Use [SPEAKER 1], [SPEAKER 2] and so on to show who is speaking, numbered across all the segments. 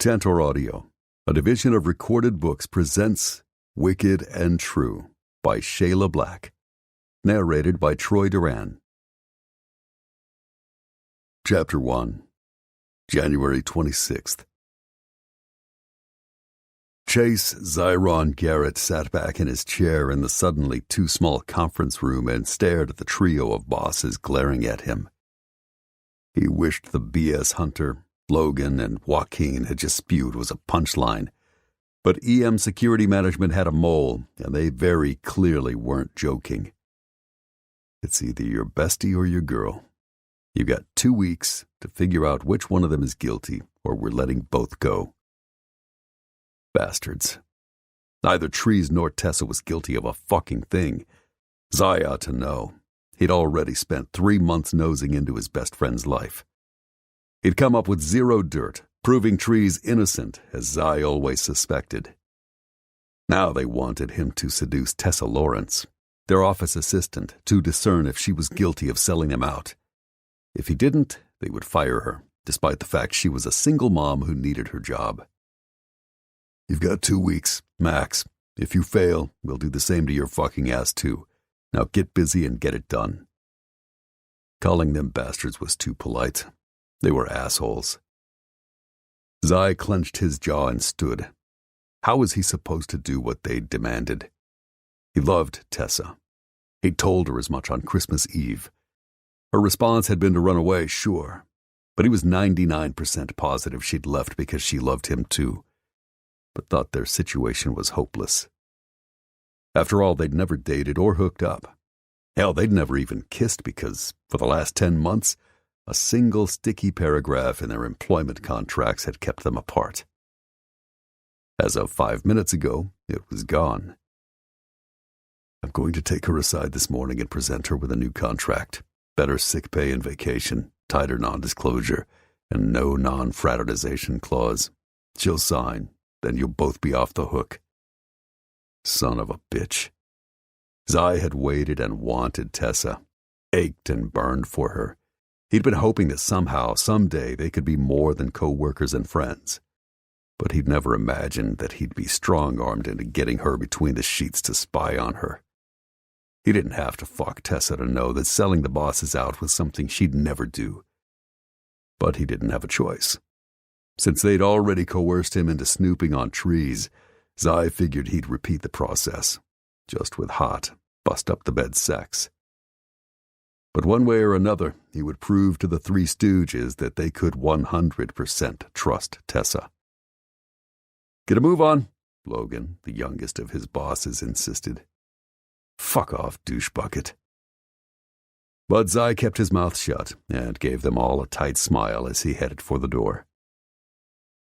[SPEAKER 1] Tantor Audio, a division of Recorded Books, presents Wicked and True by Shayla Black, narrated by Troy Duran. Chapter 1, January 26th. Chase Zyron Garrett sat back in his chair in the suddenly too small conference room and stared at the trio of bosses glaring at him. He wished the BS Hunter, Logan, and Joaquin had just spewed was a punchline, but EM Security Management had a mole, and they very clearly weren't joking. It's either your bestie or your girl. You've got 2 weeks to figure out which one of them is guilty, or we're letting both go. Bastards. Neither Trees nor Tessa was guilty of a fucking thing. Zy ought to know. He'd already spent 3 months nosing into his best friend's life. He'd come up with zero dirt, proving Trees innocent, as Zy always suspected. Now they wanted him to seduce Tessa Lawrence, their office assistant, to discern if she was guilty of selling them out. If he didn't, they would fire her, despite the fact she was a single mom who needed her job. You've got 2 weeks, max. If you fail, we'll do the same to your fucking ass too. Now get busy and get it done. Calling them bastards was too polite. They were assholes. Zy clenched his jaw and stood. How was he supposed to do what they demanded? He loved Tessa. He'd told her as much on Christmas Eve. Her response had been to run away, sure, but he was 99% positive she'd left because she loved him too, but thought their situation was hopeless. After all, they'd never dated or hooked up. Hell, they'd never even kissed because, for the last 10 months, a single sticky paragraph in their employment contracts had kept them apart. As of 5 minutes ago, it was gone. I'm going to take her aside this morning and present her with a new contract. Better sick pay and vacation, tighter non-disclosure, and no non-fraternization clause. She'll sign, then you'll both be off the hook. Son of a bitch. Zy had waited and wanted Tessa, ached and burned for her. He'd been hoping that somehow, someday, they could be more than co-workers and friends. But he'd never imagined that he'd be strong-armed into getting her between the sheets to spy on her. He didn't have to fuck Tessa to know that selling the bosses out was something she'd never do. But he didn't have a choice. Since they'd already coerced him into snooping on Trees, Zy figured he'd repeat the process, just with hot, bust-up-the-bed sex. But one way or another, he would prove to the Three Stooges that they could 100% trust Tessa. Get a move on, Logan, the youngest of his bosses, insisted. Fuck off, douche-bucket. But Zy kept his mouth shut and gave them all a tight smile as he headed for the door.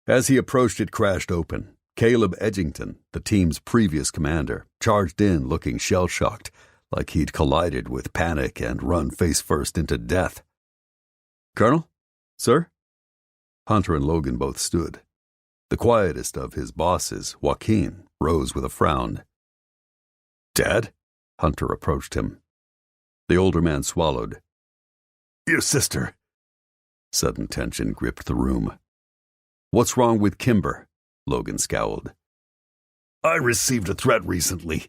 [SPEAKER 1] As he approached, it crashed open. Caleb Edgington, the team's previous commander, charged in looking shell-shocked, like he'd collided with panic and run face-first into death. Colonel? Sir? Hunter and Logan both stood. The quietest of his bosses, Joaquin, rose with a frown. Dad? Hunter approached him. The older man swallowed. Your sister. Sudden tension gripped the room. What's wrong with Kimber? Logan scowled. I received a threat recently.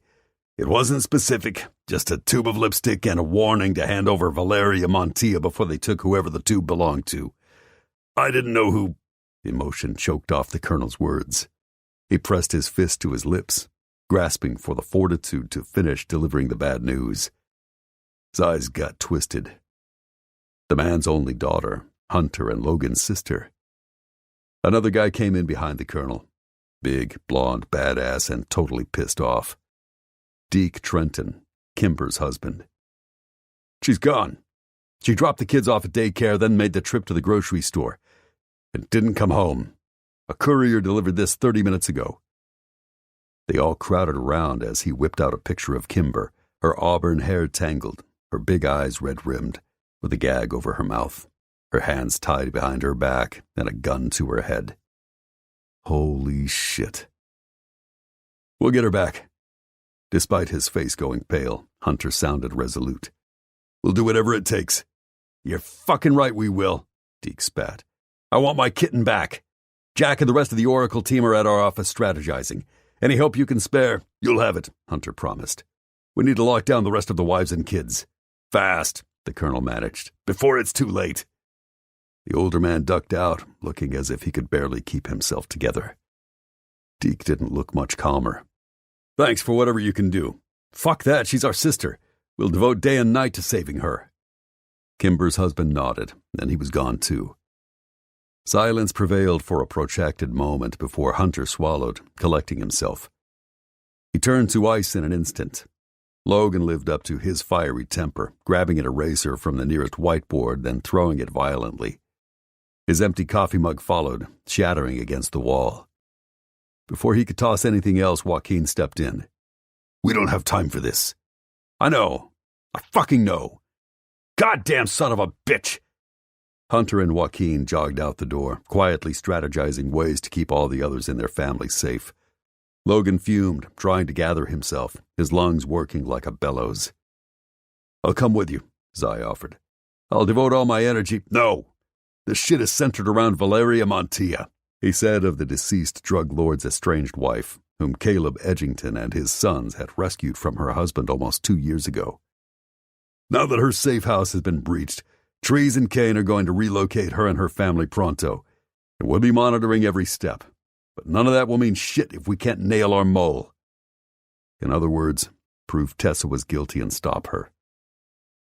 [SPEAKER 1] It wasn't specific, just a tube of lipstick and a warning to hand over Valeria Montilla before they took whoever the tube belonged to. I didn't know who. Emotion choked off the colonel's words. He pressed his fist to his lips, grasping for the fortitude to finish delivering the bad news. Zy's gut twisted. The man's only daughter, Hunter and Logan's sister. Another guy came in behind the colonel. Big, blonde, badass, and totally pissed off. Deke Trenton, Kimber's husband. She's gone. She dropped the kids off at daycare, then made the trip to the grocery store. And didn't come home. A courier delivered this 30 minutes ago. They all crowded around as he whipped out a picture of Kimber, her auburn hair tangled, her big eyes red-rimmed, with a gag over her mouth, her hands tied behind her back, and a gun to her head. Holy shit. We'll get her back. Despite his face going pale, Hunter sounded resolute. We'll do whatever it takes. You're fucking right we will, Deke spat. I want my kitten back. Jack and the rest of the Oracle team are at our office strategizing. Any help you can spare, you'll have it, Hunter promised. We need to lock down the rest of the wives and kids. Fast, the colonel managed, before it's too late. The older man ducked out, looking as if he could barely keep himself together. Deke didn't look much calmer. Thanks for whatever you can do. Fuck that, she's our sister. We'll devote day and night to saving her. Kimber's husband nodded, and he was gone too. Silence prevailed for a protracted moment before Hunter swallowed, collecting himself. He turned to ice in an instant. Logan lived up to his fiery temper, grabbing an eraser from the nearest whiteboard, then throwing it violently. His empty coffee mug followed, shattering against the wall. Before he could toss anything else, Joaquin stepped in. We don't have time for this. I know. I fucking know. Goddamn son of a bitch! Hunter and Joaquin jogged out the door, quietly strategizing ways to keep all the others in their family safe. Logan fumed, trying to gather himself, his lungs working like a bellows. I'll come with you, Zai offered. I'll devote all my energy. No! This shit is centered around Valeria Montilla, he said of the deceased drug lord's estranged wife, whom Caleb Edgington and his sons had rescued from her husband almost 2 years ago. Now that her safe house has been breached, Trees and Kane are going to relocate her and her family pronto, and we'll be monitoring every step. But none of that will mean shit if we can't nail our mole. In other words, prove Tessa was guilty and stop her.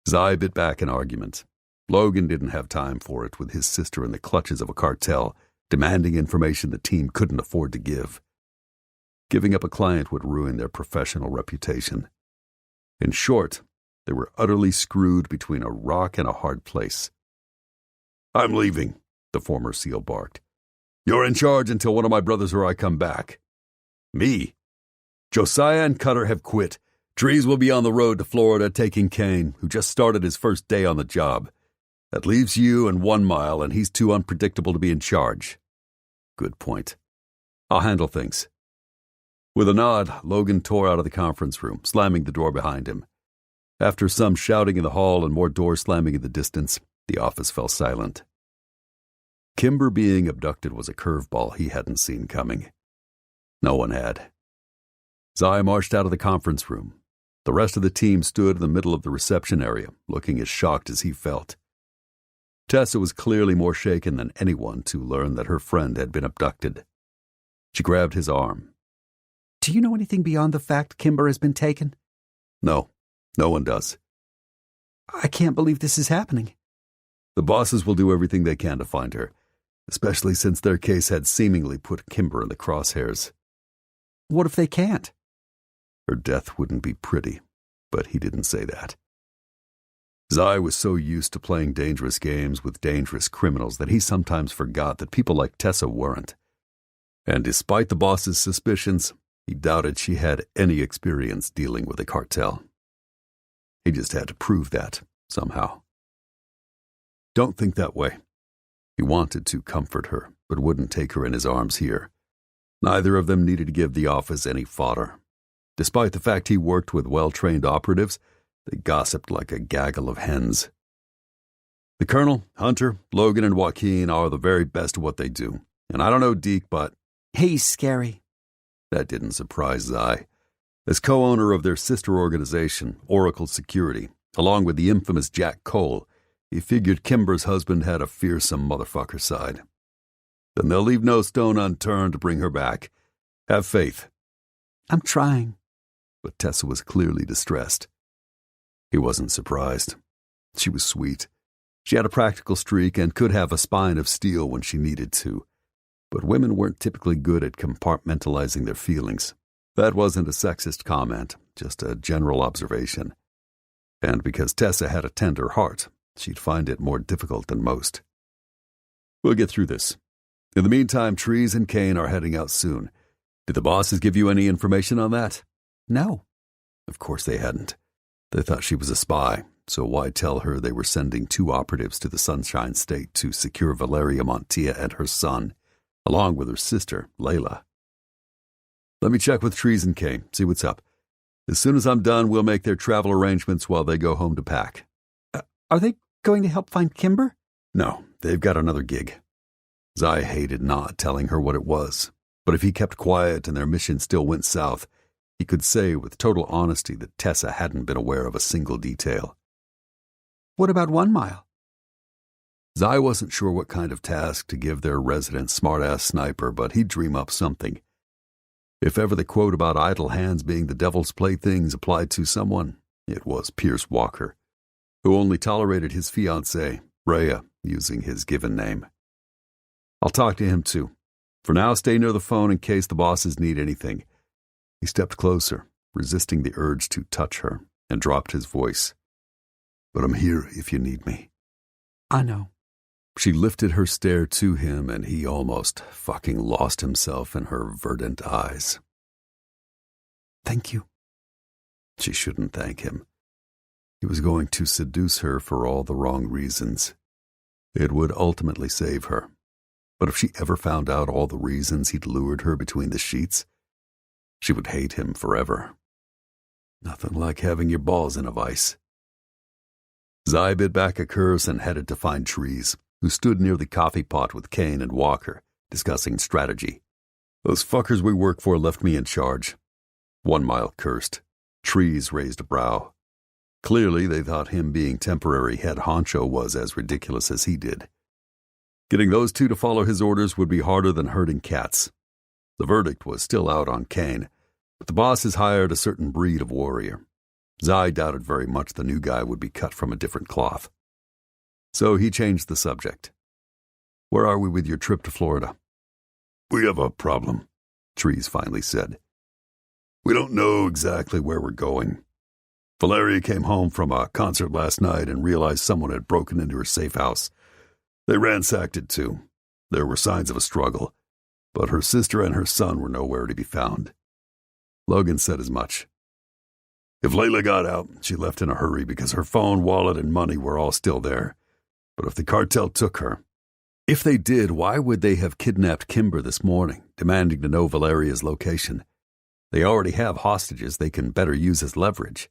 [SPEAKER 1] Zai bit back an argument. Logan didn't have time for it with his sister in the clutches of a cartel, demanding information the team couldn't afford to give. Giving up a client would ruin their professional reputation. In short, they were utterly screwed between a rock and a hard place. I'm leaving, the former SEAL barked. You're in charge until one of my brothers or I come back. Me? Josiah and Cutter have quit. Trees will be on the road to Florida taking Kane, who just started his first day on the job. That leaves you and 1 Mile, and he's too unpredictable to be in charge. Good point. I'll handle things. With a nod, Logan tore out of the conference room, slamming the door behind him. After some shouting in the hall and more doors slamming in the distance, the office fell silent. Kimber being abducted was a curveball he hadn't seen coming. No one had. Zai marched out of the conference room. The rest of the team stood in the middle of the reception area, looking as shocked as he felt. Tessa was clearly more shaken than anyone to learn that her friend had been abducted. She grabbed his arm.
[SPEAKER 2] Do you know anything beyond the fact Kimber has been taken?
[SPEAKER 1] No. No one does.
[SPEAKER 2] I can't believe this is happening.
[SPEAKER 1] The bosses will do everything they can to find her, especially since their case had seemingly put Kimber in the crosshairs.
[SPEAKER 2] What if they can't?
[SPEAKER 1] Her death wouldn't be pretty, but he didn't say that. Zai was so used to playing dangerous games with dangerous criminals that he sometimes forgot that people like Tessa weren't. And despite the boss's suspicions, he doubted she had any experience dealing with a cartel. He just had to prove that, somehow. Don't think that way. He wanted to comfort her, but wouldn't take her in his arms here. Neither of them needed to give the office any fodder. Despite the fact he worked with well-trained operatives, they gossiped like a gaggle of hens. The Colonel, Hunter, Logan, and Joaquin are the very best at what they do. And I don't know Deke, but...
[SPEAKER 2] He's scary.
[SPEAKER 1] That didn't surprise Zai. As co-owner of their sister organization, Oracle Security, along with the infamous Jack Cole, he figured Kimber's husband had a fearsome motherfucker side. Then they'll leave no stone unturned to bring her back. Have faith.
[SPEAKER 2] I'm trying.
[SPEAKER 1] But Tessa was clearly distressed. He wasn't surprised. She was sweet. She had a practical streak and could have a spine of steel when she needed to. But women weren't typically good at compartmentalizing their feelings. That wasn't a sexist comment, just a general observation. And because Tessa had a tender heart, she'd find it more difficult than most. We'll get through this. In the meantime, Trees and Kane are heading out soon. Did the bosses give you any information on that?
[SPEAKER 2] No.
[SPEAKER 1] Of course they hadn't. They thought she was a spy, so why tell her they were sending 2 operatives to the Sunshine State to secure Valeria Montilla and her son, along with her sister, Layla. Let me check with Trees and Kane, see what's up. As soon as I'm done, we'll make their travel arrangements while they go home to pack.
[SPEAKER 2] Are they going to help find Kimber?
[SPEAKER 1] No, they've got another gig. Zai hated not telling her what it was, but if he kept quiet and their mission still went south, he could say with total honesty that Tessa hadn't been aware of a single detail.
[SPEAKER 2] What about 1 Mile?
[SPEAKER 1] Zai wasn't sure what kind of task to give their resident smart-ass sniper, but he'd dream up something. If ever the quote about idle hands being the devil's playthings applied to someone, it was Pierce Walker, who only tolerated his fiancée, Rhea, using his given name. I'll talk to him too. For now, stay near the phone in case the bosses need anything. He stepped closer, resisting the urge to touch her, and dropped his voice. But I'm here if you need me.
[SPEAKER 2] I know.
[SPEAKER 1] She lifted her stare to him, and he almost fucking lost himself in her verdant eyes.
[SPEAKER 2] Thank you.
[SPEAKER 1] She shouldn't thank him. He was going to seduce her for all the wrong reasons. It would ultimately save her. But if she ever found out all the reasons he'd lured her between the sheets, she would hate him forever. Nothing like having your balls in a vice. Zai bit back a curse and headed to find Trees, who stood near the coffee pot with Kane and Walker, discussing strategy. Those fuckers we work for left me in charge. 1 Mile cursed. Trees raised a brow. Clearly, they thought him being temporary head honcho was as ridiculous as he did. Getting those two to follow his orders would be harder than herding cats. The verdict was still out on Kane, but the boss has hired a certain breed of warrior. Zai doubted very much the new guy would be cut from a different cloth. So he changed the subject. Where are we with your trip to Florida? We have a problem, Trees finally said. We don't know exactly where we're going. Valeria came home from a concert last night and realized someone had broken into her safe house. They ransacked it too. There were signs of a struggle, but her sister and her son were nowhere to be found. Logan said as much. If Layla got out, she left in a hurry because her phone, wallet, and money were all still there. But if the cartel took her... If they did, why would they have kidnapped Kimber this morning, demanding to know Valeria's location? They already have hostages they can better use as leverage.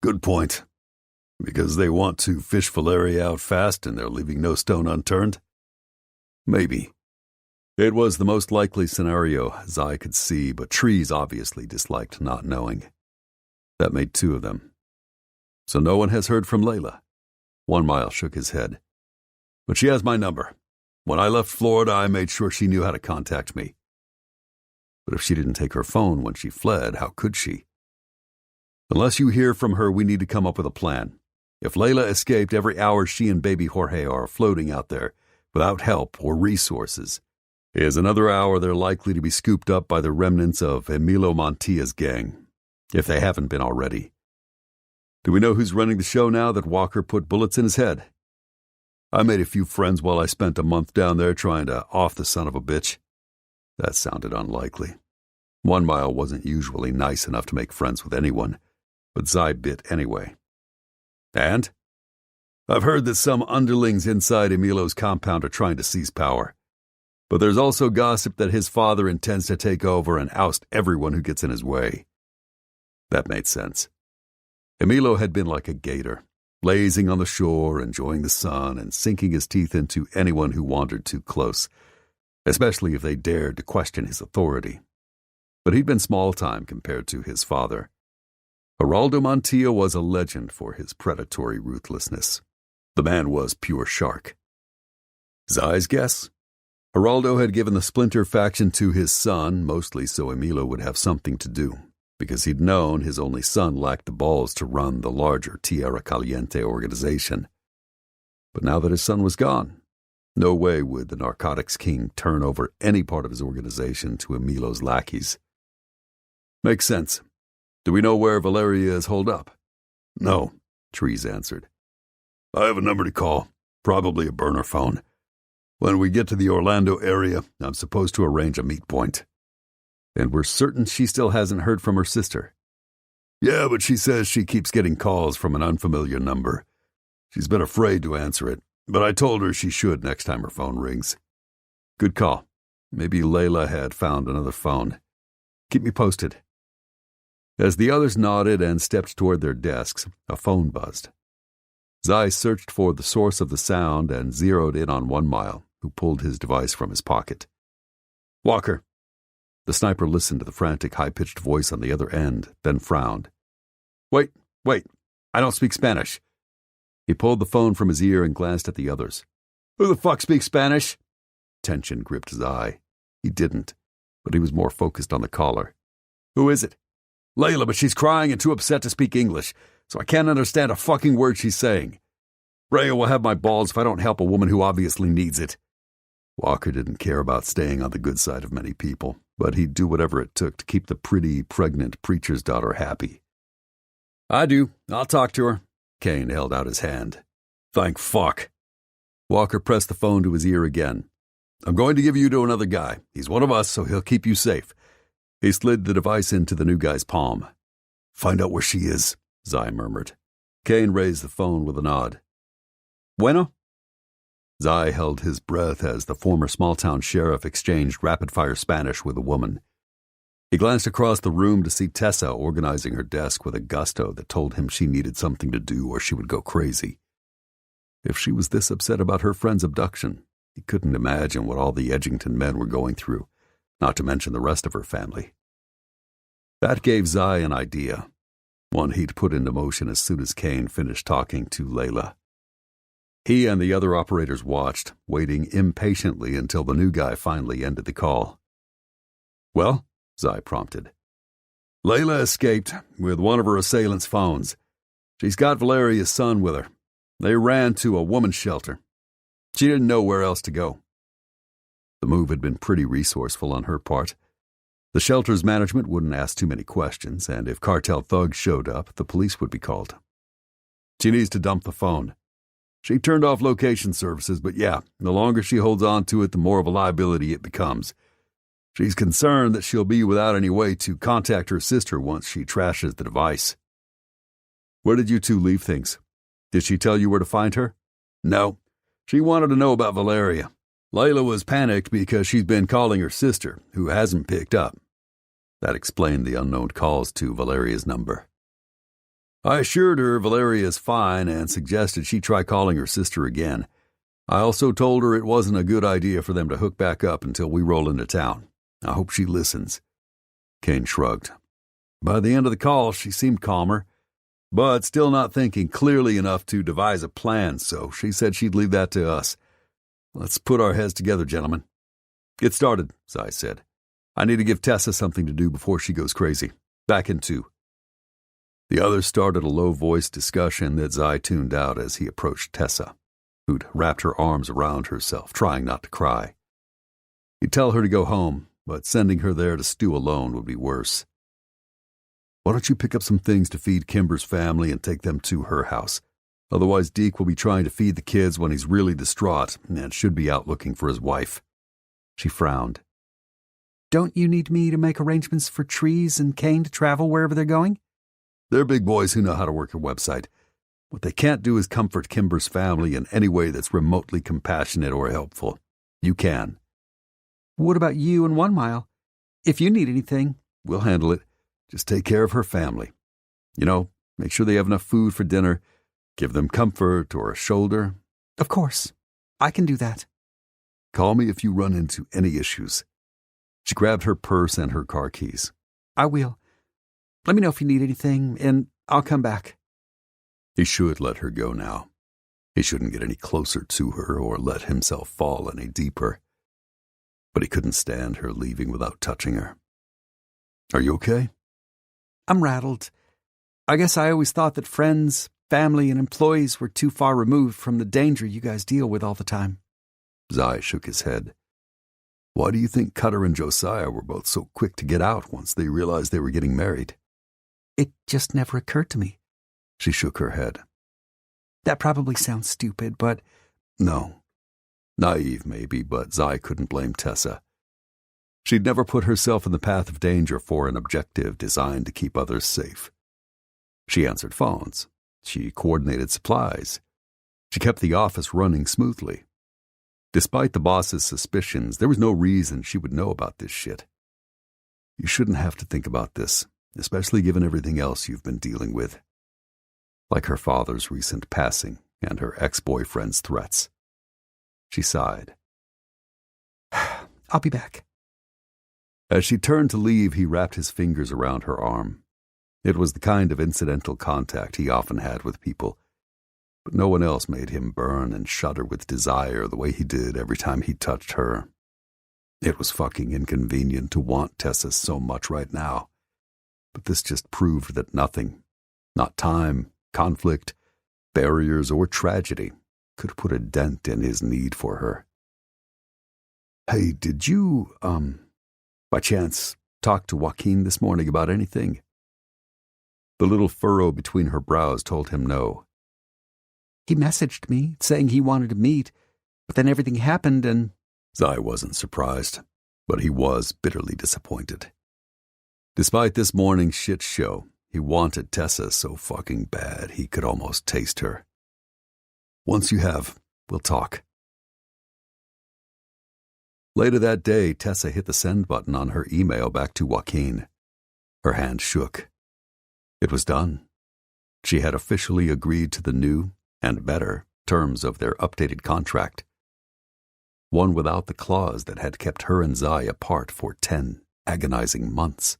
[SPEAKER 1] Good point. Because they want to fish Valeria out fast and they're leaving no stone unturned? Maybe. It was the most likely scenario Zai could see, but Trees obviously disliked not knowing. That made 2 of them. So no one has heard from Layla. 1 Mile shook his head. But she has my number. When I left Florida, I made sure she knew how to contact me. But if she didn't take her phone when she fled, how could she? Unless you hear from her, we need to come up with a plan. If Layla escaped, every hour she and baby Jorge are floating out there without help or resources is another hour they're likely to be scooped up by the remnants of Emilio Montilla's gang, if they haven't been already. Do we know who's running the show now that Walker put bullets in his head? I made a few friends while I spent a month down there trying to off the son of a bitch. That sounded unlikely. 1 Mile wasn't usually nice enough to make friends with anyone, but Zai bit anyway. And? I've heard that some underlings inside Emilio's compound are trying to seize power. But there's also gossip that his father intends to take over and oust everyone who gets in his way. That made sense. Emilio had been like a gator, lazing on the shore, enjoying the sun, and sinking his teeth into anyone who wandered too close, especially if they dared to question his authority. But he'd been small-time compared to his father. Geraldo Montilla was a legend for his predatory ruthlessness. The man was pure shark. Zai's guess? Geraldo had given the Splinter faction to his son, mostly so Emilio would have something to do, because he'd known his only son lacked the balls to run the larger Tierra Caliente organization. But now that his son was gone, no way would the narcotics king turn over any part of his organization to Emilio's lackeys. Makes sense. Do we know where Valeria is holed up? No, Trees answered. I have a number to call, probably a burner phone. When we get to the Orlando area, I'm supposed to arrange a meet point. And we're certain she still hasn't heard from her sister. Yeah, but she says she keeps getting calls from an unfamiliar number. She's been afraid to answer it, but I told her she should next time her phone rings. Good call. Maybe Layla had found another phone. Keep me posted. As the others nodded and stepped toward their desks, a phone buzzed. Zai searched for the source of the sound and zeroed in on 1 Mile, who pulled his device from his pocket. "Walker." The sniper listened to the frantic, high-pitched voice on the other end, then frowned. Wait, I don't speak Spanish." He pulled the phone from his ear and glanced at the others. "Who the fuck speaks Spanish?" Tension gripped his eye. He didn't, but he was more focused on the caller. "Who is it?" "Layla, but she's crying and too upset to speak English, so I can't understand a fucking word she's saying. Rhea will have my balls if I don't help a woman who obviously needs it." Walker didn't care about staying on the good side of many people, but he'd do whatever it took to keep the pretty, pregnant preacher's daughter happy. "I do. I'll talk to her." Kane held out his hand. "Thank fuck." Walker pressed the phone to his ear again. "I'm going to give you to another guy. He's one of us, so he'll keep you safe." He slid the device into the new guy's palm. "Find out where she is," Zai murmured. Kane raised the phone with a nod. "Bueno?" Zai held his breath as the former small-town sheriff exchanged rapid-fire Spanish with a woman. He glanced across the room to see Tessa organizing her desk with a gusto that told him she needed something to do or she would go crazy. If she was this upset about her friend's abduction, he couldn't imagine what all the Edgington men were going through, not to mention the rest of her family. That gave Zai an idea, one he'd put into motion as soon as Kane finished talking to Layla. He and the other operators watched, waiting impatiently until the new guy finally ended the call. "Well?" Zai prompted. "Layla escaped with one of her assailants' phones. She's got Valeria's son with her. They ran to a woman's shelter. She didn't know where else to go." The move had been pretty resourceful on her part. The shelter's management wouldn't ask too many questions, and if cartel thugs showed up, the police would be called. "She needs to dump the phone. She turned off location services, but yeah, the longer she holds on to it, the more of a liability it becomes. She's concerned that she'll be without any way to contact her sister once she trashes the device." "Where did you two leave things? Did she tell you where to find her?" "No. She wanted to know about Valeria. Layla was panicked because she's been calling her sister, who hasn't picked up." That explained the unknown calls to Valeria's number. "I assured her Valeria's fine and suggested she try calling her sister again. I also told her it wasn't a good idea for them to hook back up until we roll into town. I hope she listens." Kane shrugged. By the end of the call, she seemed calmer, but still not thinking clearly enough to devise a plan, so she said she'd leave that to us. "Let's put our heads together, gentlemen." "Get started," Zai said. "I need to give Tessa something to do before she goes crazy. Back in 2. The others started a low-voiced discussion that Zai tuned out as he approached Tessa, who'd wrapped her arms around herself, trying not to cry. He'd tell her to go home, but sending her there to stew alone would be worse. "Why don't you pick up some things to feed Kimber's family and take them to her house? Otherwise, Deke will be trying to feed the kids when he's really distraught and should be out looking for his wife." She frowned.
[SPEAKER 2] "Don't you need me to make arrangements for Trees and Kane to travel wherever they're going?"
[SPEAKER 1] "They're big boys who know how to work a website. What they can't do is comfort Kimber's family in any way that's remotely compassionate or helpful. You can."
[SPEAKER 2] "What about you and 1 Mile? If you need anything..."
[SPEAKER 1] "We'll handle it. Just take care of her family. Make sure they have enough food for dinner. Give them comfort or a shoulder."
[SPEAKER 2] "Of course. I can do that."
[SPEAKER 1] "Call me if you run into any issues." She grabbed her purse and her car keys.
[SPEAKER 2] "I will. Let me know if you need anything, and I'll come back."
[SPEAKER 1] He should let her go now. He shouldn't get any closer to her or let himself fall any deeper. But he couldn't stand her leaving without touching her. "Are you okay?"
[SPEAKER 2] "I'm rattled. I guess I always thought that friends, family, and employees were too far removed from the danger you guys deal with all the time."
[SPEAKER 1] Zai shook his head. "Why do you think Cutter and Josiah were both so quick to get out once they realized they were getting married?"
[SPEAKER 2] "It just never occurred to me."
[SPEAKER 1] She shook her head.
[SPEAKER 2] "That probably sounds stupid, but..."
[SPEAKER 1] No. Naive, maybe, but Zai couldn't blame Tessa. She'd never put herself in the path of danger for an objective designed to keep others safe. She answered phones. She coordinated supplies. She kept the office running smoothly. Despite the boss's suspicions, there was no reason she would know about this shit. You shouldn't have to think about this, especially given everything else you've been dealing with. Like her father's recent passing and her ex-boyfriend's threats. She sighed.
[SPEAKER 2] I'll be back.
[SPEAKER 1] As she turned to leave, he wrapped his fingers around her arm. It was the kind of incidental contact he often had with people, but no one else made him burn and shudder with desire the way he did every time he touched her. It was fucking inconvenient to want Tessa so much right now, but this just proved that nothing, not time, conflict, barriers, or tragedy, could put a dent in his need for her. "Hey, did you, by chance, talk to Joaquin this morning about anything?" The little furrow between her brows told him no.
[SPEAKER 2] He messaged me, saying he wanted to meet, but then everything happened and...
[SPEAKER 1] Zai wasn't surprised, but he was bitterly disappointed. Despite this morning's shit show, he wanted Tessa so fucking bad he could almost taste her. "Once you have, we'll talk." Later that day, Tessa hit the send button on her email back to Joaquin. Her hand shook. It was done. She had officially agreed to the new, and better, terms of their updated contract. One without the clause that had kept her and Zai apart for 10 agonizing months.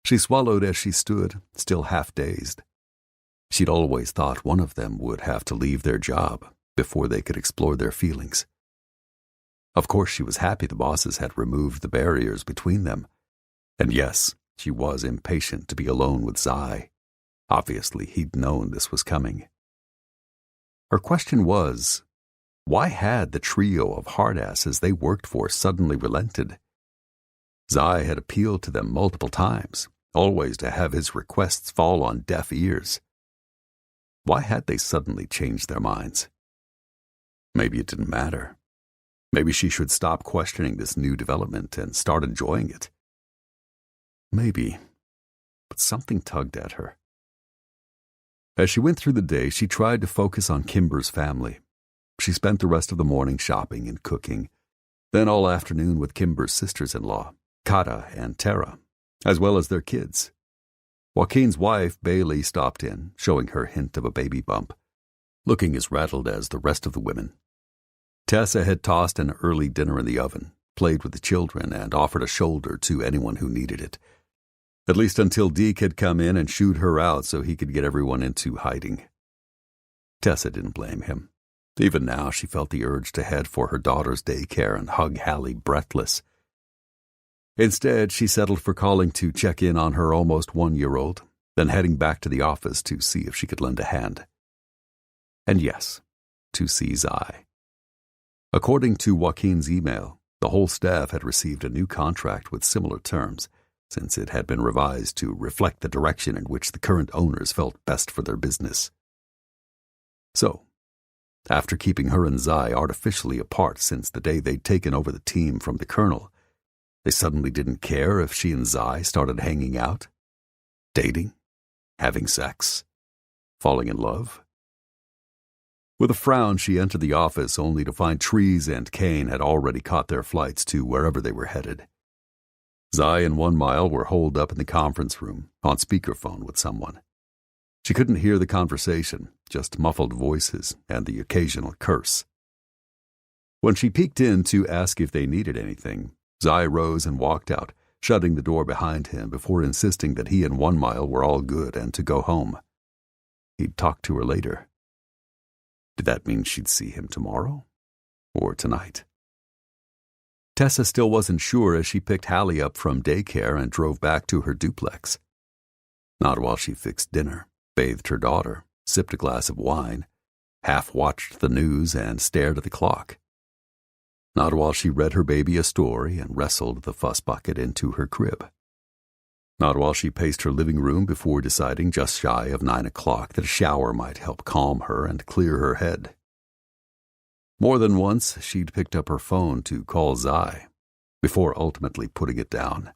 [SPEAKER 1] She swallowed as she stood, still half-dazed. She'd always thought one of them would have to leave their job before they could explore their feelings. Of course, she was happy the bosses had removed the barriers between them. And yes, she was impatient to be alone with Zai. Obviously, he'd known this was coming. Her question was, why had the trio of hardasses they worked for suddenly relented? Zai had appealed to them multiple times, always to have his requests fall on deaf ears. Why had they suddenly changed their minds? Maybe it didn't matter. Maybe she should stop questioning this new development and start enjoying it. Maybe, but something tugged at her. As she went through the day, she tried to focus on Kimber's family. She spent the rest of the morning shopping and cooking, then all afternoon with Kimber's sisters-in-law, Kata and Tara, as well as their kids. Joaquin's wife, Bailey, stopped in, showing her hint of a baby bump, looking as rattled as the rest of the women. Tessa had tossed an early dinner in the oven, played with the children, and offered a shoulder to anyone who needed it. At least until Deke had come in and shooed her out so he could get everyone into hiding. Tessa didn't blame him. Even now she felt the urge to head for her daughter's daycare and hug Hallie breathless. Instead, she settled for calling to check in on her almost 1-year-old, then heading back to the office to see if she could lend a hand. And yes, to see Zai. According to Joaquin's email, the whole staff had received a new contract with similar terms, since it had been revised to reflect the direction in which the current owners felt best for their business. So, after keeping her and Zai artificially apart since the day they'd taken over the team from the colonel, they suddenly didn't care if she and Zai started hanging out, dating, having sex, falling in love. With a frown, she entered the office only to find Trees and Kane had already caught their flights to wherever they were headed. Zai and 1 Mile were holed up in the conference room, on speakerphone with someone. She couldn't hear the conversation, just muffled voices and the occasional curse. When she peeked in to ask if they needed anything, Zai rose and walked out, shutting the door behind him before insisting that he and 1 Mile were all good and to go home. He'd talk to her later. Did that mean she'd see him tomorrow? Or tonight? Tessa still wasn't sure as she picked Hallie up from daycare and drove back to her duplex. Not while she fixed dinner, bathed her daughter, sipped a glass of wine, half-watched the news and stared at the clock. Not while she read her baby a story and wrestled the fuss bucket into her crib. Not while she paced her living room before deciding just shy of 9 o'clock that a shower might help calm her and clear her head. More than once, she'd picked up her phone to call Zai, before ultimately putting it down.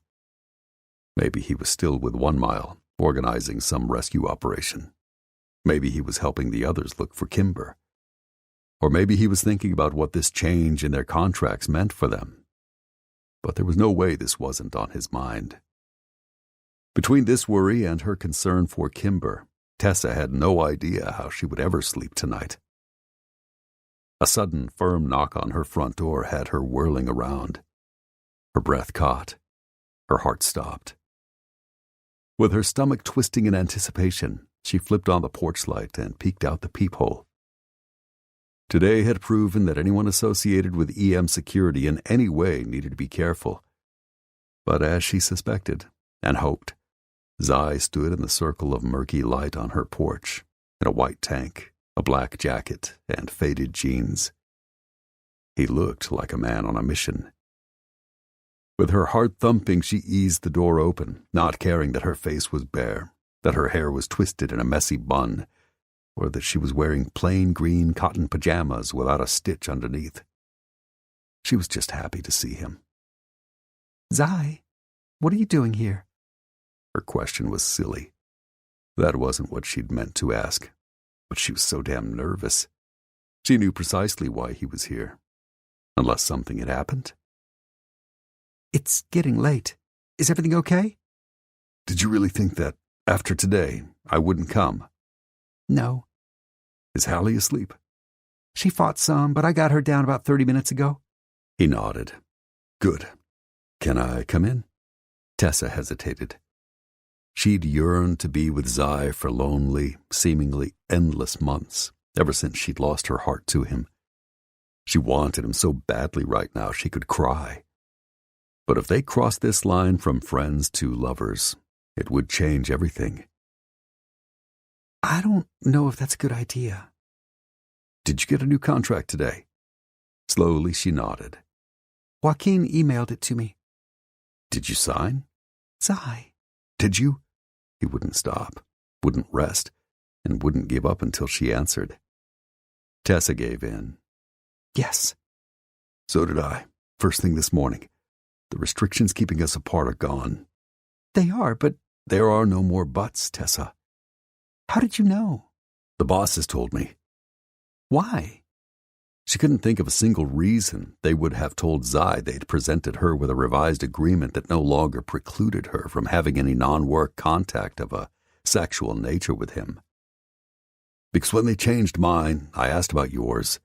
[SPEAKER 1] Maybe he was still with 1 Mile, organizing some rescue operation. Maybe he was helping the others look for Kimber. Or maybe he was thinking about what this change in their contracts meant for them. But there was no way this wasn't on his mind. Between this worry and her concern for Kimber, Tessa had no idea how she would ever sleep tonight. A sudden, firm knock on her front door had her whirling around. Her breath caught. Her heart stopped. With her stomach twisting in anticipation, she flipped on the porch light and peeked out the peephole. Today had proven that anyone associated with EM security in any way needed to be careful. But as she suspected and hoped, Zai stood in the circle of murky light on her porch, in a white tank, a black jacket, and faded jeans. He looked like a man on a mission. With her heart thumping, she eased the door open, not caring that her face was bare, that her hair was twisted in a messy bun, or that she was wearing plain green cotton pajamas without a stitch underneath. She was just happy to see him.
[SPEAKER 2] Zai, what are you doing here?
[SPEAKER 1] Her question was silly. That wasn't what she'd meant to ask, but she was so damn nervous. She knew precisely why he was here, unless something had happened.
[SPEAKER 2] It's getting late. Is everything okay?
[SPEAKER 1] Did you really think that, after today, I wouldn't come?
[SPEAKER 2] No.
[SPEAKER 1] Is Hallie asleep?
[SPEAKER 2] She fought some, but I got her down about 30 minutes ago.
[SPEAKER 1] He nodded. Good. Can I come in? Tessa hesitated. She'd yearned to be with Zai for lonely, seemingly endless months, ever since she'd lost her heart to him. She wanted him so badly right now she could cry. But if they crossed this line from friends to lovers, it would change everything.
[SPEAKER 2] I don't know if that's a good idea.
[SPEAKER 1] Did you get a new contract today? Slowly she nodded.
[SPEAKER 2] Joaquin emailed it to me.
[SPEAKER 1] Did you sign?
[SPEAKER 2] Zai.
[SPEAKER 1] Did you? He wouldn't stop, wouldn't rest, and wouldn't give up until she answered. Tessa gave in.
[SPEAKER 2] Yes.
[SPEAKER 1] So did I, first thing this morning. The restrictions keeping us apart are gone.
[SPEAKER 2] They are, but...
[SPEAKER 1] There are no more buts, Tessa.
[SPEAKER 2] How did you know?
[SPEAKER 1] The bosses told me.
[SPEAKER 2] Why?
[SPEAKER 1] She couldn't think of a single reason they would have told Zai they'd presented her with a revised agreement that no longer precluded her from having any non-work contact of a sexual nature with him. Because when they changed mine, I asked about yours.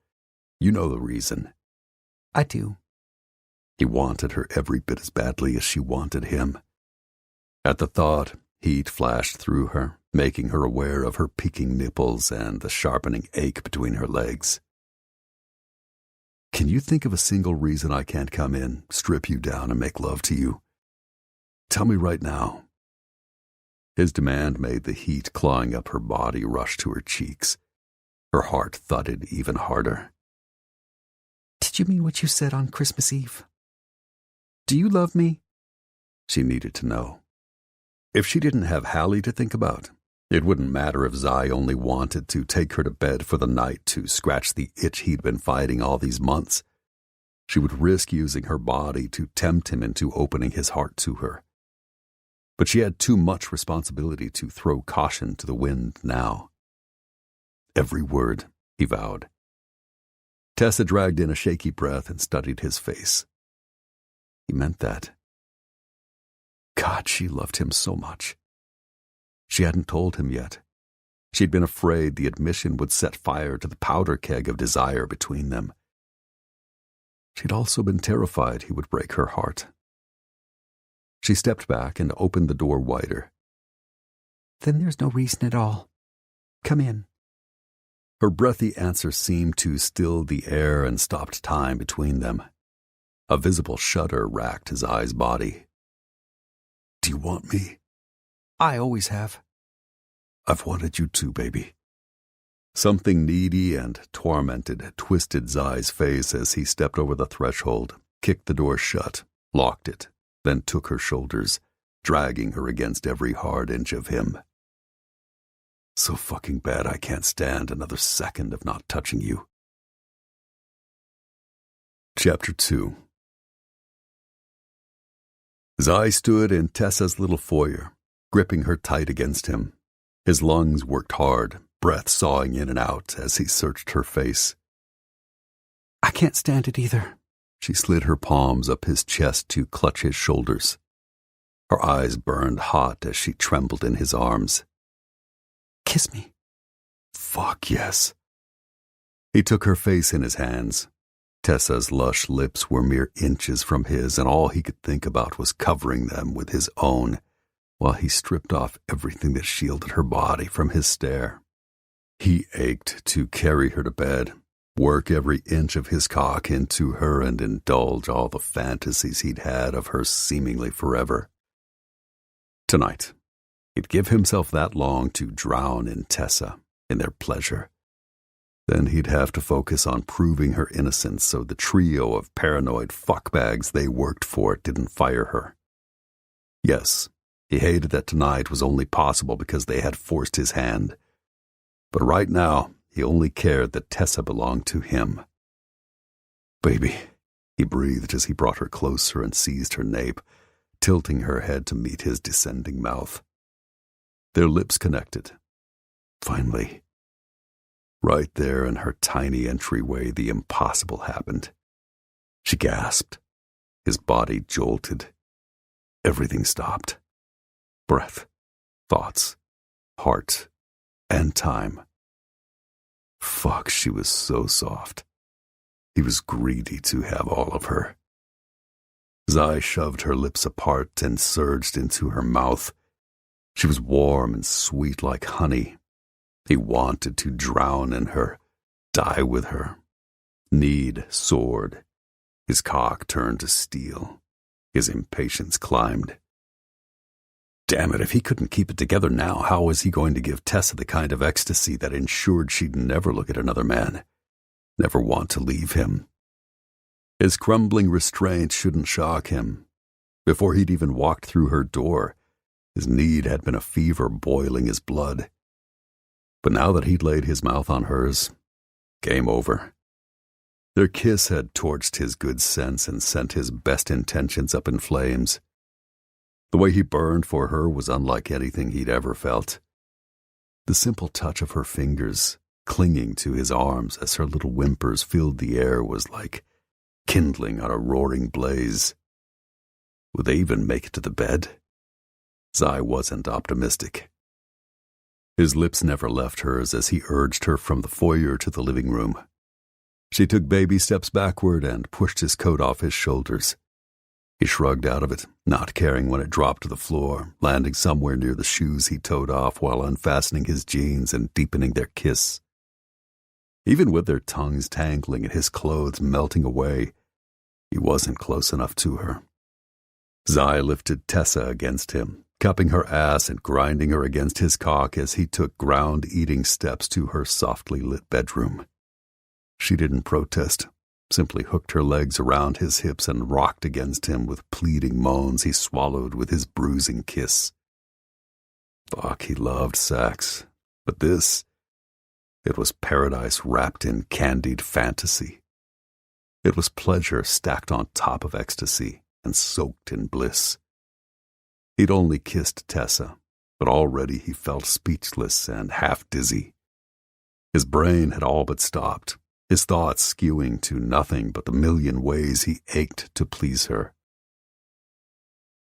[SPEAKER 1] You know the reason.
[SPEAKER 2] I do.
[SPEAKER 1] He wanted her every bit as badly as she wanted him. At the thought, heat flashed through her, making her aware of her peaking nipples and the sharpening ache between her legs. Can you think of a single reason I can't come in, strip you down, and make love to you? Tell me right now. His demand made the heat clawing up her body rush to her cheeks. Her heart thudded even harder.
[SPEAKER 2] Did you mean what you said on Christmas Eve? Do you love me?
[SPEAKER 1] She needed to know. If she didn't have Hallie to think about, it wouldn't matter if Zai only wanted to take her to bed for the night to scratch the itch he'd been fighting all these months. She would risk using her body to tempt him into opening his heart to her. But she had too much responsibility to throw caution to the wind now. Every word, he vowed. Tessa dragged in a shaky breath and studied his face. He meant that. God, she loved him so much. She hadn't told him yet. She'd been afraid the admission would set fire to the powder keg of desire between them. She'd also been terrified he would break her heart. She stepped back and opened the door wider.
[SPEAKER 2] Then there's no reason at all. Come in.
[SPEAKER 1] Her breathy answer seemed to still the air and stopped time between them. A visible shudder racked his eyes' body. Do you want me?
[SPEAKER 2] I always have.
[SPEAKER 1] I've wanted you too, baby. Something needy and tormented twisted Zai's face as he stepped over the threshold, kicked the door shut, locked it, then took her shoulders, dragging her against every hard inch of him. So fucking bad I can't stand another second of not touching you. Chapter 2. Zai stood in Tessa's little foyer, gripping her tight against him. His lungs worked hard, breath sawing in and out as he searched her face.
[SPEAKER 2] I can't stand it either.
[SPEAKER 1] She slid her palms up his chest to clutch his shoulders. Her eyes burned hot as she trembled in his arms.
[SPEAKER 2] Kiss me.
[SPEAKER 1] Fuck yes. He took her face in his hands. Tessa's lush lips were mere inches from his, and all he could think about was covering them with his own, while he stripped off everything that shielded her body from his stare. He ached to carry her to bed, work every inch of his cock into her, and indulge all the fantasies he'd had of her seemingly forever. Tonight, he'd give himself that long to drown in Tessa, in their pleasure. Then he'd have to focus on proving her innocence so the trio of paranoid fuckbags they worked for didn't fire her. Yes, he hated that tonight was only possible because they had forced his hand. But right now, he only cared that Tessa belonged to him. "Baby," he breathed as he brought her closer and seized her nape, tilting her head to meet his descending mouth. Their lips connected. Finally. Right there in her tiny entryway, the impossible happened. She gasped. His body jolted. Everything stopped. Breath, thoughts, heart, and time. Fuck, she was so soft. He was greedy to have all of her. Zai shoved her lips apart and surged into her mouth. She was warm and sweet like honey. He wanted to drown in her, die with her. Need soared. His cock turned to steel. His impatience climbed. Damn it, if he couldn't keep it together now, how was he going to give Tessa the kind of ecstasy that ensured she'd never look at another man, never want to leave him? His crumbling restraint shouldn't shock him. Before he'd even walked through her door, his need had been a fever boiling his blood. But now that he'd laid his mouth on hers, game over. Their kiss had torched his good sense and sent his best intentions up in flames. The way he burned for her was unlike anything he'd ever felt. The simple touch of her fingers clinging to his arms as her little whimpers filled the air was like kindling on a roaring blaze. Would they even make it to the bed? Zai wasn't optimistic. His lips never left hers as he urged her from the foyer to the living room. She took baby steps backward and pushed his coat off his shoulders. He shrugged out of it, not caring when it dropped to the floor, landing somewhere near the shoes he towed off while unfastening his jeans and deepening their kiss. Even with their tongues tangling and his clothes melting away, he wasn't close enough to her. Zai lifted Tessa against him, cupping her ass and grinding her against his cock as he took ground-eating steps to her softly lit bedroom. She didn't protest, simply hooked her legs around his hips and rocked against him with pleading moans he swallowed with his bruising kiss. Fuck, he loved sex, but this, it was paradise wrapped in candied fantasy. It was pleasure stacked on top of ecstasy and soaked in bliss. He'd only kissed Tessa, but already he felt speechless and half-dizzy. His brain had all but stopped, his thoughts skewing to nothing but the million ways he ached to please her.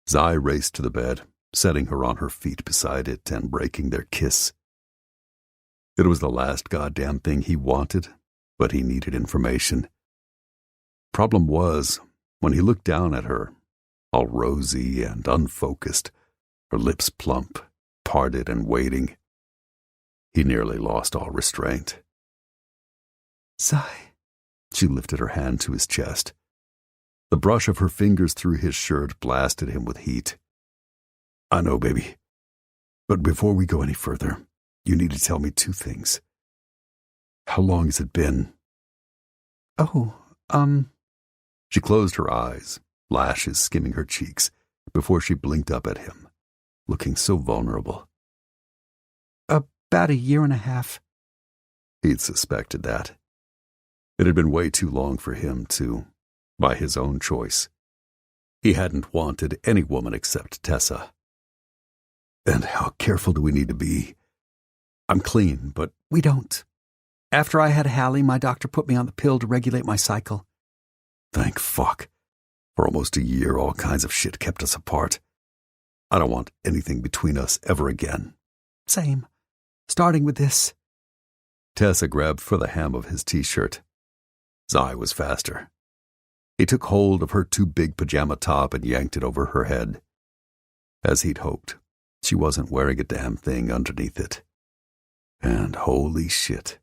[SPEAKER 1] Zai raced to the bed, setting her on her feet beside it and breaking their kiss. It was the last goddamn thing he wanted, but he needed information. Problem was, when he looked down at her, all rosy and unfocused, her lips plump, parted and waiting, he nearly lost all restraint.
[SPEAKER 2] Zai.
[SPEAKER 1] She lifted her hand to his chest. The brush of her fingers through his shirt blasted him with heat. I know, baby. But before we go any further, you need to tell me two things. How long has it been? She closed her eyes, lashes skimming her cheeks, before she blinked up at him, looking so vulnerable.
[SPEAKER 2] About 1.5 years.
[SPEAKER 1] He'd suspected that. It had been way too long for him, too, by his own choice. He hadn't wanted any woman except Tessa. And how careful do we need to be? I'm clean, but
[SPEAKER 2] We don't. After I had Hallie, my doctor put me on the pill to regulate my cycle.
[SPEAKER 1] thank fuck. For almost 1 year, all kinds of shit kept us apart. I don't want anything between us ever again.
[SPEAKER 2] Same. Starting with this.
[SPEAKER 1] Tessa grabbed for the hem of his t-shirt. Zai was faster. He took hold of her too big pajama top and yanked it over her head. As he'd hoped, she wasn't wearing a damn thing underneath it. And holy shit.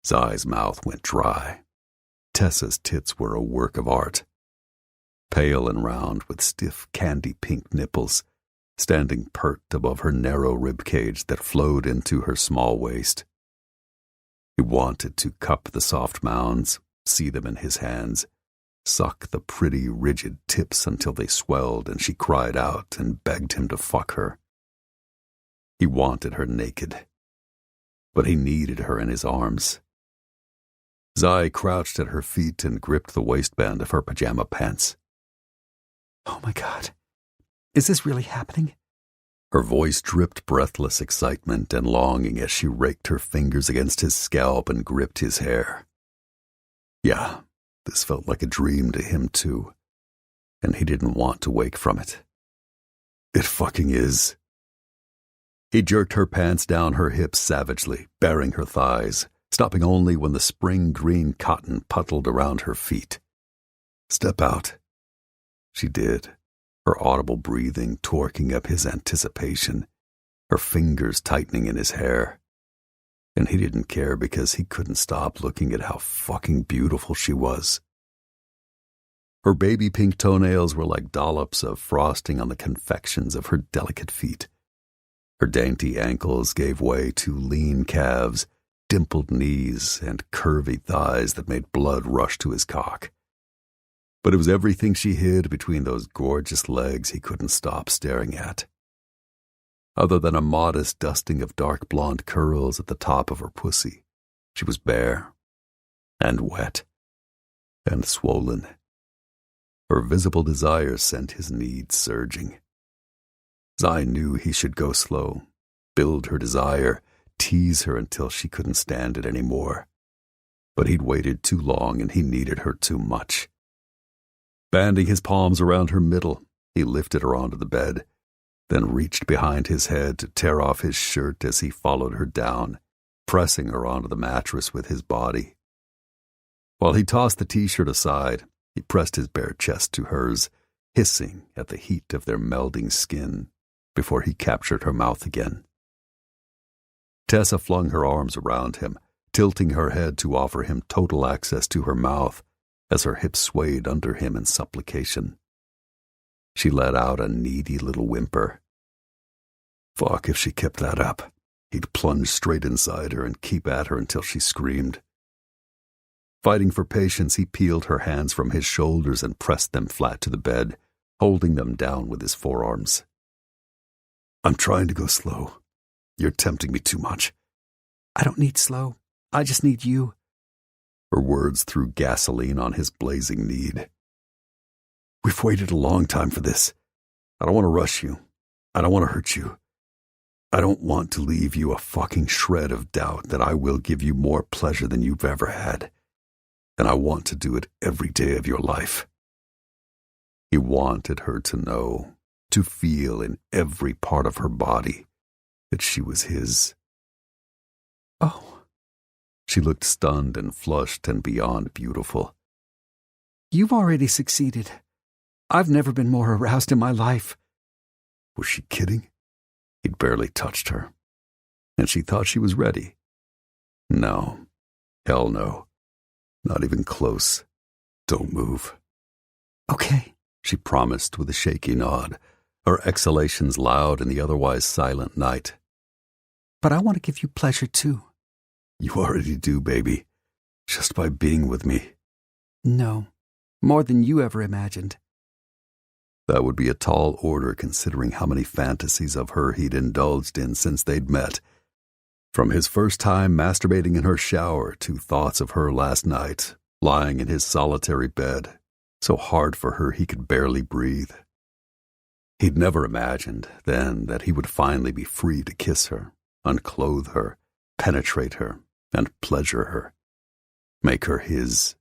[SPEAKER 1] Zai's mouth went dry. Tessa's tits were a work of art. Pale and round with stiff candy-pink nipples, standing pert above her narrow ribcage that flowed into her small waist. He wanted to cup the soft mounds, see them in his hands, suck the pretty, rigid tips until they swelled and she cried out and begged him to fuck her. He wanted her naked, but he needed her in his arms. Zai crouched at her feet and gripped the waistband of her pajama pants.
[SPEAKER 2] Oh my God, is this really happening?
[SPEAKER 1] Her voice dripped breathless excitement and longing as she raked her fingers against his scalp and gripped his hair. Yeah, this felt like a dream to him too, and he didn't want to wake from it. It fucking is. He jerked her pants down her hips savagely, baring her thighs, stopping only when the spring green cotton puddled around her feet. Step out. She did, her audible breathing torquing up his anticipation, her fingers tightening in his hair. And he didn't care because he couldn't stop looking at how fucking beautiful she was. Her baby pink toenails were like dollops of frosting on the confections of her delicate feet. Her dainty ankles gave way to lean calves, dimpled knees, and curvy thighs that made blood rush to his cock. But it was everything she hid between those gorgeous legs he couldn't stop staring at. Other than a modest dusting of dark blonde curls at the top of her pussy, she was bare, and wet, and swollen. Her visible desire sent his needs surging. Zai knew he should go slow, build her desire, tease her until she couldn't stand it anymore. But he'd waited too long and he needed her too much. Banding his palms around her middle, he lifted her onto the bed, then reached behind his head to tear off his shirt as he followed her down, pressing her onto the mattress with his body. While he tossed the t-shirt aside, he pressed his bare chest to hers, hissing at the heat of their melding skin, before he captured her mouth again. Tessa flung her arms around him, tilting her head to offer him total access to her mouth, as her hips swayed under him in supplication. She let out a needy little whimper. Fuck if she kept that up. He'd plunge straight inside her and keep at her until she screamed. Fighting for patience, he peeled her hands from his shoulders and pressed them flat to the bed, holding them down with his forearms. I'm trying to go slow. You're tempting me too much.
[SPEAKER 2] I don't need slow. I just need you.
[SPEAKER 1] Her words threw gasoline on his blazing need. We've waited a long time for this. I don't want to rush you. I don't want to hurt you. I don't want to leave you a fucking shred of doubt that I will give you more pleasure than you've ever had. And I want to do it every day of your life. He wanted her to know, to feel in every part of her body that she was his.
[SPEAKER 2] Oh.
[SPEAKER 1] She looked stunned and flushed and beyond beautiful.
[SPEAKER 2] You've already succeeded. I've never been more aroused in my life.
[SPEAKER 1] Was she kidding? He'd barely touched her. And she thought she was ready. No. Hell no. Not even close. Don't move.
[SPEAKER 2] Okay,
[SPEAKER 1] she promised with a shaky nod, her exhalations loud in the otherwise silent night.
[SPEAKER 2] But I want to give you pleasure too.
[SPEAKER 1] You already do, baby. Just by being with me.
[SPEAKER 2] No, more than you ever imagined.
[SPEAKER 1] That would be a tall order considering how many fantasies of her he'd indulged in since they'd met. From his first time masturbating in her shower to thoughts of her last night, lying in his solitary bed, so hard for her he could barely breathe. He'd never imagined then that he would finally be free to kiss her, unclothe her, penetrate her, and pleasure her. Make her his.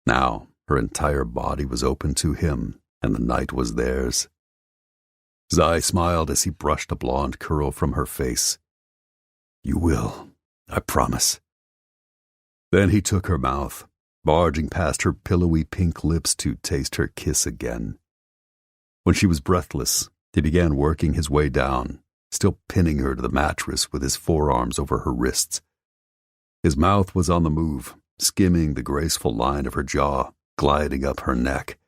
[SPEAKER 1] Now, her entire body was open to him, and the night was theirs. Zai smiled as he brushed a blonde curl from her face. You will. I promise." Then he took her mouth, barging past her pillowy pink lips to taste her kiss again. When she was breathless, he began working his way down, still pinning her to the mattress with his forearms over her wrists. His mouth was on the move, skimming the graceful line of her jaw, gliding up her neck.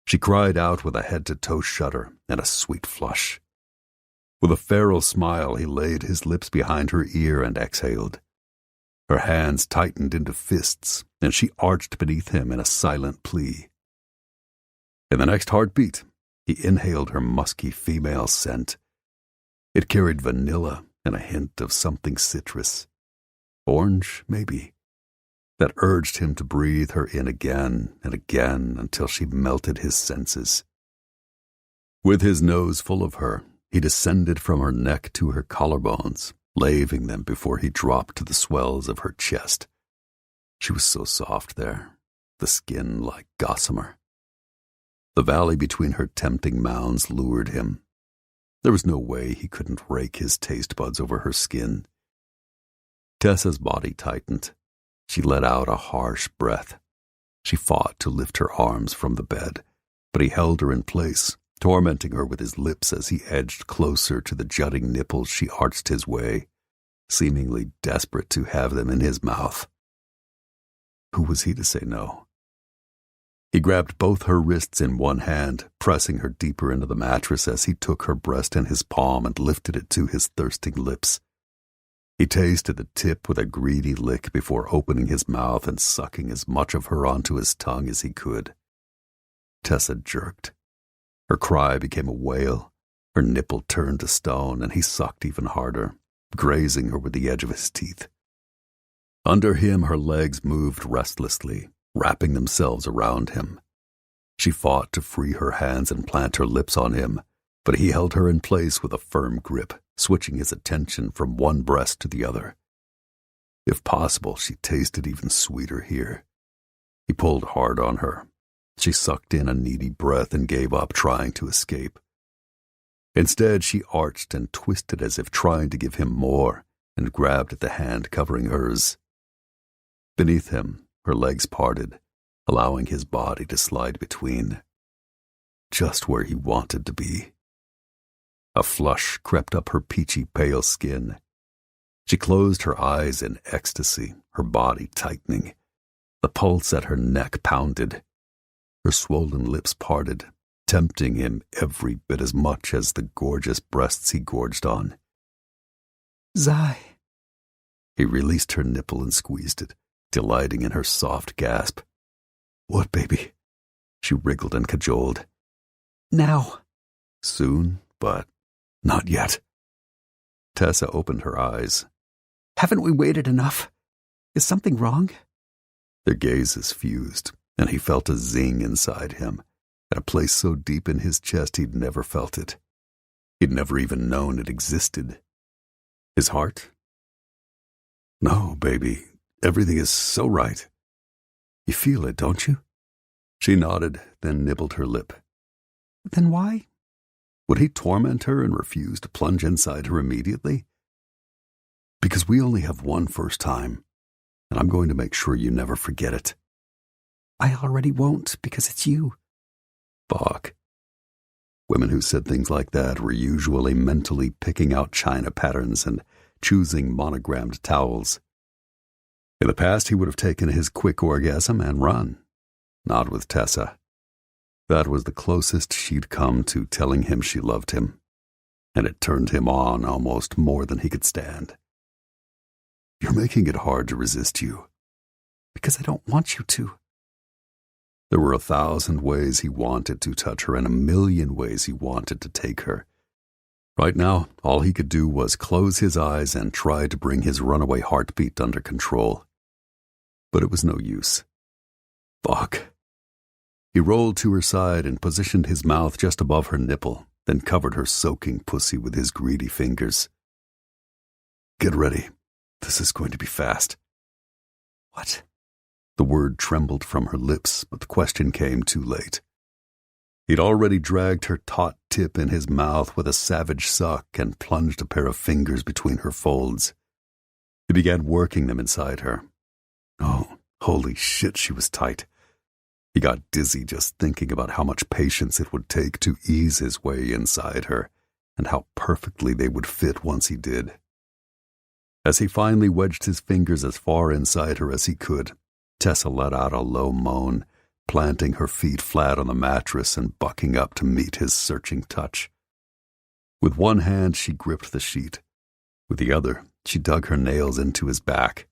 [SPEAKER 1] She cried out with a head-to-toe shudder and a sweet flush. With a feral smile, he laid his lips behind her ear and exhaled. Her hands tightened into fists, and she arched beneath him in a silent plea. In the next heartbeat, he inhaled her musky female scent. It carried vanilla and a hint of something citrus. Orange, maybe. That urged him to breathe her in again and again until she melted his senses. With his nose full of her, he descended from her neck to her collarbones, laving them before he dropped to the swells of her chest. She was so soft there, the skin like gossamer. The valley between her tempting mounds lured him. There was no way he couldn't rake his taste buds over her skin. Tessa's body tightened. She let out a harsh breath. She fought to lift her arms from the bed, but he held her in place, tormenting her with his lips as he edged closer to the jutting nipples she arched his way, seemingly desperate to have them in his mouth. Who was he to say no? He grabbed both her wrists in one hand, pressing her deeper into the mattress as he took her breast in his palm and lifted it to his thirsting lips. He tasted the tip with a greedy lick before opening his mouth and sucking as much of her onto his tongue as he could. Tessa jerked. Her cry became a wail. Her nipple turned to stone, and he sucked even harder, grazing her with the edge of his teeth. Under him, her legs moved restlessly, wrapping themselves around him. She fought to free her hands and plant her lips on him, but he held her in place with a firm grip, switching his attention from one breast to the other. If possible, she tasted even sweeter here. He pulled hard on her. She sucked in a needy breath and gave up trying to escape. Instead, she arched and twisted as if trying to give him more, and grabbed at the hand covering hers. Beneath him, her legs parted, allowing his body to slide between. Just where he wanted to be. A flush crept up her peachy pale skin. She closed her eyes in ecstasy, her body tightening. The pulse at her neck pounded. Her swollen lips parted, tempting him every bit as much as the gorgeous breasts he gorged on.
[SPEAKER 2] Zai.
[SPEAKER 1] He released her nipple and squeezed it, delighting in her soft gasp. What, baby? She wriggled and cajoled.
[SPEAKER 2] Now.
[SPEAKER 1] Soon, but not yet. Tessa opened her eyes.
[SPEAKER 2] Haven't we waited enough? Is something wrong?
[SPEAKER 1] Their gazes fused, and he felt a zing inside him, at a place so deep in his chest he'd never felt it. He'd never even known it existed. His heart? No, baby, everything is so right. You feel it, don't you? She nodded, then nibbled her lip.
[SPEAKER 2] Then why?
[SPEAKER 1] Would he torment her and refuse to plunge inside her immediately? Because we only have one first time, and I'm going to make sure you never forget it.
[SPEAKER 2] I already won't, because it's you.
[SPEAKER 1] Fuck. Women who said things like that were usually mentally picking out china patterns and choosing monogrammed towels. In the past, he would have taken his quick orgasm and run. Not with Tessa. That was the closest she'd come to telling him she loved him, and it turned him on almost more than he could stand. You're making it hard to resist you.
[SPEAKER 2] Because I don't want you to.
[SPEAKER 1] There were 1,000 ways he wanted to touch her and 1,000,000 ways he wanted to take her. Right now, all he could do was close his eyes and try to bring his runaway heartbeat under control. But it was no use. Fuck. He rolled to her side and positioned his mouth just above her nipple, then covered her soaking pussy with his greedy fingers. Get ready. This is going to be fast.
[SPEAKER 2] What?
[SPEAKER 1] The word trembled from her lips, but the question came too late. He'd already dragged her taut tip in his mouth with a savage suck and plunged a pair of fingers between her folds. He began working them inside her. Oh, holy shit, she was tight. He got dizzy just thinking about how much patience it would take to ease his way inside her, and how perfectly they would fit once he did. As he finally wedged his fingers as far inside her as he could, Tessa let out a low moan, planting her feet flat on the mattress and bucking up to meet his searching touch. With one hand she gripped the sheet. With the other, she dug her nails into his back.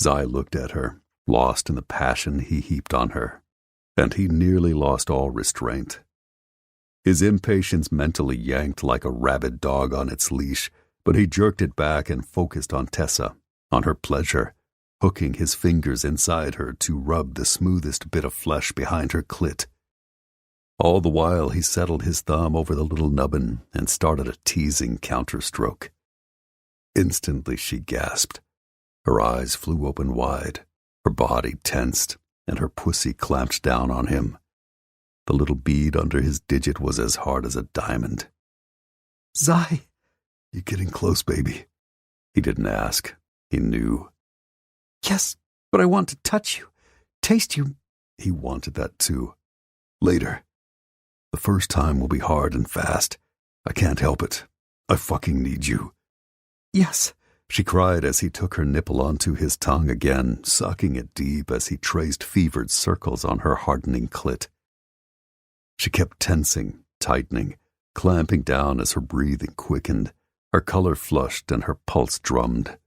[SPEAKER 1] Zai looked at her, lost in the passion he heaped on her, and he nearly lost all restraint. His impatience mentally yanked like a rabid dog on its leash, but he jerked it back and focused on Tessa, on her pleasure, hooking his fingers inside her to rub the smoothest bit of flesh behind her clit. All the while he settled his thumb over the little nubbin and started a teasing counterstroke. Instantly she gasped. Her eyes flew open wide, her body tensed, and her pussy clamped down on him. The little bead under his digit was as hard as a diamond.
[SPEAKER 2] Zai!
[SPEAKER 1] You getting close, baby? He didn't ask. He knew.
[SPEAKER 2] Yes, but I want to touch you, taste you.
[SPEAKER 1] He wanted that too. Later. The first time will be hard and fast. I can't help it. I fucking need you.
[SPEAKER 2] Yes,
[SPEAKER 1] she cried as he took her nipple onto his tongue again, sucking it deep as he traced fevered circles on her hardening clit. She kept tensing, tightening, clamping down as her breathing quickened, her color flushed and her pulse drummed.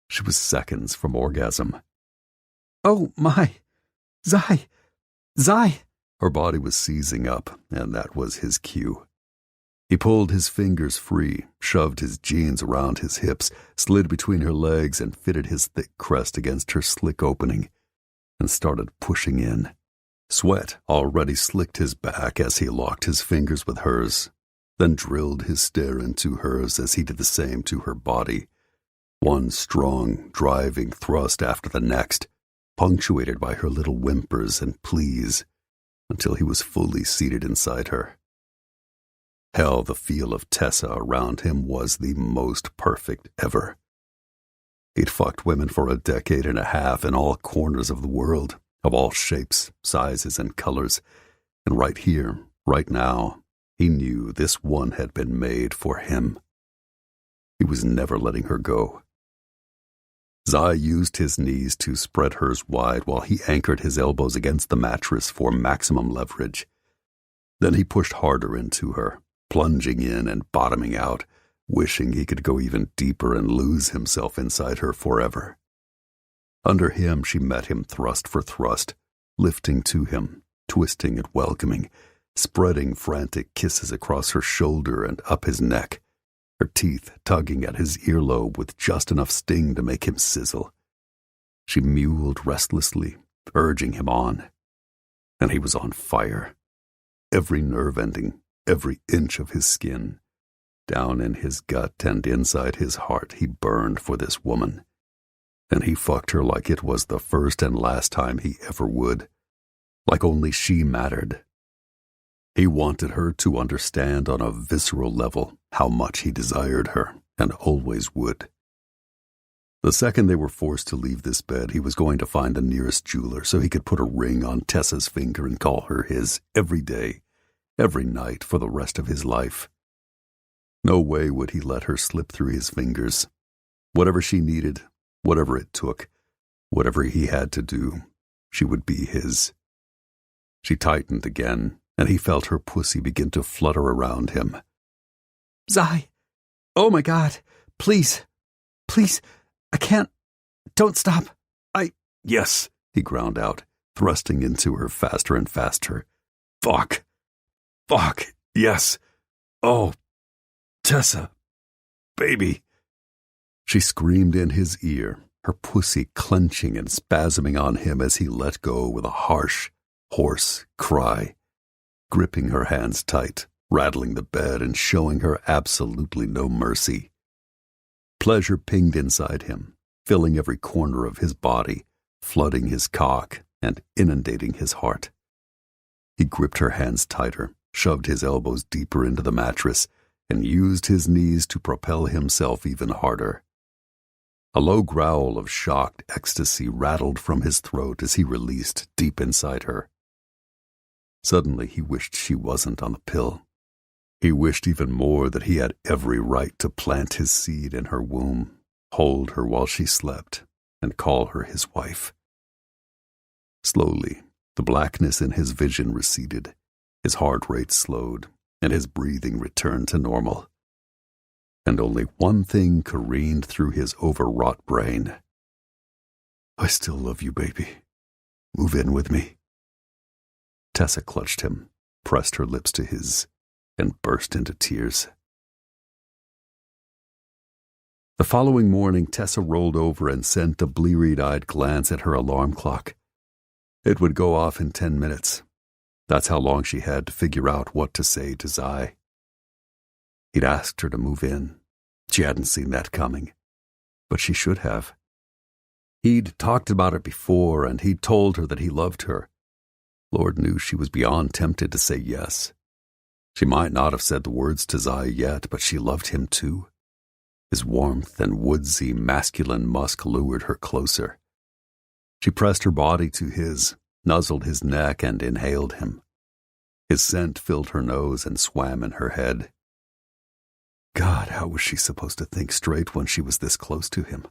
[SPEAKER 1] She was seconds from orgasm.
[SPEAKER 2] Oh, my! Zai! Zai!
[SPEAKER 1] Her body was seizing up, and that was his cue. He pulled his fingers free, shoved his jeans around his hips, slid between her legs and fitted his thick crest against her slick opening, and started pushing in. Sweat already slicked his back as he locked his fingers with hers, then drilled his stare into hers as he did the same to her body. One strong, driving thrust after the next, punctuated by her little whimpers and pleas, until he was fully seated inside her. Hell, the feel of Tessa around him was the most perfect ever. He'd fucked women for a decade and a half in all corners of the world, of all shapes, sizes, and colors, and right here, right now, he knew this one had been made for him. He was never letting her go. Zai used his knees to spread hers wide while he anchored his elbows against the mattress for maximum leverage. Then he pushed harder into her, plunging in and bottoming out, wishing he could go even deeper and lose himself inside her forever. Under him, she met him thrust for thrust, lifting to him, twisting and welcoming, spreading frantic kisses across her shoulder and up his neck, her teeth tugging at his earlobe with just enough sting to make him sizzle. She mewled restlessly, urging him on. And he was on fire. Every nerve ending, every inch of his skin, down in his gut and inside his heart, he burned for this woman. And he fucked her like it was the first and last time he ever would, like only she mattered. He wanted her to understand on a visceral level how much he desired her, and always would. The second they were forced to leave this bed, he was going to find the nearest jeweler so he could put a ring on Tessa's finger and call her his every day, every night for the rest of his life. No way would he let her slip through his fingers. Whatever she needed, whatever it took, whatever he had to do, she would be his. She tightened again, and he felt her pussy begin to flutter around him.
[SPEAKER 2] Zai! Oh my God! Please! Please! I can't! Don't stop!
[SPEAKER 1] Yes, he ground out, thrusting into her faster and faster. Fuck! Fuck! Yes! Oh! Tessa! Baby! She screamed in his ear, her pussy clenching and spasming on him as he let go with a harsh, hoarse cry, gripping her hands tight, rattling the bed and showing her absolutely no mercy. Pleasure pinged inside him, filling every corner of his body, flooding his cock and inundating his heart. He gripped her hands tighter, shoved his elbows deeper into the mattress, and used his knees to propel himself even harder. A low growl of shocked ecstasy rattled from his throat as he released deep inside her. Suddenly he wished she wasn't on the pill. He wished even more that he had every right to plant his seed in her womb, hold her while she slept, and call her his wife. Slowly, the blackness in his vision receded, his heart rate slowed, and his breathing returned to normal. And only one thing careened through his overwrought brain. "I still love you, baby. Move in with me." Tessa clutched him, pressed her lips to his, and burst into tears. The following morning, Tessa rolled over and sent a bleary-eyed glance at her alarm clock. It would go off in 10 minutes. That's how long she had to figure out what to say to Zai. He'd asked her to move in. She hadn't seen that coming, but she should have. He'd talked about it before, and he'd told her that he loved her. Lord knew she was beyond tempted to say yes. She might not have said the words to Zai yet, but she loved him too. His warmth and woodsy, masculine musk lured her closer. She pressed her body to his, nuzzled his neck, and inhaled him. His scent filled her nose and swam in her head. God, how was she supposed to think straight when she was this close to him?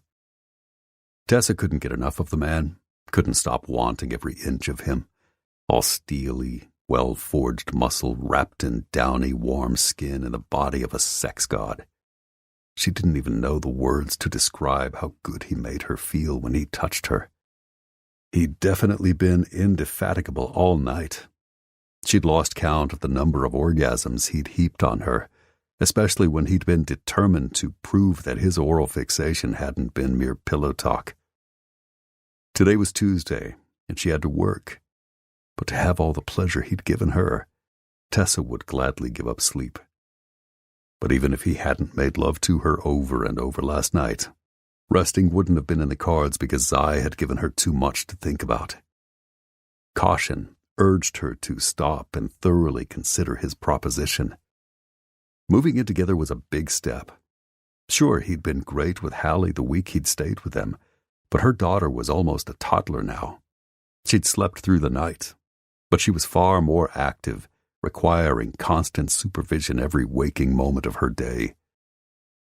[SPEAKER 1] Tessa couldn't get enough of the man, couldn't stop wanting every inch of him, all steely, well-forged muscle wrapped in downy, warm skin in the body of a sex god. She didn't even know the words to describe how good he made her feel when he touched her. He'd definitely been indefatigable all night. She'd lost count of the number of orgasms he'd heaped on her, especially when he'd been determined to prove that his oral fixation hadn't been mere pillow talk. Today was Tuesday, and she had to work. But to have all the pleasure he'd given her, Tessa would gladly give up sleep. But even if he hadn't made love to her over and over last night, resting wouldn't have been in the cards because Zai had given her too much to think about. Caution urged her to stop and thoroughly consider his proposition. Moving in together was a big step. Sure, he'd been great with Hallie the week he'd stayed with them, but her daughter was almost a toddler now. She'd slept through the night, but she was far more active, requiring constant supervision every waking moment of her day.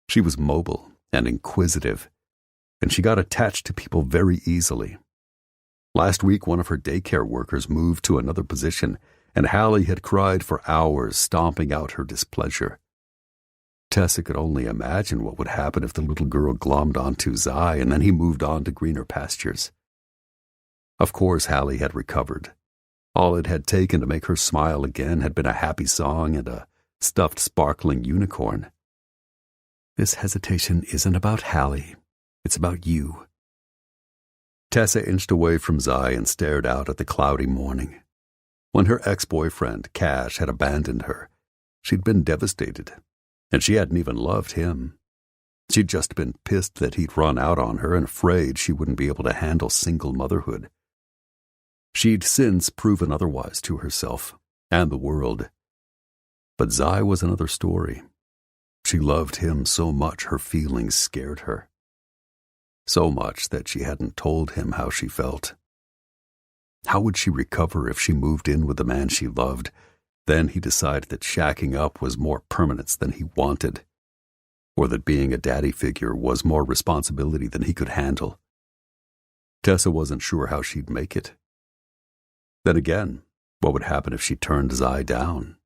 [SPEAKER 1] She was mobile and inquisitive, and she got attached to people very easily. Last week, one of her daycare workers moved to another position, and Hallie had cried for hours, stomping out her displeasure. Tessa could only imagine what would happen if the little girl glommed onto Zai and then he moved on to greener pastures. Of course, Hallie had recovered. All it had taken to make her smile again had been a happy song and a stuffed sparkling unicorn. This hesitation isn't about Hallie. It's about you. Tessa inched away from Zai and stared out at the cloudy morning. When her ex-boyfriend, Cash, had abandoned her, she'd been devastated, and she hadn't even loved him. She'd just been pissed that he'd run out on her and afraid she wouldn't be able to handle single motherhood. She'd since proven otherwise to herself and the world. But Zai was another story. She loved him so much her feelings scared her. So much that she hadn't told him how she felt. How would she recover if she moved in with the man she loved? Then he decided that shacking up was more permanence than he wanted, or that being a daddy figure was more responsibility than he could handle. Tessa wasn't sure how she'd make it. Then again, what would happen if she turned Zai down?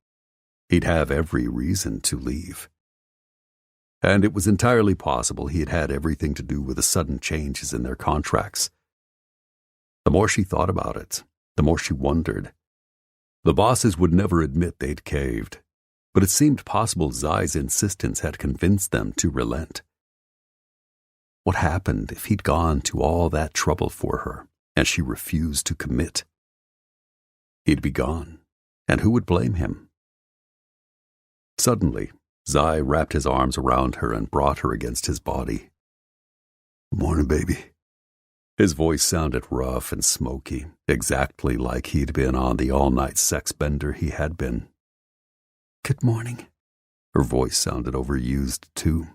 [SPEAKER 1] He'd have every reason to leave. And it was entirely possible he had had everything to do with the sudden changes in their contracts. The more she thought about it, the more she wondered. The bosses would never admit they'd caved, but it seemed possible Zai's insistence had convinced them to relent. What happened if he'd gone to all that trouble for her, and she refused to commit? He'd be gone, and who would blame him? Suddenly, Zai wrapped his arms around her and brought her against his body. "Morning, baby." His voice sounded rough and smoky, exactly like he'd been on the all-night sex bender he had been. "Good morning." Her voice sounded overused, too.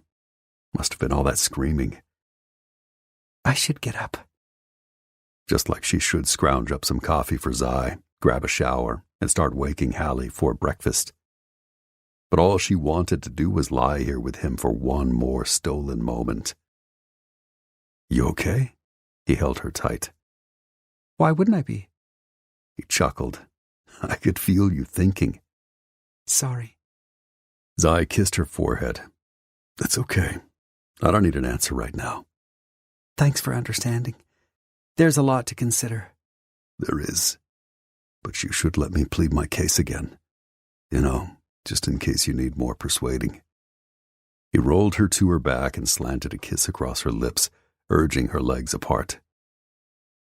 [SPEAKER 1] Must have been all that screaming.
[SPEAKER 2] I should get up.
[SPEAKER 1] Just like she should scrounge up some coffee for Zai, grab a shower, and start waking Hallie for breakfast. But all she wanted to do was lie here with him for one more stolen moment. You okay? He held her tight.
[SPEAKER 2] Why wouldn't I be?
[SPEAKER 1] He chuckled. I could feel you thinking.
[SPEAKER 2] Sorry.
[SPEAKER 1] Zai kissed her forehead. It's okay. I don't need an answer right now.
[SPEAKER 2] Thanks for understanding. There's a lot to consider.
[SPEAKER 1] There is. But you should let me plead my case again. You know, just in case you need more persuading. He rolled her to her back and slanted a kiss across her lips, urging her legs apart.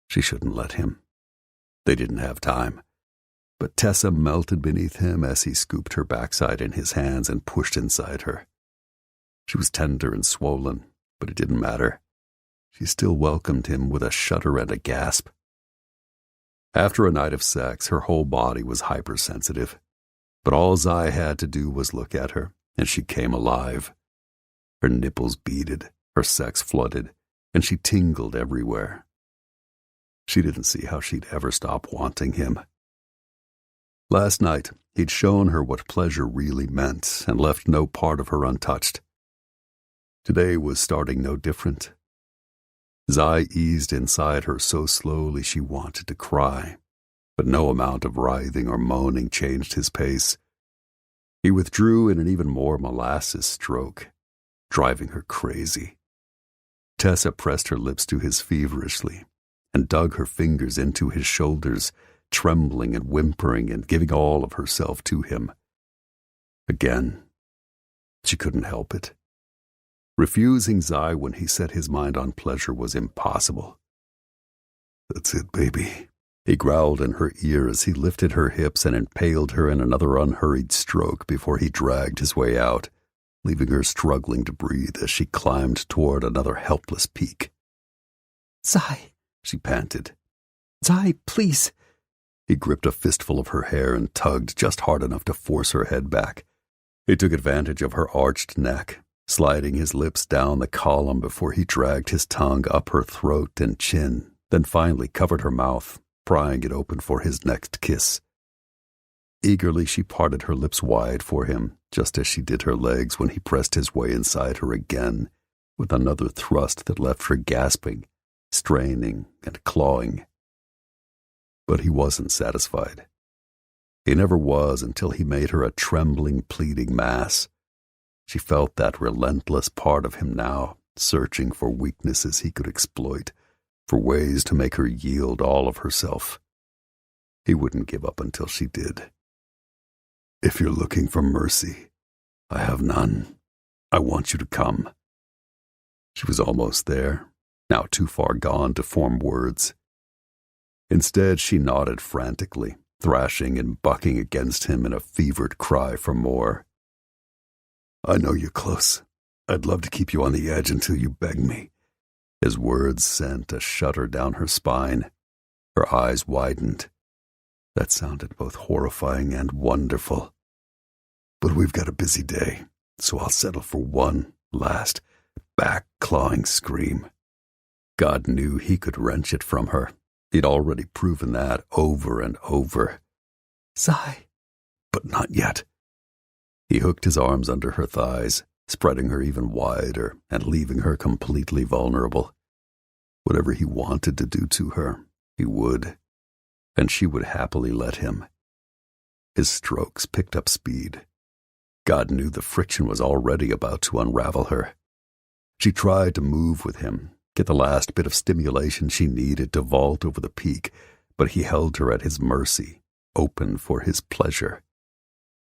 [SPEAKER 1] She shouldn't let him. They didn't have time. But Tessa melted beneath him as he scooped her backside in his hands and pushed inside her. She was tender and swollen, but it didn't matter. She still welcomed him with a shudder and a gasp. After a night of sex, her whole body was hypersensitive. But all Zai had to do was look at her, and she came alive. Her nipples beaded, her sex flooded, and she tingled everywhere. She didn't see how she'd ever stop wanting him. Last night, he'd shown her what pleasure really meant and left no part of her untouched. Today was starting no different. Zai eased inside her so slowly she wanted to cry, but no amount of writhing or moaning changed his pace. He withdrew in an even more molasses stroke, driving her crazy. Tessa pressed her lips to his feverishly and dug her fingers into his shoulders, trembling and whimpering and giving all of herself to him. Again, she couldn't help it. Refusing Zai when he set his mind on pleasure was impossible. That's it, baby, he growled in her ear as he lifted her hips and impaled her in another unhurried stroke before he dragged his way out, leaving her struggling to breathe as she climbed toward another helpless peak.
[SPEAKER 2] Zai,
[SPEAKER 1] she panted.
[SPEAKER 2] Zai, please.
[SPEAKER 1] He gripped a fistful of her hair and tugged just hard enough to force her head back. He took advantage of her arched neck, sliding his lips down the column before he dragged his tongue up her throat and chin, then finally covered her mouth, prying it open for his next kiss. Eagerly she parted her lips wide for him, just as she did her legs when he pressed his way inside her again, with another thrust that left her gasping, straining, and clawing. But he wasn't satisfied. He never was until he made her a trembling, pleading mass. She felt that relentless part of him now, searching for weaknesses he could exploit, for ways to make her yield all of herself. He wouldn't give up until she did. If you're looking for mercy, I have none. I want you to come. She was almost there, now too far gone to form words. Instead, she nodded frantically, thrashing and bucking against him in a fevered cry for more. I know you're close. I'd love to keep you on the edge until you beg me. His words sent a shudder down her spine. Her eyes widened. That sounded both horrifying and wonderful. But we've got a busy day, so I'll settle for one last, back-clawing scream. God knew he could wrench it from her. He'd already proven that over and over.
[SPEAKER 2] Zai.
[SPEAKER 1] But not yet. He hooked his arms under her thighs, spreading her even wider and leaving her completely vulnerable. Whatever he wanted to do to her, he would, and she would happily let him. His strokes picked up speed. God knew the friction was already about to unravel her. She tried to move with him, get the last bit of stimulation she needed to vault over the peak, but he held her at his mercy, open for his pleasure.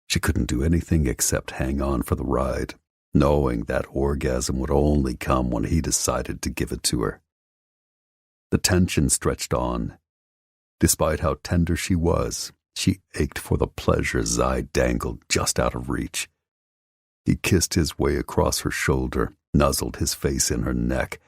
[SPEAKER 1] She couldn't do anything except hang on for the ride, knowing that orgasm would only come when he decided to give it to her. The tension stretched on. Despite how tender she was, she ached for the pleasure Zai dangled just out of reach. He kissed his way across her shoulder, nuzzled his face in her neck,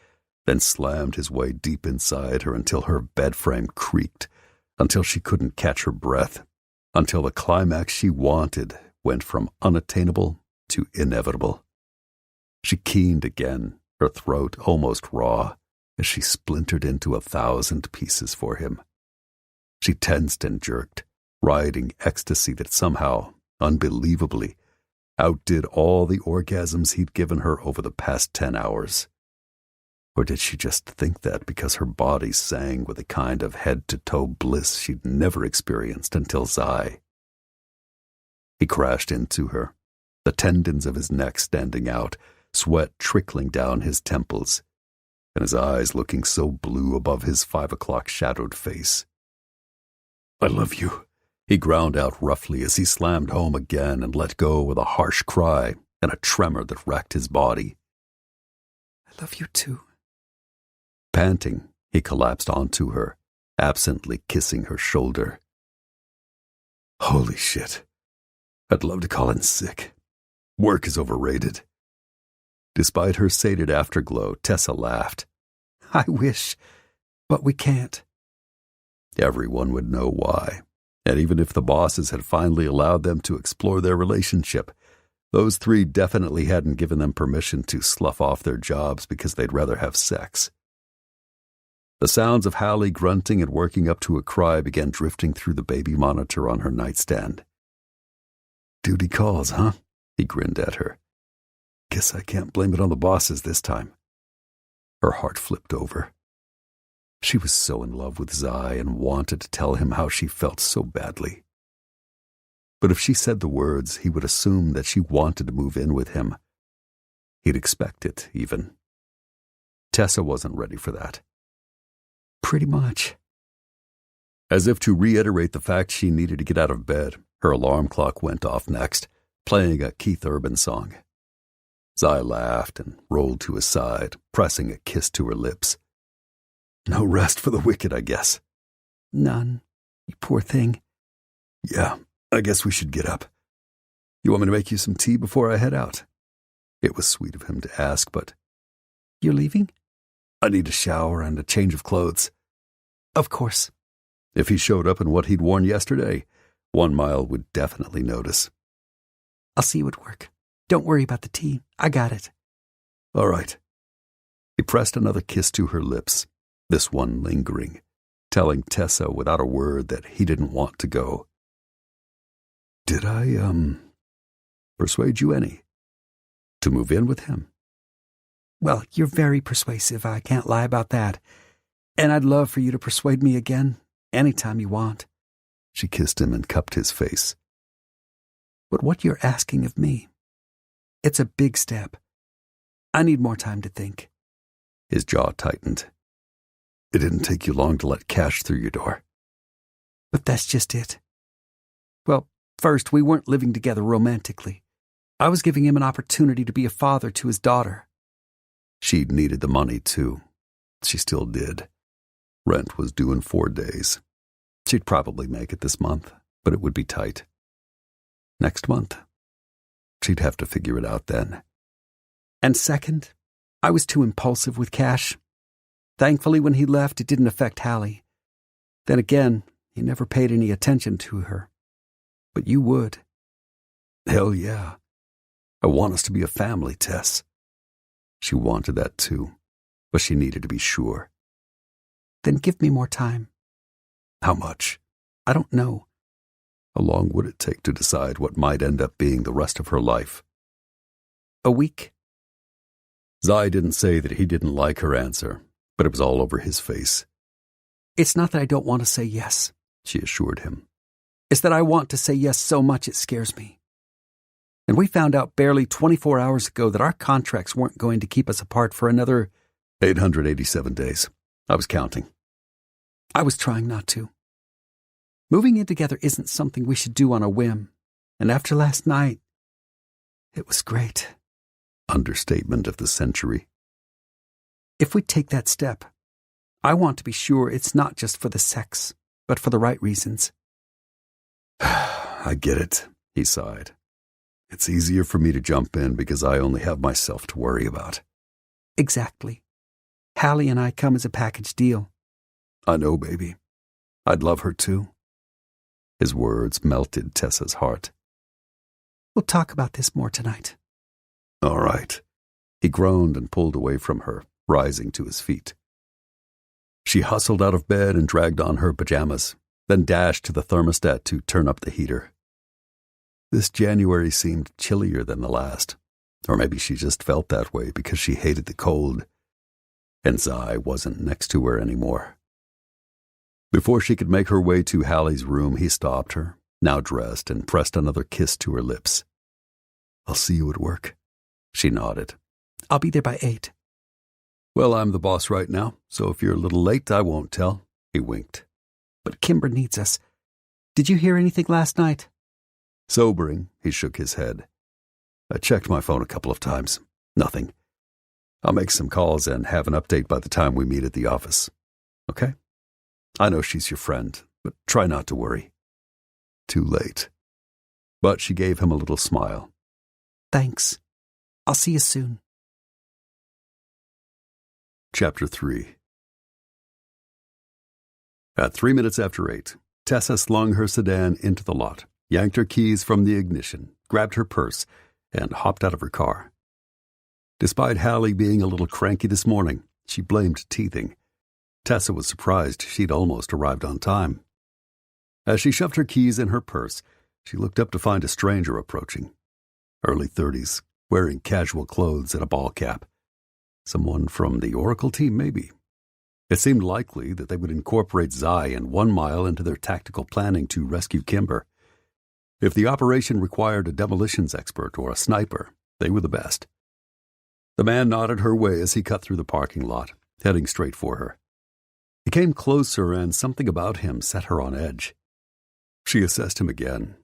[SPEAKER 1] then slammed his way deep inside her until her bed frame creaked, until she couldn't catch her breath, until the climax she wanted went from unattainable to inevitable. She keened again, her throat almost raw, as she splintered into 1,000 pieces for him. She tensed and jerked, riding ecstasy that somehow, unbelievably, outdid all the orgasms he'd given her over the past 10 hours. Or did she just think that because her body sang with a kind of head-to-toe bliss she'd never experienced until Zai? He crashed into her, the tendons of his neck standing out, sweat trickling down his temples, and his eyes looking so blue above his 5 o'clock shadowed face. "I love you," he ground out roughly as he slammed home again and let go with a harsh cry and a tremor that racked his body.
[SPEAKER 2] "I love you too."
[SPEAKER 1] Panting, he collapsed onto her, absently kissing her shoulder. "Holy shit. I'd love to call in sick. Work is overrated." Despite her sated afterglow, Tessa laughed.
[SPEAKER 2] "I wish, but we can't."
[SPEAKER 1] Everyone would know why, and even if the bosses had finally allowed them to explore their relationship, those three definitely hadn't given them permission to slough off their jobs because they'd rather have sex. The sounds of Hallie grunting and working up to a cry began drifting through the baby monitor on her nightstand. "Duty calls, huh?" He grinned at her. "Guess I can't blame it on the bosses this time." Her heart flipped over. She was so in love with Zai and wanted to tell him how she felt so badly. But if she said the words, he would assume that she wanted to move in with him. He'd expect it, even. Tessa wasn't ready for that.
[SPEAKER 2] "Pretty much."
[SPEAKER 1] As if to reiterate the fact she needed to get out of bed, her alarm clock went off next, playing a Keith Urban song. Zai laughed and rolled to his side, pressing a kiss to her lips. "No rest for the wicked, I guess."
[SPEAKER 2] "None, you poor thing."
[SPEAKER 1] "Yeah, I guess we should get up. You want me to make you some tea before I head out?" It was sweet of him to ask, but...
[SPEAKER 2] "You're leaving?"
[SPEAKER 1] "I need a shower and a change of clothes."
[SPEAKER 2] "Of course."
[SPEAKER 1] If he showed up in what he'd worn yesterday, 1 Mile would definitely notice.
[SPEAKER 2] "I'll see you at work. Don't worry about the tea. I got it."
[SPEAKER 1] "All right." He pressed another kiss to her lips, this one lingering, telling Tessa without a word that he didn't want to go. "Did I, persuade you any? To move in with him?"
[SPEAKER 2] "Well, you're very persuasive, I can't lie about that. And I'd love for you to persuade me again, anytime you want."
[SPEAKER 1] She kissed him and cupped his face.
[SPEAKER 2] "But what you're asking of me, it's a big step. I need more time to think."
[SPEAKER 1] His jaw tightened. "It didn't take you long to let cash through your door."
[SPEAKER 2] "But that's just it. Well, first, we weren't living together romantically. I was giving him an opportunity to be a father to his daughter."
[SPEAKER 1] She'd needed the money, too. She still did. Rent was due in 4 days. She'd probably make it this month, but it would be tight. Next month. She'd have to figure it out then.
[SPEAKER 2] And second, I was too impulsive with cash. Thankfully, when he left, it didn't affect Hallie. Then again, he never paid any attention to her. But you would.
[SPEAKER 1] Hell yeah. I want us to be a family, Tess. She wanted that too, but she needed to be sure.
[SPEAKER 2] Then give me more time.
[SPEAKER 1] How much?
[SPEAKER 2] I don't know.
[SPEAKER 1] How long would it take to decide what might end up being the rest of her life?
[SPEAKER 2] A week?
[SPEAKER 1] Zai didn't say that he didn't like her answer, but it was all over his face.
[SPEAKER 2] It's not that I don't want to say yes,
[SPEAKER 1] she assured him.
[SPEAKER 2] It's that I want to say yes so much it scares me. And we found out barely 24 hours ago that our contracts weren't going to keep us apart for another
[SPEAKER 1] 887 days. I was counting.
[SPEAKER 2] I was trying not to. Moving in together isn't something we should do on a whim. And after last night, it was great.
[SPEAKER 1] Understatement of the century.
[SPEAKER 2] If we take that step, I want to be sure it's not just for the sex, but for the right reasons.
[SPEAKER 1] I get it, he sighed. It's easier for me to jump in because I only have myself to worry about.
[SPEAKER 2] Exactly. Hallie and I come as a package deal.
[SPEAKER 1] I know, baby. I'd love her too. His words melted Tessa's heart.
[SPEAKER 2] We'll talk about this more tonight.
[SPEAKER 1] All right. He groaned and pulled away from her, rising to his feet. She hustled out of bed and dragged on her pajamas, then dashed to the thermostat to turn up the heater. This January seemed chillier than the last, or maybe she just felt that way because she hated the cold, and Zai wasn't next to her anymore. Before she could make her way to Hallie's room, he stopped her, now dressed, and pressed another kiss to her lips. "I'll see you at work." She nodded.
[SPEAKER 2] I'll be there by 8.
[SPEAKER 1] "Well, I'm the boss right now, so if you're a little late, I won't tell." He winked.
[SPEAKER 2] But Kimber needs us. Did you hear anything last night?
[SPEAKER 1] Sobering, he shook his head. "I checked my phone a couple of times. Nothing. I'll make some calls and have an update by the time we meet at the office. Okay? I know she's your friend, but try not to worry." Too late. But she gave him a little smile.
[SPEAKER 2] Thanks. I'll see you soon.
[SPEAKER 1] Chapter 3. At 3 minutes after 8, Tessa slung her sedan into the lot, yanked her keys from the ignition, grabbed her purse, and hopped out of her car. Despite Hallie being a little cranky this morning, she blamed teething. Tessa was surprised she'd almost arrived on time. As she shoved her keys in her purse, she looked up to find a stranger approaching. Early 30s, wearing casual clothes and a ball cap. Someone from the Oracle team, maybe. It seemed likely that they would incorporate Zai and 1 Mile into their tactical planning to rescue Kimber. If the operation required a demolitions expert or a sniper, they were the best. The man nodded her way as he cut through the parking lot, heading straight for her. He came closer, and something about him set her on edge. She assessed him again.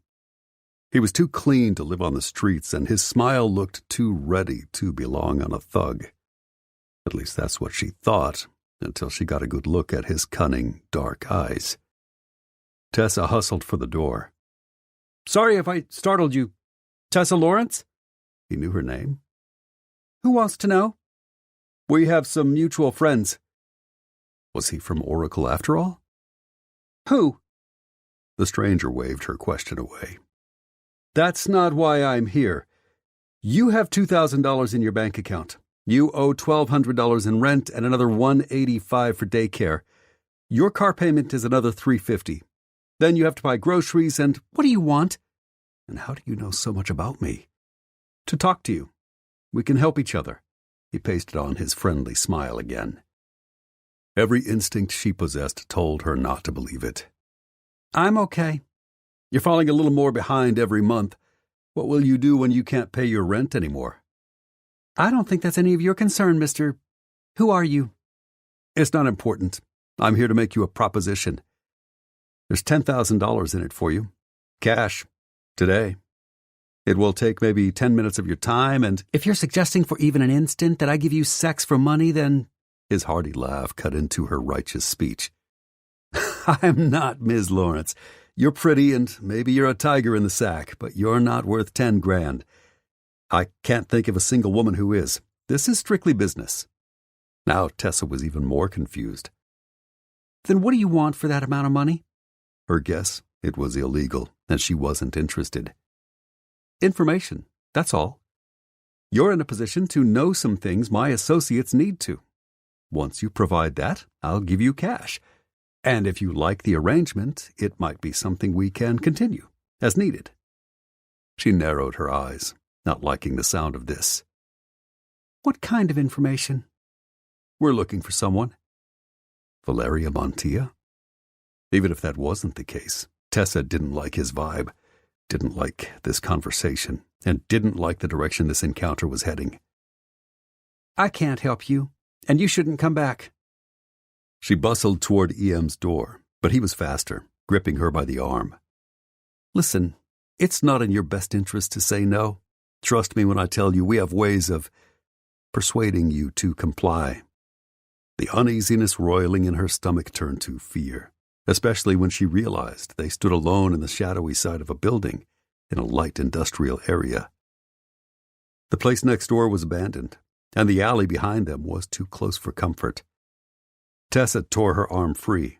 [SPEAKER 1] He was too clean to live on the streets, and his smile looked too ready to belong on a thug. At least that's what she thought, until she got a good look at his cunning, dark eyes. Tessa hustled for the door.
[SPEAKER 2] Sorry if I startled you. Tessa Lawrence?
[SPEAKER 1] He knew her name.
[SPEAKER 2] Who wants to know? We have some mutual friends.
[SPEAKER 1] Was he from Oracle after all?
[SPEAKER 2] Who?
[SPEAKER 1] The stranger waved her question away.
[SPEAKER 2] That's not why I'm here. You have $2,000 in your bank account. You owe $1,200 in rent and another $185 for daycare. Your car payment is another $350. Then you have to buy groceries and what do you want?
[SPEAKER 1] And how do you know so much about me?
[SPEAKER 2] To talk to you. We can help each other.
[SPEAKER 1] He pasted on his friendly smile again. Every instinct she possessed told her not to believe it.
[SPEAKER 2] I'm okay. You're falling a little more behind every month. What will you do when you can't pay your rent anymore? I don't think that's any of your concern, Mr. Who are you?
[SPEAKER 1] It's not important. I'm here to make you a proposition. There's $10,000 in it for you. Cash. Today. It will take maybe 10 minutes of your time, and
[SPEAKER 2] if you're suggesting for even an instant that I give you sex for money, then...
[SPEAKER 1] His hearty laugh cut into her righteous speech.
[SPEAKER 2] I'm not Ms. Lawrence. You're pretty, and maybe you're a tiger in the sack, but you're not worth 10 grand. I can't think of a single woman who is. This is strictly business.
[SPEAKER 1] Now Tessa was even more confused.
[SPEAKER 2] Then what do you want for that amount of money?
[SPEAKER 1] Her guess, it was illegal, and she wasn't interested.
[SPEAKER 2] Information, that's all. You're in a position to know some things my associates need to. Once you provide that, I'll give you cash. And if you like the arrangement, it might be something we can continue, as needed.
[SPEAKER 1] She narrowed her eyes, not liking the sound of this.
[SPEAKER 2] What kind of information?
[SPEAKER 1] We're looking for someone. Valeria Montilla? Even if that wasn't the case, Tessa didn't like his vibe, didn't like this conversation, and didn't like the direction this encounter was heading.
[SPEAKER 2] I can't help you, and you shouldn't come back.
[SPEAKER 1] She bustled toward EM's door, but he was faster, gripping her by the arm. Listen, it's not in your best interest to say no. Trust me when I tell you we have ways of persuading you to comply. The uneasiness roiling in her stomach turned to fear, especially when she realized they stood alone in the shadowy side of a building in a light industrial area. The place next door was abandoned, and the alley behind them was too close for comfort. Tessa tore her arm free.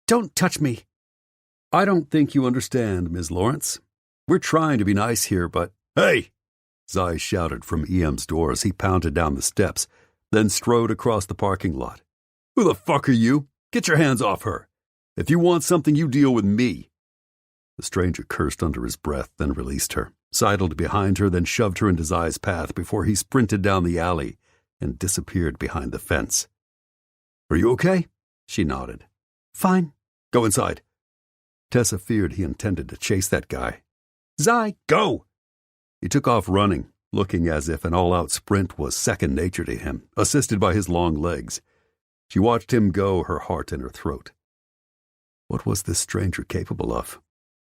[SPEAKER 2] Don't touch me.
[SPEAKER 1] I don't think you understand, Ms. Lawrence. We're trying to be nice here, but... Hey! Zai shouted from EM's door as he pounded down the steps, then strode across the parking lot. Who the fuck are you? Get your hands off her. If you want something, you deal with me." The stranger cursed under his breath, then released her, sidled behind her, then shoved her into Zai's path before he sprinted down the alley and disappeared behind the fence. "Are you okay?" She nodded.
[SPEAKER 2] "Fine."
[SPEAKER 1] "Go inside." Tessa feared he intended to chase that guy.
[SPEAKER 2] "Zai,
[SPEAKER 1] "Go!" He took off running, looking as if an all-out sprint was second nature to him, assisted by his long legs. She watched him go, her heart in her throat. What was this stranger capable of?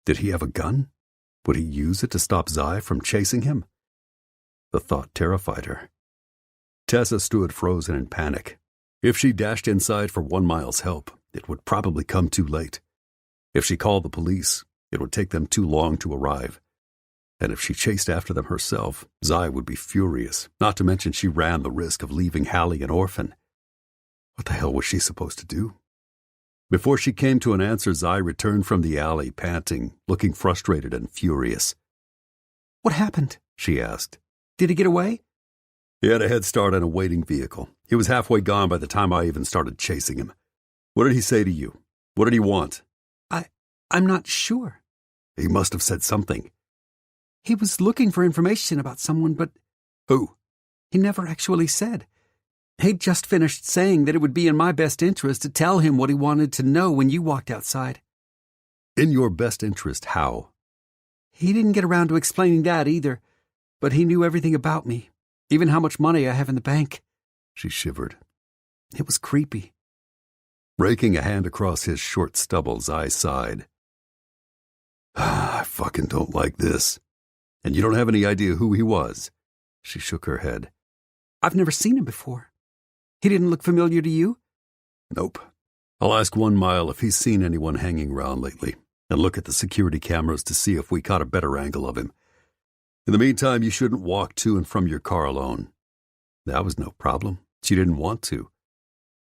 [SPEAKER 1] Did he have a gun? Would he use it to stop Zai from chasing him? The thought terrified her. Tessa stood frozen in panic. If she dashed inside for 1 mile's help, it would probably come too late. If she called the police, it would take them too long to arrive. And if she chased after them herself, Zai would be furious, not to mention she ran the risk of leaving Hallie an orphan. What the hell was she supposed to do? Before she came to an answer, Zai returned from the alley, panting, looking frustrated and furious.
[SPEAKER 2] "What happened?"
[SPEAKER 1] she asked.
[SPEAKER 2] "Did he get away?"
[SPEAKER 1] He had a head start on a waiting vehicle. He was halfway gone by the time I even started chasing him. What did he say to you? What did he want?
[SPEAKER 2] I'm not sure.
[SPEAKER 1] He must have said something.
[SPEAKER 2] He was looking for information about someone, but...
[SPEAKER 1] Who?
[SPEAKER 2] He never actually said. He'd just finished saying that it would be in my best interest to tell him what he wanted to know when you walked outside.
[SPEAKER 1] In your best interest, how?
[SPEAKER 2] He didn't get around to explaining that either, but he knew everything about me, even how much money I have in the bank.
[SPEAKER 1] She shivered.
[SPEAKER 2] It was creepy.
[SPEAKER 1] Raking a hand across his short stubble, Zai sighed. I fucking don't like this. And you don't have any idea who he was? She shook her head.
[SPEAKER 2] I've never seen him before. He didn't look familiar to you?
[SPEAKER 1] Nope. I'll ask 1 Mile if he's seen anyone hanging around lately, and look at the security cameras to see if we caught a better angle of him. In the meantime, you shouldn't walk to and from your car alone. That was no problem. She didn't want to.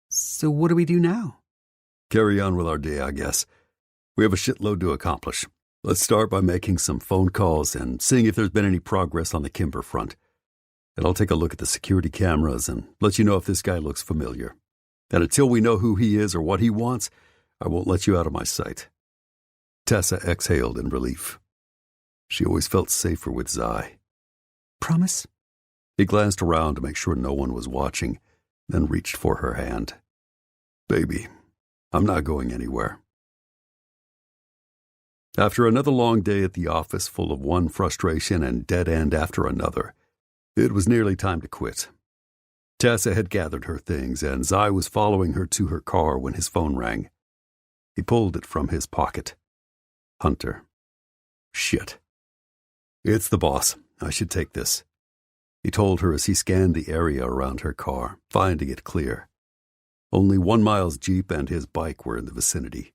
[SPEAKER 2] So what do we do now?
[SPEAKER 1] Carry on with our day, I guess. We have a shitload to accomplish. Let's start by making some phone calls and seeing if there's been any progress on the Kimber front. And I'll take a look at the security cameras and let you know if this guy looks familiar. And until we know who he is or what he wants, I won't let you out of my sight. Tessa exhaled in relief. She always felt safer with Zai.
[SPEAKER 2] Promise?
[SPEAKER 1] He glanced around to make sure no one was watching, then reached for her hand. Baby, I'm not going anywhere. After another long day at the office full of one frustration and dead end after another, it was nearly time to quit. Tessa had gathered her things, and Zai was following her to her car when his phone rang. He pulled it from his pocket. Hunter. Shit. It's the boss. I should take this. He told her as he scanned the area around her car, finding it clear. Only 1 Mile's Jeep and his bike were in the vicinity.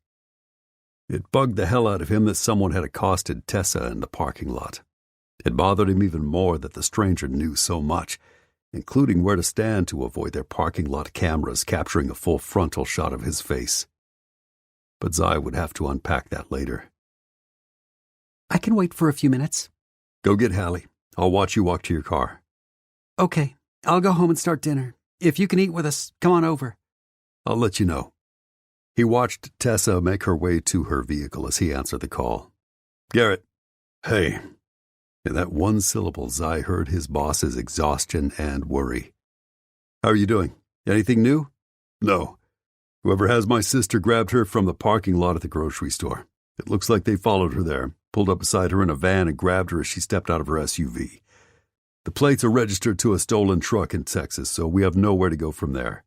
[SPEAKER 1] It bugged the hell out of him that someone had accosted Tessa in the parking lot. It bothered him even more that the stranger knew so much, including where to stand to avoid their parking lot cameras capturing a full frontal shot of his face. But Zai would have to unpack that later.
[SPEAKER 2] I can wait for a few minutes.
[SPEAKER 1] Go get Hallie. I'll watch you walk to your car.
[SPEAKER 2] Okay, I'll go home and start dinner. If you can eat with us, come on over.
[SPEAKER 1] I'll let you know. He watched Tessa make her way to her vehicle as he answered the call. Garrett. Hey. In that one syllable, Zai heard his boss's exhaustion and worry. How are you doing? Anything new? No. Whoever has my sister grabbed her from the parking lot at the grocery store. It looks like they followed her there, pulled up beside her in a van and grabbed her as she stepped out of her SUV. The plates are registered to a stolen truck in Texas, so we have nowhere to go from there.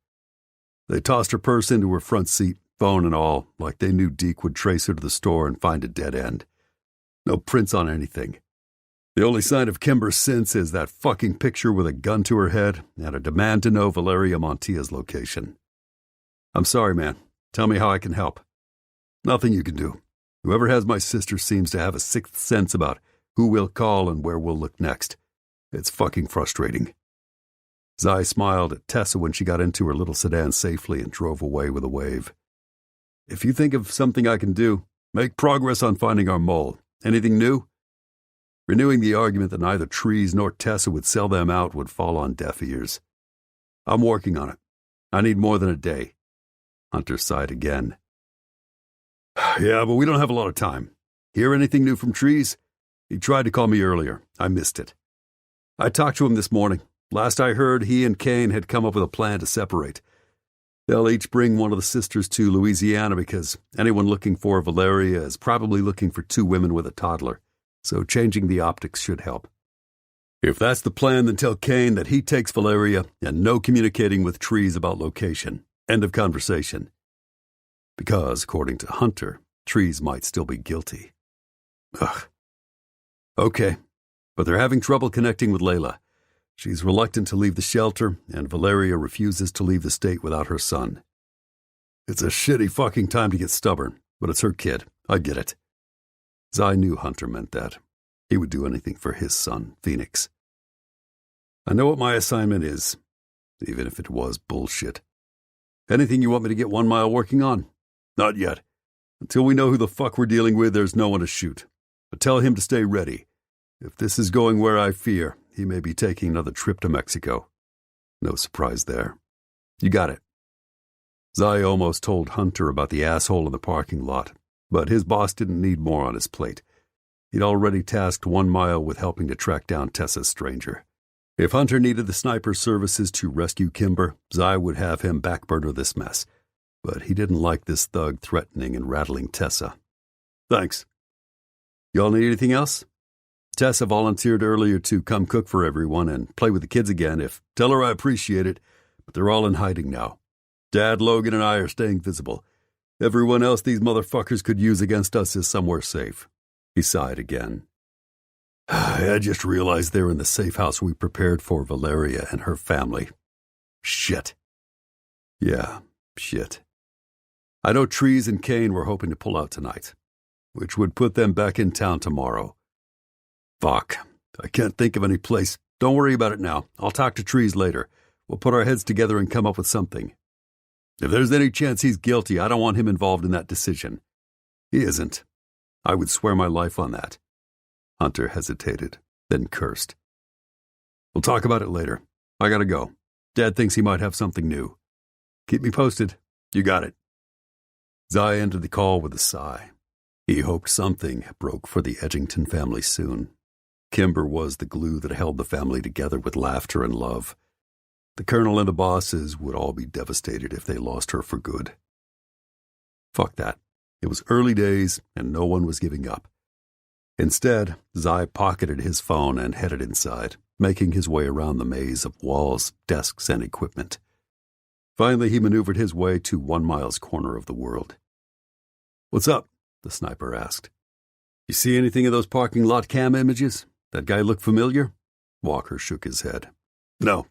[SPEAKER 1] They tossed her purse into her front seat, phone and all, like they knew Deke would trace her to the store and find a dead end. No prints on anything. The only sign of Kimber since is that fucking picture with a gun to her head and a demand to know Valeria Montia's location. I'm sorry, man. Tell me how I can help. Nothing you can do. Whoever has my sister seems to have a sixth sense about who we'll call and where we'll look next. It's fucking frustrating. Zai smiled at Tessa when she got into her little sedan safely and drove away with a wave. If you think of something I can do, make progress on finding our mole. Anything new? Renewing the argument that neither Trees nor Tessa would sell them out would fall on deaf ears. I'm working on it. I need more than a day. Hunter sighed again. Yeah, but we don't have a lot of time. Hear anything new from Trees? He tried to call me earlier. I missed it. I talked to him this morning. Last I heard, he and Kane had come up with a plan to separate. They'll each bring one of the sisters to Louisiana because anyone looking for Valeria is probably looking for two women with a toddler, so changing the optics should help. If that's the plan, then tell Kane that he takes Valeria and no communicating with Trees about location. End of conversation. Because, according to Hunter, Trees might still be guilty. Ugh. Okay, but they're having trouble connecting with Layla. She's reluctant to leave the shelter, and Valeria refuses to leave the state without her son. It's a shitty fucking time to get stubborn, but it's her kid. I get it. Zai knew Hunter meant that. He would do anything for his son, Phoenix. I know what my assignment is, even if it was bullshit. Anything you want me to get 1 Mile working on? Not yet. Until we know who the fuck we're dealing with, there's no one to shoot. But tell him to stay ready. If this is going where I fear, he may be taking another trip to Mexico. No surprise there. You got it. Zai almost told Hunter about the asshole in the parking lot, but his boss didn't need more on his plate. He'd already tasked 1 Mile with helping to track down Tessa's stranger. If Hunter needed the sniper's services to rescue Kimber, Zai would have him backburner this mess. But he didn't like this thug threatening and rattling Tessa. Thanks. Y'all need anything else? Tessa volunteered earlier to come cook for everyone and play with the kids again. Tell her I appreciate it, but they're all in hiding now. Dad, Logan, and I are staying visible. Everyone else these motherfuckers could use against us is somewhere safe. He sighed again. I just realized they're in the safe house we prepared for Valeria and her family. Shit. Yeah, shit. I know Trees and Kane were hoping to pull out tonight, which would put them back in town tomorrow. Fuck. I can't think of any place. Don't worry about it now. I'll talk to Trees later. We'll put our heads together and come up with something. If there's any chance he's guilty, I don't want him involved in that decision. He isn't. I would swear my life on that. Hunter hesitated, then cursed. We'll talk about it later. I gotta go. Dad thinks he might have something new. Keep me posted. You got it. Zai ended the call with a sigh. He hoped something broke for the Edgington family soon. Kimber was the glue that held the family together with laughter and love. The colonel and the bosses would all be devastated if they lost her for good. Fuck that. It was early days, and no one was giving up. Instead, Zai pocketed his phone and headed inside, making his way around the maze of walls, desks, and equipment. Finally, he maneuvered his way to 1 Mile's corner of the world. What's up? The sniper asked. You see anything of those parking lot cam images? That guy look familiar? Walker shook his head. No,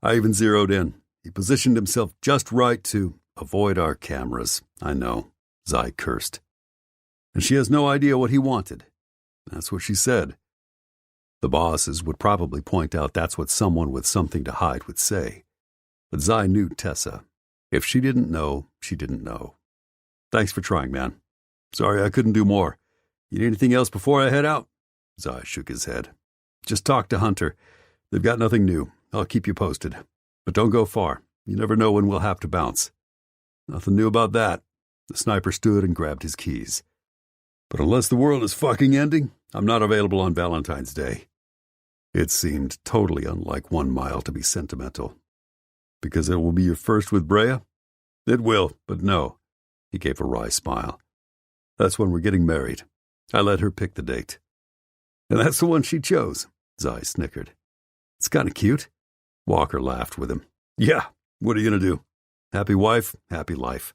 [SPEAKER 1] I even zeroed in. He positioned himself just right to avoid our cameras. I know, Zai cursed. And she has no idea what he wanted. That's what she said. The bosses would probably point out that's what someone with something to hide would say. But Zai knew Tessa. If she didn't know, she didn't know. Thanks for trying, man. Sorry I couldn't do more. You need anything else before I head out? Zai shook his head. Just talk to Hunter. They've got nothing new. I'll keep you posted. But don't go far. You never know when we'll have to bounce. Nothing new about that. The sniper stood and grabbed his keys. But unless the world is fucking ending, I'm not available on Valentine's Day. It seemed totally unlike 1 Mile to be sentimental. Because it will be your first with Brea? It will, but no. He gave a wry smile. That's when we're getting married. I let her pick the date. And that's the one she chose, Zai snickered. It's kind of cute. Walker laughed with him. Yeah, what are you going to do? Happy wife, happy life.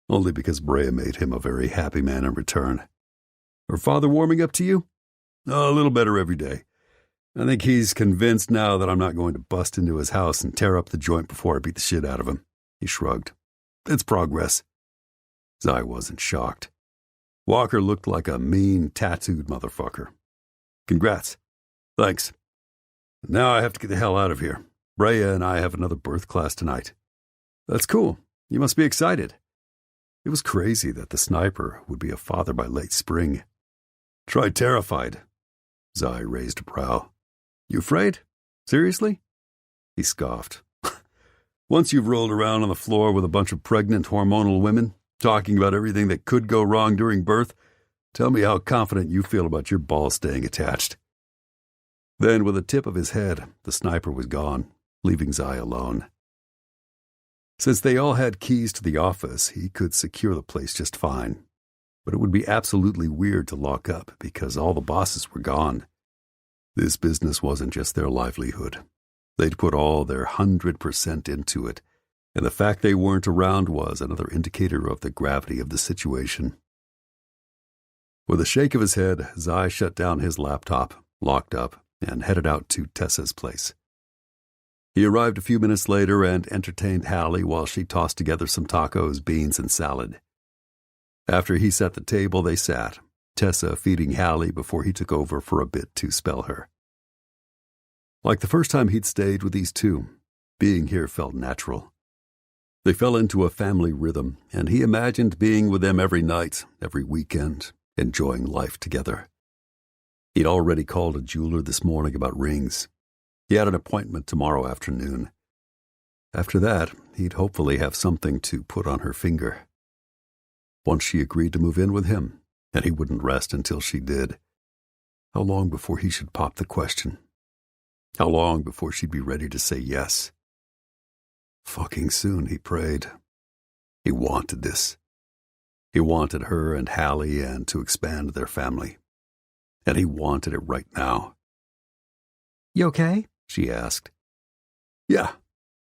[SPEAKER 1] Only because Brea made him a very happy man in return. Her father warming up to you? A little better every day. I think he's convinced now that I'm not going to bust into his house and tear up the joint before I beat the shit out of him. He shrugged. It's progress. Zai wasn't shocked. Walker looked like a mean, tattooed motherfucker. Congrats. Thanks. Now I have to get the hell out of here. Brea and I have another birth class tonight. That's cool. You must be excited. It was crazy that the sniper would be a father by late spring. Try terrified. Zai raised a brow. You afraid? Seriously? He scoffed. Once you've rolled around on the floor with a bunch of pregnant hormonal women, talking about everything that could go wrong during birth, tell me how confident you feel about your balls staying attached. Then, with a tip of his head, the sniper was gone, leaving Zai alone. Since they all had keys to the office, he could secure the place just fine. But it would be absolutely weird to lock up because all the bosses were gone. This business wasn't just their livelihood. They'd put all their 100% into it, and the fact they weren't around was another indicator of the gravity of the situation. With a shake of his head, Zai shut down his laptop, locked up, and headed out to Tessa's place. He arrived a few minutes later and entertained Hallie while she tossed together some tacos, beans, and salad. After he set the table, they sat, Tessa feeding Hallie before he took over for a bit to spell her. Like the first time he'd stayed with these two, being here felt natural. They fell into a family rhythm, and he imagined being with them every night, every weekend, enjoying life together. He'd already called a jeweler this morning about rings. He had an appointment tomorrow afternoon. After that, he'd hopefully have something to put on her finger. Once she agreed to move in with him, and he wouldn't rest until she did. How long before he should pop the question? How long before she'd be ready to say yes? Fucking soon, he prayed. He wanted this. He wanted her and Hallie and to expand their family. And he wanted it right now.
[SPEAKER 2] You okay?
[SPEAKER 1] She asked. Yeah.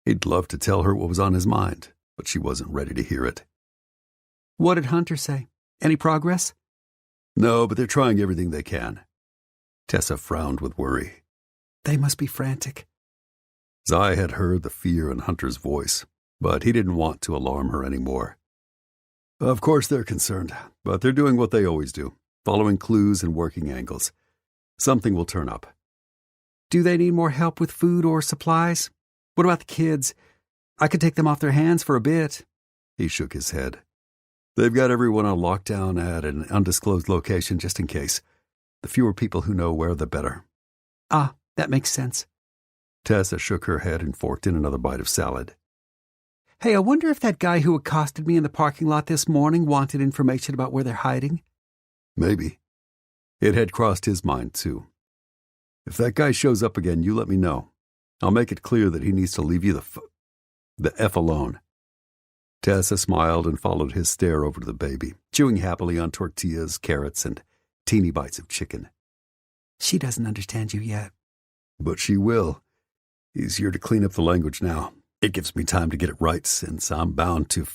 [SPEAKER 1] He'd love to tell her what was on his mind, but she wasn't ready to hear it.
[SPEAKER 2] What did Hunter say? Any progress?
[SPEAKER 1] No, but they're trying everything they can. Tessa frowned with worry.
[SPEAKER 2] They must be frantic.
[SPEAKER 1] Zai had heard the fear in Hunter's voice, but he didn't want to alarm her anymore. Of course they're concerned, but they're doing what they always do, following clues and working angles. Something will turn up.
[SPEAKER 2] Do they need more help with food or supplies? What about the kids? I could take them off their hands for a bit.
[SPEAKER 1] He shook his head. They've got everyone on lockdown at an undisclosed location just in case. The fewer people who know where, the better.
[SPEAKER 2] Ah, that makes sense.
[SPEAKER 1] Tessa shook her head and forked in another bite of salad.
[SPEAKER 2] Hey, I wonder if that guy who accosted me in the parking lot this morning wanted information about where they're hiding?
[SPEAKER 1] Maybe. It had crossed his mind, too. If that guy shows up again, you let me know. I'll make it clear that he needs to leave you the F alone. Tessa smiled and followed his stare over to the baby, chewing happily on tortillas, carrots, and teeny bites of chicken.
[SPEAKER 2] She doesn't understand you yet.
[SPEAKER 1] But she will. Easier to clean up the language now. It gives me time to get it right since I'm bound to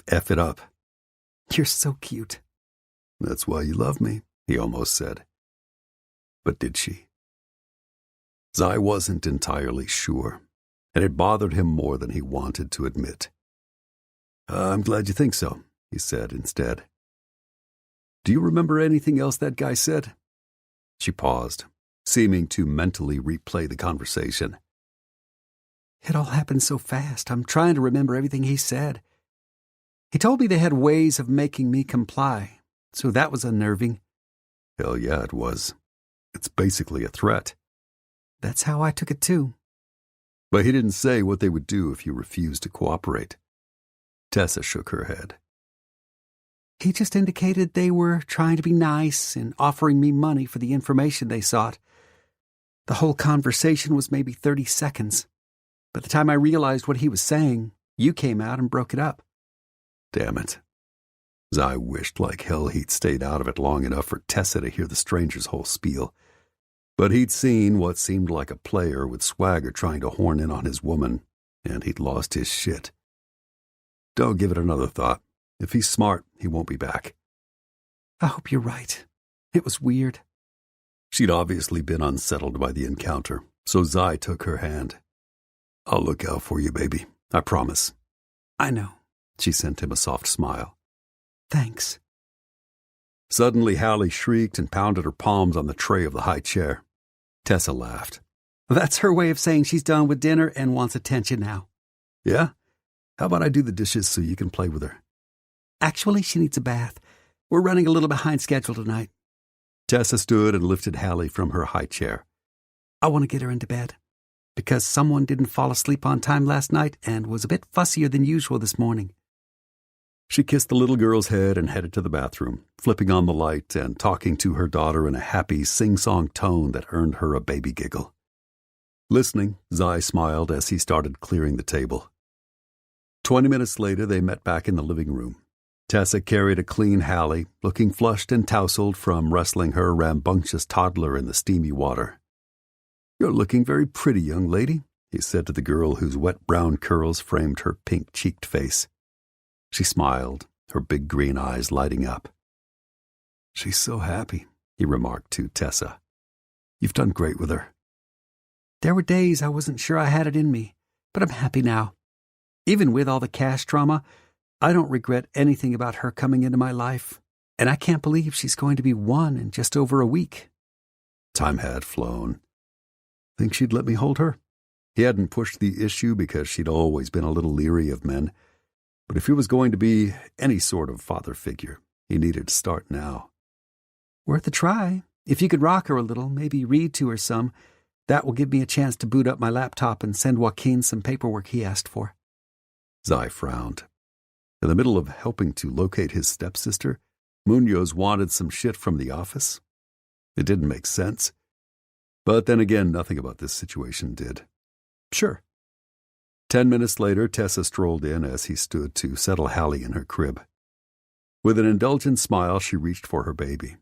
[SPEAKER 1] F it up.
[SPEAKER 2] You're so cute.
[SPEAKER 1] That's why you love me, he almost said. But did she? Zai wasn't entirely sure, and it bothered him more than he wanted to admit. I'm glad you think so, he said instead. Do you remember anything else that guy said? She paused, seeming to mentally replay the conversation.
[SPEAKER 2] It all happened so fast. I'm trying to remember everything he said. He told me they had ways of making me comply, so that was unnerving.
[SPEAKER 1] Hell yeah, it was. It's basically a threat.
[SPEAKER 2] That's how I took it too.
[SPEAKER 1] But he didn't say what they would do if you refused to cooperate. Tessa shook her head.
[SPEAKER 2] He just indicated they were trying to be nice and offering me money for the information they sought. The whole conversation was maybe 30 seconds. By the time I realized what he was saying, you came out and broke it up.
[SPEAKER 1] Damn it. Zai wished like hell he'd stayed out of it long enough for Tessa to hear the stranger's whole spiel. But he'd seen what seemed like a player with swagger trying to horn in on his woman, and he'd lost his shit. Don't give it another thought. If he's smart, he won't be back.
[SPEAKER 2] I hope you're right. It was weird.
[SPEAKER 1] She'd obviously been unsettled by the encounter, so Zai took her hand. I'll look out for you, baby. I promise.
[SPEAKER 2] I know.
[SPEAKER 1] She sent him a soft smile.
[SPEAKER 2] Thanks.
[SPEAKER 1] Suddenly, Hallie shrieked and pounded her palms on the tray of the high chair. Tessa laughed.
[SPEAKER 2] That's her way of saying she's done with dinner and wants attention now.
[SPEAKER 1] Yeah? How about I do the dishes so you can play with her?
[SPEAKER 2] Actually, she needs a bath. We're running a little behind schedule tonight.
[SPEAKER 1] Tessa stood and lifted Hallie from her high chair.
[SPEAKER 2] I want to get her into bed. because someone didn't fall asleep on time last night and was a bit fussier than usual this morning.
[SPEAKER 1] She kissed the little girl's head and headed to the bathroom, flipping on the light and talking to her daughter in a happy, sing-song tone that earned her a baby giggle. Listening, Zai smiled as he started clearing the table. 20 minutes later, they met back in the living room. Tessa carried a clean Hallie, looking flushed and tousled from wrestling her rambunctious toddler in the steamy water. "You're looking very pretty, young lady," he said to the girl whose wet brown curls framed her pink-cheeked face. She smiled, her big green eyes lighting up. "She's so happy," he remarked to Tessa. "You've done great with her."
[SPEAKER 2] There were days I wasn't sure I had it in me, but I'm happy now. Even with all the cash trauma, I don't regret anything about her coming into my life, and I can't believe she's going to be 1 in just over a week.
[SPEAKER 1] Time had flown. Think she'd let me hold her? He hadn't pushed the issue because she'd always been a little leery of men. But if he was going to be any sort of father figure, he needed to start now.
[SPEAKER 2] Worth a try. If you could rock her a little, maybe read to her some, that will give me a chance to boot up my laptop and send Joaquin some paperwork he asked for.
[SPEAKER 1] Zai frowned. In the middle of helping to locate his stepsister, Munoz wanted some shit from the office. It didn't make sense. But then again, nothing about this situation did. Sure. 10 minutes later, Tessa strolled in as he stood to settle Hallie in her crib. With an indulgent smile, she reached for her baby.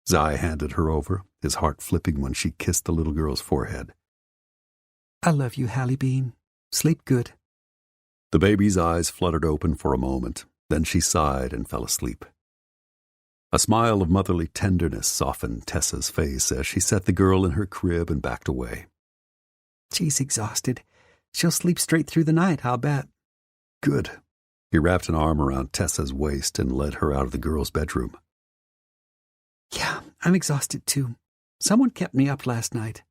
[SPEAKER 1] Zai handed her over, his heart flipping when she kissed the little girl's forehead.
[SPEAKER 2] "I love you, Hallie Bean. Sleep good."
[SPEAKER 1] The baby's eyes fluttered open for a moment, then she sighed and fell asleep. A smile of motherly tenderness softened Tessa's face as she set the girl in her crib and backed away.
[SPEAKER 2] "She's exhausted. She'll sleep straight through the night, I'll bet."
[SPEAKER 1] "Good." He wrapped an arm around Tessa's waist and led her out of the girl's bedroom.
[SPEAKER 2] "Yeah, I'm exhausted too. Someone kept me up last night."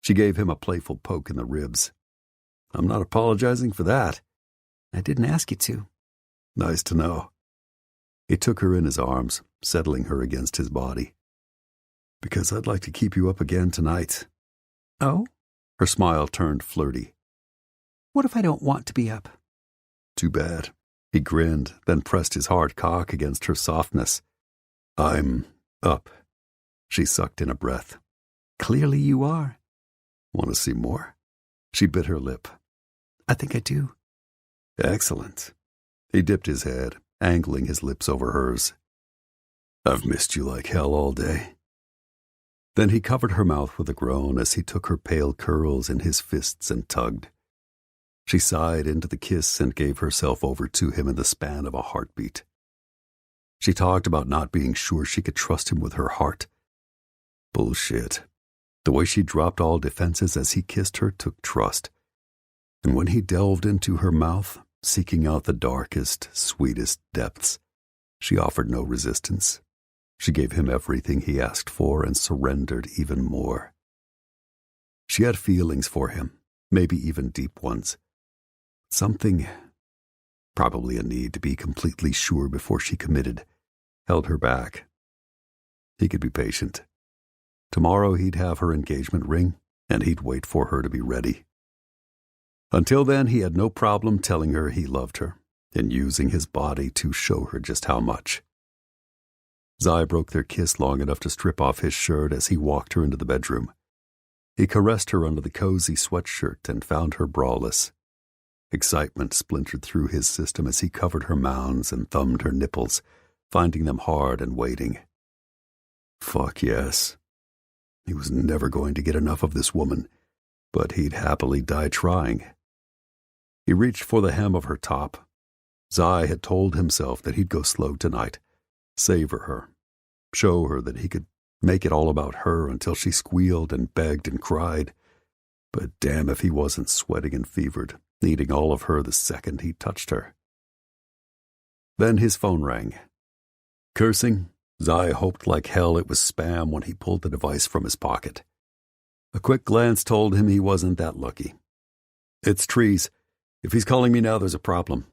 [SPEAKER 1] She gave him a playful poke in the ribs. "I'm not apologizing for that."
[SPEAKER 2] "I didn't ask you to."
[SPEAKER 1] "Nice to know." He took her in his arms, settling her against his body. "Because I'd like to keep you up again tonight."
[SPEAKER 2] "Oh?"
[SPEAKER 1] Her smile turned flirty.
[SPEAKER 2] "What if I don't want to be up?"
[SPEAKER 1] "Too bad." He grinned, then pressed his hard cock against her softness. "I'm up." She sucked in a breath.
[SPEAKER 2] "Clearly you are."
[SPEAKER 1] "Want to see more?" She bit her lip.
[SPEAKER 2] "I think I do."
[SPEAKER 1] "Excellent." He dipped his head, angling his lips over hers. "I've missed you like hell all day." Then he covered her mouth with a groan as he took her pale curls in his fists and tugged. She sighed into the kiss and gave herself over to him in the span of a heartbeat. She talked about not being sure she could trust him with her heart. Bullshit. The way she dropped all defenses as he kissed her took trust. And when he delved into her mouth, seeking out the darkest, sweetest depths, she offered no resistance. She gave him everything he asked for and surrendered even more. She had feelings for him, maybe even deep ones. Something, probably a need to be completely sure before she committed, held her back. He could be patient. Tomorrow he'd have her engagement ring, and he'd wait for her to be ready. Until then, he had no problem telling her he loved her and using his body to show her just how much. Zai broke their kiss long enough to strip off his shirt as he walked her into the bedroom. He caressed her under the cozy sweatshirt and found her braless. Excitement splintered through his system as he covered her mounds and thumbed her nipples, finding them hard and waiting. Fuck yes. He was never going to get enough of this woman, but he'd happily die trying. He reached for the hem of her top. Zai had told himself that he'd go slow tonight, savor her, show her that he could make it all about her until she squealed and begged and cried. But damn if he wasn't sweating and fevered, needing all of her the second he touched her. Then his phone rang. Cursing, Zai hoped like hell it was spam when he pulled the device from his pocket. A quick glance told him he wasn't that lucky. "It's Trees. If he's calling me now, there's a problem."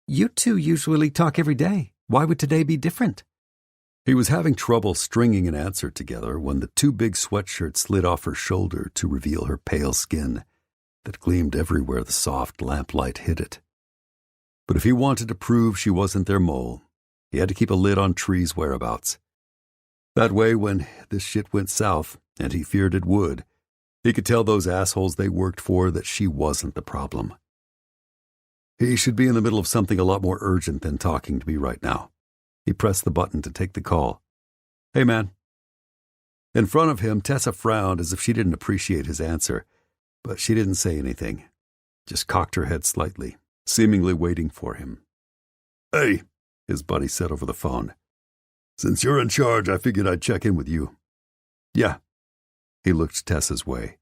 [SPEAKER 2] "You two usually talk every day. Why would today be different?"
[SPEAKER 1] He was having trouble stringing an answer together when the two big sweatshirts slid off her shoulder to reveal her pale skin. that gleamed everywhere the soft lamplight hit it. But if he wanted to prove she wasn't their mole, he had to keep a lid on Tree's whereabouts. That way, when this shit went south, and he feared it would, he could tell those assholes they worked for that she wasn't the problem. He should be in the middle of something a lot more urgent than talking to me right now. He pressed the button to take the call. "Hey, man." In front of him, Tessa frowned as if she didn't appreciate his answer, but she didn't say anything, just cocked her head slightly, seemingly waiting for him. "Hey," his buddy said over the phone. "Since you're in charge, I figured I'd check in with you." "Yeah." He looked Tessa's way.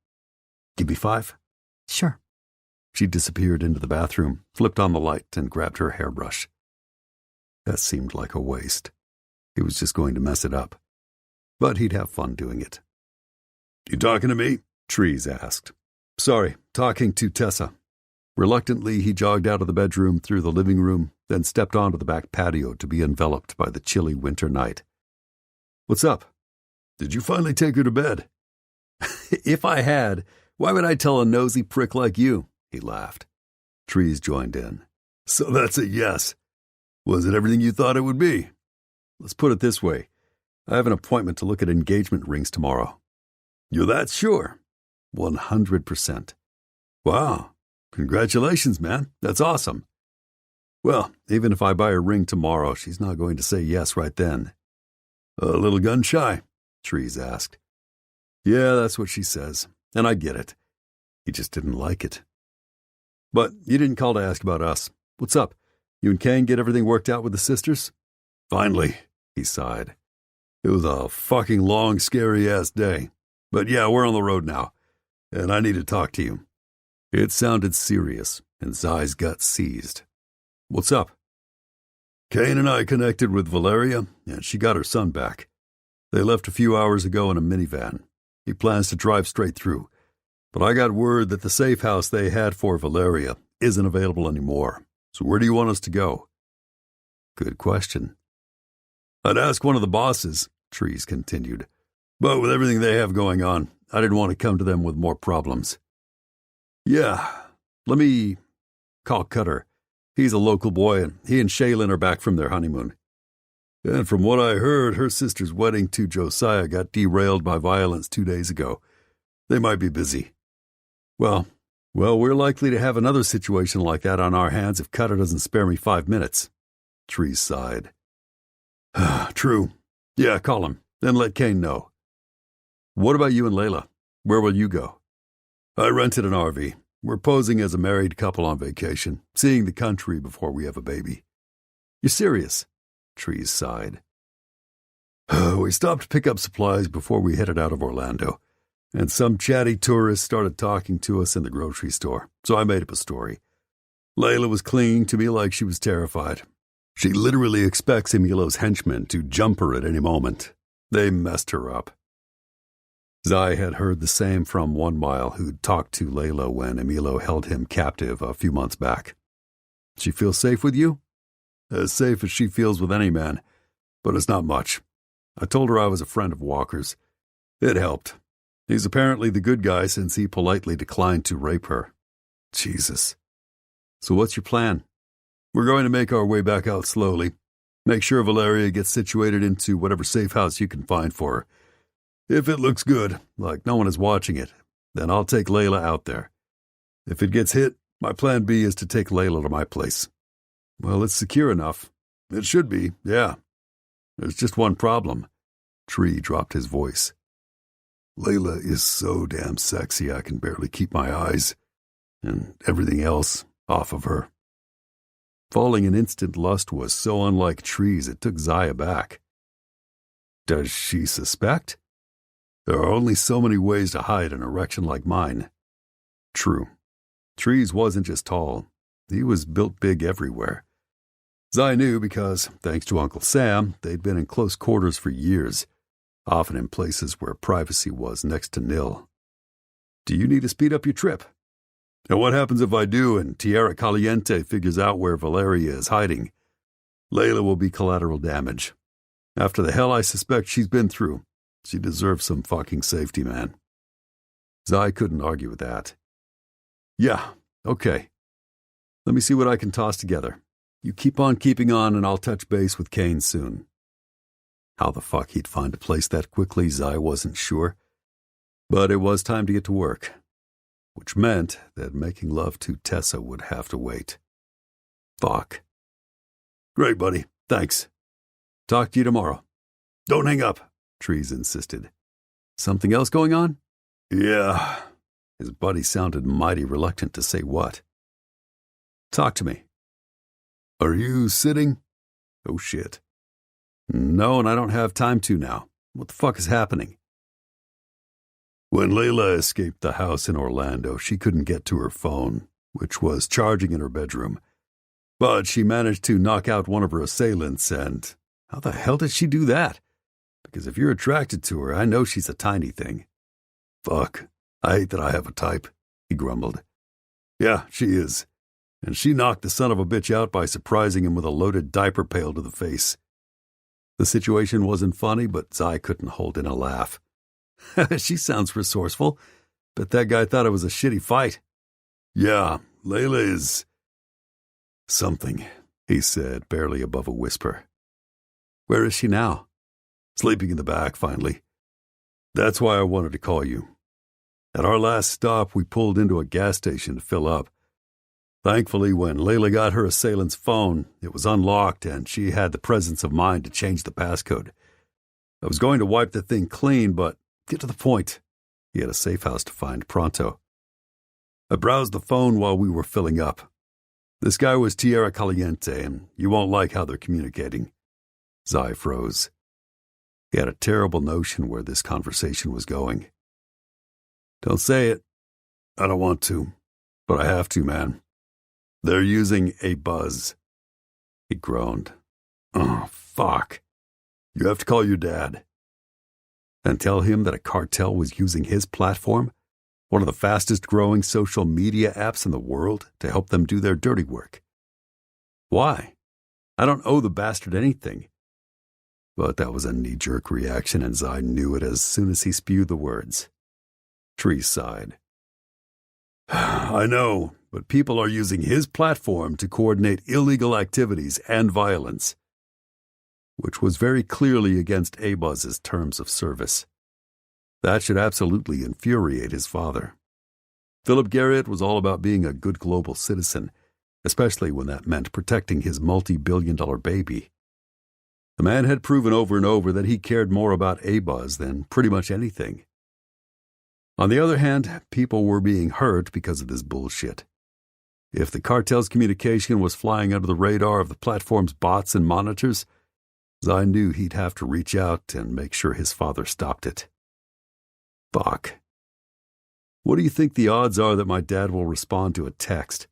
[SPEAKER 1] "Give me 5?"
[SPEAKER 2] "Sure."
[SPEAKER 1] She disappeared into the bathroom, flipped on the light, and grabbed her hairbrush. That seemed like a waste. He was just going to mess it up. But he'd have fun doing it. "You talking to me?" Trees asked. "Sorry, talking to Tessa." Reluctantly, he jogged out of the bedroom, through the living room, then stepped onto the back patio to be enveloped by the chilly winter night. "What's up?" "Did you finally take her to bed?" "If I had, why would I tell a nosy prick like you?" He laughed. Trees joined in. "So that's a yes. Was it everything you thought it would be?" "Let's put it this way. I have an appointment to look at engagement rings tomorrow." "You're that sure?" 100%. "Wow. Congratulations, man. That's awesome." "Well, even if I buy a ring tomorrow, she's not going to say yes right then." "A little gun shy?" Trees asked. "Yeah, that's what she says, and I get it." He just didn't like it. "But you didn't call to ask about us. What's up? You and Kane get everything worked out with the sisters?" "Finally," he sighed. "It was a fucking long, scary-ass day. But yeah, we're on the road now, and I need to talk to you." It sounded serious, and Zai's gut seized. "What's up?" "Kane and I connected with Valeria, and she got her son back. They left a few hours ago in a minivan. He plans to drive straight through, but I got word that the safe house they had for Valeria isn't available anymore. So where do you want us to go?" "Good question." "I'd ask one of the bosses," Trees continued. "But with everything they have going on, I didn't want to come to them with more problems." "Yeah, let me call Cutter. He's a local boy, and he and Shayla are back from their honeymoon. And from what I heard, her sister's wedding to Josiah got derailed by violence 2 days ago. They might be busy." Well, we're likely to have another situation like that on our hands if Cutter doesn't spare me 5 minutes." Trees sighed. "True. Yeah, call him, then let Kane know." "What about you and Layla? Where will you go?" "I rented an RV. We're posing as a married couple on vacation, seeing the country before we have a baby." "You're serious?" Trees sighed. "We stopped to pick up supplies before we headed out of Orlando, and some chatty tourists started talking to us in the grocery store, so I made up a story. Layla was clinging to me like she was terrified. She literally expects Emilo's henchmen to jump her at any moment. They messed her up." Zai had heard the same from 1 Mile, who'd talked to Layla when Emilo held him captive a few months back. "She feels safe with you?" "As safe as she feels with any man, but it's not much. I told her I was a friend of Walker's. It helped. He's apparently the good guy since he politely declined to rape her." "Jesus. So what's your plan?" "We're going to make our way back out slowly. Make sure Valeria gets situated into whatever safe house you can find for her. If it looks good, like no one is watching it, then I'll take Layla out there. If it gets hit, my plan B is to take Layla to my place." "Well, it's secure enough." "It should be, yeah. There's just one problem." Tree dropped his voice. "Layla is so damn sexy I can barely keep my eyes and everything else off of her." Falling in instant lust was so unlike Trees it took Zai aback. "Does she suspect?" "There are only so many ways to hide an erection like mine." True. Trees wasn't just tall. He was built big everywhere. Zai knew because, thanks to Uncle Sam, they'd been in close quarters for years, often in places where privacy was next to nil. "Do you need to speed up your trip?" "And what happens if I do and Tierra Caliente figures out where Valeria is hiding? Layla will be collateral damage. After the hell I suspect she's been through, she deserves some fucking safety, man." Zai couldn't argue with that. Yeah, okay. Let me see what I can toss together. You keep on keeping on, and I'll touch base with Kane soon. How the fuck he'd find a place that quickly, Zai wasn't sure. But it was time to get to work, which meant that making love to Tessa would have to wait. Fuck. Great, buddy. Thanks. Talk to you tomorrow. Don't hang up, Trees insisted. Something else going on? Yeah. His buddy sounded mighty reluctant to say what. Talk to me. Are you sitting? Oh, shit. No, and I don't have time to now. What the fuck is happening? When Layla escaped the house in Orlando, she couldn't get to her phone, which was charging in her bedroom. But she managed to knock out one of her assailants, and how the hell did she do that? Because if you're attracted to her, I know she's a tiny thing. Fuck, I hate that I have a type, he grumbled. Yeah, she is. And she knocked the son of a bitch out by surprising him with a loaded diaper pail to the face. The situation wasn't funny, but Zai couldn't hold in a laugh. She sounds resourceful, but that guy thought it was a shitty fight. Yeah, Layla is something, he said, barely above a whisper. Where is she now? Sleeping in the back, finally. That's why I wanted to call you. At our last stop, we pulled into a gas station to fill up. Thankfully, when Layla got her assailant's phone, it was unlocked and she had the presence of mind to change the passcode. I was going to wipe the thing clean, but get to the point. He had a safe house to find pronto. I browsed the phone while we were filling up. This guy was Tierra Caliente, and you won't like how they're communicating. Zai froze. He had a terrible notion where this conversation was going. Don't say it. I don't want to, but I have to, man. They're using a buzz. He groaned. Oh, fuck. You have to call your dad. And tell him that a cartel was using his platform, one of the fastest growing social media apps in the world, to help them do their dirty work. Why? I don't owe the bastard anything. But that was a knee-jerk reaction, and Zai knew it as soon as he spewed the words. Tree sighed. I know, but people are using his platform to coordinate illegal activities and violence, which was very clearly against Abuzz's terms of service. That should absolutely infuriate his father. Philip Garrett was all about being a good global citizen, especially when that meant protecting his multi-billion-dollar baby. The man had proven over and over that he cared more about Abuzz than pretty much anything. On the other hand, people were being hurt because of this bullshit. If the cartel's communication was flying under the radar of the platform's bots and monitors, Zai knew he'd have to reach out and make sure his father stopped it. Fuck. What do you think the odds are that my dad will respond to a text?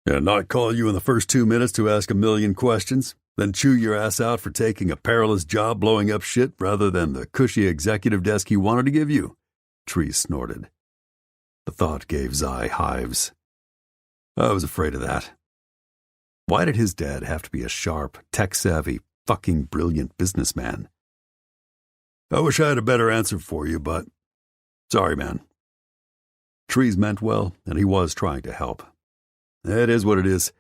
[SPEAKER 1] And not call you in the first 2 minutes to ask a million questions, then chew your ass out for taking a perilous job blowing up shit rather than the cushy executive desk he wanted to give you? Tree snorted. The thought gave Zai hives. I was afraid of that. Why did his dad have to be a sharp, tech-savvy, fucking brilliant businessman? I wish I had a better answer for you, but sorry, man. Trees meant well, and he was trying to help. It is what it is.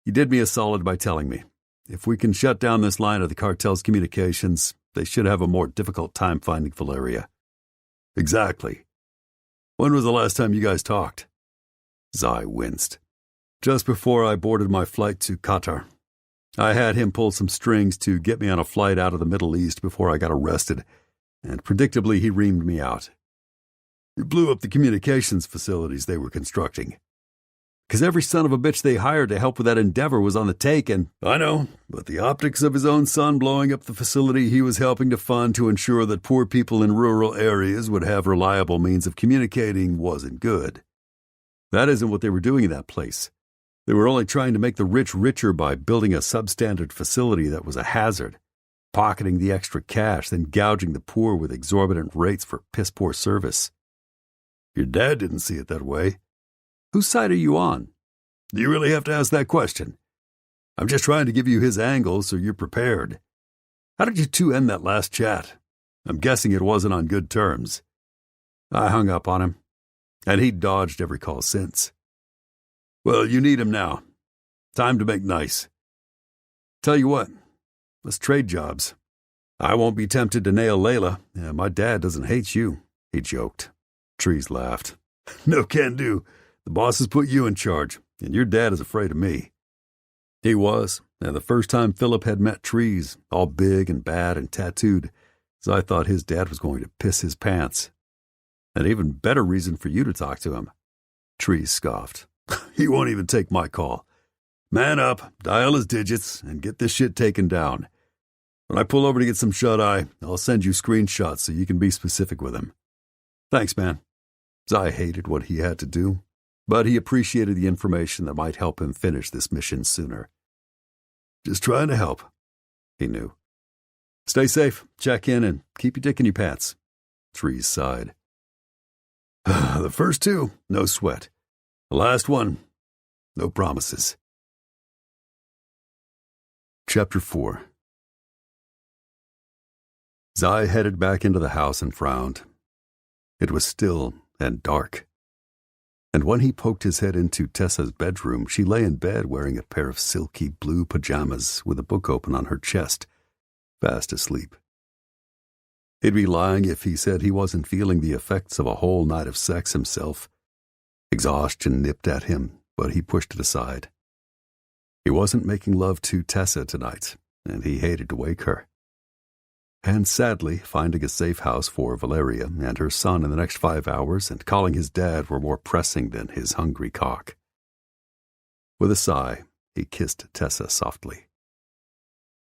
[SPEAKER 1] You did me a solid by telling me. If we can shut down this line of the cartel's communications, they should have a more difficult time finding Valeria. Exactly. When was the last time you guys talked? Zai winced. Just before I boarded my flight to Qatar. I had him pull some strings to get me on a flight out of the Middle East before I got arrested, and predictably he reamed me out. You blew up the communications facilities they were constructing. Because every son of a bitch they hired to help with that endeavor was on the take, and I know, but the optics of his own son blowing up the facility he was helping to fund to ensure that poor people in rural areas would have reliable means of communicating wasn't good. That isn't what they were doing in that place. They were only trying to make the rich richer by building a substandard facility that was a hazard, pocketing the extra cash, then gouging the poor with exorbitant rates for piss-poor service. Your dad didn't see it that way. Whose side are you on? Do you really have to ask that question? I'm just trying to give you his angle so you're prepared. How did you two end that last chat? I'm guessing it wasn't on good terms. I hung up on him, and he dodged every call since. Well, you need him now. Time to make nice. Tell you what, let's trade jobs. I won't be tempted to nail Layla. My dad doesn't hate you, he joked. Trees laughed. No can do. The boss has put you in charge, and your dad is afraid of me. He was, and the first time Philip had met Trees, all big and bad and tattooed, so I thought his dad was going to piss his pants. An even better reason for you to talk to him. Trees scoffed. He won't even take my call. Man up, dial his digits, and get this shit taken down. When I pull over to get some shut-eye, I'll send you screenshots so you can be specific with him. Thanks, man. Zai hated what he had to do, but he appreciated the information that might help him finish this mission sooner. Just trying to help, he knew. Stay safe, check in, and keep your dick in your pants. Trees sighed. The first two, no sweat. The last one, no promises. Chapter 4. Zai headed back into the house and frowned. It was still and dark. And when he poked his head into Tessa's bedroom, she lay in bed wearing a pair of silky blue pajamas with a book open on her chest, fast asleep. He'd be lying if he said he wasn't feeling the effects of a whole night of sex himself. Exhaustion nipped at him, but he pushed it aside. He wasn't making love to Tessa tonight, and he hated to wake her. And sadly, finding a safe house for Valeria and her son in the next 5 hours and calling his dad were more pressing than his hungry cock. With a sigh, he kissed Tessa softly.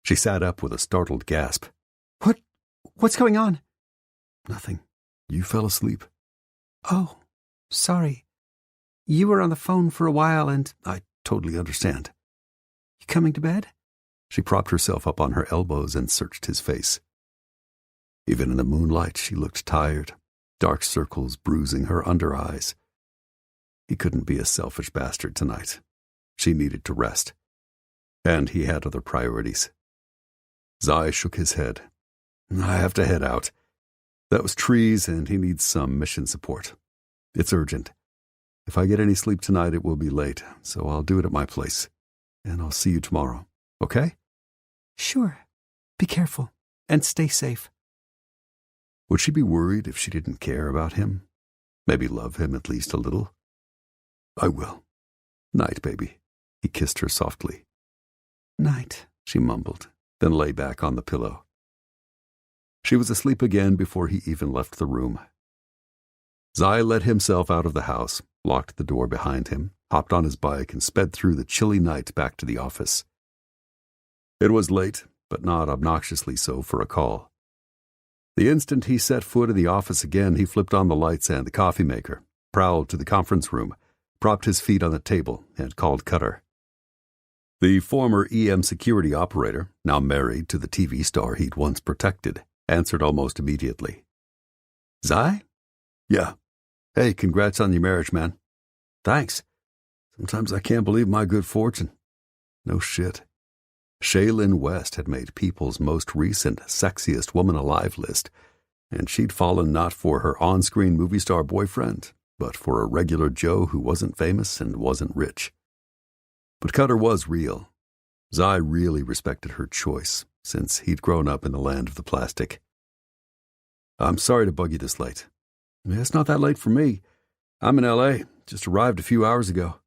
[SPEAKER 1] She sat up with a startled gasp.
[SPEAKER 2] What's going on?
[SPEAKER 1] Nothing. You fell asleep.
[SPEAKER 2] Oh, sorry. You were on the phone for a while and...
[SPEAKER 1] I totally understand.
[SPEAKER 2] You coming to bed?
[SPEAKER 1] She propped herself up on her elbows and searched his face. Even in the moonlight, she looked tired, dark circles bruising her under eyes. He couldn't be a selfish bastard tonight. She needed to rest. And he had other priorities. Zai shook his head. I have to head out. That was Trees, and he needs some mission support. It's urgent. If I get any sleep tonight, it will be late, so I'll do it at my place. And I'll see you tomorrow, okay?
[SPEAKER 2] Sure. Be careful, and stay safe.
[SPEAKER 1] Would she be worried if she didn't care about him? Maybe love him at least a little? I will. Night, baby. He kissed her softly.
[SPEAKER 2] Night,
[SPEAKER 1] she mumbled, then lay back on the pillow. She was asleep again before he even left the room. Zai let himself out of the house, locked the door behind him, hopped on his bike, and sped through the chilly night back to the office. It was late, but not obnoxiously so for a call. The instant he set foot in the office again, he flipped on the lights and the coffee maker, prowled to the conference room, propped his feet on the table, and called Cutter. The former EM security operator, now married to the TV star he'd once protected, answered almost immediately. Zai? Yeah. Hey, congrats on your marriage, man. Thanks. Sometimes I can't believe my good fortune. No shit. Shayla West had made People's most recent Sexiest Woman Alive list, and she'd fallen not for her on-screen movie star boyfriend, but for a regular Joe who wasn't famous and wasn't rich. But Cutter was real. Zai really respected her choice, since he'd grown up in the land of the plastic. I'm sorry to bug you this late. It's not that late for me. I'm in L.A., just arrived a few hours ago.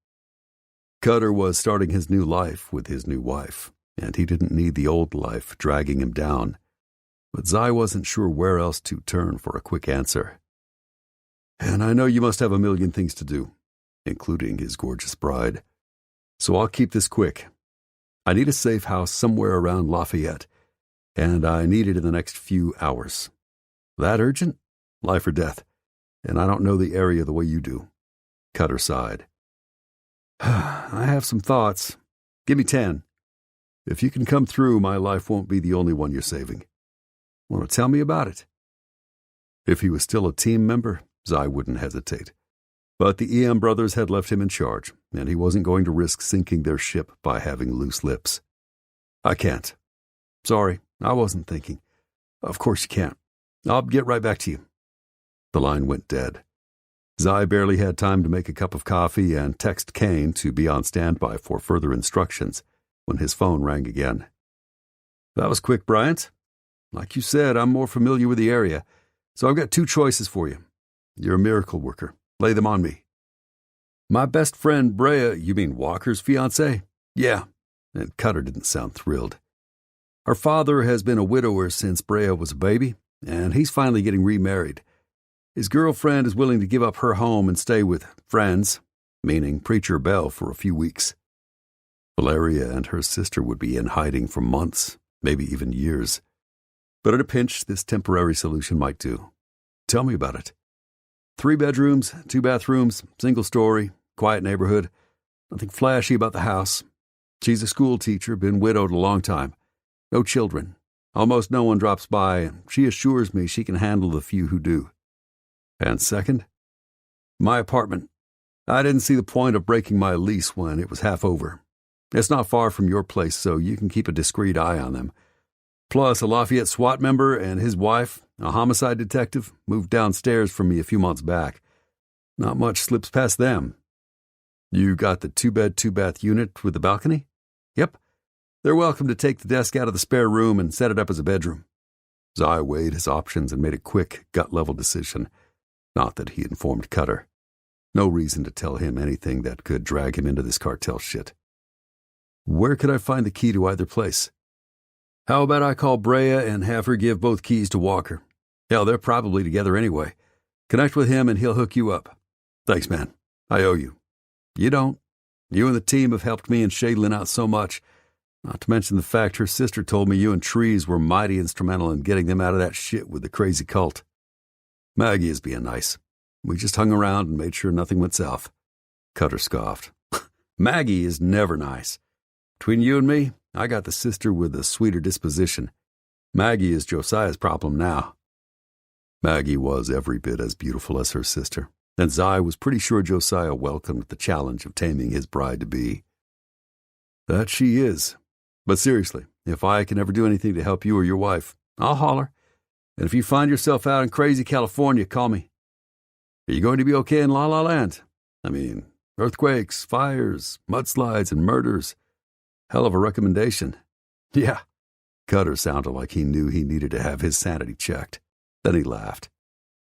[SPEAKER 1] Cutter was starting his new life with his new wife, and he didn't need the old life dragging him down. But Zai wasn't sure where else to turn for a quick answer. And I know you must have a million things to do, including his gorgeous bride. So I'll keep this quick. I need a safe house somewhere around Lafayette, and I need it in the next few hours. That urgent? Life or death. And I don't know the area the way you do. Cutter sighed. I have some thoughts. Give me 10. If you can come through, my life won't be the only one you're saving. Want to tell me about it? If he was still a team member, Zai wouldn't hesitate. But the EM brothers had left him in charge, and he wasn't going to risk sinking their ship by having loose lips. I can't. Sorry, I wasn't thinking. Of course you can't. I'll get right back to you. The line went dead. Zai barely had time to make a cup of coffee and text Kane to be on standby for further instructions when his phone rang again. "That was quick, Bryant. Like you said, I'm more familiar with the area, so I've got two choices for you. You're a miracle worker. Lay them on me." "My best friend Brea," "You mean Walker's fiancée?" "Yeah." And Cutter didn't sound thrilled. "Her father has been a widower since Brea was a baby, and he's finally getting remarried. His girlfriend is willing to give up her home and stay with friends, meaning Preacher Bell, for a few weeks. Valeria and her sister would be in hiding for months, maybe even years. But at a pinch, this temporary solution might do. Tell me about it." 3 bedrooms, 2 bathrooms, single story, quiet neighborhood. Nothing flashy about the house. She's a school teacher, been widowed a long time. No children. Almost no one drops by, and she assures me she can handle the few who do. "And second?" "My apartment. I didn't see the point of breaking my lease when it was half over. It's not far from your place, so you can keep a discreet eye on them. Plus, a Lafayette SWAT member and his wife, a homicide detective, moved downstairs from me a few months back. Not much slips past them." "You got the 2-bed, 2-bath unit with the balcony?" "Yep. They're welcome to take the desk out of the spare room and set it up as a bedroom." Zai weighed his options and made a quick, gut-level decision. Not that he informed Cutter. No reason to tell him anything that could drag him into this cartel shit. "Where could I find the key to either place?" "How about I call Brea and have her give both keys to Walker? Hell, they're probably together anyway. Connect with him and he'll hook you up." "Thanks, man. I owe you." "You don't. You and the team have helped me and Shayla out so much, not to mention the fact her sister told me you and Trees were mighty instrumental in getting them out of that shit with the crazy cult." "Maggie is being nice. We just hung around and made sure nothing went south." Cutter scoffed. "Maggie is never nice. Between you and me, I got the sister with the sweeter disposition. Maggie is Josiah's problem now." Maggie was every bit as beautiful as her sister, and Zai was pretty sure Josiah welcomed the challenge of taming his bride-to-be. "That she is. But seriously, if I can ever do anything to help you or your wife, I'll holler. And if you find yourself out in crazy California, call me. Are you going to be okay in La La Land? I mean, earthquakes, fires, mudslides, and murders. Hell of a recommendation." "Yeah." Cutter sounded like he knew he needed to have his sanity checked. Then he laughed.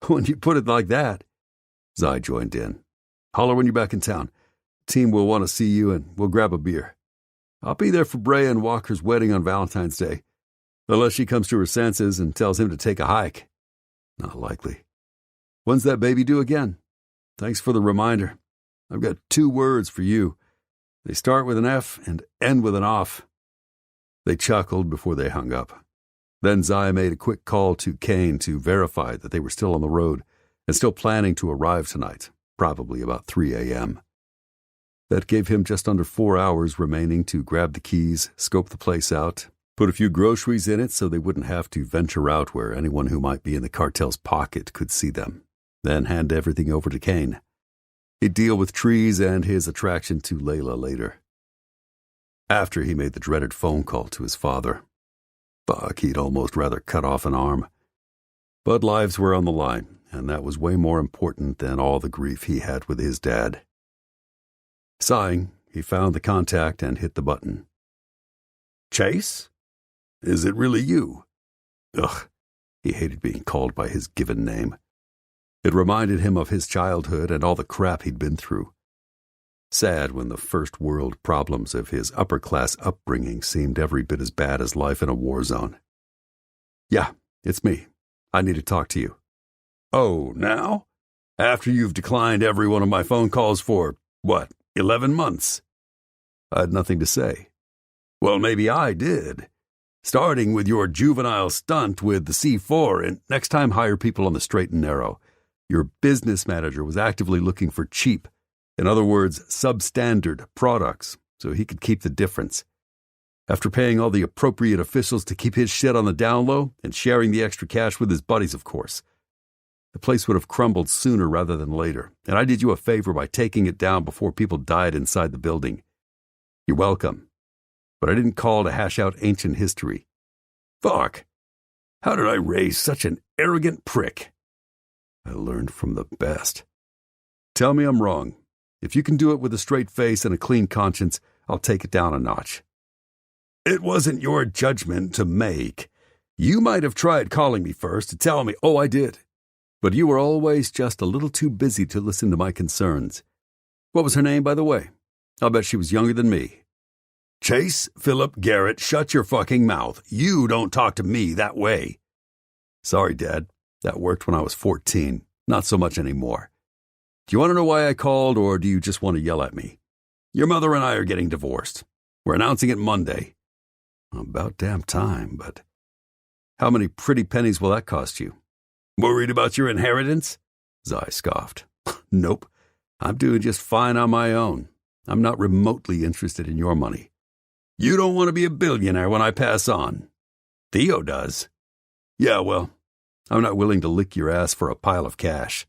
[SPEAKER 1] "When you put it like that." Zai joined in. "Holler when you're back in town. Team will want to see you, and we'll grab a beer. I'll be there for Brea and Walker's wedding on Valentine's Day. Unless she comes to her senses and tells him to take a hike. Not likely. When's that baby due again? Thanks for the reminder. I've got 2 words for you. They start with an F and end with an off." They chuckled before they hung up. Then Zai made a quick call to Kane to verify that they were still on the road and still planning to arrive tonight, probably about 3 a.m. That gave him just under 4 hours remaining to grab the keys, scope the place out, put a few groceries in it so they wouldn't have to venture out where anyone who might be in the cartel's pocket could see them, then hand everything over to Kane. He'd deal with Trees and his attraction to Layla later. After he made the dreaded phone call to his father. Fuck, he'd almost rather cut off an arm. But lives were on the line, and that was way more important than all the grief he had with his dad. Sighing, he found the contact and hit the button. "Chase? Is it really you?" Ugh, he hated being called by his given name. It reminded him of his childhood and all the crap he'd been through. Sad when the first-world problems of his upper-class upbringing seemed every bit as bad as life in a war zone. "Yeah, it's me. I need to talk to you." "Oh, now? After you've declined every one of my phone calls for, 11 months? "I had nothing to say." "Well, maybe I did. Starting with your juvenile stunt with the C4, and next time hire people on the straight and narrow. Your business manager was actively looking for cheap, in other words, substandard products, so he could keep the difference. After paying all the appropriate officials to keep his shit on the down low and sharing the extra cash with his buddies, of course. The place would have crumbled sooner rather than later, and I did you a favor by taking it down before people died inside the building. You're welcome. But I didn't call to hash out ancient history. Fuck. How did I raise such an arrogant prick? I learned from the best. Tell me I'm wrong. If you can do it with a straight face and a clean conscience, I'll take it down a notch. It wasn't your judgment to make. You might have tried calling me first to tell me, oh, I did. But you were always just a little too busy to listen to my concerns. What was her name, by the way? I'll bet she was younger than me. Chase Philip Garrett, shut your fucking mouth. You don't talk to me that way. Sorry, Dad. That worked when I was 14. Not so much anymore. Do you want to know why I called, or do you just want to yell at me? Your mother and I are getting divorced. We're announcing it Monday. About damn time, but how many pretty pennies will that cost you? Worried about your inheritance? Zai scoffed. Nope. I'm doing just fine on my own. I'm not remotely interested in your money. You don't want to be a billionaire when I pass on. Theo does. Yeah, well, I'm not willing to lick your ass for a pile of cash.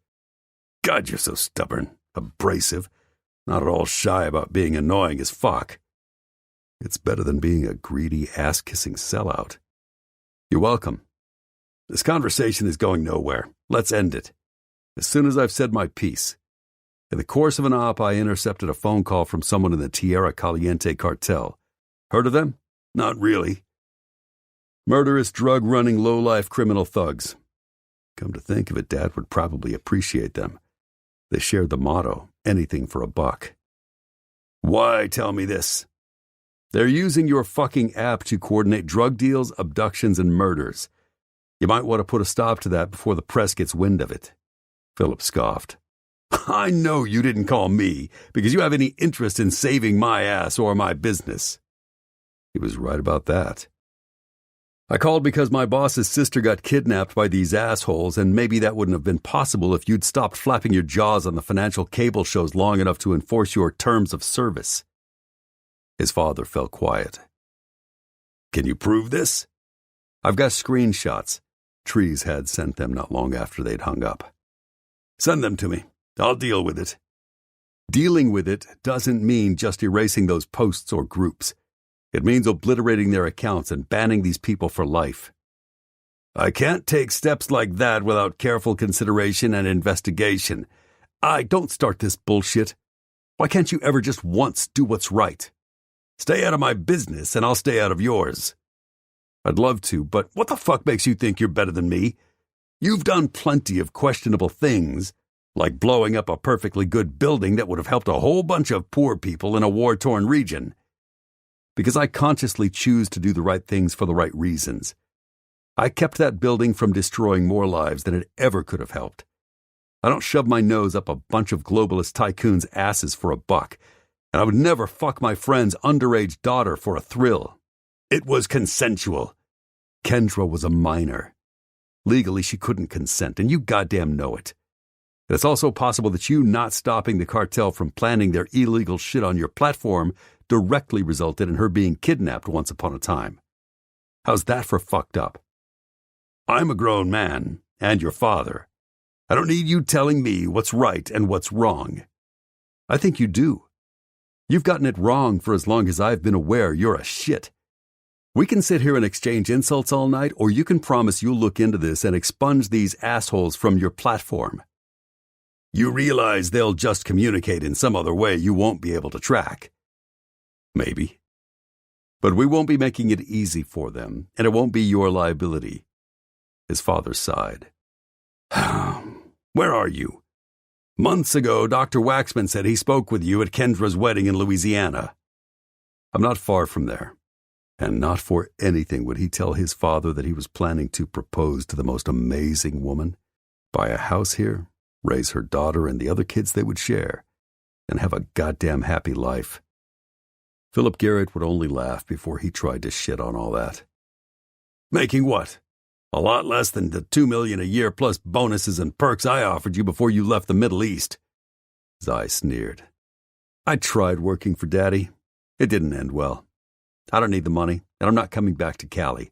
[SPEAKER 1] God, you're so stubborn, abrasive, not at all shy about being annoying as fuck. It's better than being a greedy, ass-kissing sellout. You're welcome. This conversation is going nowhere. Let's end it. As soon as I've said my piece. In the course of an op, I intercepted a phone call from someone in the Tierra Caliente cartel. Heard of them? Not really. Murderous, drug-running, low-life criminal thugs. Come to think of it, Dad would probably appreciate them. They shared the motto, anything for a buck. Why tell me this? They're using your fucking app to coordinate drug deals, abductions, and murders. You might want to put a stop to that before the press gets wind of it. Philip scoffed. I know you didn't call me because you have any interest in saving my ass or my business. He was right about that. I called because my boss's sister got kidnapped by these assholes, and maybe that wouldn't have been possible if you'd stopped flapping your jaws on the financial cable shows long enough to enforce your terms of service. His father fell quiet. Can you prove this? I've got screenshots. Trees had sent them not long after they'd hung up. Send them to me. I'll deal with it. Dealing with it doesn't mean just erasing those posts or groups. It means obliterating their accounts and banning these people for life. I can't take steps like that without careful consideration and investigation. Don't start this bullshit. Why can't you ever just once do what's right? Stay out of my business and I'll stay out of yours. I'd love to, but what the fuck makes you think you're better than me? You've done plenty of questionable things, like blowing up a perfectly good building that would have helped a whole bunch of poor people in a war-torn region. Because I consciously choose to do the right things for the right reasons. I kept that building from destroying more lives than it ever could have helped. I don't shove my nose up a bunch of globalist tycoons' asses for a buck, and I would never fuck my friend's underage daughter for a thrill. It was consensual. Kendra was a minor. Legally, she couldn't consent, and you goddamn know it. And it's also possible that you not stopping the cartel from planning their illegal shit on your platform directly resulted in her being kidnapped once upon a time. How's that for fucked up? I'm a grown man, and your father. I don't need you telling me what's right and what's wrong. I think you do. You've gotten it wrong for as long as I've been aware you're a shit. We can sit here and exchange insults all night, or you can promise you'll look into this and expunge these assholes from your platform. You realize they'll just communicate in some other way you won't be able to track. Maybe. But we won't be making it easy for them, and it won't be your liability. His father sighed. Where are you? Months ago, Dr. Waxman said he spoke with you at Kendra's wedding in Louisiana. I'm not far from there. And not for anything would he tell his father that he was planning to propose to the most amazing woman, buy a house here, raise her daughter and the other kids they would share, and have a goddamn happy life. Philip Garrett would only laugh before he tried to shit on all that. Making what? A lot less than the $2 million a year plus bonuses and perks I offered you before you left the Middle East. Zai sneered. I tried working for Daddy. It didn't end well. I don't need the money, and I'm not coming back to Cali.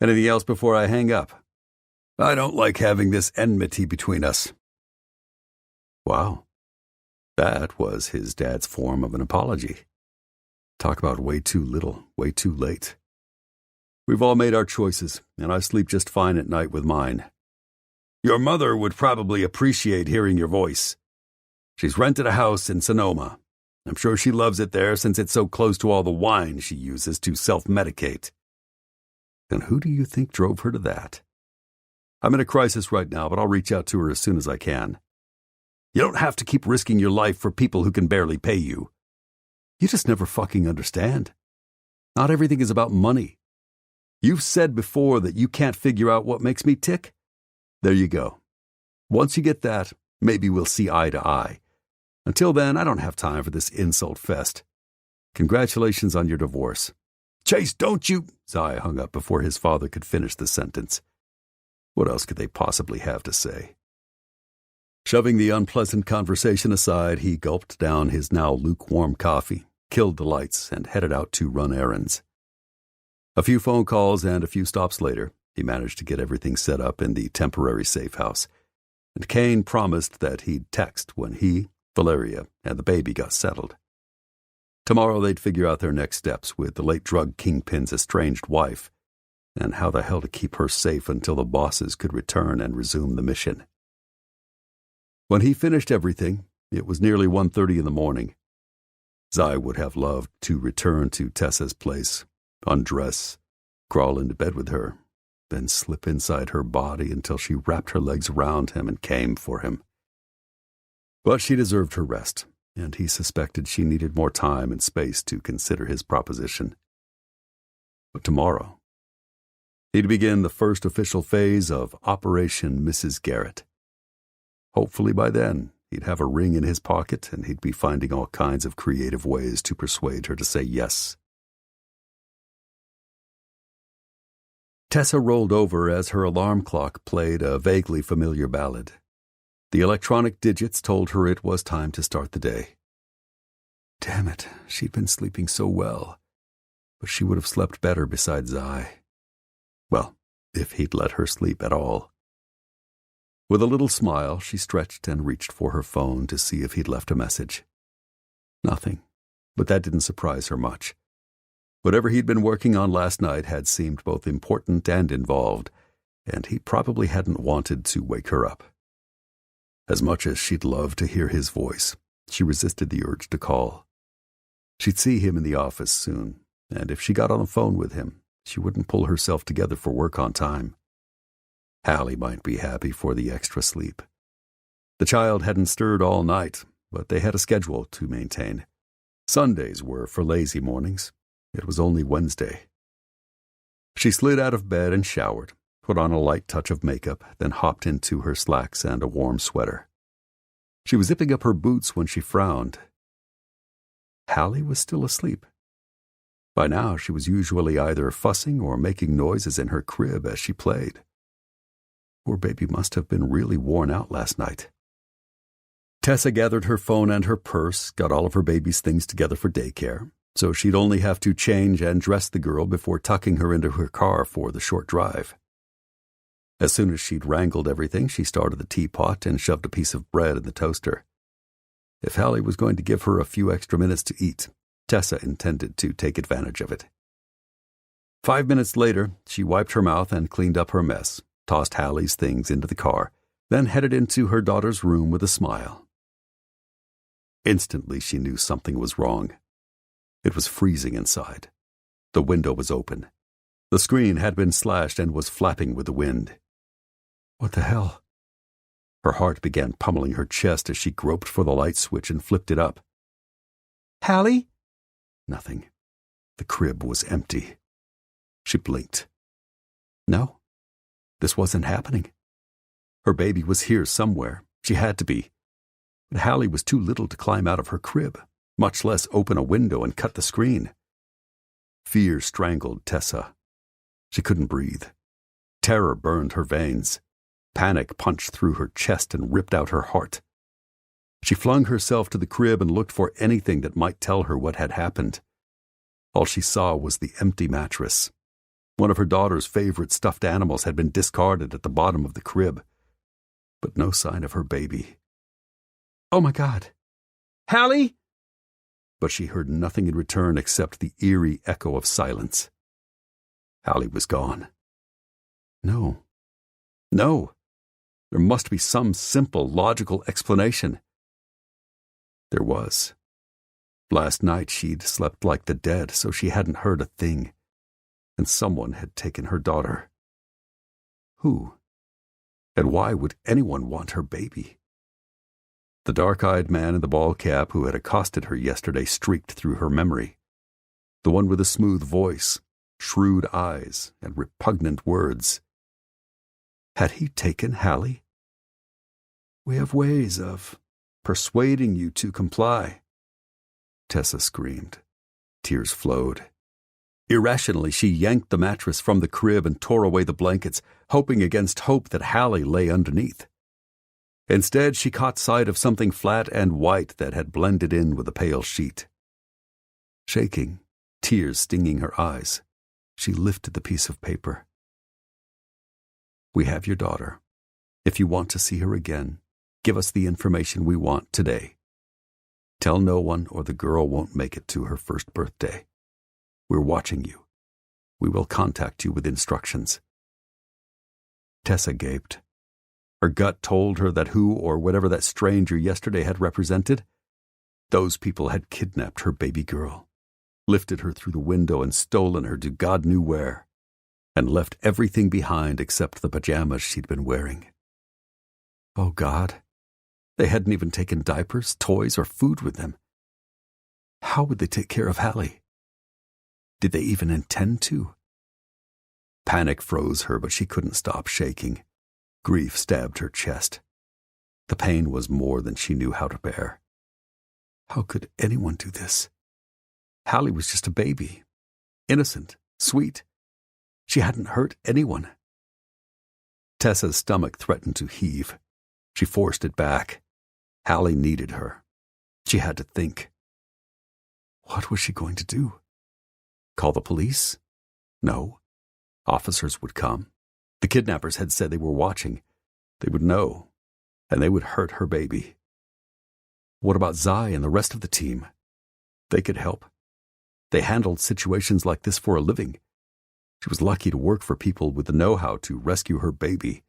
[SPEAKER 1] Anything else before I hang up? I don't like having this enmity between us. Wow. That was his dad's form of an apology. Talk about way too little, way too late. We've all made our choices, and I sleep just fine at night with mine. Your mother would probably appreciate hearing your voice. She's rented a house in Sonoma. I'm sure she loves it there since it's so close to all the wine she uses to self-medicate. And who do you think drove her to that? I'm in a crisis right now, but I'll reach out to her as soon as I can. You don't have to keep risking your life for people who can barely pay you. You just never fucking understand. Not everything is about money. You've said before that you can't figure out what makes me tick. There you go. Once you get that, maybe we'll see eye to eye. Until then, I don't have time for this insult fest. Congratulations on your divorce. Chase, don't you? Zai hung up before his father could finish the sentence. What else could they possibly have to say? Shoving the unpleasant conversation aside, he gulped down his now lukewarm coffee, killed the lights, and headed out to run errands. A few phone calls and a few stops later, he managed to get everything set up in the temporary safe house, and Kane promised that he'd text when he, Valeria, and the baby got settled. Tomorrow they'd figure out their next steps with the late drug kingpin's estranged wife, and how the hell to keep her safe until the bosses could return and resume the mission. When he finished everything, it was nearly 1:30 in the morning. Zai would have loved to return to Tessa's place, undress, crawl into bed with her, then slip inside her body until she wrapped her legs around him and came for him. But she deserved her rest, and he suspected she needed more time and space to consider his proposition. But tomorrow, he'd begin the first official phase of Operation Mrs. Garrett. Hopefully by then, he'd have a ring in his pocket and he'd be finding all kinds of creative ways to persuade her to say yes. Tessa rolled over as her alarm clock played a vaguely familiar ballad. The electronic digits told her it was time to start the day. Damn it, she'd been sleeping so well, but she would have slept better beside Zai. Well, if he'd let her sleep at all. With a little smile, she stretched and reached for her phone to see if he'd left a message. Nothing, but that didn't surprise her much. Whatever he'd been working on last night had seemed both important and involved, and he probably hadn't wanted to wake her up. As much as she'd love to hear his voice, she resisted the urge to call. She'd see him in the office soon, and if she got on the phone with him, she wouldn't pull herself together for work on time. Hallie might be happy for the extra sleep. The child hadn't stirred all night, but they had a schedule to maintain. Sundays were for lazy mornings. It was only Wednesday. She slid out of bed and showered, put on a light touch of makeup, then hopped into her slacks and a warm sweater. She was zipping up her boots when she frowned. Hallie was still asleep. By now she was usually either fussing or making noises in her crib as she played. Poor baby must have been really worn out last night. Tessa gathered her phone and her purse, got all of her baby's things together for daycare, so she'd only have to change and dress the girl before tucking her into her car for the short drive. As soon as she'd wrangled everything, she started the teapot and shoved a piece of bread in the toaster. If Hallie was going to give her a few extra minutes to eat, Tessa intended to take advantage of it. 5 minutes later, she wiped her mouth and cleaned up her mess, tossed Hallie's things into the car, then headed into her daughter's room with a smile. Instantly, she knew something was wrong. It was freezing inside. The window was open. The screen had been slashed and was flapping with the wind. What the hell? Her heart began pummeling her chest as she groped for the light switch and flipped it up. Hallie? Nothing. The crib was empty. She blinked. No, this wasn't happening. Her baby was here somewhere. She had to be. But Hallie was too little to climb out of her crib, much less open a window and cut the screen. Fear strangled Tessa. She couldn't breathe. Terror burned her veins. Panic punched through her chest and ripped out her heart. She flung herself to the crib and looked for anything that might tell her what had happened. All she saw was the empty mattress. One of her daughter's favorite stuffed animals had been discarded at the bottom of the crib, but no sign of her baby. Oh my God! Hallie! But she heard nothing in return except the eerie echo of silence. Hallie was gone. No. There must be some simple, logical explanation. There was. Last night she'd slept like the dead, so she hadn't heard a thing. And someone had taken her daughter. Who? And why would anyone want her baby? The dark-eyed man in the ball cap who had accosted her yesterday streaked through her memory. The one with a smooth voice, shrewd eyes, and repugnant words. Had he taken Hallie? "We have ways of persuading you to comply," Tessa screamed. Tears flowed. Irrationally, she yanked the mattress from the crib and tore away the blankets, hoping against hope that Hallie lay underneath. Instead, she caught sight of something flat and white that had blended in with the pale sheet. Shaking, tears stinging her eyes, she lifted the piece of paper. "We have your daughter. If you want to see her again, give us the information we want today. Tell no one or the girl won't make it to her first birthday. We're watching you. We will contact you with instructions." Tessa gaped. Her gut told her that who or whatever that stranger yesterday had represented, those people had kidnapped her baby girl, lifted her through the window and stolen her to God knew where, and left everything behind except the pajamas she'd been wearing. Oh God, they hadn't even taken diapers, toys, or food with them. How would they take care of Hallie? Did they even intend to? Panic froze her, but she couldn't stop shaking. Grief stabbed her chest. The pain was more than she knew how to bear. How could anyone do this? Hallie was just a baby. Innocent, sweet. She hadn't hurt anyone. Tessa's stomach threatened to heave. She forced it back. Hallie needed her. She had to think. What was she going to do? Call the police? No. Officers would come. The kidnappers had said they were watching. They would know, and they would hurt her baby. What about Zai and the rest of the team? They could help. They handled situations like this for a living. She was lucky to work for people with the know-how to rescue her baby.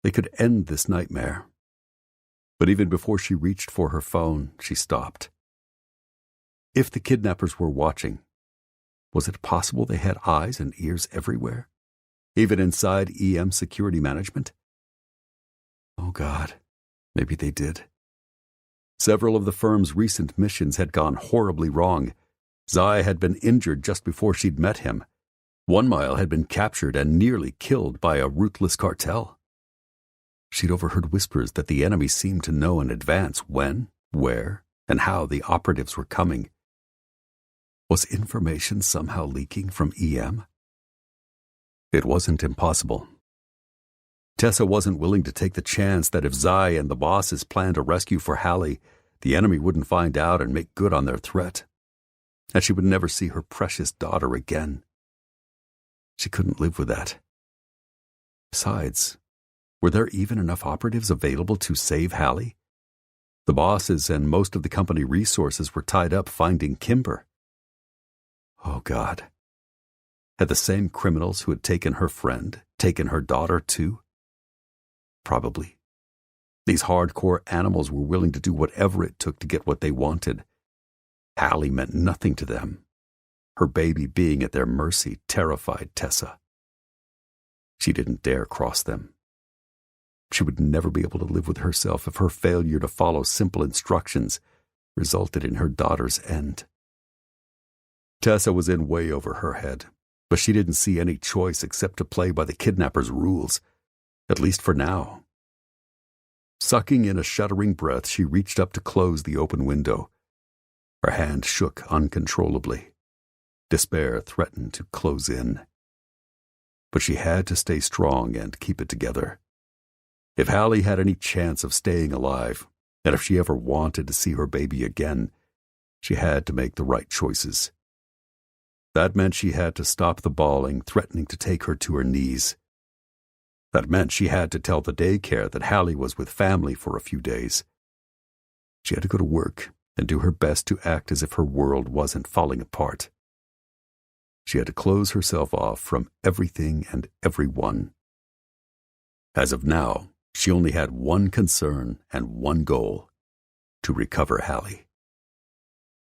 [SPEAKER 1] They could end this nightmare. But even before she reached for her phone, she stopped. If the kidnappers were watching, was it possible they had eyes and ears everywhere, even inside EM Security Management? Oh God, maybe they did. Several of the firm's recent missions had gone horribly wrong. Zai had been injured just before she'd met him. 1 Mile had been captured and nearly killed by a ruthless cartel. She'd overheard whispers that the enemy seemed to know in advance when, where, and how the operatives were coming. Was information somehow leaking from EM? It wasn't impossible. Tessa wasn't willing to take the chance that if Zai and the bosses planned a rescue for Hallie, the enemy wouldn't find out and make good on their threat, and she would never see her precious daughter again. She couldn't live with that. Besides, were there even enough operatives available to save Hallie? The bosses and most of the company resources were tied up finding Kimber. Oh God. Had the same criminals who had taken her friend taken her daughter too? Probably. These hardcore animals were willing to do whatever it took to get what they wanted. Hallie meant nothing to them. Her baby being at their mercy terrified Tessa. She didn't dare cross them. She would never be able to live with herself if her failure to follow simple instructions resulted in her daughter's end. Tessa was in way over her head, but she didn't see any choice except to play by the kidnappers' rules, at least for now. Sucking in a shuddering breath, she reached up to close the open window. Her hand shook uncontrollably. Despair threatened to close in. But she had to stay strong and keep it together. If Hallie had any chance of staying alive, and if she ever wanted to see her baby again, she had to make the right choices. That meant she had to stop the bawling, threatening to take her to her knees. That meant she had to tell the daycare that Hallie was with family for a few days. She had to go to work and do her best to act as if her world wasn't falling apart. She had to close herself off from everything and everyone. As of now, she only had one concern and one goal: to recover Hallie.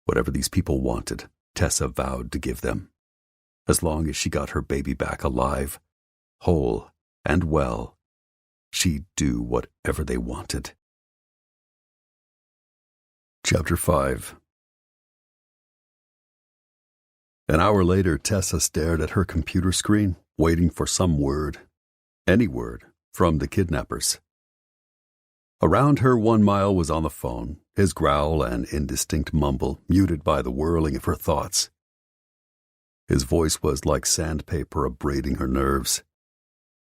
[SPEAKER 1] Whatever these people wanted, Tessa vowed to give them. As long as she got her baby back alive, whole and well, she'd do whatever they wanted. Chapter 5. An hour later, Tessa stared at her computer screen, waiting for some word, any word, from the kidnappers. Around her, 1 Mile was on the phone, his growl and indistinct mumble muted by the whirling of her thoughts. His voice was like sandpaper abrading her nerves.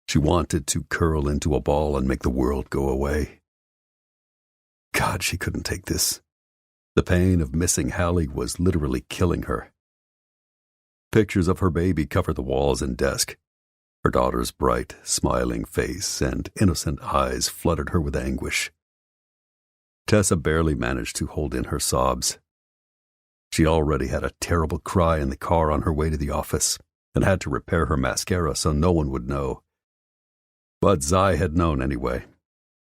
[SPEAKER 1] She wanted to curl into a ball and make the world go away. God, she couldn't take this. The pain of missing Hallie was literally killing her. Pictures of her baby covered the walls and desk. Her daughter's bright, smiling face and innocent eyes flooded her with anguish. Tessa barely managed to hold in her sobs. She'd already had a terrible cry in the car on her way to the office and had to repair her mascara so no one would know. But Zai had known anyway.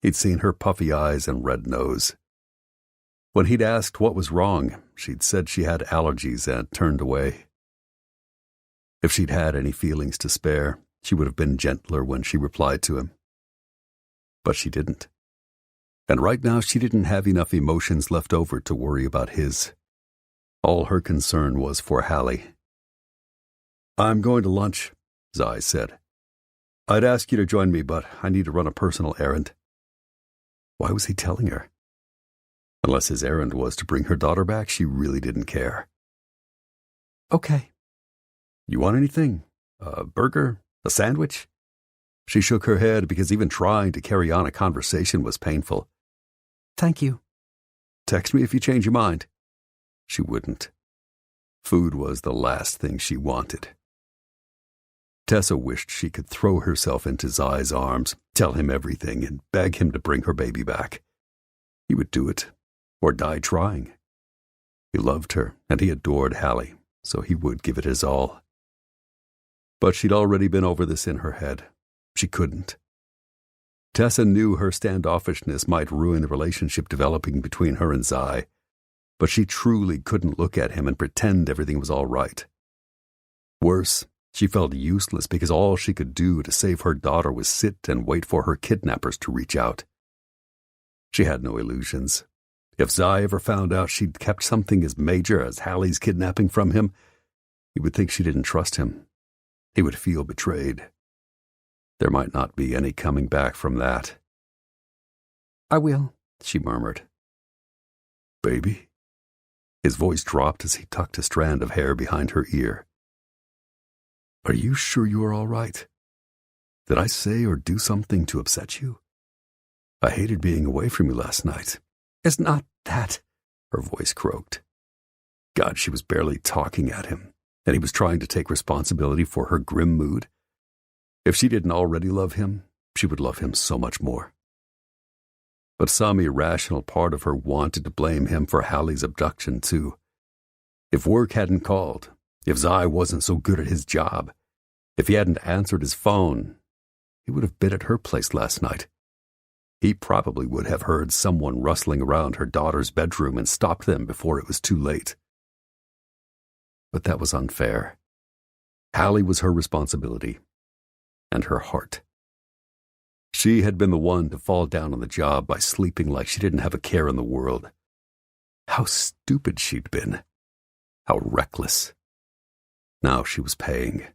[SPEAKER 1] He'd seen her puffy eyes and red nose. When he'd asked what was wrong, she'd said she had allergies and turned away. If she'd had any feelings to spare, she would have been gentler when she replied to him. But she didn't. And right now she didn't have enough emotions left over to worry about his. All her concern was for Hallie. "I'm going to lunch," Zai said. "I'd ask you to join me, but I need to run a personal errand." Why was he telling her? Unless his errand was to bring her daughter back, she really didn't care.
[SPEAKER 2] Okay.
[SPEAKER 1] "You want anything? A burger? A sandwich?" She shook her head because even trying to carry on a conversation was painful.
[SPEAKER 2] Thank you.
[SPEAKER 1] "Text me if you change your mind." She wouldn't. Food was the last thing she wanted. Tessa wished she could throw herself into Zai's arms, tell him everything, and beg him to bring her baby back. He would do it, or die trying. He loved her, and he adored Hallie, so he would give it his all. But she'd already been over this in her head. She couldn't. Tessa knew her standoffishness might ruin the relationship developing between her and Zai, but she truly couldn't look at him and pretend everything was all right. Worse, she felt useless because all she could do to save her daughter was sit and wait for her kidnappers to reach out. She had no illusions. If Zai ever found out she'd kept something as major as Hallie's kidnapping from him, he would think she didn't trust him. He would feel betrayed. There might not be any coming back from that.
[SPEAKER 2] I will,
[SPEAKER 1] she murmured. "Baby?" His voice dropped as he tucked a strand of hair behind her ear. "Are you sure you are all right? Did I say or do something to upset you? I hated being away from you last night."
[SPEAKER 2] It's not that,
[SPEAKER 1] her voice croaked. God, she was barely talking at him, and he was trying to take responsibility for her grim mood. If she didn't already love him, she would love him so much more. But some irrational part of her wanted to blame him for Hallie's abduction, too. If work hadn't called, if Zai wasn't so good at his job, if he hadn't answered his phone, he would have been at her place last night. He probably would have heard someone rustling around her daughter's bedroom and stopped them before it was too late. But that was unfair. Hallie was her responsibility, and her heart. She had been the one to fall down on the job by sleeping like she didn't have a care in the world. How stupid she'd been. How reckless. Now she was paying.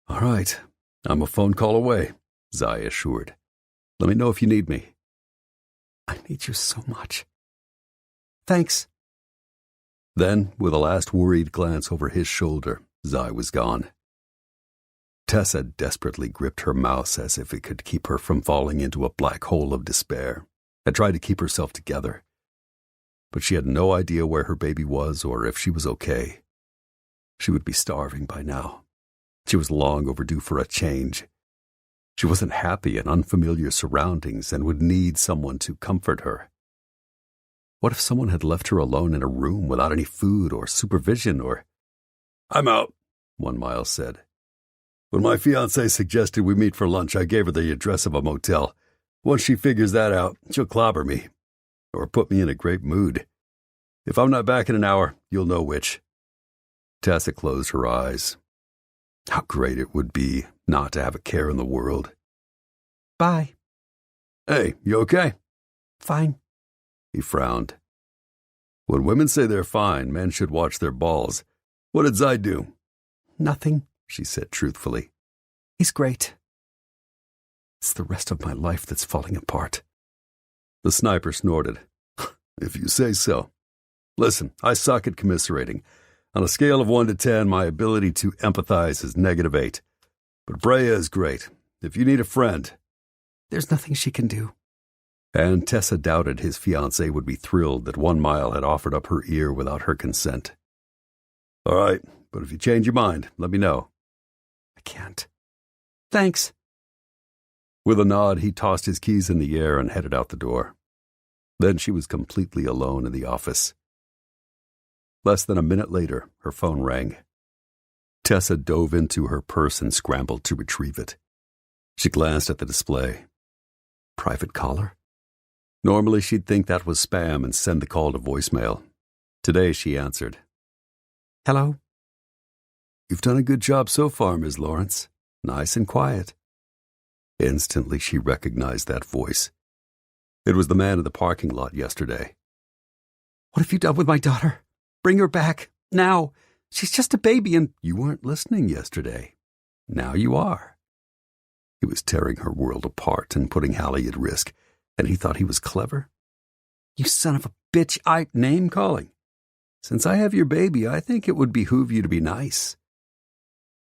[SPEAKER 1] "All right, I'm a phone call away," Zai assured. "Let me know if you need me."
[SPEAKER 2] "I need you so much." "Thanks."
[SPEAKER 1] Then, with a last worried glance over his shoulder, Zai was gone. Tessa desperately gripped her mouse as if it could keep her from falling into a black hole of despair, and tried to keep herself together. But she had no idea where her baby was or if she was okay. She would be starving by now. She was long overdue for a change. She wasn't happy in unfamiliar surroundings and would need someone to comfort her. What if someone had left her alone in a room without any food or supervision or... "I'm out," 1 Mile said. "When my fiancée suggested we meet for lunch, I gave her the address of a motel. Once she figures that out, she'll clobber me. Or put me in a great mood. If I'm not back in an hour, you'll know which. Tessa closed her eyes. How great it would be not to have a care in the world.
[SPEAKER 2] Bye.
[SPEAKER 1] Hey, you okay?
[SPEAKER 2] Fine.
[SPEAKER 1] He frowned. When women say they're fine, men should watch their balls. What did Zai do?
[SPEAKER 2] Nothing,
[SPEAKER 1] she said truthfully.
[SPEAKER 2] He's great. It's the rest of my life that's falling apart.
[SPEAKER 1] The sniper snorted. If you say so. Listen, I suck at commiserating. On a scale of 1 to 10, my ability to empathize is -8. But Brea is great. If you need a friend...
[SPEAKER 2] There's nothing she can do.
[SPEAKER 1] And Tessa doubted his fiancée would be thrilled that 1 Mile had offered up her ear without her consent. All right, but if you change your mind, let me know.
[SPEAKER 2] I can't. Thanks.
[SPEAKER 1] With a nod, he tossed his keys in the air and headed out the door. Then she was completely alone in the office. Less than a minute later, her phone rang. Tessa dove into her purse and scrambled to retrieve it. She glanced at the display. Private caller? Normally she'd think that was spam and send the call to voicemail. Today she answered.
[SPEAKER 2] Hello?
[SPEAKER 1] You've done a good job so far, Ms. Lawrence. Nice and quiet. Instantly she recognized that voice. It was the man in the parking lot yesterday.
[SPEAKER 2] What have you done with my daughter? Bring her back, now. She's just a baby and...
[SPEAKER 1] You weren't listening yesterday. Now you are. He was tearing her world apart and putting Hallie at risk, and he thought he was clever.
[SPEAKER 2] You son of a bitch,
[SPEAKER 1] Name-calling. Since I have your baby, I think it would behoove you to be nice.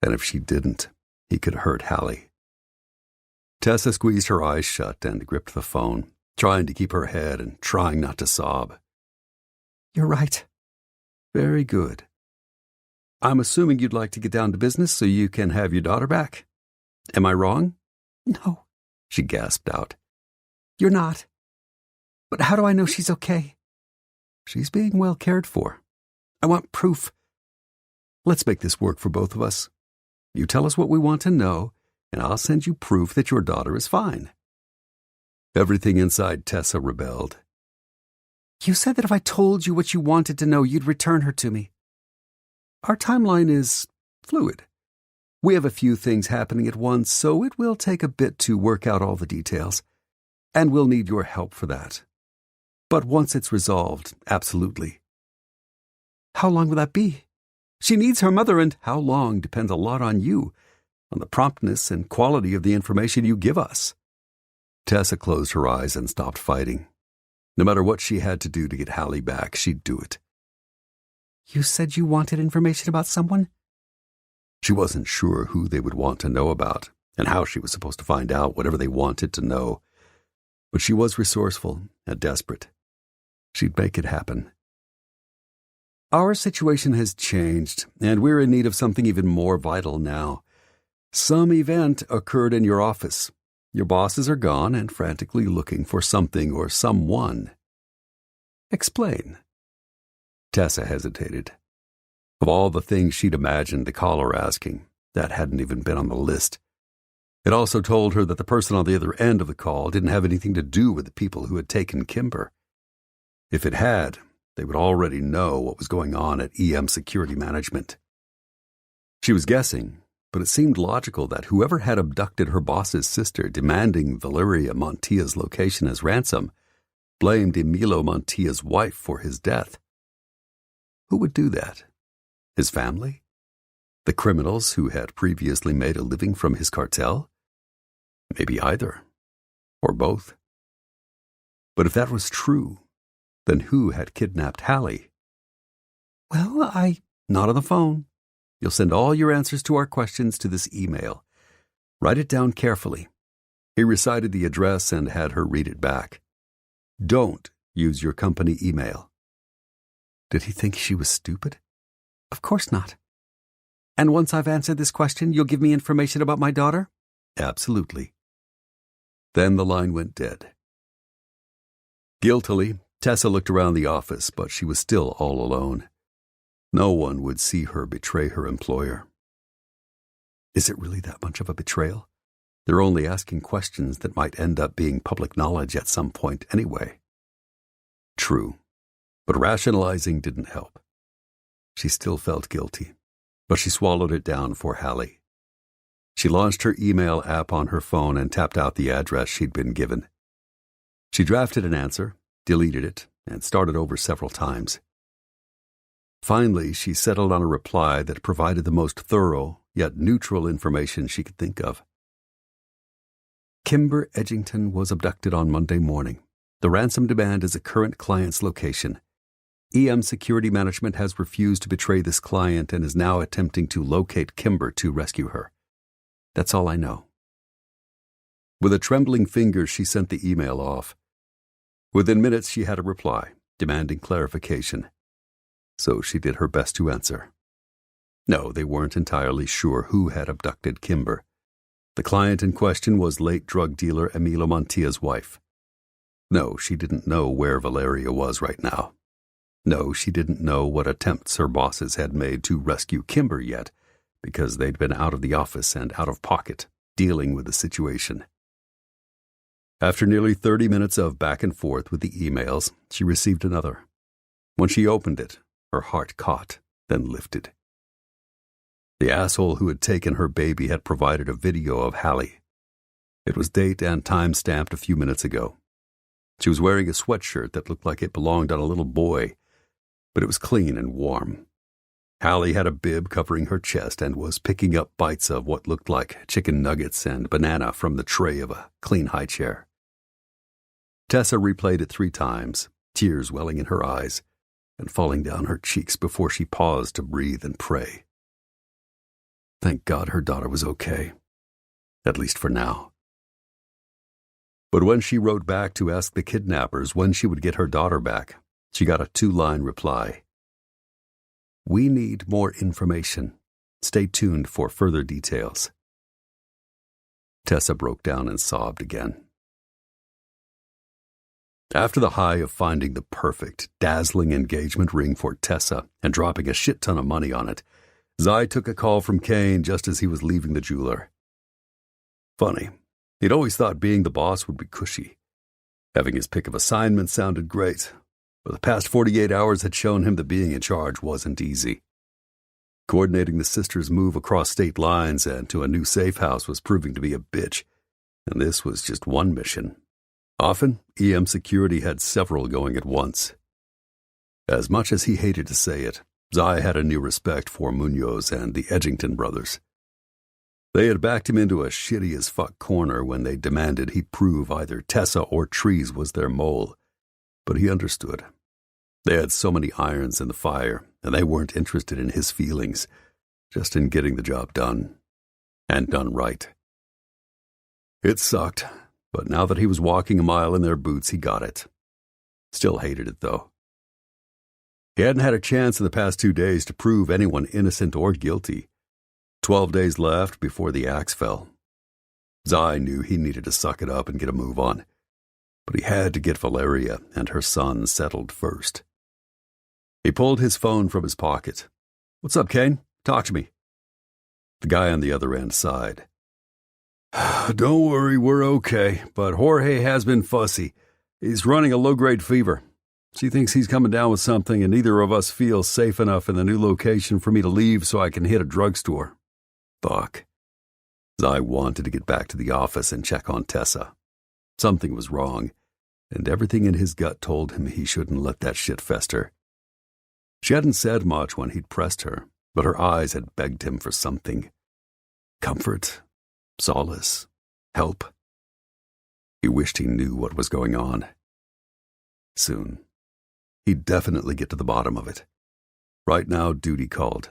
[SPEAKER 1] And if she didn't, he could hurt Hallie. Tessa squeezed her eyes shut and gripped the phone, trying to keep her head and trying not to sob.
[SPEAKER 2] You're right.
[SPEAKER 1] Very good. I'm assuming you'd like to get down to business so you can have your daughter back. Am I wrong?
[SPEAKER 2] No,
[SPEAKER 1] she gasped out.
[SPEAKER 2] You're not. But how do I know she's okay?
[SPEAKER 1] She's being well cared for. I want proof. Let's make this work for both of us. You tell us what we want to know, and I'll send you proof that your daughter is fine. Everything inside Tessa rebelled.
[SPEAKER 2] You said that if I told you what you wanted to know, you'd return her to me.
[SPEAKER 1] Our timeline is fluid. We have a few things happening at once, so it will take a bit to work out all the details, and we'll need your help for that. But once it's resolved, absolutely.
[SPEAKER 2] How long will that be? She needs her mother, and
[SPEAKER 1] how long depends a lot on you, on the promptness and quality of the information you give us. Tessa closed her eyes and stopped fighting. No matter what she had to do to get Hallie back, she'd do it.
[SPEAKER 2] You said you wanted information about someone?
[SPEAKER 1] She wasn't sure who they would want to know about, and how she was supposed to find out whatever they wanted to know. But she was resourceful and desperate. She'd make it happen. Our situation has changed, and we're in need of something even more vital now. Some event occurred in your office. Your bosses are gone and frantically looking for something or someone. Explain. Tessa hesitated. Of all the things she'd imagined the caller asking, that hadn't even been on the list. It also told her that the person on the other end of the call didn't have anything to do with the people who had taken Kimber. If it had, they would already know what was going on at EM Security Management. She was guessing, but it seemed logical that whoever had abducted her boss's sister, demanding Valeria Montilla's location as ransom, blamed Emilio Montilla's wife for his death. Who would do that? His family? The criminals who had previously made a living from his cartel? Maybe either, or both. But if that was true, then who had kidnapped Hallie?
[SPEAKER 2] Well,
[SPEAKER 1] Not on the phone. You'll send all your answers to our questions to this email. Write it down carefully. He recited the address and had her read it back. Don't use your company email. Did he think she was stupid?
[SPEAKER 2] Of course not. And once I've answered this question, you'll give me information about my daughter?
[SPEAKER 1] Absolutely. Then the line went dead. Guiltily, Tessa looked around the office, but she was still all alone. No one would see her betray her employer. Is it really that much of a betrayal? They're only asking questions that might end up being public knowledge at some point anyway. True. But rationalizing didn't help. She still felt guilty, but she swallowed it down for Hallie. She launched her email app on her phone and tapped out the address she'd been given. She drafted an answer, deleted it, and started over several times. Finally, she settled on a reply that provided the most thorough, yet neutral information she could think of. Kimber Edgington was abducted on Monday morning. The ransom demand is a current client's location. EM Security Management has refused to betray this client and is now attempting to locate Kimber to rescue her. That's all I know. With a trembling finger, she sent the email off. Within minutes, she had a reply, demanding clarification. So she did her best to answer. No, they weren't entirely sure who had abducted Kimber. The client in question was late drug dealer Emilio Montia's wife. No, she didn't know where Valeria was right now. No, she didn't know what attempts her bosses had made to rescue Kimber yet, because they'd been out of the office and out of pocket, dealing with the situation. After nearly 30 minutes of back and forth with the emails, she received another. When she opened it, her heart caught, then lifted. The asshole who had taken her baby had provided a video of Hallie. It was date and time stamped a few minutes ago. She was wearing a sweatshirt that looked like it belonged on a little boy, but it was clean and warm. Hallie had a bib covering her chest and was picking up bites of what looked like chicken nuggets and banana from the tray of a clean high chair. Tessa replayed it 3 times, tears welling in her eyes and falling down her cheeks before she paused to breathe and pray. Thank God her daughter was okay, at least for now. But when she wrote back to ask the kidnappers when she would get her daughter back, she got a 2-line reply. We need more information. Stay tuned for further details. Tessa broke down and sobbed again. After the high of finding the perfect, dazzling engagement ring for Tessa and dropping a shit ton of money on it, Zai took a call from Kane just as he was leaving the jeweler. Funny, he'd always thought being the boss would be cushy. Having his pick of assignments sounded great, but the past 48 hours had shown him that being in charge wasn't easy. Coordinating the sisters' move across state lines and to a new safe house was proving to be a bitch, and this was just one mission. Often, EM Security had several going at once. As much as he hated to say it, Zai had a new respect for Munoz and the Edgington brothers. They had backed him into a shitty-as-fuck corner when they demanded he prove either Tessa or Trees was their mole, but he understood. They had so many irons in the fire, and they weren't interested in his feelings, just in getting the job done, and done right. It sucked, but now that he was walking a mile in their boots, he got it. Still hated it, though. He hadn't had a chance in the past 2 days to prove anyone innocent or guilty. 12 days left before the axe fell. Zai knew he needed to suck it up and get a move on, but he had to get Valeria and her son settled first. He pulled his phone from his pocket. What's up, Kane? Talk to me. The guy on the other end sighed. Don't worry, we're okay, but Jorge has been fussy. He's running a low-grade fever. She thinks he's coming down with something, and neither of us feel safe enough in the new location for me to leave so I can hit a drugstore. Fuck. Zai wanted to get back to the office and check on Tessa. Something was wrong, and everything in his gut told him he shouldn't let that shit fester. She hadn't said much when he'd pressed her, but her eyes had begged him for something. Comfort, solace, help. He wished he knew what was going on. Soon. He'd definitely get to the bottom of it. Right now, duty called.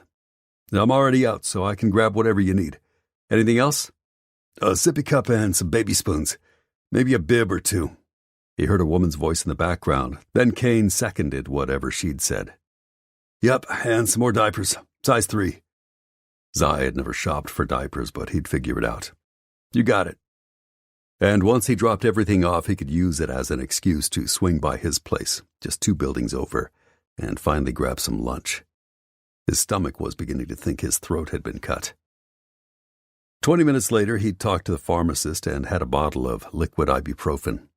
[SPEAKER 1] I'm already out, so I can grab whatever you need. Anything else? A sippy cup and some baby spoons. Maybe a bib or 2. He heard a woman's voice in the background. Then Kane seconded whatever she'd said. Yep, and some more diapers. Size 3. Zai had never shopped for diapers, but he'd figure it out. You got it. And once he dropped everything off, he could use it as an excuse to swing by his place, just 2 buildings over, and finally grab some lunch. His stomach was beginning to think his throat had been cut. 20 minutes later, he'd talked to the pharmacist and had a bottle of liquid ibuprofen.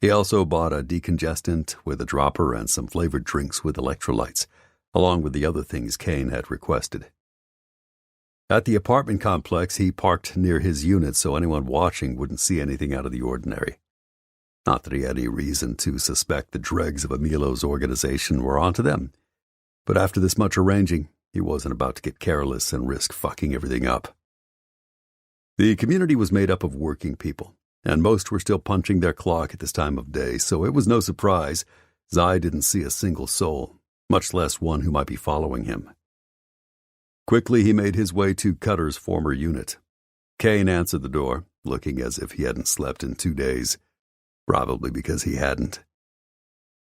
[SPEAKER 1] He also bought a decongestant with a dropper and some flavored drinks with electrolytes, along with the other things Kane had requested. At the apartment complex, he parked near his unit so anyone watching wouldn't see anything out of the ordinary. Not that he had any reason to suspect the dregs of Emilo's organization were onto them, but after this much arranging, he wasn't about to get careless and risk fucking everything up. The community was made up of working people, and most were still punching their clock at this time of day, so it was no surprise Zai didn't see a single soul, much less one who might be following him. Quickly he made his way to Cutter's former unit. Kane answered the door, looking as if he hadn't slept in 2 days, probably because he hadn't.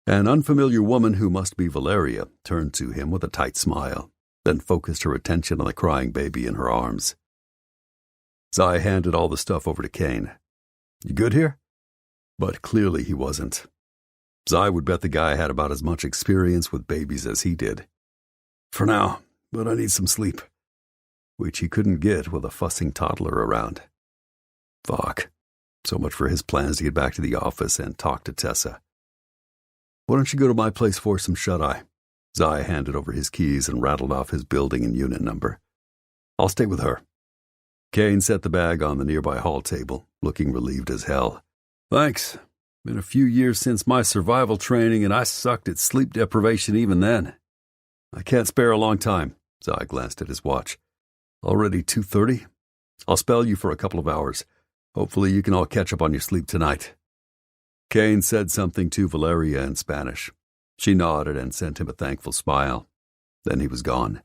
[SPEAKER 1] An unfamiliar woman who must be Valeria turned to him with a tight smile, then focused her attention on the crying baby in her arms. Zai handed all the stuff over to Kane. "You good here?" But clearly he wasn't. Zai would bet the guy had about as much experience with babies as he did. "For now, but I need some sleep," which he couldn't get with a fussing toddler around. Fuck. So much for his plans to get back to the office and talk to Tessa. "Why don't you go to my place for some shut-eye?" Zai handed over his keys and rattled off his building and unit number. "I'll stay with her." Kane set the bag on the nearby hall table, looking relieved as hell. "Thanks. Been a few years since my survival training, and I sucked at sleep deprivation even then. I can't spare a long time." Zai glanced at his watch. "Already 2:30? I'll spell you for a couple of hours. Hopefully you can all catch up on your sleep tonight." Kane said something to Valeria in Spanish. She nodded and sent him a thankful smile. Then he was gone.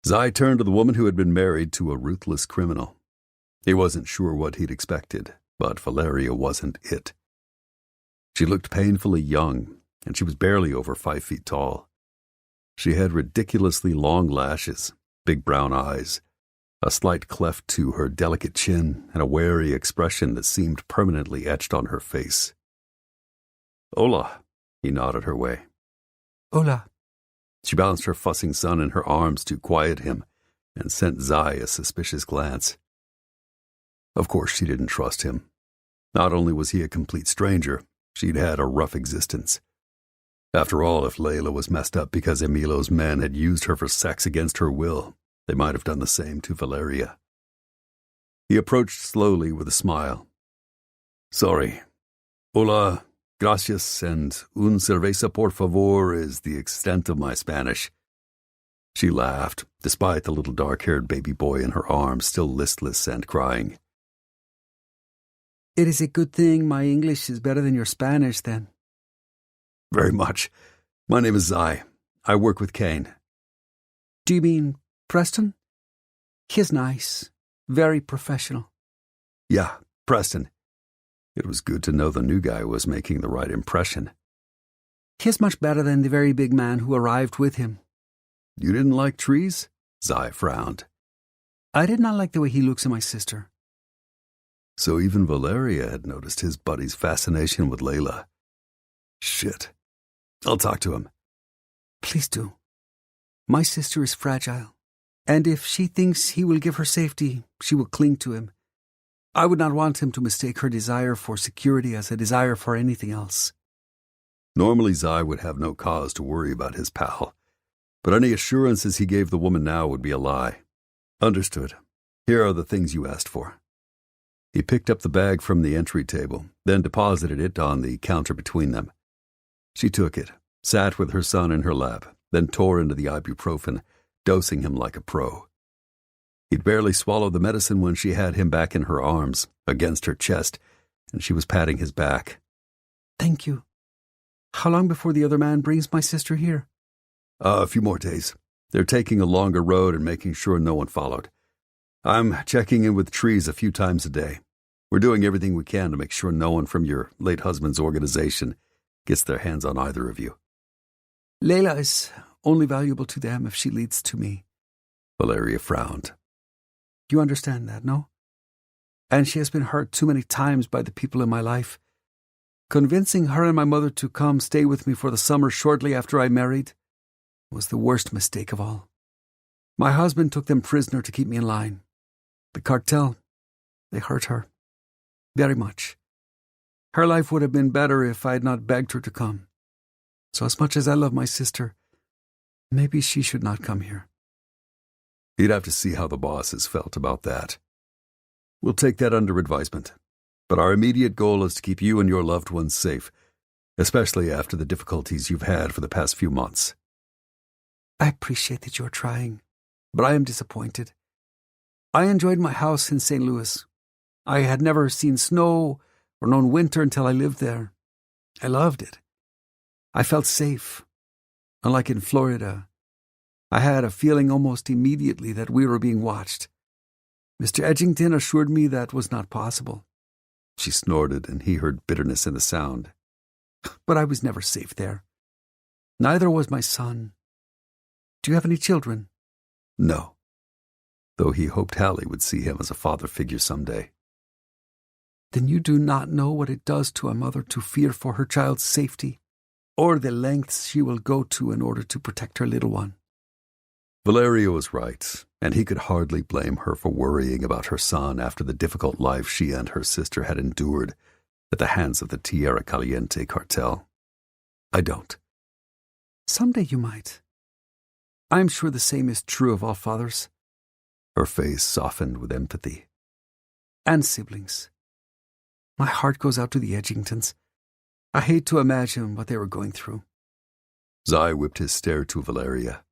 [SPEAKER 1] Zai turned to the woman who had been married to a ruthless criminal. He wasn't sure what he'd expected, but Valeria wasn't it. She looked painfully young, and she was barely over 5 feet tall. She had ridiculously long lashes, big brown eyes, a slight cleft to her delicate chin, and a wary expression that seemed permanently etched on her face. "Hola," he nodded her way.
[SPEAKER 2] Hola.
[SPEAKER 1] She balanced her fussing son in her arms to quiet him and sent Zai a suspicious glance. Of course she didn't trust him. Not only was he a complete stranger, she'd had a rough existence. After all, if Layla was messed up because Emilo's men had used her for sex against her will, they might have done the same to Valeria. He approached slowly with a smile. "Sorry. Hola, gracias, and un cerveza por favor is the extent of my Spanish." She laughed, despite the little dark-haired baby boy in her arms still listless and crying.
[SPEAKER 2] It is a good thing my English is better than your Spanish, then.
[SPEAKER 1] "Very much. My name is Zai. I work with Kane."
[SPEAKER 2] Do you mean Preston? He is nice. Very professional.
[SPEAKER 1] "Yeah, Preston." It was good to know the new guy was making the right impression.
[SPEAKER 2] He is much better than the very big man who arrived with him.
[SPEAKER 1] "You didn't like trees?" Zai frowned.
[SPEAKER 2] I did not like the way he looks at my sister.
[SPEAKER 1] So even Valeria had noticed his buddy's fascination with Layla. Shit. I'll talk to him.
[SPEAKER 2] Please do. My sister is fragile, and if she thinks he will give her safety, she will cling to him. I would not want him to mistake her desire for security as a desire for anything else.
[SPEAKER 1] Normally Zai would have no cause to worry about his pal, but any assurances he gave the woman now would be a lie. "Understood. Here are the things you asked for." He picked up the bag from the entry table, then deposited it on the counter between them. She took it, sat with her son in her lap, then tore into the ibuprofen, dosing him like a pro. He'd barely swallowed the medicine when she had him back in her arms, against her chest, and she was patting his back.
[SPEAKER 2] Thank you. How long before the other man brings my sister here?
[SPEAKER 1] A few more days. They're taking a longer road and making sure no one followed. I'm checking in with trees a few times a day. We're doing everything we can to make sure no one from your late husband's organization gets their hands on either of you.
[SPEAKER 2] Layla is only valuable to them if she leads to me.
[SPEAKER 1] Valeria frowned.
[SPEAKER 2] You understand that, no? And she has been hurt too many times by the people in my life. Convincing her and my mother to come stay with me for the summer shortly after I married was the worst mistake of all. My husband took them prisoner to keep me in line. The cartel, they hurt her. Very much. Her life would have been better if I had not begged her to come. So as much as I love my sister, maybe she should not come here.
[SPEAKER 1] You'd have to see how the bosses felt about that. We'll take that under advisement. But our immediate goal is to keep you and your loved ones safe, especially after the difficulties you've had for the past few months.
[SPEAKER 2] I appreciate that you're trying, but I am disappointed. I enjoyed my house in St. Louis. I had never seen snow or known winter until I lived there. I loved it. I felt safe. Unlike in Florida, I had a feeling almost immediately that we were being watched. Mr. Edgington assured me that was not possible.
[SPEAKER 1] She snorted, and he heard bitterness in the sound.
[SPEAKER 2] But I was never safe there. Neither was my son. Do you have any children?
[SPEAKER 1] No. Though he hoped Hallie would see him as a father figure someday.
[SPEAKER 2] Then you do not know what it does to a mother to fear for her child's safety, or the lengths she will go to in order to protect her little one.
[SPEAKER 1] Valeria was right, and he could hardly blame her for worrying about her son after the difficult life she and her sister had endured at the hands of the Tierra Caliente cartel. I don't.
[SPEAKER 2] Someday you might. I'm sure the same is true of all fathers.
[SPEAKER 1] Her face softened with empathy.
[SPEAKER 2] And siblings. My heart goes out to the Edgingtons. I hate to imagine what they were going through.
[SPEAKER 1] Zai whipped his stare to Valeria.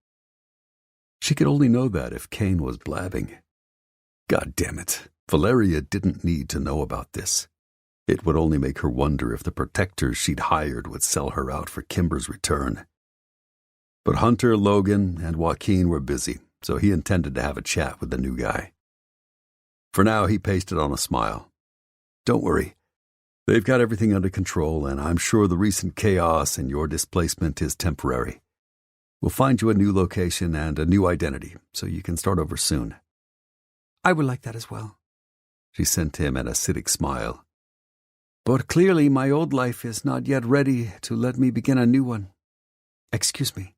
[SPEAKER 1] She could only know that if Kane was blabbing. God damn it, Valeria didn't need to know about this. It would only make her wonder if the protectors she'd hired would sell her out for Kimber's return. But Hunter, Logan, and Joaquin were busy, so he intended to have a chat with the new guy. For now, he pasted on a smile. Don't worry. They've got everything under control, and I'm sure the recent chaos and your displacement is temporary. We'll find you a new location and a new identity, so you can start over soon.
[SPEAKER 2] I would like that as well.
[SPEAKER 1] She sent him an acidic smile.
[SPEAKER 2] But clearly my old life is not yet ready to let me begin a new one. Excuse me.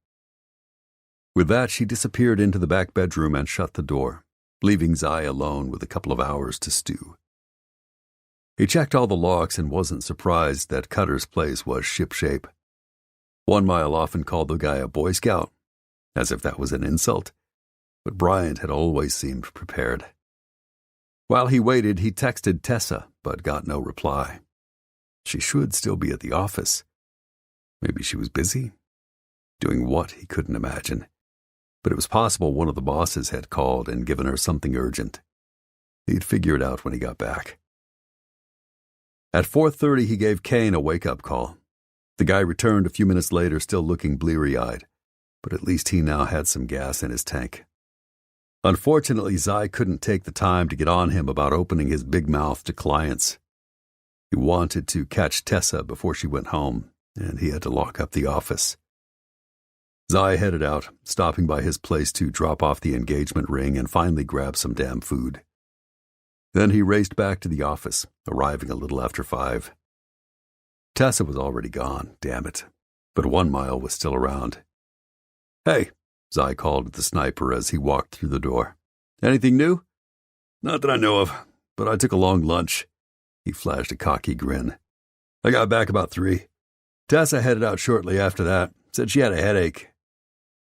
[SPEAKER 1] With that, she disappeared into the back bedroom and shut the door, leaving Zai alone with a couple of hours to stew. He checked all the locks and wasn't surprised that Cutter's place was shipshape. 1 Mile often called the guy a Boy Scout, as if that was an insult, but Bryant had always seemed prepared. While he waited, he texted Tessa, but got no reply. She should still be at the office. Maybe she was busy? Doing what, he couldn't imagine. But it was possible one of the bosses had called and given her something urgent. He'd figure it out when he got back. At 4:30, he gave Kane a wake-up call. The guy returned a few minutes later, still looking bleary-eyed, but at least he now had some gas in his tank. Unfortunately, Zai couldn't take the time to get on him about opening his big mouth to clients. He wanted to catch Tessa before she went home, and he had to lock up the office. Zai headed out, stopping by his place to drop off the engagement ring and finally grab some damn food. Then he raced back to the office, arriving a little after 5. Tessa was already gone, damn it, but 1 Mile was still around. Hey, Zai called at the sniper as he walked through the door. Anything new? Not that I know of, but I took a long lunch. He flashed a cocky grin. I got back about 3. Tessa headed out shortly after that, said she had a headache.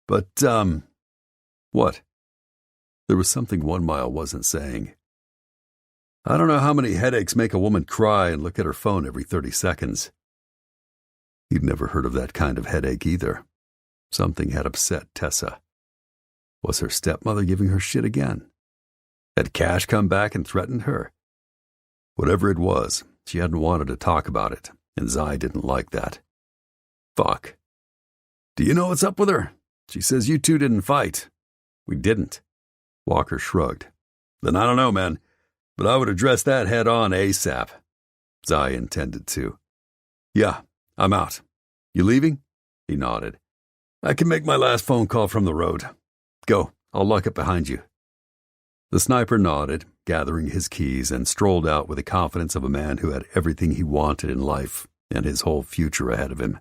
[SPEAKER 1] But, what? There was something 1 Mile wasn't saying. I don't know how many headaches make a woman cry and look at her phone every 30 seconds. He'd never heard of that kind of headache either. Something had upset Tessa. Was her stepmother giving her shit again? Had Cash come back and threatened her? Whatever it was, she hadn't wanted to talk about it, and Zai didn't like that. Fuck. Do you know what's up with her? She says you two didn't fight. We didn't. Walker shrugged. Then I don't know, man. But I would address that head-on ASAP. Zai intended to. Yeah, I'm out. You leaving? He nodded. I can make my last phone call from the road. Go, I'll lock it behind you. The sniper nodded, gathering his keys, and strolled out with the confidence of a man who had everything he wanted in life and his whole future ahead of him.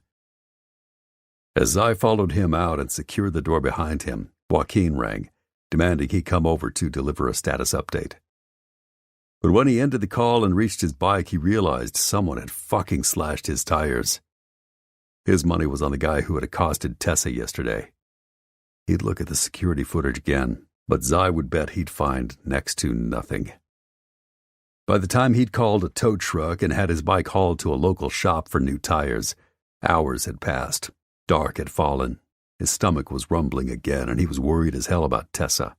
[SPEAKER 1] As Zai followed him out and secured the door behind him, Joaquin rang, demanding he come over to deliver a status update. But when he ended the call and reached his bike, he realized someone had fucking slashed his tires. His money was on the guy who had accosted Tessa yesterday. He'd look at the security footage again, but Zai would bet he'd find next to nothing. By the time he'd called a tow truck and had his bike hauled to a local shop for new tires, hours had passed. Dark had fallen. His stomach was rumbling again, and he was worried as hell about Tessa.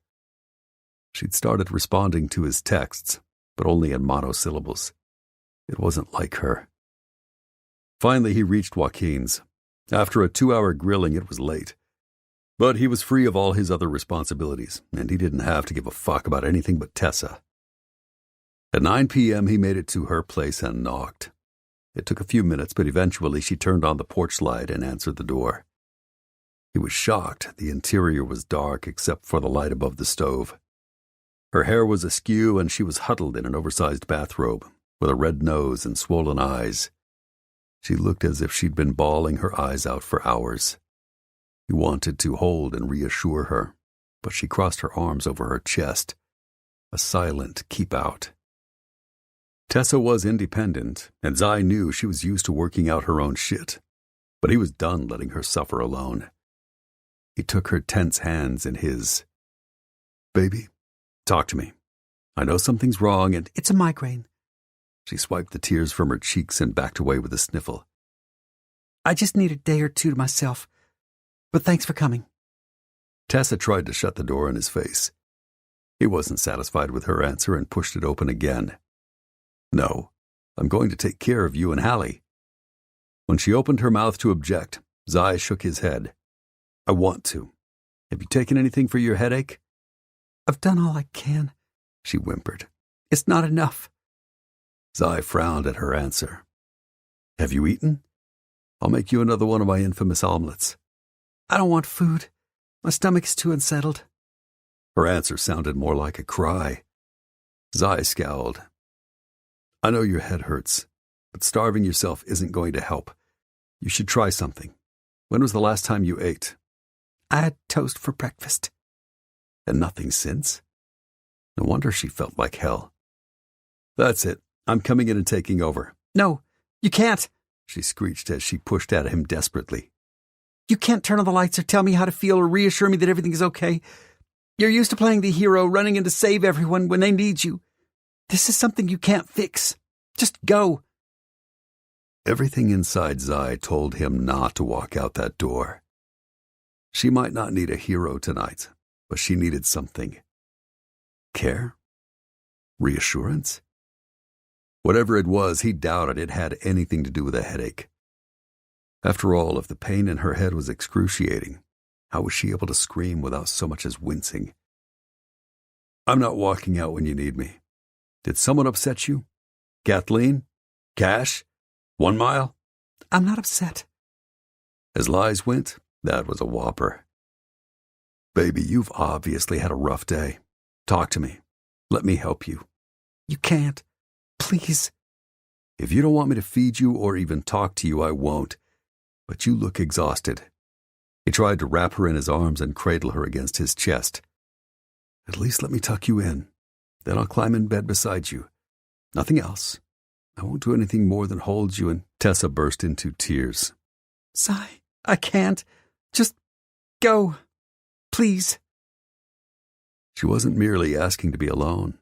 [SPEAKER 1] She'd started responding to his texts, but only in monosyllables. It wasn't like her. Finally, he reached Joaquin's. After a 2-hour grilling, it was late. But he was free of all his other responsibilities, and he didn't have to give a fuck about anything but Tessa. At 9 p.m., he made it to her place and knocked. It took a few minutes, but eventually she turned on the porch light and answered the door. He was shocked. The interior was dark except for the light above the stove. Her hair was askew, and she was huddled in an oversized bathrobe, with a red nose and swollen eyes. She looked as if she'd been bawling her eyes out for hours. He wanted to hold and reassure her, but she crossed her arms over her chest. A silent keep out. Tessa was independent, and Zai knew she was used to working out her own shit, but he was done letting her suffer alone. He took her tense hands in his. "Baby, talk to me. I know something's wrong and—"
[SPEAKER 2] "It's a migraine."
[SPEAKER 1] She swiped the tears from her cheeks and backed away with a sniffle.
[SPEAKER 2] "I just need a day or two to myself, but thanks for coming."
[SPEAKER 1] Tessa tried to shut the door in his face. He wasn't satisfied with her answer and pushed it open again. "No, I'm going to take care of you and Hallie." When she opened her mouth to object, Zai shook his head. "I want to. Have you taken anything for your headache?"
[SPEAKER 2] "I've done all I can," she whimpered. "It's not enough."
[SPEAKER 1] Zai frowned at her answer. "Have you eaten? I'll make you another one of my infamous omelets."
[SPEAKER 2] "I don't want food. My stomach's too unsettled."
[SPEAKER 1] Her answer sounded more like a cry. Zai scowled. "I know your head hurts, but starving yourself isn't going to help. You should try something. When was the last time you ate?"
[SPEAKER 2] "I had toast for breakfast."
[SPEAKER 1] "And nothing since?" No wonder she felt like hell. "That's it. I'm coming in and taking over."
[SPEAKER 2] "No, you can't,"
[SPEAKER 1] she screeched as she pushed at him desperately.
[SPEAKER 2] "You can't turn on the lights or tell me how to feel or reassure me that everything is okay. You're used to playing the hero, running in to save everyone when they need you. This is something you can't fix. Just go."
[SPEAKER 1] Everything inside Zai told him not to walk out that door. She might not need a hero tonight, but she needed something. Care? Reassurance? Whatever it was, he doubted it had anything to do with a headache. After all, if the pain in her head was excruciating, how was she able to scream without so much as wincing? "I'm not walking out when you need me. Did someone upset you? Kathleen? Cash? 1 Mile?"
[SPEAKER 2] "I'm not upset."
[SPEAKER 1] As lies went, that was a whopper. "Baby, you've obviously had a rough day. Talk to me. Let me help you."
[SPEAKER 2] "You can't. Please."
[SPEAKER 1] "If you don't want me to feed you or even talk to you, I won't. But you look exhausted." He tried to wrap her in his arms and cradle her against his chest. "At least let me tuck you in. Then I'll climb in bed beside you. Nothing else. I won't do anything more than hold you." And Tessa burst into tears.
[SPEAKER 2] "Zai, I can't. Just go. Please."
[SPEAKER 1] She wasn't merely asking to be alone.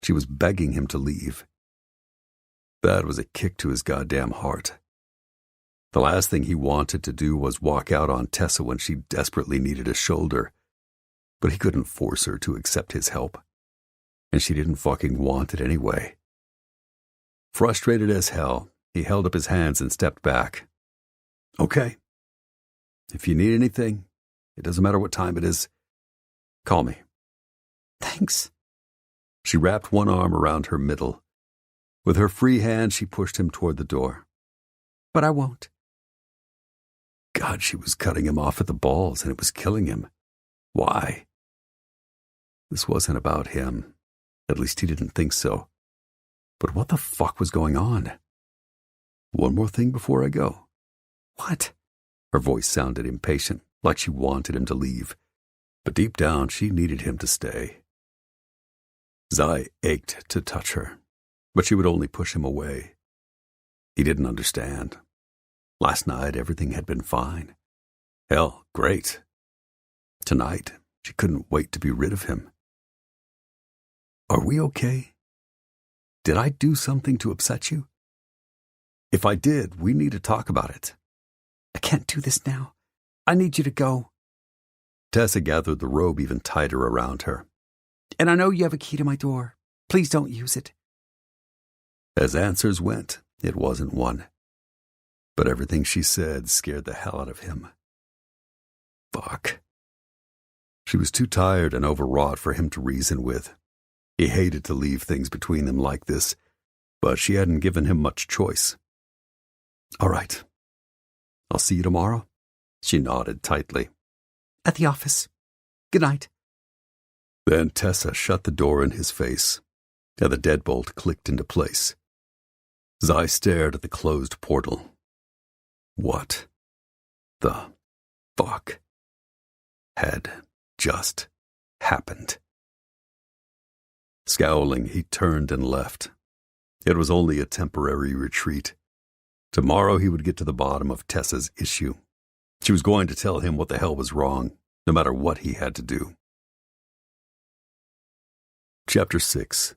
[SPEAKER 1] She was begging him to leave. That was a kick to his goddamn heart. The last thing he wanted to do was walk out on Tessa when she desperately needed a shoulder. But he couldn't force her to accept his help. And she didn't fucking want it anyway. Frustrated as hell, he held up his hands and stepped back. "Okay. If you need anything, it doesn't matter what time it is, call me."
[SPEAKER 2] "Thanks."
[SPEAKER 1] She wrapped one arm around her middle. With her free hand, she pushed him toward the door.
[SPEAKER 2] "But I won't."
[SPEAKER 1] God, she was cutting him off at the balls, and it was killing him. Why? This wasn't about him. At least he didn't think so. But what the fuck was going on? "One more thing before I go."
[SPEAKER 2] "What?"
[SPEAKER 1] Her voice sounded impatient, like she wanted him to leave. But deep down, she needed him to stay. Zai ached to touch her, but she would only push him away. He didn't understand. Last night, everything had been fine. Hell, great. Tonight, she couldn't wait to be rid of him. Are we okay? Did I do something to upset you? If I did, we need to talk about it.
[SPEAKER 2] I can't do this now. I need you to go.
[SPEAKER 1] Tessa gathered the robe even tighter around her.
[SPEAKER 2] And I know you have a key to my door. Please don't use it.
[SPEAKER 1] As answers went, it wasn't one. But everything she said scared the hell out of him. Fuck. She was too tired and overwrought for him to reason with. He hated to leave things between them like this, but she hadn't given him much choice. All right. I'll see you tomorrow. She nodded tightly.
[SPEAKER 2] At the office. Good night.
[SPEAKER 1] Then Tessa shut the door in his face, and the deadbolt clicked into place. Zai stared at the closed portal. What the fuck had just happened? Scowling, he turned and left. It was only a temporary retreat. Tomorrow he would get to the bottom of Tessa's issue. She was going to tell him what the hell was wrong, no matter what he had to do. Chapter 6.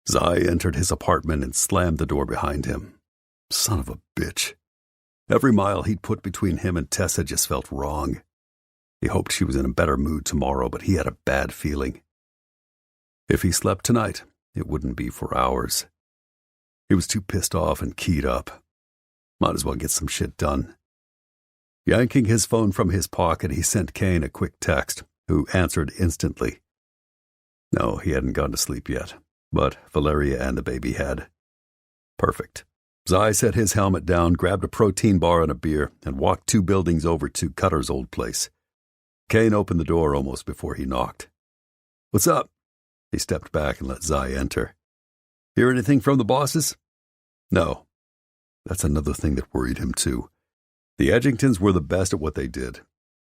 [SPEAKER 1] Zai entered his apartment and slammed the door behind him. Son of a bitch. Every mile he'd put between him and Tessa just felt wrong. He hoped she was in a better mood tomorrow, but he had a bad feeling. If he slept tonight, it wouldn't be for hours. He was too pissed off and keyed up. Might as well get some shit done. Yanking his phone from his pocket, he sent Kane a quick text, who answered instantly. No, he hadn't gone to sleep yet, but Valeria and the baby had. Perfect. Zai set his helmet down, grabbed a protein bar and a beer, and walked 2 buildings over to Cutter's old place. Kane opened the door almost before he knocked. What's up? He stepped back and let Zai enter. Hear anything from the bosses? No. That's another thing that worried him, too. The Edgingtons were the best at what they did.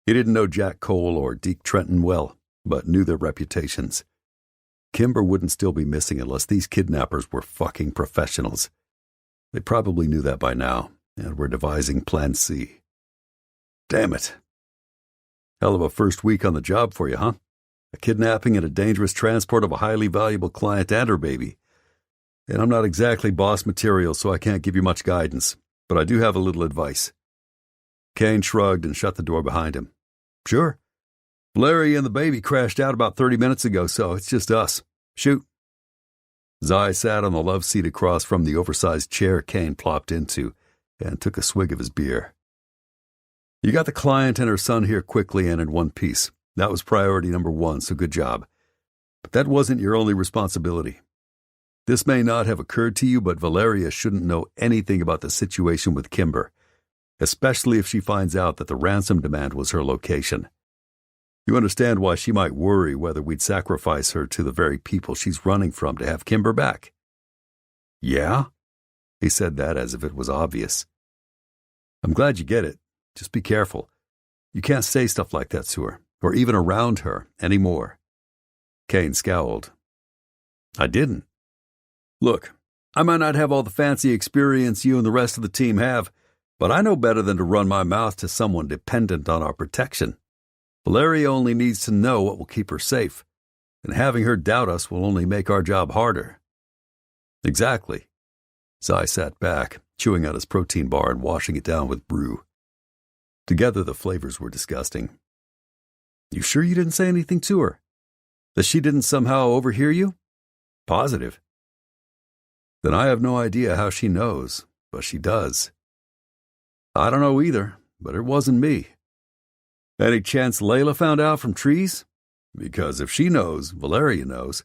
[SPEAKER 1] He didn't know Jack Cole or Deke Trenton well, but knew their reputations. Kimber wouldn't still be missing unless these kidnappers were fucking professionals. They probably knew that by now, and were devising Plan C. Damn it. Hell of a first week on the job for you, huh? A kidnapping and a dangerous transport of a highly valuable client and her baby. And I'm not exactly boss material, so I can't give you much guidance, but I do have a little advice. Kane shrugged and shut the door behind him. Sure. Larry and the baby crashed out about 30 minutes ago, so it's just us. Shoot. Zai sat on the love seat across from the oversized chair Kane plopped into and took a swig of his beer. You got the client and her son here quickly and in one piece. That was priority number 1, so good job. But that wasn't your only responsibility. This may not have occurred to you, but Valeria shouldn't know anything about the situation with Kimber, especially if she finds out that the ransom demand was her location. You understand why she might worry whether we'd sacrifice her to the very people she's running from to have Kimber back. Yeah? He said that as if it was obvious. I'm glad you get it. Just be careful. You can't say stuff like that to her, or even around her, anymore. Kane scowled. I didn't. Look, I might not have all the fancy experience you and the rest of the team have, but I know better than to run my mouth to someone dependent on our protection. Valeria only needs to know what will keep her safe, and having her doubt us will only make our job harder. Exactly. Zai sat back, chewing out his protein bar and washing it down with brew. Together the flavors were disgusting. You sure you didn't say anything to her? That she didn't somehow overhear you? Positive. Then I have no idea how she knows, but she does. I don't know either, but it wasn't me. Any chance Layla found out from Trees? Because if she knows, Valeria knows.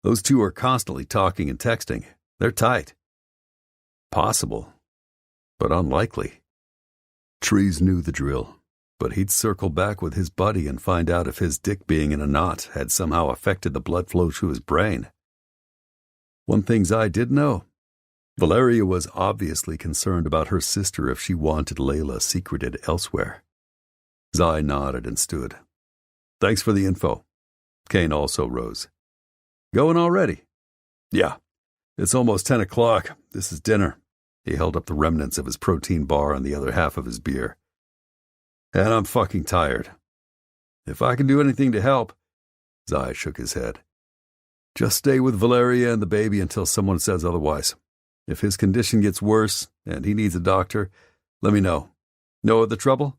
[SPEAKER 1] Those two are constantly talking and texting. They're tight. Possible, but unlikely. Trees knew the drill, but he'd circle back with his buddy and find out if his dick being in a knot had somehow affected the blood flow to his brain. One thing I did know. Valeria was obviously concerned about her sister if she wanted Layla secreted elsewhere. Zai nodded and stood. Thanks for the info. Kane also rose. Going already? Yeah. It's almost 10 o'clock. This is dinner. He held up the remnants of his protein bar and the other half of his beer. And I'm fucking tired. If I can do anything to help... Zai shook his head. Just stay with Valeria and the baby until someone says otherwise. If his condition gets worse and he needs a doctor, let me know. No other trouble?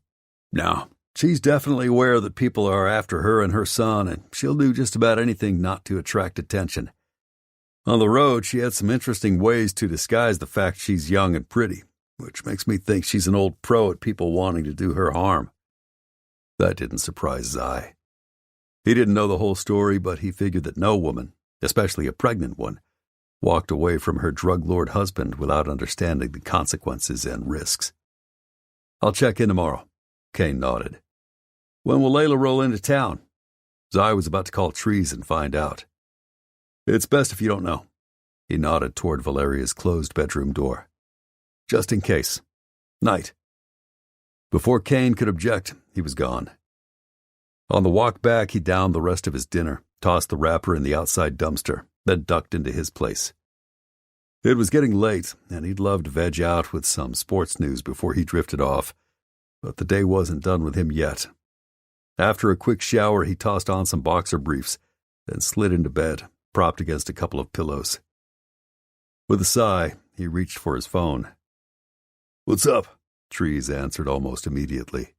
[SPEAKER 1] No. She's definitely aware that people are after her and her son, and she'll do just about anything not to attract attention. On the road, she had some interesting ways to disguise the fact she's young and pretty, which makes me think she's an old pro at people wanting to do her harm. That didn't surprise Zai. He didn't know the whole story, but he figured that no woman, especially a pregnant one, walked away from her drug lord husband without understanding the consequences and risks. I'll check in tomorrow. Kane nodded. When will Layla roll into town? Zai was about to call Trees and find out. It's best if you don't know. He nodded toward Valeria's closed bedroom door. Just in case. Night. Before Kane could object, he was gone. On the walk back, he downed the rest of his dinner, tossed the wrapper in the outside dumpster, then ducked into his place. It was getting late, and he'd love to veg out with some sports news before he drifted off, but the day wasn't done with him yet. After a quick shower, he tossed on some boxer briefs, then slid into bed, propped against a couple of pillows. With a sigh, he reached for his phone. What's up? Trees answered almost immediately.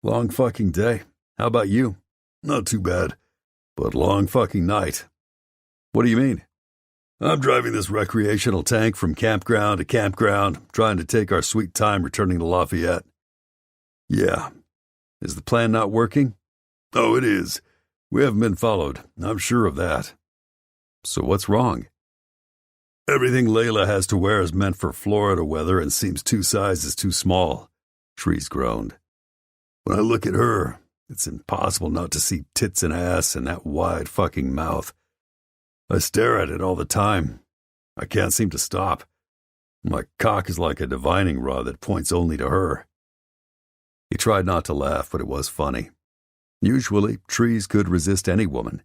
[SPEAKER 1] Long fucking day. How about you? Not too bad, but long fucking night. What do you mean? I'm driving this recreational tank from campground to campground, trying to take our sweet time returning to Lafayette. Yeah. Is the plan not working? Oh, it is. We haven't been followed. I'm sure of that. So what's wrong? Everything Layla has to wear is meant for Florida weather and seems 2 sizes too small, Trees groaned. When I look at her, it's impossible not to see tits and ass and that wide fucking mouth. I stare at it all the time. I can't seem to stop. My cock is like a divining rod that points only to her. He tried not to laugh, but it was funny. Usually, Trees could resist any woman.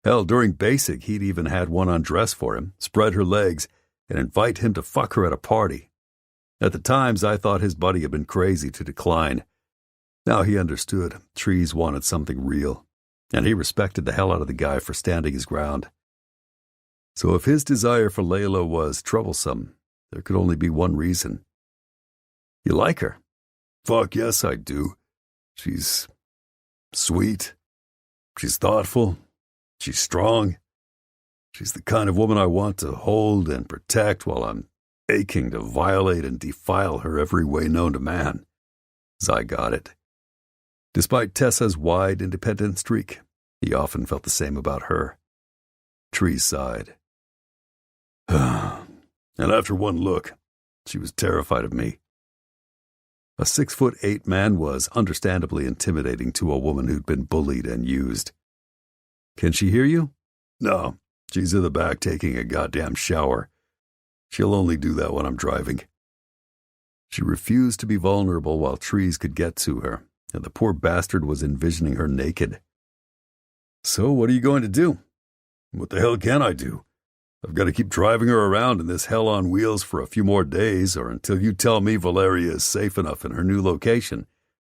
[SPEAKER 1] Hell, during basic, he'd even had one undress for him, spread her legs, and invite him to fuck her at a party. At the times, I thought his buddy had been crazy to decline. Now he understood. Trees wanted something real, and he respected the hell out of the guy for standing his ground. So if his desire for Layla was troublesome, there could only be one reason. You like her? Fuck yes, I do. She's sweet. She's thoughtful. She's strong. She's the kind of woman I want to hold and protect while I'm aching to violate and defile her every way known to man. Zai got it. Despite Tessa's wide, independent streak, he often felt the same about her. Trees sighed. And after one look, she was terrified of me. A 6'8" man was understandably intimidating to a woman who'd been bullied and used. Can she hear you? No, she's in the back taking a goddamn shower. She'll only do that when I'm driving. She refused to be vulnerable while Trees could get to her, and the poor bastard was envisioning her naked. So what are you going to do? What the hell can I do? I've got to keep driving her around in this hell on wheels for a few more days, or until you tell me Valeria is safe enough in her new location,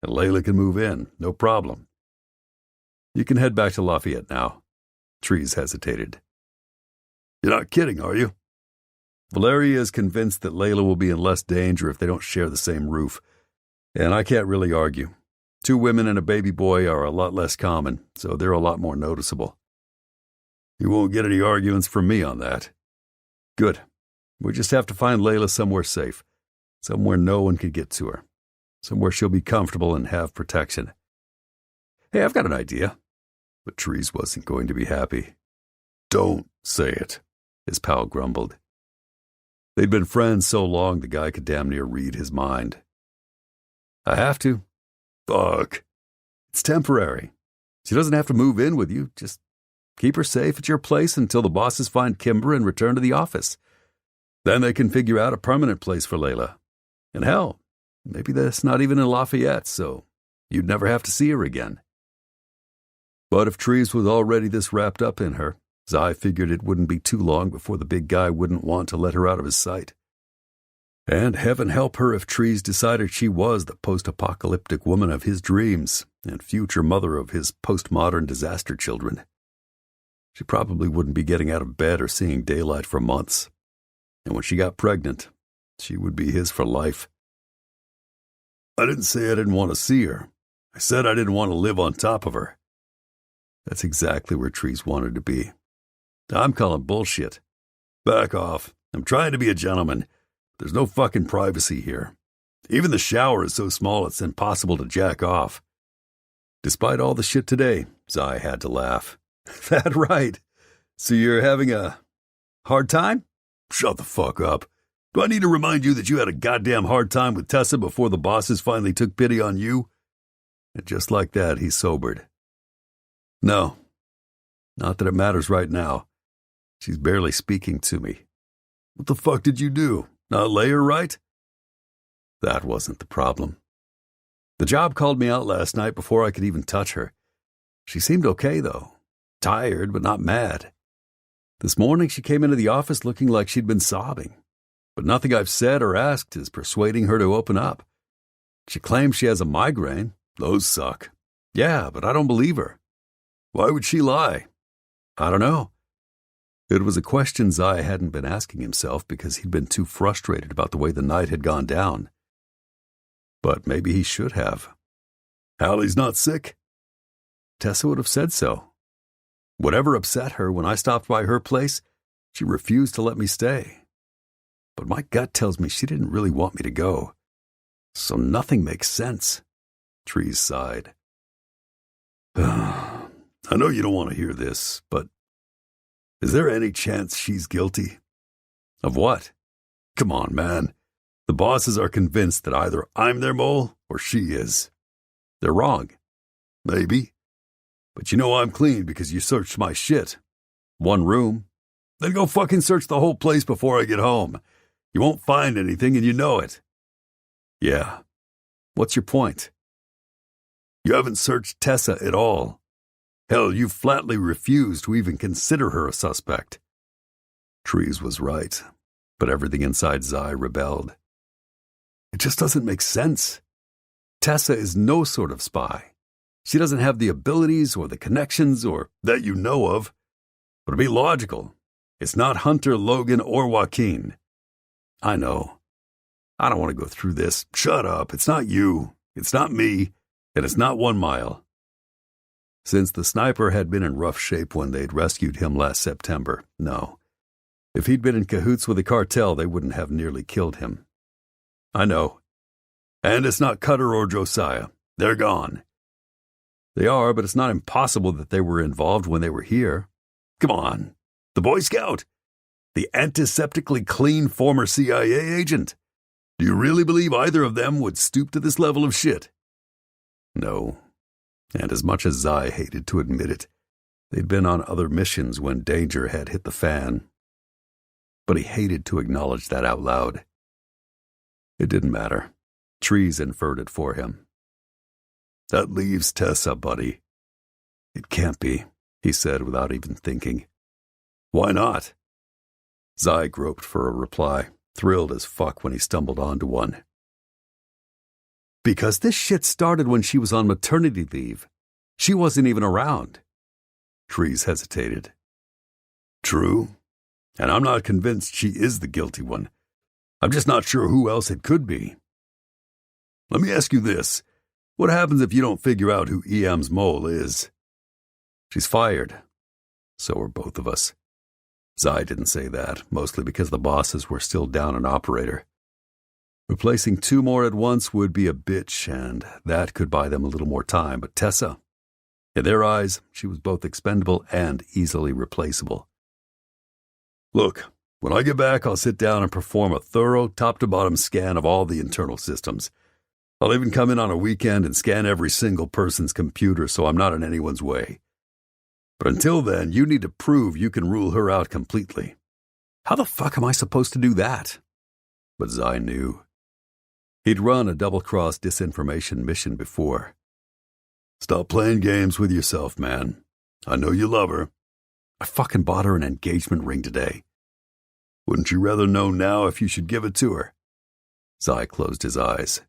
[SPEAKER 1] and Layla can move in, no problem. You can head back to Lafayette now. Trees hesitated. You're not kidding, are you? Valeria is convinced that Layla will be in less danger if they don't share the same roof, and I can't really argue. 2 women and a baby boy are a lot less common, so they're a lot more noticeable. You won't get any arguments from me on that. Good. We just have to find Layla somewhere safe, somewhere no one can get to her, somewhere she'll be comfortable and have protection. Hey, I've got an idea. But Trees wasn't going to be happy. Don't say it, his pal grumbled. They'd been friends so long the guy could damn near read his mind. I have to. Fuck. It's temporary. She doesn't have to move in with you. Just keep her safe at your place until the bosses find Kimber and return to the office. Then they can figure out a permanent place for Layla. And hell, maybe that's not even in Lafayette, so you'd never have to see her again. But if Trees was already this wrapped up in her, Zai figured it wouldn't be too long before the big guy wouldn't want to let her out of his sight. And heaven help her if Trees decided she was the post-apocalyptic woman of his dreams and future mother of his postmodern disaster children. She probably wouldn't be getting out of bed or seeing daylight for months. And when she got pregnant, she would be his for life. I didn't say I didn't want to see her. I said I didn't want to live on top of her. That's exactly where Trees wanted to be. I'm calling bullshit. Back off. I'm trying to be a gentleman. There's no fucking privacy here. Even the shower is so small it's impossible to jack off. Despite all the shit today, Zai had to laugh. That right. So you're having a hard time? Shut the fuck up. Do I need to remind you that you had a goddamn hard time with Tessa before the bosses finally took pity on you? And just like that, he sobered. No. Not that it matters right now. She's barely speaking to me. What the fuck did you do? Not lay her right? That wasn't the problem. The job called me out last night before I could even touch her. She seemed okay, though. Tired, but not mad. This morning she came into the office looking like she'd been sobbing. But nothing I've said or asked is persuading her to open up. She claims she has a migraine. Those suck. Yeah, but I don't believe her. Why would she lie? I don't know. It was a question Zai hadn't been asking himself because he'd been too frustrated about the way the night had gone down. But maybe he should have. Hallie's not sick? Tessa would have said so. Whatever upset her when I stopped by her place, she refused to let me stay. But my gut tells me she didn't really want me to go. So nothing makes sense. Trees sighed. I know you don't want to hear this, but is there any chance she's guilty? Of what? Come on, man. The bosses are convinced that either I'm their mole or she is. They're wrong. Maybe. But you know I'm clean because you searched my shit. One room. Then go fucking search the whole place before I get home. You won't find anything and you know it. Yeah. What's your point? You haven't searched Tessa at all. Hell, you flatly refused to even consider her a suspect. Trees was right, but everything inside Zai rebelled. It just doesn't make sense. Tessa is no sort of spy. She doesn't have the abilities or the connections or that you know of. But to be logical, it's not Hunter, Logan, or Joaquin. I know. I don't want to go through this. Shut up. It's not you. It's not me. And it's not 1 Mile. Since the sniper had been in rough shape when they'd rescued him last September, no. If he'd been in cahoots with the cartel, they wouldn't have nearly killed him. I know. And it's not Cutter or Josiah. They're gone. They are, but it's not impossible that they were involved when they were here. Come on. The Boy Scout. The antiseptically clean former CIA agent. Do you really believe either of them would stoop to this level of shit? No. And as much as Zai hated to admit it, they'd been on other missions when danger had hit the fan. But he hated to acknowledge that out loud. It didn't matter. Trees inferred it for him. That leaves Tessa, buddy. It can't be, he said without even thinking. Why not? Zai groped for a reply, thrilled as fuck when he stumbled onto one. Because this shit started when she was on maternity leave. She wasn't even around. Trees hesitated. True, and I'm not convinced she is the guilty one. I'm just not sure who else it could be. Let me ask you this. What happens if you don't figure out who EM's mole is? She's fired. So are both of us. Zai didn't say that, mostly because the bosses were still down an operator. Replacing 2 more at once would be a bitch, and that could buy them a little more time. But Tessa, in their eyes, she was both expendable and easily replaceable. Look, when I get back, I'll sit down and perform a thorough top-to-bottom scan of all the internal systems. I'll even come in on a weekend and scan every single person's computer so I'm not in anyone's way. But until then, you need to prove you can rule her out completely. How the fuck am I supposed to do that? But Zai knew. He'd run a double-cross disinformation mission before. Stop playing games with yourself, man. I know you love her. I fucking bought her an engagement ring today. Wouldn't you rather know now if you should give it to her? Zai closed his eyes.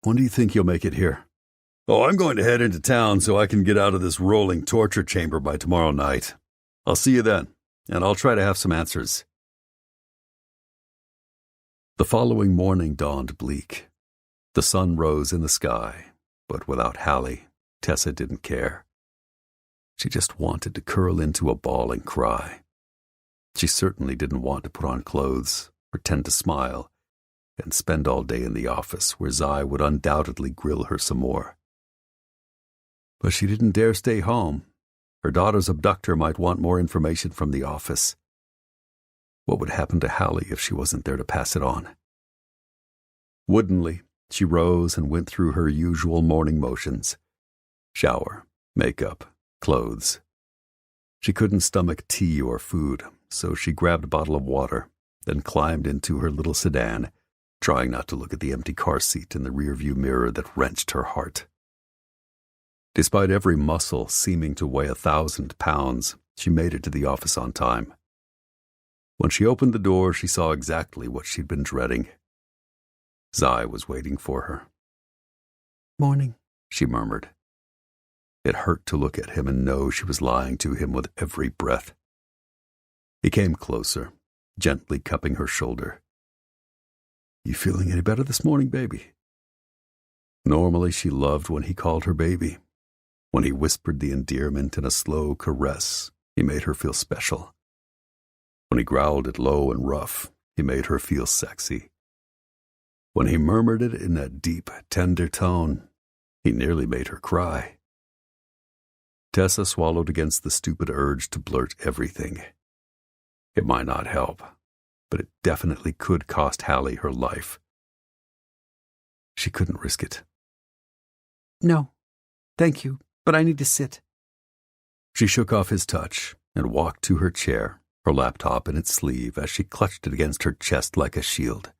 [SPEAKER 1] When do you think you'll make it here? Oh, I'm going to head into town so I can get out of this rolling torture chamber by tomorrow night. I'll see you then, and I'll try to have some answers. The following morning dawned bleak. The sun rose in the sky, but without Hallie, Tessa didn't care. She just wanted to curl into a ball and cry. She certainly didn't want to put on clothes, pretend to smile, and spend all day in the office where Zai would undoubtedly grill her some more. But she didn't dare stay home. Her daughter's abductor might want more information from the office. What would happen to Hallie if she wasn't there to pass it on? Woodenly, she rose and went through her usual morning motions. Shower, makeup, clothes. She couldn't stomach tea or food, so she grabbed a bottle of water, then climbed into her little sedan, trying not to look at the empty car seat in the rearview mirror that wrenched her heart. Despite every muscle seeming to weigh 1,000 pounds, she made it to the office on time. When she opened the door, she saw exactly what she'd been dreading. Zai was waiting for her. "Morning," she murmured. It hurt to look at him and know she was lying to him with every breath. He came closer, gently cupping her shoulder. "You feeling any better this morning, baby?" Normally she loved when he called her baby. When he whispered the endearment in a slow caress, he made her feel special. When he growled it low and rough, he made her feel sexy. When he murmured it in that deep, tender tone, he nearly made her cry. Tessa swallowed against the stupid urge to blurt everything. It might not help, but it definitely could cost Hallie her life. She couldn't risk it. "No, thank you, but I need to sit." She shook off his touch and walked to her chair, her laptop in its sleeve as she clutched it against her chest like a shield.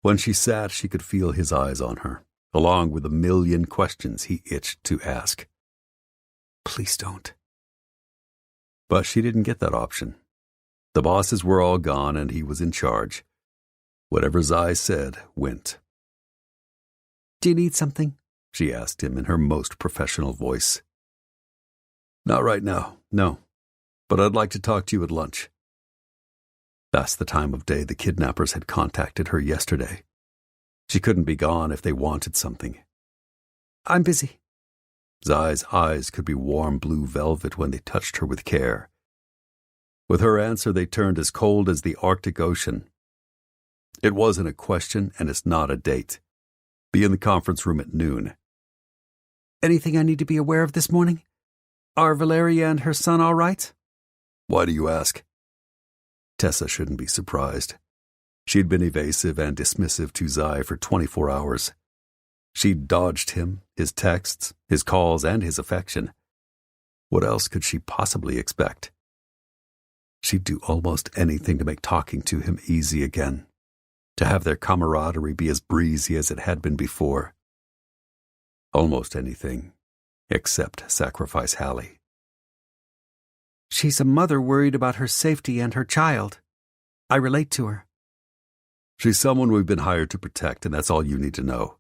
[SPEAKER 1] When she sat, she could feel his eyes on her, along with a million questions he itched to ask. Please don't. But she didn't get that option. The bosses were all gone and he was in charge. Whatever Zai said went. "Do you need something?" she asked him in her most professional voice. "Not right now, no. But I'd like to talk to you at lunch." That's the time of day the kidnappers had contacted her yesterday. She couldn't be gone if they wanted something. "I'm busy." Zai's eyes could be warm blue velvet when they touched her with care. With her answer, they turned as cold as the Arctic Ocean. "It wasn't a question, and it's not a date. Be in the conference room at noon." "Anything I need to be aware of this morning? Are Valeria and her son all right?" "Why do you ask?" Tessa shouldn't be surprised. She'd been evasive and dismissive to Zai for 24 hours. She'd dodged him, his texts, his calls, and his affection. What else could she possibly expect? She'd do almost anything to make talking to him easy again, to have their camaraderie be as breezy as it had been before. Almost anything, except sacrifice Hallie. "She's a mother worried about her safety and her child. I relate to her." "She's someone we've been hired to protect, and that's all you need to know."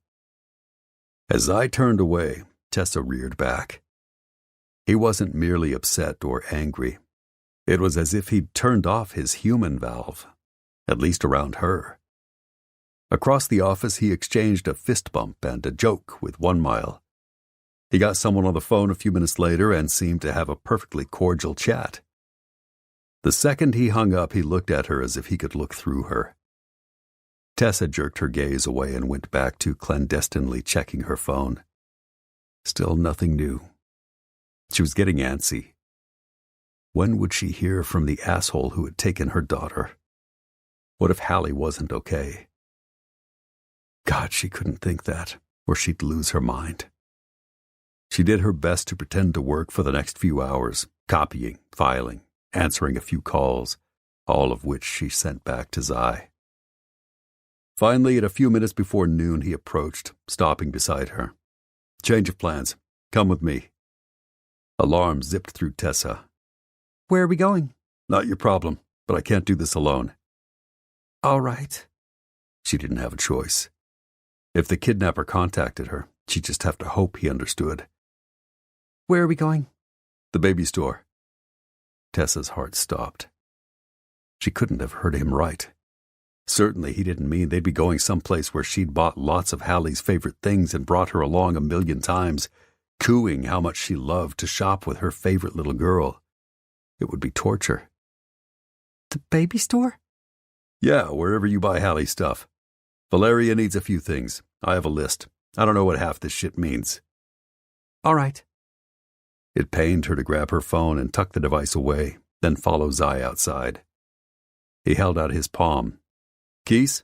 [SPEAKER 1] As I turned away, Tessa reared back. He wasn't merely upset or angry. It was as if he'd turned off his human valve, at least around her. Across the office, he exchanged a fist bump and a joke with 1 Mile. He got someone on the phone a few minutes later and seemed to have a perfectly cordial chat. The second he hung up, he looked at her as if he could look through her. Tessa jerked her gaze away and went back to clandestinely checking her phone. Still nothing new. She was getting antsy. When would she hear from the asshole who had taken her daughter? What if Hallie wasn't okay? God, she couldn't think that, or she'd lose her mind. She did her best to pretend to work for the next few hours, copying, filing, answering a few calls, all of which she sent back to Zai. Finally, at a few minutes before noon, he approached, stopping beside her. Change of plans. Come with me. Alarm zipped through Tessa.
[SPEAKER 2] Where are we going?
[SPEAKER 1] Not your problem, but I can't do this alone.
[SPEAKER 2] All right.
[SPEAKER 1] She didn't have a choice. If the kidnapper contacted her, she'd just have to hope he understood.
[SPEAKER 2] Where are we going?
[SPEAKER 1] The baby store. Tessa's heart stopped. She couldn't have heard him right. Certainly he didn't mean they'd be going someplace where she'd bought lots of Hallie's favorite things and brought her along 1,000,000 times, cooing how much she loved to shop with her favorite little girl. It would be torture.
[SPEAKER 2] The baby store?
[SPEAKER 1] Yeah, wherever you buy Hallie stuff. Valeria needs a few things. I have a list. I don't know what half this shit means.
[SPEAKER 2] All right.
[SPEAKER 1] It pained her to grab her phone and tuck the device away, then follow Zai outside. He held out his palm. Keys?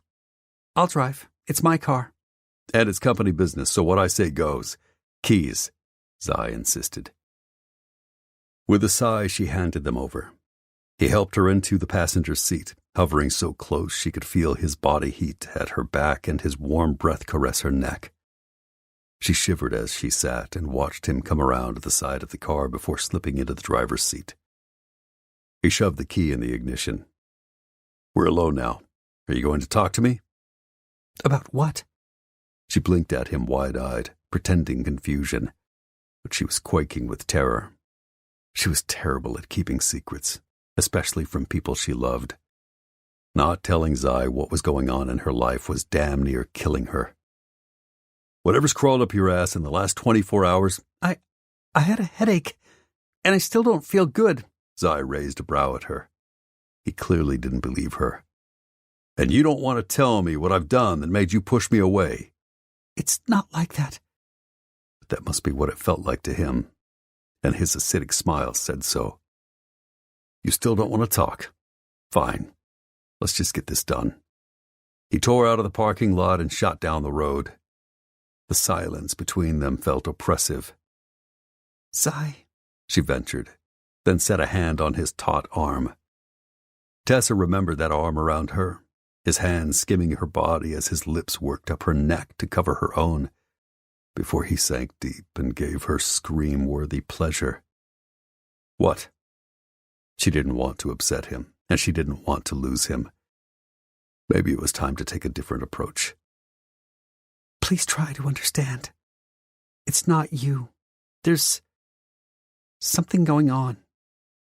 [SPEAKER 2] I'll drive. It's my car.
[SPEAKER 1] And it's company business, so what I say goes. Keys, Zai insisted. With a sigh, she handed them over. He helped her into the passenger seat, hovering so close she could feel his body heat at her back and his warm breath caress her neck. She shivered as she sat and watched him come around to the side of the car before slipping into the driver's seat. He shoved the key in the ignition. We're alone now. Are you going to talk to me?
[SPEAKER 2] About what?
[SPEAKER 1] She blinked at him wide-eyed, pretending confusion, but she was quaking with terror. She was terrible at keeping secrets, especially from people she loved. Not telling Zai what was going on in her life was damn near killing her. Whatever's crawled up your ass in the last 24 hours...
[SPEAKER 2] I had a headache, and I still don't feel good.
[SPEAKER 1] Zai raised a brow at her. He clearly didn't believe her. And you don't want to tell me what I've done that made you push me away.
[SPEAKER 2] It's not like that.
[SPEAKER 1] But that must be what it felt like to him, and his acidic smile said so. You still don't want to talk? Fine. Let's just get this done. He tore out of the parking lot and shot down the road. The silence between them felt oppressive.
[SPEAKER 2] Zai,
[SPEAKER 1] she ventured, then set a hand on his taut arm. Tessa remembered that arm around her, his hand skimming her body as his lips worked up her neck to cover her own, before he sank deep and gave her scream-worthy pleasure. What? She didn't want to upset him, and she didn't want to lose him. Maybe it was time to take a different approach.
[SPEAKER 2] Please try to understand. It's not you. There's something going on.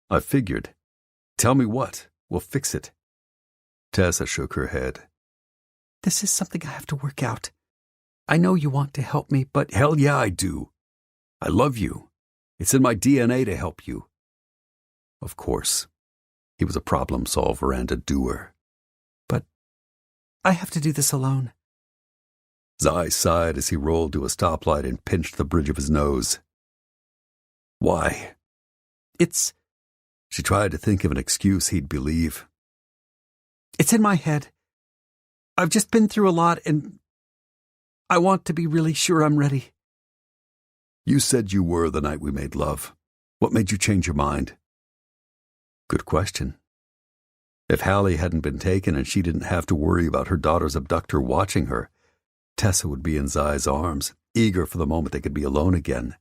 [SPEAKER 1] I figured. Tell me what. We'll fix it. Tessa shook her head.
[SPEAKER 2] This is something I have to work out. I know you want to help me, but...
[SPEAKER 1] Hell yeah, I do. I love you. It's in my DNA to help you. Of course. He was a problem solver and a doer.
[SPEAKER 2] But I have to do this alone.
[SPEAKER 1] Zai sighed as he rolled to a stoplight and pinched the bridge of his nose. Why? She tried to think of an excuse he'd believe.
[SPEAKER 2] It's in my head. I've just been through a lot, and I want to be really sure I'm ready.
[SPEAKER 1] You said you were the night we made love. What made you change your mind? Good question. If Hallie hadn't been taken and she didn't have to worry about her daughter's abductor watching her, Tessa would be in Zai's arms, eager for the moment they could be alone again.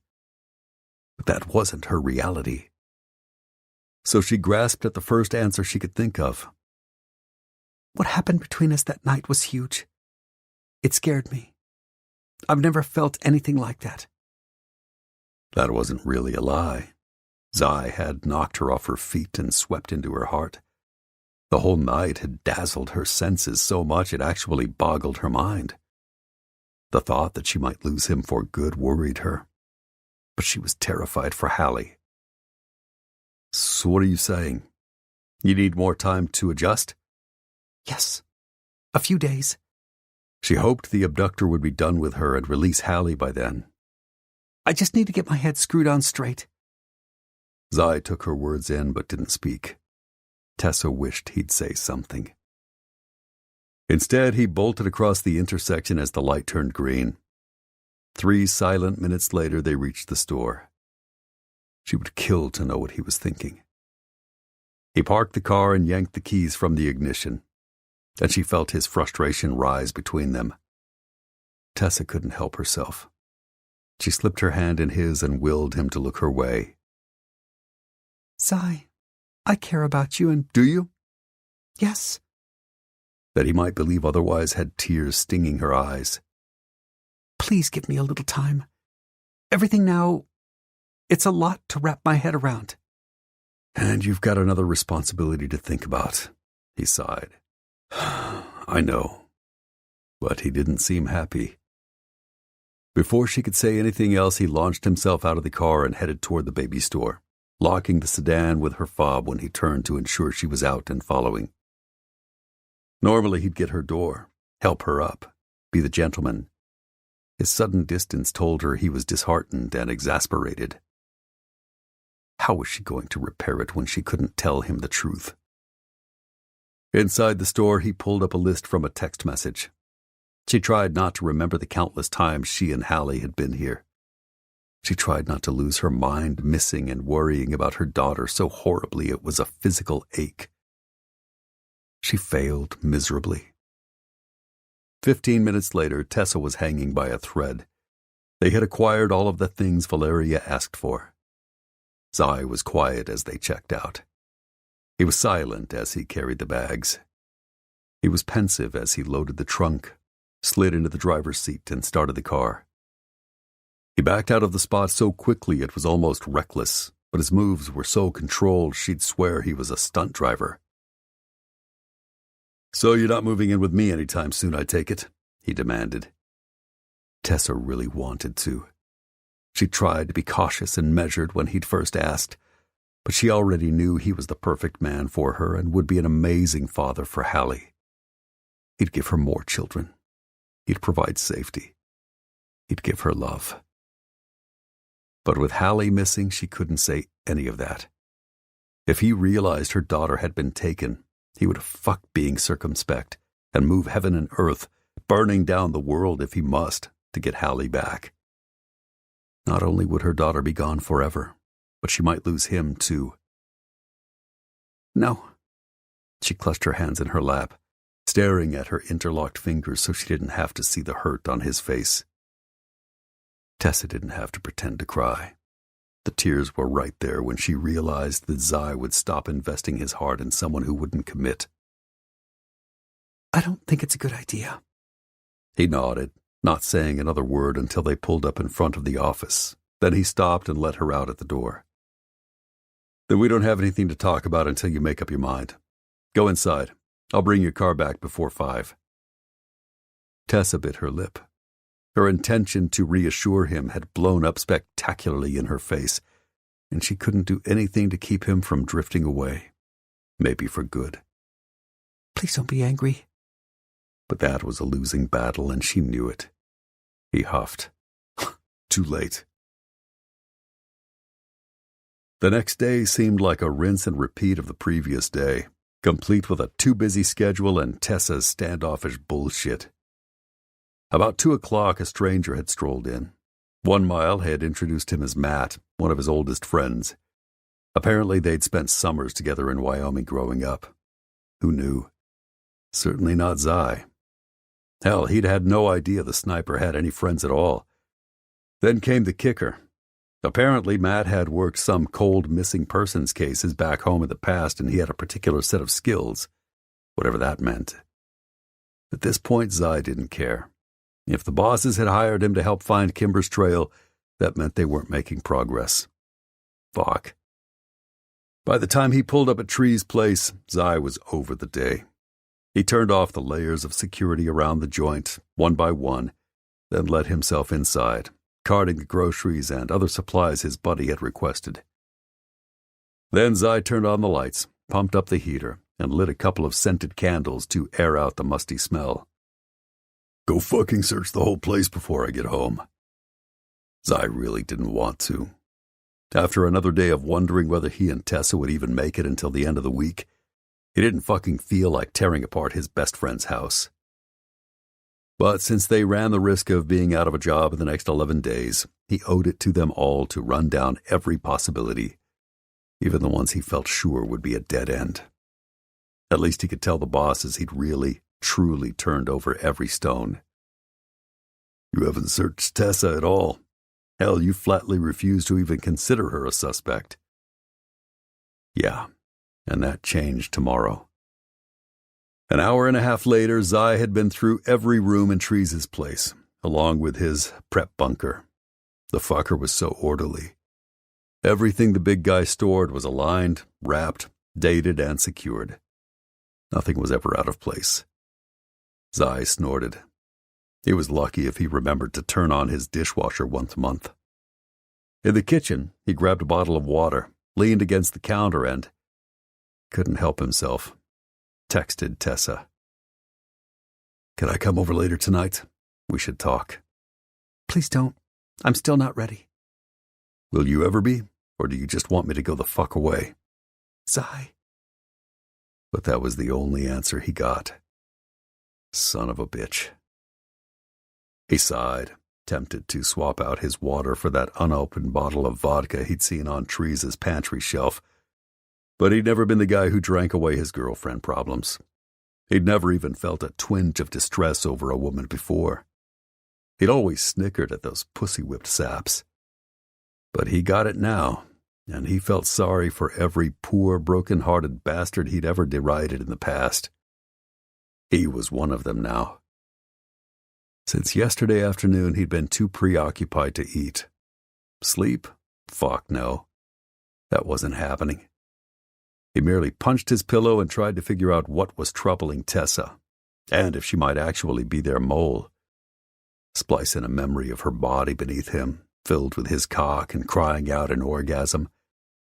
[SPEAKER 1] But that wasn't her reality. So she grasped at the first answer she could think of.
[SPEAKER 2] What happened between us that night was huge. It scared me. I've never felt anything like that.
[SPEAKER 1] That wasn't really a lie. Zai had knocked her off her feet and swept into her heart. The whole night had dazzled her senses so much it actually boggled her mind. The thought that she might lose him for good worried her, but she was terrified for Hallie. So what are you saying? You need more time to adjust?
[SPEAKER 2] Yes, a few days.
[SPEAKER 1] She hoped the abductor would be done with her and release Hallie by then.
[SPEAKER 2] I just need to get my head screwed on straight.
[SPEAKER 1] Zai took her words in but didn't speak. Tessa wished he'd say something. Instead, he bolted across the intersection as the light turned green. 3 silent minutes later, they reached the store. She would kill to know what he was thinking. He parked the car and yanked the keys from the ignition, and she felt his frustration rise between them. Tessa couldn't help herself. She slipped her hand in his and willed him to look her way.
[SPEAKER 2] Zai, I care about you and...
[SPEAKER 1] Do you?
[SPEAKER 2] Yes.
[SPEAKER 1] That he might believe otherwise had tears stinging her eyes.
[SPEAKER 2] Please give me a little time. Everything now, it's a lot to wrap my head around.
[SPEAKER 1] And you've got another responsibility to think about, he sighed. I know. But he didn't seem happy. Before she could say anything else, he launched himself out of the car and headed toward the baby store, locking the sedan with her fob when he turned to ensure she was out and following. Normally he'd get her door, help her up, be the gentleman. His sudden distance told her he was disheartened and exasperated. How was she going to repair it when she couldn't tell him the truth? Inside the store, he pulled up a list from a text message. She tried not to remember the countless times she and Hallie had been here. She tried not to lose her mind missing and worrying about her daughter so horribly it was a physical ache. She failed miserably. 15 minutes later, Tessa was hanging by a thread. They had acquired all of the things Valeria asked for. Zai was quiet as they checked out. He was silent as he carried the bags. He was pensive as he loaded the trunk, slid into the driver's seat, and started the car. He backed out of the spot so quickly it was almost reckless, but his moves were so controlled she'd swear he was a stunt driver. "So you're not moving in with me anytime soon, I take it?" he demanded. Tessa really wanted to. She tried to be cautious and measured when he'd first asked, but she already knew he was the perfect man for her and would be an amazing father for Hallie. He'd give her more children. He'd provide safety. He'd give her love. But with Hallie missing, she couldn't say any of that. If he realized her daughter had been taken, he would fuck being circumspect and move heaven and earth, burning down the world if he must, to get Hallie back. Not only would her daughter be gone forever, but she might lose him too. No. She clutched her hands in her lap, staring at her interlocked fingers so she didn't have to see the hurt on his face. Tessa didn't have to pretend to cry. The tears were right there when she realized that Zai would stop investing his heart in someone who wouldn't commit.
[SPEAKER 2] I don't think it's a good idea.
[SPEAKER 1] He nodded, not saying another word until they pulled up in front of the office. Then he stopped and let her out at the door. "Then we don't have anything to talk about until you make up your mind. Go inside. I'll bring your car back before 5. Tessa bit her lip. Her intention to reassure him had blown up spectacularly in her face, and she couldn't do anything to keep him from drifting away. Maybe for good.
[SPEAKER 2] Please don't be angry.
[SPEAKER 1] But that was a losing battle, and she knew it. He huffed. Too late. The next day seemed like a rinse and repeat of the previous day, complete with a too-busy schedule and Tessa's standoffish bullshit. About 2 o'clock, a stranger had strolled in. 1 Mile had introduced him as Matt, one of his oldest friends. Apparently they'd spent summers together in Wyoming growing up. Who knew? Certainly not Zai. Hell, he'd had no idea the sniper had any friends at all. Then came the kicker. Apparently, Matt had worked some cold missing persons cases back home in the past, and he had a particular set of skills, whatever that meant. At this point, Zai didn't care. If the bosses had hired him to help find Kimber's trail, that meant they weren't making progress. Fuck. By the time he pulled up at Tree's place, Zai was over the day. He turned off the layers of security around the joint, one by one, then let himself inside, carting the groceries and other supplies his buddy had requested. Then Zai turned on the lights, pumped up the heater, and lit a couple of scented candles to air out the musty smell. Go fucking search the whole place before I get home. Zai really didn't want to. After another day of wondering whether he and Tessa would even make it until the end of the week, he didn't fucking feel like tearing apart his best friend's house. But since they ran the risk of being out of a job in the next 11 days, he owed it to them all to run down every possibility, even the ones he felt sure would be a dead end. At least he could tell the bosses he'd really, truly turned over every stone. You haven't searched Tessa at all. Hell, you flatly refused to even consider her a suspect. Yeah, and that changed tomorrow. An hour and a half later, Zai had been through every room in Trees' place, along with his prep bunker. The fucker was so orderly. Everything the big guy stored was aligned, wrapped, dated, and secured. Nothing was ever out of place. Zai snorted. He was lucky if he remembered to turn on his dishwasher once a month. In the kitchen, he grabbed a bottle of water, leaned against the counter, and couldn't help himself. Texted Tessa. "Can I come over later tonight? We should talk."
[SPEAKER 2] Please don't. I'm still not ready.
[SPEAKER 1] Will you ever be? Or do you just want me to go the fuck away?
[SPEAKER 2] Zai.
[SPEAKER 1] But that was the only answer he got. Son of a bitch. He sighed, tempted to swap out his water for that unopened bottle of vodka he'd seen on Trees' pantry shelf. But he'd never been the guy who drank away his girlfriend problems. He'd never even felt a twinge of distress over a woman before. He'd always snickered at those pussy-whipped saps. But he got it now, and he felt sorry for every poor, broken-hearted bastard he'd ever derided in the past. He was one of them now. Since yesterday afternoon, he'd been too preoccupied to eat. Sleep? Fuck no. That wasn't happening. He merely punched his pillow and tried to figure out what was troubling Tessa, and if she might actually be their mole. Splice in a memory of her body beneath him, filled with his cock and crying out in orgasm,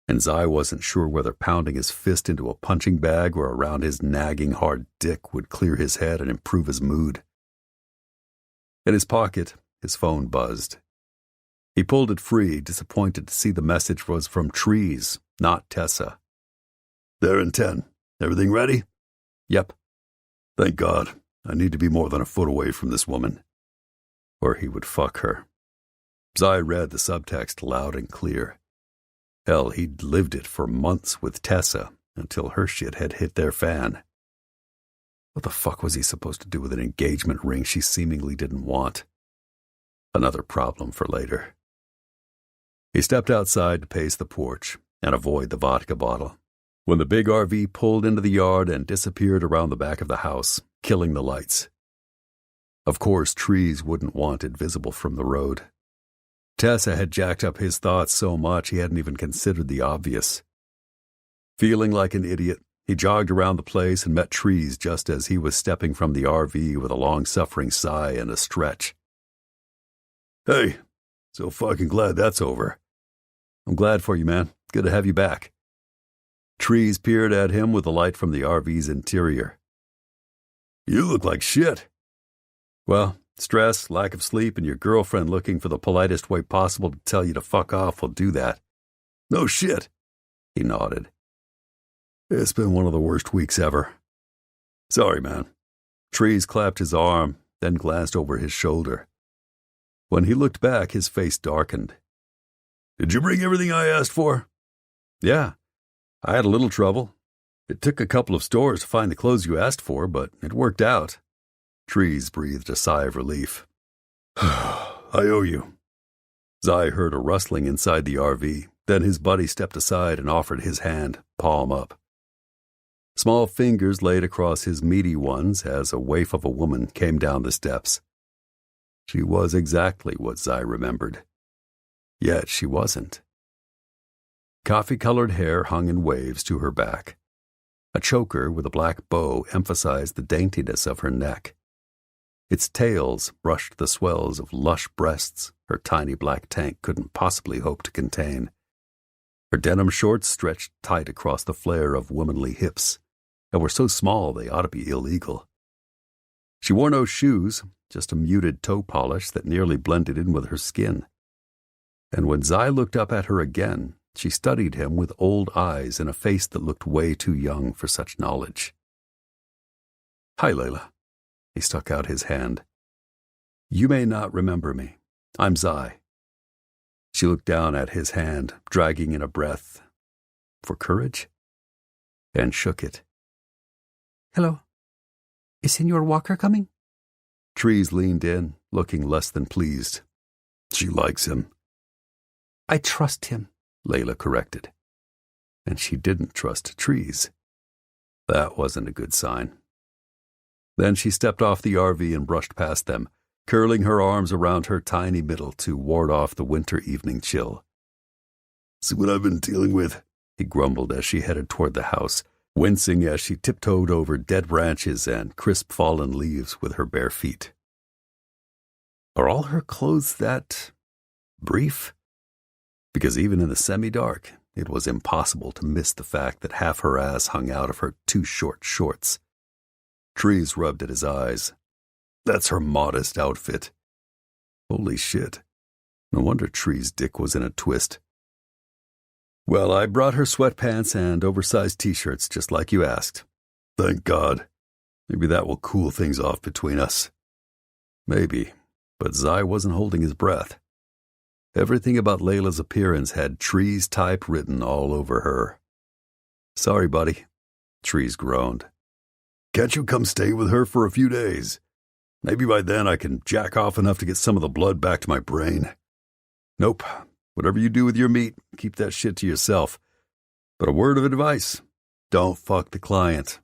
[SPEAKER 1] and Zai wasn't sure whether pounding his fist into a punching bag or around his nagging hard dick would clear his head and improve his mood. In his pocket, his phone buzzed. He pulled it free, disappointed to see the message was from Trees, not Tessa. "There in 10. Everything ready?" "Yep." "Thank God. I need to be more than a foot away from this woman." Or he would fuck her. Zai read the subtext loud and clear. Hell, he'd lived it for months with Tessa until her shit had hit their fan. What the fuck was he supposed to do with an engagement ring she seemingly didn't want? Another problem for later. He stepped outside to pace the porch and avoid the vodka bottle when the big RV pulled into the yard and disappeared around the back of the house, killing the lights. Of course, Trees wouldn't want it visible from the road. Tessa had jacked up his thoughts so much he hadn't even considered the obvious. Feeling like an idiot, he jogged around the place and met Trees just as he was stepping from the RV with a long-suffering sigh and a stretch. "Hey, so fucking glad that's over." "I'm glad for you, man. Good to have you back." Trees peered at him with the light from the RV's interior. "You look like shit." "Well, stress, lack of sleep, and your girlfriend looking for the politest way possible to tell you to fuck off will do that." "No shit." He nodded. "It's been one of the worst weeks ever." "Sorry, man." Trees clapped his arm, then glanced over his shoulder. When he looked back, his face darkened. "Did you bring everything I asked for?" "Yeah. I had a little trouble. It took a couple of stores to find the clothes you asked for, but it worked out." Trees breathed a sigh of relief. "I owe you." Zai heard a rustling inside the RV. Then his buddy stepped aside and offered his hand, palm up. Small fingers laid across his meaty ones as a waif of a woman came down the steps. She was exactly what Zai remembered. Yet she wasn't. Coffee-colored hair hung in waves to her back. A choker with a black bow emphasized the daintiness of her neck. Its tails brushed the swells of lush breasts her tiny black tank couldn't possibly hope to contain. Her denim shorts stretched tight across the flare of womanly hips, and were so small they ought to be illegal. She wore no shoes, just a muted toe polish that nearly blended in with her skin. And when Zai looked up at her again, she studied him with old eyes and a face that looked way too young for such knowledge. "Hi, Layla." He stuck out his hand. "You may not remember me. I'm Zai." She looked down at his hand, dragging in a breath. For courage? And shook it.
[SPEAKER 2] Hello. Is Senor Walker coming?
[SPEAKER 1] Trees leaned in, looking less than pleased. "She likes him."
[SPEAKER 2] I trust him,
[SPEAKER 1] Layla corrected. And she didn't trust trees. That wasn't a good sign. Then she stepped off the RV and brushed past them, curling her arms around her tiny middle to ward off the winter evening chill. "See what I've been dealing with?" he grumbled as she headed toward the house, wincing as she tiptoed over dead branches and crisp fallen leaves with her bare feet. Are all her clothes that brief? Because even in the semi-dark, it was impossible to miss the fact that half her ass hung out of her too short shorts. Trees rubbed at his eyes. That's her modest outfit. Holy shit. No wonder Tree's dick was in a twist. "Well, I brought her sweatpants and oversized t-shirts just like you asked. Thank God. Maybe that will cool things off between us." Maybe, but Zai wasn't holding his breath. Everything about Layla's appearance had Trees type written all over her. "Sorry, buddy," Trees groaned. "Can't you come stay with her for a few days? Maybe by then I can jack off enough to get some of the blood back to my brain." "Nope. Whatever you do with your meat, keep that shit to yourself. But a word of advice, don't fuck the client."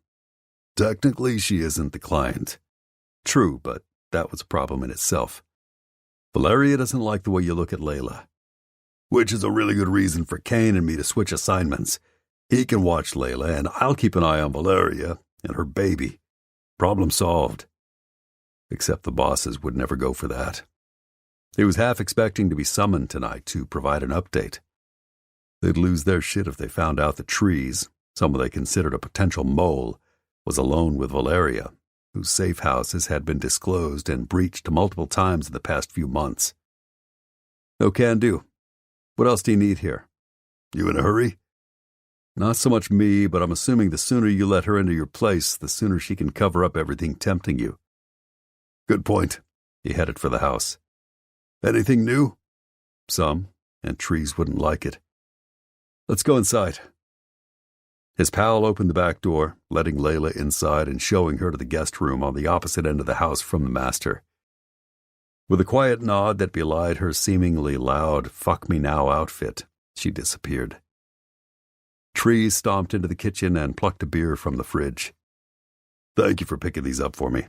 [SPEAKER 1] Technically, she isn't the client. True, but that was a problem in itself. Valeria doesn't like the way you look at Layla. Which is a really good reason for Kane and me to switch assignments. He can watch Layla, and I'll keep an eye on Valeria and her baby. Problem solved. Except the bosses would never go for that. He was half expecting to be summoned tonight to provide an update. They'd lose their shit if they found out that Trees, someone they considered a potential mole, was alone with Valeria, whose safe houses had been disclosed and breached multiple times in the past few months. "No can do. What else do you need here?" "You in a hurry?" "Not so much me, but I'm assuming the sooner you let her into your place, the sooner she can cover up everything tempting you." "Good point." He headed for the house. "Anything new?" "Some, and Trees wouldn't like it." "Let's go inside." His pal opened the back door, letting Layla inside and showing her to the guest room on the opposite end of the house from the master. With a quiet nod that belied her seemingly loud fuck-me-now outfit, she disappeared. Trees stomped into the kitchen and plucked a beer from the fridge. "Thank you for picking these up for me."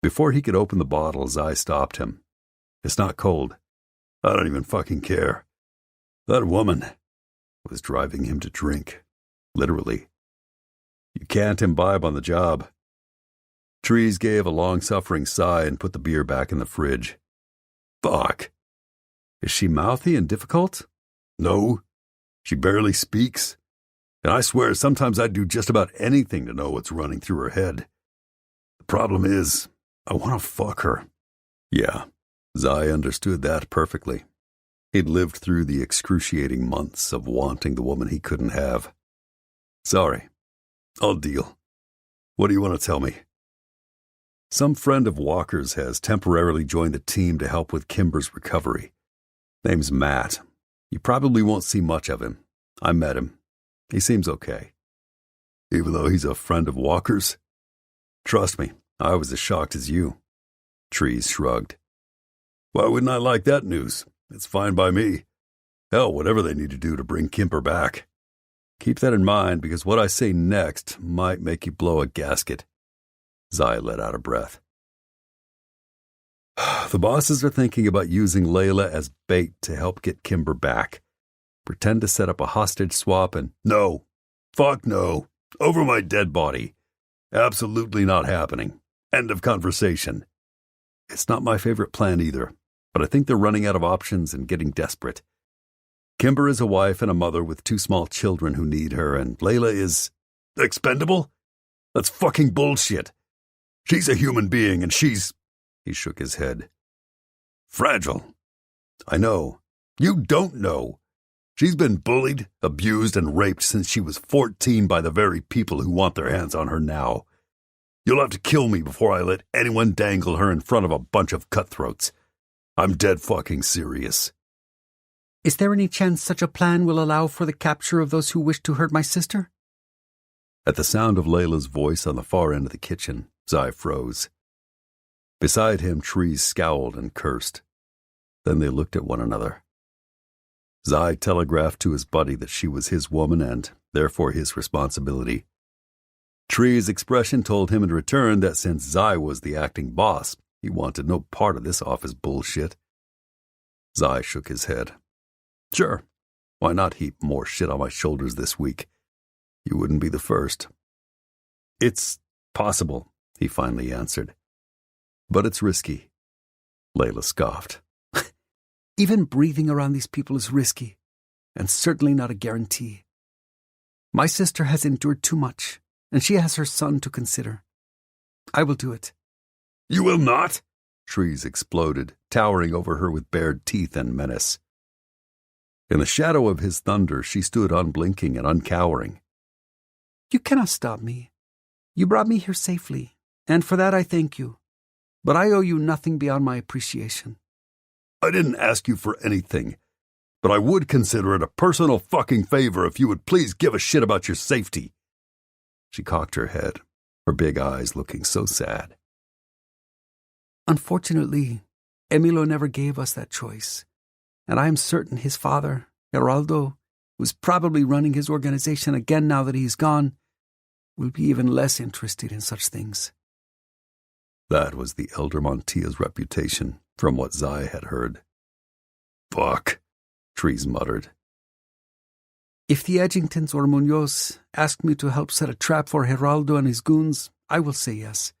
[SPEAKER 1] Before he could open the bottles, I stopped him. "It's not cold." "I don't even fucking care." That woman was driving him to drink. Literally. You can't imbibe on the job. Trees gave a long-suffering sigh and put the beer back in the fridge. Fuck. Is she mouthy and difficult? No. She barely speaks. And I swear sometimes I'd do just about anything to know what's running through her head. The problem is, I want to fuck her. Yeah, Zai understood that perfectly. He'd lived through the excruciating months of wanting the woman he couldn't have. Sorry. I'll deal. What do you want to tell me? Some friend of Walker's has temporarily joined the team to help with Kimber's recovery. Name's Matt. You probably won't see much of him. I met him. He seems okay. Even though he's a friend of Walker's? Trust me, I was as shocked as you. Trees shrugged. Why wouldn't I like that news? It's fine by me. Hell, whatever they need to do to bring Kimber back. Keep that in mind, because what I say next might make you blow a gasket. Zai let out a breath. The bosses are thinking about using Layla as bait to help get Kimber back. Pretend to set up a hostage swap and... No. Fuck no. Over my dead body. Absolutely not happening. End of conversation. It's not my favorite plan either, but I think they're running out of options and getting desperate. Kimber is a wife and a mother with 2 small children who need her, and Layla is... expendable? That's fucking bullshit. She's a human being, and she's... He shook his head. Fragile. I know. You don't know. She's been bullied, abused, and raped since she was 14 by the very people who want their hands on her now. You'll have to kill me before I let anyone dangle her in front of a bunch of cutthroats. I'm dead fucking serious.
[SPEAKER 2] Is there any chance such a plan will allow for the capture of those who wish to hurt my sister?
[SPEAKER 1] At the sound of Layla's voice on the far end of the kitchen, Zai froze. Beside him, Trees scowled and cursed. Then they looked at one another. Zai telegraphed to his buddy that she was his woman and therefore his responsibility. Tree's expression told him in return that since Zai was the acting boss, he wanted no part of this office bullshit. Zai shook his head. Sure, why not heap more shit on my shoulders this week? You wouldn't be the first. It's possible, he finally answered. But it's risky. Layla scoffed.
[SPEAKER 2] Even breathing around these people is risky, and certainly not a guarantee. My sister has endured too much, and she has her son to consider. I will do it.
[SPEAKER 1] You will not? Trees exploded, towering over her with bared teeth and menace. In the shadow of his thunder, she stood unblinking and uncowering.
[SPEAKER 2] You cannot stop me. You brought me here safely, and for that I thank you. But I owe you nothing beyond my appreciation.
[SPEAKER 1] I didn't ask you for anything, but I would consider it a personal fucking favor if you would please give a shit about your safety. She cocked her head, her big eyes looking so sad.
[SPEAKER 2] Unfortunately, Emilio never gave us that choice, and I am certain his father, Geraldo, who's probably running his organization again now that he's gone, will be even less interested in such things.
[SPEAKER 1] That was the elder Montilla's reputation, from what Zai had heard. Fuck, Trees muttered.
[SPEAKER 2] If the Edgingtons or Munoz ask me to help set a trap for Geraldo and his goons, I will say yes.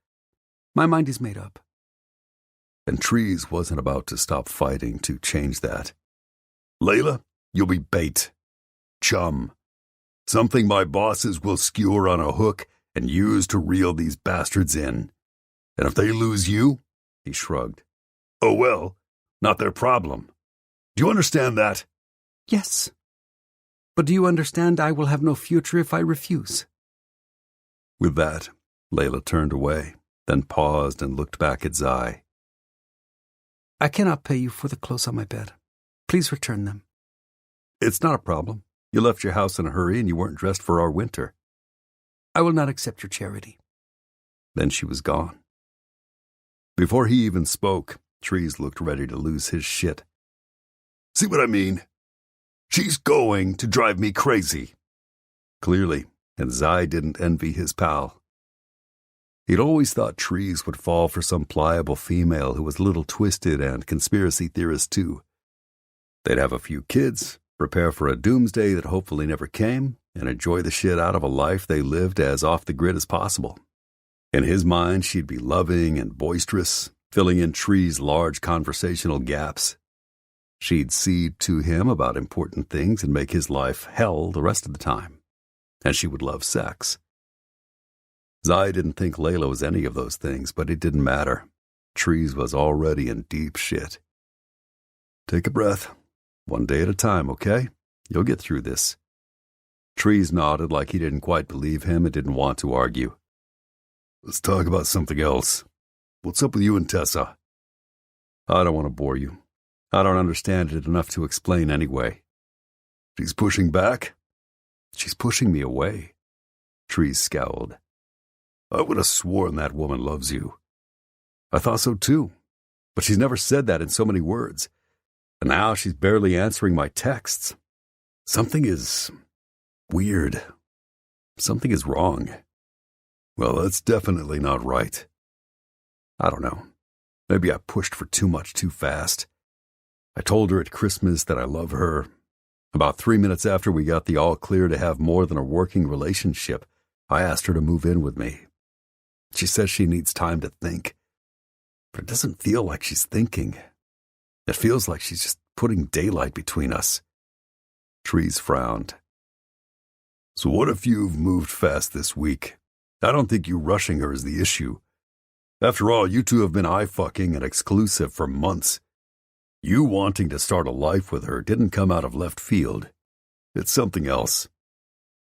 [SPEAKER 2] My mind is made up.
[SPEAKER 1] And Trees wasn't about to stop fighting to change that. Layla, you'll be bait. Chum. Something my bosses will skewer on a hook and use to reel these bastards in. And if they lose you, he shrugged. Oh well, not their problem. Do you understand that?
[SPEAKER 2] Yes. But do you understand I will have no future if I refuse?
[SPEAKER 1] With that, Layla turned away, then paused and looked back at Zai.
[SPEAKER 2] I cannot pay you for the clothes on my bed. Please return them.
[SPEAKER 1] It's not a problem. You left your house in a hurry and you weren't dressed for our winter.
[SPEAKER 2] I will not accept your charity.
[SPEAKER 1] Then she was gone. Before he even spoke, Trees looked ready to lose his shit. See what I mean? She's going to drive me crazy. Clearly, and Zai didn't envy his pal. He'd always thought Trees would fall for some pliable female who was a little twisted and conspiracy theorist too. They'd have a few kids, prepare for a doomsday that hopefully never came, and enjoy the shit out of a life they lived as off the grid as possible. In his mind, she'd be loving and boisterous, filling in Trees' large conversational gaps. She'd cede to him about important things and make his life hell the rest of the time. And she would love sex. Zai didn't think Layla was any of those things, but it didn't matter. Trees was already in deep shit. Take a breath. One day at a time, okay? You'll get through this. Trees nodded like he didn't quite believe him and didn't want to argue. Let's talk about something else. What's up with you and Tessa? I don't want to bore you. I don't understand it enough to explain anyway. She's pushing back? She's pushing me away. Trees scowled. I would have sworn that woman loves you. I thought so too, but she's never said that in so many words. And now she's barely answering my texts. Something is weird. Something is wrong. Well, that's definitely not right. I don't know. Maybe I pushed for too much too fast. I told her at Christmas that I love her. About 3 minutes after we got the all clear to have more than a working relationship, I asked her to move in with me. She says she needs time to think. But it doesn't feel like she's thinking. It feels like she's just putting daylight between us. Trees frowned. So what if you've moved fast this week? I don't think you rushing her is the issue. After all, you two have been eye-fucking and exclusive for months. You wanting to start a life with her didn't come out of left field. It's something else.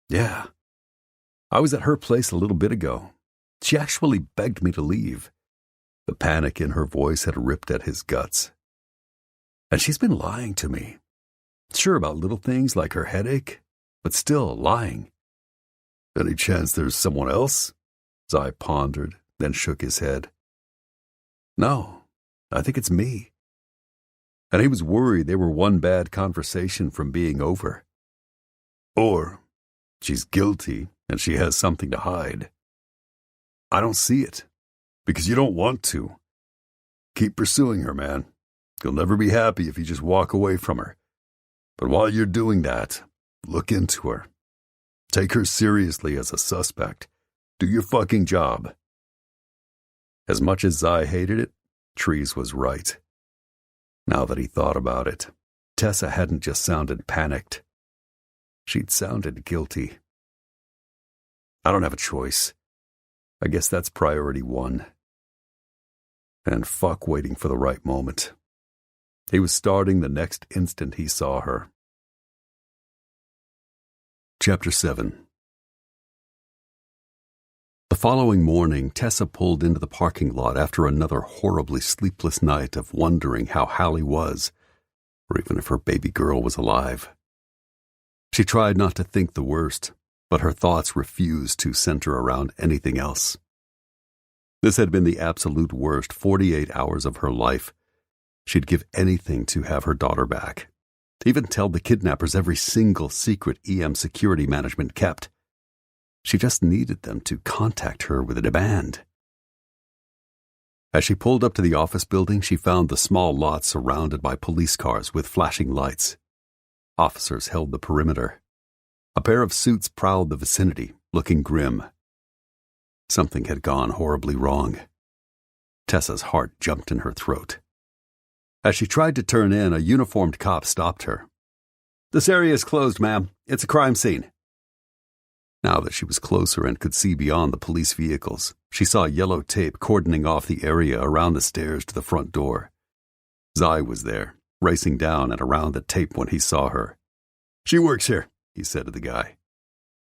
[SPEAKER 1] Yeah. I was at her place a little bit ago. She actually begged me to leave. The panic in her voice had ripped at his guts. And she's been lying to me. Sure about little things like her headache, but still lying. Any chance there's someone else? Zai pondered, then shook his head. No, I think it's me. and he was worried they were one bad conversation from being over. Or she's guilty and she has something to hide. I don't see it, because you don't want to. Keep pursuing her, man. You'll never be happy if you just walk away from her. But while you're doing that, look into her. Take her seriously as a suspect. Do your fucking job. As much as Zai hated it, Trees was right. Now that he thought about it, Tessa hadn't just sounded panicked. She'd sounded guilty. I don't have a choice. I guess that's priority one. And fuck waiting for the right moment. He was starting the next instant he saw her. Chapter 7. The following morning, Tessa pulled into the parking lot after another horribly sleepless night of wondering how Hallie was, or even if her baby girl was alive. She tried not to think the worst, but her thoughts refused to center around anything else. This had been the absolute worst 48 hours of her life. She'd give anything to have her daughter back. Even tell the kidnappers every single secret EM security management kept. She just needed them to contact her with a demand. As she pulled up to the office building, she found the small lot surrounded by police cars with flashing lights. Officers held the perimeter. A pair of suits prowled the vicinity, looking grim. Something had gone horribly wrong. Tessa's heart jumped in her throat. As she tried to turn in, a uniformed cop stopped her. "This area is closed, ma'am. It's a crime scene." Now that she was closer and could see beyond the police vehicles, she saw yellow tape cordoning off the area around the stairs to the front door. Zai was there, racing down and around the tape when he saw her. "She works here," he said to the guy.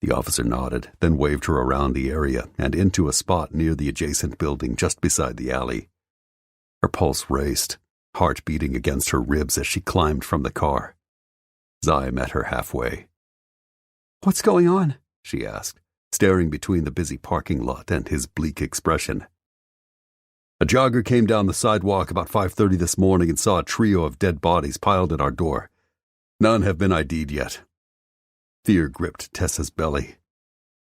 [SPEAKER 1] The officer nodded, then waved her around the area and into a spot near the adjacent building just beside the alley. Her pulse raced, heart beating against her ribs as she climbed from the car. Zai met her halfway.
[SPEAKER 2] "What's going on?"
[SPEAKER 1] she asked, staring between the busy parking lot and his bleak expression. "A jogger came down the sidewalk about 5:30 this morning and saw a trio of dead bodies piled at our door. None have been ID'd yet." Fear gripped Tessa's belly.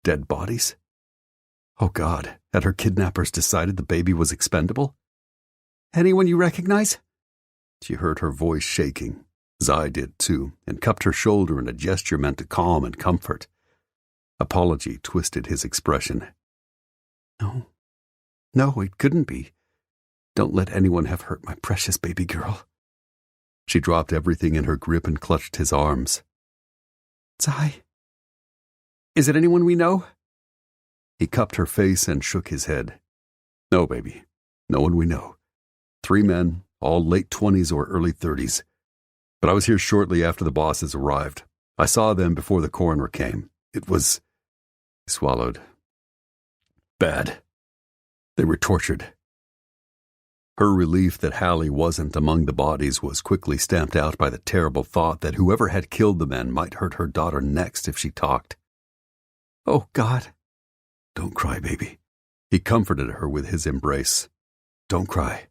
[SPEAKER 1] Dead bodies? Oh God, had her kidnappers decided the baby was expendable?
[SPEAKER 2] "Anyone you recognize?"
[SPEAKER 1] She heard her voice shaking. Zai did too, and cupped her shoulder in a gesture meant to calm and comfort. Apology twisted his expression.
[SPEAKER 2] No, it couldn't be. Don't let anyone have hurt my precious baby girl."
[SPEAKER 1] She dropped everything in her grip and clutched his arms.
[SPEAKER 2] "Zai? Is it anyone we know?"
[SPEAKER 1] He cupped her face and shook his head. "No, baby. No one we know. 3 men, all late 20s or early 30s. But I was here shortly after the bosses arrived. I saw them before the coroner came. It was..." He swallowed. "Bad. They were tortured." Her relief that Hallie wasn't among the bodies was quickly stamped out by the terrible thought that whoever had killed the men might hurt her daughter next if she talked.
[SPEAKER 2] "Oh, God."
[SPEAKER 1] "Don't cry, baby." He comforted her with his embrace. "Don't cry."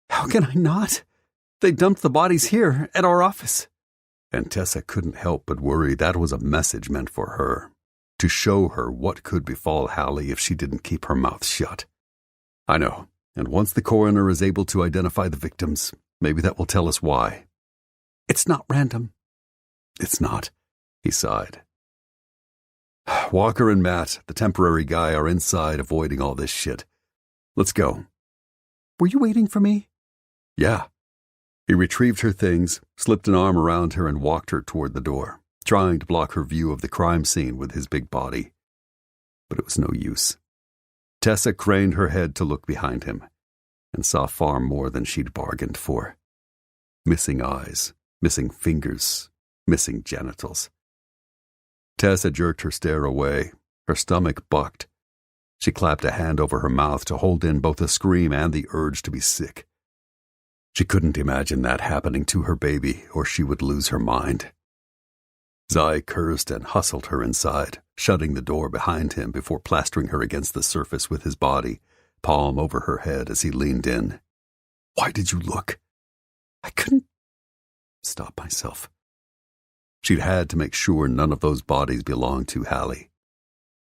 [SPEAKER 2] "How can I not? They dumped the bodies here, at our office."
[SPEAKER 1] And Tessa couldn't help but worry that was a message meant for her, to show her what could befall Hallie if she didn't keep her mouth shut. "I know. And once the coroner is able to identify the victims, maybe that will tell us why."
[SPEAKER 2] "It's not random."
[SPEAKER 1] "It's not," he sighed. "Walker and Matt, the temporary guy, are inside avoiding all this shit. Let's go."
[SPEAKER 2] "Were you waiting for me?"
[SPEAKER 1] "Yeah." He retrieved her things, slipped an arm around her and walked her toward the door, trying to block her view of the crime scene with his big body. But it was no use. Tessa craned her head to look behind him and saw far more than she'd bargained for. Missing eyes, missing fingers, missing genitals. Tessa jerked her stare away. Her stomach bucked. She clapped a hand over her mouth to hold in both the scream and the urge to be sick. She couldn't imagine that happening to her baby, or she would lose her mind. Zai cursed and hustled her inside, shutting the door behind him before plastering her against the surface with his body, palm over her head as he leaned in. "Why did you look?"
[SPEAKER 2] I couldn't
[SPEAKER 1] stop myself. She'd had to make sure none of those bodies belonged to Hallie.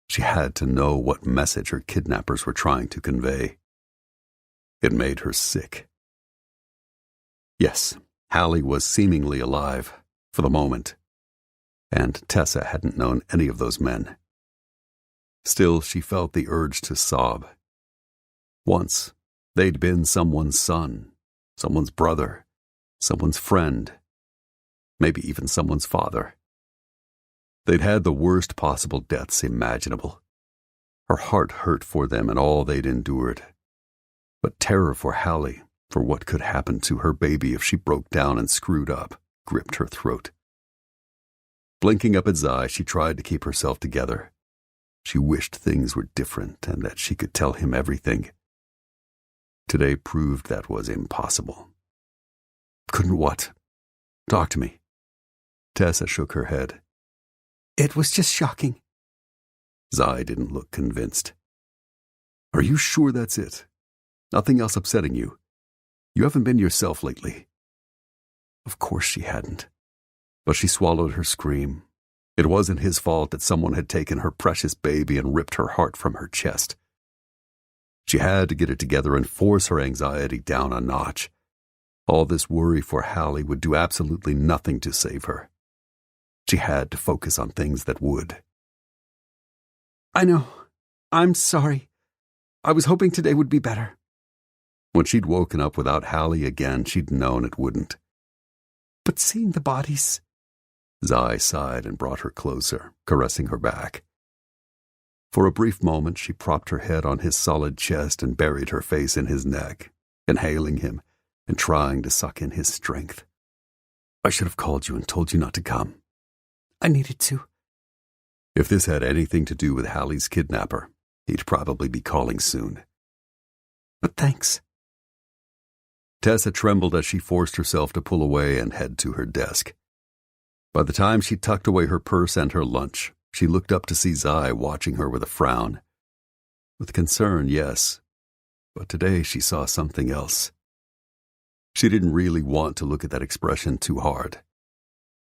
[SPEAKER 1] She had to know what message her kidnappers were trying to convey. It made her sick. Yes, Hallie was seemingly alive, for the moment, and Tessa hadn't known any of those men. Still, she felt the urge to sob. Once, they'd been someone's son, someone's brother, someone's friend, maybe even someone's father. They'd had the worst possible deaths imaginable. Her heart hurt for them and all they'd endured. But terror for Hallie, for what could happen to her baby if she broke down and screwed up, gripped her throat. Blinking up at Zai, she tried to keep herself together. She wished things were different and that she could tell him everything. Today proved that was impossible. Couldn't what? Talk to me. Tessa shook her head.
[SPEAKER 2] It was just shocking.
[SPEAKER 1] Zai didn't look convinced. Are you sure that's it? Nothing else upsetting you? You haven't been yourself lately. Of course she hadn't. But she swallowed her scream. It wasn't his fault that someone had taken her precious baby and ripped her heart from her chest. She had to get it together and force her anxiety down a notch. All this worry for Hallie would do absolutely nothing to save her. She had to focus on things that would.
[SPEAKER 2] I know. I'm sorry. I was hoping today would be better.
[SPEAKER 1] When she'd woken up without Hallie again, she'd known it wouldn't.
[SPEAKER 2] But seeing the bodies...
[SPEAKER 1] Zai sighed and brought her closer, caressing her back. For a brief moment, she propped her head on his solid chest and buried her face in his neck, inhaling him and trying to suck in his strength. I should have called you and told you not to come.
[SPEAKER 2] I needed to.
[SPEAKER 1] If this had anything to do with Hallie's kidnapper, he'd probably be calling soon.
[SPEAKER 2] But thanks.
[SPEAKER 1] Tessa trembled as she forced herself to pull away and head to her desk. By the time she tucked away her purse and her lunch, she looked up to see Zai watching her with a frown. With concern, yes, but today she saw something else. She didn't really want to look at that expression too hard.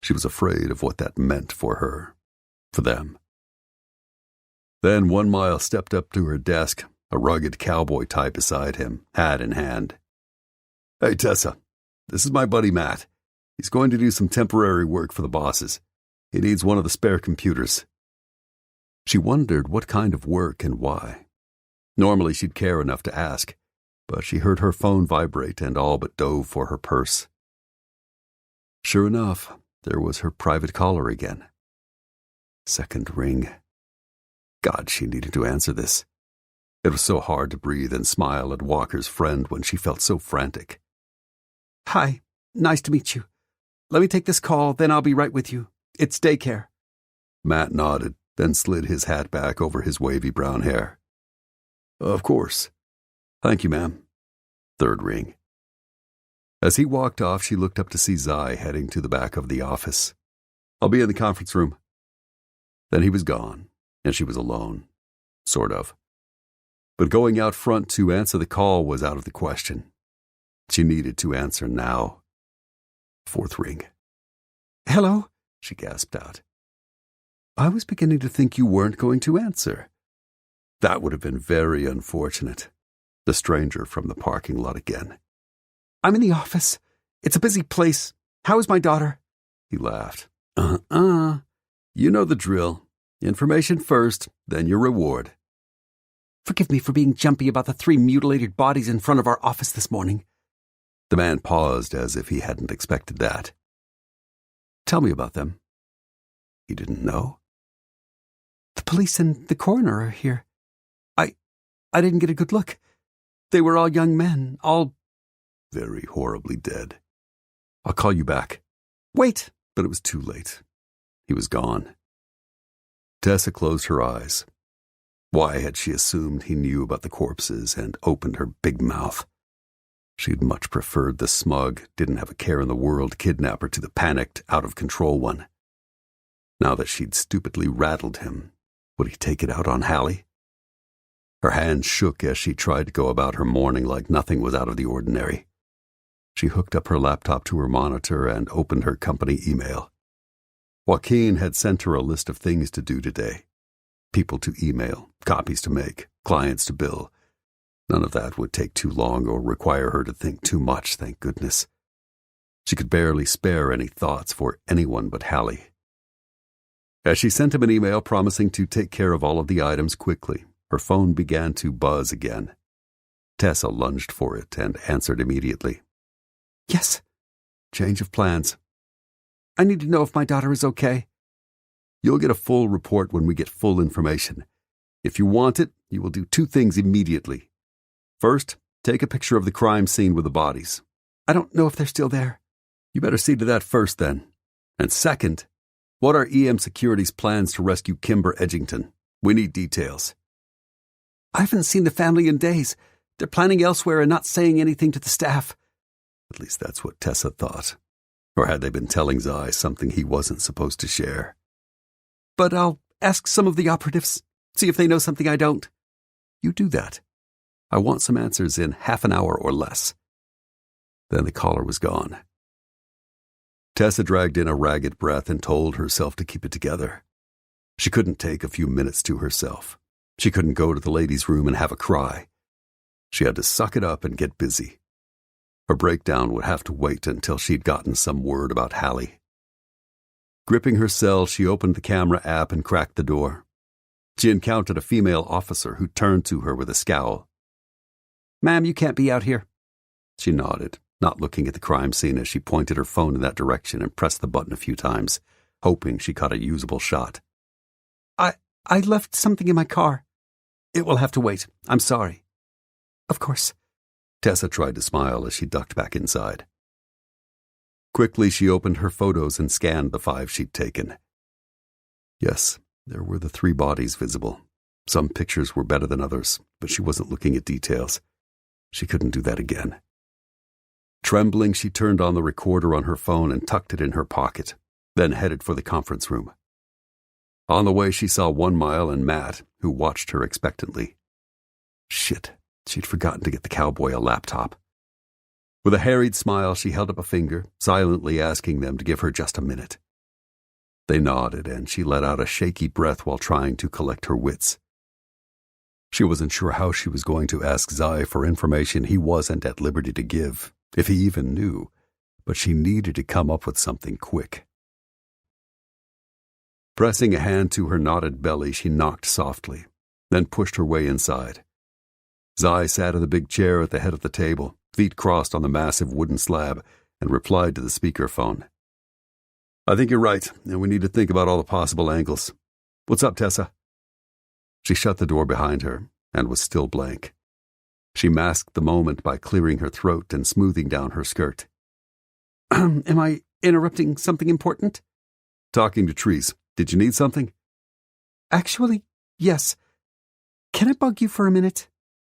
[SPEAKER 1] She was afraid of what that meant for her, for them. Then 1 Mile stepped up to her desk, a rugged cowboy type beside him, hat in hand. Hey, Tessa, this is my buddy Matt. He's going to do some temporary work for the bosses. He needs one of the spare computers. She wondered what kind of work and why. Normally she'd care enough to ask, but she heard her phone vibrate and all but dove for her purse. Sure enough, there was her private caller again. Second ring. God, she needed to answer this. It was so hard to breathe and smile at Walker's friend when she felt so frantic.
[SPEAKER 2] Hi, nice to meet you. Let me take this call, then I'll be right with you. It's daycare.
[SPEAKER 1] Matt nodded, then slid his hat back over his wavy brown hair. Of course. Thank you, ma'am. Third ring. As he walked off, she looked up to see Zai heading to the back of the office. I'll be in the conference room. Then he was gone, and she was alone. Sort of. But going out front to answer the call was out of the question. She needed to answer now. Fourth ring.
[SPEAKER 2] Hello?
[SPEAKER 1] She gasped out. I was beginning to think you weren't going to answer. That would have been very unfortunate. The stranger from the parking lot again.
[SPEAKER 2] I'm in the office. It's a busy place. How is my daughter?
[SPEAKER 1] He laughed. You know the drill. Information first, then your reward.
[SPEAKER 2] Forgive me for being jumpy about the 3 mutilated bodies in front of our office this morning.
[SPEAKER 1] The man paused as if he hadn't expected that. Tell me about them. He didn't know.
[SPEAKER 2] The police and the coroner are here. I didn't get a good look. They were all young men, all...
[SPEAKER 1] very horribly dead. I'll call you back.
[SPEAKER 2] Wait.
[SPEAKER 1] But it was too late. He was gone. Tessa closed her eyes. Why had she assumed he knew about the corpses and opened her big mouth? She'd much preferred the smug, didn't have a care in the world kidnapper to the panicked, out-of-control one. Now that she'd stupidly rattled him, would he take it out on Hallie? Her hands shook as she tried to go about her morning like nothing was out of the ordinary. She hooked up her laptop to her monitor and opened her company email. Joaquin had sent her a list of things to do today. People to email, copies to make, clients to bill. None of that would take too long or require her to think too much, thank goodness. She could barely spare any thoughts for anyone but Hallie. As she sent him an email promising to take care of all of the items quickly, her phone began to buzz again. Tessa lunged for it and answered immediately.
[SPEAKER 2] Yes.
[SPEAKER 1] Change of plans.
[SPEAKER 2] I need to know if my daughter is okay.
[SPEAKER 1] You'll get a full report when we get full information. If you want it, you will do 2 things immediately. First, take a picture of the crime scene with the bodies.
[SPEAKER 2] I don't know if they're still there.
[SPEAKER 1] You better see to that first, then. And second, what are EM Security's plans to rescue Kimber Edgington? We need details.
[SPEAKER 2] I haven't seen the family in days. They're planning elsewhere and not saying anything to the staff.
[SPEAKER 1] At least that's what Tessa thought. Or had they been telling Zai something he wasn't supposed to share?
[SPEAKER 2] But I'll ask some of the operatives, see if they know something I don't.
[SPEAKER 1] You do that. I want some answers in half an hour or less. Then the caller was gone. Tessa dragged in a ragged breath and told herself to keep it together. She couldn't take a few minutes to herself. She couldn't go to the ladies' room and have a cry. She had to suck it up and get busy. Her breakdown would have to wait until she'd gotten some word about Hallie. Gripping her cell, she opened the camera app and cracked the door. She encountered a female officer who turned to her with a scowl.
[SPEAKER 2] Ma'am, you can't be out here.
[SPEAKER 1] She nodded, not looking at the crime scene as she pointed her phone in that direction and pressed the button a few times, hoping she caught a usable shot.
[SPEAKER 2] I left something in my car. It will have to wait. I'm sorry. Of course.
[SPEAKER 1] Tessa tried to smile as she ducked back inside. Quickly, she opened her photos and scanned the 5 she'd taken. Yes, there were the 3 bodies visible. Some pictures were better than others, but she wasn't looking at details. She couldn't do that again. Trembling, she turned on the recorder on her phone and tucked it in her pocket, then headed for the conference room. On the way, she saw 1 Mile and Matt, who watched her expectantly. Shit, she'd forgotten to get the cowboy a laptop. With a harried smile, she held up a finger, silently asking them to give her just a minute. They nodded, and she let out a shaky breath while trying to collect her wits. She wasn't sure how she was going to ask Zai for information he wasn't at liberty to give, if he even knew, but she needed to come up with something quick. Pressing a hand to her knotted belly, she knocked softly, then pushed her way inside. Zai sat in the big chair at the head of the table, feet crossed on the massive wooden slab, and replied to the speakerphone. I think you're right, and we need to think about all the possible angles. What's up, Tessa? She shut the door behind her, and was still blank. She masked the moment by clearing her throat and smoothing down her skirt.
[SPEAKER 2] Am I interrupting something important?
[SPEAKER 1] Talking to Trees. Did you need something?
[SPEAKER 2] Actually, yes. Can I bug you for a minute?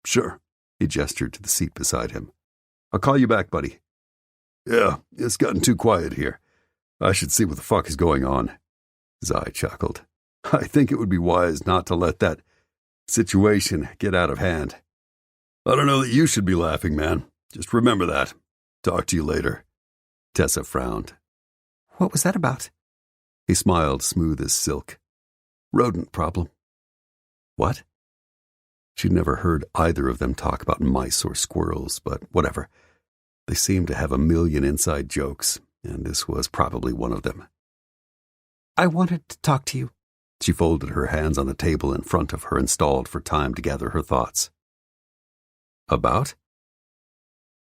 [SPEAKER 1] Sure. He gestured to the seat beside him. I'll call you back, buddy. Yeah, it's gotten too quiet here. I should see what the fuck is going on. Zai chuckled. I think it would be wise not to let that situation get out of hand. I don't know that you should be laughing, man. Just remember that. Talk to you later. Tessa frowned.
[SPEAKER 2] What was that about?
[SPEAKER 1] He smiled, smooth as silk. Rodent problem. What? She'd never heard either of them talk about mice or squirrels, but whatever. They seemed to have a million inside jokes, and this was probably one of them.
[SPEAKER 2] I wanted to talk to you.
[SPEAKER 1] She folded her hands on the table in front of her and stalled for time to gather her thoughts. About?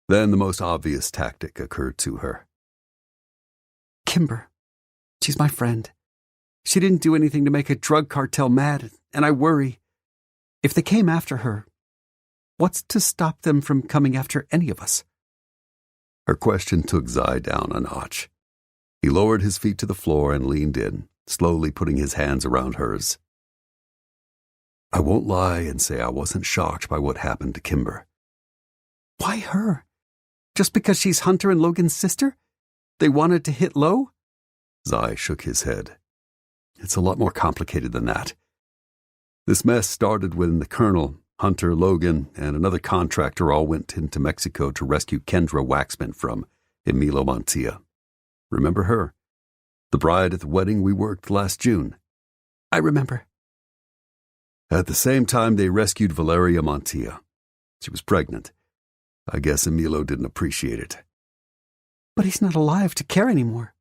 [SPEAKER 1] Then the most obvious tactic occurred to her.
[SPEAKER 2] Kimber. She's my friend. She didn't do anything to make a drug cartel mad, and I worry. If they came after her, what's to stop them from coming after any of us?
[SPEAKER 1] Her question took Zai down a notch. He lowered his feet to the floor and leaned in, slowly putting his hands around hers. I won't lie and say I wasn't shocked by what happened to Kimber.
[SPEAKER 2] Why her? Just because she's Hunter and Logan's sister? They wanted to hit low?
[SPEAKER 1] Zai shook his head. It's a lot more complicated than that. This mess started when the Colonel, Hunter, Logan, and another contractor all went into Mexico to rescue Kendra Waxman from Emilio Montilla. Remember her? The bride at the wedding we worked last June.
[SPEAKER 2] I remember.
[SPEAKER 1] At the same time, they rescued Valeria Montilla. She was pregnant. I guess Emilio didn't appreciate it.
[SPEAKER 2] But he's not alive to care anymore.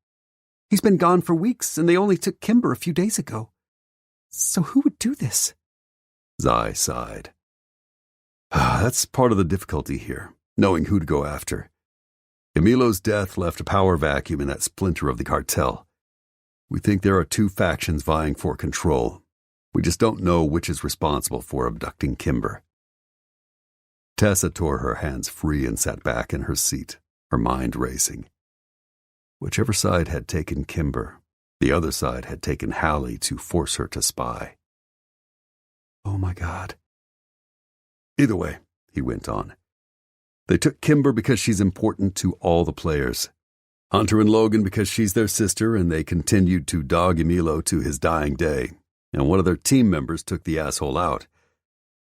[SPEAKER 2] He's been gone for weeks, and they only took Kimber a few days ago. So who would do this?
[SPEAKER 1] Zai sighed. That's part of the difficulty here, knowing who to go after. Emilio's death left a power vacuum in that splinter of the cartel. We think there are two factions vying for control. We just don't know which is responsible for abducting Kimber. Tessa tore her hands free and sat back in her seat, her mind racing. Whichever side had taken Kimber, the other side had taken Hallie to force her to spy. Oh my God. Either way, he went on. They took Kimber because she's important to all the players. Hunter and Logan because she's their sister, and they continued to dog Emilio to his dying day, and one of their team members took the asshole out.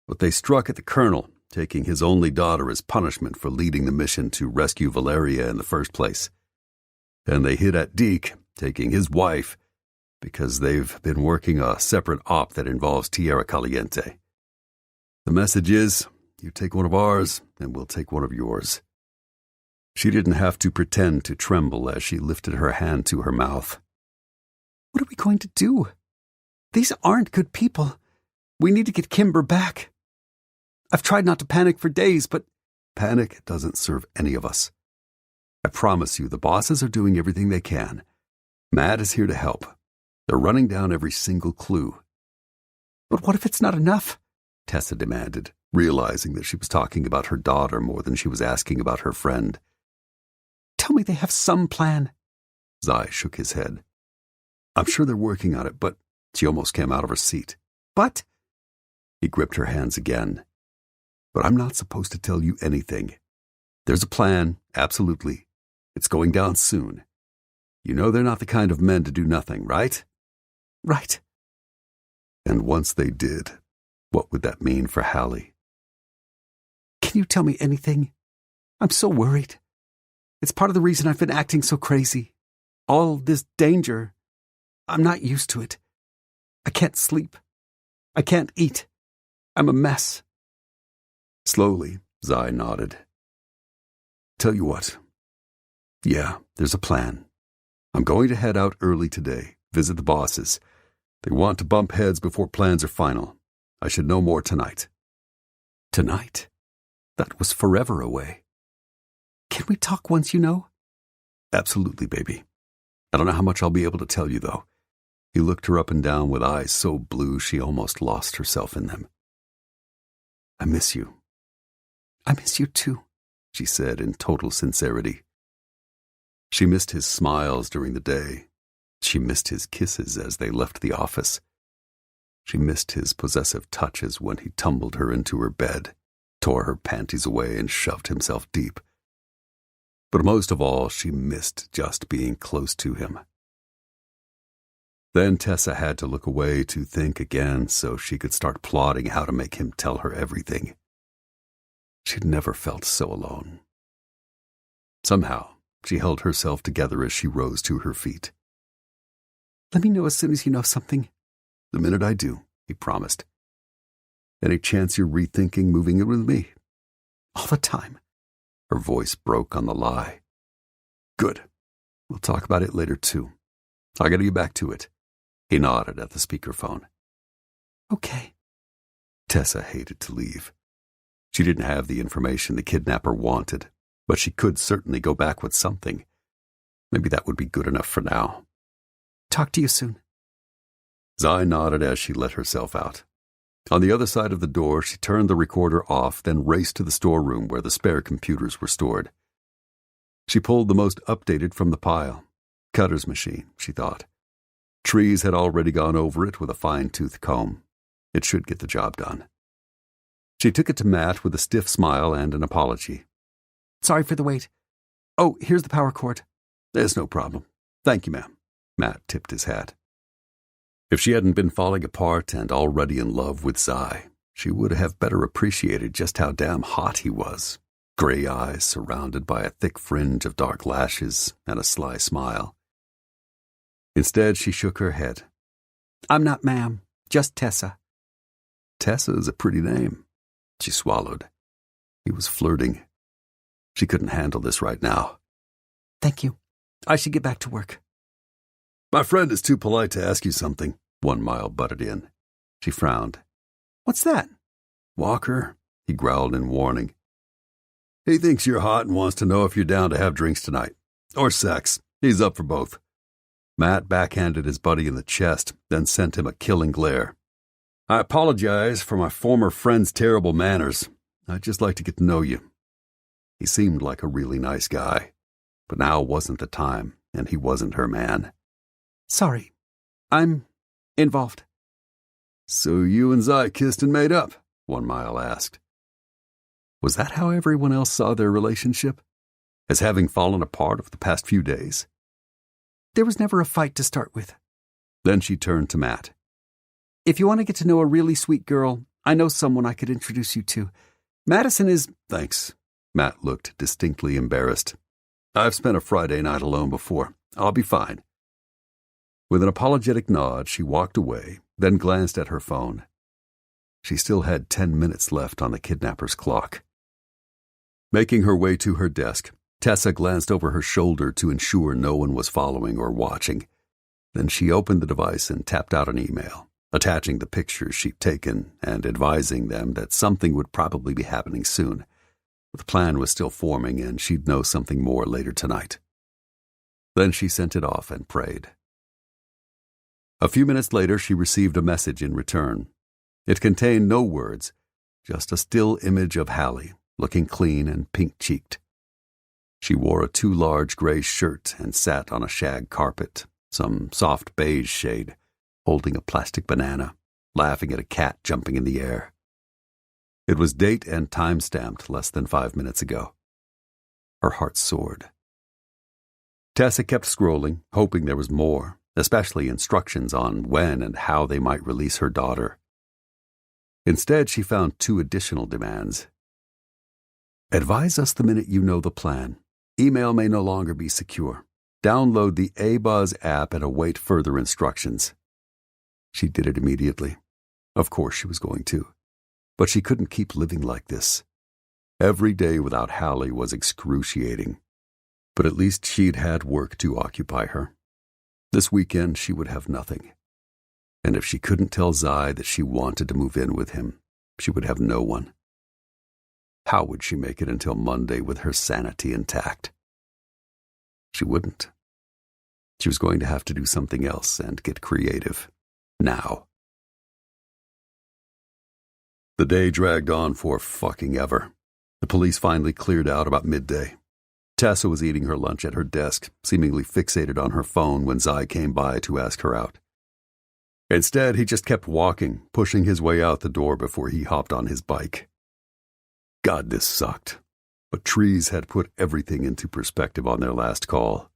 [SPEAKER 1] But they struck at the colonel, taking his only daughter as punishment for leading the mission to rescue Valeria in the first place. And they hit at Deke, taking his wife, because they've been working a separate op that involves Tierra Caliente. The message is, you take one of ours, and we'll take one of yours. She didn't have to pretend to tremble as she lifted her hand to her mouth.
[SPEAKER 2] What are we going to do? These aren't good people. We need to get Kimber back. I've tried not to panic for days, but
[SPEAKER 1] panic doesn't serve any of us. I promise you the bosses are doing everything they can. Matt is here to help. They're running down every single clue.
[SPEAKER 2] But what if it's not enough?
[SPEAKER 1] Tessa demanded, realizing that she was talking about her daughter more than she was asking about her friend.
[SPEAKER 2] Tell me they have some plan.
[SPEAKER 1] Zai shook his head. I'm sure they're working on it, but she almost came out of her seat.
[SPEAKER 2] But?
[SPEAKER 1] He gripped her hands again. But I'm not supposed to tell you anything. There's a plan, absolutely. It's going down soon. You know they're not the kind of men to do nothing, right?
[SPEAKER 2] Right.
[SPEAKER 1] And once they did, what would that mean for Hallie?
[SPEAKER 2] Can you tell me anything? I'm so worried. It's part of the reason I've been acting so crazy. All this danger. I'm not used to it. I can't sleep. I can't eat. I'm a mess.
[SPEAKER 1] Slowly, Zai nodded. Tell you what. Yeah, there's a plan. I'm going to head out early today, visit the bosses. They want to bump heads before plans are final. I should know more tonight.
[SPEAKER 2] Tonight? That was forever away. Can we talk once you know?
[SPEAKER 1] Absolutely, baby. I don't know how much I'll be able to tell you, though. He looked her up and down with eyes so blue she almost lost herself in them. I miss you.
[SPEAKER 2] I miss you too,
[SPEAKER 1] she said in total sincerity. She missed his smiles during the day. She missed his kisses as they left the office. She missed his possessive touches when he tumbled her into her bed, tore her panties away, and shoved himself deep. But most of all, she missed just being close to him. Then Tessa had to look away to think again so she could start plotting how to make him tell her everything. She'd never felt so alone. Somehow, she held herself together as she rose to her feet.
[SPEAKER 2] Let me know as soon as you know something.
[SPEAKER 1] The minute I do, he promised. Any chance you're rethinking moving in with me?
[SPEAKER 2] All the time.
[SPEAKER 1] Her voice broke on the lie. Good. We'll talk about it later, too. I gotta get back to it. He nodded at the speakerphone.
[SPEAKER 2] Okay.
[SPEAKER 1] Tessa hated to leave. She didn't have the information the kidnapper wanted, but she could certainly go back with something. Maybe that would be good enough for now.
[SPEAKER 2] Talk to you soon.
[SPEAKER 1] Zai nodded as she let herself out. On the other side of the door, she turned the recorder off, then raced to the storeroom where the spare computers were stored. She pulled the most updated from the pile. Cutter's machine, she thought. Trees had already gone over it with a fine-tooth comb. It should get the job done. She took it to Matt with a stiff smile and an apology.
[SPEAKER 2] Sorry for the wait. Oh, here's the power cord.
[SPEAKER 1] There's no problem. Thank you, ma'am. Matt tipped his hat. If she hadn't been falling apart and already in love with Zai, she would have better appreciated just how damn hot he was. Gray eyes surrounded by a thick fringe of dark lashes and a sly smile. Instead, she shook her head.
[SPEAKER 2] I'm not ma'am, just Tessa.
[SPEAKER 1] Tessa is a pretty name. She swallowed. He was flirting. She couldn't handle this right now.
[SPEAKER 2] Thank you. I should get back to work.
[SPEAKER 1] My friend is too polite to ask you something, 1 Mile butted in. She frowned.
[SPEAKER 2] What's that?
[SPEAKER 1] Walker, he growled in warning. He thinks you're hot and wants to know if you're down to have drinks tonight. Or sex. He's up for both. Matt backhanded his buddy in the chest, then sent him a killing glare. I apologize for my former friend's terrible manners. I'd just like to get to know you. He seemed like a really nice guy, but now wasn't the time, and he wasn't her man.
[SPEAKER 2] Sorry, I'm involved.
[SPEAKER 1] So you and Zai kissed and made up? 1 Mile asked. Was that how everyone else saw their relationship? As having fallen apart over the past few days?
[SPEAKER 2] There was never a fight to start with.
[SPEAKER 1] Then she turned to Matt.
[SPEAKER 2] If you want to get to know a really sweet girl, I know someone I could introduce you to. Madison is...
[SPEAKER 1] Thanks. Matt looked distinctly embarrassed. I've spent a Friday night alone before. I'll be fine. With an apologetic nod, she walked away, then glanced at her phone. She still had 10 minutes left on the kidnapper's clock. Making her way to her desk, Tessa glanced over her shoulder to ensure no one was following or watching. Then she opened the device and tapped out an email, attaching the pictures she'd taken and advising them that something would probably be happening soon. The plan was still forming and she'd know something more later tonight. Then she sent it off and prayed. A few minutes later, she received a message in return. It contained no words, just a still image of Hallie, looking clean and pink-cheeked. She wore a too large gray shirt and sat on a shag carpet, some soft beige shade, holding a plastic banana, laughing at a cat jumping in the air. It was date and time-stamped less than 5 minutes ago. Her heart soared. Tessa kept scrolling, hoping there was more, especially instructions on when and how they might release her daughter. Instead, she found 2 additional demands. Advise us the minute you know the plan. Email may no longer be secure. Download the A-Buzz app and await further instructions. She did it immediately. Of course she was going to. But she couldn't keep living like this. Every day without Hallie was excruciating. But at least she'd had work to occupy her. This weekend she would have nothing. And if she couldn't tell Zai that she wanted to move in with him, she would have no one. How would she make it until Monday with her sanity intact? She wouldn't. She was going to have to do something else and get creative. Now. The day dragged on for fucking ever. The police finally cleared out about midday. Tessa was eating her lunch at her desk, seemingly fixated on her phone when Zai came by to ask her out. Instead, he just kept walking, pushing his way out the door before he hopped on his bike. God, this sucked. But trees had put everything into perspective on their last call.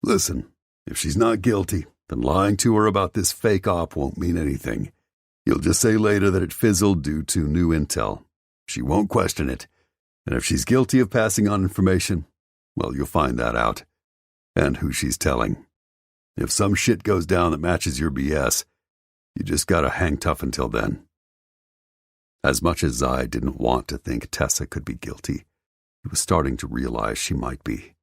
[SPEAKER 1] Listen, if she's not guilty, then lying to her about this fake op won't mean anything. You'll just say later that it fizzled due to new intel. She won't question it. And if she's guilty of passing on information, well, you'll find that out. And who she's telling. If some shit goes down that matches your BS, you just gotta hang tough until then. As much as Zai didn't want to think Tessa could be guilty, he was starting to realize she might be.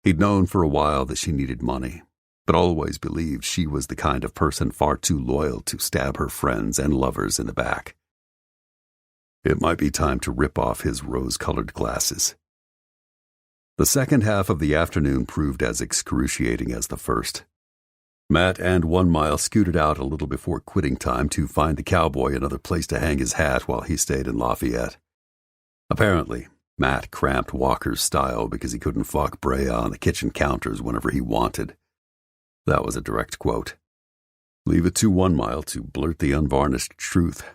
[SPEAKER 1] He'd known for a while that she needed money, but always believed she was the kind of person far too loyal to stab her friends and lovers in the back. It might be time to rip off his rose-colored glasses. The second half of the afternoon proved as excruciating as the first. Matt and 1 Mile scooted out a little before quitting time to find the cowboy another place to hang his hat while he stayed in Lafayette. Apparently, Matt cramped Walker's style because he couldn't fuck Brea on the kitchen counters whenever he wanted. That was a direct quote. Leave it to 1 Mile to blurt the unvarnished truth.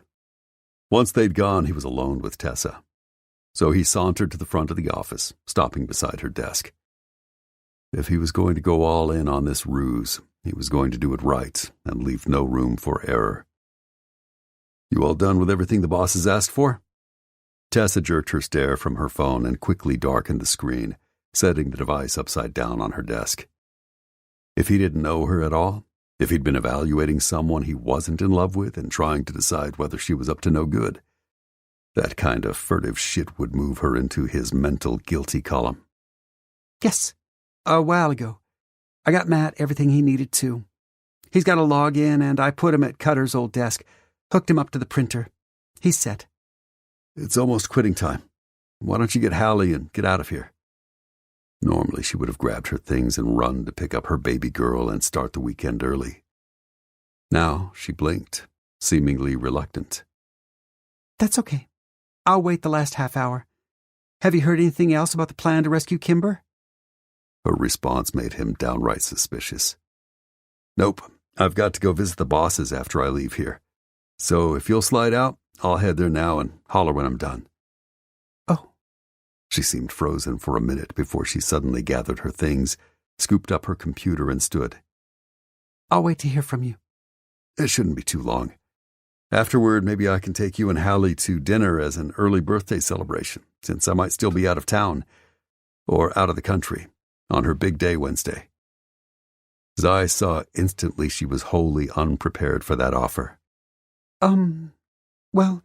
[SPEAKER 1] Once they'd gone, he was alone with Tessa. So he sauntered to the front of the office, stopping beside her desk. If he was going to go all in on this ruse, he was going to do it right and leave no room for error. You all done with everything the boss has asked for? Tessa jerked her stare from her phone and quickly darkened the screen, setting the device upside down on her desk. If he didn't know her at all, if he'd been evaluating someone he wasn't in love with and trying to decide whether she was up to no good, that kind of furtive shit would move her into his mental guilty column.
[SPEAKER 2] Yes, a while ago. I got Matt everything he needed to. He's got a login, and I put him at Cutter's old desk, hooked him up to the printer. He's set.
[SPEAKER 1] It's almost quitting time. Why don't you get Hallie and get out of here? Normally she would have grabbed her things and run to pick up her baby girl and start the weekend early. Now she blinked, seemingly reluctant.
[SPEAKER 2] That's okay. I'll wait the last half hour. Have you heard anything else about the plan to rescue Kimber?
[SPEAKER 1] Her response made him downright suspicious. Nope, I've got to go visit the bosses after I leave here. So if you'll slide out, I'll head there now and holler when I'm done.
[SPEAKER 2] Oh.
[SPEAKER 1] She seemed frozen for a minute before she suddenly gathered her things, scooped up her computer, and stood.
[SPEAKER 2] I'll wait to hear from you.
[SPEAKER 1] It shouldn't be too long. Afterward, maybe I can take you and Hallie to dinner as an early birthday celebration, since I might still be out of town, or out of the country, on her big day Wednesday. Zai saw instantly she was wholly unprepared for that offer.
[SPEAKER 2] Well,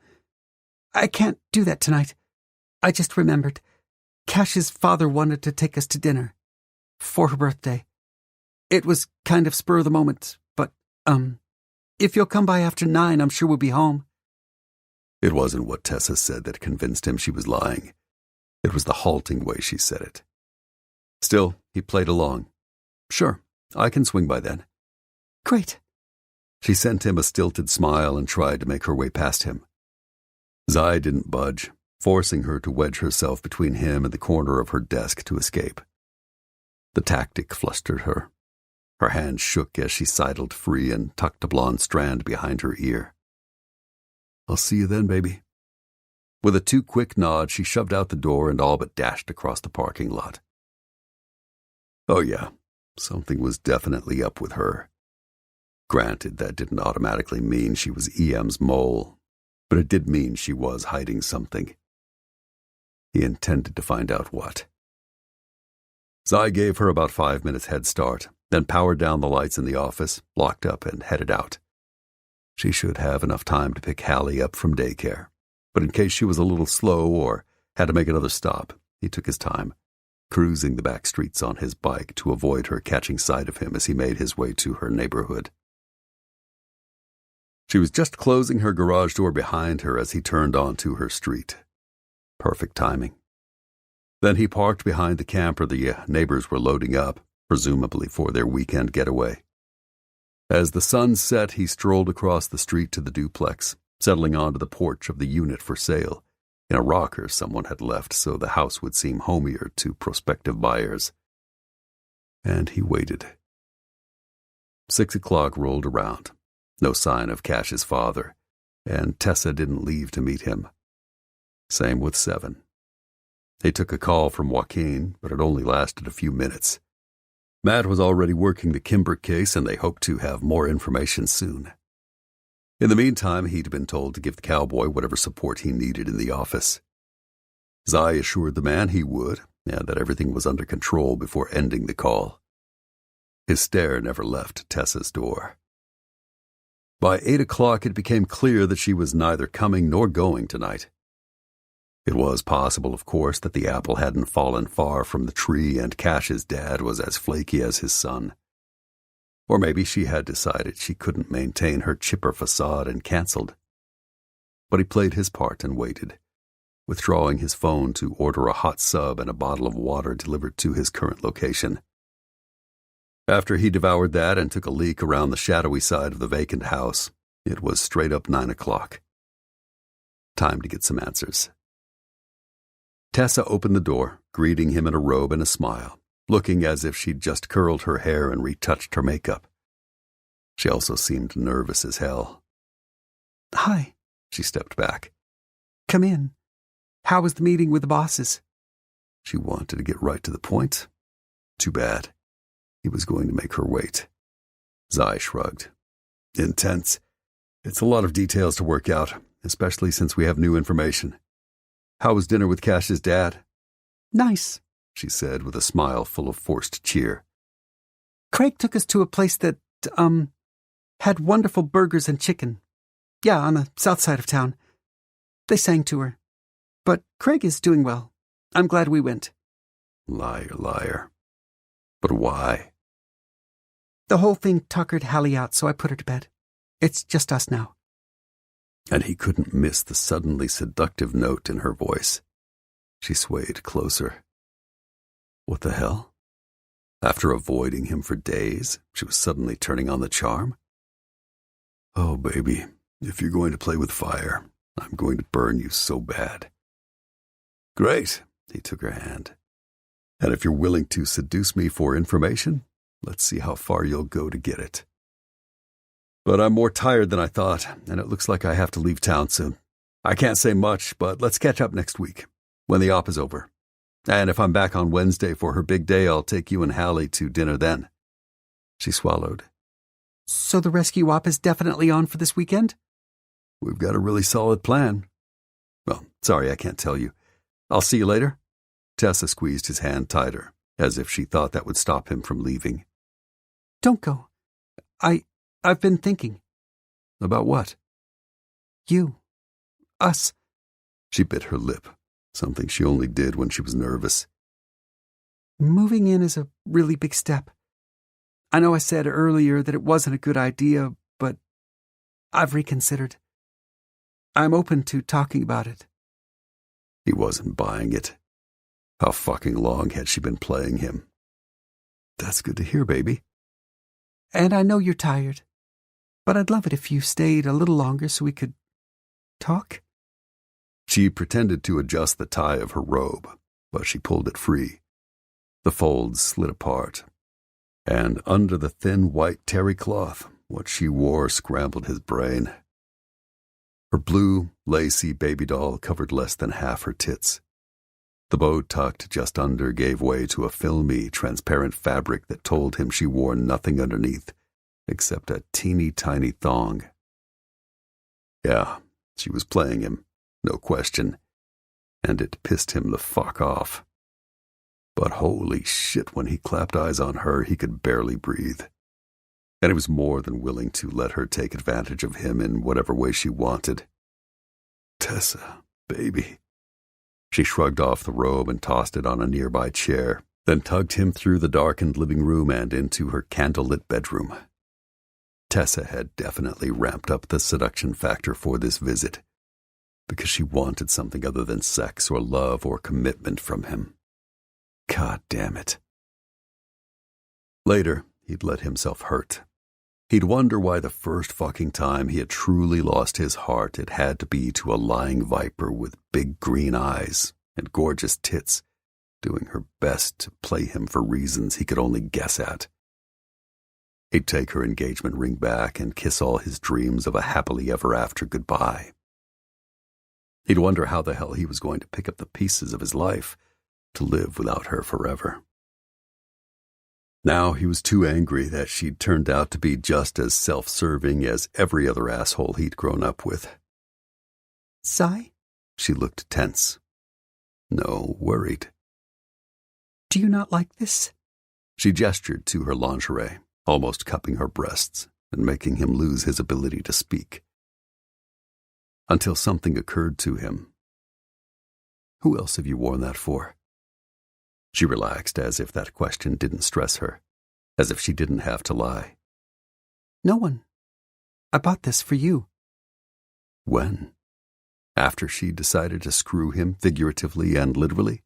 [SPEAKER 2] I can't do that tonight. I just remembered. Cash's father wanted to take us to dinner. For her birthday. It was kind of spur of the moment, but, if you'll come by after 9, I'm sure we'll be home.
[SPEAKER 1] It wasn't what Tessa said that convinced him she was lying. It was the halting way she said it. Still, he played along. Sure, I can swing by then.
[SPEAKER 2] Great.
[SPEAKER 1] She sent him a stilted smile and tried to make her way past him. Zai didn't budge, forcing her to wedge herself between him and the corner of her desk to escape. The tactic flustered her. Her hand shook as she sidled free and tucked a blonde strand behind her ear. I'll see you then, baby. With a too-quick nod, she shoved out the door and all but dashed across the parking lot. Oh yeah, something was definitely up with her. Granted, that didn't automatically mean she was EM's mole, but it did mean she was hiding something. He intended to find out what. Zai gave her about 5 minutes head start, then powered down the lights in the office, locked up, and headed out. She should have enough time to pick Hallie up from daycare, but in case she was a little slow or had to make another stop, he took his time, cruising the back streets on his bike to avoid her catching sight of him as he made his way to her neighborhood. She was just closing her garage door behind her as he turned onto her street. Perfect timing. Then he parked behind the camper the neighbors were loading up, presumably for their weekend getaway. As the sun set, he strolled across the street to the duplex, settling onto the porch of the unit for sale, in a rocker someone had left so the house would seem homier to prospective buyers. And he waited. 6 o'clock rolled around. No sign of Cash's father, and Tessa didn't leave to meet him. Same with 7. He took a call from Joaquin, but it only lasted a few minutes. Matt was already working the Kimber case, and they hoped to have more information soon. In the meantime, he'd been told to give the cowboy whatever support he needed in the office. Zai assured the man he would, and that everything was under control before ending the call. His stare never left Tessa's door. By 8 o'clock, it became clear that she was neither coming nor going tonight. It was possible, of course, that the apple hadn't fallen far from the tree and Cash's dad was as flaky as his son. Or maybe she had decided she couldn't maintain her chipper facade and canceled. But he played his part and waited, withdrawing his phone to order a hot sub and a bottle of water delivered to his current location. After he devoured that and took a leak around the shadowy side of the vacant house, it was straight up 9 o'clock. Time to get some answers. Tessa opened the door, greeting him in a robe and a smile, looking as if she'd just curled her hair and retouched her makeup. She also seemed nervous as hell.
[SPEAKER 2] Hi.
[SPEAKER 1] She stepped back.
[SPEAKER 2] Come in. How was the meeting with the bosses?
[SPEAKER 1] She wanted to get right to the point. Too bad. He was going to make her wait. Zai shrugged. Intense. It's a lot of details to work out, especially since we have new information. How was dinner with Cash's dad?
[SPEAKER 2] Nice,
[SPEAKER 1] she said with a smile full of forced cheer.
[SPEAKER 2] Craig took us to a place that, had wonderful burgers and chicken. Yeah, on the south side of town. They sang to her. But Craig is doing well. I'm glad we went.
[SPEAKER 1] Liar, liar. But why?
[SPEAKER 2] The whole thing tuckered Hallie out, so I put her to bed. It's just us now.
[SPEAKER 1] And he couldn't miss the suddenly seductive note in her voice. She swayed closer. What the hell? After avoiding him for days, she was suddenly turning on the charm? Oh, baby, if you're going to play with fire, I'm going to burn you so bad. Great, he took her hand. And if you're willing to seduce me for information, let's see how far you'll go to get it. But I'm more tired than I thought, and it looks like I have to leave town soon. I can't say much, but let's catch up next week, when the op is over. And if I'm back on Wednesday for her big day, I'll take you and Hallie to dinner then. She swallowed.
[SPEAKER 2] So the rescue op is definitely on for this weekend?
[SPEAKER 1] We've got a really solid plan. Well, sorry I can't tell you. I'll see you later. Tessa squeezed his hand tighter, as if she thought that would stop him from leaving.
[SPEAKER 2] Don't go. I've been thinking.
[SPEAKER 1] About what?
[SPEAKER 2] You. Us.
[SPEAKER 1] She bit her lip, something she only did when she was nervous.
[SPEAKER 2] Moving in is a really big step. I know I said earlier that it wasn't a good idea, but I've reconsidered. I'm open to talking about it.
[SPEAKER 1] He wasn't buying it. How fucking long had she been playing him? That's good to hear, baby.
[SPEAKER 2] And I know you're tired, but I'd love it if you stayed a little longer so we could talk.
[SPEAKER 1] She pretended to adjust the tie of her robe, but she pulled it free. The folds slid apart, and under the thin white terry cloth, what she wore scrambled his brain. Her blue, lacy baby doll covered less than half her tits. The bow tucked just under gave way to a filmy, transparent fabric that told him she wore nothing underneath except a teeny-tiny thong. Yeah, she was playing him, no question, and it pissed him the fuck off. But holy shit, when he clapped eyes on her, he could barely breathe. And he was more than willing to let her take advantage of him in whatever way she wanted. Tessa, baby. She shrugged off the robe and tossed it on a nearby chair, then tugged him through the darkened living room and into her candlelit bedroom. Tessa had definitely ramped up the seduction factor for this visit, because she wanted something other than sex or love or commitment from him. God damn it. Later, he'd let himself hurt. He'd wonder why the first fucking time he had truly lost his heart it had to be to a lying viper with big green eyes and gorgeous tits, doing her best to play him for reasons he could only guess at. He'd take her engagement ring back and kiss all his dreams of a happily ever after goodbye. He'd wonder how the hell he was going to pick up the pieces of his life to live without her forever. Now he was too angry that she'd turned out to be just as self-serving as every other asshole he'd grown up with.
[SPEAKER 2] Sigh?
[SPEAKER 1] She looked tense. No, worried.
[SPEAKER 2] Do you not like this?
[SPEAKER 1] She gestured to her lingerie, almost cupping her breasts and making him lose his ability to speak. Until something occurred to him. Who else have you worn that for? She relaxed as if that question didn't stress her, as if she didn't have to lie.
[SPEAKER 2] No one. I bought this for you.
[SPEAKER 1] When? After she decided to screw him figuratively and literally?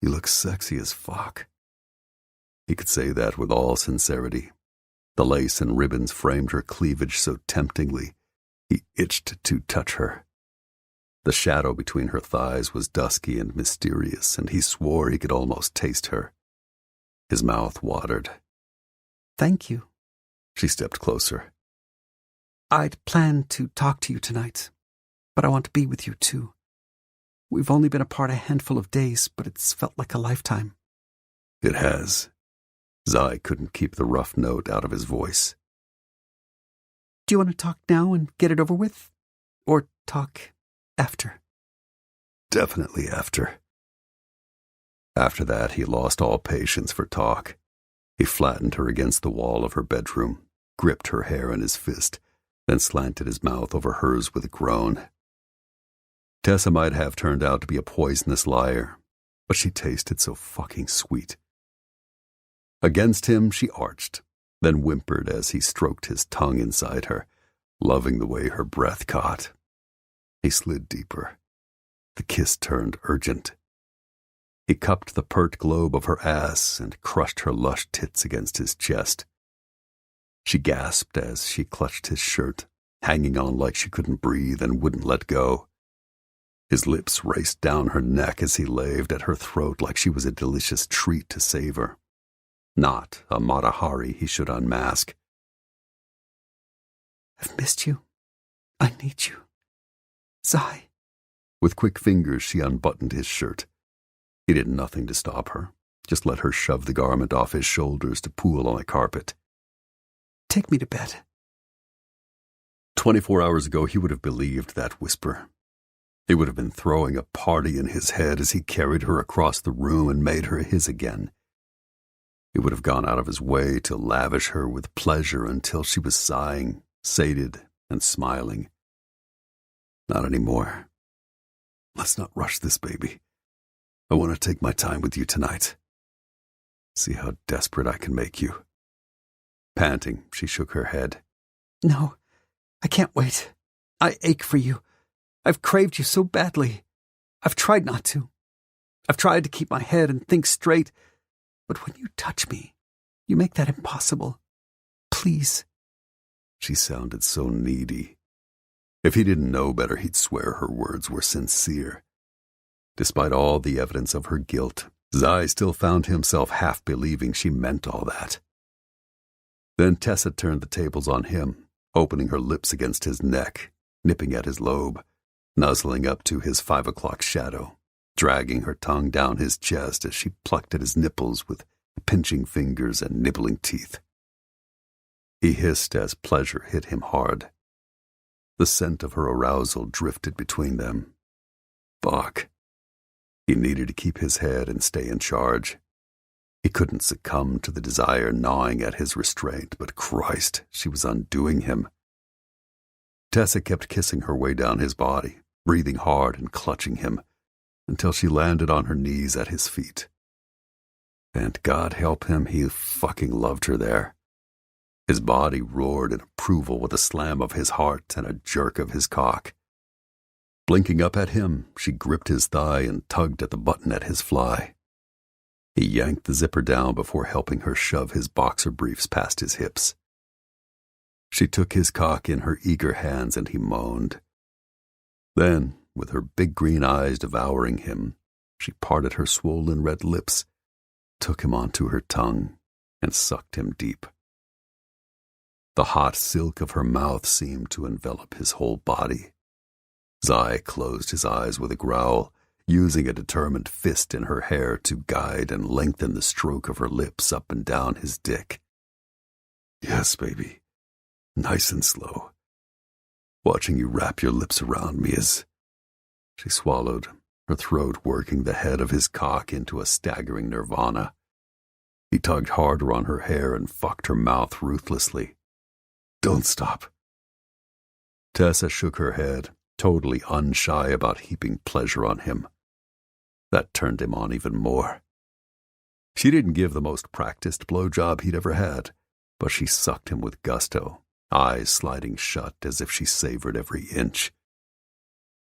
[SPEAKER 1] You look sexy as fuck. He could say that with all sincerity. The lace and ribbons framed her cleavage so temptingly, he itched to touch her. The shadow between her thighs was dusky and mysterious, and he swore he could almost taste her. His mouth watered.
[SPEAKER 2] Thank you.
[SPEAKER 1] She stepped closer.
[SPEAKER 2] I'd planned to talk to you tonight, but I want to be with you too. We've only been apart a handful of days, but it's felt like a lifetime.
[SPEAKER 1] It has. Zai couldn't keep the rough note out of his voice.
[SPEAKER 2] Do you want to talk now and get it over with? Or talk after?
[SPEAKER 1] Definitely after. After that, he lost all patience for talk. He flattened her against the wall of her bedroom, gripped her hair in his fist, then slanted his mouth over hers with a groan. Tessa might have turned out to be a poisonous liar, but she tasted so fucking sweet. Against him, she arched, then whimpered as he stroked his tongue inside her, loving the way her breath caught. He slid deeper. The kiss turned urgent. He cupped the pert globe of her ass and crushed her lush tits against his chest. She gasped as she clutched his shirt, hanging on like she couldn't breathe and wouldn't let go. His lips raced down her neck as he laved at her throat like she was a delicious treat to savor. Not a Matahari he should unmask.
[SPEAKER 2] I've missed you. I need you. Zai.
[SPEAKER 1] With quick fingers, she unbuttoned his shirt. He did nothing to stop her, just let her shove the garment off his shoulders to pool on the carpet.
[SPEAKER 2] Take me to bed.
[SPEAKER 1] 24 hours ago, he would have believed that whisper. He would have been throwing a party in his head as he carried her across the room and made her his again. He would have gone out of his way to lavish her with pleasure until she was sighing, sated, and smiling. Not anymore. Let's not rush this, baby. I want to take my time with you tonight. See how desperate I can make you. Panting, she shook her head.
[SPEAKER 2] No, I can't wait. I ache for you. I've craved you so badly. I've tried not to. I've tried to keep my head and think straight, but when you touch me, you make that impossible. Please.
[SPEAKER 1] She sounded so needy. If he didn't know better, he'd swear her words were sincere. Despite all the evidence of her guilt, Zai still found himself half believing she meant all that. Then Tessa turned the tables on him, opening her lips against his neck, nipping at his lobe, nuzzling up to his 5 o'clock shadow, dragging her tongue down his chest as she plucked at his nipples with pinching fingers and nibbling teeth. He hissed as pleasure hit him hard. The scent of her arousal drifted between them. Fuck. He needed to keep his head and stay in charge. He couldn't succumb to the desire gnawing at his restraint, but Christ, she was undoing him. Tessa kept kissing her way down his body, breathing hard and clutching him, until she landed on her knees at his feet. And God help him, he fucking loved her there. His body roared in approval with a slam of his heart and a jerk of his cock. Blinking up at him, she gripped his thigh and tugged at the button at his fly. He yanked the zipper down before helping her shove his boxer briefs past his hips. She took his cock in her eager hands and he moaned. Then, with her big green eyes devouring him, she parted her swollen red lips, took him onto her tongue, and sucked him deep. The hot silk of her mouth seemed to envelop his whole body. Zai closed his eyes with a growl, using a determined fist in her hair to guide and lengthen the stroke of her lips up and down his dick. Yes, baby. Nice and slow. Watching you wrap your lips around me is... She swallowed, her throat working the head of his cock into a staggering nirvana. He tugged harder on her hair and fucked her mouth ruthlessly. Don't stop. Tessa shook her head, totally unshy about heaping pleasure on him. That turned him on even more. She didn't give the most practiced blowjob he'd ever had, but she sucked him with gusto, eyes sliding shut as if she savored every inch.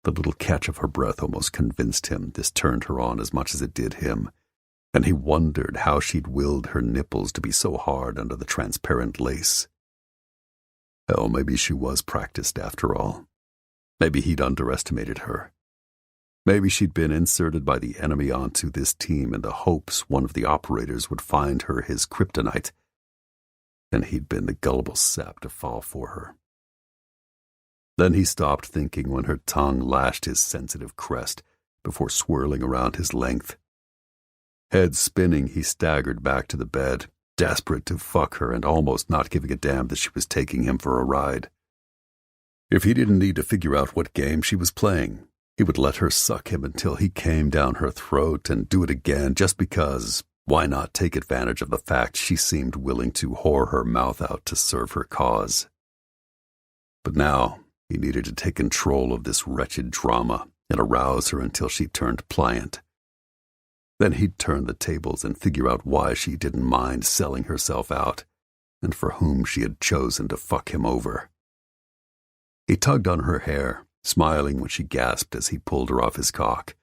[SPEAKER 1] The little catch of her breath almost convinced him this turned her on as much as it did him, and he wondered how she'd willed her nipples to be so hard under the transparent lace. Hell, maybe she was practiced after all. Maybe he'd underestimated her. Maybe she'd been inserted by the enemy onto this team in the hopes one of the operators would find her his kryptonite, and he'd been the gullible sap to fall for her. Then he stopped thinking when her tongue lashed his sensitive crest before swirling around his length. Head spinning, he staggered back to the bed, desperate to fuck her and almost not giving a damn that she was taking him for a ride. If he didn't need to figure out what game she was playing, he would let her suck him until he came down her throat and do it again just because. Why not take advantage of the fact she seemed willing to whore her mouth out to serve her cause? But now he needed to take control of this wretched drama and arouse her until she turned pliant. Then he'd turn the tables and figure out why she didn't mind selling herself out and for whom she had chosen to fuck him over. He tugged on her hair, smiling when she gasped as he pulled her off his cock.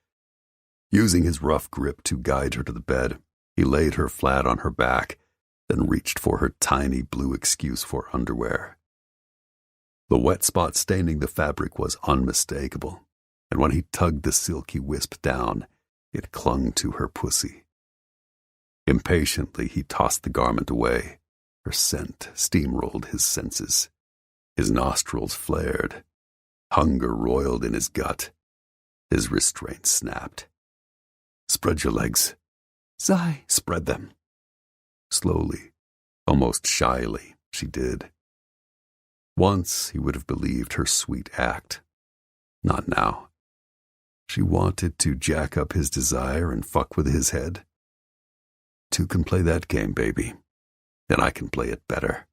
[SPEAKER 1] Using his rough grip to guide her to the bed, he laid her flat on her back, then reached for her tiny blue excuse for underwear. The wet spot staining the fabric was unmistakable, and when he tugged the silky wisp down, it clung to her pussy. Impatiently, he tossed the garment away. Her scent steamrolled his senses. His nostrils flared. Hunger roiled in his gut. His restraint snapped. "Spread your legs."
[SPEAKER 2] Zai.
[SPEAKER 1] "Spread them." Slowly, almost shyly, she did. Once he would have believed her sweet act. Not now. She wanted to jack up his desire and fuck with his head. Two can play that game, baby, and I can play it better.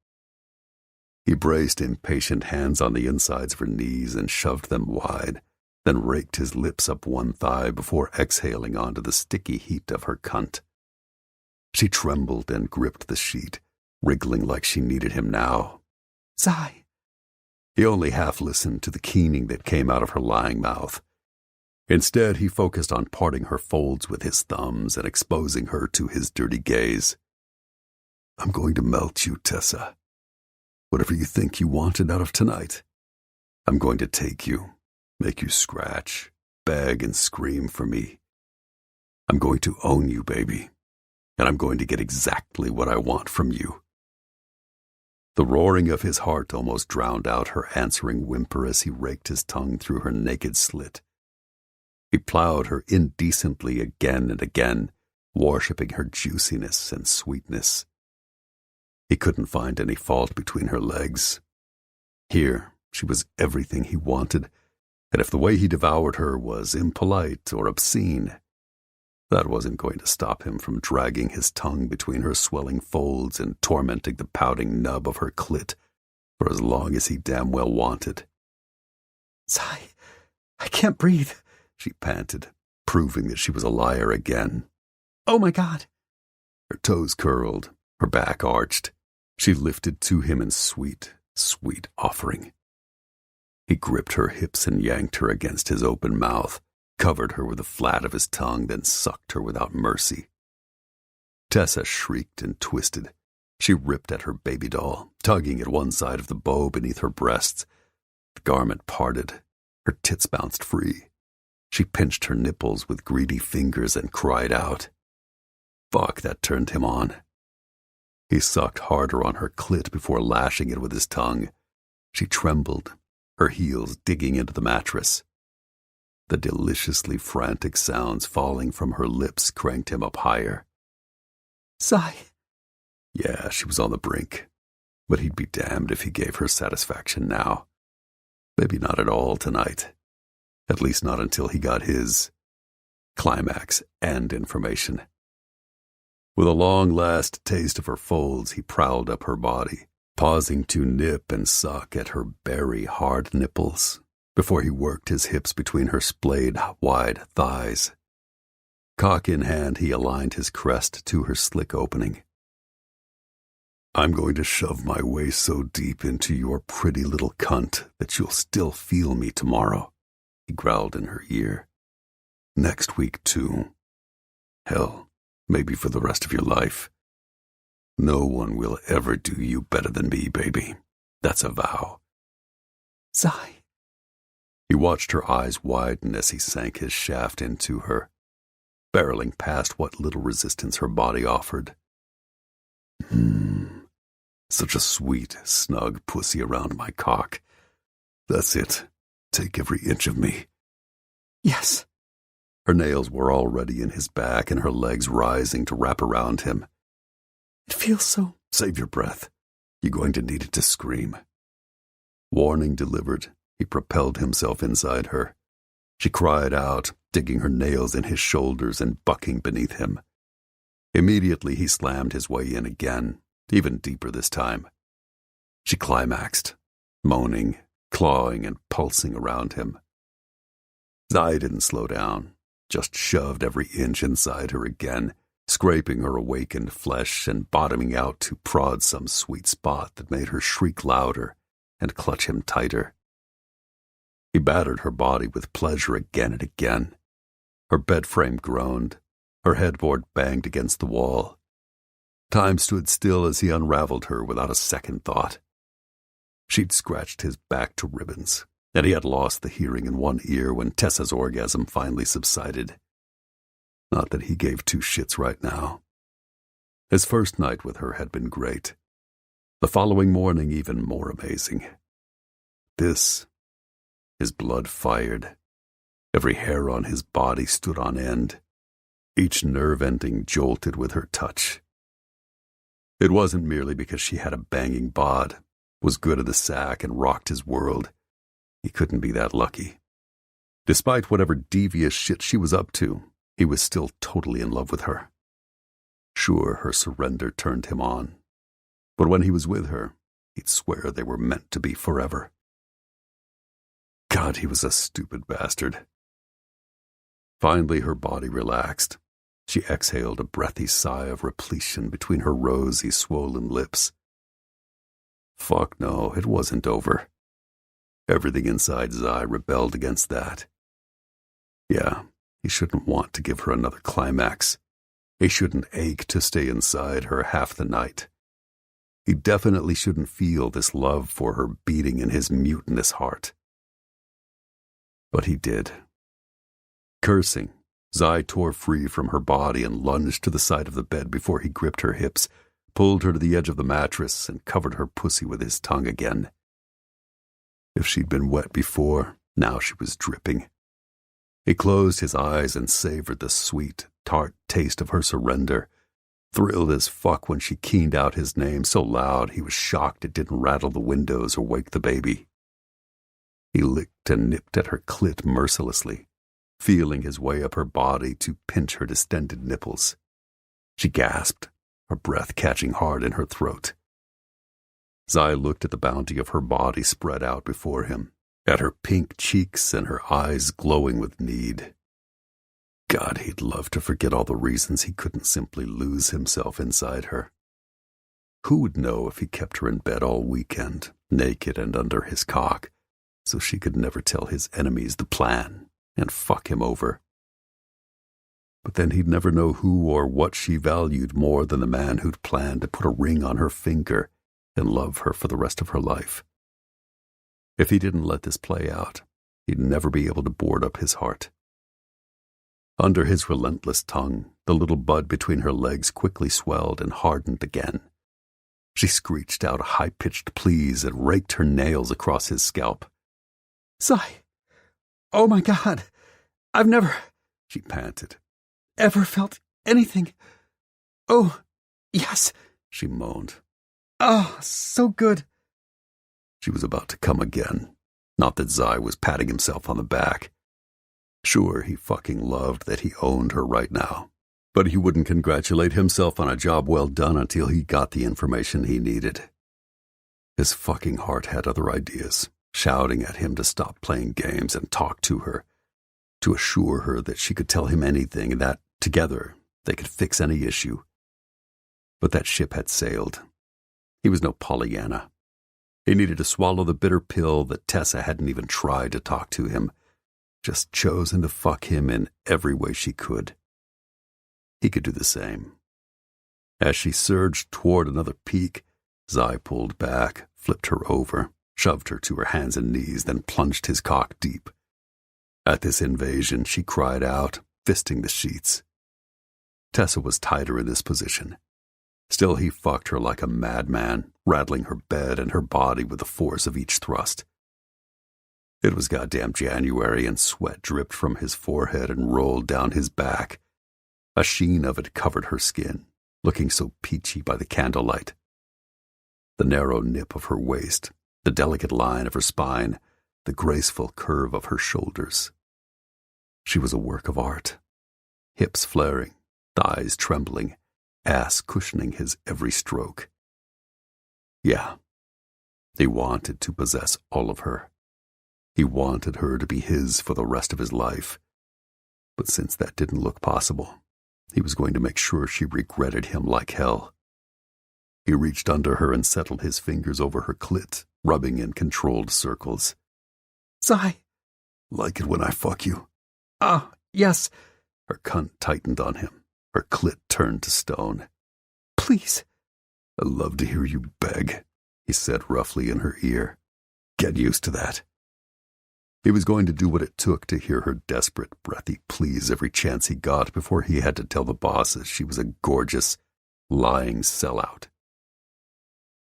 [SPEAKER 1] He braced impatient hands on the insides of her knees and shoved them wide, then raked his lips up one thigh before exhaling onto the sticky heat of her cunt. She trembled and gripped the sheet, wriggling like she needed him now.
[SPEAKER 2] Zai.
[SPEAKER 1] He only half listened to the keening that came out of her lying mouth. Instead, he focused on parting her folds with his thumbs and exposing her to his dirty gaze. "I'm going to melt you, Tessa. Whatever you think you wanted out of tonight, I'm going to take you, make you scratch, beg, and scream for me. I'm going to own you, baby, and I'm going to get exactly what I want from you." The roaring of his heart almost drowned out her answering whimper as he raked his tongue through her naked slit. He plowed her indecently again and again, worshipping her juiciness and sweetness. He couldn't find any fault between her legs. Here, she was everything he wanted, and if the way he devoured her was impolite or obscene, that wasn't going to stop him from dragging his tongue between her swelling folds and tormenting the pouting nub of her clit for as long as he damn well wanted.
[SPEAKER 2] Zai, I can't breathe,
[SPEAKER 1] she panted, proving that she was a liar again.
[SPEAKER 2] Oh my God.
[SPEAKER 1] Her toes curled, her back arched. She lifted to him in sweet, sweet offering. He gripped her hips and yanked her against his open mouth, covered her with the flat of his tongue, then sucked her without mercy. Tessa shrieked and twisted. She ripped at her baby doll, tugging at one side of the bow beneath her breasts. The garment parted. Her tits bounced free. She pinched her nipples with greedy fingers and cried out. Fuck, that turned him on. He sucked harder on her clit before lashing it with his tongue. She trembled, her heels digging into the mattress. The deliciously frantic sounds falling from her lips cranked him up higher.
[SPEAKER 2] Sigh.
[SPEAKER 1] Yeah, she was on the brink, but he'd be damned if he gave her satisfaction now. Maybe not at all tonight. At least not until he got his climax and information. With a long last taste of her folds, he prowled up her body, pausing to nip and suck at her berry hard nipples before he worked his hips between her splayed wide thighs. Cock in hand, he aligned his crest to her slick opening. I'm going to shove my waist so deep into your pretty little cunt that you'll still feel me tomorrow, he growled in her ear. Next week, too. Hell, maybe for the rest of your life. No one will ever do you better than me, baby. That's a vow.
[SPEAKER 2] Sigh.
[SPEAKER 1] He watched her eyes widen as he sank his shaft into her, barreling past what little resistance her body offered. Such a sweet, snug pussy around my cock. That's it. Take every inch of me.
[SPEAKER 2] Yes.
[SPEAKER 1] Her nails were already in his back and her legs rising to wrap around him.
[SPEAKER 2] It feels so...
[SPEAKER 1] Save your breath. You're going to need it to scream. Warning delivered, he propelled himself inside her. She cried out, digging her nails in his shoulders and bucking beneath him. Immediately he slammed his way in again, even deeper this time. She climaxed, moaning, clawing, and pulsing around him. Zai didn't slow down, just shoved every inch inside her again, scraping her awakened flesh and bottoming out to prod some sweet spot that made her shriek louder and clutch him tighter. He battered her body with pleasure again and again. Her bed frame groaned. Her headboard banged against the wall. Time stood still as he unraveled her without a second thought. She'd scratched his back to ribbons, and he had lost the hearing in one ear when Tessa's orgasm finally subsided. Not that he gave two shits right now. His first night with her had been great. The following morning even more amazing. His blood fired. Every hair on his body stood on end. Each nerve ending jolted with her touch. It wasn't merely because she had a banging bod, was good at the sack, and rocked his world. He couldn't be that lucky. Despite whatever devious shit she was up to, he was still totally in love with her. Sure, her surrender turned him on, but when he was with her, he'd swear they were meant to be forever. God, he was a stupid bastard. Finally, her body relaxed. She exhaled a breathy sigh of repletion between her rosy, swollen lips. Fuck no, it wasn't over. Everything inside Zai rebelled against that. Yeah, he shouldn't want to give her another climax. He shouldn't ache to stay inside her half the night. He definitely shouldn't feel this love for her beating in his mutinous heart. But he did. Cursing, Zai tore free from her body and lunged to the side of the bed before he gripped her hips, pulled her to the edge of the mattress, and covered her pussy with his tongue again. If she'd been wet before, now she was dripping. He closed his eyes and savored the sweet, tart taste of her surrender, thrilled as fuck when she keened out his name so loud he was shocked it didn't rattle the windows or wake the baby. He licked and nipped at her clit mercilessly, feeling his way up her body to pinch her distended nipples. She gasped, her breath catching hard in her throat. Zai looked at the bounty of her body spread out before him, at her pink cheeks and her eyes glowing with need. God, he'd love to forget all the reasons he couldn't simply lose himself inside her. Who would know if he kept her in bed all weekend, naked and under his cock, so she could never tell his enemies the plan and fuck him over? But then he'd never know who or what she valued more than the man who'd planned to put a ring on her finger and love her for the rest of her life. If he didn't let this play out, he'd never be able to board up his heart. Under his relentless tongue, the little bud between her legs quickly swelled and hardened again. She screeched out high-pitched pleas and raked her nails across his scalp.
[SPEAKER 2] Zai! Oh my God! I've never,
[SPEAKER 1] she panted,
[SPEAKER 2] ever felt anything. Oh, yes,
[SPEAKER 1] she moaned.
[SPEAKER 2] Oh, so good.
[SPEAKER 1] She was about to come again. Not that Zai was patting himself on the back. Sure, he fucking loved that he owned her right now, but he wouldn't congratulate himself on a job well done until he got the information he needed. His fucking heart had other ideas, shouting at him to stop playing games and talk to her, to assure her that she could tell him anything and that, together, they could fix any issue. But that ship had sailed. He was no Pollyanna. He needed to swallow the bitter pill that Tessa hadn't even tried to talk to him, just chosen to fuck him in every way she could. He could do the same. As she surged toward another peak, Zai pulled back, flipped her over, shoved her to her hands and knees, then plunged his cock deep. At this invasion, she cried out, fisting the sheets. Tessa was tighter in this position. Still, he fucked her like a madman, rattling her bed and her body with the force of each thrust. It was goddamn January, and sweat dripped from his forehead and rolled down his back. A sheen of it covered her skin, looking so peachy by the candlelight. The narrow nip of her waist, the delicate line of her spine, the graceful curve of her shoulders. She was a work of art, hips flaring, thighs trembling, ass cushioning his every stroke. Yeah, he wanted to possess all of her. He wanted her to be his for the rest of his life. But since that didn't look possible, he was going to make sure she regretted him like hell. He reached under her and settled his fingers over her clit, rubbing in controlled circles.
[SPEAKER 2] Zai!
[SPEAKER 1] Like it when I fuck you?
[SPEAKER 2] Yes.
[SPEAKER 1] Her cunt tightened on him. Her clit turned to stone.
[SPEAKER 2] Please.
[SPEAKER 1] I love to hear you beg, he said roughly in her ear. Get used to that. He was going to do what it took to hear her desperate, breathy pleas every chance he got before he had to tell the bosses she was a gorgeous, lying sellout.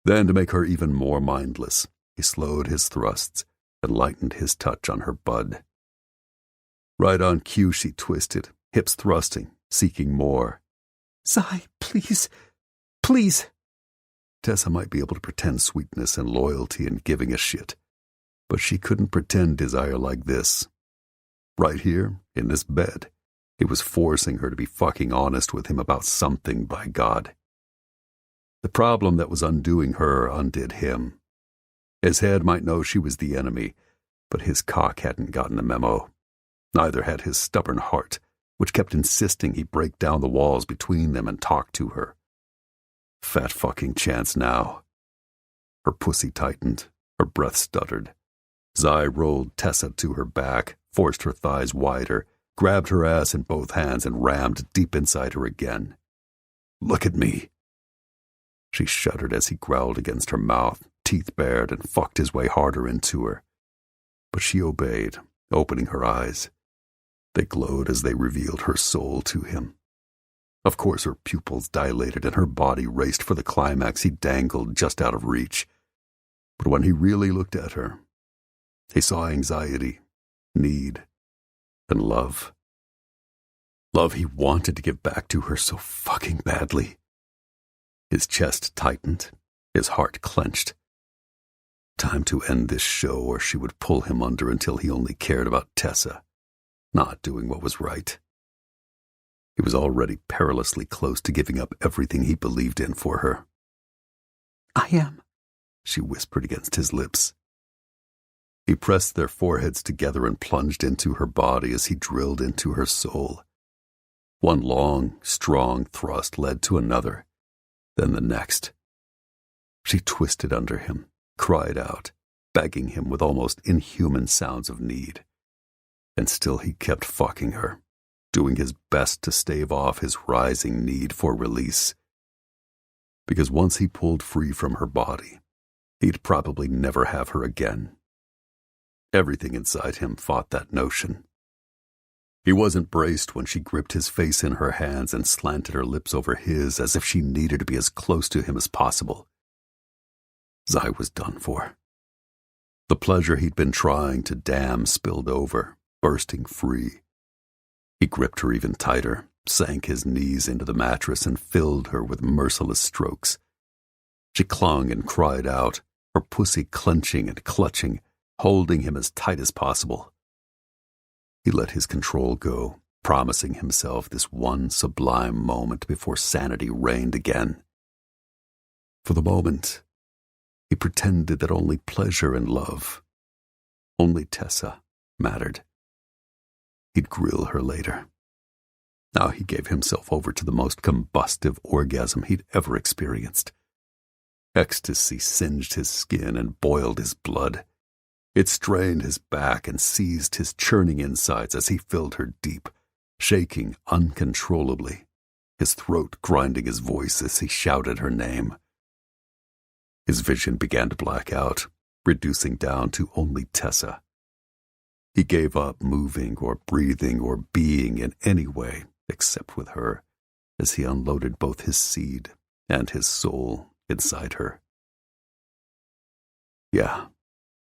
[SPEAKER 1] Then, to make her even more mindless, he slowed his thrusts and lightened his touch on her bud. Right on cue, she twisted, hips thrusting, seeking more.
[SPEAKER 2] Zai, please, please.
[SPEAKER 1] Tessa might be able to pretend sweetness and loyalty and giving a shit, but she couldn't pretend desire like this. Right here, in this bed, he was forcing her to be fucking honest with him about something, by God. The problem that was undoing her undid him. His head might know she was the enemy, but his cock hadn't gotten the memo. Neither had his stubborn heart, which kept insisting he break down the walls between them and talk to her. Fat fucking chance now. Her pussy tightened, her breath stuttered. Zai rolled Tessa to her back, forced her thighs wider, grabbed her ass in both hands and rammed deep inside her again. Look at me. She shuddered as he growled against her mouth, teeth bared, and fucked his way harder into her. But she obeyed, opening her eyes. They glowed as they revealed her soul to him. Of course her pupils dilated and her body raced for the climax he dangled just out of reach. But when he really looked at her, he saw anxiety, need, and love. Love he wanted to give back to her so fucking badly. His chest tightened, his heart clenched. Time to end this show, or she would pull him under until he only cared about Tessa, not doing what was right. He was already perilously close to giving up everything he believed in for her.
[SPEAKER 2] I am,
[SPEAKER 1] she whispered against his lips. He pressed their foreheads together and plunged into her body as he drilled into her soul. One long, strong thrust led to another, then the next. She twisted under him, cried out, begging him with almost inhuman sounds of need. And still he kept fucking her, doing his best to stave off his rising need for release. Because once he pulled free from her body, he'd probably never have her again. Everything inside him fought that notion. He wasn't braced when she gripped his face in her hands and slanted her lips over his as if she needed to be as close to him as possible. Zai was done for. The pleasure he'd been trying to dam spilled over, bursting free. He gripped her even tighter, sank his knees into the mattress and filled her with merciless strokes. She clung and cried out, her pussy clenching and clutching, holding him as tight as possible. He let his control go, promising himself this one sublime moment before sanity reigned again. For the moment, he pretended that only pleasure and love, only Tessa, mattered. He'd grill her later. Now he gave himself over to the most combustive orgasm he'd ever experienced. Ecstasy singed his skin and boiled his blood. It strained his back and seized his churning insides as he filled her deep, shaking uncontrollably, his throat grinding his voice as he shouted her name. His vision began to black out, reducing down to only Tessa. He gave up moving or breathing or being in any way except with her as he unloaded both his seed and his soul inside her. Yeah,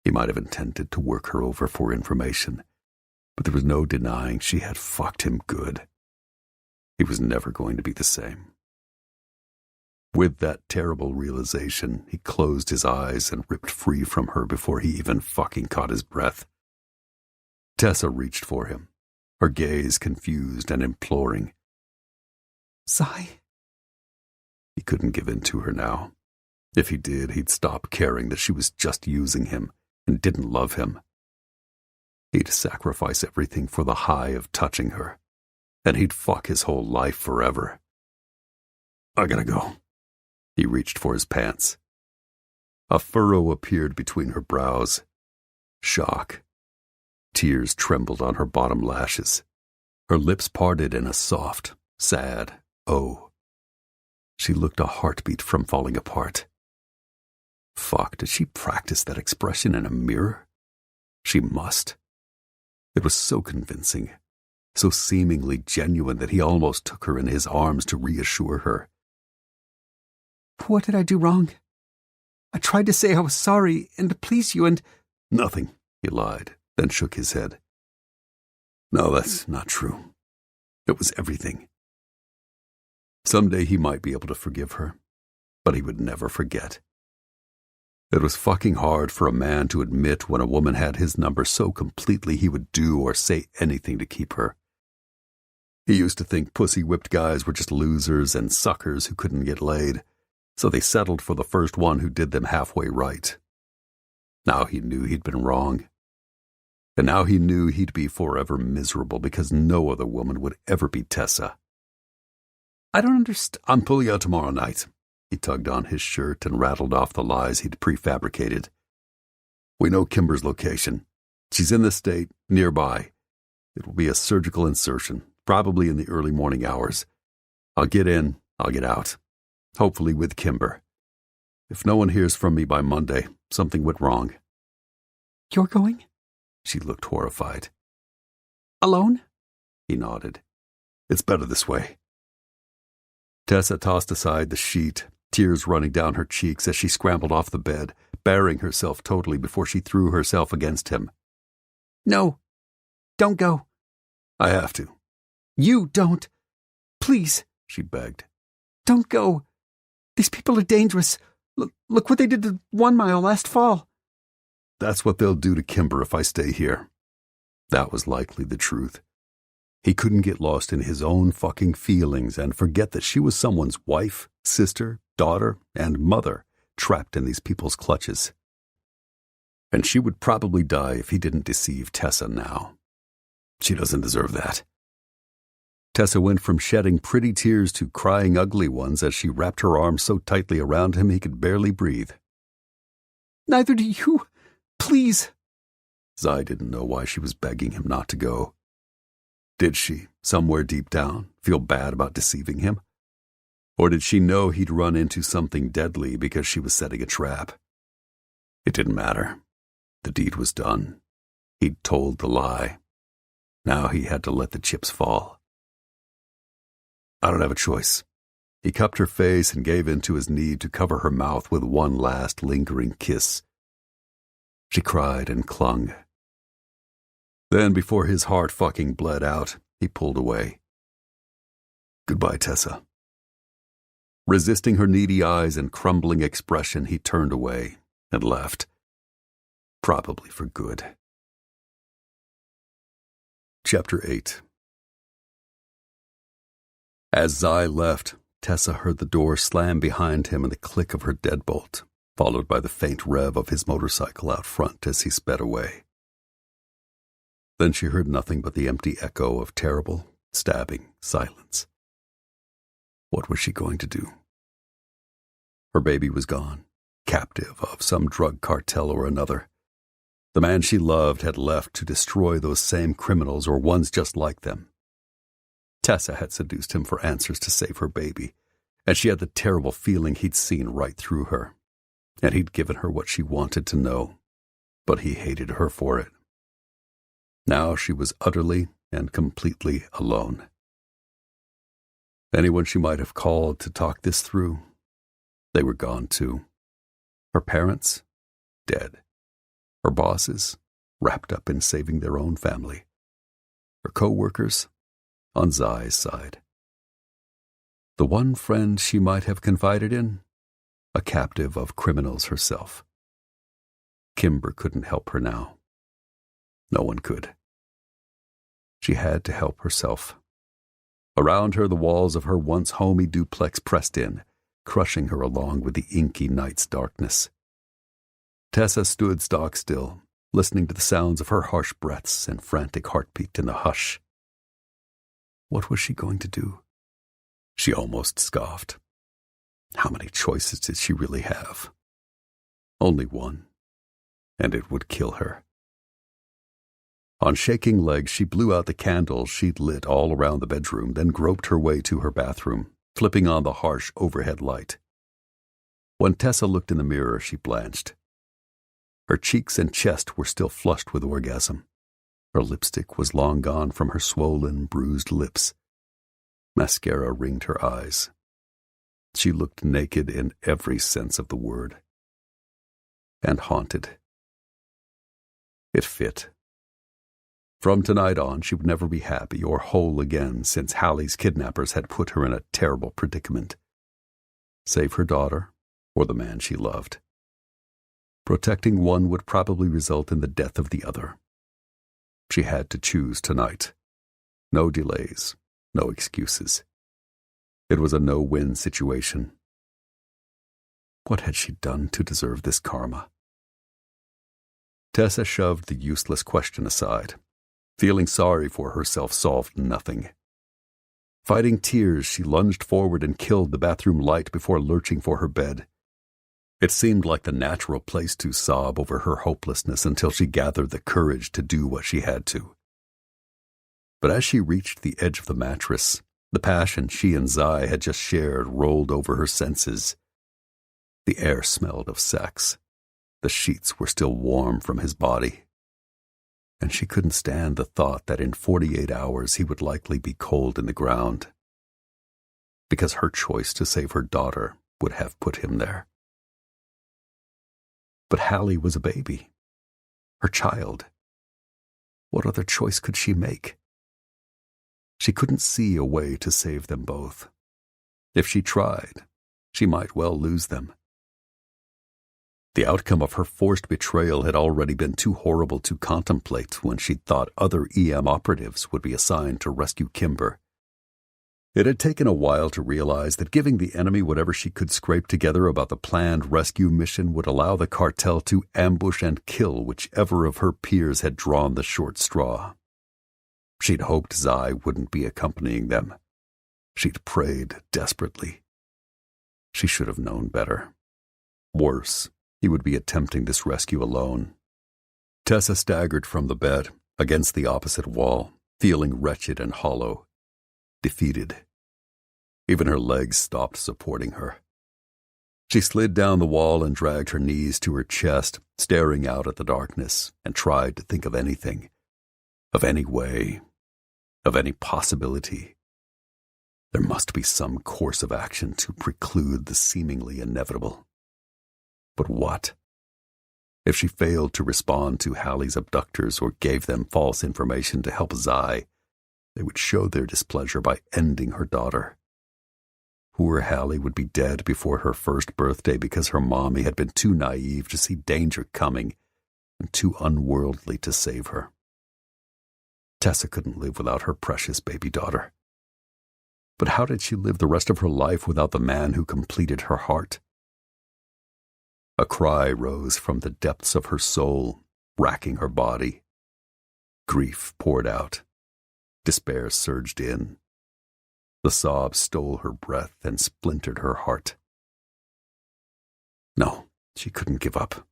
[SPEAKER 1] he might have intended to work her over for information, but there was no denying she had fucked him good. He was never going to be the same. With that terrible realization, he closed his eyes and ripped free from her before he even fucking caught his breath. Tessa reached for him, her gaze confused and imploring.
[SPEAKER 2] Zai?
[SPEAKER 1] He couldn't give in to her now. If he did, he'd stop caring that she was just using him and didn't love him. He'd sacrifice everything for the high of touching her, and he'd fuck his whole life forever. I gotta go. He reached for his pants. A furrow appeared between her brows. Shock. Tears trembled on her bottom lashes. Her lips parted in a soft, sad "oh." She looked a heartbeat from falling apart. Fuck, did she practice that expression in a mirror? She must. It was so convincing, so seemingly genuine that he almost took her in his arms to reassure her.
[SPEAKER 2] What did I do wrong? I tried to say I was sorry and to please you and...
[SPEAKER 1] Nothing, he lied, then shook his head. No, that's not true. It was everything. Someday he might be able to forgive her, but he would never forget. It was fucking hard for a man to admit when a woman had his number so completely he would do or say anything to keep her. He used to think pussy-whipped guys were just losers and suckers who couldn't get laid, so they settled for the first one who did them halfway right. Now he knew he'd been wrong. And now he knew he'd be forever miserable because no other woman would ever be Tessa. I don't understand. I'm pulling out tomorrow night. He tugged on his shirt and rattled off the lies he'd prefabricated. We know Kimber's location. She's in the state, nearby. It will be a surgical insertion, probably in the early morning hours. I'll get in, I'll get out. Hopefully with Kimber. If no one hears from me by Monday, something went wrong.
[SPEAKER 2] You're going?
[SPEAKER 1] She looked horrified.
[SPEAKER 2] Alone?
[SPEAKER 1] He nodded. It's better this way. Tessa tossed aside the sheet, tears running down her cheeks as she scrambled off the bed, bearing herself totally before she threw herself against him.
[SPEAKER 2] No, don't go.
[SPEAKER 1] I have to.
[SPEAKER 2] You don't. Please,
[SPEAKER 1] she begged.
[SPEAKER 2] Don't go. These people are dangerous. Look what they did to 1 Mile last fall.
[SPEAKER 1] That's what they'll do to Kimber if I stay here. That was likely the truth. He couldn't get lost in his own fucking feelings and forget that she was someone's wife, sister, daughter, and mother trapped in these people's clutches. And she would probably die if he didn't deceive Tessa now. She doesn't deserve that. Tessa went from shedding pretty tears to crying ugly ones as she wrapped her arms so tightly around him he could barely breathe.
[SPEAKER 2] Neither do you. Please.
[SPEAKER 1] Zai didn't know why she was begging him not to go. Did she, somewhere deep down, feel bad about deceiving him? Or did she know he'd run into something deadly because she was setting a trap? It didn't matter. The deed was done. He'd told the lie. Now he had to let the chips fall. I don't have a choice. He cupped her face and gave in to his need to cover her mouth with one last lingering kiss. She cried and clung. Then, before his heart fucking bled out, he pulled away. Goodbye, Tessa. Resisting her needy eyes and crumbling expression, he turned away and left. Probably for good. Chapter 8. As Zai left, Tessa heard the door slam behind him and the click of her deadbolt, followed by the faint rev of his motorcycle out front as he sped away. Then she heard nothing but the empty echo of terrible, stabbing silence. What was she going to do? Her baby was gone, captive of some drug cartel or another. The man she loved had left to destroy those same criminals or ones just like them. Tessa had seduced him for answers to save her baby, and she had the terrible feeling he'd seen right through her, and he'd given her what she wanted to know, but he hated her for it. Now she was utterly and completely alone. Anyone she might have called to talk this through, they were gone too. Her parents, dead. Her bosses, wrapped up in saving their own family. Her co-workers, on Zai's side. The one friend she might have confided in? A captive of criminals herself. Kimber couldn't help her now. No one could. She had to help herself. Around her, the walls of her once homey duplex pressed in, crushing her along with the inky night's darkness. Tessa stood stock still, listening to the sounds of her harsh breaths and frantic heartbeat in the hush. What was she going to do? She almost scoffed. How many choices did she really have? Only one, and it would kill her. On shaking legs, she blew out the candles she'd lit all around the bedroom, then groped her way to her bathroom, flipping on the harsh overhead light. When Tessa looked in the mirror, she blanched. Her cheeks and chest were still flushed with orgasm. Her lipstick was long gone from her swollen, bruised lips. Mascara ringed her eyes. She looked naked in every sense of the word. And haunted. It fit. From tonight on, she would never be happy or whole again, since Hallie's kidnappers had put her in a terrible predicament. Save her daughter, or the man she loved. Protecting one would probably result in the death of the other. She had to choose tonight. No delays, no excuses. It was a no-win situation. What had she done to deserve this karma? Tessa shoved the useless question aside. Feeling sorry for herself solved nothing. Fighting tears, she lunged forward and killed the bathroom light before lurching for her bed. It seemed like the natural place to sob over her hopelessness until she gathered the courage to do what she had to. But as she reached the edge of the mattress, the passion she and Zai had just shared rolled over her senses. The air smelled of sex. The sheets were still warm from his body. And she couldn't stand the thought that in 48 hours he would likely be cold in the ground. Because her choice to save her daughter would have put him there. But Hallie was a baby. Her child. What other choice could she make? She couldn't see a way to save them both. If she tried, she might well lose them. The outcome of her forced betrayal had already been too horrible to contemplate when she'd thought other EM operatives would be assigned to rescue Kimber. It had taken a while to realize that giving the enemy whatever she could scrape together about the planned rescue mission would allow the cartel to ambush and kill whichever of her peers had drawn the short straw. She'd hoped Zai wouldn't be accompanying them. She'd prayed desperately. She should have known better. Worse, he would be attempting this rescue alone. Tessa staggered from the bed, against the opposite wall, feeling wretched and hollow, defeated. Even her legs stopped supporting her. She slid down the wall and dragged her knees to her chest, staring out at the darkness, and tried to think of anything, of any way, of any possibility. There must be some course of action to preclude the seemingly inevitable. But what? If she failed to respond to Hallie's abductors or gave them false information to help Zai, they would show their displeasure by ending her daughter. Poor Hallie would be dead before her first birthday because her mommy had been too naive to see danger coming and too unworldly to save her. Tessa couldn't live without her precious baby daughter. But how did she live the rest of her life without the man who completed her heart? A cry rose from the depths of her soul, racking her body. Grief poured out. Despair surged in. The sobs stole her breath and splintered her heart. No, she couldn't give up.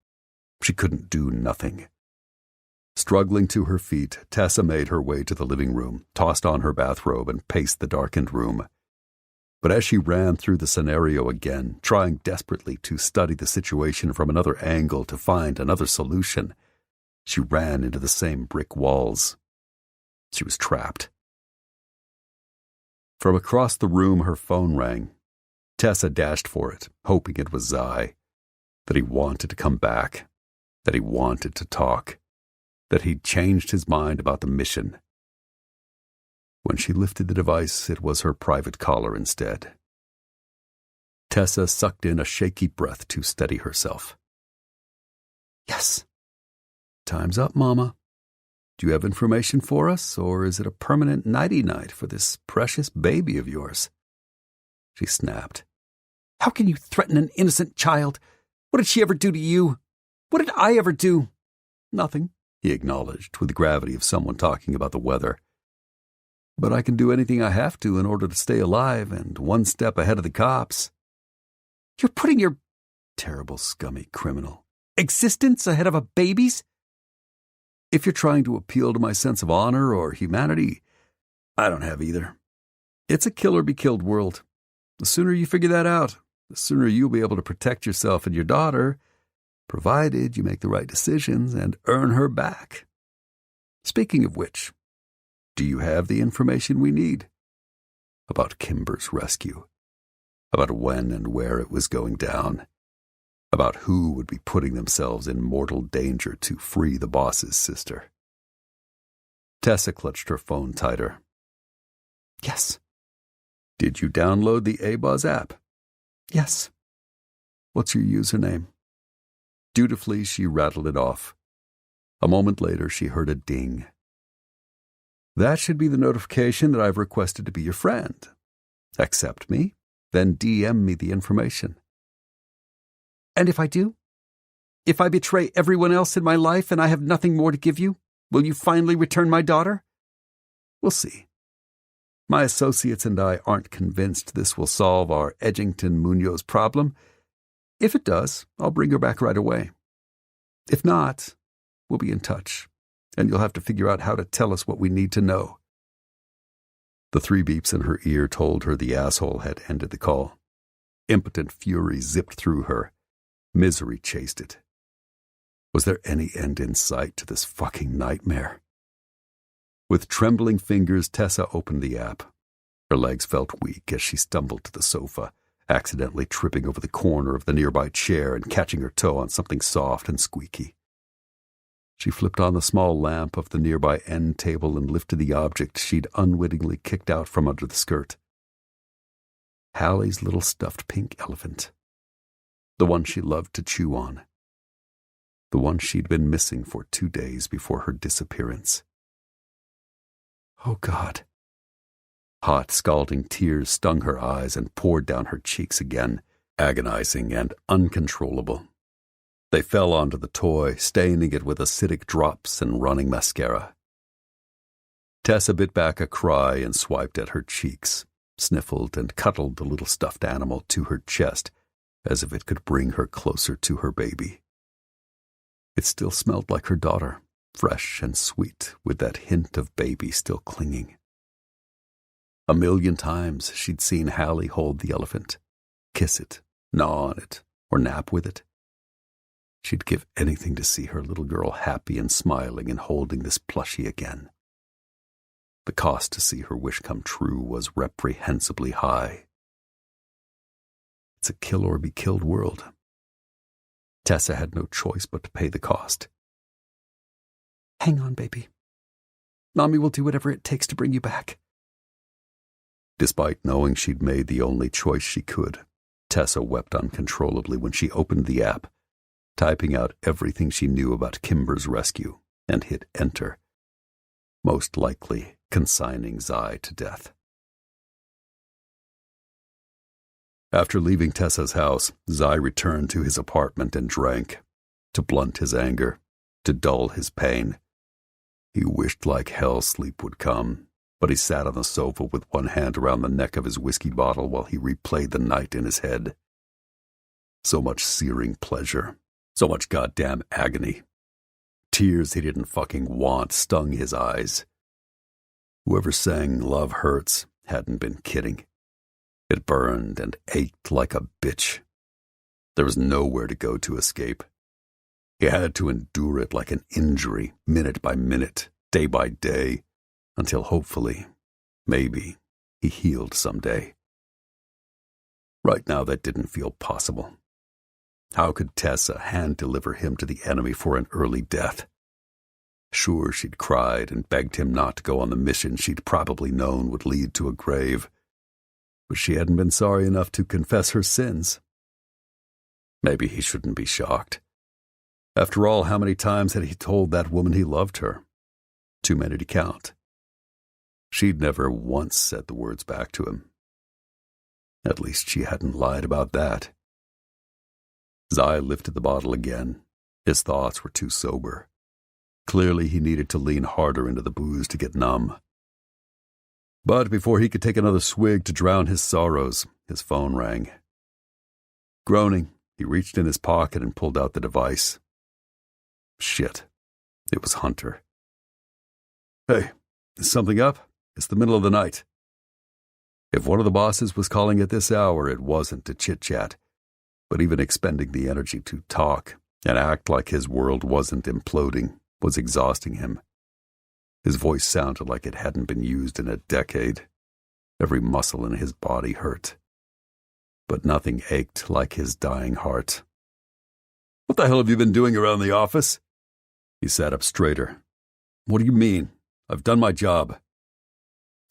[SPEAKER 1] She couldn't do nothing. Struggling to her feet, Tessa made her way to the living room, tossed on her bathrobe, and paced the darkened room. But as she ran through the scenario again, trying desperately to study the situation from another angle to find another solution, she ran into the same brick walls. She was trapped. From across the room, her phone rang. Tessa dashed for it, hoping it was Zai, that he wanted to come back, that he wanted to talk, that he'd changed his mind about the mission. When she lifted the device, it was her private caller instead. Tessa sucked in a shaky breath to steady herself.
[SPEAKER 2] Yes.
[SPEAKER 1] Time's up, Mama. Do you have information for us, or is it a permanent nighty-night for this precious baby of yours? She snapped.
[SPEAKER 2] How can you threaten an innocent child? What did she ever do to you? What did I ever do?
[SPEAKER 1] Nothing, he acknowledged with the gravity of someone talking about the weather. But I can do anything I have to in order to stay alive and one step ahead of the cops.
[SPEAKER 2] You're putting your
[SPEAKER 1] terrible, scummy criminal
[SPEAKER 2] existence ahead of a baby's?
[SPEAKER 1] If you're trying to appeal to my sense of honor or humanity, I don't have either. It's a kill-or-be-killed world. The sooner you figure that out, the sooner you'll be able to protect yourself and your daughter, provided you make the right decisions and earn her back. Speaking of which, do you have the information we need? About Kimber's rescue. About when and where it was going down. About who would be putting themselves in mortal danger to free the boss's sister. Tessa clutched her phone tighter.
[SPEAKER 2] Yes.
[SPEAKER 1] Did you download the ABOZ app?
[SPEAKER 2] Yes.
[SPEAKER 1] What's your username? Dutifully, she rattled it off. A moment later, she heard a ding. That should be the notification that I've requested to be your friend. Accept me, then DM me the information.
[SPEAKER 2] And if I do? If I betray everyone else in my life and I have nothing more to give you, will you finally return my daughter?
[SPEAKER 1] We'll see. My associates and I aren't convinced this will solve our Edgington-Munoz problem. If it does, I'll bring her back right away. If not, we'll be in touch, and you'll have to figure out how to tell us what we need to know. The 3 beeps in her ear told her the asshole had ended the call. Impotent fury zipped through her. Misery chased it. Was there any end in sight to this fucking nightmare? With trembling fingers, Tessa opened the app. Her legs felt weak as she stumbled to the sofa, accidentally tripping over the corner of the nearby chair and catching her toe on something soft and squeaky. She flipped on the small lamp of the nearby end table and lifted the object she'd unwittingly kicked out from under the skirt. Hallie's little stuffed pink elephant. The one she loved to chew on. The one she'd been missing for 2 days before her disappearance. Oh, God. Hot, scalding tears stung her eyes and poured down her cheeks again, agonizing and uncontrollable. They fell onto the toy, staining it with acidic drops and running mascara. Tessa bit back a cry and swiped at her cheeks, sniffled and cuddled the little stuffed animal to her chest as if it could bring her closer to her baby. It still smelled like her daughter, fresh and sweet, with that hint of baby still clinging. 1,000,000 times she'd seen Hallie hold the elephant, kiss it, gnaw on it, or nap with it. She'd give anything to see her little girl happy and smiling and holding this plushie again. The cost to see her wish come true was reprehensibly high. It's a kill-or-be-killed world. Tessa had no choice but to pay the cost.
[SPEAKER 2] Hang on, baby. Mommy will do whatever it takes to bring you back.
[SPEAKER 1] Despite knowing she'd made the only choice she could, Tessa wept uncontrollably when she opened the app, typing out everything she knew about Kimber's rescue, and hit enter, most likely consigning Zai to death. After leaving Tessa's house, Zai returned to his apartment and drank, to blunt his anger, to dull his pain. He wished like hell sleep would come, but he sat on the sofa with one hand around the neck of his whiskey bottle while he replayed the night in his head. So much searing pleasure, so much goddamn agony. Tears he didn't fucking want stung his eyes. Whoever sang Love Hurts hadn't been kidding. It burned and ached like a bitch. There was nowhere to go to escape. He had to endure it like an injury, minute by minute, day by day, until hopefully, maybe, he healed someday. Right now that didn't feel possible. How could Tessa hand-deliver him to the enemy for an early death? Sure, she'd cried and begged him not to go on the mission she'd probably known would lead to a grave. but she hadn't been sorry enough to confess her sins. Maybe he shouldn't be shocked. After all, how many times had he told that woman he loved her? Too many to count. She'd never once said the words back to him. At least she hadn't lied about that. Zai lifted the bottle again. His thoughts were too sober. Clearly he needed to lean harder into the booze to get numb. But before he could take another swig to drown his sorrows, his phone rang. Groaning, he reached in his pocket and pulled out the device. Shit. It was Hunter. "Hey, is something up? It's the middle of the night." If one of the bosses was calling at this hour, it wasn't to chit-chat, but even expending the energy to talk and act like his world wasn't imploding was exhausting him. His voice sounded like it hadn't been used in a decade. Every muscle in his body hurt. But nothing ached like his dying heart. "What the hell have you been doing around the office?" He sat up straighter. "What do you mean? I've done my job."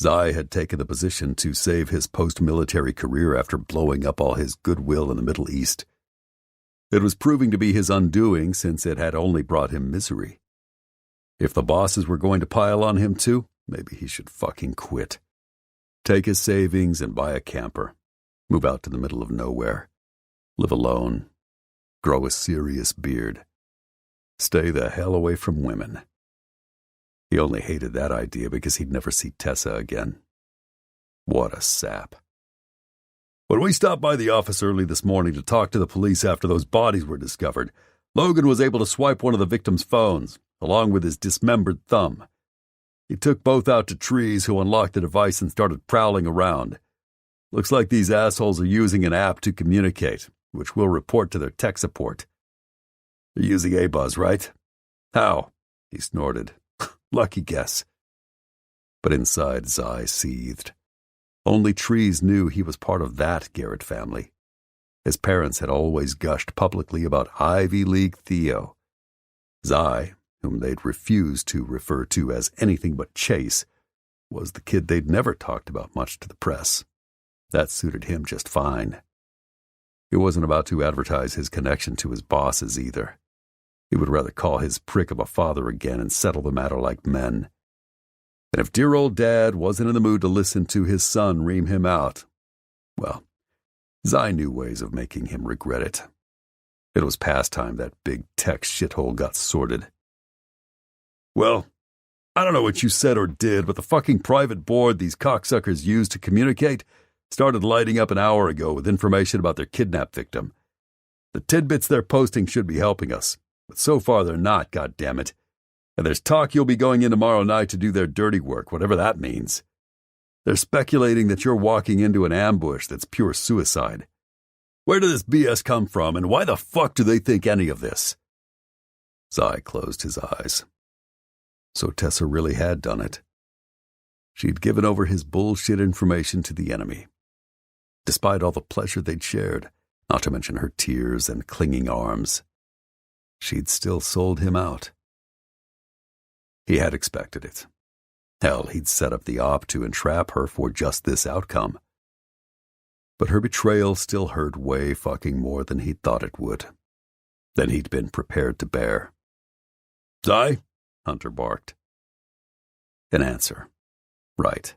[SPEAKER 1] Zai had taken the position to save his post-military career after blowing up all his goodwill in the Middle East. It was proving to be his undoing since it had only brought him misery. If the bosses were going to pile on him too, maybe he should fucking quit. Take his savings and buy a camper. Move out to the middle of nowhere. Live alone. Grow a serious beard. Stay the hell away from women. He only hated that idea because he'd never see Tessa again. What a sap. "When we stopped by the office early this morning to talk to the police after those bodies were discovered, Logan was able to swipe one of the victims' phones, along with his dismembered thumb. He took both out to Trees, who unlocked the device and started prowling around. Looks like these assholes are using an app to communicate, which we'll report to their tech support. They're using A-Buzz, right? How?" He snorted. "Lucky guess." But inside, Zai seethed. Only Trees knew he was part of that Garrett family. His parents had always gushed publicly about Ivy League Theo. Zai, whom they'd refused to refer to as anything but Chase, was the kid they'd never talked about much to the press. That suited him just fine. He wasn't about to advertise his connection to his bosses either. He would rather call his prick of a father again and settle the matter like men. And if dear old Dad wasn't in the mood to listen to his son ream him out, well, Zai knew ways of making him regret it. It was past time that big tech shithole got sorted. "Well, I don't know what you said or did, but the fucking private board these cocksuckers used to communicate started lighting up an hour ago with information about their kidnap victim. The tidbits they're posting should be helping us, but so far they're not, goddammit. And there's talk you'll be going in tomorrow night to do their dirty work, whatever that means. They're speculating that you're walking into an ambush that's pure suicide. Where did this BS come from, and why the fuck do they think any of this?" Zai closed his eyes. So Tessa really had done it. She'd given over his bullshit information to the enemy. Despite all the pleasure they'd shared, not to mention her tears and clinging arms, she'd still sold him out. He had expected it. Hell, he'd set up the op to entrap her for just this outcome. But her betrayal still hurt way fucking more than he'd thought it would, than he'd been prepared to bear. "Zai?" Hunter barked. An answer. Right.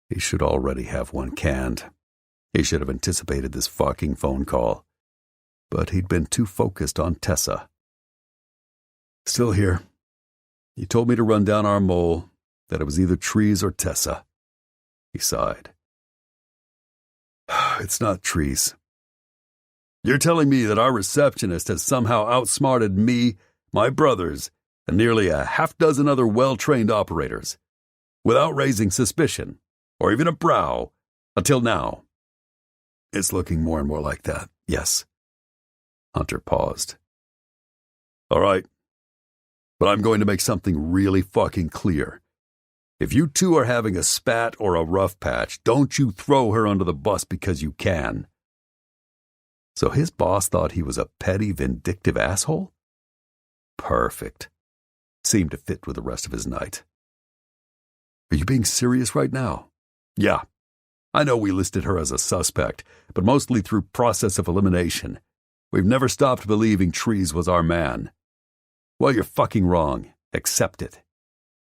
[SPEAKER 1] He should already have one canned. He should have anticipated this fucking phone call. But he'd been too focused on Tessa. "Still here. He told me to run down our mole, that it was either Trees or Tessa." He sighed. "It's not Trees. You're telling me that our receptionist has somehow outsmarted me, my brothers, and nearly a half-dozen other well-trained operators, without raising suspicion, or even a brow, until now?" "It's looking more and more like that, yes." Hunter paused. "All right. But I'm going to make something really fucking clear. If you two are having a spat or a rough patch, don't you throw her under the bus because you can." So his boss thought he was a petty, vindictive asshole? Perfect. Seemed to fit with the rest of his night. "Are you being serious right now?" "Yeah. I know we listed her as a suspect, but mostly through process of elimination. We've never stopped believing Trees was our man. Well, you're fucking wrong. Accept it.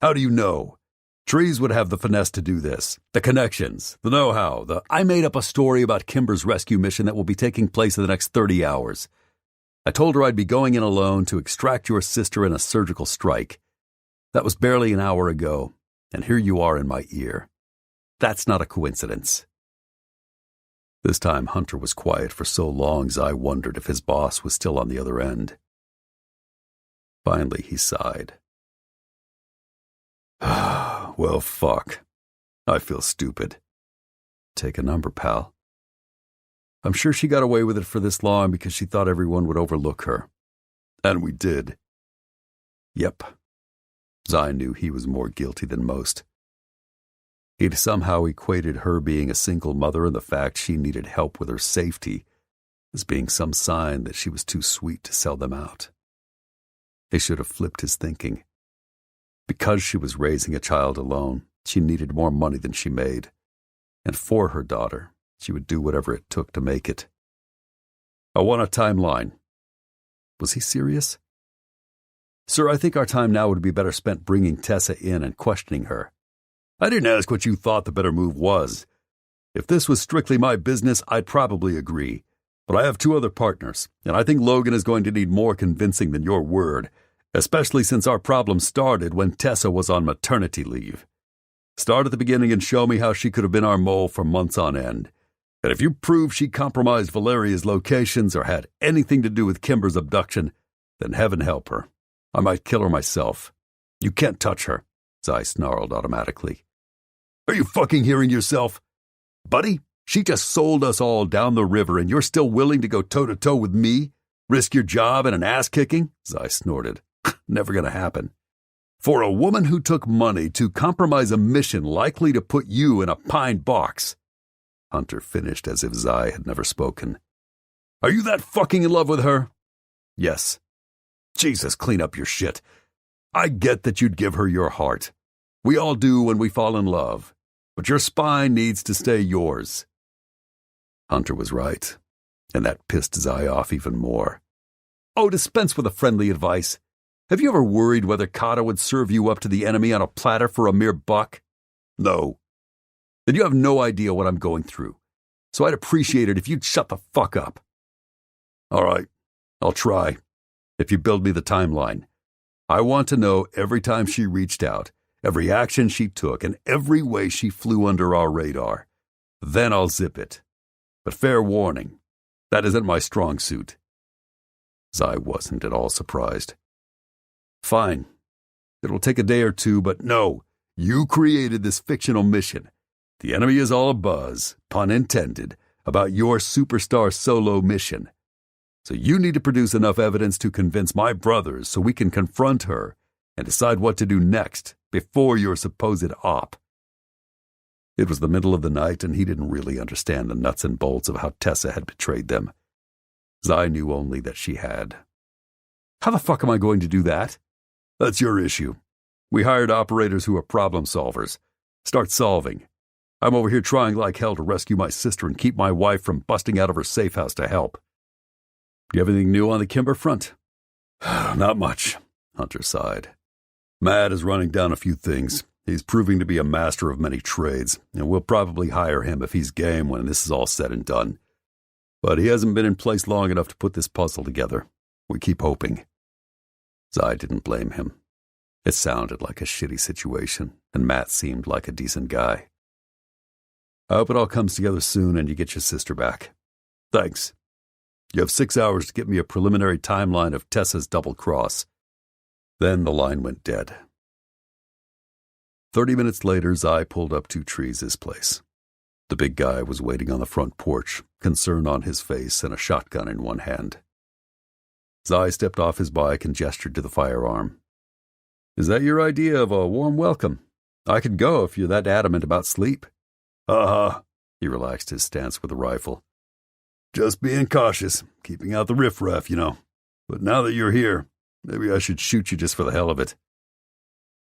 [SPEAKER 1] How do you know? Trees would have the finesse to do this. The connections, the know-how, I made up a story about Kimber's rescue mission that will be taking place in the next 30 hours. I told her I'd be going in alone to extract your sister in a surgical strike. That was barely an hour ago, and here you are in my ear. That's not a coincidence. This time Hunter was quiet for so long I wondered if his boss was still on the other end. Finally, he sighed. Well, fuck. I feel stupid. Take a number, pal. I'm sure she got away with it for this long because she thought everyone would overlook her. And we did. Yep. Zai knew he was more guilty than most. He'd somehow equated her being a single mother and the fact she needed help with her safety as being some sign that she was too sweet to sell them out. He should have flipped his thinking. Because she was raising a child alone, she needed more money than she made. And for her daughter, she would do whatever it took to make it. I want a timeline. Was he serious? Sir, I think our time now would be better spent bringing Tessa in and questioning her. I didn't ask what you thought the better move was. If this was strictly my business, I'd probably agree. But I have 2 other partners, and I think Logan is going to need more convincing than your word, especially since our problem started when Tessa was on maternity leave. Start at the beginning and show me how she could have been our mole for months on end. And if you prove she compromised Valeria's locations or had anything to do with Kimber's abduction, then heaven help her. I might kill her myself. You can't touch her, Zai snarled automatically. Are you fucking hearing yourself? Buddy, she just sold us all down the river and you're still willing to go toe-to-toe with me? Risk your job and an ass-kicking? Zai snorted. Never gonna happen. For a woman who took money to compromise a mission likely to put you in a pine box. Hunter finished as if Zai had never spoken. Are you that fucking in love with her? Yes. Jesus, clean up your shit. I get that you'd give her your heart. We all do when we fall in love. But your spine needs to stay yours. Hunter was right, and that pissed Zai off even more. Oh, dispense with a friendly advice. Have you ever worried whether Kata would serve you up to the enemy on a platter for a mere buck? No. Then you have no idea what I'm going through. So I'd appreciate it if you'd shut the fuck up. All right, I'll try. If you build me the timeline. I want to know every time she reached out, every action she took, and every way she flew under our radar. Then I'll zip it. But fair warning, that isn't my strong suit. Zai wasn't at all surprised. Fine. It'll take a day or 2, but no, you created this fictional mission. The enemy is all abuzz, pun intended, about your superstar solo mission. So you need to produce enough evidence to convince my brothers so we can confront her and decide what to do next before your supposed op. It was the middle of the night and he didn't really understand the nuts and bolts of how Tessa had betrayed them. Zai knew only that she had. How the fuck am I going to do that? That's your issue. We hired operators who are problem solvers. Start solving. I'm over here trying like hell to rescue my sister and keep my wife from busting out of her safe house to help. Do you have anything new on the Kimber front? Not much, Hunter sighed. Matt is running down a few things. He's proving to be a master of many trades, and we'll probably hire him if he's game when this is all said and done. But he hasn't been in place long enough to put this puzzle together. We keep hoping. Zai didn't blame him. It sounded like a shitty situation, and Matt seemed like a decent guy. I hope it all comes together soon and you get your sister back. Thanks. You have 6 hours to get me a preliminary timeline of Tessa's double cross. Then the line went dead. 30 minutes later, Zai pulled up to Trees' place. The big guy was waiting on the front porch, concern on his face and a shotgun in one hand. Zai stepped off his bike and gestured to the firearm. Is that your idea of a warm welcome? I could go if you're that adamant about sleep. Uh-huh. He relaxed his stance with the rifle. Just being cautious, keeping out the riffraff, you know. But now that you're here, maybe I should shoot you just for the hell of it.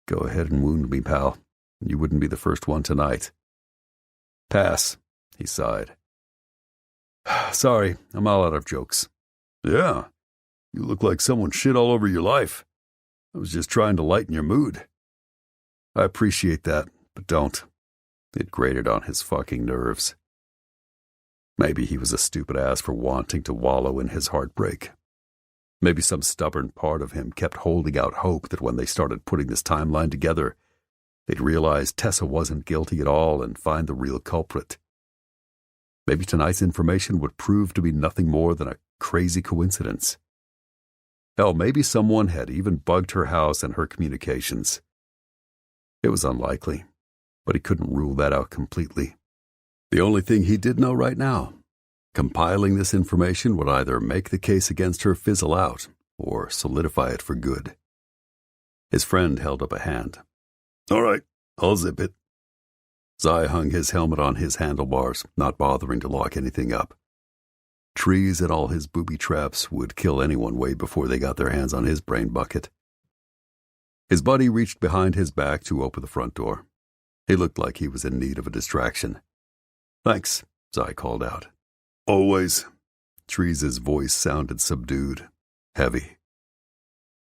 [SPEAKER 1] Go ahead and wound me, pal. You wouldn't be the first one tonight. Pass. He sighed. Sorry, I'm all out of jokes. Yeah, you look like someone shit all over your life. I was just trying to lighten your mood. I appreciate that, but don't. It grated on his fucking nerves. Maybe he was a stupid ass for wanting to wallow in his heartbreak. Maybe some stubborn part of him kept holding out hope that when they started putting this timeline together, they'd realize Tessa wasn't guilty at all and find the real culprit. Maybe tonight's information would prove to be nothing more than a crazy coincidence. Hell, maybe someone had even bugged her house and her communications. It was unlikely, but he couldn't rule that out completely. The only thing he did know right now, compiling this information would either make the case against her fizzle out or solidify it for good. His friend held up a hand. All right, I'll zip it. Zai hung his helmet on his handlebars, not bothering to lock anything up. Trees and all his booby traps would kill anyone way before they got their hands on his brain bucket. His buddy reached behind his back to open the front door. He looked like he was in need of a distraction. Thanks, Zai called out. Always. Trees' voice sounded subdued, heavy.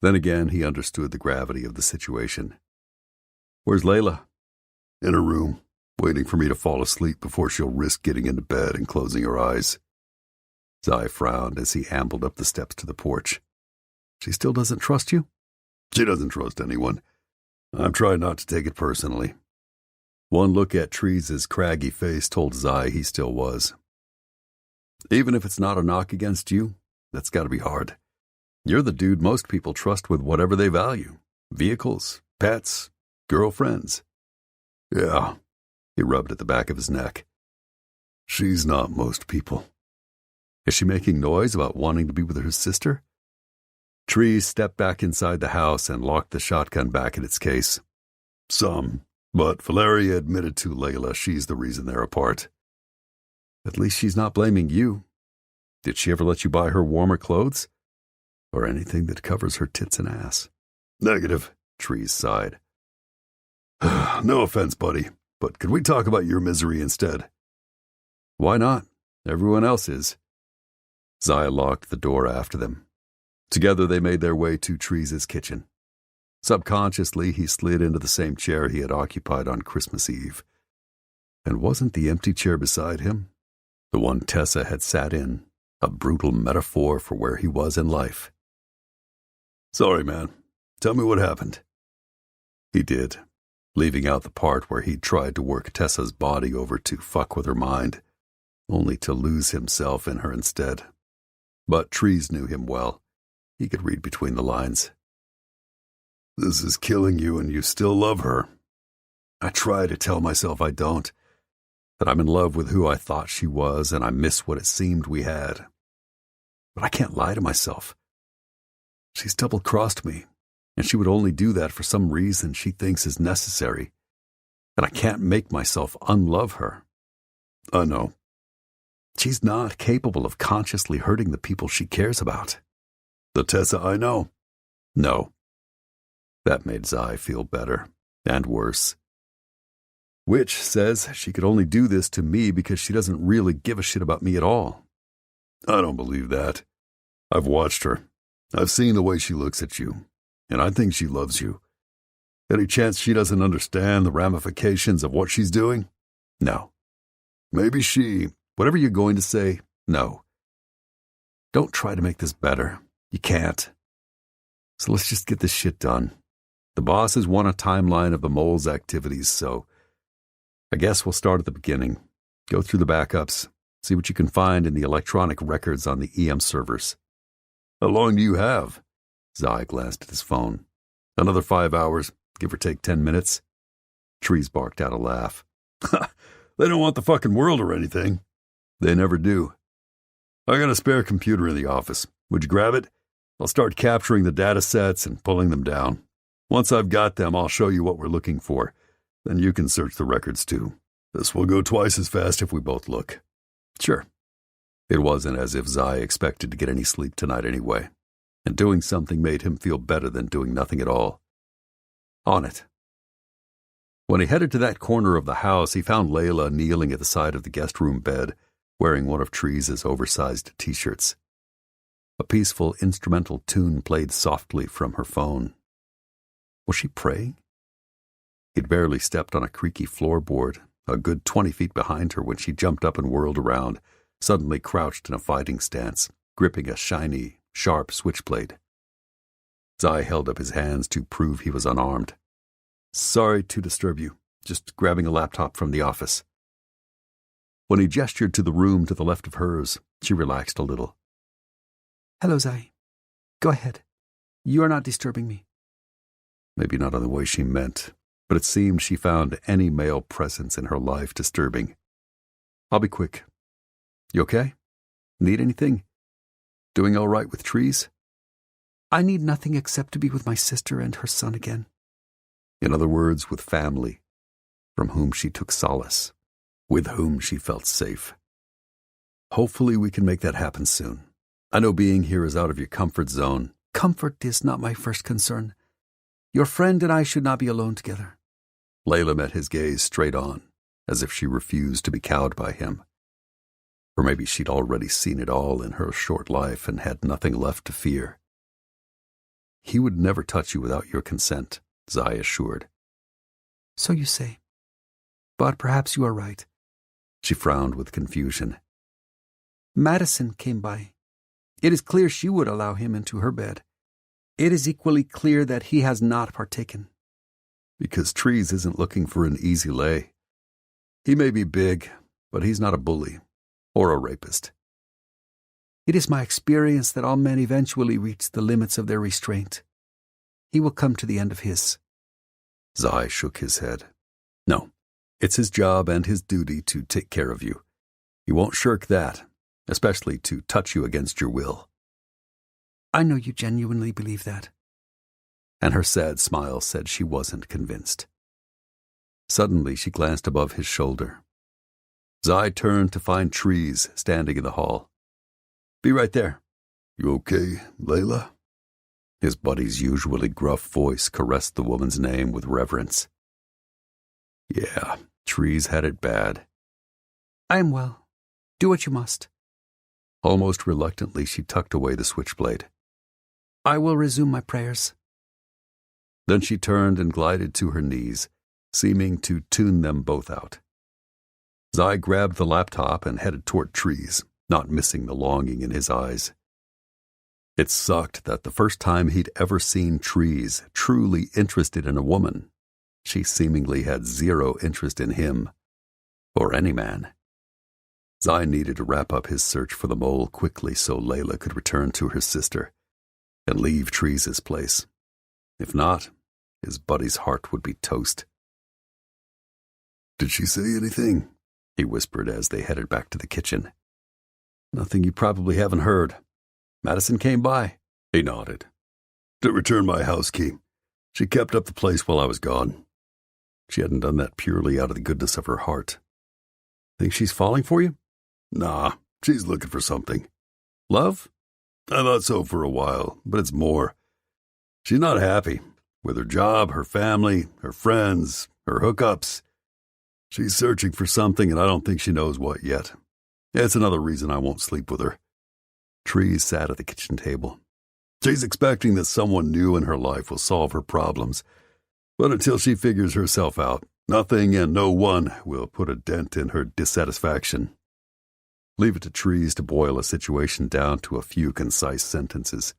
[SPEAKER 1] Then again, he understood the gravity of the situation. Where's Layla? In her room, waiting for me to fall asleep before she'll risk getting into bed and closing her eyes. Zai frowned as he ambled up the steps to the porch. She still doesn't trust you? She doesn't trust anyone. I'm trying not to take it personally. One look at Trees' craggy face told Zai he still was. Even if it's not a knock against you, that's got to be hard. You're the dude most people trust with whatever they value. Vehicles, pets, girlfriends. Yeah, he rubbed at the back of his neck. She's not most people. Is she making noise about wanting to be with her sister? Trees stepped back inside the house and locked the shotgun back in its case. Some, but Valeria admitted to Layla she's the reason they're apart. At least she's not blaming you. Did she ever let you buy her warmer clothes? Or anything that covers her tits and ass? Negative, Trees sighed. No offense, buddy, but could we talk about your misery instead? Why not? Everyone else is. Zai locked the door after them. Together they made their way to Trees' kitchen. Subconsciously, he slid into the same chair he had occupied on Christmas Eve. And wasn't the empty chair beside him, the one Tessa had sat in, a brutal metaphor for where he was in life? Sorry, man. Tell me what happened. He did, leaving out the part where he'd tried to work Tessa's body over to fuck with her mind, only to lose himself in her instead. But Trees knew him well. He could read between the lines. This is killing you and you still love her. I try to tell myself I don't, that I'm in love with who I thought she was and I miss what it seemed we had. But I can't lie to myself. She's double-crossed me, and she would only do that for some reason she thinks is necessary. And I can't make myself unlove her. I know. She's not capable of consciously hurting the people she cares about. The Tessa I know? No. That made Zai feel better, and worse. Which says she could only do this to me because she doesn't really give a shit about me at all. I don't believe that. I've watched her. I've seen the way she looks at you, and I think she loves you. Any chance she doesn't understand the ramifications of what she's doing? No. Maybe she, whatever you're going to say, no. Don't try to make this better. You can't. So let's just get this shit done. The bosses want a timeline of the mole's activities, so I guess we'll start at the beginning. Go through the backups, see what you can find in the electronic records on the EM servers. How long do you have? Zai glanced at his phone. Another 5 hours, give or take 10 minutes. Trees barked out a laugh. They don't want the fucking world or anything. They never do. I got a spare computer in the office. Would you grab it? I'll start capturing the data sets and pulling them down. Once I've got them, I'll show you what we're looking for. Then you can search the records too. This will go twice as fast if we both look. Sure. It wasn't as if Zai expected to get any sleep tonight anyway, and doing something made him feel better than doing nothing at all. On it. When he headed to that corner of the house, he found Layla kneeling at the side of the guest room bed, wearing one of Tree's oversized t-shirts. A peaceful instrumental tune played softly from her phone. Was she praying? He'd barely stepped on a creaky floorboard, a good 20 feet behind her when she jumped up and whirled around, suddenly crouched in a fighting stance, gripping a shiny, sharp switchblade. Zai held up his hands to prove he was unarmed. "Sorry to disturb you. Just grabbing a laptop from the office." When he gestured to the room to the left of hers, she relaxed a little.
[SPEAKER 2] "Hello, Zai. Go ahead. You are not disturbing me."
[SPEAKER 1] Maybe not in the way she meant, but it seemed she found any male presence in her life disturbing. "I'll be quick. You okay? Need anything? Doing all right with Trees?"
[SPEAKER 2] "I need nothing except to be with my sister and her son again."
[SPEAKER 1] In other words, with family, from whom she took solace, with whom she felt safe. "Hopefully we can make that happen soon. I know being here is out of your comfort zone."
[SPEAKER 2] "Comfort is not my first concern. Your friend and I should not be alone together."
[SPEAKER 1] Layla met his gaze straight on, as if she refused to be cowed by him. Or maybe she'd already seen it all in her short life and had nothing left to fear. "He would never touch you without your consent," Zai assured.
[SPEAKER 2] "So you say. But perhaps you are right."
[SPEAKER 1] She frowned with confusion.
[SPEAKER 2] "Madison came by. It is clear she would allow him into her bed. It is equally clear that he has not partaken."
[SPEAKER 1] "Because Trees isn't looking for an easy lay. He may be big, but he's not a bully or a rapist."
[SPEAKER 2] "It is my experience that all men eventually reach the limits of their restraint. He will come to the end of his."
[SPEAKER 1] Zai shook his head. "No, it's his job and his duty to take care of you. He won't shirk that, especially to touch you against your will."
[SPEAKER 2] "I know you genuinely believe that."
[SPEAKER 1] And her sad smile said she wasn't convinced. Suddenly she glanced above his shoulder. Zai turned to find Trees standing in the hall. "Be right there." "You okay, Layla?" His buddy's usually gruff voice caressed the woman's name with reverence. Yeah, Trees had it bad.
[SPEAKER 2] "I am well. Do what you must."
[SPEAKER 1] Almost reluctantly, she tucked away the switchblade.
[SPEAKER 2] "I will resume my prayers."
[SPEAKER 1] Then she turned and glided to her knees, seeming to tune them both out. Zai grabbed the laptop and headed toward Trees, not missing the longing in his eyes. It sucked that the first time he'd ever seen Trees truly interested in a woman, she seemingly had zero interest in him, or any man. Zai needed to wrap up his search for the mole quickly so Layla could return to her sister and leave Trees' place. If not, his buddy's heart would be toast. "Did she say anything?" he whispered as they headed back to the kitchen. "Nothing you probably haven't heard. Madison came by." He nodded. "To return my house key. She kept up the place while I was gone. She hadn't done that purely out of the goodness of her heart." "Think she's falling for you?" "Nah, she's looking for something." "Love?" "I thought so for a while, but it's more. She's not happy with her job, her family, her friends, her hookups. She's searching for something, and I don't think she knows what yet. It's another reason I won't sleep with her." Trees sat at the kitchen table. "She's expecting that someone new in her life will solve her problems, but until she figures herself out, nothing and no one will put a dent in her dissatisfaction." Leave it to Trees to boil a situation down to a few concise sentences.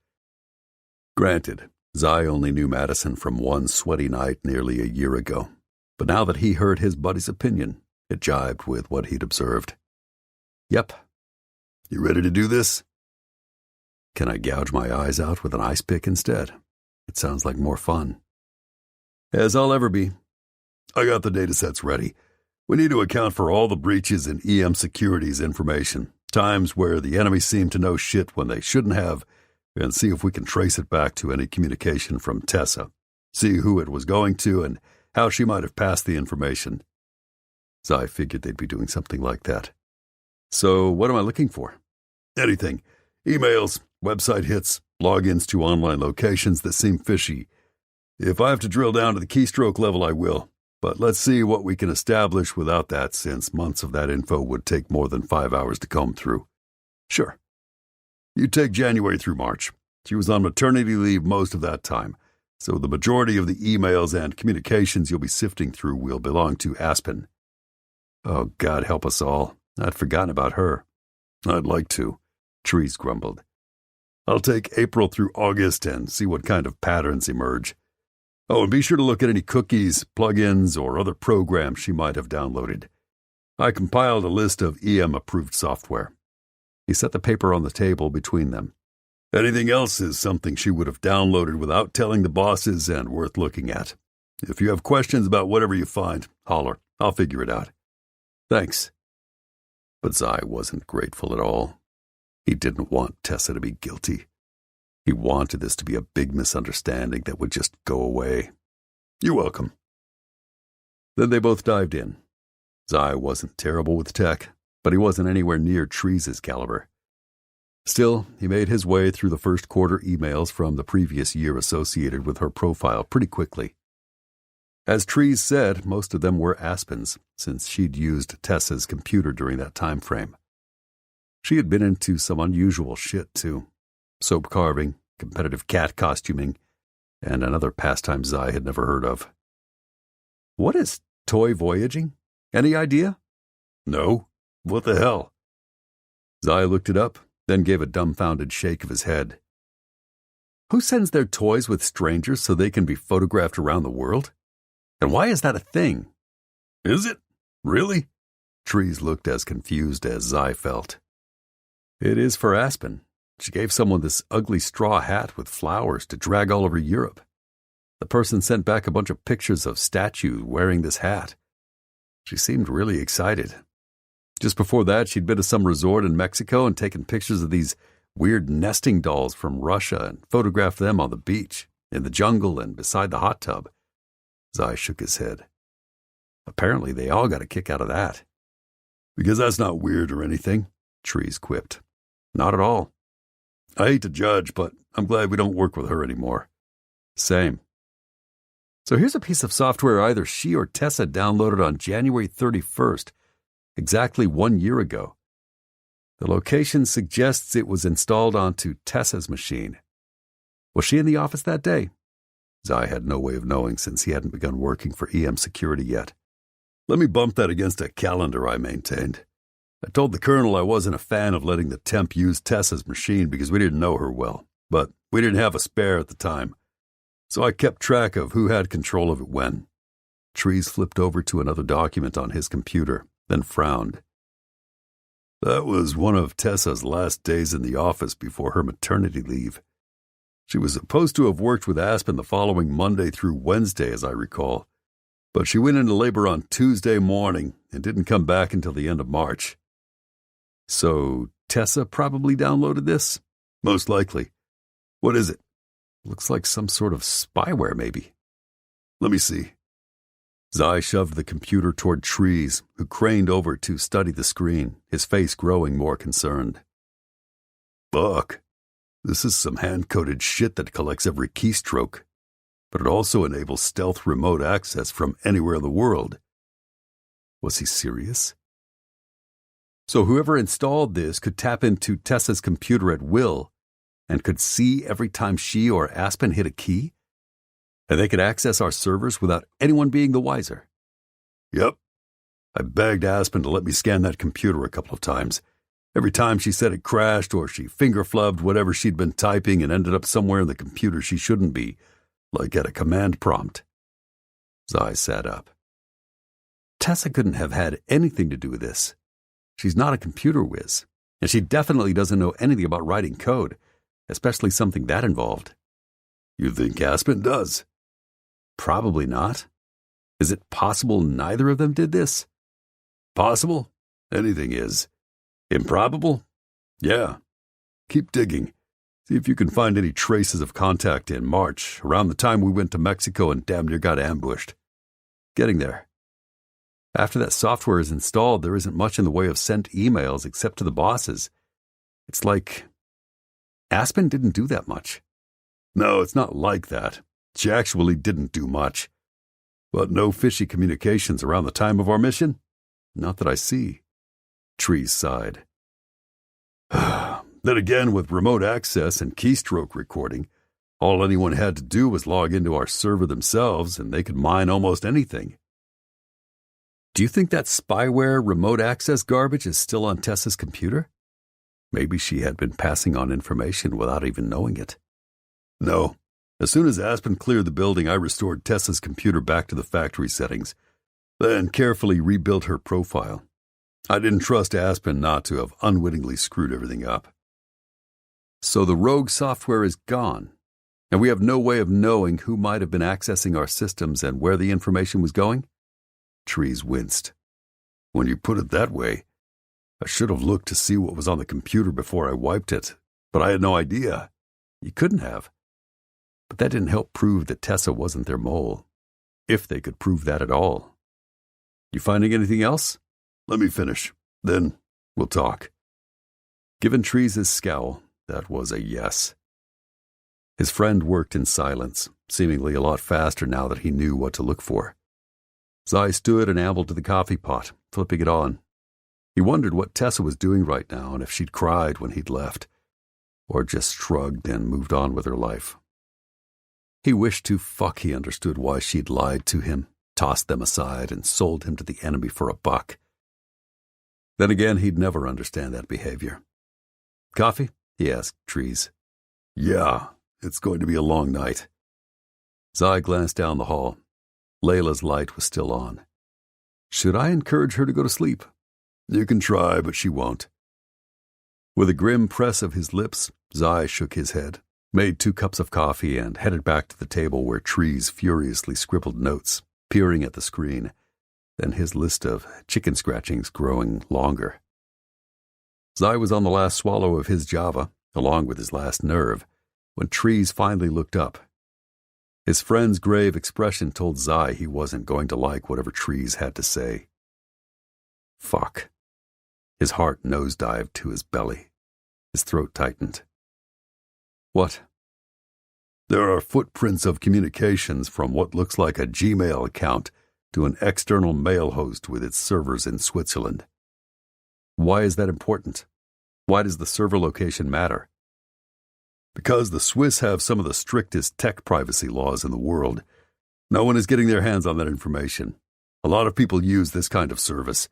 [SPEAKER 1] Granted, Zai only knew Madison from one sweaty night nearly a year ago, but now that he heard his buddy's opinion, it jibed with what he'd observed. "Yep. You ready to do this?" "Can I gouge my eyes out with an ice pick instead? It sounds like more fun." "As I'll ever be." "I got the datasets ready. We need to account for all the breaches in EM Security's information, times where the enemy seemed to know shit when they shouldn't have, and see if we can trace it back to any communication from Tessa, see who it was going to and how she might have passed the information." Zai figured they'd be doing something like that. "So what am I looking for?" "Anything. Emails, website hits, logins to online locations that seem fishy. If I have to drill down to the keystroke level, I will, But let's see what we can establish without that, since months of that info would take more than 5 hours to comb through. Sure. You take January through March. She was on maternity leave most of that time, so the majority of the emails and communications you'll be sifting through will belong to Aspen. Oh, God help us all. I'd forgotten about her. I'd like to, Trees grumbled. I'll take April through August and see what kind of patterns emerge. Oh, and be sure to look at any cookies, plugins, or other programs she might have downloaded. I compiled a list of EM-approved software. He set the paper on the table between them. Anything else is something she would have downloaded without telling the bosses and worth looking at. If you have questions about whatever you find, holler. I'll figure it out. Thanks. But Zai wasn't grateful at all. He didn't want Tessa to be guilty. He wanted this to be a big misunderstanding that would just go away. You're welcome. Then they both dived in. Zai wasn't terrible with tech, but he wasn't anywhere near Trees' caliber. Still, he made his way through the first quarter emails from the previous year associated with her profile pretty quickly. As Trees said, most of them were Aspen's, since she'd used Tessa's computer during that time frame. She had been into some unusual shit, too. Soap carving, competitive cat costuming, and another pastime Zai had never heard of. What is toy voyaging? Any idea? No. What the hell? Zai looked it up, then gave a dumbfounded shake of his head. Who sends their toys with strangers so they can be photographed around the world? And why is that a thing? Is it? Really? Trees looked as confused as Zai felt. It is for Aspen. She gave someone this ugly straw hat with flowers to drag all over Europe. The person sent back a bunch of pictures of statues wearing this hat. She seemed really excited. Just before that, she'd been to some resort in Mexico and taken pictures of these weird nesting dolls from Russia and photographed them on the beach, in the jungle, and beside the hot tub. Zai shook his head. Apparently they all got a kick out of that. Because that's not weird or anything, Trees quipped. Not at all. I hate to judge, but I'm glad we don't work with her anymore. Same. So here's a piece of software either she or Tessa downloaded on January 31st, exactly 1 year ago. The location suggests it was installed onto Tessa's machine. Was she in the office that day? Zai had no way of knowing since he hadn't begun working for EM Security yet. Let me bump that against a calendar I maintained. I told the colonel I wasn't a fan of letting the temp use Tessa's machine because we didn't know her well, but we didn't have a spare at the time. So I kept track of who had control of it when. Trees flipped over to another document on his computer, then frowned. That was one of Tessa's last days in the office before her maternity leave. She was supposed to have worked with Aspen the following Monday through Wednesday, as I recall, but she went into labor on Tuesday morning and didn't come back until the end of March. So Tessa probably downloaded this? Most likely. What is it? Looks like some sort of spyware, maybe. Let me see. Zai shoved the computer toward Trees, who craned over to study the screen, his face growing more concerned. Fuck. This is some hand-coded shit that collects every keystroke, but it also enables stealth remote access from anywhere in the world. Was he serious? So whoever installed this could tap into Tessa's computer at will and could see every time she or Aspen hit a key? And they could access our servers without anyone being the wiser? Yep. I begged Aspen to let me scan that computer a couple of times. Every time she said it crashed or she finger-flubbed whatever she'd been typing and ended up somewhere in the computer she shouldn't be, like at a command prompt. Zai sat up. Tessa couldn't have had anything to do with this. She's not a computer whiz, and she definitely doesn't know anything about writing code, especially something that involved. You think Aspen does? Probably not. Is it possible neither of them did this? Possible? Anything is. Improbable? Yeah. Keep digging. See if you can find any traces of contact in March, around the time we went to Mexico and damn near got ambushed. Getting there. After that software is installed, there isn't much in the way of sent emails except to the bosses. It's like Aspen didn't do that much. No, it's not like that. She actually didn't do much. But no fishy communications around the time of our mission? Not that I see. Trees sighed. Then again, with remote access and keystroke recording, all anyone had to do was log into our server themselves and they could mine almost anything. Do you think that spyware remote access garbage is still on Tessa's computer? Maybe she had been passing on information without even knowing it. No. As soon as Aspen cleared the building, I restored Tessa's computer back to the factory settings, then carefully rebuilt her profile. I didn't trust Aspen not to have unwittingly screwed everything up. So the rogue software is gone, and we have no way of knowing who might have been accessing our systems and where the information was going? Trees winced. When you put it that way, I should have looked to see what was on the computer before I wiped it, but I had no idea. You couldn't have. But that didn't help prove that Tessa wasn't their mole, if they could prove that at all. You finding anything else? Let me finish. Then we'll talk. Given Trees' scowl, that was a yes. His friend worked in silence, seemingly a lot faster now that he knew what to look for. Zai stood and ambled to the coffee pot, flipping it on. He wondered what Tessa was doing right now and if she'd cried when he'd left, or just shrugged and moved on with her life. He wished to fuck he understood why she'd lied to him, tossed them aside, and sold him to the enemy for $1. Then again, he'd never understand that behavior. Coffee? He asked Trees. Yeah, it's going to be a long night. Zai glanced down the hall. Layla's light was still on. Should I encourage her to go to sleep? You can try, but she won't. With a grim press of his lips, Zai shook his head, made 2 cups of coffee, and headed back to the table where Trees furiously scribbled notes, peering at the screen, then his list of chicken scratchings growing longer. Zai was on the last swallow of his Java, along with his last nerve, when Trees finally looked up. His friend's grave expression told Zai he wasn't going to like whatever Trees had to say. Fuck. His heart nosedived to his belly. His throat tightened. What? There are footprints of communications from what looks like a Gmail account to an external mail host with its servers in Switzerland. Why is that important? Why does the server location matter? Because the Swiss have some of the strictest tech privacy laws in the world. No one is getting their hands on that information. A lot of people use this kind of service.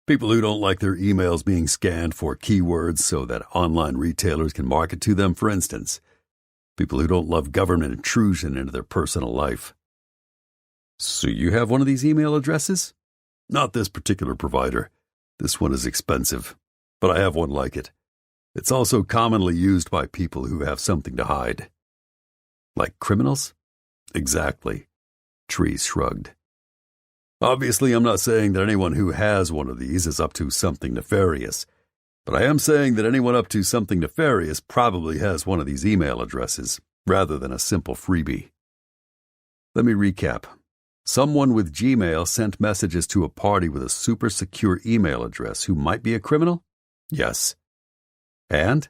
[SPEAKER 1] People who don't like their emails being scanned for keywords so that online retailers can market to them, for instance. People who don't love government intrusion into their personal life. So you have one of these email addresses? Not this particular provider. This one is expensive, but I have one like it. It's also commonly used by people who have something to hide. Like criminals? Exactly. Trees shrugged. Obviously, I'm not saying that anyone who has one of these is up to something nefarious, but I am saying that anyone up to something nefarious probably has one of these email addresses, rather than a simple freebie. Let me recap. Someone with Gmail sent messages to a party with a super secure email address who might be a criminal? Yes. And?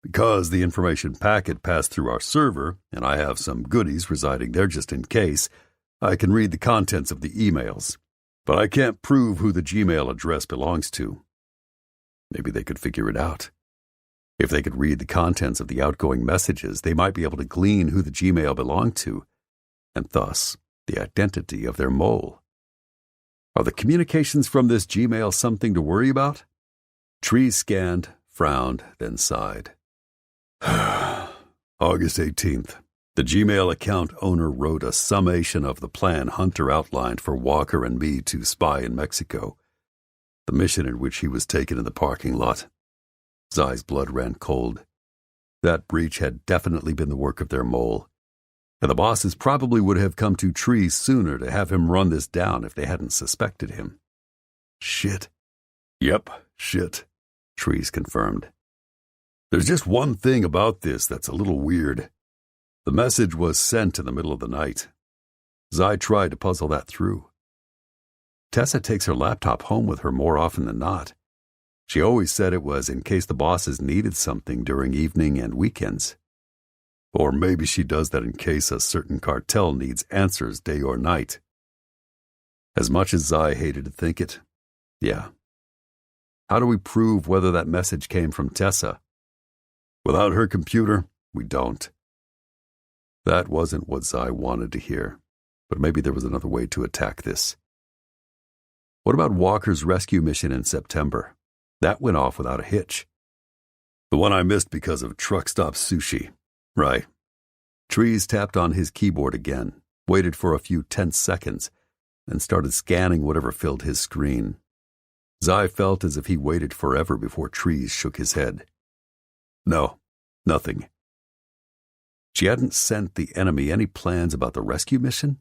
[SPEAKER 1] Because the information packet passed through our server, and I have some goodies residing there just in case, I can read the contents of the emails, but I can't prove who the Gmail address belongs to. Maybe they could figure it out. If they could read the contents of the outgoing messages, they might be able to glean who the Gmail belonged to, and thus the identity of their mole. Are the communications from this Gmail something to worry about? Trees scanned, frowned, then sighed. August 18th. The Gmail account owner wrote a summation of the plan Hunter outlined for Walker and me to spy in Mexico, the mission in which he was taken in the parking lot. Zai's blood ran cold. That breach had definitely been the work of their mole, and the bosses probably would have come to Trees sooner to have him run this down if they hadn't suspected him. Shit. Yep, shit, Trees confirmed. There's just one thing about this that's a little weird. The message was sent in the middle of the night. Zai tried to puzzle that through. Tessa takes her laptop home with her more often than not. She always said it was in case the bosses needed something during evening and weekends. Or maybe she does that in case a certain cartel needs answers day or night. As much as I hated to think it, yeah. How do we prove whether that message came from Tessa? Without her computer, we don't. That wasn't what Zai wanted to hear, but maybe there was another way to attack this. What about Walker's rescue mission in September? That went off without a hitch. The one I missed because of truck stop sushi. Right. Trees tapped on his keyboard again, waited for a few tense seconds, then started scanning whatever filled his screen. Zai felt as if he waited forever before Trees shook his head. No, nothing. She hadn't sent the enemy any plans about the rescue mission?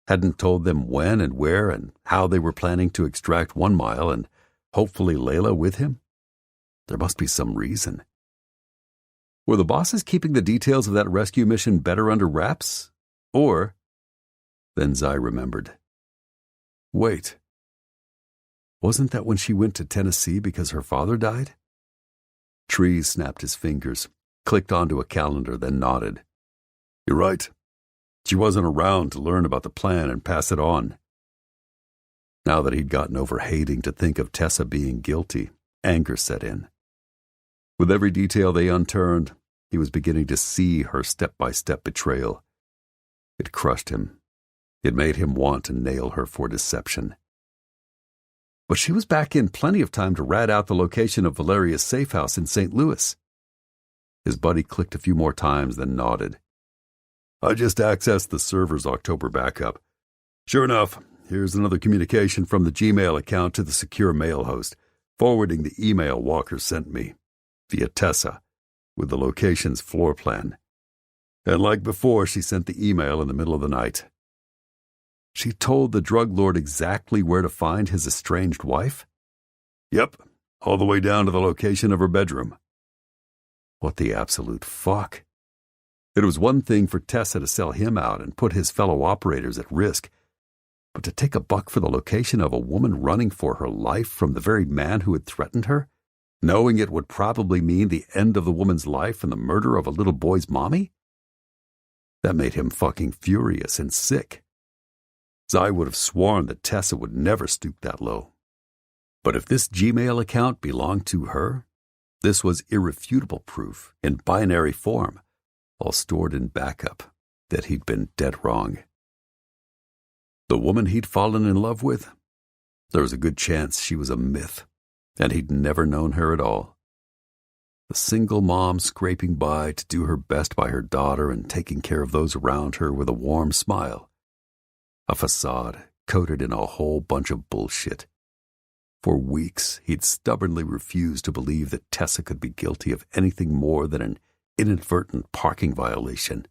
[SPEAKER 1] Hadn't told them when and where and how they were planning to extract 1 Mile and hopefully Layla with him? There must be some reason. Were the bosses keeping the details of that rescue mission better under wraps? Or... Then Zai remembered. Wait. Wasn't that when she went to Tennessee because her father died? Trees snapped his fingers, clicked onto a calendar, then nodded. You're right. She wasn't around to learn about the plan and pass it on. Now that he'd gotten over hating to think of Tessa being guilty, anger set in. With every detail they unturned, he was beginning to see her step-by-step betrayal. It crushed him. It made him want to nail her for deception. But she was back in plenty of time to rat out the location of Valeria's safe house in St. Louis. His buddy clicked a few more times, then nodded. I just accessed the server's October backup. Sure enough, here's another communication from the Gmail account to the secure mail host, forwarding the email Walker sent me, via Tessa, with the location's floor plan. And like before, she sent the email in the middle of the night. She told the drug lord exactly where to find his estranged wife? Yep, all the way down to the location of her bedroom. What the absolute fuck? It was one thing for Tessa to sell him out and put his fellow operators at risk, but to take a buck for the location of a woman running for her life from the very man who had threatened her, knowing it would probably mean the end of the woman's life and the murder of a little boy's mommy? That made him fucking furious and sick. Zai would have sworn that Tessa would never stoop that low. But if this Gmail account belonged to her, this was irrefutable proof, in binary form, all stored in backup, that he'd been dead wrong. The woman he'd fallen in love with? There was a good chance she was a myth, and he'd never known her at all. The single mom scraping by to do her best by her daughter and taking care of those around her with a warm smile. A facade coated in a whole bunch of bullshit. For weeks, he'd stubbornly refused to believe that Tessa could be guilty of anything more than an inadvertent parking violation.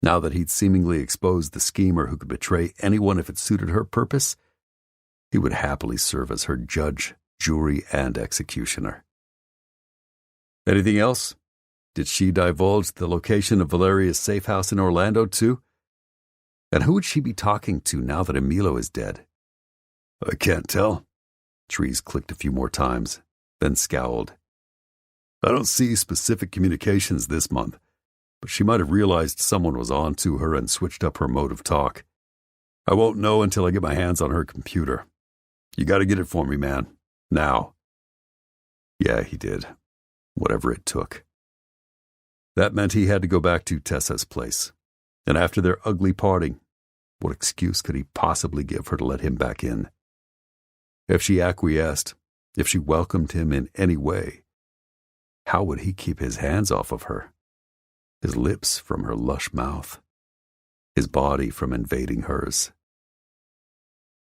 [SPEAKER 1] Now that he'd seemingly exposed the schemer who could betray anyone if it suited her purpose, he would happily serve as her judge, jury, and executioner. Anything else? Did she divulge the location of Valeria's safe house in Orlando, too? And who would she be talking to now that Emilio is dead? I can't tell. Trees clicked a few more times, then scowled. I don't see specific communications this month, but she might have realized someone was on to her and switched up her mode of talk. I won't know until I get my hands on her computer. You gotta get it for me, man. Now. Yeah, he did. Whatever it took. That meant he had to go back to Tessa's place. And after their ugly parting, what excuse could he possibly give her to let him back in? If she acquiesced, if she welcomed him in any way, how would he keep his hands off of her? His lips from her lush mouth, his body from invading hers.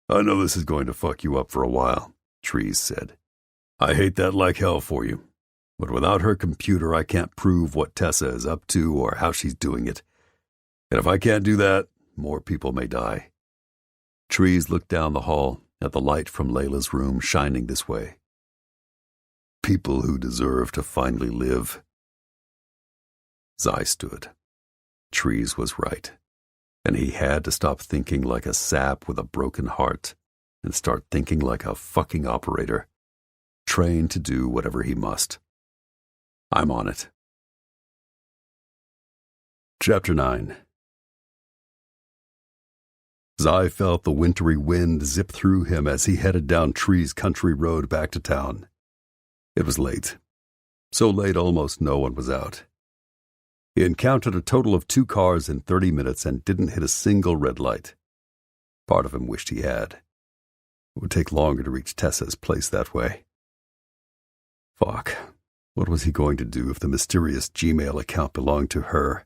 [SPEAKER 1] I know this is going to fuck you up for a while, Trees said. I hate that like hell for you, but without her computer I can't prove what Tessa is up to or how she's doing it. And if I can't do that, more people may die. Trees looked down the hall at the light from Layla's room shining this way. People who deserve to finally live. Zai stood. Trees was right, and he had to stop thinking like a sap with a broken heart and start thinking like a fucking operator, trained to do whatever he must. I'm on it. Chapter 9. Zai felt the wintry wind zip through him as he headed down Tree's country road back to town. It was late. So late almost no one was out. He encountered a total of 2 cars in 30 minutes and didn't hit a single red light. Part of him wished he had. It would take longer to reach Tessa's place that way. Fuck. What was he going to do if the mysterious Gmail account belonged to her?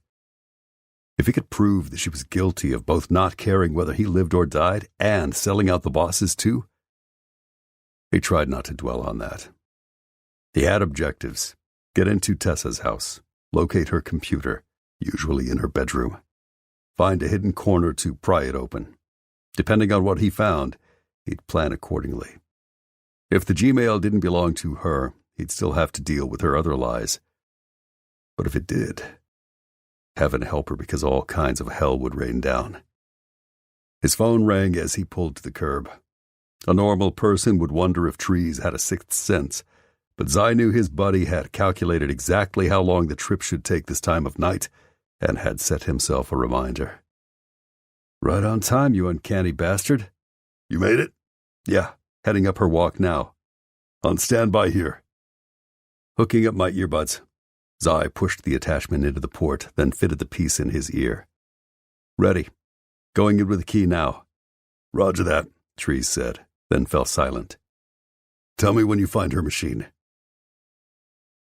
[SPEAKER 1] If he could prove that she was guilty of both not caring whether he lived or died and selling out the bosses too? He tried not to dwell on that. He had objectives. Get into Tessa's house. Locate her computer, usually in her bedroom. Find a hidden corner to pry it open. Depending on what he found, he'd plan accordingly. If the Gmail didn't belong to her, he'd still have to deal with her other lies. But if it did, heaven help her, because all kinds of hell would rain down. His phone rang as he pulled to the curb. A normal person would wonder if trees had a sixth sense, but Zai knew his buddy had calculated exactly how long the trip should take this time of night and had set himself a reminder. Right on time, you uncanny bastard. You made it? Yeah, heading up her walk now. On standby here. Hooking up my earbuds. Zai pushed the attachment into the port, then fitted the piece in his ear. Ready. Going in with the key now. Roger that, Trees said, then fell silent. Tell me when you find her machine.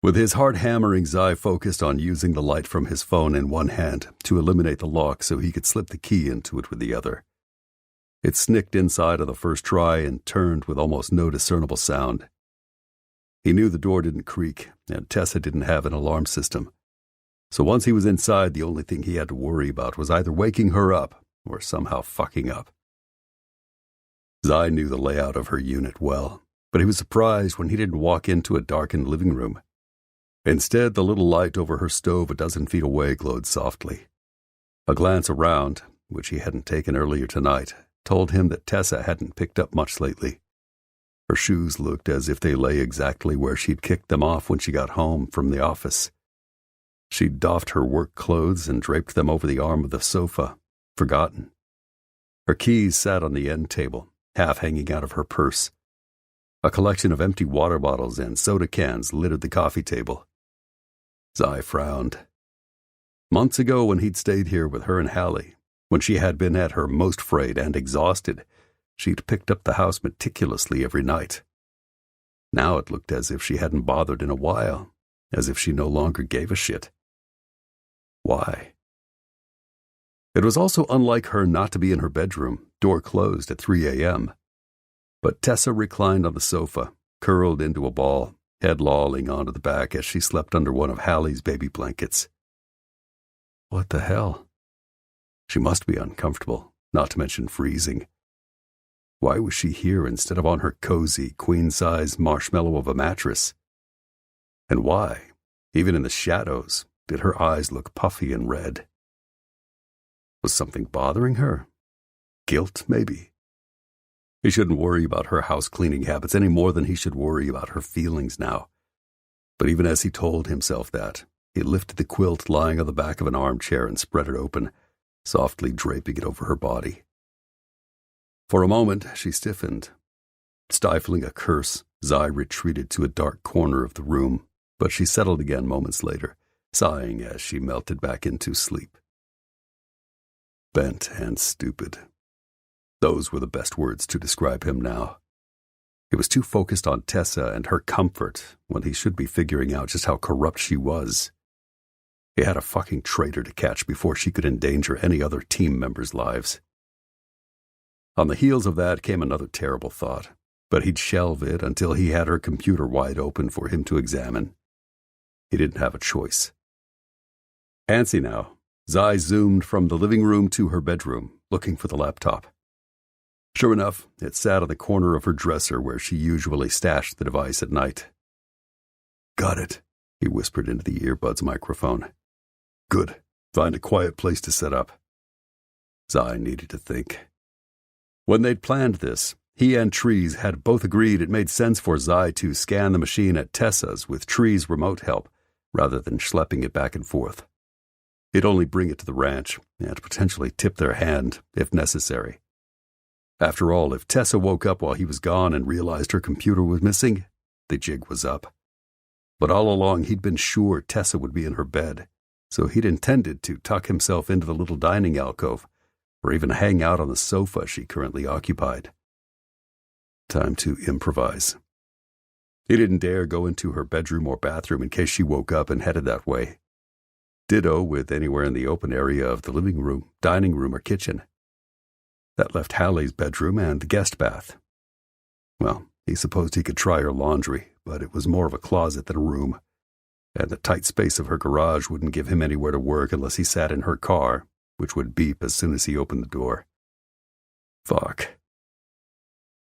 [SPEAKER 1] With his heart hammering, Zai focused on using the light from his phone in one hand to eliminate the lock so he could slip the key into it with the other. It snicked inside on the first try and turned with almost no discernible sound. He knew the door didn't creak, and Tessa didn't have an alarm system. So once he was inside, the only thing he had to worry about was either waking her up or somehow fucking up. Zai knew the layout of her unit well, but he was surprised when he didn't walk into a darkened living room. Instead, the little light over her stove a dozen feet away glowed softly. A glance around, which he hadn't taken earlier tonight, told him that Tessa hadn't picked up much lately. Her shoes looked as if they lay exactly where she'd kicked them off when she got home from the office. She'd doffed her work clothes and draped them over the arm of the sofa, forgotten. Her keys sat on the end table, half hanging out of her purse. A collection of empty water bottles and soda cans littered the coffee table. Zai frowned. Months ago, when he'd stayed here with her and Hallie, when she had been at her most frayed and exhausted, she'd picked up the house meticulously every night. Now it looked as if she hadn't bothered in a while, as if she no longer gave a shit. Why? It was also unlike her not to be in her bedroom, door closed at 3 a.m. But Tessa reclined on the sofa, curled into a ball, head lolling onto the back as she slept under one of Hallie's baby blankets. What the hell? She must be uncomfortable, not to mention freezing. Why was she here instead of on her cozy, queen-size marshmallow of a mattress? And why, even in the shadows, did her eyes look puffy and red? Was something bothering her? Guilt, maybe? He shouldn't worry about her house-cleaning habits any more than he should worry about her feelings now. But even as he told himself that, he lifted the quilt lying on the back of an armchair and spread it open, softly draping it over her body. For a moment, she stiffened. Stifling a curse, Zai retreated to a dark corner of the room, but she settled again moments later, sighing as she melted back into sleep. Bent and stupid. Those were the best words to describe him now. He was too focused on Tessa and her comfort when he should be figuring out just how corrupt she was. He had a fucking traitor to catch before she could endanger any other team members' lives. On the heels of that came another terrible thought, but he'd shelve it until he had her computer wide open for him to examine. He didn't have a choice. Antsy now, Zai zoomed from the living room to her bedroom, looking for the laptop. Sure enough, it sat on the corner of her dresser where she usually stashed the device at night. Got it, he whispered into the earbud's microphone. Good. Find a quiet place to set up. Zai needed to think. When they'd planned this, he and Trees had both agreed it made sense for Zai to scan the machine at Tessa's with Trees' remote help, rather than schlepping it back and forth. He'd only bring it to the ranch and potentially tip their hand if necessary. After all, if Tessa woke up while he was gone and realized her computer was missing, the jig was up. But all along he'd been sure Tessa would be in her bed, so he'd intended to tuck himself into the little dining alcove or even hang out on the sofa she currently occupied. Time to improvise. He didn't dare go into her bedroom or bathroom in case she woke up and headed that way. Ditto with anywhere in the open area of the living room, dining room, or kitchen. That left Hallie's bedroom and the guest bath. Well, he supposed he could try her laundry, but it was more of a closet than a room, and the tight space of her garage wouldn't give him anywhere to work unless he sat in her car, which would beep as soon as he opened the door. Fuck.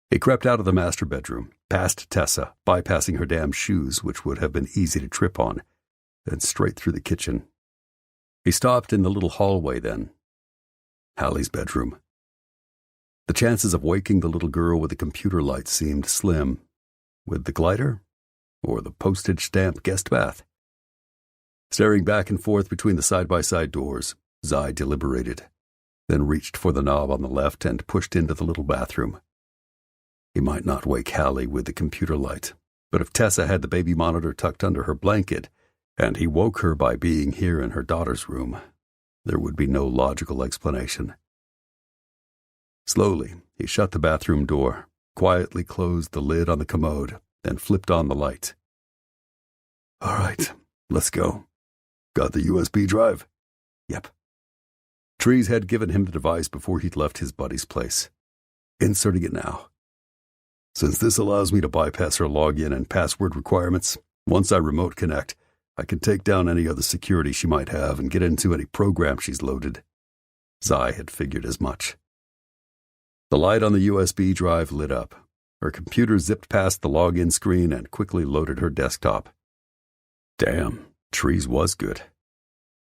[SPEAKER 1] He crept out of the master bedroom, past Tessa, bypassing her damn shoes, which would have been easy to trip on, and straight through the kitchen. He stopped in the little hallway then. Hallie's bedroom. The chances of waking the little girl with the computer light seemed slim. With the glider? Or the postage stamp guest bath? Staring back and forth between the side-by-side doors, Zai deliberated, then reached for the knob on the left and pushed into the little bathroom. He might not wake Hallie with the computer light, but if Tessa had the baby monitor tucked under her blanket, and he woke her by being here in her daughter's room, there would be no logical explanation. Slowly, he shut the bathroom door, quietly closed the lid on the commode, then flipped on the light. All right, let's go. Got the USB drive? Yep. Trees had given him the device before he'd left his buddy's place. Inserting it now. Since this allows me to bypass her login and password requirements, once I remote connect, I can take down any other security she might have and get into any program she's loaded. Zai had figured as much. The light on the USB drive lit up. Her computer zipped past the login screen and quickly loaded her desktop. Damn, Trees was good.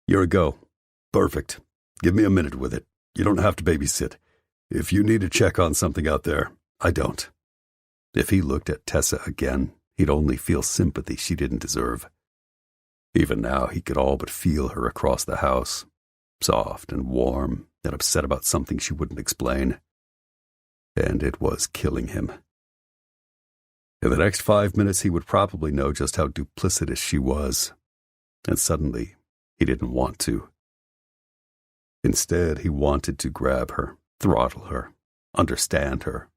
[SPEAKER 1] You're a go. Perfect. Give me a minute with it. You don't have to babysit. If you need to check on something out there, I don't. If he looked at Tessa again, he'd only feel sympathy she didn't deserve. Even now, he could all but feel her across the house, soft and warm and upset about something she wouldn't explain. And it was killing him. In the next 5 minutes, he would probably know just how duplicitous she was. And suddenly, he didn't want to. Instead, he wanted to grab her, throttle her, understand her,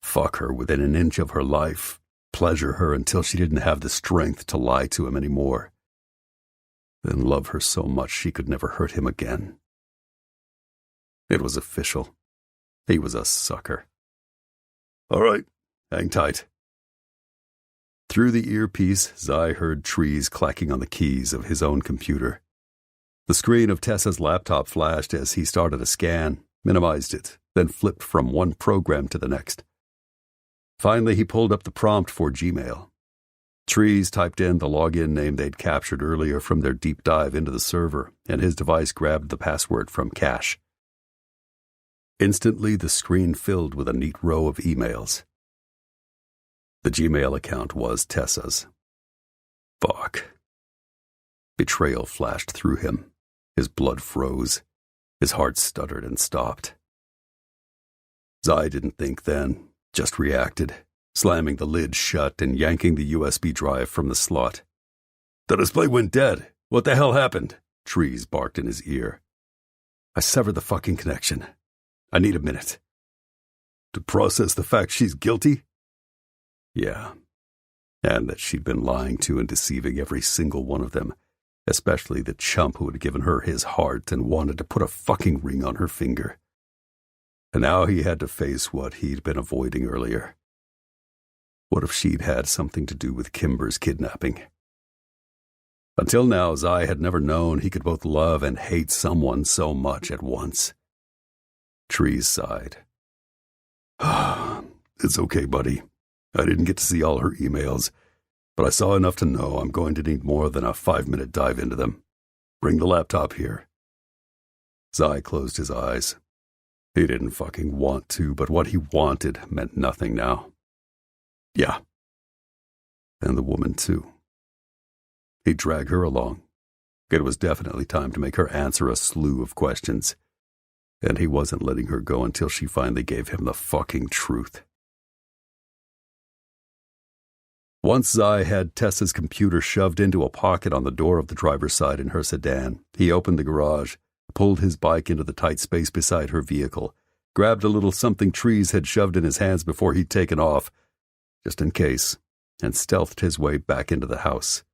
[SPEAKER 1] fuck her within an inch of her life, pleasure her until she didn't have the strength to lie to him anymore, then love her so much she could never hurt him again. It was official. He was a sucker. All right, hang tight. Through the earpiece, Zai heard Trees clacking on the keys of his own computer. The screen of Tessa's laptop flashed as he started a scan, minimized it, then flipped from one program to the next. Finally, he pulled up the prompt for Gmail. Trees typed in the login name they'd captured earlier from their deep dive into the server, and his device grabbed the password from cache. Instantly, the screen filled with a neat row of emails. The Gmail account was Tessa's. Fuck. Betrayal flashed through him. His blood froze. His heart stuttered and stopped. Zai didn't think then, just reacted, slamming the lid shut and yanking the USB drive from the slot. The display went dead. What the hell happened? Trees barked in his ear. I severed the fucking connection. I need a minute. To process the fact she's guilty? Yeah. And that she'd been lying to and deceiving every single one of them, especially the chump who had given her his heart and wanted to put a fucking ring on her finger. And now he had to face what he'd been avoiding earlier. What if she'd had something to do with Kimber's kidnapping? Until now, Zai had never known he could both love and hate someone so much at once. Trees sighed. It's okay, buddy. I didn't get to see all her emails, but I saw enough to know I'm going to need more than a 5-minute dive into them. Bring the laptop here. Zai closed his eyes. He didn't fucking want to, but what he wanted meant nothing now. Yeah. And the woman, too. He'd drag her along. It was definitely time to make her answer a slew of questions. And he wasn't letting her go until she finally gave him the fucking truth. Once Zai had Tessa's computer shoved into a pocket on the door of the driver's side in her sedan, he opened the garage, pulled his bike into the tight space beside her vehicle, grabbed a little something Trees had shoved in his hands before he'd taken off, just in case, and stealthed his way back into the house.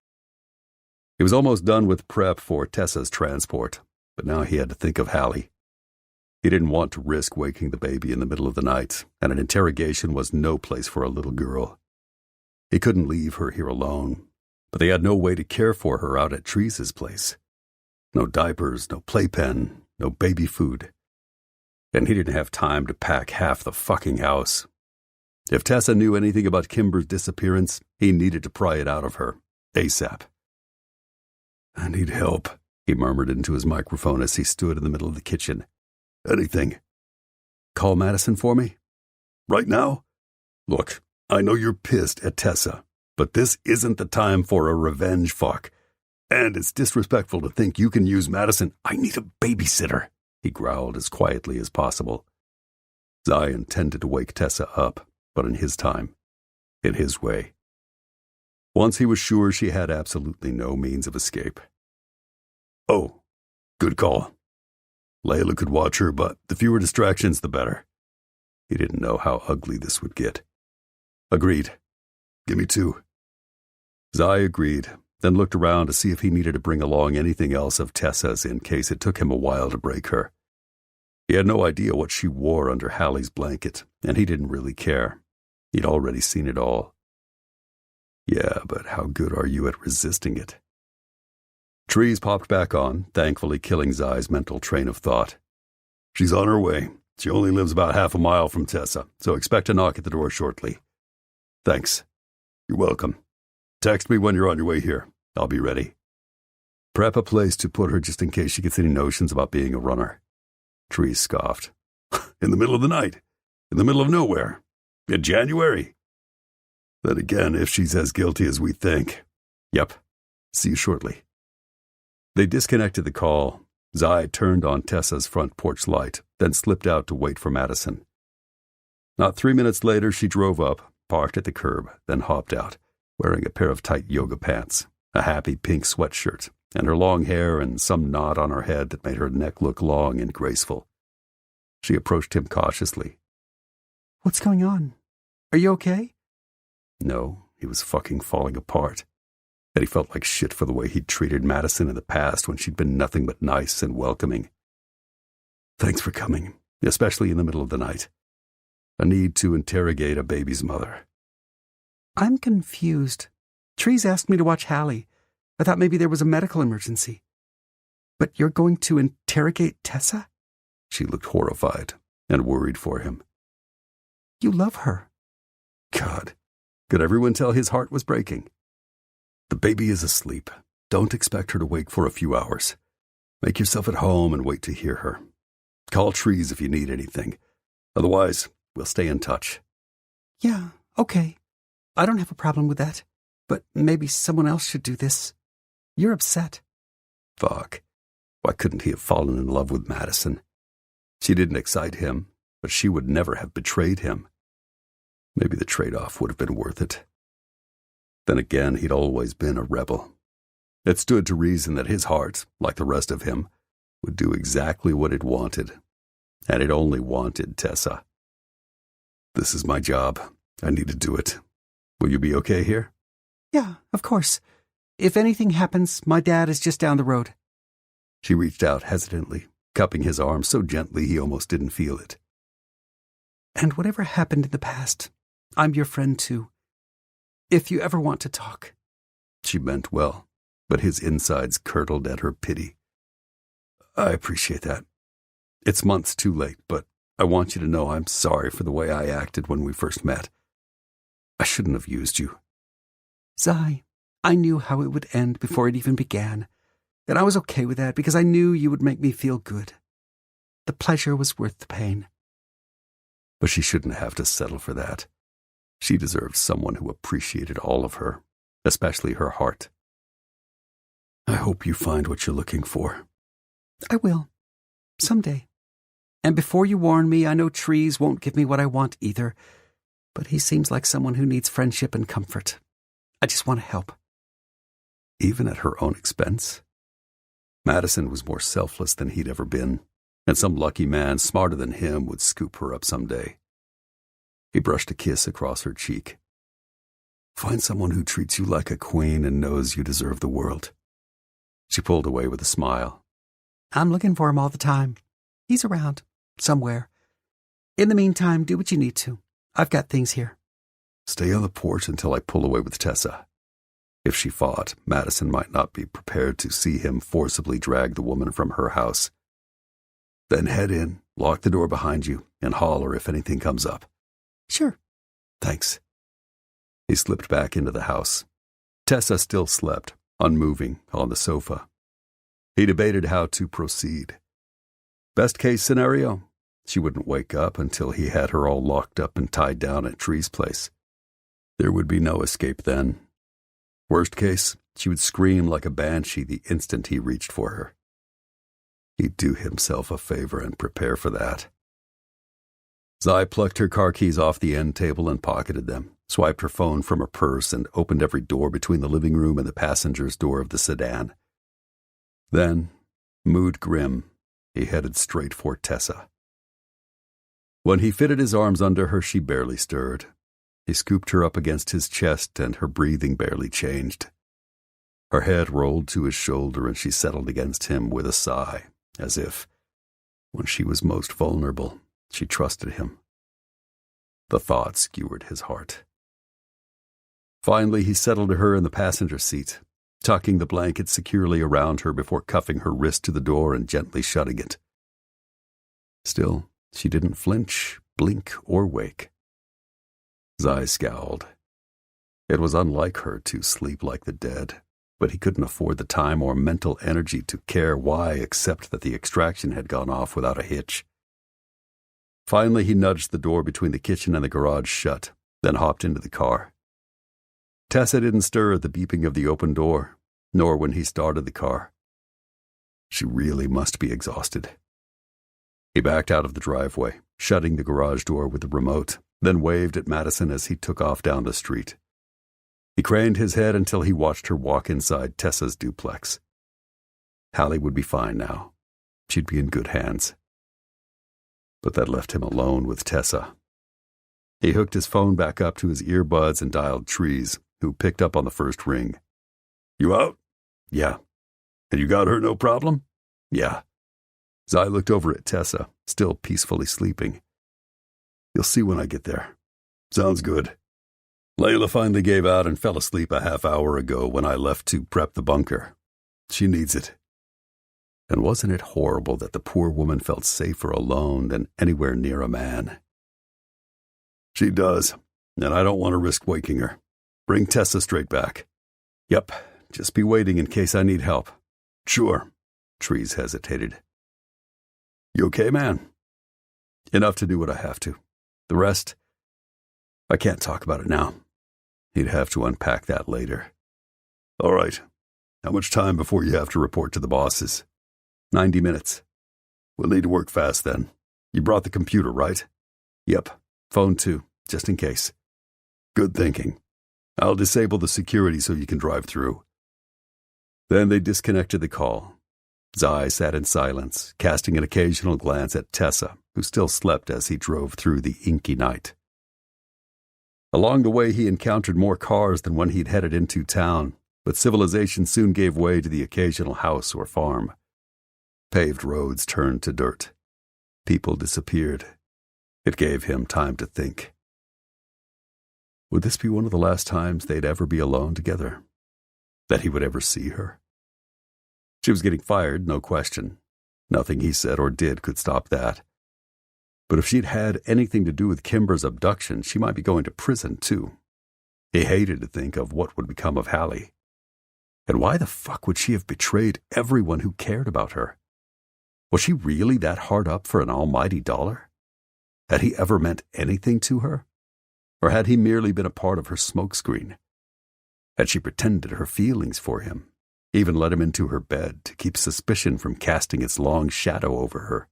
[SPEAKER 1] He was almost done with prep for Tessa's transport, but now he had to think of Hallie. He didn't want to risk waking the baby in the middle of the night, and an interrogation was no place for a little girl. He couldn't leave her here alone, but they had no way to care for her out at Trees' place. No diapers, no playpen, no baby food. And he didn't have time to pack half the fucking house. If Tessa knew anything about Kimber's disappearance, he needed to pry it out of her, ASAP. "I need help," he murmured into his microphone as he stood in the middle of the kitchen. "Anything." "Call Madison for me?" "Right now? Look, I know you're pissed at Tessa, but this isn't the time for a revenge fuck. And it's disrespectful to think you can use Madison." "I need a babysitter," he growled as quietly as possible. Zai intended to wake Tessa up, but in his time, in his way. Once he was sure she had absolutely no means of escape. "Oh, good call. Layla could watch her, but the fewer distractions, the better." He didn't know how ugly this would get. "Agreed. Give me 2. Zai agreed, then looked around to see if he needed to bring along anything else of Tessa's in case it took him a while to break her. He had no idea what she wore under Hallie's blanket, and he didn't really care. He'd already seen it all. Yeah, but how good are you at resisting it? Trees popped back on, thankfully killing Zai's mental train of thought. "She's on her way. She only lives about half a mile from Tessa, so expect a knock at the door shortly." "Thanks." "You're welcome. Text me when you're on your way here. I'll be ready." "Prep a place to put her just in case she gets any notions about being a runner." Trees scoffed. "In the middle of the night? In the middle of nowhere? In January?" "Then again, if she's as guilty as we think." "Yep. See you shortly." They disconnected the call. Zai turned on Tessa's front porch light, then slipped out to wait for Madison. Not 3 minutes later, she drove up, parked at the curb, then hopped out, wearing a pair of tight yoga pants, a happy pink sweatshirt, and her long hair and some knot on her head that made her neck look long and graceful. She approached him cautiously.
[SPEAKER 2] "What's going on? Are you okay?"
[SPEAKER 1] No, he was fucking falling apart. And he felt like shit for the way he'd treated Madison in the past when she'd been nothing but nice and welcoming. "Thanks for coming, especially in the middle of the night. I need to interrogate a baby's mother."
[SPEAKER 2] "I'm confused. Trees asked me to watch Hallie. I thought maybe there was a medical emergency. But you're going to interrogate Tessa?"
[SPEAKER 1] She looked horrified and worried for him.
[SPEAKER 2] "You love her."
[SPEAKER 1] God, could everyone tell his heart was breaking? "The baby is asleep. Don't expect her to wake for a few hours. Make yourself at home and wait to hear her. Call Trees if you need anything. Otherwise, we'll stay in touch."
[SPEAKER 2] "Yeah, okay. I don't have a problem with that. But maybe someone else should do this. You're upset."
[SPEAKER 1] Fuck. Why couldn't he have fallen in love with Madison? She didn't excite him, but she would never have betrayed him. Maybe the trade-off would have been worth it. Then again, he'd always been a rebel. It stood to reason that his heart, like the rest of him, would do exactly what it wanted. And it only wanted Tessa. "This is my job. I need to do it. Will you be okay here?"
[SPEAKER 2] "Yeah, of course. If anything happens, my dad is just down the road."
[SPEAKER 1] She reached out hesitantly, cupping his arm so gently he almost didn't feel it.
[SPEAKER 2] "And whatever happened in the past, I'm your friend too. If you ever want to talk."
[SPEAKER 1] She meant well, but his insides curdled at her pity. "I appreciate that. It's months too late, but I want you to know I'm sorry for the way I acted when we first met. I shouldn't have used you."
[SPEAKER 2] "Zai, I knew how it would end before it even began, and I was okay with that because I knew you would make me feel good. The pleasure was worth the pain."
[SPEAKER 1] But she shouldn't have to settle for that. She deserved someone who appreciated all of her, especially her heart. I hope you find what you're looking for.
[SPEAKER 2] I will. Someday. And before you warn me, I know Trees won't give me what I want either, but he seems like someone who needs friendship and comfort. I just want to help.
[SPEAKER 1] Even at her own expense? Madison was more selfless than he'd ever been, and some lucky man smarter than him would scoop her up someday. He brushed a kiss across her cheek. Find someone who treats you like a queen and knows you deserve the world. She pulled away with a smile.
[SPEAKER 2] I'm looking for him all the time. He's around, somewhere. In the meantime, do what you need to. I've got things here.
[SPEAKER 1] Stay on the porch until I pull away with Tessa. If she fought, Madison might not be prepared to see him forcibly drag the woman from her house. Then head in, lock the door behind you, and holler if anything comes up.
[SPEAKER 2] Sure.
[SPEAKER 1] Thanks. He slipped back into the house. Tessa still slept, unmoving, on the sofa. He debated how to proceed. Best case scenario, she wouldn't wake up until he had her all locked up and tied down at Tree's place. There would be no escape then. Worst case, she would scream like a banshee the instant he reached for her. He'd do himself a favor and prepare for that. Zai plucked her car keys off the end table and pocketed them, swiped her phone from her purse, and opened every door between the living room and the passenger's door of the sedan. Then, mood grim, he headed straight for Tessa. When he fitted his arms under her, she barely stirred. He scooped her up against his chest, and her breathing barely changed. Her head rolled to his shoulder, and she settled against him with a sigh, as if, when she was most vulnerable, she trusted him. The thought skewered his heart. Finally, he settled her in the passenger seat, tucking the blanket securely around her before cuffing her wrist to the door and gently shutting it. Still, she didn't flinch, blink, or wake. Zai scowled. It was unlike her to sleep like the dead, but he couldn't afford the time or mental energy to care why except that the extraction had gone off without a hitch. Finally, he nudged the door between the kitchen and the garage shut, then hopped into the car. Tessa didn't stir at the beeping of the open door, nor when he started the car. She really must be exhausted. He backed out of the driveway, shutting the garage door with the remote, then waved at Madison as he took off down the street. He craned his head until he watched her walk inside Tessa's duplex. Hallie would be fine now. She'd be in good hands. But that left him alone with Tessa. He hooked his phone back up to his earbuds and dialed Trees, who picked up on the first ring. You out? Yeah. And you got her no problem? Yeah. Zai looked over at Tessa, still peacefully sleeping. You'll see when I get there. Sounds good. Layla finally gave out and fell asleep a half hour ago when I left to prep the bunker. She needs it. And wasn't it horrible that the poor woman felt safer alone than anywhere near a man? She does, and I don't want to risk waking her. Bring Tessa straight back. Yep, just be waiting in case I need help. Sure. Trees hesitated. You okay, man? Enough to do what I have to. The rest, I can't talk about it now. He'd have to unpack that later. All right. How much time before you have to report to the bosses? 90 minutes. We'll need to work fast then. You brought the computer, right? Yep. Phone too, just in case. Good thinking. I'll disable the security so you can drive through. Then they disconnected the call. Zai sat in silence, casting an occasional glance at Tessa, who still slept as he drove through the inky night. Along the way, he encountered more cars than when he'd headed into town, but civilization soon gave way to the occasional house or farm. Paved roads turned to dirt. People disappeared. It gave him time to think. Would this be one of the last times they'd ever be alone together? That he would ever see her? She was getting fired, no question. Nothing he said or did could stop that. But if she'd had anything to do with Kimber's abduction, she might be going to prison, too. He hated to think of what would become of Hallie. And why the fuck would she have betrayed everyone who cared about her? Was she really that hard up for an almighty dollar? Had he ever meant anything to her? Or had he merely been a part of her smokescreen? Had she pretended her feelings for him, even let him into her bed to keep suspicion from casting its long shadow over her.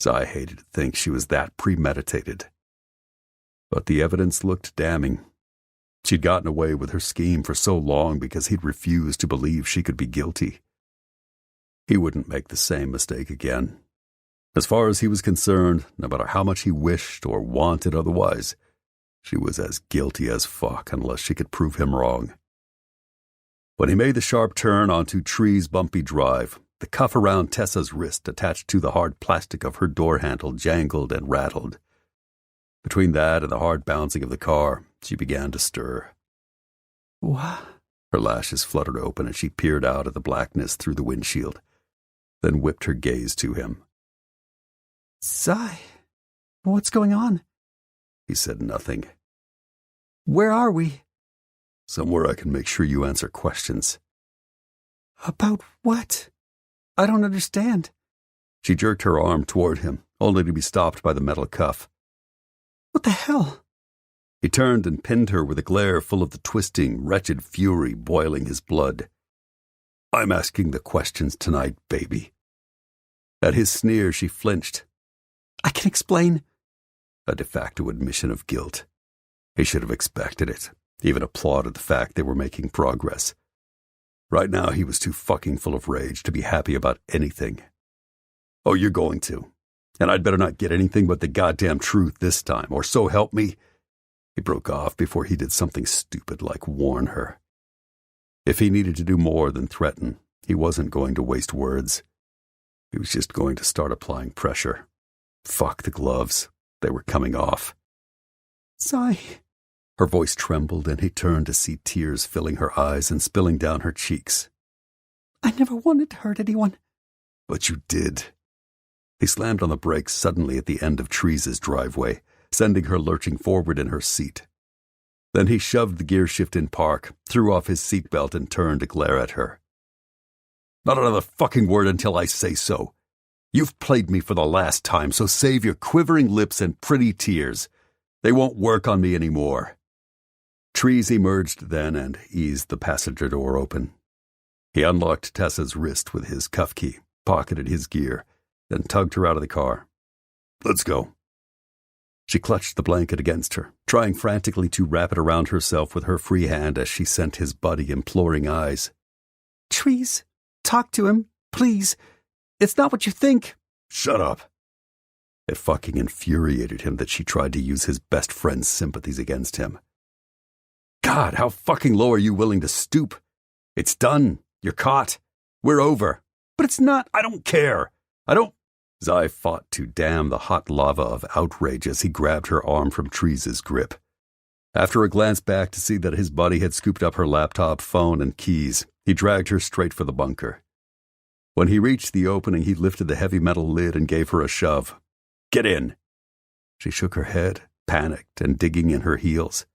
[SPEAKER 1] Zai hated to think she was that premeditated. But the evidence looked damning. She'd gotten away with her scheme for so long because he'd refused to believe she could be guilty. He wouldn't make the same mistake again. As far as he was concerned, no matter how much he wished or wanted otherwise, she was as guilty as fuck unless she could prove him wrong. When he made the sharp turn onto Tree's bumpy drive, the cuff around Tessa's wrist attached to the hard plastic of her door handle jangled and rattled. Between that and the hard bouncing of the car, she began to stir.
[SPEAKER 2] What?
[SPEAKER 1] Her lashes fluttered open as she peered out at the blackness through the windshield, then whipped her gaze to him.
[SPEAKER 2] Zai, what's going on?
[SPEAKER 1] He said nothing.
[SPEAKER 2] Where are we?
[SPEAKER 1] Somewhere I can make sure you answer questions.
[SPEAKER 2] About what? I don't understand.
[SPEAKER 1] She jerked her arm toward him, only to be stopped by the metal cuff.
[SPEAKER 2] What the hell?
[SPEAKER 1] He turned and pinned her with a glare full of the twisting, wretched fury boiling his blood. I'm asking the questions tonight, baby. At his sneer, she flinched.
[SPEAKER 2] I can explain.
[SPEAKER 1] A de facto admission of guilt. He should have expected it, even applauded the fact they were making progress. Right now, he was too fucking full of rage to be happy about anything. Oh, you're going to. And I'd better not get anything but the goddamn truth this time, or so help me. He broke off before he did something stupid like warn her. If he needed to do more than threaten, he wasn't going to waste words. He was just going to start applying pressure. Fuck the gloves. They were coming off.
[SPEAKER 2] Zai.
[SPEAKER 1] Her voice trembled, and he turned to see tears filling her eyes and spilling down her cheeks.
[SPEAKER 2] I never wanted to hurt anyone.
[SPEAKER 1] But you did. He slammed on the brakes suddenly at the end of Tree's driveway, sending her lurching forward in her seat. Then he shoved the gear shift in park, threw off his seatbelt, and turned to glare at her. Not another fucking word until I say so. You've played me for the last time, so save your quivering lips and pretty tears. They won't work on me anymore. Trees emerged then and eased the passenger door open. He unlocked Tessa's wrist with his cuff key, pocketed his gear, then tugged her out of the car. Let's go. She clutched the blanket against her, trying frantically to wrap it around herself with her free hand as she sent his buddy imploring eyes.
[SPEAKER 2] Trees, talk to him, please. It's not what you think.
[SPEAKER 1] Shut up. It fucking infuriated him that she tried to use his best friend's sympathies against him. God, how fucking low are you willing to stoop? It's done. You're caught. We're over.
[SPEAKER 2] But it's not.
[SPEAKER 1] I don't care. Zai fought to dam the hot lava of outrage as he grabbed her arm from Trees' grip. After a glance back to see that his buddy had scooped up her laptop, phone, and keys, he dragged her straight for the bunker. When he reached the opening, he lifted the heavy metal lid and gave her a shove. Get in. She shook her head, panicked and digging in her heels.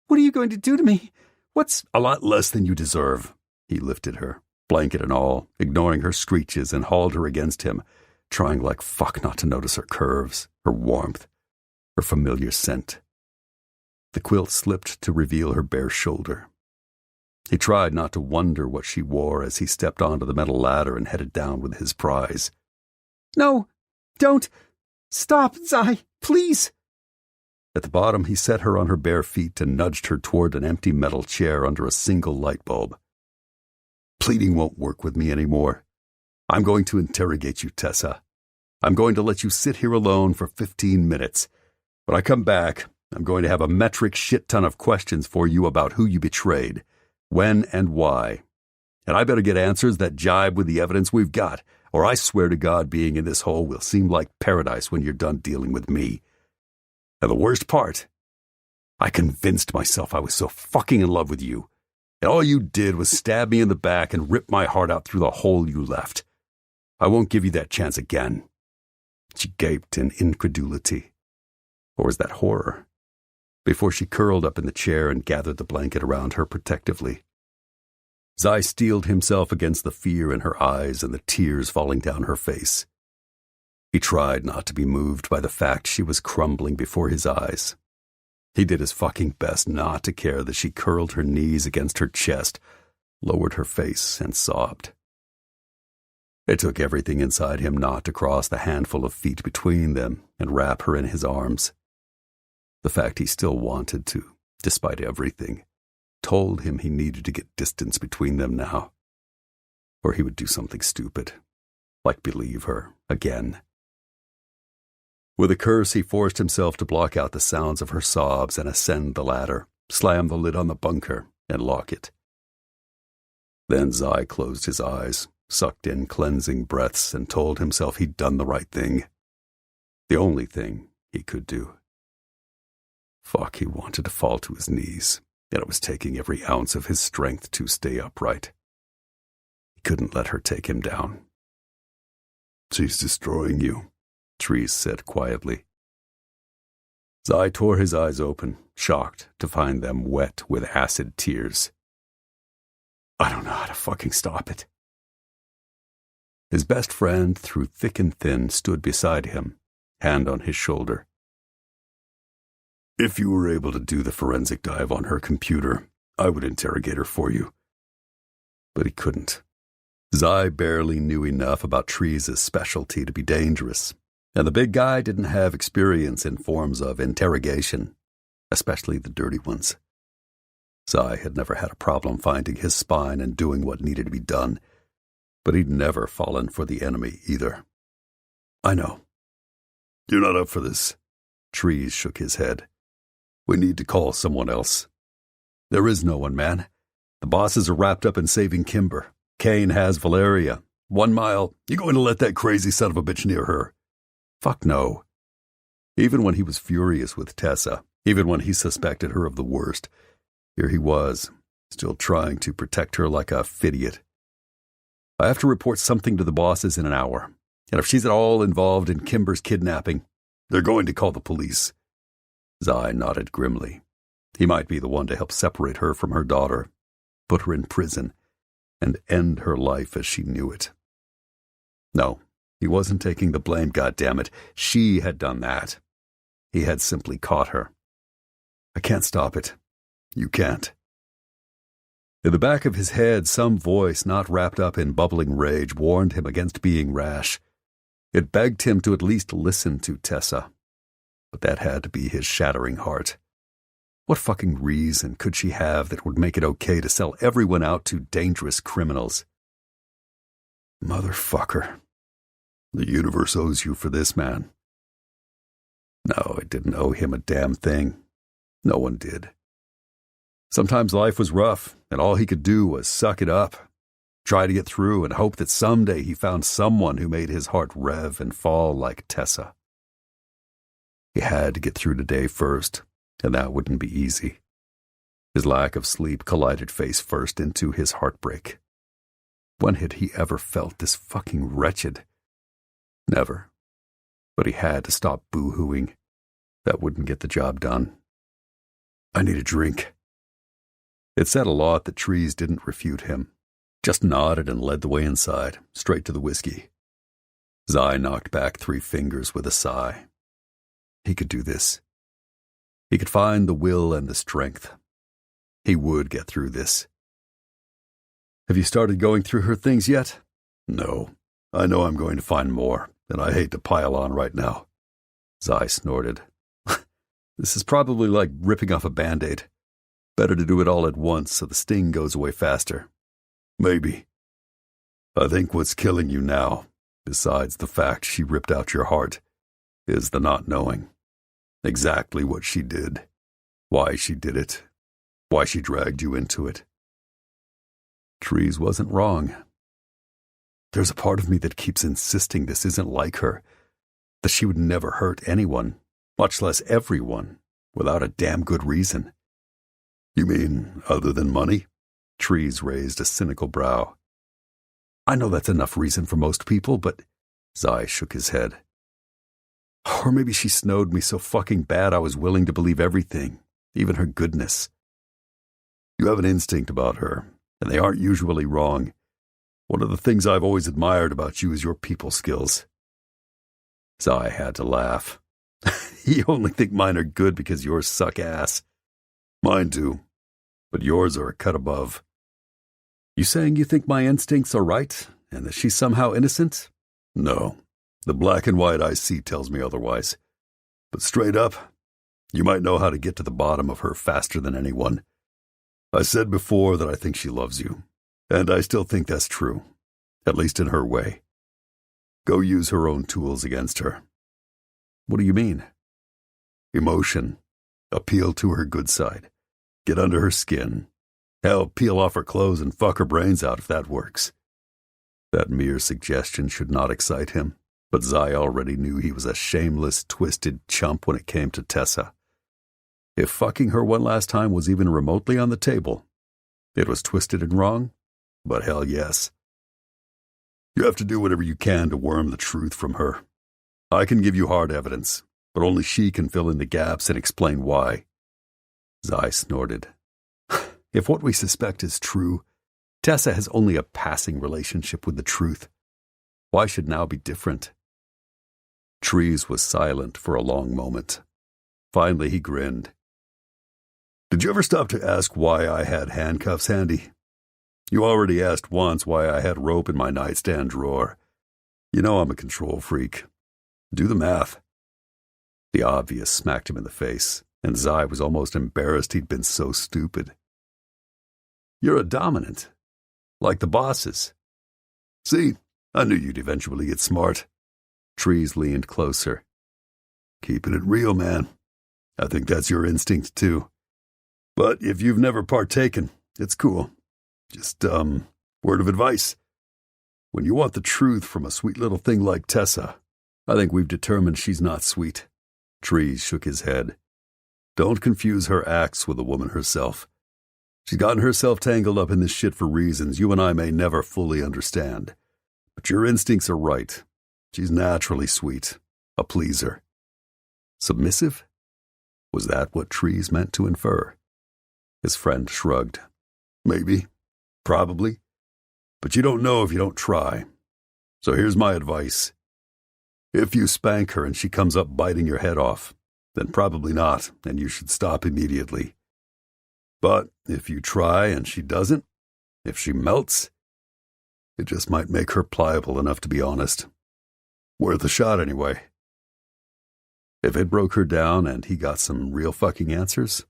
[SPEAKER 2] What are you going to do to me? What's...
[SPEAKER 1] A lot less than you deserve. He lifted her, blanket and all, ignoring her screeches, and hauled her against him, trying like fuck not to notice her curves, her warmth, her familiar scent. The quilt slipped to reveal her bare shoulder. He tried not to wonder what she wore as he stepped onto the metal ladder and headed down with his prize.
[SPEAKER 2] No, don't. Stop, Zai, please.
[SPEAKER 1] At the bottom, he set her on her bare feet and nudged her toward an empty metal chair under a single light bulb. Pleading won't work with me anymore. I'm going to interrogate you, Tessa. I'm going to let you sit here alone for 15 minutes. When I come back, I'm going to have a metric shit ton of questions for you about who you betrayed, when and why. And I better get answers that jibe with the evidence we've got, or I swear to God being in this hole will seem like paradise when you're done dealing with me. And the worst part, I convinced myself I was so fucking in love with you, and all you did was stab me in the back and rip my heart out through the hole you left. I won't give you that chance again. She gaped in incredulity. Or was that horror? Before she curled up in the chair and gathered the blanket around her protectively. Zai steeled himself against the fear in her eyes and the tears falling down her face. He tried not to be moved by the fact she was crumbling before his eyes. He did his fucking best not to care that she curled her knees against her chest, lowered her face, and sobbed. It took everything inside him not to cross the handful of feet between them and wrap her in his arms. The fact he still wanted to, despite everything, told him he needed to get distance between them now, or he would do something stupid, like believe her again. With a curse, he forced himself to block out the sounds of her sobs and ascend the ladder, slam the lid on the bunker, and lock it. Then Zai closed his eyes, sucked in cleansing breaths, and told himself he'd done the right thing. The only thing he could do. Fuck, he wanted to fall to his knees, and it was taking every ounce of his strength to stay upright. He couldn't let her take him down. "She's destroying you," Trees said quietly. Zai tore his eyes open, shocked to find them wet with acid tears. "I don't know how to fucking stop it." His best friend, through thick and thin, stood beside him, hand on his shoulder. "If you were able to do the forensic dive on her computer, I would interrogate her for you." But he couldn't. Zai barely knew enough about Trees' specialty to be dangerous, and the big guy didn't have experience in forms of interrogation, especially the dirty ones. Zai had never had a problem finding his spine and doing what needed to be done, but he'd never fallen for the enemy either. "I know." "You're not up for this." Trees shook his head. "We need to call someone else." "There is no one, man. The bosses are wrapped up in saving Kimber. Kane has Valeria. 1 mile. You going to let that crazy son of a bitch near her?" Fuck no. Even when he was furious with Tessa, even when he suspected her of the worst, here he was, still trying to protect her like a fidiot. "I have to report something to the bosses in an hour, and if she's at all involved in Kimber's kidnapping, they're going to call the police." Zai nodded grimly. He might be the one to help separate her from her daughter, put her in prison, and end her life as she knew it. No, he wasn't taking the blame, goddammit. She had done that. He had simply caught her. "I can't stop it. You can't." In the back of his head, some voice not wrapped up in bubbling rage warned him against being rash. It begged him to at least listen to Tessa. But that had to be his shattering heart. What fucking reason could she have that would make it okay to sell everyone out to dangerous criminals? Motherfucker. The universe owes you for this, man. No, it didn't owe him a damn thing. No one did. Sometimes life was rough, and all he could do was suck it up, try to get through, and hope that someday he found someone who made his heart rev and fall like Tessa. He had to get through today first, and that wouldn't be easy. His lack of sleep collided face first into his heartbreak. When had he ever felt this fucking wretched? Never. But he had to stop boo-hooing. That wouldn't get the job done. "I need a drink." It said a lot that Trees didn't refute him, just nodded and led the way inside, straight to the whiskey. Zai knocked back 3 fingers with a sigh. He could do this. He could find the will and the strength. He would get through this. "Have you started going through her things yet?" "No. I know I'm going to find more, and I hate to pile on right now." Zai snorted. "This is probably like ripping off a Band-Aid. Better to do it all at once so the sting goes away faster." "Maybe. I think what's killing you now, besides the fact she ripped out your heart, is the not knowing. Exactly what she did, why she did it, why she dragged you into it." Trees wasn't wrong. "There's a part of me that keeps insisting this isn't like her, that she would never hurt anyone, much less everyone, without a damn good reason." "You mean other than money?" Trees raised a cynical brow. "I know that's enough reason for most people, but..." Zai shook his head. "Or maybe she snowed me so fucking bad I was willing to believe everything, even her goodness." "You have an instinct about her, and they aren't usually wrong. One of the things I've always admired about you is your people skills." Zai had to laugh. "You only think mine are good because yours suck ass." "Mine do, but yours are a cut above." You saying you think my instincts are right, and that she's somehow innocent? No. The black and white I see tells me otherwise. But straight up, you might know how to get to the bottom of her faster than anyone. I said before that I think she loves you, and I still think that's true, at least in her way. Go use her own tools against her.
[SPEAKER 2] What do you mean?
[SPEAKER 1] Emotion. Appeal to her good side. Get under her skin. Hell, peel off her clothes and fuck her brains out if that works. That mere suggestion should not excite him, but Zai already knew he was a shameless, twisted chump when it came to Tessa. If fucking her one last time was even remotely on the table, it was twisted and wrong, but hell yes. You have to do whatever you can to worm the truth from her. I can give you hard evidence, but only she can fill in the gaps and explain why. Zai snorted. If what we suspect is true, Tessa has only a passing relationship with the truth. Why should now be different? Trees was silent for a long moment. Finally he grinned. Did you ever stop to ask why I had handcuffs handy? You already asked once why I had rope in my nightstand drawer. You know I'm a control freak. Do the math. The obvious smacked him in the face, and Zai was almost embarrassed he'd been so stupid. You're a dominant, like the bosses. See, I knew you'd eventually get smart. Trees leaned closer. Keeping it real, man. I think that's your instinct, too. But if you've never partaken, it's cool. Just, word of advice. When you want the truth from a sweet little thing like Tessa, I think we've determined she's not sweet. Trees shook his head. Don't confuse her acts with the woman herself. She's gotten herself tangled up in this shit for reasons you and I may never fully understand. But your instincts are right. She's naturally sweet. A pleaser. Submissive? Was that what Trees meant to infer? His friend shrugged. Maybe. Probably. But you don't know if you don't try. So here's my advice. If you spank her and she comes up biting your head off, then probably not, and you should stop immediately. But if you try and she doesn't, if she melts, it just might make her pliable enough to be honest. Worth a shot anyway. If it broke her down and he got some real fucking answers,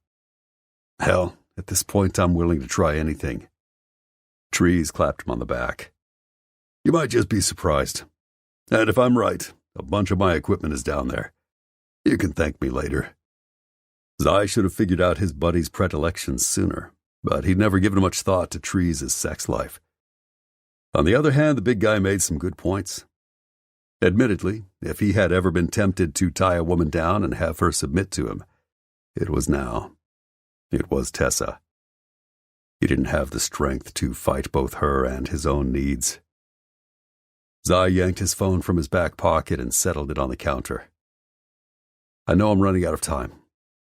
[SPEAKER 1] hell, at this point I'm willing to try anything. Trees clapped him on the back. You might just be surprised. And if I'm right, a bunch of my equipment is down there. You can thank me later. Zai should have figured out his buddy's predilections sooner, but he'd never given much thought to Trees' sex life. On the other hand, the big guy made some good points. Admittedly, if he had ever been tempted to tie a woman down and have her submit to him, it was now. It was Tessa. He didn't have the strength to fight both her and his own needs. Zai yanked his phone from his back pocket and settled it on the counter. I know I'm running out of time.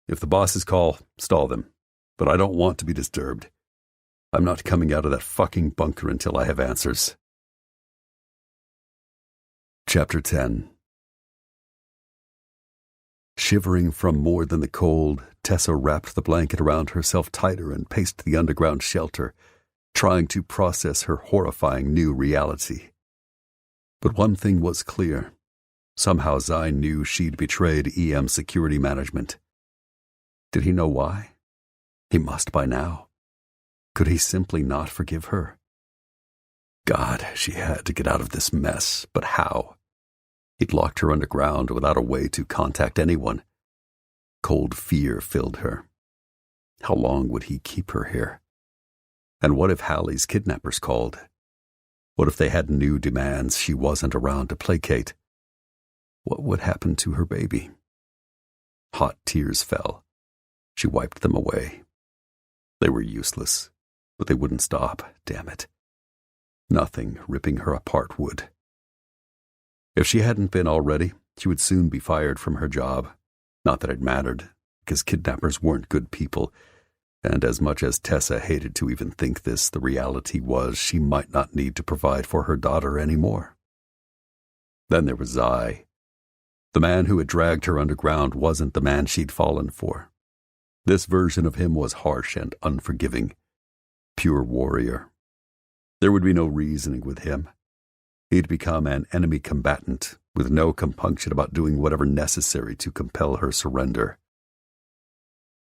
[SPEAKER 1] If the bosses call, stall them. But I don't want to be disturbed. I'm not coming out of that fucking bunker until I have answers. Chapter 10. Shivering from more than the cold, Tessa wrapped the blanket around herself tighter and paced the underground shelter, trying to process her horrifying new reality. But one thing was clear. Somehow Zai knew she'd betrayed EM Security Management. Did he know why? He must by now. Could he simply not forgive her? God, she had to get out of this mess, but how? He'd locked her underground without a way to contact anyone. Cold fear filled her. How long would he keep her here? And what if Hallie's kidnappers called? What if they had new demands she wasn't around to placate? What would happen to her baby? Hot tears fell. She wiped them away. They were useless, but they wouldn't stop, damn it. Nothing ripping her apart would. If she hadn't been already, she would soon be fired from her job. Not that it mattered, because kidnappers weren't good people, and as much as Tessa hated to even think this, the reality was she might not need to provide for her daughter anymore. Then there was Zai. The man who had dragged her underground wasn't the man she'd fallen for. This version of him was harsh and unforgiving. Pure warrior. There would be no reasoning with him. He'd become an enemy combatant with no compunction about doing whatever necessary to compel her surrender.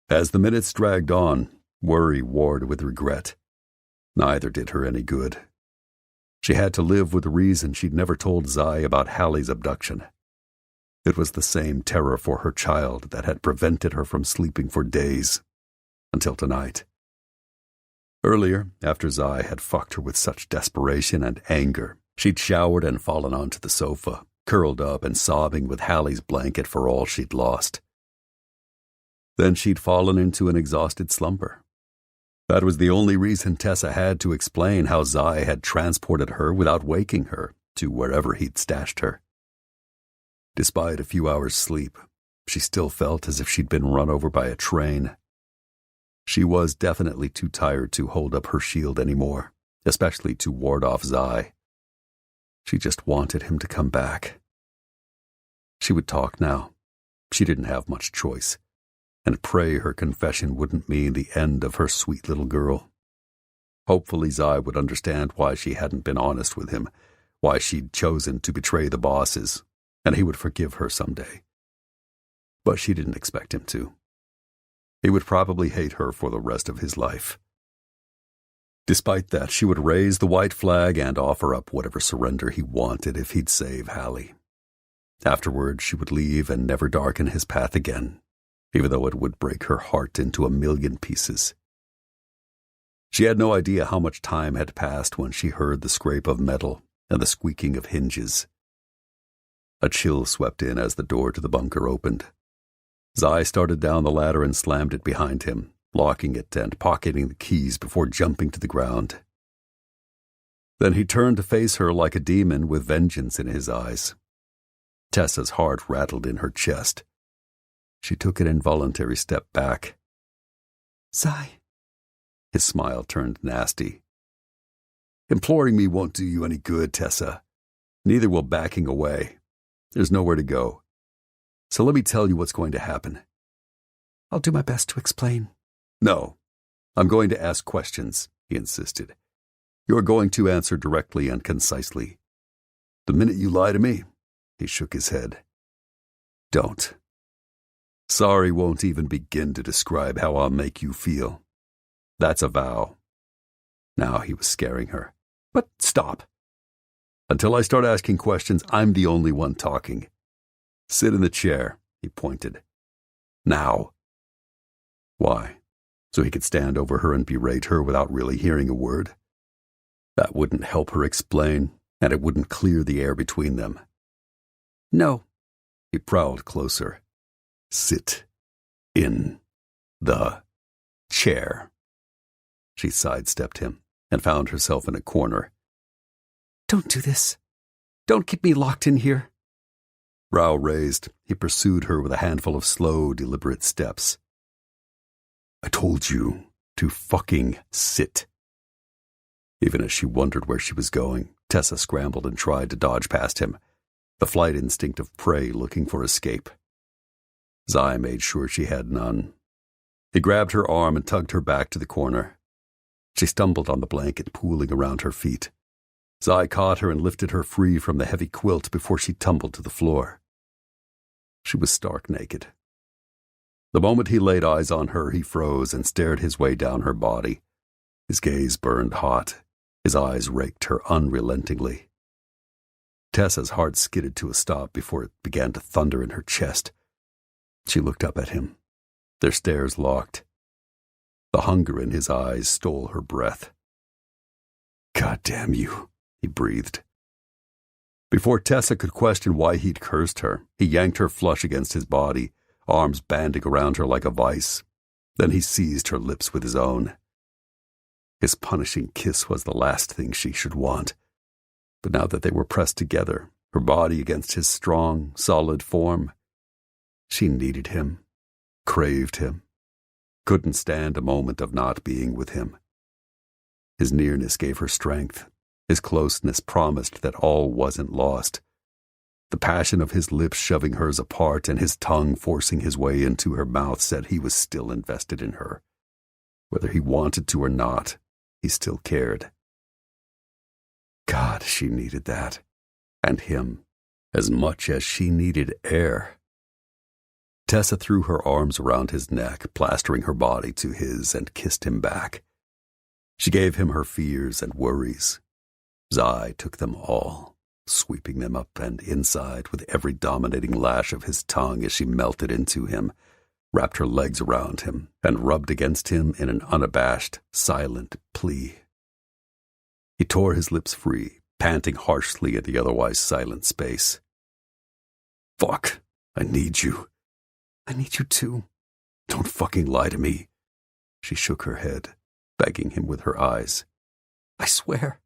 [SPEAKER 1] As the minutes dragged on, worry warred with regret. Neither did her any good. She had to live with the reason she'd never told Zai about Hallie's abduction. It was the same terror for her child that had prevented her from sleeping for days, until tonight. Earlier, after Zai had fucked her with such desperation and anger, she'd showered and fallen onto the sofa, curled up and sobbing with Hallie's blanket for all she'd lost. Then she'd fallen into an exhausted slumber. That was the only reason Tessa had to explain how Zai had transported her without waking her to wherever he'd stashed her. Despite a few hours' sleep, she still felt as if she'd been run over by a train. She was definitely too tired to hold up her shield anymore, especially to ward off Zai. She just wanted him to come back. She would talk now. She didn't have much choice, and pray her confession wouldn't mean the end of her sweet little girl. Hopefully Zai would understand why she hadn't been honest with him, why she'd chosen to betray the bosses, and he would forgive her someday. But she didn't expect him to. He would probably hate her for the rest of his life. Despite that, she would raise the white flag and offer up whatever surrender he wanted if he'd save Hallie. Afterward, she would leave and never darken his path again, even though it would break her heart into 1,000,000 pieces. She had no idea how much time had passed when she heard the scrape of metal and the squeaking of hinges. A chill swept in as the door to the bunker opened. Zai started down the ladder and slammed it behind him, locking it and pocketing the keys before jumping to the ground. Then he turned to face her like a demon with vengeance in his eyes. Tessa's heart rattled in her chest. She took an involuntary step back.
[SPEAKER 2] Zai.
[SPEAKER 1] His smile turned nasty. Imploring me won't do you any good, Tessa. Neither will backing away. There's nowhere to go. So let me tell you what's going to happen.
[SPEAKER 2] I'll do my best to explain.
[SPEAKER 1] No. I'm going to ask questions, he insisted. You're going to answer directly and concisely. The minute you lie to me, he shook his head. Don't. Sorry won't even begin to describe how I'll make you feel. That's a vow. Now he was scaring her. But stop. Until I start asking questions, I'm the only one talking. Sit in the chair, he pointed. Now. Why? So he could stand over her and berate her without really hearing a word? That wouldn't help her explain, and it wouldn't clear the air between them.
[SPEAKER 2] No.
[SPEAKER 1] He prowled closer. Sit in the chair. She sidestepped him and found herself in a corner.
[SPEAKER 2] Don't do this. Don't keep me locked in here.
[SPEAKER 1] Brow raised, he pursued her with a handful of slow, deliberate steps. I told you to fucking sit. Even as she wondered where she was going, Tessa scrambled and tried to dodge past him, the flight instinct of prey looking for escape. Zai made sure she had none. He grabbed her arm and tugged her back to the corner. She stumbled on the blanket pooling around her feet. Zai caught her and lifted her free from the heavy quilt before she tumbled to the floor. She was stark naked. The moment he laid eyes on her, he froze and stared his way down her body. His gaze burned hot. His eyes raked her unrelentingly. Tessa's heart skidded to a stop before it began to thunder in her chest. She looked up at him. Their stares locked. The hunger in his eyes stole her breath. God damn you, he breathed. Before Tessa could question why he'd cursed her, he yanked her flush against his body, arms banding around her like a vice. Then he seized her lips with his own. His punishing kiss was the last thing she should want. But now that they were pressed together, her body against his strong, solid form, she needed him, craved him, couldn't stand a moment of not being with him. His nearness gave her strength. His closeness promised that all wasn't lost. The passion of his lips shoving hers apart and his tongue forcing his way into her mouth said he was still invested in her. Whether he wanted to or not, he still cared. God, she needed that. And him, as much as she needed air. Tessa threw her arms around his neck, plastering her body to his, and kissed him back. She gave him her fears and worries. Zai took them all, sweeping them up and inside with every dominating lash of his tongue as she melted into him, wrapped her legs around him, and rubbed against him in an unabashed, silent plea. He tore his lips free, panting harshly in the otherwise silent space. Fuck, I need you. I need you too. Don't fucking lie to me. She shook her head, begging him with her eyes. I swear.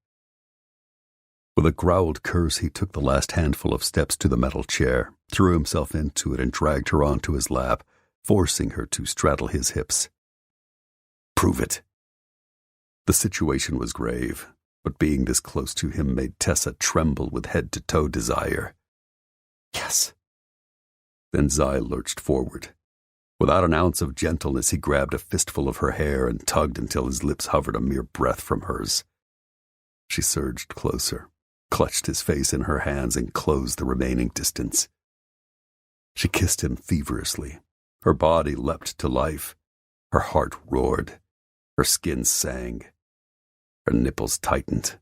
[SPEAKER 1] With a growled curse, he took the last handful of steps to the metal chair, threw himself into it, and dragged her onto his lap, forcing her to straddle his hips. Prove it. The situation was grave, but being this close to him made Tessa tremble with head-to-toe desire. Yes. Then Zai lurched forward. Without an ounce of gentleness, he grabbed a fistful of her hair and tugged until his lips hovered a mere breath from hers. She surged closer, clutched his face in her hands, and closed the remaining distance. She kissed him feverishly. Her body leapt to life. Her heart roared. Her skin sang. Her nipples tightened.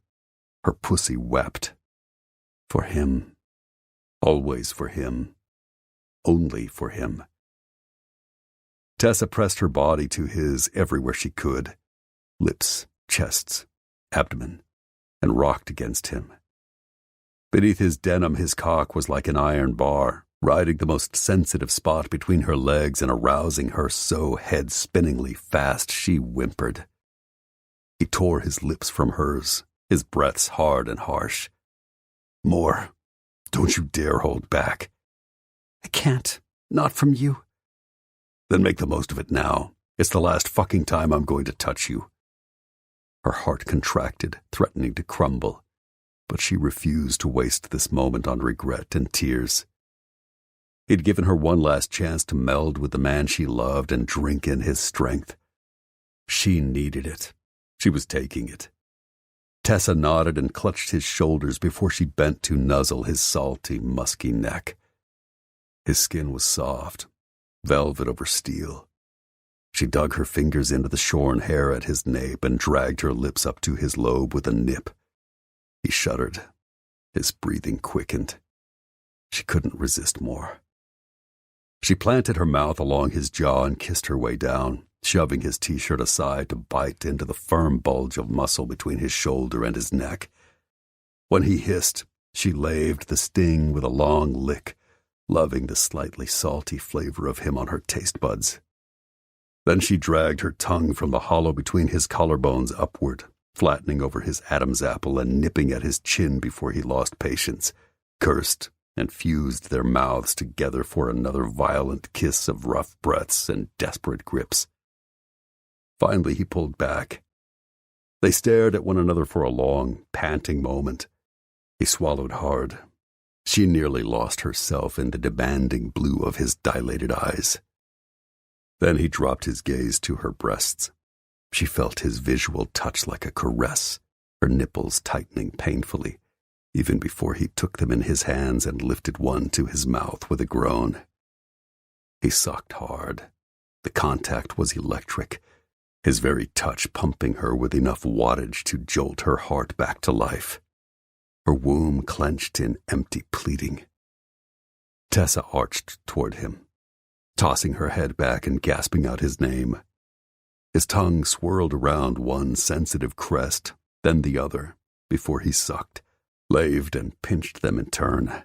[SPEAKER 1] Her pussy wept. For him. Always for him. Only for him. Tessa pressed her body to his everywhere she could. Lips, chests, abdomen, and rocked against him. Beneath his denim, his cock was like an iron bar, riding the most sensitive spot between her legs and arousing her so head-spinningly fast she whimpered. He tore his lips from hers, his breaths hard and harsh. More. Don't you dare hold back. I can't. Not from you. Then make the most of it now. It's the last fucking time I'm going to touch you. Her heart contracted, threatening to crumble, but she refused to waste this moment on regret and tears. He'd given her one last chance to meld with the man she loved and drink in his strength. She needed it. She was taking it. Tessa nodded and clutched his shoulders before she bent to nuzzle his salty, musky neck. His skin was soft, velvet over steel. She dug her fingers into the shorn hair at his nape and dragged her lips up to his lobe with a nip. He shuddered. His breathing quickened. She couldn't resist more. She planted her mouth along his jaw and kissed her way down, shoving his t-shirt aside to bite into the firm bulge of muscle between his shoulder and his neck. When he hissed, she laved the sting with a long lick, loving the slightly salty flavor of him on her taste buds. Then she dragged her tongue from the hollow between his collarbones upward, flattening over his Adam's apple and nipping at his chin before he lost patience, cursed, and fused their mouths together for another violent kiss of rough breaths and desperate grips. Finally he pulled back. They stared at one another for a long, panting moment. He swallowed hard. She nearly lost herself in the demanding blue of his dilated eyes. Then he dropped his gaze to her breasts. She felt his visual touch like a caress, her nipples tightening painfully, even before he took them in his hands and lifted one to his mouth with a groan. He sucked hard. The contact was electric, his very touch pumping her with enough wattage to jolt her heart back to life. Her womb clenched in empty pleading. Tessa arched toward him, tossing her head back and gasping out his name. His tongue swirled around one sensitive crest, then the other, before he sucked, laved and pinched them in turn.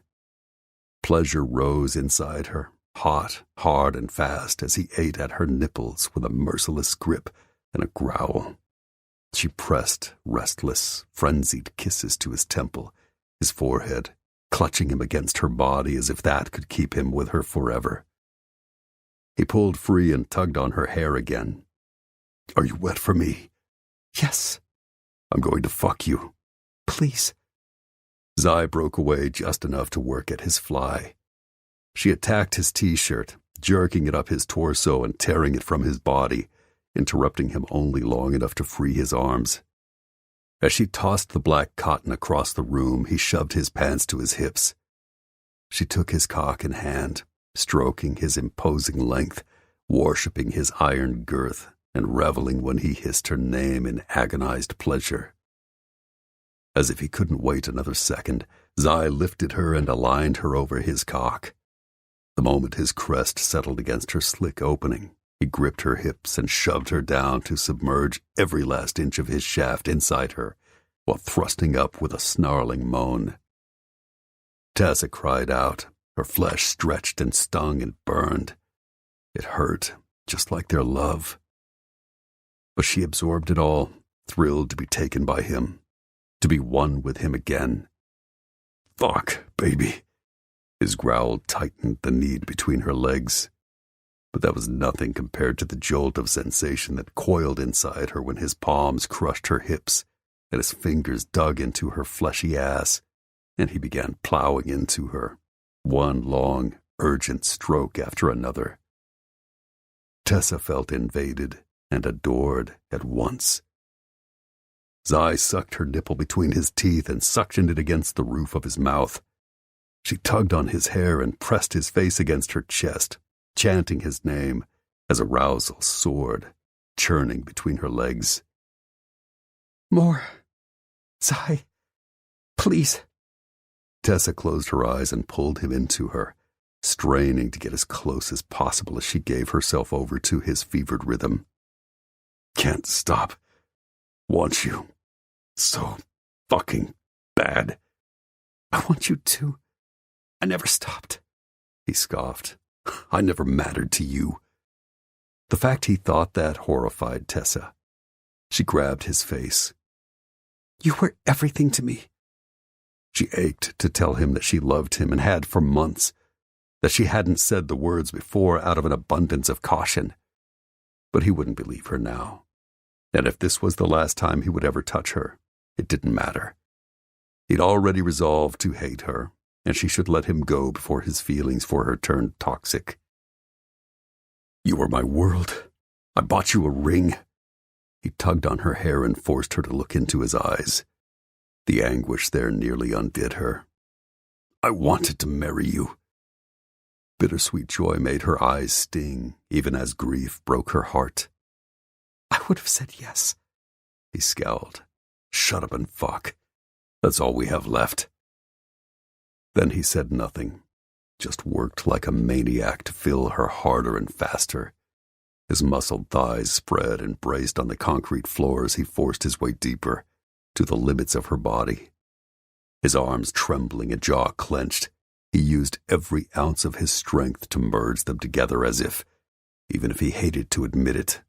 [SPEAKER 1] Pleasure rose inside her, hot, hard, and fast as he ate at her nipples with a merciless grip and a growl. She pressed restless, frenzied kisses to his temple, his forehead, clutching him against her body as if that could keep him with her forever. He pulled free and tugged on her hair again. Are you wet for me? Yes. I'm going to fuck you. Please. Zai broke away just enough to work at his fly. She attacked his t-shirt, jerking it up his torso and tearing it from his body, interrupting him only long enough to free his arms. As she tossed the black cotton across the room, he shoved his pants to his hips. She took his cock in hand, stroking his imposing length, worshipping his iron girth, and reveling when he hissed her name in agonized pleasure. As if he couldn't wait another second, Zai lifted her and aligned her over his cock. The moment his crest settled against her slick opening, he gripped her hips and shoved her down to submerge every last inch of his shaft inside her, while thrusting up with a snarling moan. Tessa cried out, her flesh stretched and stung and burned. It hurt, just like their love. But she absorbed it all, thrilled to be taken by him, to be one with him again. "Fuck, baby." His growl tightened the knead between her legs. But that was nothing compared to the jolt of sensation that coiled inside her when his palms crushed her hips and his fingers dug into her fleshy ass, and he began plowing into her, one long, urgent stroke after another. Tessa felt invaded and adored at once. Zai sucked her nipple between his teeth and suctioned it against the roof of his mouth. She tugged on his hair and pressed his face against her chest, chanting his name as arousal soared, churning between her legs.
[SPEAKER 2] "More. Zai. Please."
[SPEAKER 1] Tessa closed her eyes and pulled him into her, straining to get as close as possible as she gave herself over to his fevered rhythm. "Can't stop. Want you. So fucking bad."
[SPEAKER 2] "I want you too. I never stopped,"
[SPEAKER 1] he scoffed. "I never mattered to you." The fact he thought that horrified Tessa. She grabbed his face.
[SPEAKER 2] "You were everything to me."
[SPEAKER 1] She ached to tell him that she loved him and had for months, that she hadn't said the words before out of an abundance of caution. But he wouldn't believe her now. And if this was the last time he would ever touch her, it didn't matter. He'd already resolved to hate her, and she should let him go before his feelings for her turned toxic. "You were my world. I bought you a ring." He tugged on her hair and forced her to look into his eyes. The anguish there nearly undid her. "I wanted to marry you." Bittersweet joy made her eyes sting, even as grief broke her heart.
[SPEAKER 2] "I would have said yes."
[SPEAKER 1] He scowled. "Shut up and fuck. That's all we have left." Then he said nothing, just worked like a maniac to fill her harder and faster. His muscled thighs spread and braced on the concrete floors. He forced his way deeper, to the limits of her body. His arms trembling and jaw clenched, he used every ounce of his strength to merge them together as if, even if he hated to admit it,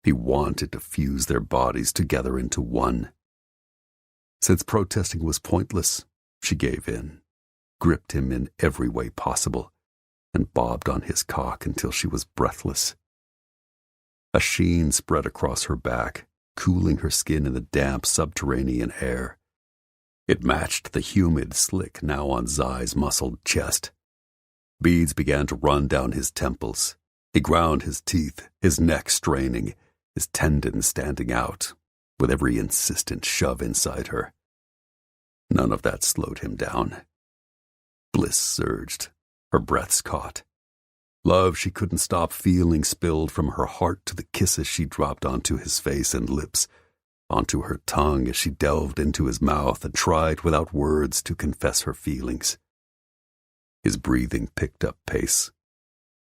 [SPEAKER 1] he wanted to fuse their bodies together into one. Since protesting was pointless, she gave in, gripped him in every way possible, and bobbed on his cock until she was breathless. A sheen spread across her back, cooling her skin in the damp subterranean air. It matched the humid slick now on Zai's muscled chest. Beads began to run down his temples. He ground his teeth, his neck straining, his tendons standing out, with every insistent shove inside her. None of that slowed him down. Bliss surged, her breaths caught. Love she couldn't stop feeling spilled from her heart to the kisses she dropped onto his face and lips, onto her tongue as she delved into his mouth and tried without words to confess her feelings. His breathing picked up pace.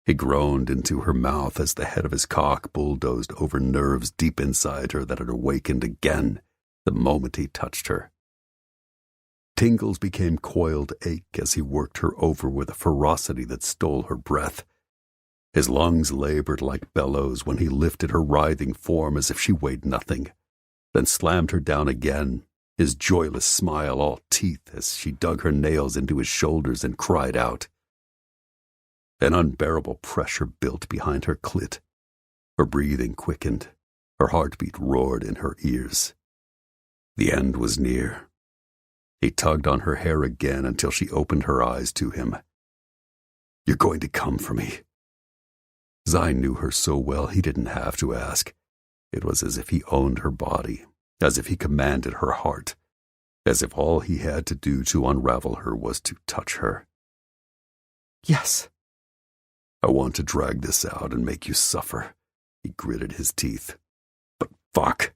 [SPEAKER 1] He groaned into her mouth as the head of his cock bulldozed over nerves deep inside her that had awakened again the moment he touched her. Tingles became coiled ache as he worked her over with a ferocity that stole her breath. His lungs labored like bellows when he lifted her writhing form as if she weighed nothing, then slammed her down again, his joyless smile all teeth as she dug her nails into his shoulders and cried out. An unbearable pressure built behind her clit. Her breathing quickened. Her heartbeat roared in her ears. The end was near. He tugged on her hair again until she opened her eyes to him. "You're going to come for me." Zai knew her so well he didn't have to ask. It was as if he owned her body, as if he commanded her heart, as if all he had to do to unravel her was to touch her.
[SPEAKER 2] Yes.
[SPEAKER 1] I want to drag this out and make you suffer, he gritted his teeth. But fuck.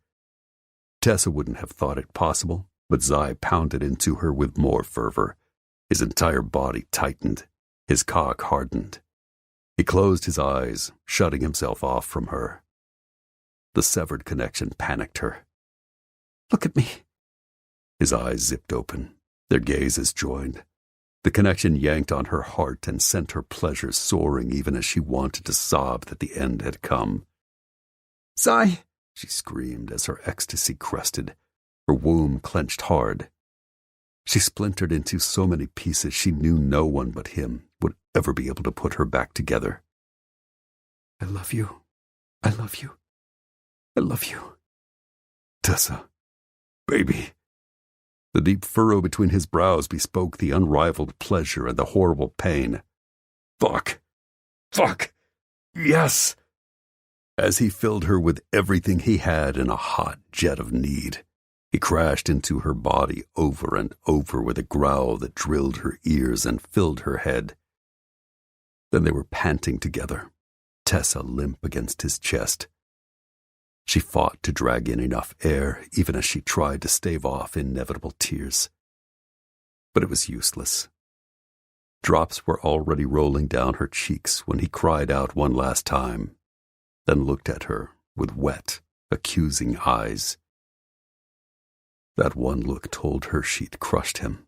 [SPEAKER 1] Tessa wouldn't have thought it possible, but Zai pounded into her with more fervor. His entire body tightened, his cock hardened. He closed his eyes, shutting himself off from her. The severed connection panicked her.
[SPEAKER 2] Look at me.
[SPEAKER 1] His eyes zipped open, their gazes joined. The connection yanked on her heart and sent her pleasure soaring even as she wanted to sob that the end had come.
[SPEAKER 2] Zai,
[SPEAKER 1] she screamed as her ecstasy crested, her womb clenched hard. She splintered into so many pieces she knew no one but him would ever be able to put her back together.
[SPEAKER 2] I love you. I love you. I love you.
[SPEAKER 1] Tessa, baby. The deep furrow between his brows bespoke the unrivaled pleasure and the horrible pain. Fuck. Fuck. Yes. As he filled her with everything he had in a hot jet of need, he crashed into her body over and over with a growl that drilled her ears and filled her head. Then they were panting together, Tessa limp against his chest. She fought to drag in enough air, even as she tried to stave off inevitable tears. But it was useless. Drops were already rolling down her cheeks when he cried out one last time, then looked at her with wet, accusing eyes. That one look told her she'd crushed him.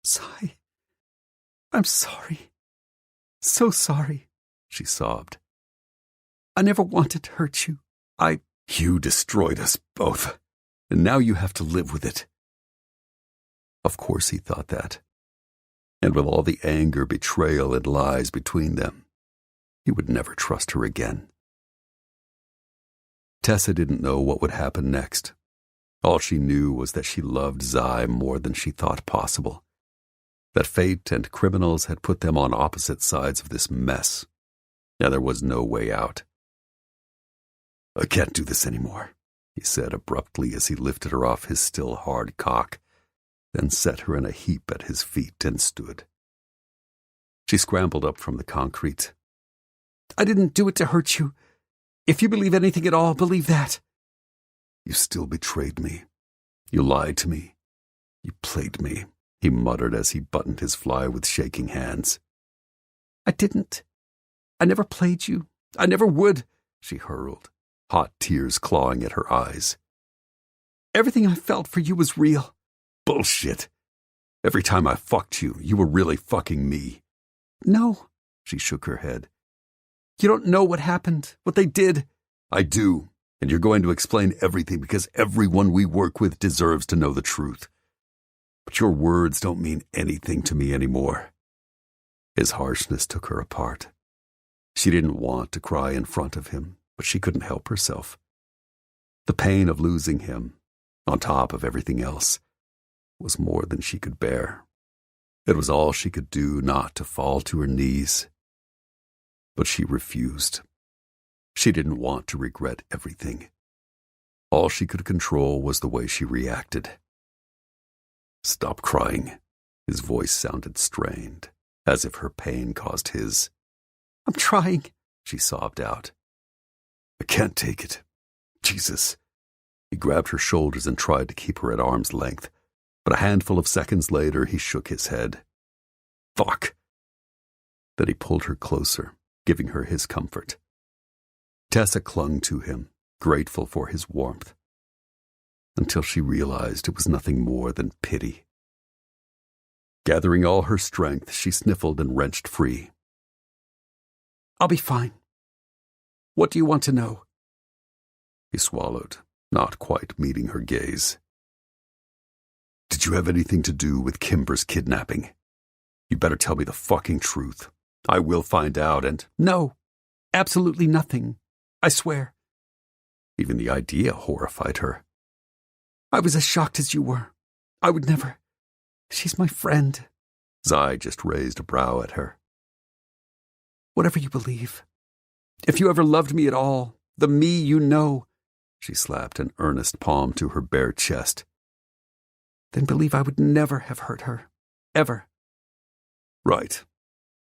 [SPEAKER 2] Zai, I'm sorry. So sorry,
[SPEAKER 1] she sobbed.
[SPEAKER 2] I never wanted to hurt you.
[SPEAKER 1] You destroyed us both, and now you have to live with it. Of course he thought that. And with all the anger, betrayal, and lies between them, he would never trust her again. Tessa didn't know what would happen next. All she knew was that she loved Zai more than she thought possible, that fate and criminals had put them on opposite sides of this mess, and there was no way out. I can't do this anymore, he said abruptly as he lifted her off his still hard cock, then set her in a heap at his feet and stood. She scrambled up from the concrete.
[SPEAKER 2] I didn't do it to hurt you. If you believe anything at all, believe that.
[SPEAKER 1] You still betrayed me. You lied to me. You played me, he muttered as he buttoned his fly with shaking hands.
[SPEAKER 2] I didn't. I never played you. I never would,
[SPEAKER 1] she hurled, hot tears clawing at her eyes.
[SPEAKER 2] Everything I felt for you was real.
[SPEAKER 1] Bullshit. Every time I fucked you, you were really fucking me.
[SPEAKER 2] No,
[SPEAKER 1] she shook her head.
[SPEAKER 2] You don't know what happened, what they did.
[SPEAKER 1] I do, and you're going to explain everything because everyone we work with deserves to know the truth. But your words don't mean anything to me anymore. His harshness took her apart. She didn't want to cry in front of him, but she couldn't help herself. The pain of losing him, on top of everything else, was more than she could bear. It was all she could do not to fall to her knees. But she refused. She didn't want to regret everything. All she could control was the way she reacted. Stop crying. His voice sounded strained, as if her pain caused his.
[SPEAKER 2] I'm trying,
[SPEAKER 1] she sobbed out. I can't take it. Jesus. He grabbed her shoulders and tried to keep her at arm's length, but a handful of seconds later he shook his head. Fuck. Then he pulled her closer, giving her his comfort. Tessa clung to him, grateful for his warmth, until she realized it was nothing more than pity. Gathering all her strength, she sniffled and wrenched free.
[SPEAKER 2] I'll be fine. What do you want to know?
[SPEAKER 1] He swallowed, not quite meeting her gaze. Did you have anything to do with Kimber's kidnapping? You better tell me the fucking truth. I will find out and...
[SPEAKER 2] No, absolutely nothing. I swear.
[SPEAKER 1] Even the idea horrified her.
[SPEAKER 2] I was as shocked as you were. I would never. She's my friend.
[SPEAKER 1] Zai just raised a brow at her.
[SPEAKER 2] Whatever you believe. If you ever loved me at all, the me you know,
[SPEAKER 1] She slapped an earnest palm to her bare chest.
[SPEAKER 2] Then believe I would never have hurt her. Ever.
[SPEAKER 1] Right.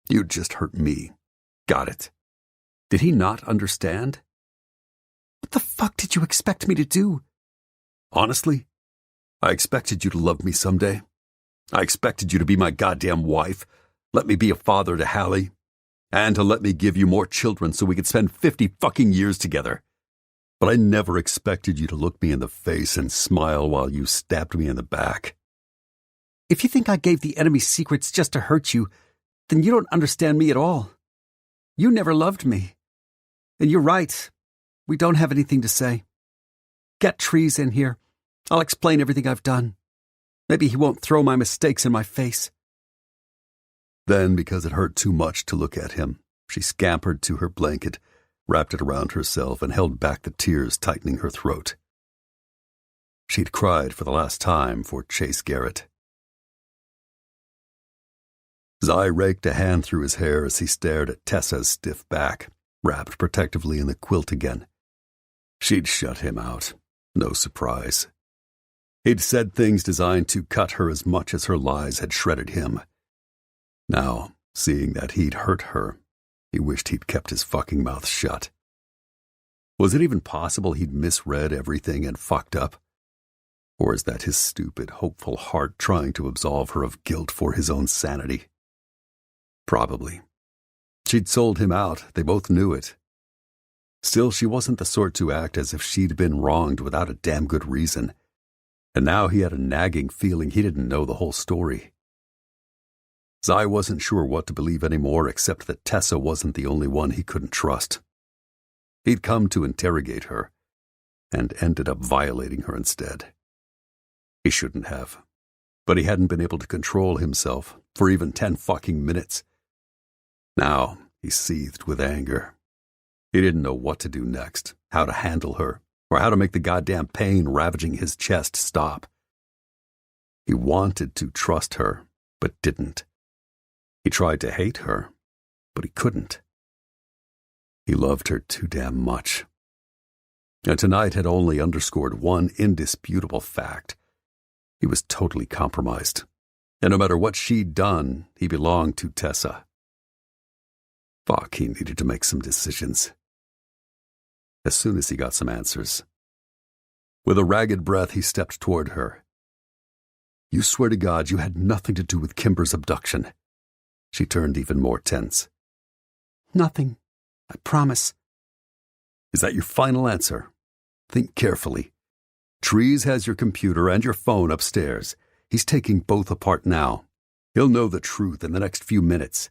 [SPEAKER 1] You'd just hurt me. Got it. Did he not understand?
[SPEAKER 2] What the fuck did you expect me to do?
[SPEAKER 1] Honestly, I expected you to love me someday. I expected you to be my goddamn wife, let me be a father to Hallie, and to let me give you more children so we could spend 50 fucking years together. But I never expected you to look me in the face and smile while you stabbed me in the back.
[SPEAKER 2] If you think I gave the enemy secrets just to hurt you, then you don't understand me at all. You never loved me. And you're right. We don't have anything to say. Get Trees in here. I'll explain everything I've done. Maybe he won't throw my mistakes in my face.
[SPEAKER 1] Then, because it hurt too much to look at him, she scampered to her blanket, wrapped it around herself, and held back the tears tightening her throat. She'd cried for the last time for Chase Garrett. Zai raked a hand through his hair as he stared at Tessa's stiff back, wrapped protectively in the quilt again. She'd shut him out. No surprise. He'd said things designed to cut her as much as her lies had shredded him. Now, seeing that he'd hurt her, he wished he'd kept his fucking mouth shut. Was it even possible he'd misread everything and fucked up? Or is that his stupid, hopeful heart trying to absolve her of guilt for his own sanity? Probably. She'd sold him out, they both knew it. Still, she wasn't the sort to act as if she'd been wronged without a damn good reason. And now he had a nagging feeling he didn't know the whole story. Zai wasn't sure what to believe anymore except that Tessa wasn't the only one he couldn't trust. He'd come to interrogate her, and ended up violating her instead. He shouldn't have, but he hadn't been able to control himself for even 10 fucking minutes. Now he seethed with anger. He didn't know what to do next, how to handle her, or how to make the goddamn pain ravaging his chest stop. He wanted to trust her, but didn't. He tried to hate her, but he couldn't. He loved her too damn much. And tonight had only underscored one indisputable fact. He was totally compromised, and no matter what she'd done, he belonged to Tessa. Fuck, he needed to make some decisions. As soon as he got some answers. With a ragged breath, he stepped toward her. You swear to God you had nothing to do with Kimber's abduction. She turned even more tense.
[SPEAKER 2] Nothing. I promise.
[SPEAKER 1] Is that your final answer? Think carefully. Trees has your computer and your phone upstairs. He's taking both apart now. He'll know the truth in the next few minutes.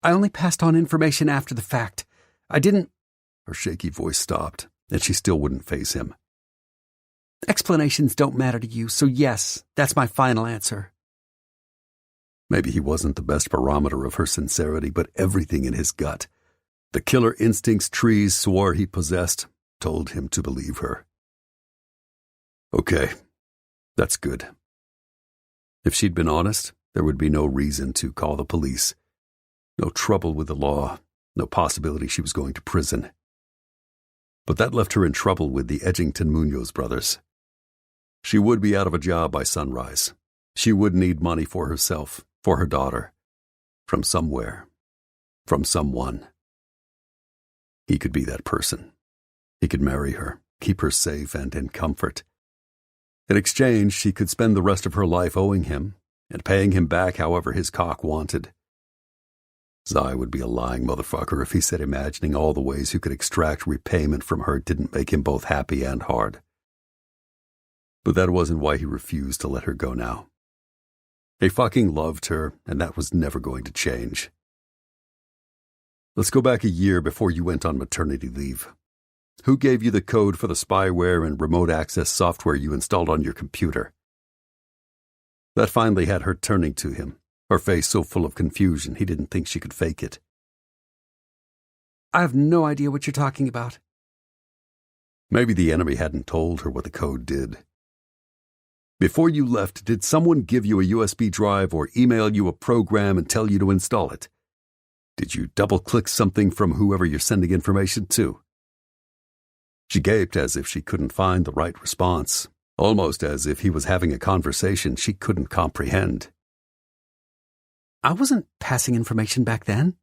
[SPEAKER 2] I only passed on information after the fact. I didn't...
[SPEAKER 1] Her shaky voice stopped, and she still wouldn't face him.
[SPEAKER 2] Explanations don't matter to you, so yes, that's my final answer.
[SPEAKER 1] Maybe he wasn't the best barometer of her sincerity, but everything in his gut, the killer instincts Trees swore he possessed, told him to believe her. Okay, that's good. If she'd been honest, there would be no reason to call the police. No trouble with the law, no possibility she was going to prison. But that left her in trouble with the Edgington Munoz brothers. She would be out of a job by sunrise. She would need money for herself, for her daughter. From somewhere. From someone. He could be that person. He could marry her, keep her safe and in comfort. In exchange, she could spend the rest of her life owing him, and paying him back however his cock wanted. Zai would be a lying motherfucker if he said imagining all the ways he could extract repayment from her didn't make him both happy and hard. But that wasn't why he refused to let her go now. He fucking loved her, and that was never going to change. Let's go back a year before you went on maternity leave. Who gave you the code for the spyware and remote access software you installed on your computer? That finally had her turning to him, her face so full of confusion he didn't think she could fake it.
[SPEAKER 2] I have no idea what you're talking about.
[SPEAKER 1] Maybe the enemy hadn't told her what the code did. Before you left, did someone give you a USB drive or email you a program and tell you to install it? Did you double-click something from whoever you're sending information to? She gaped as if she couldn't find the right response, almost as if he was having a conversation she couldn't comprehend.
[SPEAKER 2] I wasn't passing information back then.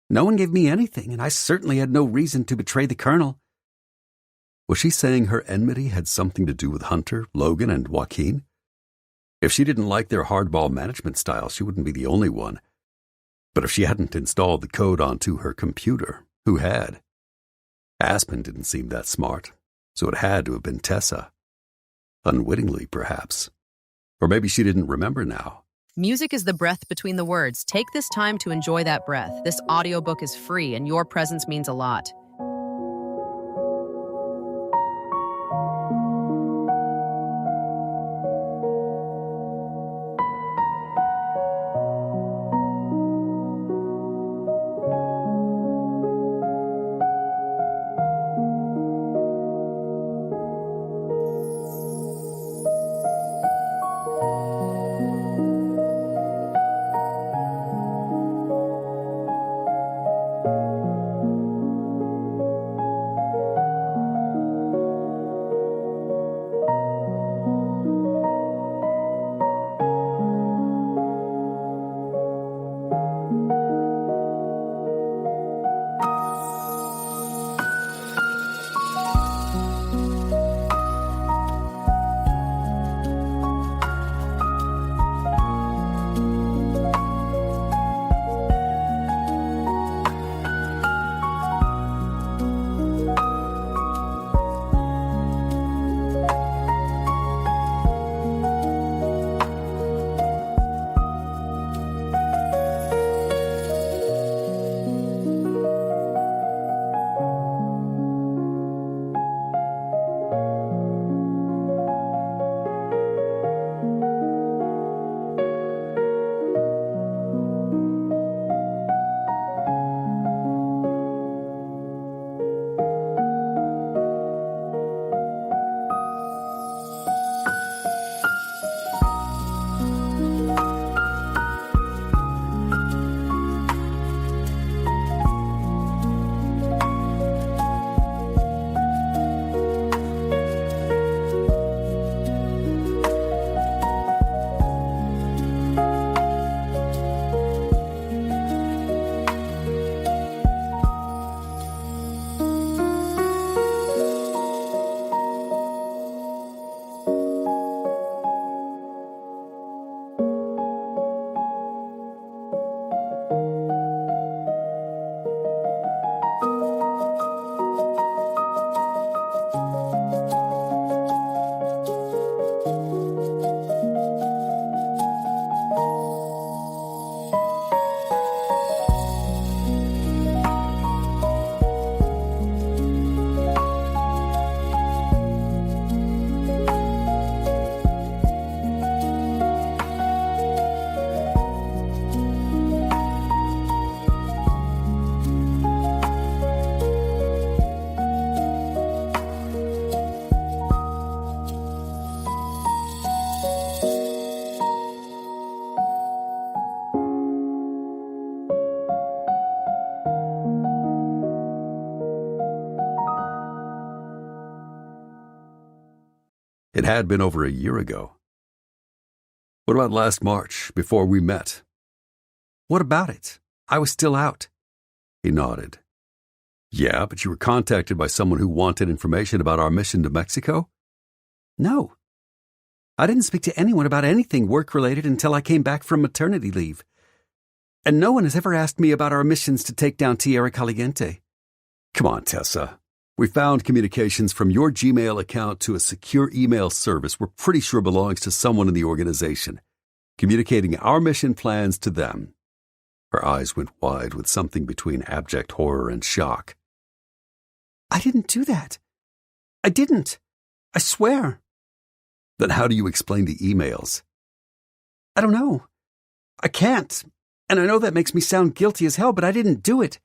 [SPEAKER 2] No one gave me anything, and I certainly had no reason to betray the Colonel.
[SPEAKER 1] Was she saying her enmity had something to do with Hunter, Logan, and Joaquin? If she didn't like their hardball management style, she wouldn't be the only one. But if she hadn't installed the code onto her computer, who had? Aspen didn't seem that smart, so it had to have been Tessa. Unwittingly, perhaps. Or maybe she didn't remember now.
[SPEAKER 3] Music is the breath between the words. Take this time to enjoy that breath. This audiobook is free, and your presence means a lot.
[SPEAKER 1] It had been over a year ago. What about last March, before we met?
[SPEAKER 2] What about it? I was still out.
[SPEAKER 1] He nodded. Yeah, but you were contacted by someone who wanted information about our mission to Mexico?
[SPEAKER 2] No. I didn't speak to anyone about anything work-related until I came back from maternity leave. And no one has ever asked me about our missions to take down Tierra Caliente.
[SPEAKER 1] Come on, Tessa. We found communications from your Gmail account to a secure email service we're pretty sure belongs to someone in the organization, communicating our mission plans to them. Her eyes went wide with something between abject horror and shock.
[SPEAKER 2] I didn't do that. I didn't. I swear.
[SPEAKER 1] Then how do you explain the emails?
[SPEAKER 2] I don't know. I can't. And I know that makes me sound guilty as hell, but I didn't do it.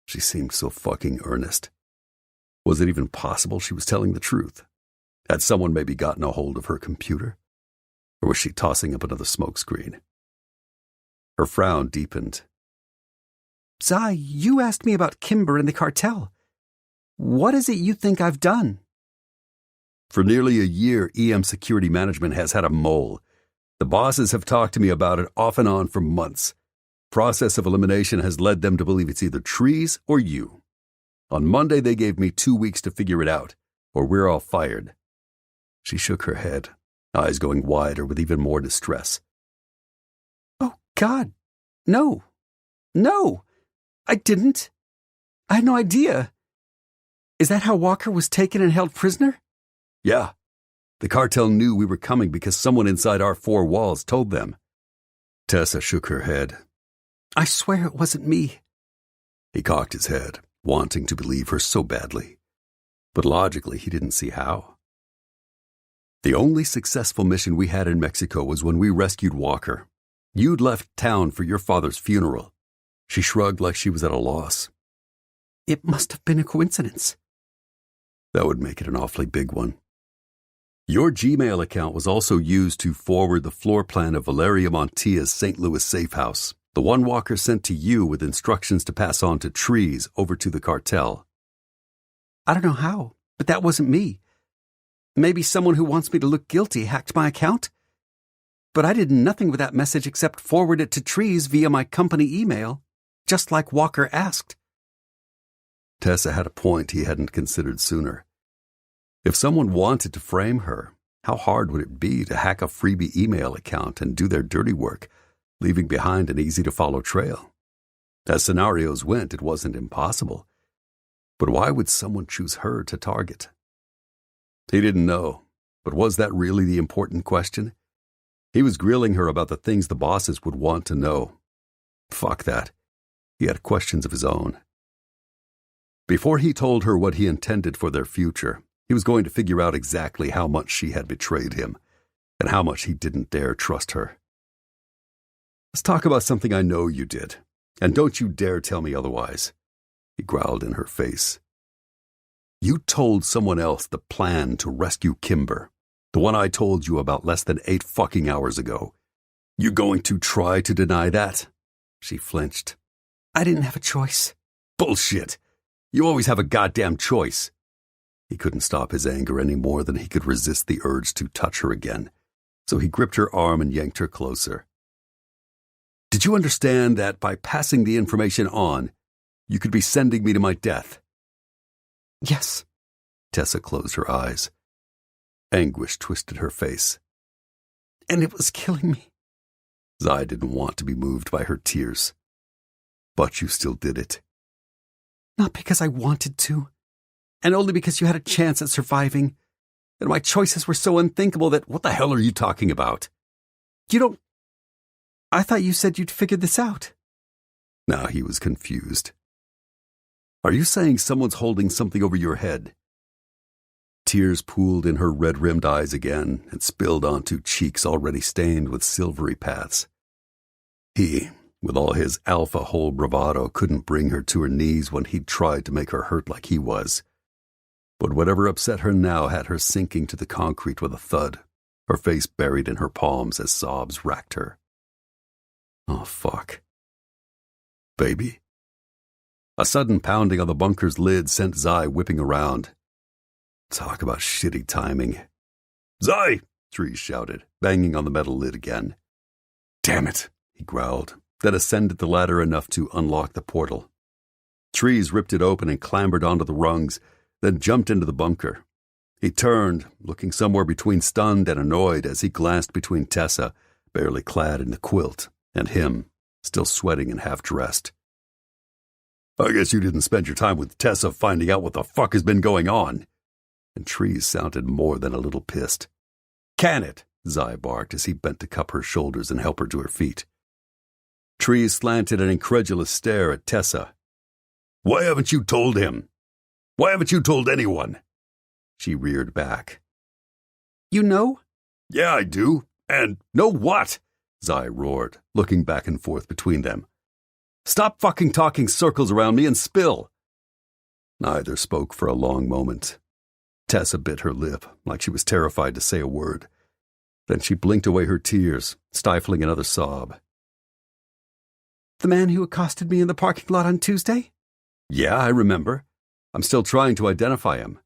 [SPEAKER 1] She seemed so fucking earnest. Was it even possible she was telling the truth? Had someone maybe gotten a hold of her computer? Or was she tossing up another smokescreen? Her frown deepened.
[SPEAKER 2] Zai, you asked me about Kimber and the cartel. What is it you think I've done?
[SPEAKER 1] For nearly a year, EM Security Management has had a mole. The bosses have talked to me about it off and on for months. Process of elimination has led them to believe it's either Trees or you. On Monday, they gave me 2 weeks to figure it out, or we're all fired. She shook her head, eyes going wider with even more distress.
[SPEAKER 2] Oh, God. No. No. I didn't. I had no idea. Is that how Walker was taken and held prisoner?
[SPEAKER 1] Yeah. The cartel knew we were coming because someone inside our 4 walls told them. Tessa shook her head.
[SPEAKER 2] I swear it wasn't me.
[SPEAKER 1] He cocked his head, wanting to believe her so badly. But logically, he didn't see how. The only successful mission we had in Mexico was when we rescued Walker. You'd left town for your father's funeral. She shrugged like she was at a loss.
[SPEAKER 2] It must have been a coincidence.
[SPEAKER 1] That would make it an awfully big one. Your Gmail account was also used to forward the floor plan of Valeria Montilla's St. Louis safe house, the one Walker sent to you with instructions to pass on to Trees over to the cartel.
[SPEAKER 2] I don't know how, but that wasn't me. Maybe someone who wants me to look guilty hacked my account? But I did nothing with that message except forward it to Trees via my company email, just like Walker asked.
[SPEAKER 1] Tessa had a point he hadn't considered sooner. If someone wanted to frame her, how hard would it be to hack a freebie email account and do their dirty work, leaving behind an easy-to-follow trail? As scenarios went, it wasn't impossible. But why would someone choose her to target? He didn't know, but was that really the important question? He was grilling her about the things the bosses would want to know. Fuck that. He had questions of his own. Before he told her what he intended for their future, he was going to figure out exactly how much she had betrayed him, and how much he didn't dare trust her. Let's talk about something I know you did, and don't you dare tell me otherwise, he growled in her face. You told someone else the plan to rescue Kimber, the one I told you about less than 8 fucking hours ago. You going to try to deny that? She flinched.
[SPEAKER 2] I didn't have a choice.
[SPEAKER 1] Bullshit. You always have a goddamn choice. He couldn't stop his anger any more than he could resist the urge to touch her again, so he gripped her arm and yanked her closer. Did you understand that by passing the information on, you could be sending me to my death?
[SPEAKER 2] Yes.
[SPEAKER 1] Tessa closed her eyes. Anguish twisted her face.
[SPEAKER 2] And it was killing me.
[SPEAKER 1] Zai didn't want to be moved by her tears. But you still did it.
[SPEAKER 2] Not because I wanted to, and only because you had a chance at surviving, and my choices were so unthinkable that...
[SPEAKER 1] What the hell are you talking about?
[SPEAKER 2] You don't... I thought you said you'd figured this out.
[SPEAKER 1] Now he was confused. Are you saying someone's holding something over your head? Tears pooled in her red-rimmed eyes again and spilled onto cheeks already stained with silvery paths. He, with all his alpha-hole bravado, couldn't bring her to her knees when he'd tried to make her hurt like he was. But whatever upset her now had her sinking to the concrete with a thud, her face buried in her palms as sobs racked her. Oh, fuck. Baby? A sudden pounding on the bunker's lid sent Zai whipping around. Talk about shitty timing. Zai! Trees shouted, banging on the metal lid again. Damn it, he growled, then ascended the ladder enough to unlock the portal. Trees ripped it open and clambered onto the rungs, then jumped into the bunker. He turned, looking somewhere between stunned and annoyed as he glanced between Tessa, barely clad in the quilt, and him, still sweating and half-dressed. I guess you didn't spend your time with Tessa finding out what the fuck has been going on. And Trees sounded more than a little pissed. Can it? Zai barked as he bent to cup her shoulders and help her to her feet. Trees slanted an incredulous stare at Tessa. Why haven't you told him? Why haven't you told anyone? She reared back.
[SPEAKER 2] You know?
[SPEAKER 1] Yeah, I do. And know what? Zai roared, looking back and forth between them. Stop fucking talking circles around me and spill. Neither spoke for a long moment. Tessa bit her lip, like she was terrified to say a word. Then she blinked away her tears, stifling another sob.
[SPEAKER 2] The man who accosted me in the parking lot on Tuesday?
[SPEAKER 1] Yeah, I remember. I'm still trying to identify him.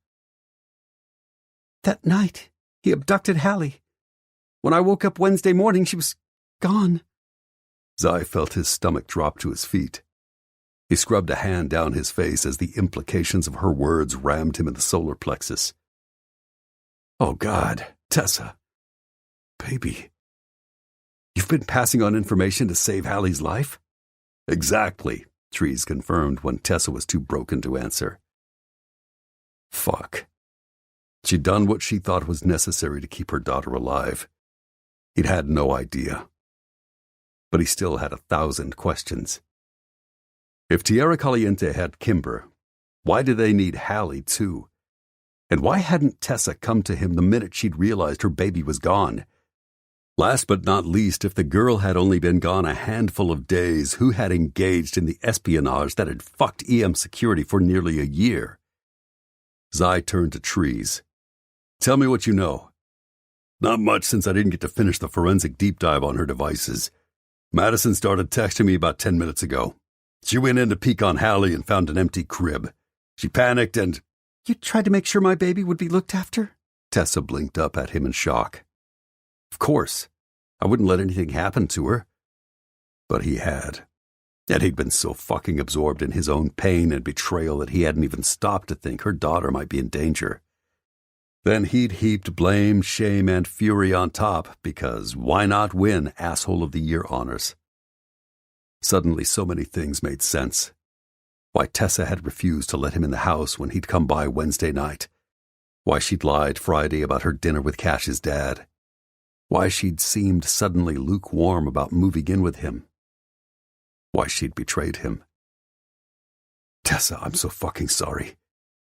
[SPEAKER 2] That night, he abducted Hallie. When I woke up Wednesday morning, she was gone.
[SPEAKER 1] Zai felt his stomach drop to his feet. He scrubbed a hand down his face as the implications of her words rammed him in the solar plexus. Oh, God, Tessa. Baby. You've been passing on information to save Hallie's life? Exactly, Trees confirmed when Tessa was too broken to answer. Fuck. She'd done what she thought was necessary to keep her daughter alive. He'd had no idea. But he still had 1,000 questions. If Tierra Caliente had Kimber, why did they need Hallie too? And why hadn't Tessa come to him the minute she'd realized her baby was gone? Last but not least, if the girl had only been gone a handful of days, who had engaged in the espionage that had fucked EM security for nearly a year? Zai turned to Trees. Tell me what you know. Not much, since I didn't get to finish the forensic deep dive on her devices. Madison started texting me about 10 minutes ago. She went in to peek on Hallie and found an empty crib. She panicked and...
[SPEAKER 2] You tried to make sure my baby would be looked after?
[SPEAKER 1] Tessa blinked up at him in shock. Of course. I wouldn't let anything happen to her. But he had. And he'd been so fucking absorbed in his own pain and betrayal that he hadn't even stopped to think her daughter might be in danger. Then he'd heaped blame, shame, and fury on top because why not win Asshole of the Year honors? Suddenly, so many things made sense. Why Tessa had refused to let him in the house when he'd come by Wednesday night. Why she'd lied Friday about her dinner with Cash's dad. Why she'd seemed suddenly lukewarm about moving in with him. Why she'd betrayed him. Tessa, I'm so fucking sorry.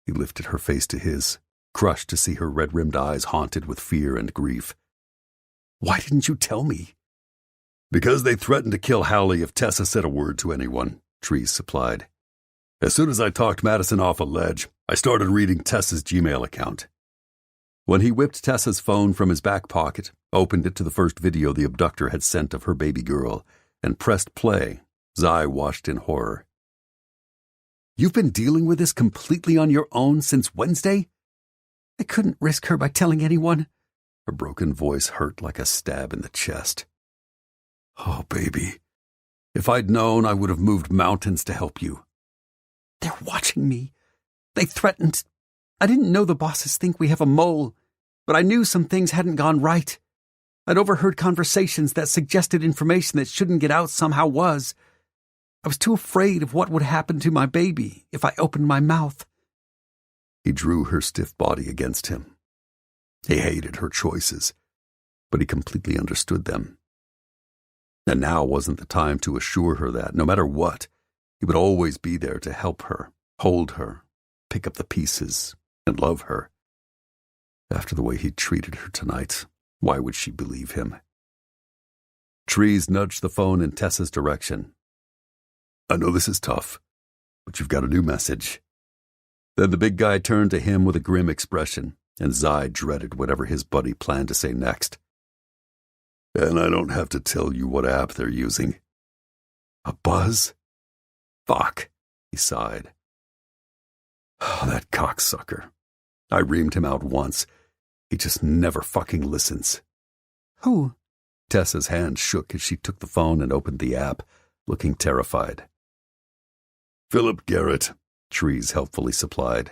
[SPEAKER 1] He lifted her face to his, crushed to see her red-rimmed eyes haunted with fear and grief. Why didn't you tell me? Because they threatened to kill Hallie if Tessa said a word to anyone, Trees supplied. As soon as I talked Madison off a ledge, I started reading Tessa's Gmail account. When he whipped Tessa's phone from his back pocket, opened it to the first video the abductor had sent of her baby girl, and pressed play, Zai watched in horror. You've been dealing with this completely on your own since Wednesday?
[SPEAKER 2] I couldn't risk her by telling anyone.
[SPEAKER 1] Her broken voice hurt like a stab in the chest. Oh, baby. If I'd known, I would have moved mountains to help you.
[SPEAKER 2] They're watching me. They threatened. I didn't know the bosses think we have a mole, but I knew some things hadn't gone right. I'd overheard conversations that suggested information that shouldn't get out somehow was. I was too afraid of what would happen to my baby if I opened my mouth.
[SPEAKER 1] He drew her stiff body against him. He hated her choices, but he completely understood them. And now wasn't the time to assure her that, no matter what, he would always be there to help her, hold her, pick up the pieces, and love her. After the way he'd treated her tonight, why would she believe him? Trees nudged the phone in Tessa's direction. I know this is tough, but you've got a new message. Then the big guy turned to him with a grim expression, and Zai dreaded whatever his buddy planned to say next. And I don't have to tell you what app they're using. A buzz? Fuck, he sighed. Oh, that cocksucker. I reamed him out once. He just never fucking listens.
[SPEAKER 2] Who?
[SPEAKER 1] Tessa's hand shook as she took the phone and opened the app, looking terrified. Philip Garrett, Trees helpfully supplied.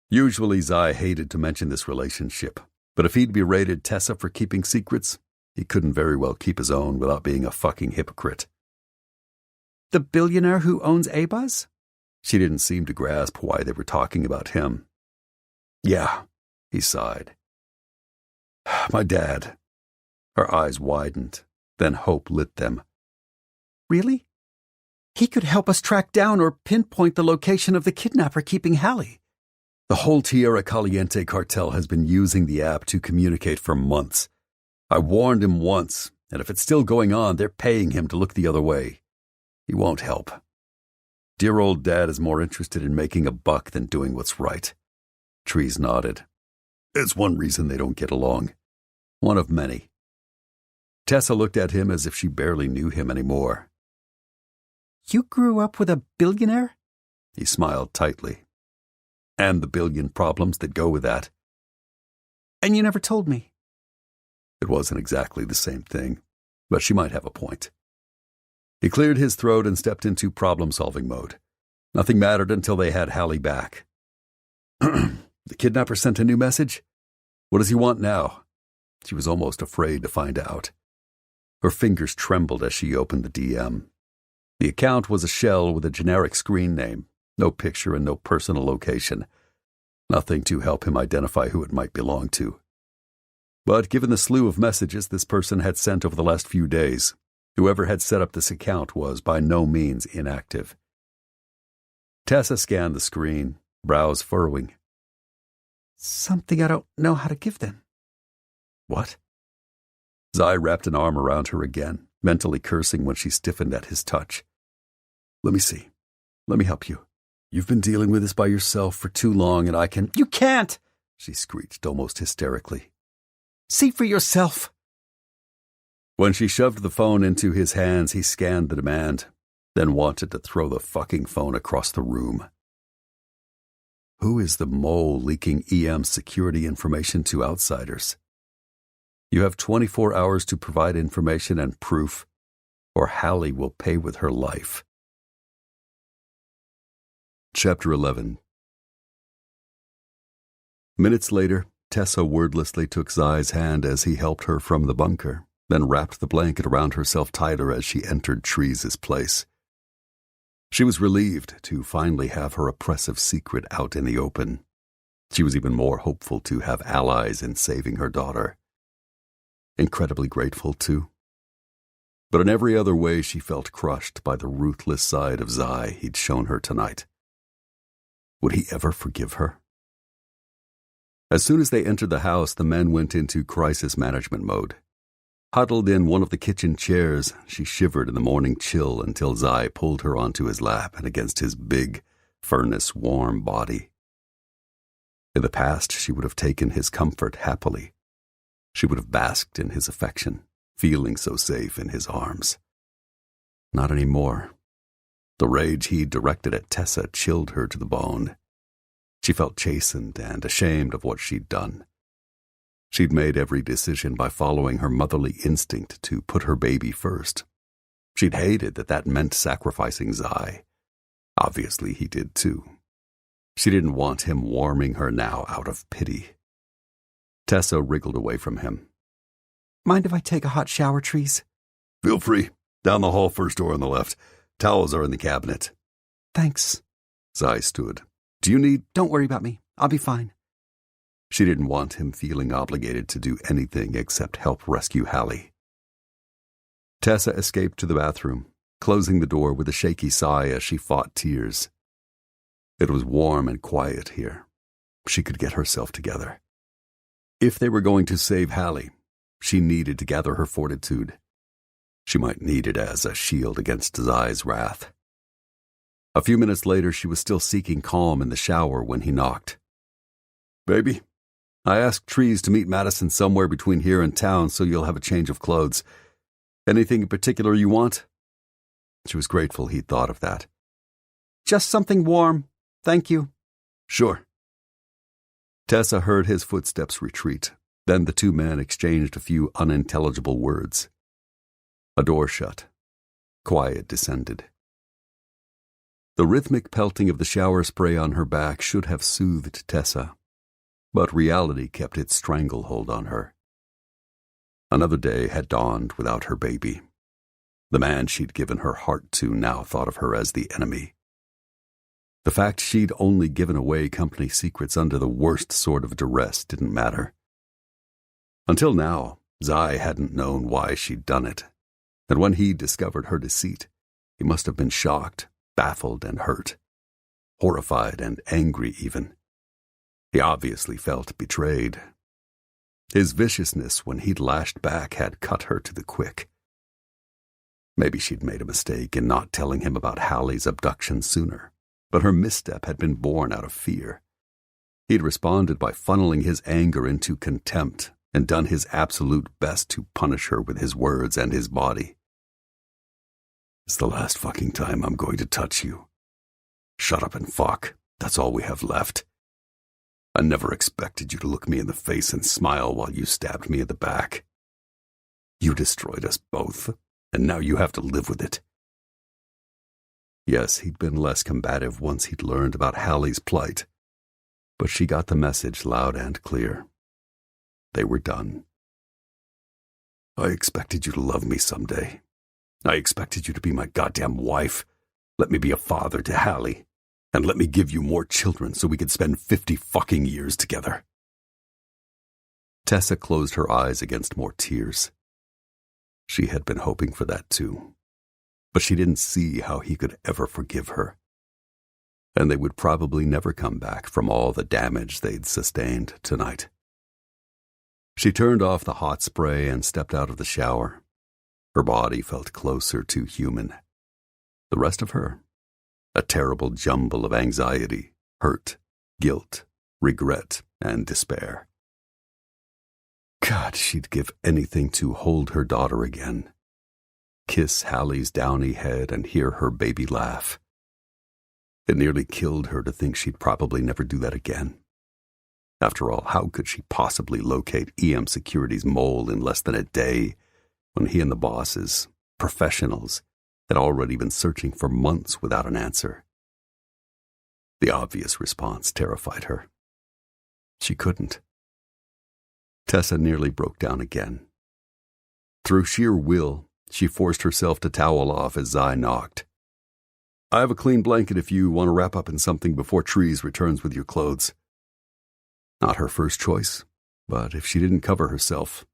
[SPEAKER 1] Usually Zai hated to mention this relationship, but if he'd berated Tessa for keeping secrets, he couldn't very well keep his own without being a fucking hypocrite.
[SPEAKER 2] The billionaire who owns A-Buzz?
[SPEAKER 1] She didn't seem to grasp why they were talking about him. Yeah, he sighed. My dad. Her eyes widened, then hope lit them.
[SPEAKER 2] Really? He could help us track down or pinpoint the location of the kidnapper keeping Hallie.
[SPEAKER 1] The whole Tierra Caliente cartel has been using the app to communicate for months. I warned him once, and if it's still going on, they're paying him to look the other way. He won't help. Dear old Dad is more interested in making a buck than doing what's right. Trees nodded. It's one reason they don't get along. One of many. Tessa looked at him as if she barely knew him anymore.
[SPEAKER 2] You grew up with a billionaire?
[SPEAKER 1] He smiled tightly, And the billion problems that go with that.
[SPEAKER 2] And you never told me.
[SPEAKER 1] It wasn't exactly the same thing, but she might have a point. He cleared his throat and stepped into problem-solving mode. Nothing mattered until they had Hallie back. The kidnapper sent a new message? What does he want now? She was almost afraid to find out. Her fingers trembled as she opened the DM. The account was a shell with a generic screen name, no picture and no personal location. Nothing to help him identify who it might belong to. But given the slew of messages this person had sent over the last few days, whoever had set up this account was by no means inactive. Tessa scanned the screen, brows furrowing.
[SPEAKER 2] Something I don't know how to give them.
[SPEAKER 1] What? Zai wrapped an arm around her again, mentally cursing when she stiffened at his touch. Let me see. Let me help you. You've been dealing with this by yourself for too long, and I can—
[SPEAKER 2] You can't!
[SPEAKER 1] She screeched almost hysterically.
[SPEAKER 2] See for yourself.
[SPEAKER 1] When she shoved the phone into his hands, he scanned the demand, then wanted to throw the fucking phone across the room. Who is the mole leaking EM security information to outsiders? You have 24 hours to provide information and proof, or Hallie will pay with her life. Chapter 11. Minutes later, Tessa wordlessly took Zai's hand as he helped her from the bunker, then wrapped the blanket around herself tighter as she entered Trees' place. She was relieved to finally have her oppressive secret out in the open. She was even more hopeful to have allies in saving her daughter. Incredibly grateful, too. But in every other way she felt crushed by the ruthless side of Zai he'd shown her tonight. Would he ever forgive her? As soon as they entered the house, the men went into crisis management mode. Huddled in one of the kitchen chairs, she shivered in the morning chill until Zai pulled her onto his lap and against his big, furnace-warm body. In the past, she would have taken his comfort happily. She would have basked in his affection, feeling so safe in his arms. Not anymore. The rage he directed at Tessa chilled her to the bone. She felt chastened and ashamed of what she'd done. She'd made every decision by following her motherly instinct to put her baby first. She'd hated that meant sacrificing Zai. Obviously, he did too. She didn't want him warming her now out of pity. Tessa wriggled away from him.
[SPEAKER 2] Mind if I take a hot shower, Trees?
[SPEAKER 1] Feel free. Down the hall, first door on the left. Towels are in the cabinet.
[SPEAKER 2] Thanks.
[SPEAKER 1] Zai stood. Do you need—
[SPEAKER 2] Don't worry about me. I'll be fine.
[SPEAKER 1] She didn't want him feeling obligated to do anything except help rescue Hallie. Tessa escaped to the bathroom, closing the door with a shaky sigh as she fought tears. It was warm and quiet here. She could get herself together. If they were going to save Hallie, she needed to gather her fortitude. She might need it as a shield against Zai's wrath. A few minutes later, she was still seeking calm in the shower when he knocked. Baby, I asked Trees to meet Madison somewhere between here and town so you'll have a change of clothes. Anything in particular you want? She was grateful he'd thought of that.
[SPEAKER 2] Just something warm. Thank you.
[SPEAKER 1] Sure. Tessa heard his footsteps retreat. Then the two men exchanged a few unintelligible words. A door shut. Quiet descended. The rhythmic pelting of the shower spray on her back should have soothed Tessa, but reality kept its stranglehold on her. Another day had dawned without her baby. The man she'd given her heart to now thought of her as the enemy. The fact she'd only given away company secrets under the worst sort of duress didn't matter. Until now, Zai hadn't known why she'd done it, and when he discovered her deceit, he must have been shocked, baffled and hurt, horrified and angry even. He obviously felt betrayed. His viciousness when he'd lashed back had cut her to the quick. Maybe she'd made a mistake in not telling him about Hallie's abduction sooner, but her misstep had been born out of fear. He'd responded by funneling his anger into contempt and done his absolute best to punish her with his words and his body. It's the last fucking time I'm going to touch you. Shut up and fuck. That's all we have left. I never expected you to look me in the face and smile while you stabbed me in the back. You destroyed us both, and now you have to live with it." Yes, he'd been less combative once he'd learned about Hallie's plight, but she got the message loud and clear. They were done. "I expected you to love me someday. I expected you to be my goddamn wife. Let me be a father to Hallie, and let me give you more children so we could spend 50 fucking years together." Tessa closed her eyes against more tears. She had been hoping for that too, but she didn't see how he could ever forgive her. And they would probably never come back from all the damage they'd sustained tonight. She turned off the hot spray and stepped out of the shower. Her body felt closer to human. The rest of her, a terrible jumble of anxiety, hurt, guilt, regret, and despair. God, she'd give anything to hold her daughter again. Kiss Hallie's downy head and hear her baby laugh. It nearly killed her to think she'd probably never do that again. After all, how could she possibly locate EM Security's mole in less than a day when he and the bosses, professionals, had already been searching for months without an answer? The obvious response terrified her. She couldn't. Tessa nearly broke down again. Through sheer will, she forced herself to towel off as Zai knocked. "I have a clean blanket if you want to wrap up in something before Trees returns with your clothes." Not her first choice, but if she didn't cover herself,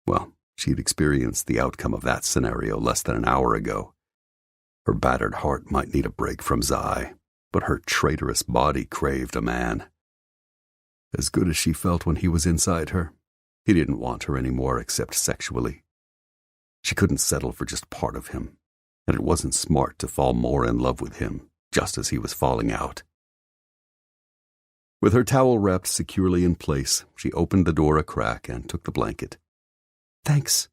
[SPEAKER 1] well, she'd experienced the outcome of that scenario less than an hour ago. Her battered heart might need a break from Zai, but her traitorous body craved a man. As good as she felt when he was inside her, he didn't want her anymore except sexually. She couldn't settle for just part of him, and it wasn't smart to fall more in love with him just as he was falling out. With her towel wrapped securely in place, she opened the door a crack and took the blanket.
[SPEAKER 2] "Thanks."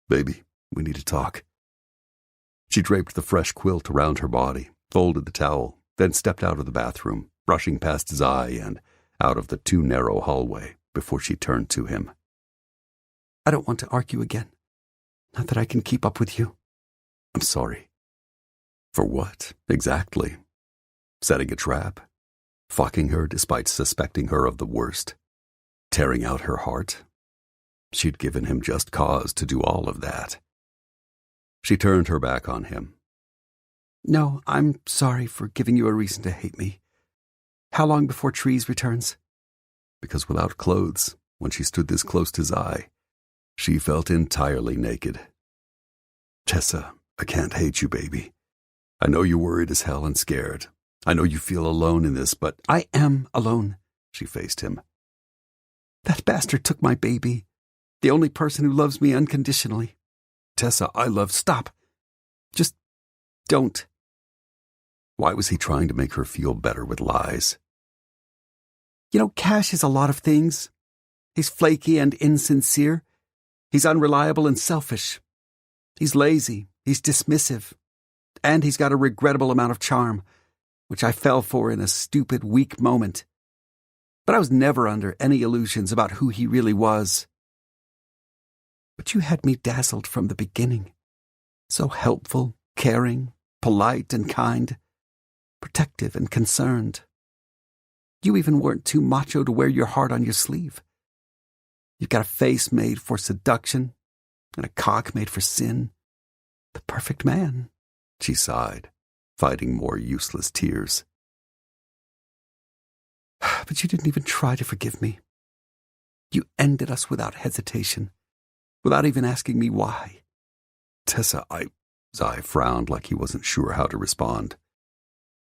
[SPEAKER 1] "Baby, we need to talk." She draped the fresh quilt around her body, folded the towel, then stepped out of the bathroom, brushing past Zai and out of the too narrow hallway before she turned to him.
[SPEAKER 2] "I don't want to argue again. Not that I can keep up with you."
[SPEAKER 1] "I'm sorry." For what, exactly? Setting a trap? Fucking her despite suspecting her of the worst? Tearing out her heart? She'd given him just cause to do all of that. She turned her back on him.
[SPEAKER 2] "No, I'm sorry for giving you a reason to hate me. How long before Trees returns?"
[SPEAKER 1] Because without clothes, when she stood this close to Zai, she felt entirely naked. "Tessa, I can't hate you, baby. I know you're worried as hell and scared. I know you feel alone in this, but—"
[SPEAKER 2] "I am alone,"
[SPEAKER 1] she faced him.
[SPEAKER 2] "That bastard took my baby. The only person who loves me unconditionally.
[SPEAKER 1] Tessa, I love—
[SPEAKER 2] Stop. Just don't."
[SPEAKER 1] Why was he trying to make her feel better with lies?
[SPEAKER 2] "You know, Cash is a lot of things. He's flaky and insincere. He's unreliable and selfish. He's lazy. He's dismissive. And he's got a regrettable amount of charm, which I fell for in a stupid, weak moment. But I was never under any illusions about who he really was. But you had me dazzled from the beginning. So helpful, caring, polite and kind, protective and concerned. You even weren't too macho to wear your heart on your sleeve. You've got a face made for seduction and a cock made for sin. The perfect man."
[SPEAKER 1] She sighed, fighting more useless tears.
[SPEAKER 2] "But you didn't even try to forgive me. You ended us without hesitation, without even asking me why."
[SPEAKER 1] "Tessa, Zai frowned like he wasn't sure how to respond.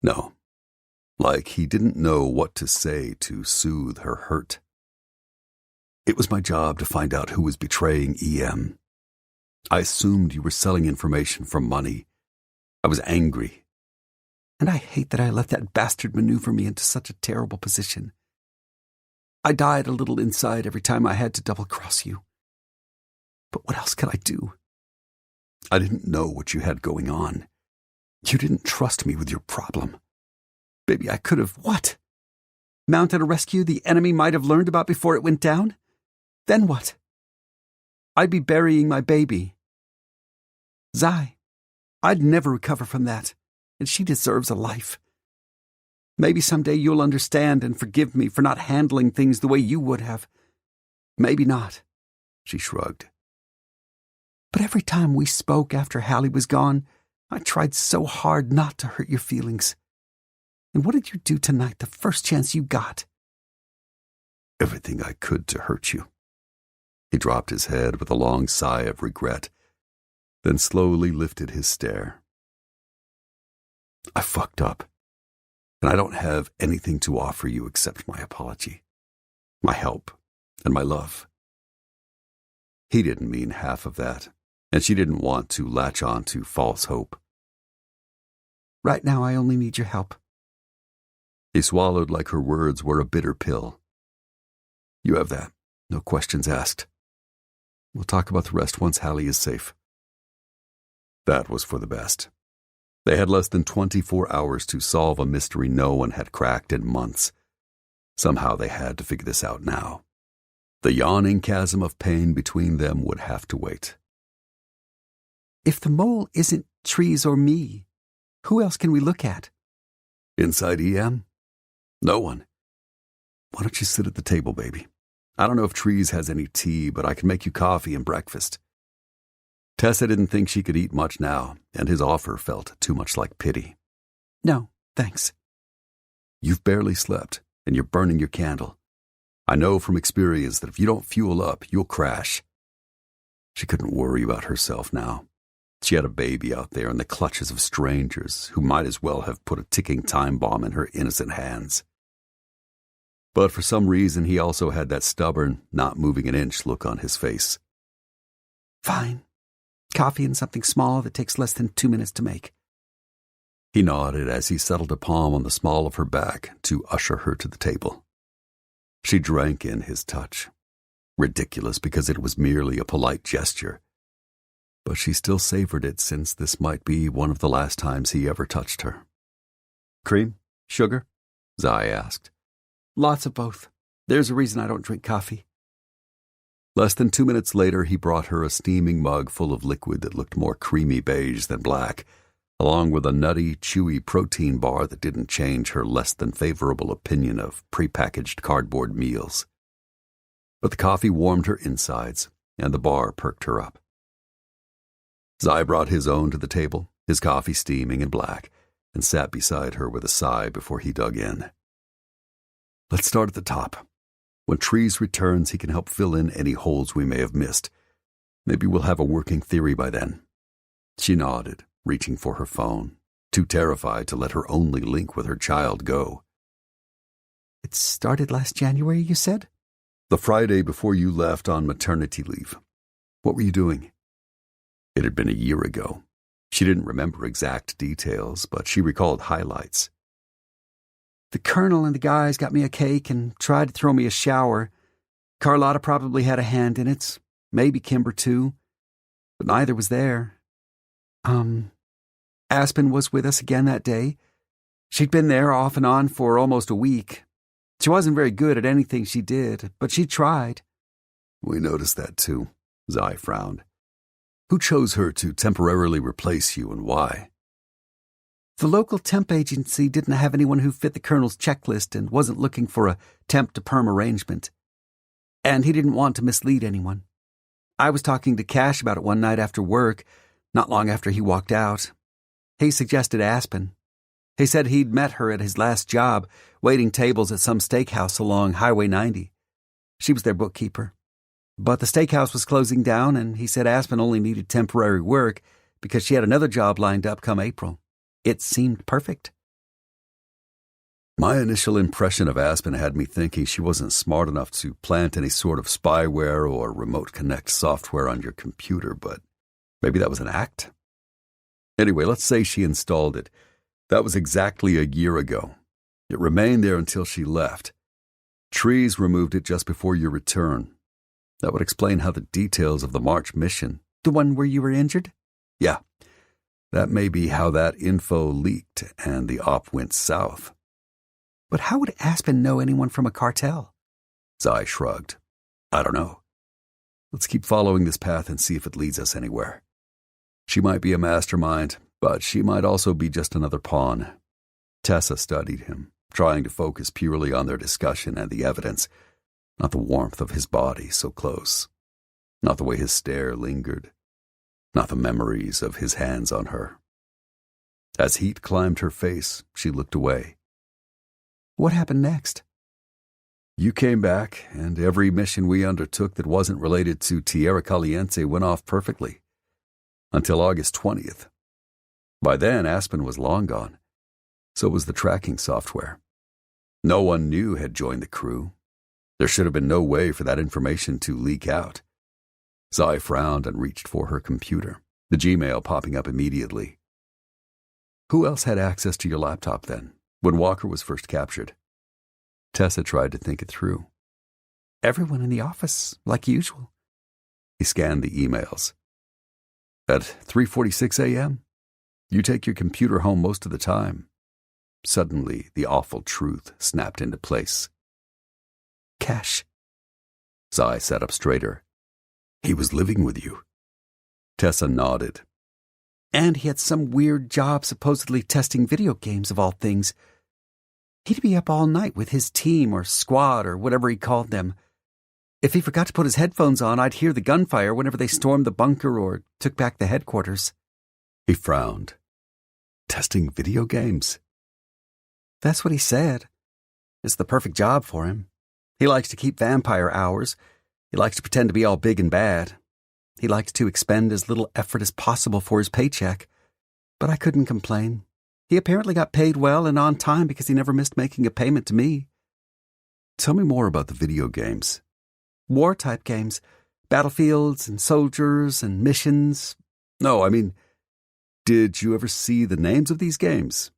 [SPEAKER 1] No, like he didn't know what to say to soothe her hurt. "It was my job to find out who was betraying EM. I assumed you were selling information for money. I was angry."
[SPEAKER 2] "And I hate that I let that bastard maneuver me into such a terrible position. I died a little inside every time I had to double-cross you. But what else could I do?"
[SPEAKER 1] "I didn't know what you had going on. You didn't trust me with your problem. Baby, I could have—"
[SPEAKER 2] "What?" Mounted a rescue the enemy might have learned about before it went down? Then what? I'd be burying my baby. Zai, I'd never recover from that, and she deserves a life. Maybe someday you'll understand and forgive me for not handling things the way you would have. Maybe not, she shrugged. But every time we spoke after Hallie was gone, I tried so hard not to hurt your feelings. And what did you do tonight the first chance you got?
[SPEAKER 1] Everything I could to hurt you. He dropped his head with a long sigh of regret, then slowly lifted his stare. I fucked up, and I don't have anything to offer you except my apology, my help, and my love. He didn't mean half of that, and she didn't want to latch on to false hope.
[SPEAKER 2] Right now I only need your help.
[SPEAKER 1] He swallowed like her words were a bitter pill. You have that, no questions asked. We'll talk about the rest once Hallie is safe. That was for the best. They had less than 24 hours to solve a mystery no one had cracked in months. Somehow they had to figure this out now. The yawning chasm of pain between them would have to wait.
[SPEAKER 2] If the mole isn't Trees or me, who else can we look at?
[SPEAKER 1] Inside EM? No one. Why don't you sit at the table, baby? I don't know if Trees has any tea, but I can make you coffee and breakfast. Tessa didn't think she could eat much now, and his offer felt too much like pity.
[SPEAKER 2] No, thanks.
[SPEAKER 1] You've barely slept, and you're burning your candle. I know from experience that if you don't fuel up, you'll crash. She couldn't worry about herself now. She had a baby out there in the clutches of strangers who might as well have put a ticking time bomb in her innocent hands. But for some reason, he also had that stubborn, not moving an inch look on his face.
[SPEAKER 2] Fine. Coffee and something small that takes less than 2 minutes to make.
[SPEAKER 1] He nodded as he settled a palm on the small of her back to usher her to the table. She drank in his touch. Ridiculous because it was merely a polite gesture. But she still savored it since this might be one of the last times he ever touched her.
[SPEAKER 2] Cream? Sugar?
[SPEAKER 1] Zai asked.
[SPEAKER 2] Lots of both. There's a reason I don't drink coffee.
[SPEAKER 1] Less than 2 minutes later, he brought her a steaming mug full of liquid that looked more creamy beige than black, along with a nutty, chewy protein bar that didn't change her less than favorable opinion of prepackaged cardboard meals. But the coffee warmed her insides, and the bar perked her up. Zai brought his own to the table, his coffee steaming and black, and sat beside her with a sigh before he dug in. Let's start at the top. When Trees returns, he can help fill in any holes we may have missed. Maybe we'll have a working theory by then. She nodded, reaching for her phone, too terrified to let her only link with her child go.
[SPEAKER 2] It started last January, you said?
[SPEAKER 1] The Friday before you left on maternity leave. What were you doing? It had been a year ago. She didn't remember exact details, but she recalled highlights.
[SPEAKER 2] The colonel and the guys got me a cake and tried to throw me a shower. Carlotta probably had a hand in it, maybe Kimber too, but neither was there. Aspen was with us again that day. She'd been there off and on for almost a week. She wasn't very good at anything she did, but she tried.
[SPEAKER 1] We noticed that too, Zai frowned. Who chose her to temporarily replace you and why?
[SPEAKER 2] The local temp agency didn't have anyone who fit the colonel's checklist and wasn't looking for a temp-to-perm arrangement. And he didn't want to mislead anyone. I was talking to Cash about it one night after work, not long after he walked out. He suggested Aspen. He said he'd met her at his last job, waiting tables at some steakhouse along Highway 90. She was their bookkeeper. But the steakhouse was closing down, and he said Aspen only needed temporary work because she had another job lined up come April. It seemed perfect.
[SPEAKER 1] My initial impression of Aspen had me thinking she wasn't smart enough to plant any sort of spyware or remote connect software on your computer, but maybe that was an act? Anyway, let's say she installed it. That was exactly a year ago. It remained there until she left. Trees removed it just before your return. That would explain how the details of the March mission...
[SPEAKER 2] The one where you were injured?
[SPEAKER 1] Yeah. That may be how that info leaked and the op went south.
[SPEAKER 2] But how would Aspen know anyone from a cartel?
[SPEAKER 1] Zai shrugged. I don't know. Let's keep following this path and see if it leads us anywhere. She might be a mastermind, but she might also be just another pawn. Tessa studied him, trying to focus purely on their discussion and the evidence, not the warmth of his body so close, not the way his stare lingered, not the memories of his hands on her. As heat climbed her face, she looked away.
[SPEAKER 2] What happened next?
[SPEAKER 1] You came back, and every mission we undertook that wasn't related to Tierra Caliente went off perfectly. Until August 20th. By then, Aspen was long gone. So was the tracking software. No one new had joined the crew. There should have been no way for that information to leak out. Zai frowned and reached for her computer, the Gmail popping up immediately. Who else had access to your laptop then, when Walker was first captured? Tessa tried to think it through.
[SPEAKER 2] Everyone in the office, like usual.
[SPEAKER 1] He scanned the emails. At 3:46 a.m., you take your computer home most of the time. Suddenly, the awful truth snapped into place.
[SPEAKER 2] Cash.
[SPEAKER 1] Zai sat up straighter. He was living with you. Tessa nodded.
[SPEAKER 2] And he had some weird job supposedly testing video games of all things. He'd be up all night with his team or squad or whatever he called them. If he forgot to put his headphones on, I'd hear the gunfire whenever they stormed the bunker or took back the headquarters.
[SPEAKER 1] He frowned. Testing video games?
[SPEAKER 2] That's what he said. It's the perfect job for him. He likes to keep vampire hours. He likes to pretend to be all big and bad. He likes to expend as little effort as possible for his paycheck. But I couldn't complain. He apparently got paid well and on time because he never missed making a payment to me.
[SPEAKER 1] Tell me more about the video games.
[SPEAKER 2] War-type games. Battlefields and soldiers and missions.
[SPEAKER 1] No, I mean, did you ever see the names of these games?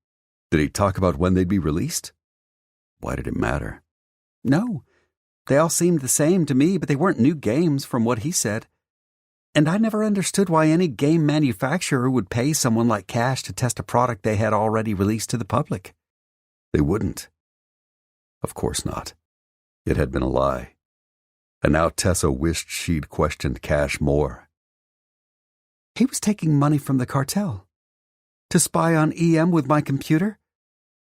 [SPEAKER 1] Did he talk about when they'd be released? Why did it matter?
[SPEAKER 2] No. They all seemed the same to me, but they weren't new games from what he said. And I never understood why any game manufacturer would pay someone like Cash to test a product they had already released to the public.
[SPEAKER 1] They wouldn't. Of course not. It had been a lie. And now Tessa wished she'd questioned Cash more.
[SPEAKER 2] He was taking money from the cartel. To spy on EM with my computer?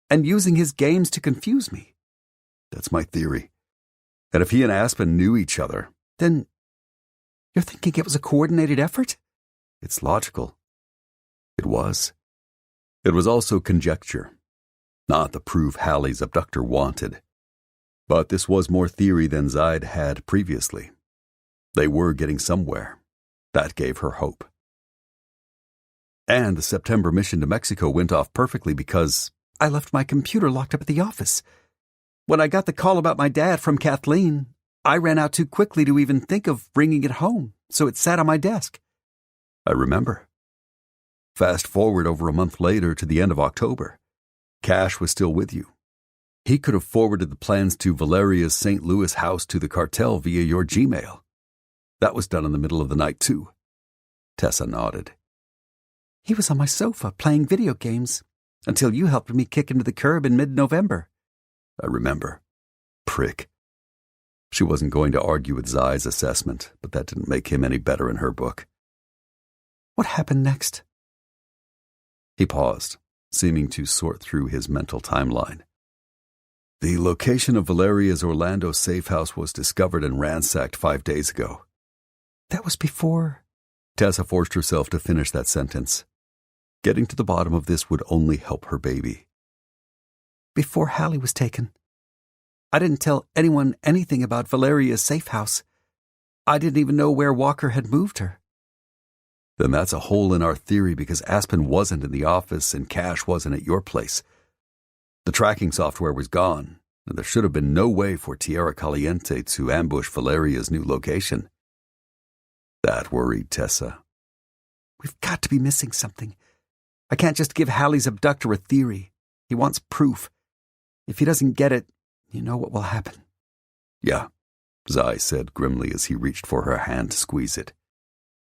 [SPEAKER 2] And using his games to confuse me.
[SPEAKER 1] That's my theory. And if he and Aspen knew each other...
[SPEAKER 2] Then you're thinking it was a coordinated effort?
[SPEAKER 1] It's logical. It was. It was also conjecture. Not the proof Hallie's abductor wanted. But this was more theory than Zaid had previously. They were getting somewhere. That gave her hope. And the September mission to Mexico went off perfectly because
[SPEAKER 2] I left my computer locked up at the office. When I got the call about my dad from Kathleen, I ran out too quickly to even think of bringing it home, so it sat on my desk.
[SPEAKER 1] I remember. Fast forward over a month later to the end of October. Cash was still with you. He could have forwarded the plans to Valeria's St. Louis house to the cartel via your Gmail. That was done in the middle of the night, too. Tessa nodded.
[SPEAKER 2] He was on my sofa playing video games until you helped me kick him to the curb in mid-November.
[SPEAKER 1] I remember. Prick. She wasn't going to argue with Zai's assessment, but that didn't make him any better in her book.
[SPEAKER 2] What happened next?
[SPEAKER 1] He paused, seeming to sort through his mental timeline. The location of Valeria's Orlando safe house was discovered and ransacked 5 days ago.
[SPEAKER 2] That was before...
[SPEAKER 1] Tessa forced herself to finish that sentence. Getting to the bottom of this would only help her baby.
[SPEAKER 2] Before Hallie was taken. I didn't tell anyone anything about Valeria's safe house. I didn't even know where Walker had moved her.
[SPEAKER 1] Then that's a hole in our theory because Aspen wasn't in the office and Cash wasn't at your place. The tracking software was gone, and there should have been no way for Tierra Caliente to ambush Valeria's new location. That worried Tessa.
[SPEAKER 2] We've got to be missing something. I can't just give Hallie's abductor a theory. He wants proof. If he doesn't get it, you know what will happen.
[SPEAKER 1] Yeah, Zai said grimly as he reached for her hand to squeeze it.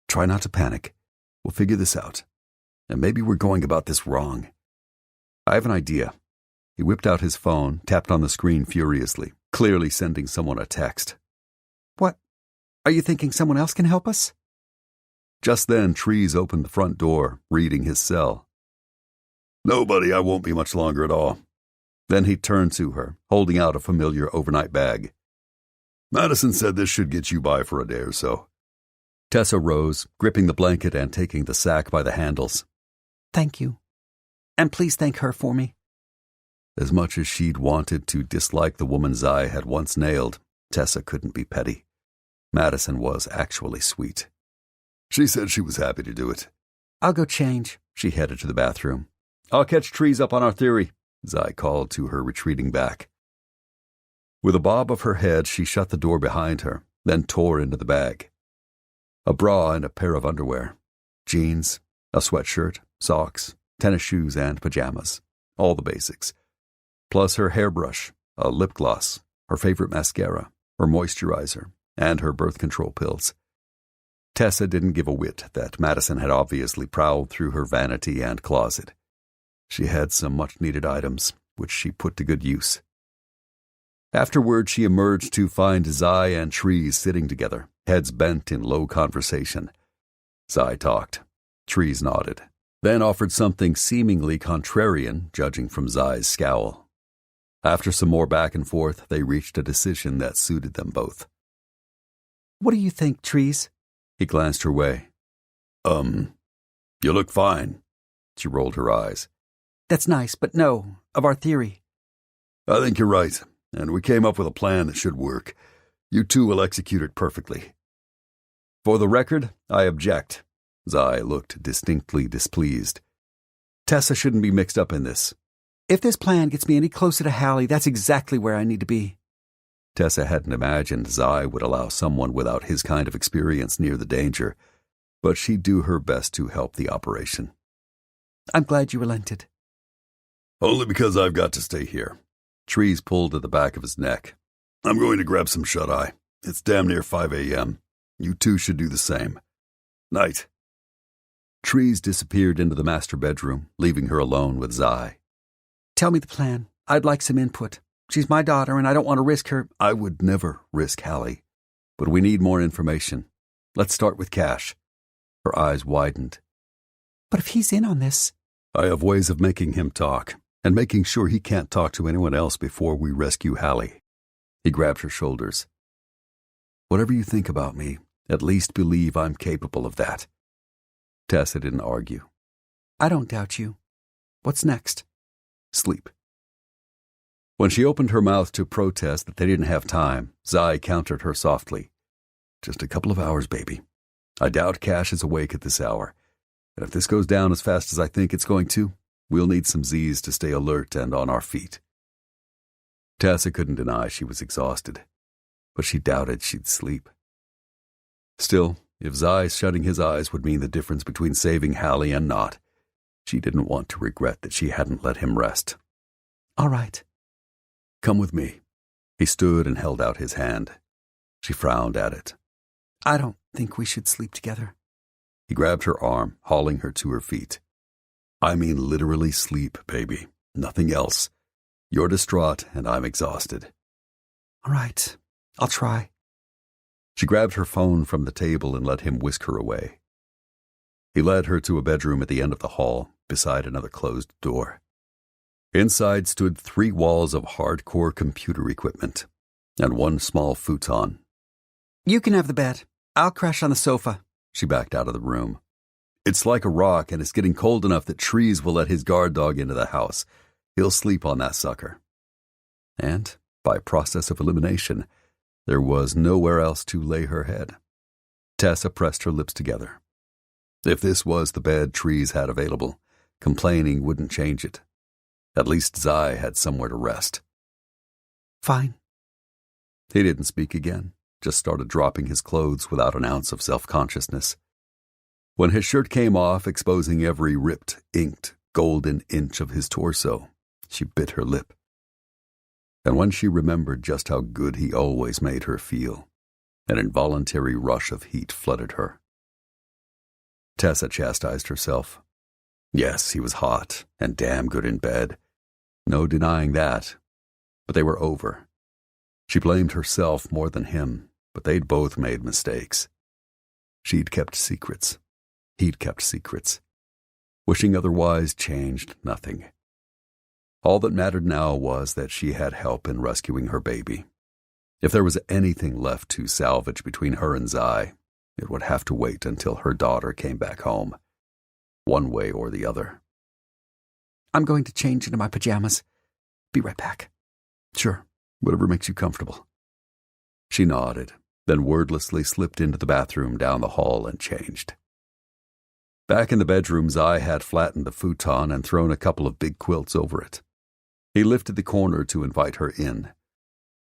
[SPEAKER 1] Try not to panic. We'll figure this out. And maybe we're going about this wrong. I have an idea. He whipped out his phone, tapped on the screen furiously, clearly sending someone a text.
[SPEAKER 2] What? Are you thinking someone else can help us?
[SPEAKER 1] Just then, Trees opened the front door, reading his cell. Nobody, I won't be much longer at all. Then he turned to her, holding out a familiar overnight bag. Madison said this should get you by for a day or so. Tessa rose, gripping the blanket and taking the sack by the handles.
[SPEAKER 2] Thank you. And please thank her for me.
[SPEAKER 1] As much as she'd wanted to dislike the woman Zai had once nailed, Tessa couldn't be petty. Madison was actually sweet. She said she was happy to do it.
[SPEAKER 2] I'll go change.
[SPEAKER 1] She headed to the bathroom. I'll catch Trees up on our theory, Zai called to her retreating back. With a bob of her head, she shut the door behind her, then tore into the bag. A bra and a pair of underwear, jeans, a sweatshirt, socks, tennis shoes, and pajamas. All the basics. Plus her hairbrush, a lip gloss, her favorite mascara, her moisturizer, and her birth control pills. Tessa didn't give a whit that Madison had obviously prowled through her vanity and closet. She had some much-needed items, which she put to good use. Afterward, she emerged to find Zai and Trees sitting together, heads bent in low conversation. Zai talked. Trees nodded, then offered something seemingly contrarian, judging from Zai's scowl. After some more back and forth, they reached a decision that suited them both.
[SPEAKER 2] What do you think, Trees?
[SPEAKER 1] He glanced her way. You look fine. She rolled her eyes.
[SPEAKER 2] That's nice, but no, of our theory.
[SPEAKER 1] I think you're right, and we came up with a plan that should work. You two will execute it perfectly. For the record, I object. Zai looked distinctly displeased. Tessa shouldn't be mixed up in this.
[SPEAKER 2] If this plan gets me any closer to Hallie, that's exactly where I need to be.
[SPEAKER 1] Tessa hadn't imagined Zai would allow someone without his kind of experience near the danger, but she'd do her best to help the operation.
[SPEAKER 2] I'm glad you relented.
[SPEAKER 1] Only because I've got to stay here. Trees pulled at the back of his neck. I'm going to grab some shut-eye. It's damn near 5 a.m. You two should do the same. Night. Trees disappeared into the master bedroom, leaving her alone with Zai.
[SPEAKER 2] Tell me the plan. I'd like some input. She's my daughter, and I don't want to risk her.
[SPEAKER 1] I would never risk Hallie, but we need more information. Let's start with Cash. Her eyes widened.
[SPEAKER 2] But if he's in on this...
[SPEAKER 1] I have ways of making him talk, and making sure he can't talk to anyone else before we rescue Hallie. He grabbed her shoulders. Whatever you think about me, at least believe I'm capable of that. Tessa didn't argue.
[SPEAKER 2] I don't doubt you. What's next?
[SPEAKER 1] Sleep. When she opened her mouth to protest that they didn't have time, Zai countered her softly. Just a couple of hours, baby. I doubt Cash is awake at this hour, and if this goes down as fast as I think it's going to, we'll need some Z's to stay alert and on our feet. Tessa couldn't deny she was exhausted, but she doubted she'd sleep. Still, if Zai shutting his eyes would mean the difference between saving Hallie and not, she didn't want to regret that she hadn't let him rest.
[SPEAKER 2] All right.
[SPEAKER 1] Come with me. He stood and held out his hand. She frowned at it.
[SPEAKER 2] I don't think we should sleep together.
[SPEAKER 1] He grabbed her arm, hauling her to her feet. I mean literally sleep, baby. Nothing else. You're distraught, and I'm exhausted.
[SPEAKER 2] All right. I'll try.
[SPEAKER 1] She grabbed her phone from the table and let him whisk her away. He led her to a bedroom at the end of the hall, beside another closed door. Inside stood 3 walls of hardcore computer equipment, and one small futon.
[SPEAKER 2] You can have the bed. I'll crash on the sofa.
[SPEAKER 1] She backed out of the room. It's like a rock, and it's getting cold enough that Trees will let his guard dog into the house. He'll sleep on that sucker. And, by process of elimination, there was nowhere else to lay her head. Tessa pressed her lips together. If this was the bed Trees had available, complaining wouldn't change it. At least Zai had somewhere to rest.
[SPEAKER 2] Fine.
[SPEAKER 1] He didn't speak again, just started dropping his clothes without an ounce of self-consciousness. When his shirt came off, exposing every ripped, inked, golden inch of his torso, she bit her lip. And when she remembered just how good he always made her feel, an involuntary rush of heat flooded her. Tessa chastised herself. Yes, he was hot and damn good in bed, No denying that. But they were over. She blamed herself more than him, but they'd both made mistakes. She'd kept secrets. He'd kept secrets. Wishing otherwise changed nothing. All that mattered now was that she had help in rescuing her baby. If there was anything left to salvage between her and Zai, it would have to wait until her daughter came back home. One way or the other.
[SPEAKER 2] I'm going to change into my pajamas. Be right back.
[SPEAKER 1] Sure, whatever makes you comfortable. She nodded, then wordlessly slipped into the bathroom down the hall and changed. Back in the bedroom, Zai had flattened the futon and thrown a couple of big quilts over it. He lifted the corner to invite her in.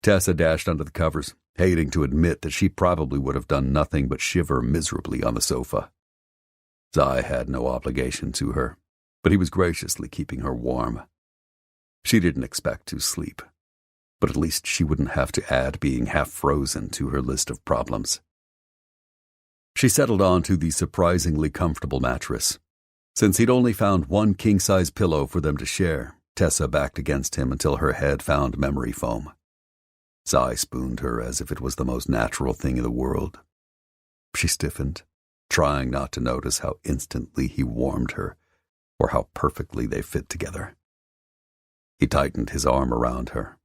[SPEAKER 1] Tessa dashed under the covers, hating to admit that she probably would have done nothing but shiver miserably on the sofa. Zai had no obligation to her, but he was graciously keeping her warm. She didn't expect to sleep, but at least she wouldn't have to add being half frozen to her list of problems. She settled onto the surprisingly comfortable mattress. Since he'd only found one king-size pillow for them to share, Tessa backed against him until her head found memory foam. Zai spooned her as if it was the most natural thing in the world. She stiffened, trying not to notice how instantly he warmed her, or how perfectly they fit together. He tightened his arm around her.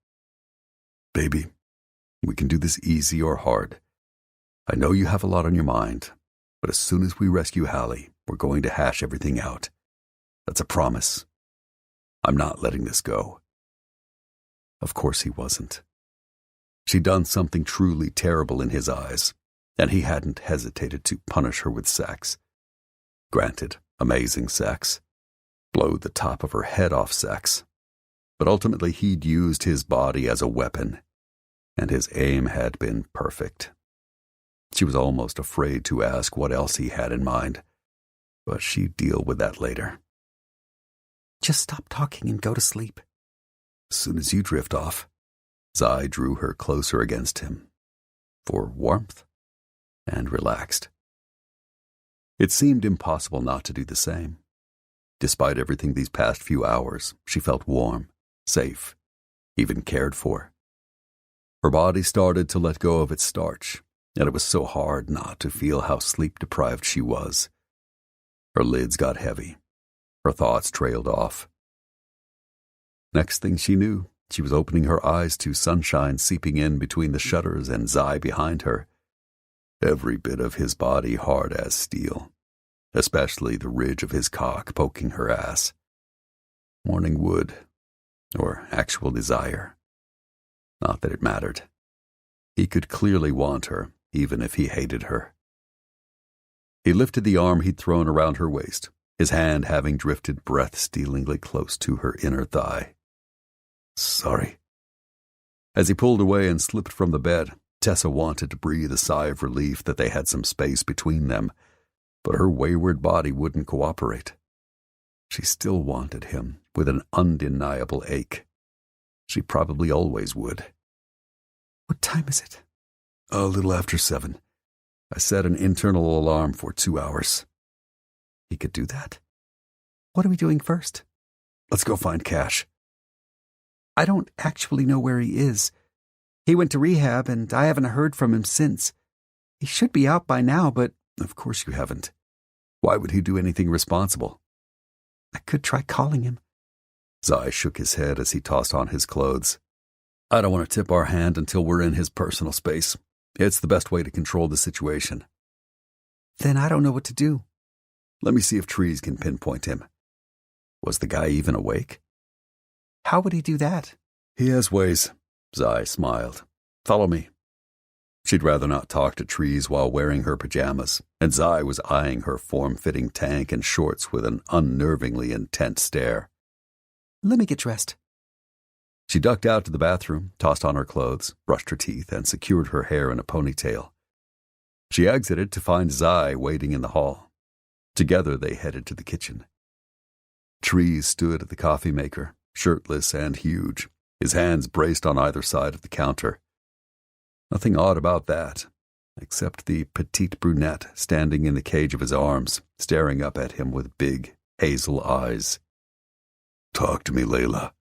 [SPEAKER 1] Baby, we can do this easy or hard. I know you have a lot on your mind, but as soon as we rescue Hallie, we're going to hash everything out. That's a promise. I'm not letting this go. Of course he wasn't. She'd done something truly terrible in his eyes, and he hadn't hesitated to punish her with sex. Granted, amazing sex. Blow the top of her head off sex. But ultimately he'd used his body as a weapon, and his aim had been perfect. She was almost afraid to ask what else he had in mind, but she'd deal with that later.
[SPEAKER 2] Just stop talking and go to sleep.
[SPEAKER 1] As soon as you drift off. Zai drew her closer against him, for warmth, and relaxed. It seemed impossible not to do the same. Despite everything these past few hours, she felt warm, safe, even cared for. Her body started to let go of its starch, and it was so hard not to feel how sleep-deprived she was. Her lids got heavy. Her thoughts trailed off. Next thing she knew, she was opening her eyes to sunshine seeping in between the shutters and Zai behind her. Every bit of his body hard as steel, especially the ridge of his cock poking her ass. Morning wood, or actual desire. Not that it mattered. He could clearly want her, even if he hated her. He lifted the arm he'd thrown around her waist, his hand having drifted breath-stealingly close to her inner thigh. Sorry. As he pulled away and slipped from the bed, Tessa wanted to breathe a sigh of relief that they had some space between them, but her wayward body wouldn't cooperate. She still wanted him, with an undeniable ache. She probably always would.
[SPEAKER 2] What time is it?
[SPEAKER 1] A little after 7. I set an internal alarm for 2 hours.
[SPEAKER 2] He could do that? What are we doing first?
[SPEAKER 1] Let's go find Cash.
[SPEAKER 2] I don't actually know where he is. He went to rehab, and I haven't heard from him since. He should be out by now, but...
[SPEAKER 1] Of course you haven't. Why would he do anything responsible?
[SPEAKER 2] I could try calling him.
[SPEAKER 1] Zai shook his head as he tossed on his clothes. I don't want to tip our hand until we're in his personal space. It's the best way to control the situation.
[SPEAKER 2] Then I don't know what to do.
[SPEAKER 1] Let me see if trees can pinpoint him. Was the guy even awake?
[SPEAKER 2] How would he do that?
[SPEAKER 1] He has ways. Zai smiled. Follow me. She'd rather not talk to trees while wearing her pajamas, and Zai was eyeing her form-fitting tank and shorts with an unnervingly intent stare.
[SPEAKER 2] Let me get dressed.
[SPEAKER 1] She ducked out to the bathroom, tossed on her clothes, brushed her teeth, and secured her hair in a ponytail. She exited to find Zai waiting in the hall. Together they headed to the kitchen. Trees stood at the coffee maker, shirtless and huge, his hands braced on either side of the counter. Nothing odd about that, except the petite brunette standing in the cage of his arms, staring up at him with big, hazel eyes. Talk to me, Layla.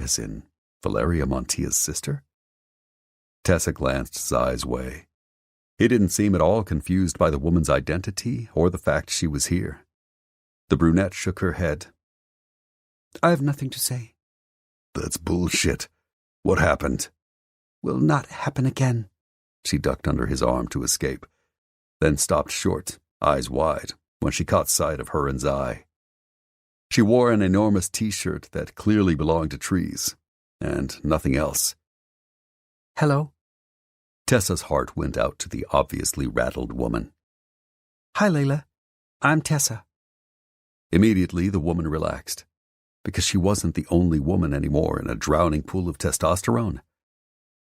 [SPEAKER 1] As in Valeria Montia's sister? Tessa glanced Zai's way. He didn't seem at all confused by the woman's identity or the fact she was here. The brunette shook her head.
[SPEAKER 2] I have nothing to say.
[SPEAKER 1] That's bullshit. What happened?
[SPEAKER 2] Will not happen again.
[SPEAKER 1] She ducked under his arm to escape, then stopped short, eyes wide, when she caught sight of her and Zai. She wore an enormous T-shirt that clearly belonged to Trees, and nothing else.
[SPEAKER 2] Hello?
[SPEAKER 1] Tessa's heart went out to the obviously rattled woman.
[SPEAKER 2] Hi, Layla. I'm Tessa.
[SPEAKER 1] Immediately, the woman relaxed, because she wasn't the only woman anymore in a drowning pool of testosterone.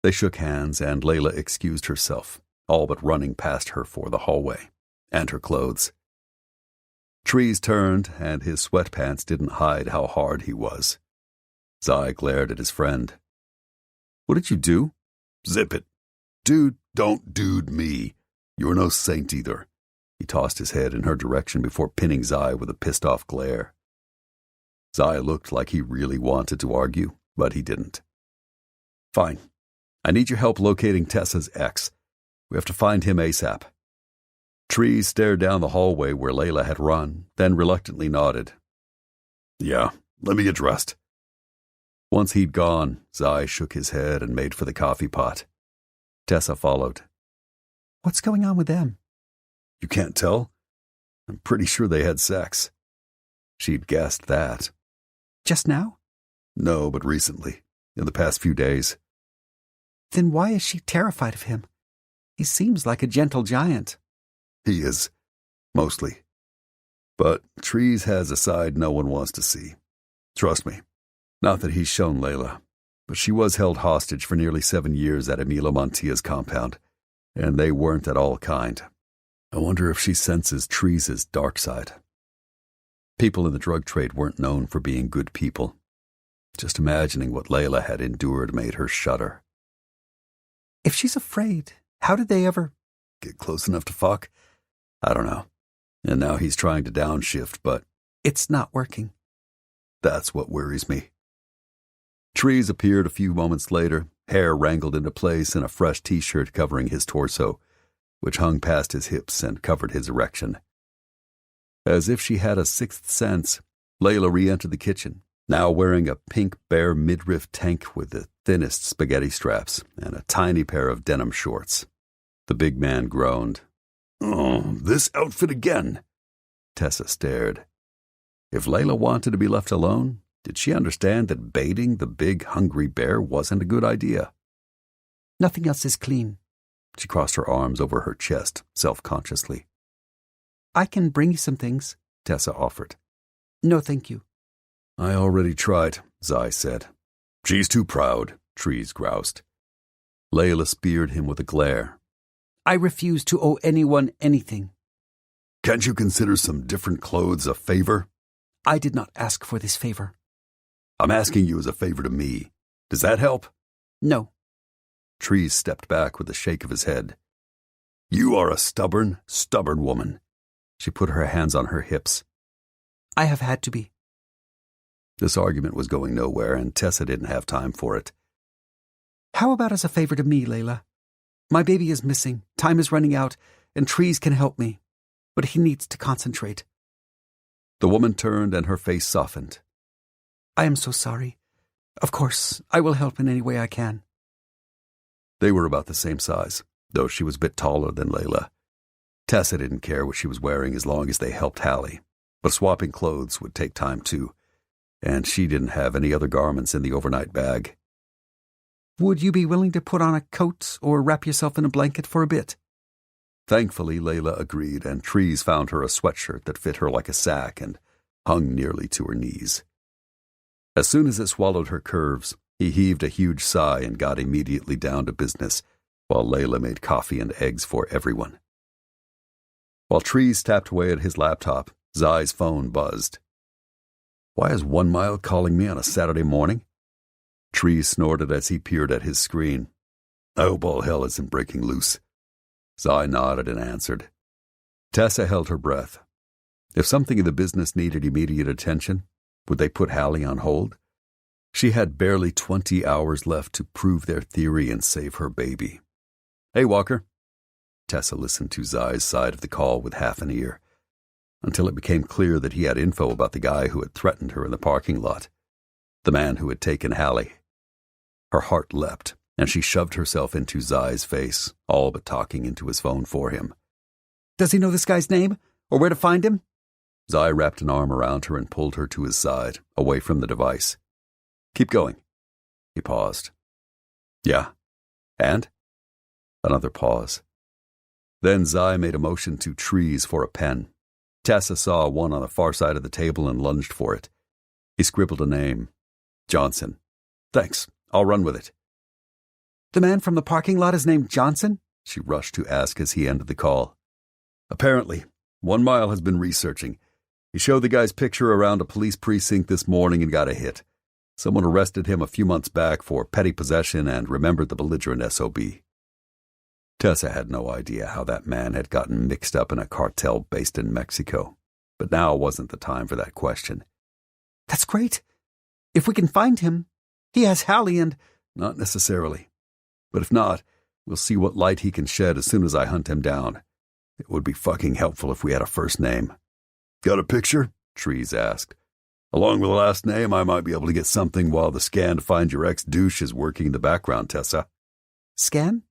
[SPEAKER 1] They shook hands, and Layla excused herself, all but running past her for the hallway, and her clothes. Trees turned, and his sweatpants didn't hide how hard he was. Zai glared at his friend. What did you do? Zip it. Dude, don't dude me. You're no saint either. He tossed his head in her direction before pinning Zai with a pissed-off glare. Zai looked like he really wanted to argue, but he didn't. Fine. I need your help locating Tessa's ex. We have to find him ASAP. Trees stared down the hallway where Layla had run, then reluctantly nodded. Yeah, let me get dressed. Once he'd gone, Zai shook his head and made for the coffee pot. Tessa followed.
[SPEAKER 2] What's going on with them?
[SPEAKER 1] You can't tell? I'm pretty sure they had sex. She'd guessed that.
[SPEAKER 2] Just now?
[SPEAKER 1] No, but recently, in the past few days.
[SPEAKER 2] Then why is she terrified of him? He seems like a gentle giant.
[SPEAKER 1] He is, mostly. But Trees has a side no one wants to see. Trust me. Not that he's shown Layla, but she was held hostage for nearly 7 years at Emilio Montia's compound, and they weren't at all kind. I wonder if she senses Trees' dark side. People in the drug trade weren't known for being good people. Just imagining what Layla had endured made her shudder.
[SPEAKER 2] If she's afraid, how did they ever
[SPEAKER 1] get close enough to fuck? I don't know. And now he's trying to downshift, but
[SPEAKER 2] it's not working.
[SPEAKER 1] That's what worries me. Trees appeared a few moments later, hair wrangled into place in a fresh T-shirt covering his torso, which hung past his hips and covered his erection. As if she had a sixth sense, Layla re-entered the kitchen, now wearing a pink bare midriff tank with the thinnest spaghetti straps and a tiny pair of denim shorts. The big man groaned. Oh, this outfit again. Tessa stared. If Layla wanted to be left alone, did she understand that baiting the big hungry bear wasn't a good idea?
[SPEAKER 2] Nothing else is clean.
[SPEAKER 1] She crossed her arms over her chest, self-consciously.
[SPEAKER 2] I can bring you some things,
[SPEAKER 1] Tessa offered.
[SPEAKER 2] No, thank you.
[SPEAKER 1] I already tried, Zai said. She's too proud, Trees groused. Layla speared him with a glare.
[SPEAKER 2] I refuse to owe anyone anything.
[SPEAKER 1] Can't you consider some different clothes a favor?
[SPEAKER 2] I did not ask for this favor.
[SPEAKER 1] I'm asking you as a favor to me. Does that help?
[SPEAKER 2] No.
[SPEAKER 1] Trees stepped back with a shake of his head. You are a stubborn, stubborn woman. She put her hands on her hips.
[SPEAKER 2] I have had to be.
[SPEAKER 1] This argument was going nowhere, and Tessa didn't have time for it.
[SPEAKER 2] How about as a favor to me, Layla? My baby is missing, time is running out, and Trees can help me. But he needs to concentrate.
[SPEAKER 1] The woman turned and her face softened.
[SPEAKER 2] I am so sorry. Of course, I will help in any way I can.
[SPEAKER 1] They were about the same size, though she was a bit taller than Layla. Tessa didn't care what she was wearing as long as they helped Hallie, but swapping clothes would take time too, and she didn't have any other garments in the overnight bag.
[SPEAKER 2] Would you be willing to put on a coat or wrap yourself in a blanket for a bit?
[SPEAKER 1] Thankfully, Layla agreed, and Trees found her a sweatshirt that fit her like a sack and hung nearly to her knees. As soon as it swallowed her curves, he heaved a huge sigh and got immediately down to business, while Layla made coffee and eggs for everyone. While Trees tapped away at his laptop, Zai's phone buzzed. Why is 1 Mile calling me on a Saturday morning? Trees snorted as he peered at his screen. I hope all hell isn't breaking loose. Zai nodded and answered. Tessa held her breath. If something in the business needed immediate attention, would they put Hallie on hold? She had barely 20 hours left to prove their theory and save her baby. "Hey, Walker." Tessa listened to Zai's side of the call with half an ear, until it became clear that he had info about the guy who had threatened her in the parking lot, the man who had taken Hallie. Her heart leapt, and she shoved herself into Zai's face, all but talking into his phone for him.
[SPEAKER 2] Does he know this guy's name, or where to find him?
[SPEAKER 1] Zai wrapped an arm around her and pulled her to his side, away from the device. "Keep going." He paused. "Yeah. And?" Another pause. Then Zai made a motion to trees for a pen. Tessa saw one on the far side of the table and lunged for it. He scribbled a name. "Johnson." "Thanks. I'll run with it."
[SPEAKER 2] "The man from the parking lot is named Johnson?"
[SPEAKER 1] she rushed to ask as he ended the call. "Apparently. 1 Mile has been researching. He showed the guy's picture around a police precinct this morning and got a hit. Someone arrested him a few months back for petty possession and remembered the belligerent SOB. Tessa had no idea how that man had gotten mixed up in a cartel based in Mexico, but now wasn't the time for that question.
[SPEAKER 2] "That's great. If we can find him, he has Hallie and—"
[SPEAKER 1] "Not necessarily. But if not, we'll see what light he can shed as soon as I hunt him down. It would be fucking helpful if we had a first name." "Got a picture?" Trees asked. "Along with the last name, I might be able to get something while the scan to find your ex-douche is working in the background, Tessa."
[SPEAKER 2] "Scan?"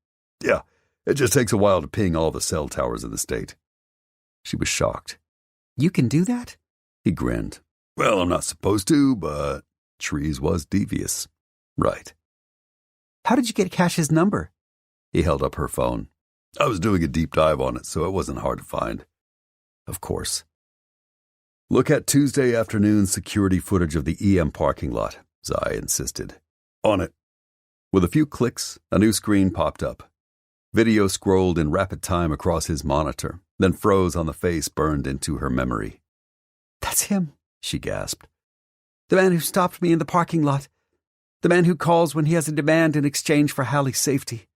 [SPEAKER 1] "Yeah, it just takes a while to ping all the cell towers in the state." She was shocked.
[SPEAKER 2] "You can do that?"
[SPEAKER 1] He grinned. "Well, I'm not supposed to, but..." Trees was devious. "Right."
[SPEAKER 2] "How did you get Cash's number?"
[SPEAKER 1] He held up her phone. "I was doing a deep dive on it, so it wasn't hard to find." "Of course." "Look at Tuesday afternoon security footage of the EM parking lot," Zai insisted. "On it." With a few clicks, a new screen popped up. Video scrolled in rapid time across his monitor, then froze on the face burned into her memory.
[SPEAKER 2] "That's him,"
[SPEAKER 1] she gasped.
[SPEAKER 2] "The man who stopped me in the parking lot. The man who calls when he has a demand in exchange for Hallie's safety."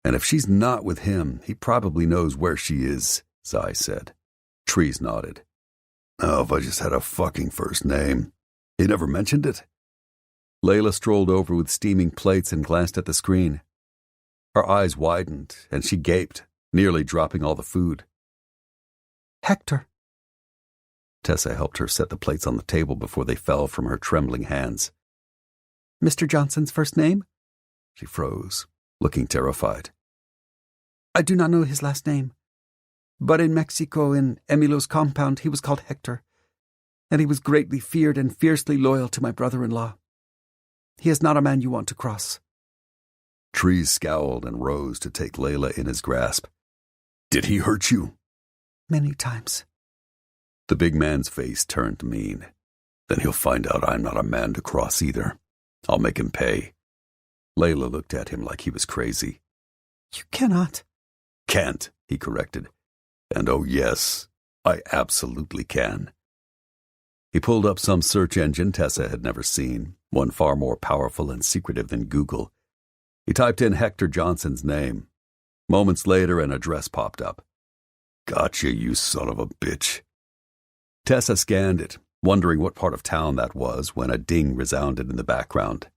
[SPEAKER 1] "And if she's not with him, he probably knows where she is," Zai said. Trees nodded. "Oh, if I just had a fucking first name. He never mentioned it?" Layla strolled over with steaming plates and glanced at the screen. Her eyes widened, and she gaped, nearly dropping all the food.
[SPEAKER 2] "Hector."
[SPEAKER 1] Tessa helped her set the plates on the table before they fell from her trembling hands.
[SPEAKER 2] "Mr. Johnson's first name?"
[SPEAKER 1] She froze, looking terrified.
[SPEAKER 2] "I do not know his last name. But in Mexico, in Emilo's compound, he was called Hector, and he was greatly feared and fiercely loyal to my brother-in-law. He is not a man you want to cross."
[SPEAKER 1] Trees scowled and rose to take Layla in his grasp. "Did he hurt you?"
[SPEAKER 2] "Many times."
[SPEAKER 1] The big man's face turned mean. "Then he'll find out I'm not a man to cross either. I'll make him pay." Layla looked at him like he was crazy.
[SPEAKER 2] "You cannot."
[SPEAKER 1] "Can't," he corrected. "And oh yes, I absolutely can." He pulled up some search engine Tessa had never seen, one far more powerful and secretive than Google. He typed in Hector Johnson's name. Moments later, an address popped up. "Gotcha, you son of a bitch." Tessa scanned it, wondering what part of town that was when a ding resounded in the background.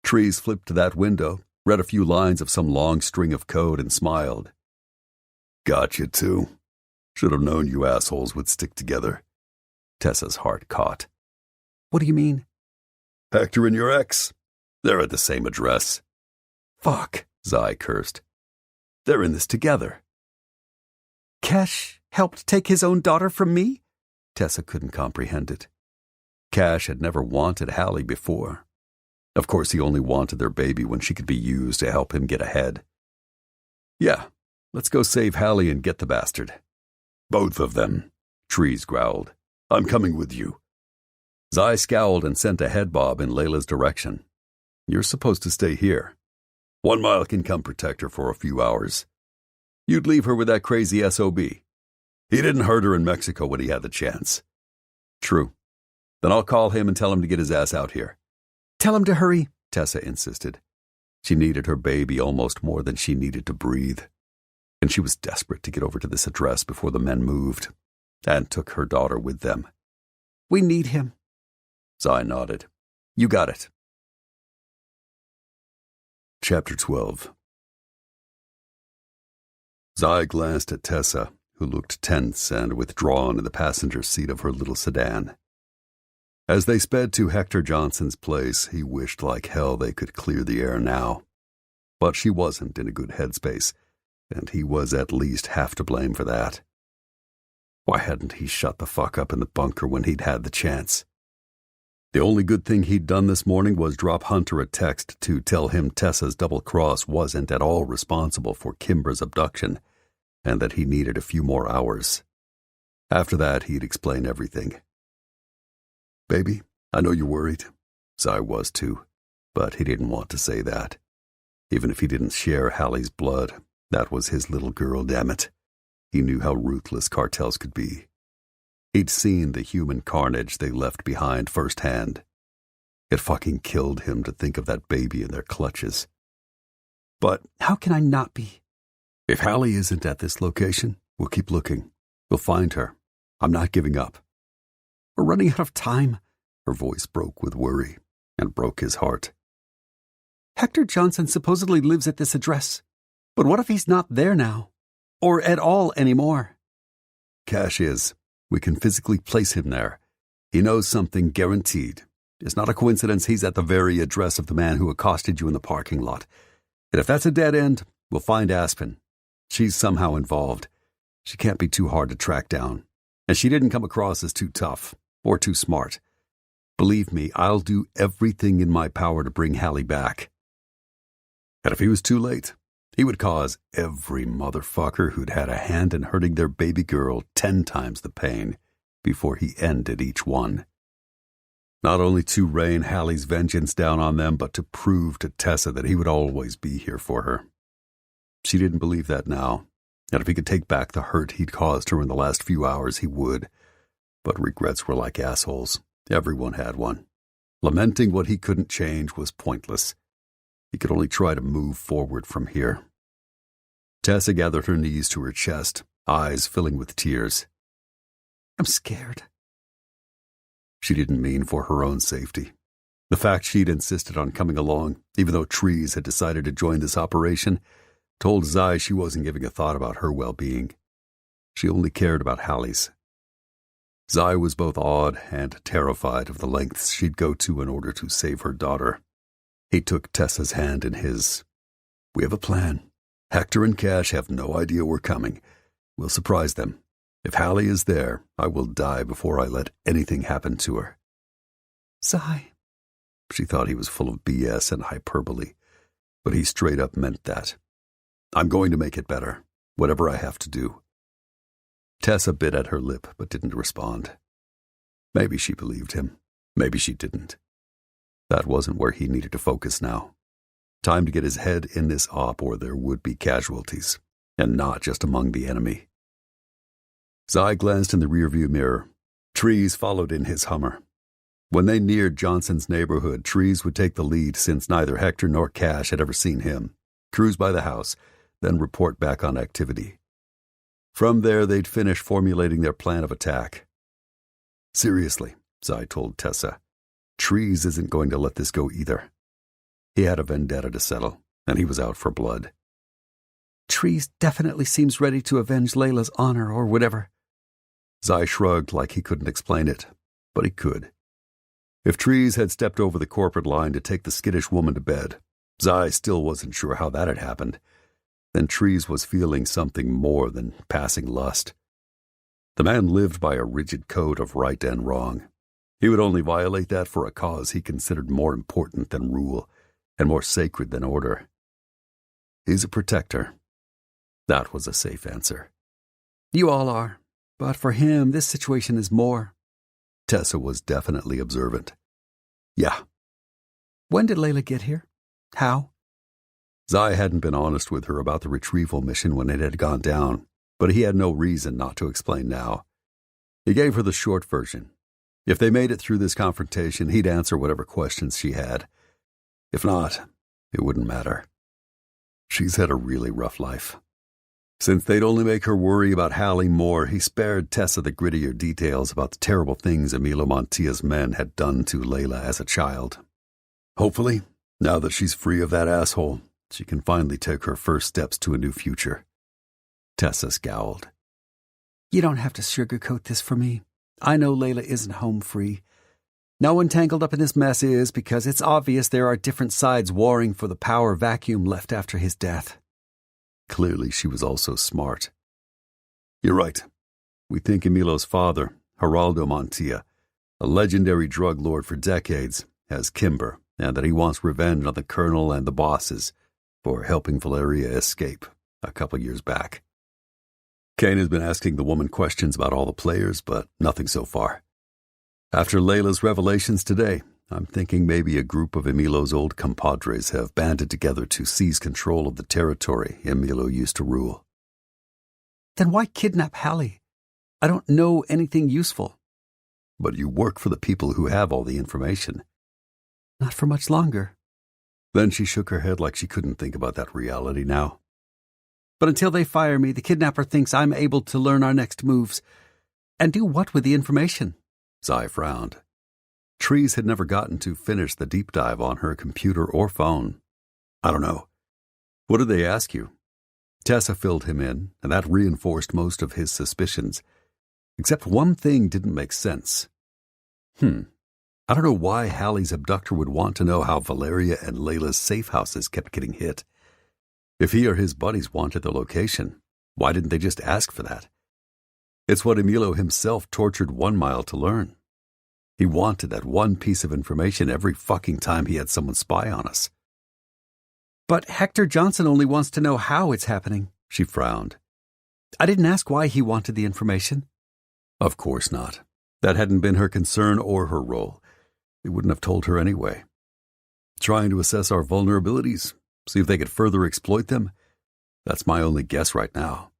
[SPEAKER 1] Trees flipped to that window, read a few lines of some long string of code, and smiled. "Gotcha, too. Should have known you assholes would stick together." Tessa's heart caught.
[SPEAKER 2] "What do you mean?"
[SPEAKER 1] "Hector and your ex. They're at the same address." "Fuck," Zai cursed. "They're in this together."
[SPEAKER 2] "Cash helped take his own daughter from me?"
[SPEAKER 1] Tessa couldn't comprehend it. Cash had never wanted Hallie before. Of course, he only wanted their baby when she could be used to help him get ahead. "Yeah, let's go save Hallie and get the bastard." "Both of them," Trees growled. "I'm coming with you." Zai scowled and sent a head bob in Layla's direction. "You're supposed to stay here. 1 Mile can come protect her for a few hours. You'd leave her with that crazy SOB. He didn't hurt her in Mexico when he had the chance." "True. Then I'll call him and tell him to get his ass out here."
[SPEAKER 2] "Tell him to hurry,"
[SPEAKER 1] Tessa insisted. She needed her baby almost more than she needed to breathe, and she was desperate to get over to this address before the men moved, and took her daughter with them.
[SPEAKER 2] "We need him."
[SPEAKER 1] Zai nodded.
[SPEAKER 2] You got it.
[SPEAKER 1] Chapter 12. Zai glanced at Tessa, who looked tense and withdrawn in the passenger seat of her little sedan. As they sped to Hector Johnson's place, he wished like hell they could clear the air now. But she wasn't in a good headspace, and he was at least half to blame for that. Why hadn't he shut the fuck up in the bunker when he'd had the chance? The only good thing he'd done this morning was drop Hunter a text to tell him Tessa's double cross wasn't at all responsible for Kimber's abduction, and that he needed a few more hours. After that, he'd explain everything. "Baby, I know you're worried." Zai was too, but he didn't want to say that. Even if he didn't share Hallie's blood, that was his little girl, damn it. He knew how ruthless cartels could be. He'd seen the human carnage they left behind firsthand. It fucking killed him to think of that baby in their clutches.
[SPEAKER 2] But how can I not be?
[SPEAKER 1] If Hallie isn't at this location, we'll keep looking. We'll find her. I'm not giving up.
[SPEAKER 2] We're running out of time.
[SPEAKER 1] Her voice broke with worry and broke his heart.
[SPEAKER 2] Hector Johnson supposedly lives at this address. But what if he's not there now? Or at all anymore?
[SPEAKER 1] Cash is. We can physically place him there. He knows something guaranteed. It's not a coincidence he's at the very address of the man who accosted you in the parking lot. And if that's a dead end, we'll find Aspen. She's somehow involved. She can't be too hard to track down. And she didn't come across as too tough or too smart. Believe me, I'll do everything in my power to bring Hallie back. And if he was too late, he would cause every motherfucker who'd had a hand in hurting their baby girl 10 times the pain before he ended each one. Not only to rain Hallie's vengeance down on them, but to prove to Tessa that he would always be here for her. She didn't believe that now, and if he could take back the hurt he'd caused her in the last few hours, he would. But regrets were like assholes. Everyone had one. Lamenting what he couldn't change was pointless. He could only try to move forward from here. Tessa gathered her knees to her chest, eyes filling with tears.
[SPEAKER 2] I'm scared.
[SPEAKER 1] She didn't mean for her own safety. The fact she'd insisted on coming along, even though Trees had decided to join this operation, told Zai she wasn't giving a thought about her well-being. She only cared about Hallie's. Zai was both awed and terrified of the lengths she'd go to in order to save her daughter. He took Tessa's hand in his. "We have a plan. Hector and Cash have no idea we're coming. We'll surprise them. If Hallie is there, I will die before I let anything happen to her."
[SPEAKER 2] Zai.
[SPEAKER 1] She thought he was full of BS and hyperbole, but he straight up meant that. "I'm going to make it better, whatever I have to do." Tessa bit at her lip but didn't respond. Maybe she believed him. Maybe she didn't. That wasn't where he needed to focus now. Time to get his head in this op or there would be casualties, and not just among the enemy. Zai glanced in the rearview mirror. Trees followed in his Hummer. When they neared Johnson's neighborhood, Trees would take the lead since neither Hector nor Cash had ever seen him, cruise by the house, then report back on activity. From there, they'd finish formulating their plan of attack. "Seriously," Zai told Tessa, "Trees isn't going to let this go either. He had a vendetta to settle, and he was out for blood."
[SPEAKER 2] Trees definitely seems ready to avenge Layla's honor or whatever.
[SPEAKER 1] Zai shrugged like he couldn't explain it, but he could. If Trees had stepped over the corporate line to take the skittish woman to bed, Zai still wasn't sure how that had happened. Then Trees was feeling something more than passing lust. The man lived by a rigid code of right and wrong. He would only violate that for a cause he considered more important than rule and more sacred than order. He's a protector. That was a safe answer.
[SPEAKER 2] You all are, but for him, this situation is more.
[SPEAKER 1] Tessa was definitely observant. Yeah.
[SPEAKER 2] When did Layla get here? How?
[SPEAKER 1] Zai hadn't been honest with her about the retrieval mission when it had gone down, but he had no reason not to explain now. He gave her the short version. If they made it through this confrontation, he'd answer whatever questions she had. If not, it wouldn't matter. She's had a really rough life. Since they'd only make her worry about Hallie more, he spared Tessa the grittier details about the terrible things Emilio Montia's men had done to Layla as a child, Hopefully, now that she's free of that asshole, she can finally take her first steps to a new future. Tessa scowled.
[SPEAKER 2] You don't have to sugarcoat this for me. I know Layla isn't home free. No one tangled up in this mess is, because it's obvious there are different sides warring for the power vacuum left after his death.
[SPEAKER 1] Clearly, she was also smart. You're right. We think Emilo's father, Geraldo Montilla, a legendary drug lord for decades, has Kimber, and that he wants revenge on the colonel and the bosses for helping Valeria escape a couple years back. Kane has been asking the woman questions about all the players, but nothing so far. After Layla's revelations today, I'm thinking maybe a group of Emilo's old compadres have banded together to seize control of the territory Emilo used to rule.
[SPEAKER 2] Then why kidnap Hallie? I don't know anything useful.
[SPEAKER 1] But you work for the people who have all the information.
[SPEAKER 2] Not for much longer.
[SPEAKER 1] Then she shook her head like she couldn't think about that reality now.
[SPEAKER 2] But until they fire me, the kidnapper thinks I'm able to learn our next moves. And do what with the information?
[SPEAKER 1] Zai frowned. Trees had never gotten to finish the deep dive on her computer or phone. I don't know. What did they ask you? Tessa filled him in, and that reinforced most of his suspicions. Except one thing didn't make sense. I don't know why Hallie's abductor would want to know how Valeria and Layla's safe houses kept getting hit. If he or his buddies wanted the location, why didn't they just ask for that? It's what Emilo himself tortured 1 Mile to learn. He wanted that one piece of information every fucking time he had someone spy on us.
[SPEAKER 2] But Hector Johnson only wants to know how it's happening.
[SPEAKER 1] She frowned.
[SPEAKER 2] I didn't ask why he wanted the information.
[SPEAKER 1] Of course not. That hadn't been her concern or her role. They wouldn't have told her anyway. Trying to assess our vulnerabilities, see if they could further exploit them. That's my only guess right now.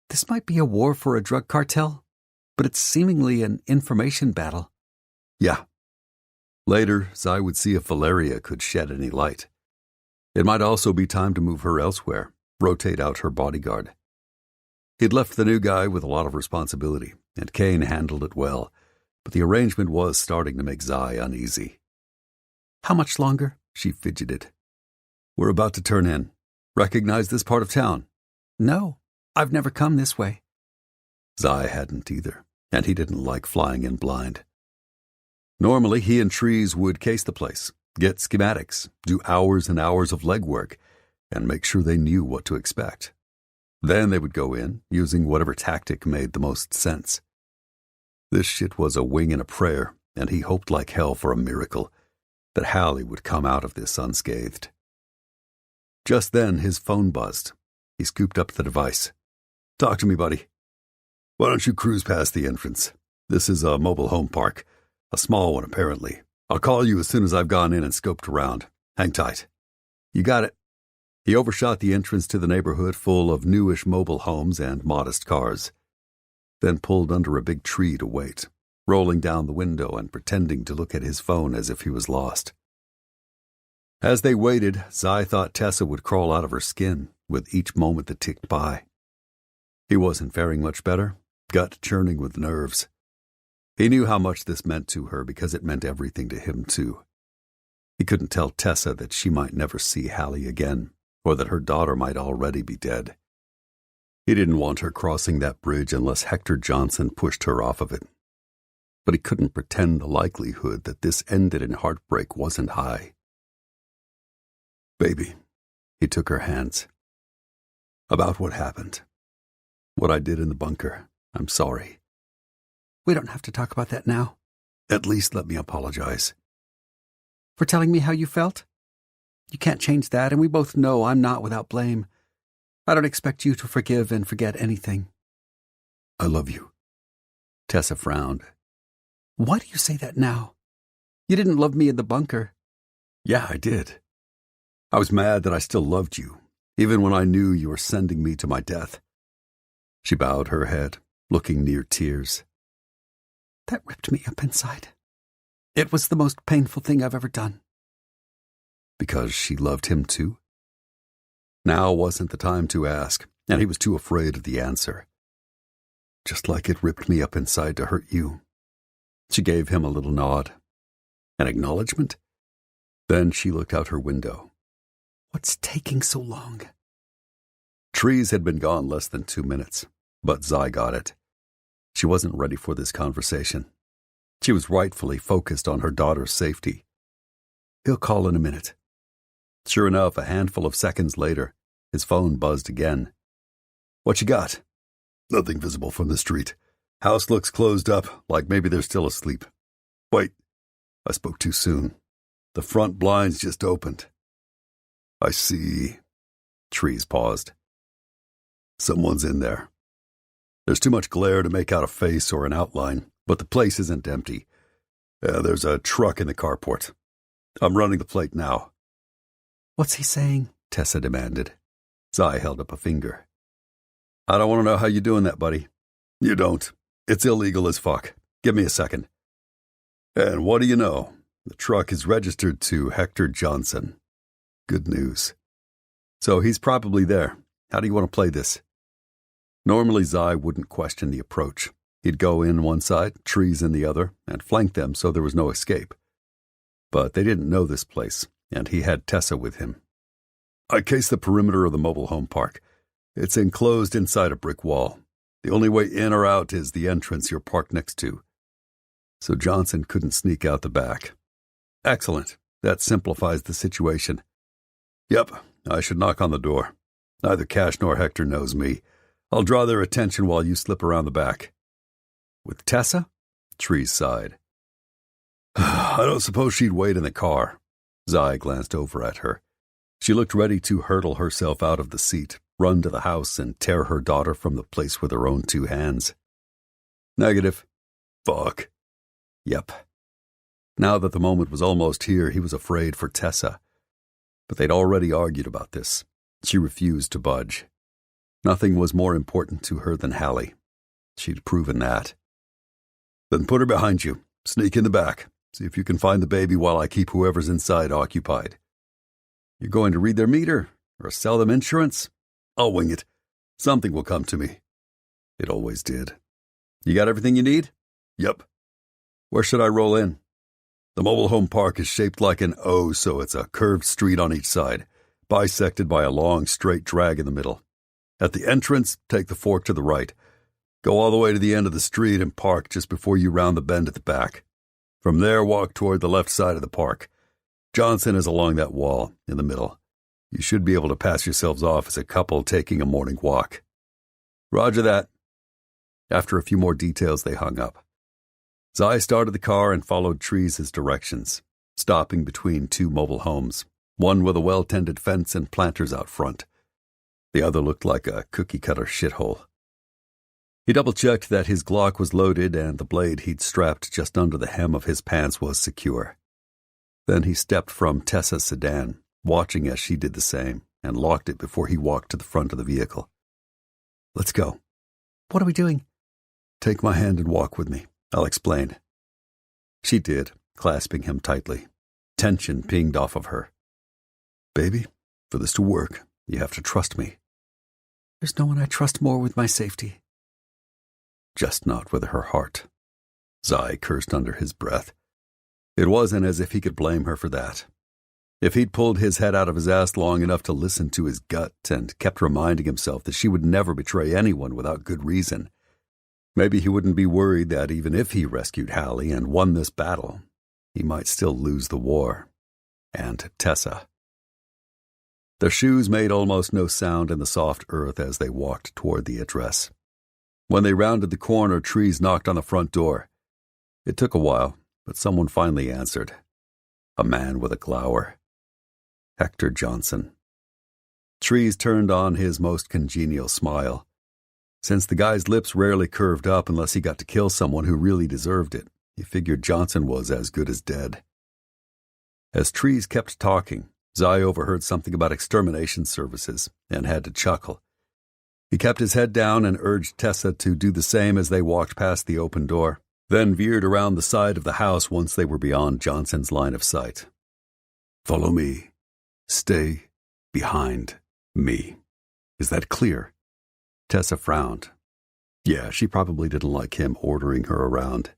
[SPEAKER 2] This might be a war for a drug cartel, but it's seemingly an information battle.
[SPEAKER 1] Yeah. Later, Zai would see if Valeria could shed any light. It might also be time to move her elsewhere, rotate out her bodyguard. He'd left the new guy with a lot of responsibility, and Kane handled it well, but the arrangement was starting to make Zai uneasy.
[SPEAKER 2] How much longer?
[SPEAKER 1] She fidgeted. We're about to turn in. Recognize this part of town?
[SPEAKER 2] No, I've never come this way.
[SPEAKER 1] Zai hadn't either, and he didn't like flying in blind. Normally, he and Trees would case the place, get schematics, do hours and hours of legwork, and make sure they knew what to expect. Then they would go in, using whatever tactic made the most sense. This shit was a wing and a prayer, and he hoped like hell for a miracle, that Hallie would come out of this unscathed. Just then, his phone buzzed. He scooped up the device. Talk to me, buddy. Why don't you cruise past the entrance? This is a mobile home park. A small one, apparently. I'll call you as soon as I've gone in and scoped around. Hang tight. You got it. He overshot the entrance to the neighborhood full of newish mobile homes and modest cars, then pulled under a big tree to wait, rolling down the window and pretending to look at his phone as if he was lost. As they waited, Zai thought Tessa would crawl out of her skin with each moment that ticked by. He wasn't faring much better, gut churning with nerves. He knew how much this meant to her because it meant everything to him, too. He couldn't tell Tessa that she might never see Hallie again, or that her daughter might already be dead. He didn't want her crossing that bridge unless Hector Johnson pushed her off of it. But he couldn't pretend the likelihood that this ended in heartbreak wasn't high. Baby, he took her hands. About what happened. What I did in the bunker. I'm sorry.
[SPEAKER 2] We don't have to talk about that now.
[SPEAKER 1] At least let me apologize.
[SPEAKER 2] For telling me how you felt? You can't change that, and we both know I'm not without blame. I don't expect you to forgive and forget anything.
[SPEAKER 1] I love you. Tessa frowned.
[SPEAKER 2] Why do you say that now? You didn't love me in the bunker.
[SPEAKER 1] Yeah, I did. I was mad that I still loved you, even when I knew you were sending me to my death. She bowed her head, looking near tears.
[SPEAKER 2] That ripped me up inside. It was the most painful thing I've ever done.
[SPEAKER 1] Because she loved him too? Now wasn't the time to ask, and he was too afraid of the answer. Just like it ripped me up inside to hurt you. She gave him a little nod. An acknowledgement? Then she looked out her window.
[SPEAKER 2] What's taking so long?
[SPEAKER 1] Trees had been gone less than 2 minutes, but Zai got it. She wasn't ready for this conversation. She was rightfully focused on her daughter's safety. He'll call in a minute. Sure enough, a handful of seconds later, his phone buzzed again. What you got? Nothing visible from the street. House looks closed up, like maybe they're still asleep. Wait, I spoke too soon. The front blinds just opened. I see. Trees paused. Someone's in there. There's too much glare to make out a face or an outline, but the place isn't empty. There's a truck in the carport. I'm running the plate now.
[SPEAKER 2] What's he saying?
[SPEAKER 1] Tessa demanded. Zai held up a finger. I don't want to know how you're doing that, buddy. You don't. It's illegal as fuck. Give me a second. And what do you know? The truck is registered to Hector Johnson. Good news. So he's probably there. How do you want to play this? Normally Zai wouldn't question the approach. He'd go in one side, Trees in the other, and flank them so there was no escape. But they didn't know this place, and he had Tessa with him. I cased the perimeter of the mobile home park. It's enclosed inside a brick wall. The only way in or out is the entrance you're parked next to. So Johnson couldn't sneak out the back. Excellent. That simplifies the situation. Yep, I should knock on the door. Neither Cash nor Hector knows me. I'll draw their attention while you slip around the back. With Tessa? Trees sighed. I don't suppose she'd wait in the car. Zai glanced over at her. She looked ready to hurtle herself out of the seat, run to the house, and tear her daughter from the place with her own 2 hands. Negative. Fuck. Yep. Now that the moment was almost here, he was afraid for Tessa. But they'd already argued about this. She refused to budge. Nothing was more important to her than Hallie. She'd proven that. Then put her behind you. Sneak in the back. See if you can find the baby while I keep whoever's inside occupied. You're going to read their meter? Or sell them insurance? I'll wing it. Something will come to me. It always did. You got everything you need? Yep. Where should I roll in? The mobile home park is shaped like an O, so it's a curved street on each side, bisected by a long, straight drag in the middle. At the entrance, take the fork to the right. Go all the way to the end of the street and park just before you round the bend at the back. From there, walk toward the left side of the park. Johnson is along that wall, in the middle. You should be able to pass yourselves off as a couple taking a morning walk. Roger that. After a few more details, they hung up. Zai started the car and followed Trees' directions, stopping between 2 mobile homes, one with a well-tended fence and planters out front. The other looked like a cookie-cutter shithole. He double-checked that his Glock was loaded and the blade he'd strapped just under the hem of his pants was secure. Then he stepped from Tessa's sedan, watching as she did the same, and locked it before he walked to the front of the vehicle. Let's go.
[SPEAKER 2] What are we doing?
[SPEAKER 1] Take my hand and walk with me. I'll explain. She did, clasping him tightly. Tension pinged off of her. Baby, for this to work, you have to trust me.
[SPEAKER 2] There's no one I trust more with my safety.
[SPEAKER 1] Just not with her heart. Zai cursed under his breath. It wasn't as if he could blame her for that. If he'd pulled his head out of his ass long enough to listen to his gut and kept reminding himself that she would never betray anyone without good reason, maybe he wouldn't be worried that even if he rescued Hallie and won this battle, he might still lose the war. And Tessa. Their shoes made almost no sound in the soft earth as they walked toward the address. When they rounded the corner, Trees knocked on the front door. It took a while, but someone finally answered. A man with a glower. Hector Johnson. Trees turned on his most congenial smile. Since the guy's lips rarely curved up unless he got to kill someone who really deserved it, he figured Johnson was as good as dead. As Trees kept talking, Zai overheard something about extermination services and had to chuckle. He kept his head down and urged Tessa to do the same as they walked past the open door, then veered around the side of the house once they were beyond Johnson's line of sight. Follow me. Stay behind me. Is that clear? Tessa frowned. Yeah, she probably didn't like him ordering her around.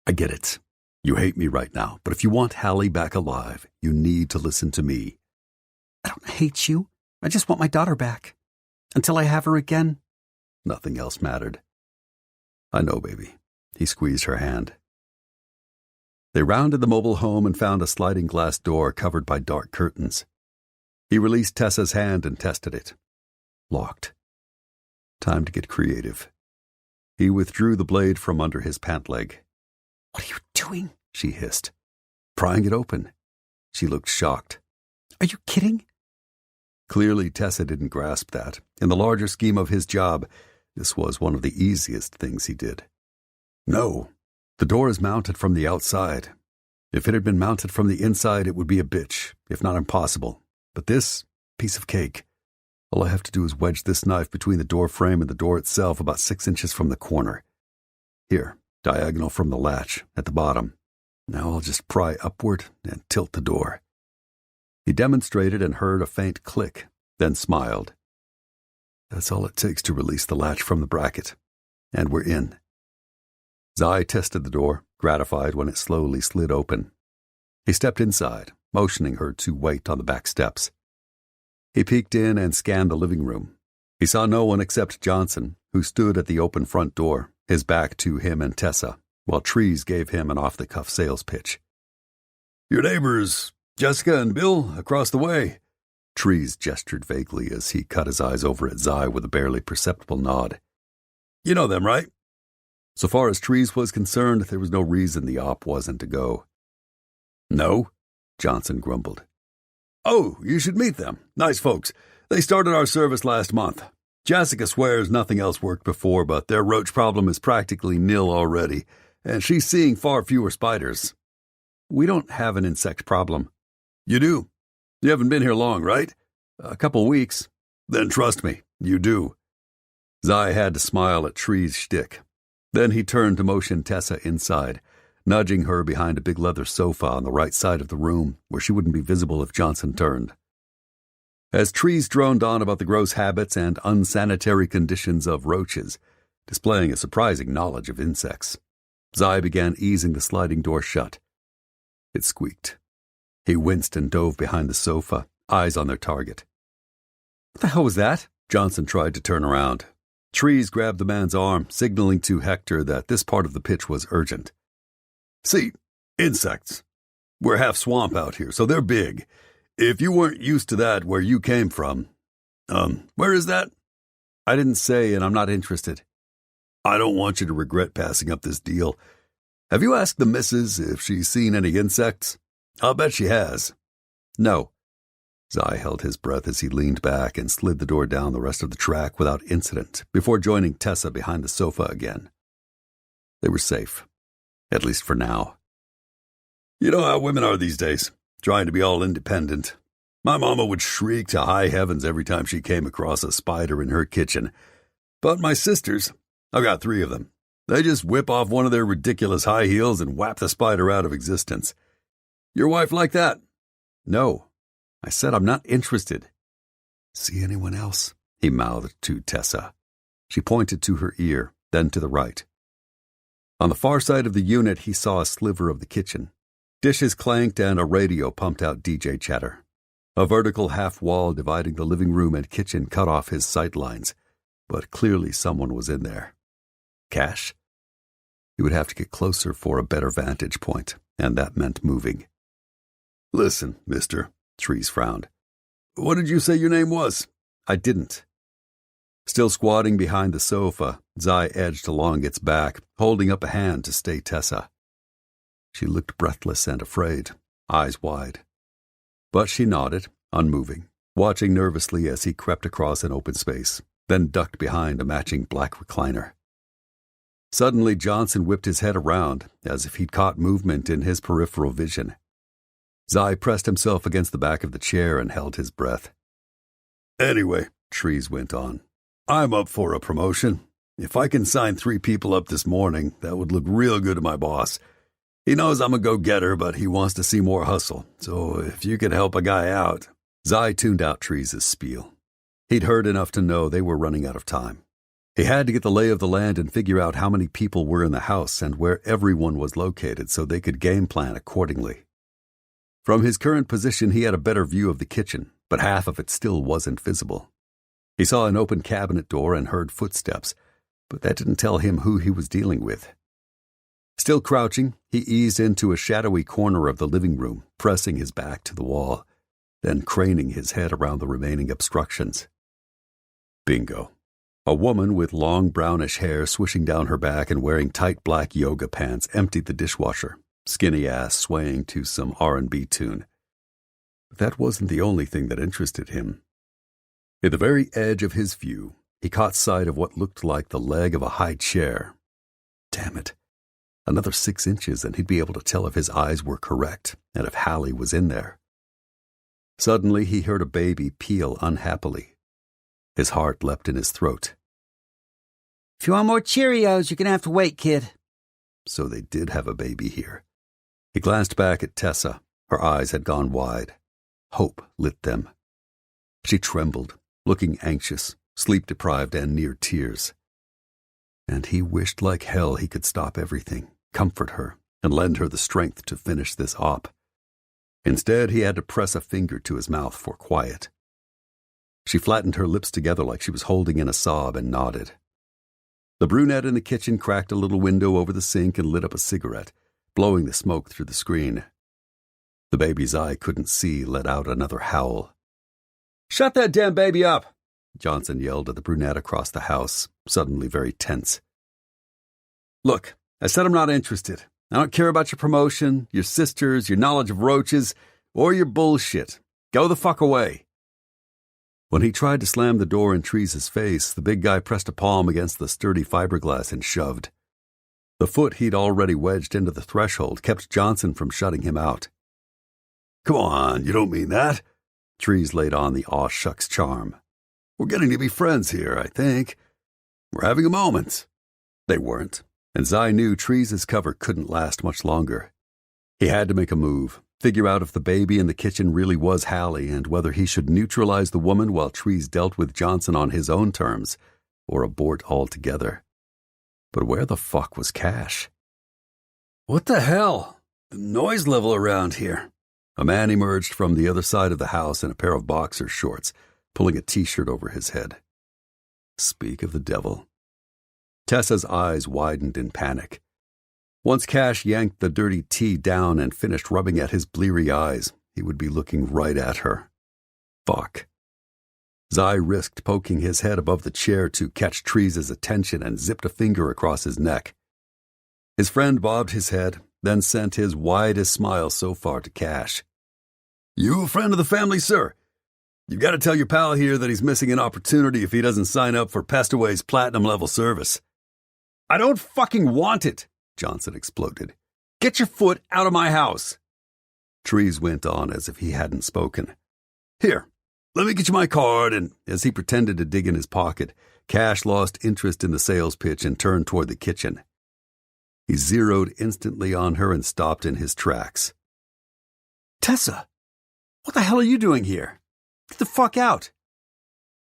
[SPEAKER 1] I get it. You hate me right now, but if you want Hallie back alive, you need to listen to me.
[SPEAKER 2] I don't hate you. I just want my daughter back. Until I have her again.
[SPEAKER 1] Nothing else mattered. I know, baby. He squeezed her hand. They rounded the mobile home and found a sliding glass door covered by dark curtains. He released Tessa's hand and tested it. Locked. Time to get creative. He withdrew the blade from under his pant leg.
[SPEAKER 2] What are you doing?
[SPEAKER 1] She hissed. Prying it open. She looked shocked.
[SPEAKER 2] Are you kidding?
[SPEAKER 1] Clearly, Tessa didn't grasp that. In the larger scheme of his job, this was one of the easiest things he did. No. The door is mounted from the outside. If it had been mounted from the inside, it would be a bitch, if not impossible. But this, piece of cake. All I have to do is wedge this knife between the door frame and the door itself about 6 inches from the corner. Here, diagonal from the latch, at the bottom. Now I'll just pry upward and tilt the door. He demonstrated and heard a faint click, then smiled. That's all it takes to release the latch from the bracket. And we're in. Zai tested the door, gratified when it slowly slid open. He stepped inside, motioning her to wait on the back steps. He peeked in and scanned the living room. He saw no one except Johnson, who stood at the open front door, his back to him and Tessa, while Trees gave him an off-the-cuff sales pitch. Your neighbors, Jessica and Bill, across the way. Trees gestured vaguely as he cut his eyes over at Zai with a barely perceptible nod. You know them, right? So far as Trees was concerned, there was no reason the op wasn't to go. No, Johnson grumbled. Oh, you should meet them. Nice folks. They started our service last month. Jessica swears nothing else worked before, but their roach problem is practically nil already, and she's seeing far fewer spiders. We don't have an insect problem. You do. You haven't been here long, right? A couple weeks. Then trust me, you do. Zai had to smile at Trees' shtick. Then he turned to motion Tessa inside, nudging her behind a big leather sofa on the right side of the room, where she wouldn't be visible if Johnson turned. As Trees droned on about the gross habits and unsanitary conditions of roaches, displaying a surprising knowledge of insects, Zai began easing the sliding door shut. It squeaked. He winced and dove behind the sofa, eyes on their target.
[SPEAKER 2] What the hell was that?
[SPEAKER 1] Johnson tried to turn around. Trees grabbed the man's arm, signaling to Hector that this part of the pitch was urgent. See, insects. We're half swamp out here, so they're big. If you weren't used to that where you came from... where is that?
[SPEAKER 2] I didn't say, and I'm not interested.
[SPEAKER 1] I don't want you to regret passing up this deal. Have you asked the missus if she's seen any insects? I'll bet she has.
[SPEAKER 2] No.
[SPEAKER 1] Zai held his breath as he leaned back and slid the door down the rest of the track without incident before joining Tessa behind the sofa again. They were safe, at least for now. You know how women are these days, trying to be all independent. My mama would shriek to high heavens every time she came across a spider in her kitchen. But my sisters, I've got 3 of them, they just whip off one of their ridiculous high heels and whap the spider out of existence. Your wife like that?
[SPEAKER 2] No. I said I'm not interested.
[SPEAKER 1] See anyone else? He mouthed to Tessa. She pointed to her ear, then to the right. On the far side of the unit, he saw a sliver of the kitchen. Dishes clanked and a radio pumped out DJ chatter. A vertical half wall dividing the living room and kitchen cut off his sight lines, but clearly someone was in there. Cash? He would have to get closer for a better vantage point, and that meant moving. Listen, mister. Trees frowned. What did you say your name was?
[SPEAKER 2] I didn't.
[SPEAKER 1] Still squatting behind the sofa, Zai edged along its back, holding up a hand to stay Tessa. She looked breathless and afraid, eyes wide. But she nodded, unmoving, watching nervously as he crept across an open space, then ducked behind a matching black recliner. Suddenly, Johnson whipped his head around, as if he'd caught movement in his peripheral vision. Zai pressed himself against the back of the chair and held his breath. Anyway, Trees went on, I'm up for a promotion. If I can sign 3 people up this morning, that would look real good to my boss. He knows I'm a go-getter, but he wants to see more hustle. So if you could help a guy out... Zai tuned out Trees' spiel. He'd heard enough to know they were running out of time. He had to get the lay of the land and figure out how many people were in the house and where everyone was located so they could game plan accordingly. From his current position, he had a better view of the kitchen, but half of it still wasn't visible. He saw an open cabinet door and heard footsteps, but that didn't tell him who he was dealing with. Still crouching, he eased into a shadowy corner of the living room, pressing his back to the wall, then craning his head around the remaining obstructions. Bingo. A woman with long brownish hair swishing down her back and wearing tight black yoga pants emptied the dishwasher, skinny ass swaying to some R&B tune. But that wasn't the only thing that interested him. At the very edge of his view, he caught sight of what looked like the leg of a high chair. Damn it. Another 6 inches and he'd be able to tell if his eyes were correct and if Hallie was in there. Suddenly he heard a baby peel unhappily. His heart leapt in his throat.
[SPEAKER 4] If you want more Cheerios, you're going to have to wait, kid.
[SPEAKER 1] So they did have a baby here. He glanced back at Tessa. Her eyes had gone wide. Hope lit them. She trembled, looking anxious, sleep-deprived, and near tears. And he wished like hell he could stop everything, comfort her, and lend her the strength to finish this op. Instead, he had to press a finger to his mouth for quiet. She flattened her lips together like she was holding in a sob and nodded. The brunette in the kitchen cracked a little window over the sink and lit up a cigarette, blowing the smoke through the screen. The baby's eye couldn't see let out another howl. "Shut that damn baby up!" Johnson yelled at the brunette across the house, suddenly very tense. "Look, I said I'm not interested. I don't care about your promotion, your sisters, your knowledge of roaches, or your bullshit. Go the fuck away." When he tried to slam the door in Treese's face, the big guy pressed a palm against the sturdy fiberglass and shoved. The foot he'd already wedged into the threshold kept Johnson from shutting him out. "Come on, you don't mean that." Treese laid on the aw shucks charm. "We're getting to be friends here, I think. We're having a moment." They weren't, and Zai knew Treese's cover couldn't last much longer. He had to make a move, figure out if the baby in the kitchen really was Hallie and whether he should neutralize the woman while Treese dealt with Johnson on his own terms, or abort altogether. But where the fuck was Cash? "What the hell? The noise level around here." A man emerged from the other side of the house in a pair of boxer shorts, pulling a t-shirt over his head. Speak of the devil. Tessa's eyes widened in panic. Once Cash yanked the dirty tea down and finished rubbing at his bleary eyes, he would be looking right at her. Fuck. Zai risked poking his head above the chair to catch Treese's attention and zipped a finger across his neck. His friend bobbed his head, then sent his widest smile so far to Cash. "You a friend of the family, sir? You've got to tell your pal here that he's missing an opportunity if he doesn't sign up for Pestaway's platinum-level service." "I don't fucking want it!" Johnson exploded. "Get your foot out of my house!" Treese went on as if he hadn't spoken. "Here, let me get you my card," and as he pretended to dig in his pocket, Cash lost interest in the sales pitch and turned toward the kitchen. He zeroed instantly on her and stopped in his tracks. "Tessa, what the hell are you doing here? Get the fuck out!"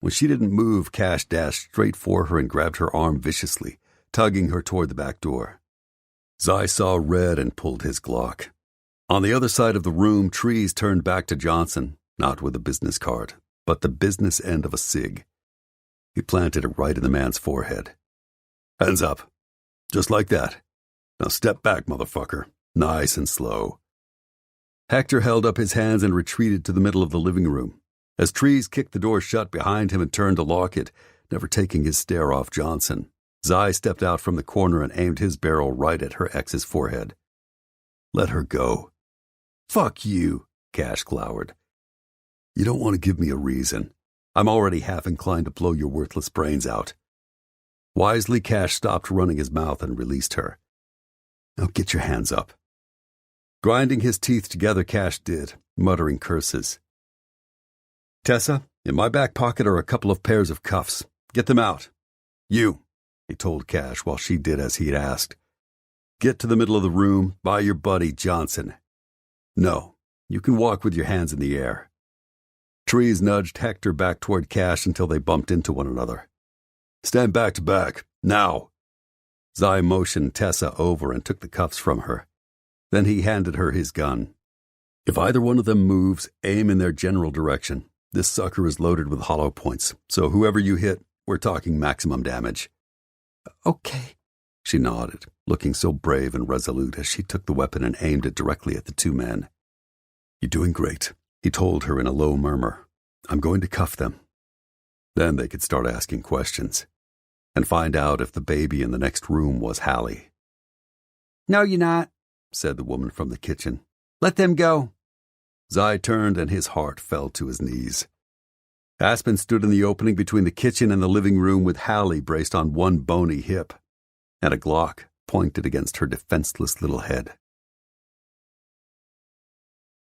[SPEAKER 1] When she didn't move, Cash dashed straight for her and grabbed her arm viciously, tugging her toward the back door. Zai saw red and pulled his Glock. On the other side of the room, Treese turned back to Johnson, not with a business card, but the business end of a cig. He planted it right in the man's forehead. "Hands up. Just like that. Now step back, motherfucker. Nice and slow." Hector held up his hands and retreated to the middle of the living room. As Treese kicked the door shut behind him and turned to lock it, never taking his stare off Johnson, Zai stepped out from the corner and aimed his barrel right at her ex's forehead. "Let her go." "Fuck you," Cash glowered. "You don't want to give me a reason. I'm already half inclined to blow your worthless brains out." Wisely, Cash stopped running his mouth and released her. "Now get your hands up." Grinding his teeth together, Cash did, muttering curses. "Tessa, in my back pocket are a couple of pairs of cuffs. Get them out. You," he told Cash while she did as he'd asked. "Get to the middle of the room by your buddy Johnson. No, you can walk with your hands in the air." Trees nudged Hector back toward Cash until they bumped into one another. Stand back to back, now. Zai motioned Tessa over and took the cuffs from her. Then he handed her his gun. If either one of them moves, aim in their general direction. This sucker is loaded with hollow points, so whoever you hit, we're talking maximum damage.
[SPEAKER 2] Okay,
[SPEAKER 1] she nodded, looking so brave and resolute as she took the weapon and aimed it directly at the two men. You're doing great, he told her in a low murmur. I'm going to cuff them. Then they could start asking questions and find out if the baby in the next room was Hallie.
[SPEAKER 2] No, you're not,
[SPEAKER 1] said the woman from the kitchen.
[SPEAKER 2] Let them go.
[SPEAKER 1] Zai turned and his heart fell to his knees. Aspen stood in the opening between the kitchen and the living room with Hallie braced on one bony hip and a Glock pointed against her defenseless little head.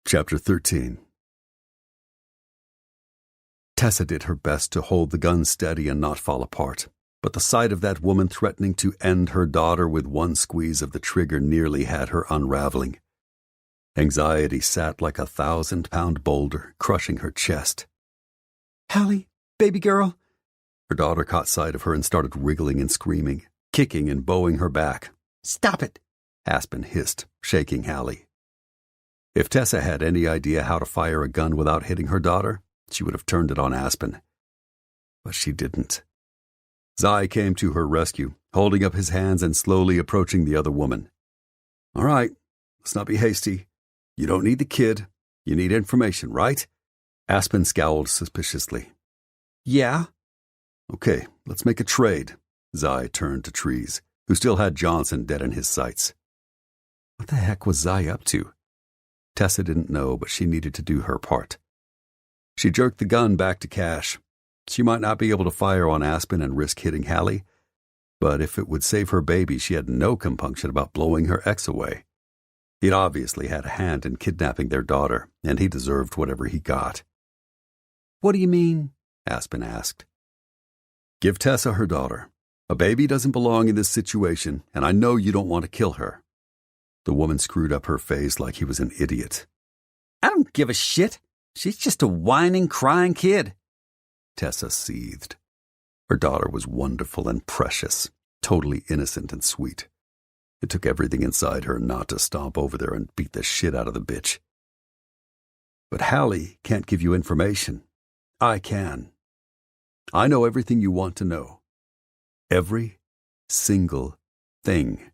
[SPEAKER 1] Chapter 13. Tessa did her best to hold the gun steady and not fall apart, but the sight of that woman threatening to end her daughter with one squeeze of the trigger nearly had her unraveling. Anxiety sat like a 1,000-pound boulder, crushing her chest.
[SPEAKER 2] Hallie, baby girl.
[SPEAKER 1] Her daughter caught sight of her and started wriggling and screaming, kicking and bowing her back.
[SPEAKER 2] Stop it,
[SPEAKER 1] Aspen hissed, shaking Hallie. If Tessa had any idea how to fire a gun without hitting her daughter, she would have turned it on Aspen. But she didn't. Zai came to her rescue, holding up his hands and slowly approaching the other woman. All right, let's not be hasty. You don't need the kid. You need information, right? Aspen scowled suspiciously.
[SPEAKER 2] Yeah?
[SPEAKER 1] Okay, let's make a trade. Zai turned to Trees, who still had Johnson dead in his sights. What the heck was Zai up to? Tessa didn't know, but she needed to do her part. She jerked the gun back to Cash. She might not be able to fire on Aspen and risk hitting Hallie, but if it would save her baby, she had no compunction about blowing her ex away. He'd obviously had a hand in kidnapping their daughter, and he deserved whatever he got.
[SPEAKER 2] What do you mean?
[SPEAKER 1] Aspen asked. Give Tessa her daughter. A baby doesn't belong in this situation, and I know you don't want to kill her. The woman screwed up her face like he was an idiot.
[SPEAKER 2] I don't give a shit. She's just a whining, crying kid.
[SPEAKER 1] Tessa seethed. Her daughter was wonderful and precious, totally innocent and sweet. It took everything inside her not to stomp over there and beat the shit out of the bitch. But Hallie can't give you information. I can. I know everything you want to know. Every single thing.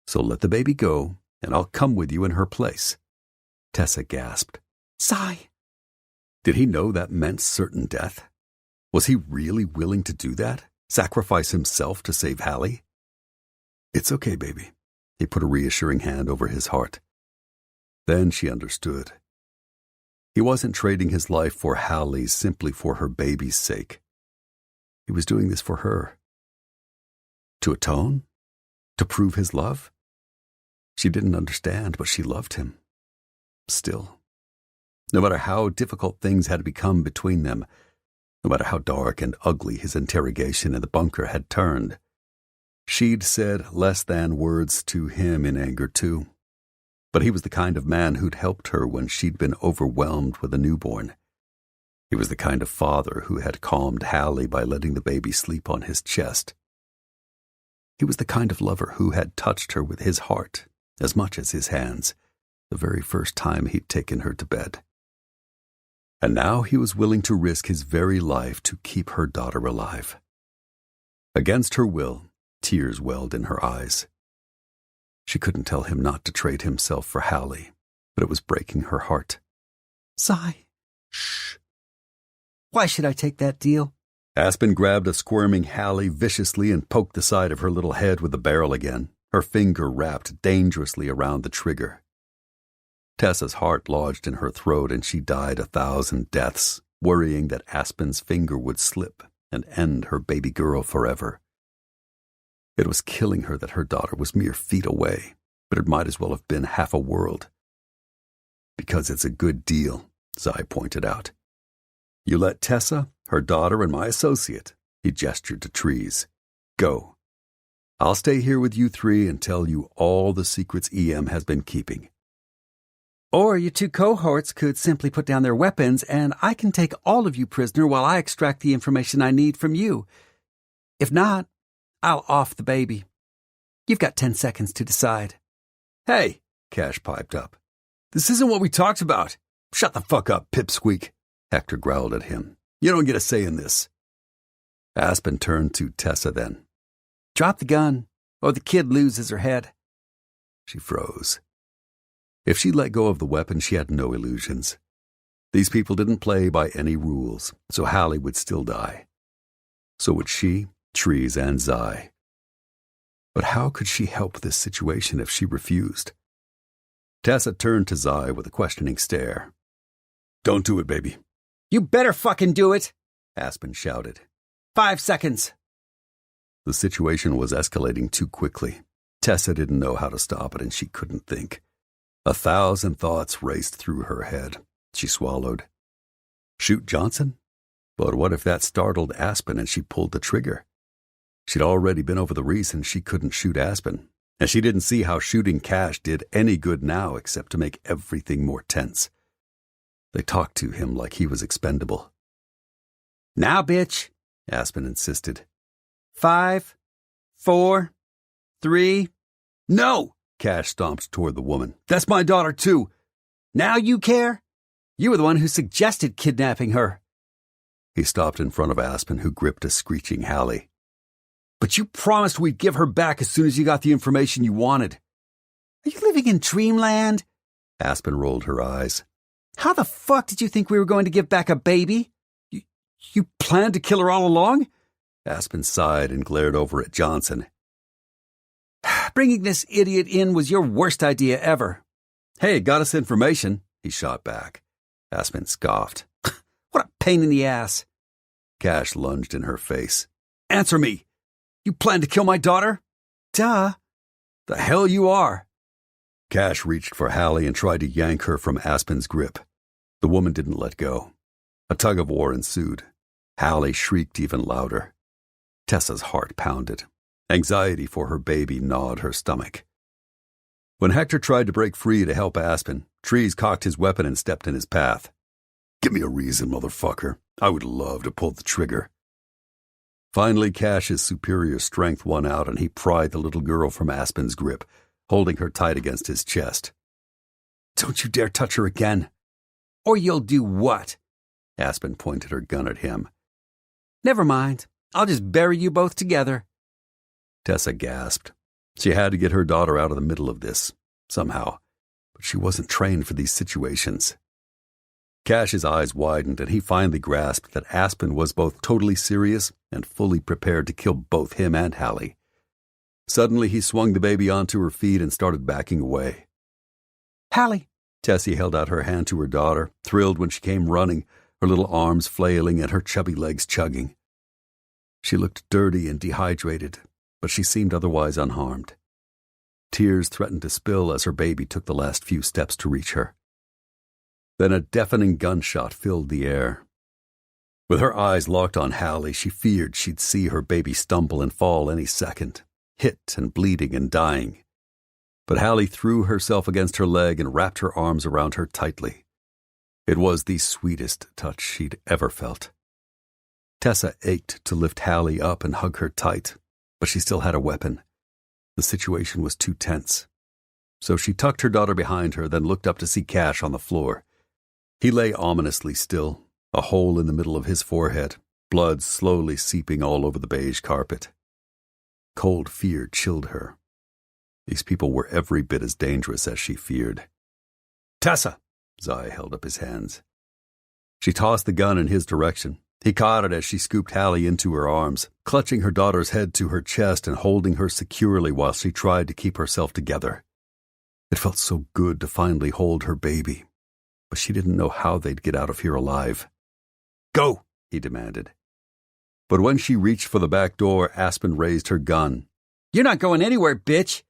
[SPEAKER 1] So let the baby go, and I'll come with you in her place. Tessa gasped.
[SPEAKER 2] Sigh.
[SPEAKER 1] Did he know that meant certain death? Was he really willing to do that? Sacrifice himself to save Hallie? It's okay, baby. He put a reassuring hand over his heart. Then she understood. He wasn't trading his life for Hallie simply for her baby's sake. He was doing this for her. To atone? To prove his love? She didn't understand, but she loved him. Still. No matter how difficult things had become between them, no matter how dark and ugly his interrogation in the bunker had turned, she'd said less than words to him in anger too. But he was the kind of man who'd helped her when she'd been overwhelmed with a newborn. He was the kind of father who had calmed Hallie by letting the baby sleep on his chest. He was the kind of lover who had touched her with his heart as much as his hands the very first time he'd taken her to bed. And now he was willing to risk his very life to keep her daughter alive. Against her will, tears welled in her eyes. She couldn't tell him not to trade himself for Hallie, but it was breaking her heart.
[SPEAKER 2] Sigh. Shh. Why should I take that deal?
[SPEAKER 1] Aspen grabbed a squirming Hallie viciously and poked the side of her little head with the barrel again, her finger wrapped dangerously around the trigger. Tessa's heart lodged in her throat and she died 1,000 deaths, worrying that Aspen's finger would slip and end her baby girl forever. It was killing her that her daughter was mere feet away, but it might as well have been half a world. Because it's a good deal, Zai pointed out. You let Tessa, her daughter, and my associate, he gestured to Trees, go. I'll stay here with you three and tell you all the secrets EM has been keeping.
[SPEAKER 2] Or your two cohorts could simply put down their weapons and I can take all of you prisoner while I extract the information I need from you. If not, I'll off the baby. You've got 10 seconds to decide.
[SPEAKER 1] Hey, Cash piped up. This isn't what we talked about. Shut the fuck up, pipsqueak, Hector growled at him. You don't get a say in this. Aspen turned to Tessa then.
[SPEAKER 2] Drop the gun, or the kid loses her head.
[SPEAKER 1] She froze. If she let go of the weapon, she had no illusions. These people didn't play by any rules, so Hallie would still die. So would she, Trees, and Zai. But how could she help this situation if she refused? Tessa turned to Zai with a questioning stare. Don't do it, baby.
[SPEAKER 2] You better fucking do it,
[SPEAKER 1] Aspen shouted.
[SPEAKER 2] 5 seconds.
[SPEAKER 1] The situation was escalating too quickly. Tessa didn't know how to stop it, and she couldn't think. 1,000 thoughts raced through her head. She swallowed. Shoot Johnson? But what if that startled Aspen and she pulled the trigger? She'd already been over the reason she couldn't shoot Aspen, and she didn't see how shooting Cash did any good now except to make everything more tense. They talked to him like he was expendable.
[SPEAKER 2] Now, bitch,
[SPEAKER 1] Aspen insisted.
[SPEAKER 2] 5, 4, 3.
[SPEAKER 1] No! Cash stomped toward the woman. That's my daughter, too.
[SPEAKER 2] Now you care? You were the one who suggested kidnapping her.
[SPEAKER 1] He stopped in front of Aspen, who gripped a screeching Hallie.
[SPEAKER 2] But you promised we'd give her back as soon as you got the information you wanted. Are you living in dreamland?
[SPEAKER 1] Aspen rolled her eyes.
[SPEAKER 2] How the fuck did you think we were going to give back a baby? You planned to kill her all along?
[SPEAKER 1] Aspen sighed and glared over at Johnson.
[SPEAKER 2] Bringing this idiot in was your worst idea ever.
[SPEAKER 1] Hey, it got us information, he shot back. Aspen scoffed.
[SPEAKER 2] What a pain in the ass.
[SPEAKER 1] Cash lunged in her face.
[SPEAKER 2] Answer me. You plan to kill my daughter? Duh.
[SPEAKER 1] The hell you are. Cash reached for Hallie and tried to yank her from Aspen's grip. The woman didn't let go. A tug-of-war ensued. Hallie shrieked even louder. Tessa's heart pounded. Anxiety for her baby gnawed her stomach. When Hector tried to break free to help Aspen, Trees cocked his weapon and stepped in his path. Give me a reason, motherfucker. I would love to pull the trigger. Finally, Cash's superior strength won out, and he pried the little girl from Aspen's grip, holding her tight against his chest.
[SPEAKER 2] Don't you dare touch her again. Or you'll do what?
[SPEAKER 1] Aspen pointed her gun at him.
[SPEAKER 2] Never mind. I'll just bury you both together.
[SPEAKER 1] Tessa gasped. She had to get her daughter out of the middle of this, somehow, but she wasn't trained for these situations. Cash's eyes widened, and he finally grasped that Aspen was both totally serious and fully prepared to kill both him and Hallie. Suddenly, he swung the baby onto her feet and started backing away.
[SPEAKER 2] Hallie!
[SPEAKER 1] Tessie held out her hand to her daughter, thrilled when she came running, her little arms flailing and her chubby legs chugging. She looked dirty and dehydrated, but she seemed otherwise unharmed. Tears threatened to spill as her baby took the last few steps to reach her. Then a deafening gunshot filled the air. With her eyes locked on Hallie, she feared she'd see her baby stumble and fall any second, hit and bleeding and dying. But Hallie threw herself against her leg and wrapped her arms around her tightly. It was the sweetest touch she'd ever felt. Tessa ached to lift Hallie up and hug her tight, but she still had a weapon. The situation was too tense. So she tucked her daughter behind her, then looked up to see Cash on the floor. He lay ominously still, a hole in the middle of his forehead, blood slowly seeping all over the beige carpet. Cold fear chilled her. These people were every bit as dangerous as she feared. Tessa! Zai held up his hands. She tossed the gun in his direction. He caught it as she scooped Hallie into her arms, clutching her daughter's head to her chest and holding her securely while she tried to keep herself together. It felt so good to finally hold her baby, but she didn't know how they'd get out of here alive. Go, he demanded. But when she reached for the back door, Aspen raised her gun.
[SPEAKER 2] You're not going anywhere, bitch!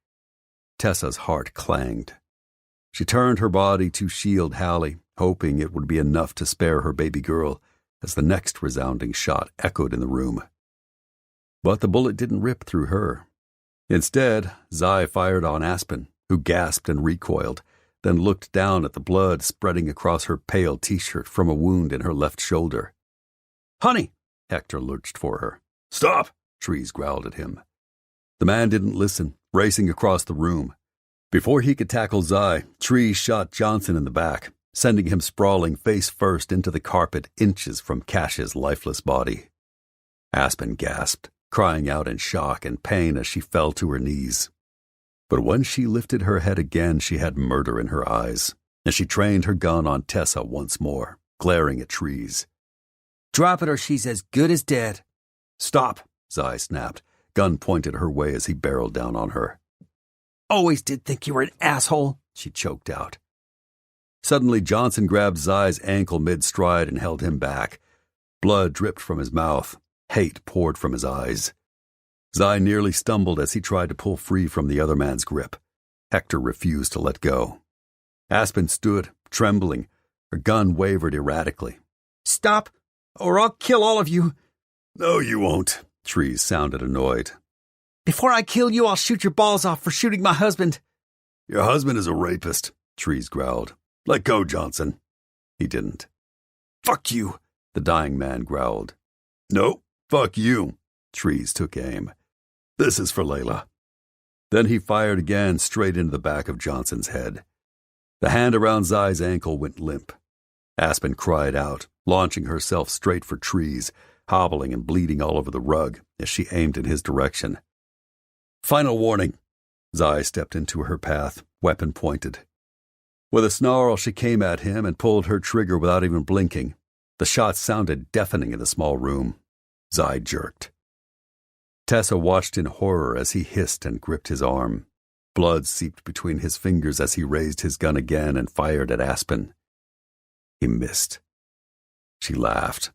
[SPEAKER 1] Tessa's heart clanged. She turned her body to shield Hallie, hoping it would be enough to spare her baby girl, as the next resounding shot echoed in the room. But the bullet didn't rip through her. Instead, Zai fired on Aspen, who gasped and recoiled, then looked down at the blood spreading across her pale t-shirt from a wound in her left shoulder.
[SPEAKER 2] Honey!
[SPEAKER 1] Hector lurched for her. Stop! Trees growled at him. The man didn't listen, racing across the room. Before he could tackle Zai, Trees shot Johnson in the back, sending him sprawling face first into the carpet inches from Cash's lifeless body. Aspen gasped, crying out in shock and pain as she fell to her knees. But when she lifted her head again, she had murder in her eyes, and she trained her gun on Tessa once more, glaring at Trees.
[SPEAKER 4] Drop it or she's as good as dead.
[SPEAKER 1] Stop, Zai snapped, gun pointed her way as he barreled down on her.
[SPEAKER 4] Always did think you were an asshole,
[SPEAKER 1] she choked out. Suddenly, Johnson grabbed Zai's ankle mid-stride and held him back. Blood dripped from his mouth. Hate poured from his eyes. Zai nearly stumbled as he tried to pull free from the other man's grip. Hector refused to let go. Aspen stood, trembling. Her gun wavered erratically.
[SPEAKER 4] Stop, or I'll kill all of you.
[SPEAKER 1] No, you won't, Trees sounded annoyed.
[SPEAKER 4] Before I kill you, I'll shoot your balls off for shooting my husband.
[SPEAKER 1] Your husband is a rapist, Trees growled. Let go, Johnson. He didn't. Fuck you, the dying man growled. No, fuck you. Trees took aim. This is for Layla. Then he fired again straight into the back of Johnson's head. The hand around Zai's ankle went limp. Aspen cried out, launching herself straight for Trees, hobbling and bleeding all over the rug as she aimed in his direction. Final warning. Zai stepped into her path, weapon pointed. With a snarl, she came at him and pulled her trigger without even blinking. The shot sounded deafening in the small room. Zai jerked. Tessa watched in horror as he hissed and gripped his arm. Blood seeped between his fingers as he raised his gun again and fired at Aspen. He missed. She laughed.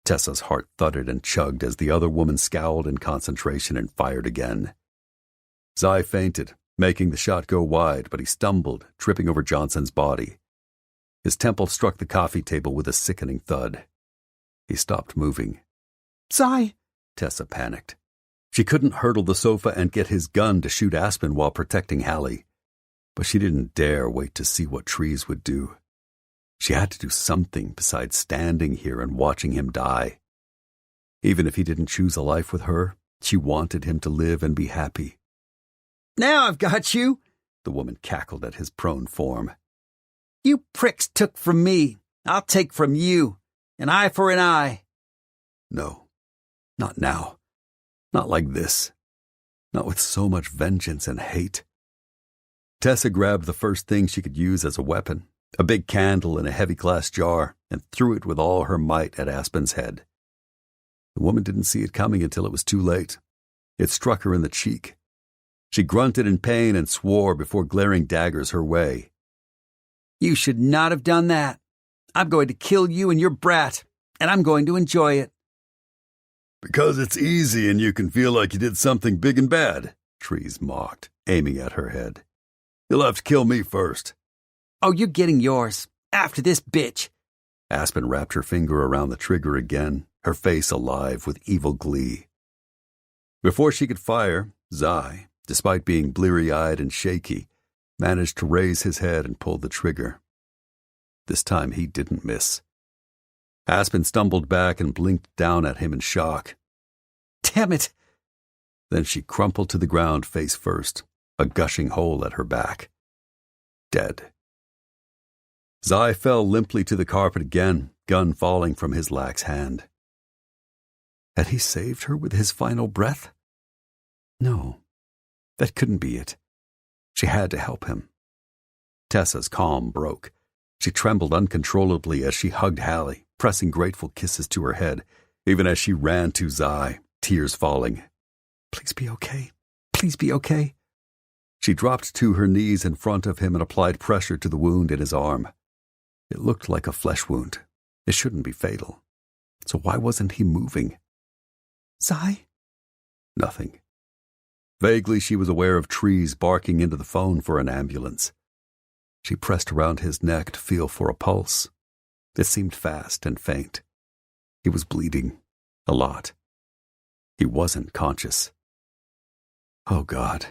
[SPEAKER 1] Tessa's heart thudded and chugged as the other woman scowled in concentration and fired again. Zai feinted, making the shot go wide, but he stumbled, tripping over Johnson's body. His temple struck the coffee table with a sickening thud. He stopped moving.
[SPEAKER 4] Zai!
[SPEAKER 1] Tessa panicked. She couldn't hurdle the sofa and get his gun to shoot Aspen while protecting Hallie. But she didn't dare wait to see what Trees would do. She had to do something besides standing here and watching him die. Even if he didn't choose a life with her, she wanted him to live and be happy.
[SPEAKER 4] Now I've got you,
[SPEAKER 1] the woman cackled at his prone form.
[SPEAKER 4] You pricks took from me. I'll take from you. An eye for an eye.
[SPEAKER 1] No, not now. Not like this. Not with so much vengeance and hate. Tessa grabbed the first thing she could use as a weapon, a big candle in a heavy glass jar, and threw it with all her might at Aspen's head. The woman didn't see it coming until it was too late. It struck her in the cheek. She grunted in pain and swore before glaring daggers her way.
[SPEAKER 4] You should not have done that. I'm going to kill you and your brat, and I'm going to enjoy it.
[SPEAKER 1] Because it's easy and you can feel like you did something big and bad, Trees mocked, aiming at her head. You'll have to kill me first.
[SPEAKER 4] Oh, you're getting yours. After this bitch.
[SPEAKER 1] Aspen wrapped her finger around the trigger again, her face alive with evil glee. Before she could fire, Zai, despite being bleary-eyed and shaky, managed to raise his head and pull the trigger. This time he didn't miss. Aspen stumbled back and blinked down at him in shock.
[SPEAKER 4] Damn it!
[SPEAKER 1] Then she crumpled to the ground face first, a gushing hole at her back. Dead. Zai fell limply to the carpet again, gun falling from his lax hand. Had he saved her with his final breath? No, that couldn't be it. She had to help him. Tessa's calm broke. She trembled uncontrollably as she hugged Hallie, pressing grateful kisses to her head, even as she ran to Zai, tears falling. Please be okay. Please be okay. She dropped to her knees in front of him and applied pressure to the wound in his arm. It looked like a flesh wound. It shouldn't be fatal. So why wasn't he moving?
[SPEAKER 4] Zai?
[SPEAKER 1] Nothing. Vaguely, she was aware of Trees barking into the phone for an ambulance. She pressed around his neck to feel for a pulse. It seemed fast and faint. He was bleeding. A lot. He wasn't conscious. Oh, God.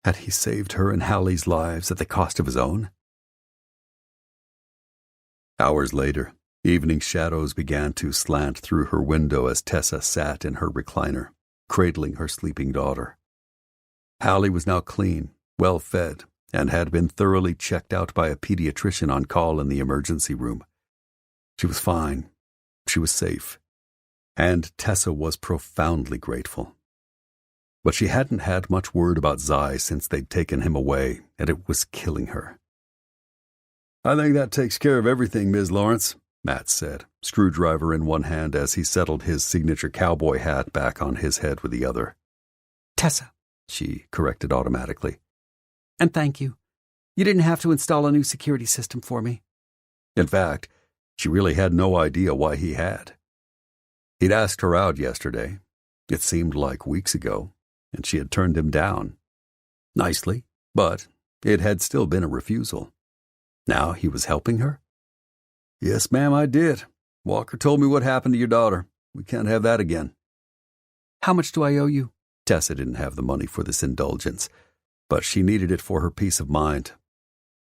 [SPEAKER 1] Had he saved her and Hallie's lives at the cost of his own? Hours later, Evening shadows began to slant through her window as Tessa sat in her recliner, cradling her sleeping daughter. Hallie was now clean, well fed, and had been thoroughly checked out by a pediatrician on call in the emergency room. She was fine. She was safe. And Tessa was profoundly grateful. But she hadn't had much word about Zai since they'd taken him away, and it was killing her. "I think that takes care of everything, Ms. Lawrence," Matt said, screwdriver in one hand as he settled his signature cowboy hat back on his head with the other.
[SPEAKER 2] Tessa,
[SPEAKER 1] she corrected automatically.
[SPEAKER 2] And thank you. You didn't have to install a new security system for me.
[SPEAKER 1] In fact, she really had no idea why he had. He'd asked her out yesterday. It seemed like weeks ago, and she had turned him down. Nicely, but it had still been a refusal. Now he was helping her? "Yes, ma'am, I did. Walker told me what happened to your daughter. We can't have that again."
[SPEAKER 2] "How much do I owe you?"
[SPEAKER 1] Tessa didn't have the money for this indulgence, but she needed it for her peace of mind.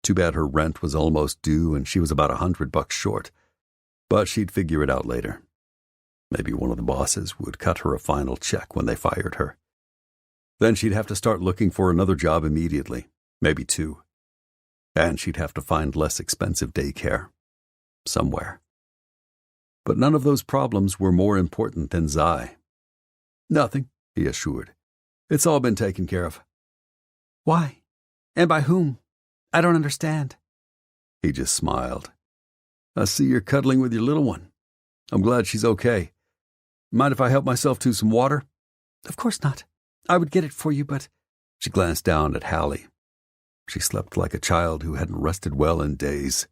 [SPEAKER 1] Too bad her rent was almost due and she was about $100 short, but she'd figure it out later. Maybe one of the bosses would cut her a final check when they fired her. Then she'd have to start looking for another job immediately, maybe two. And she'd have to find less expensive daycare. Somewhere. But none of those problems were more important than Zai. "Nothing," he assured. "It's all been taken care of."
[SPEAKER 2] "Why? And by whom? I don't understand."
[SPEAKER 1] He just smiled. "I see you're cuddling with your little one. I'm glad she's okay. Mind if I help myself to some water?"
[SPEAKER 2] "Of course not. I would get it for you, but—"
[SPEAKER 1] She glanced down at Hallie. She slept like a child who hadn't rested well in days.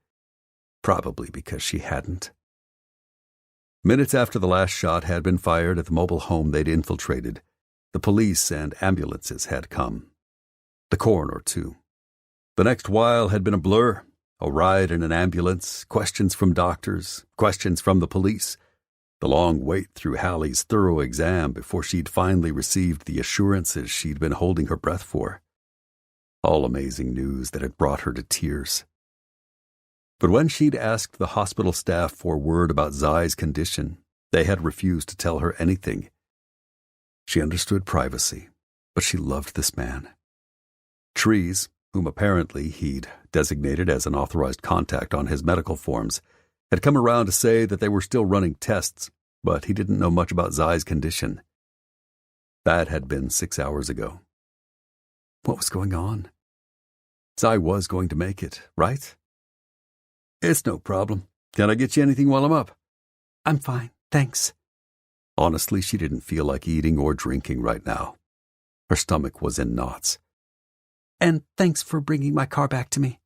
[SPEAKER 1] Probably because she hadn't. Minutes after the last shot had been fired at the mobile home they'd infiltrated, the police and ambulances had come. The coroner, too. The next while had been a blur. A ride in an ambulance, questions from doctors, questions from the police. The long wait through Hallie's thorough exam before she'd finally received the assurances she'd been holding her breath for. All amazing news that had brought her to tears. But when she'd asked the hospital staff for word about Zai's condition, they had refused to tell her anything. She understood privacy, but she loved this man. Trees, whom apparently he'd designated as an authorized contact on his medical forms, had come around to say that they were still running tests, but he didn't know much about Zai's condition. That had been 6 hours ago. What was going on? Zai was going to make it, right? "It's no problem. Can I get you anything while I'm up?"
[SPEAKER 2] "I'm fine, thanks."
[SPEAKER 1] Honestly, she didn't feel like eating or drinking right now. Her stomach was in knots.
[SPEAKER 2] "And thanks for bringing my car back to me."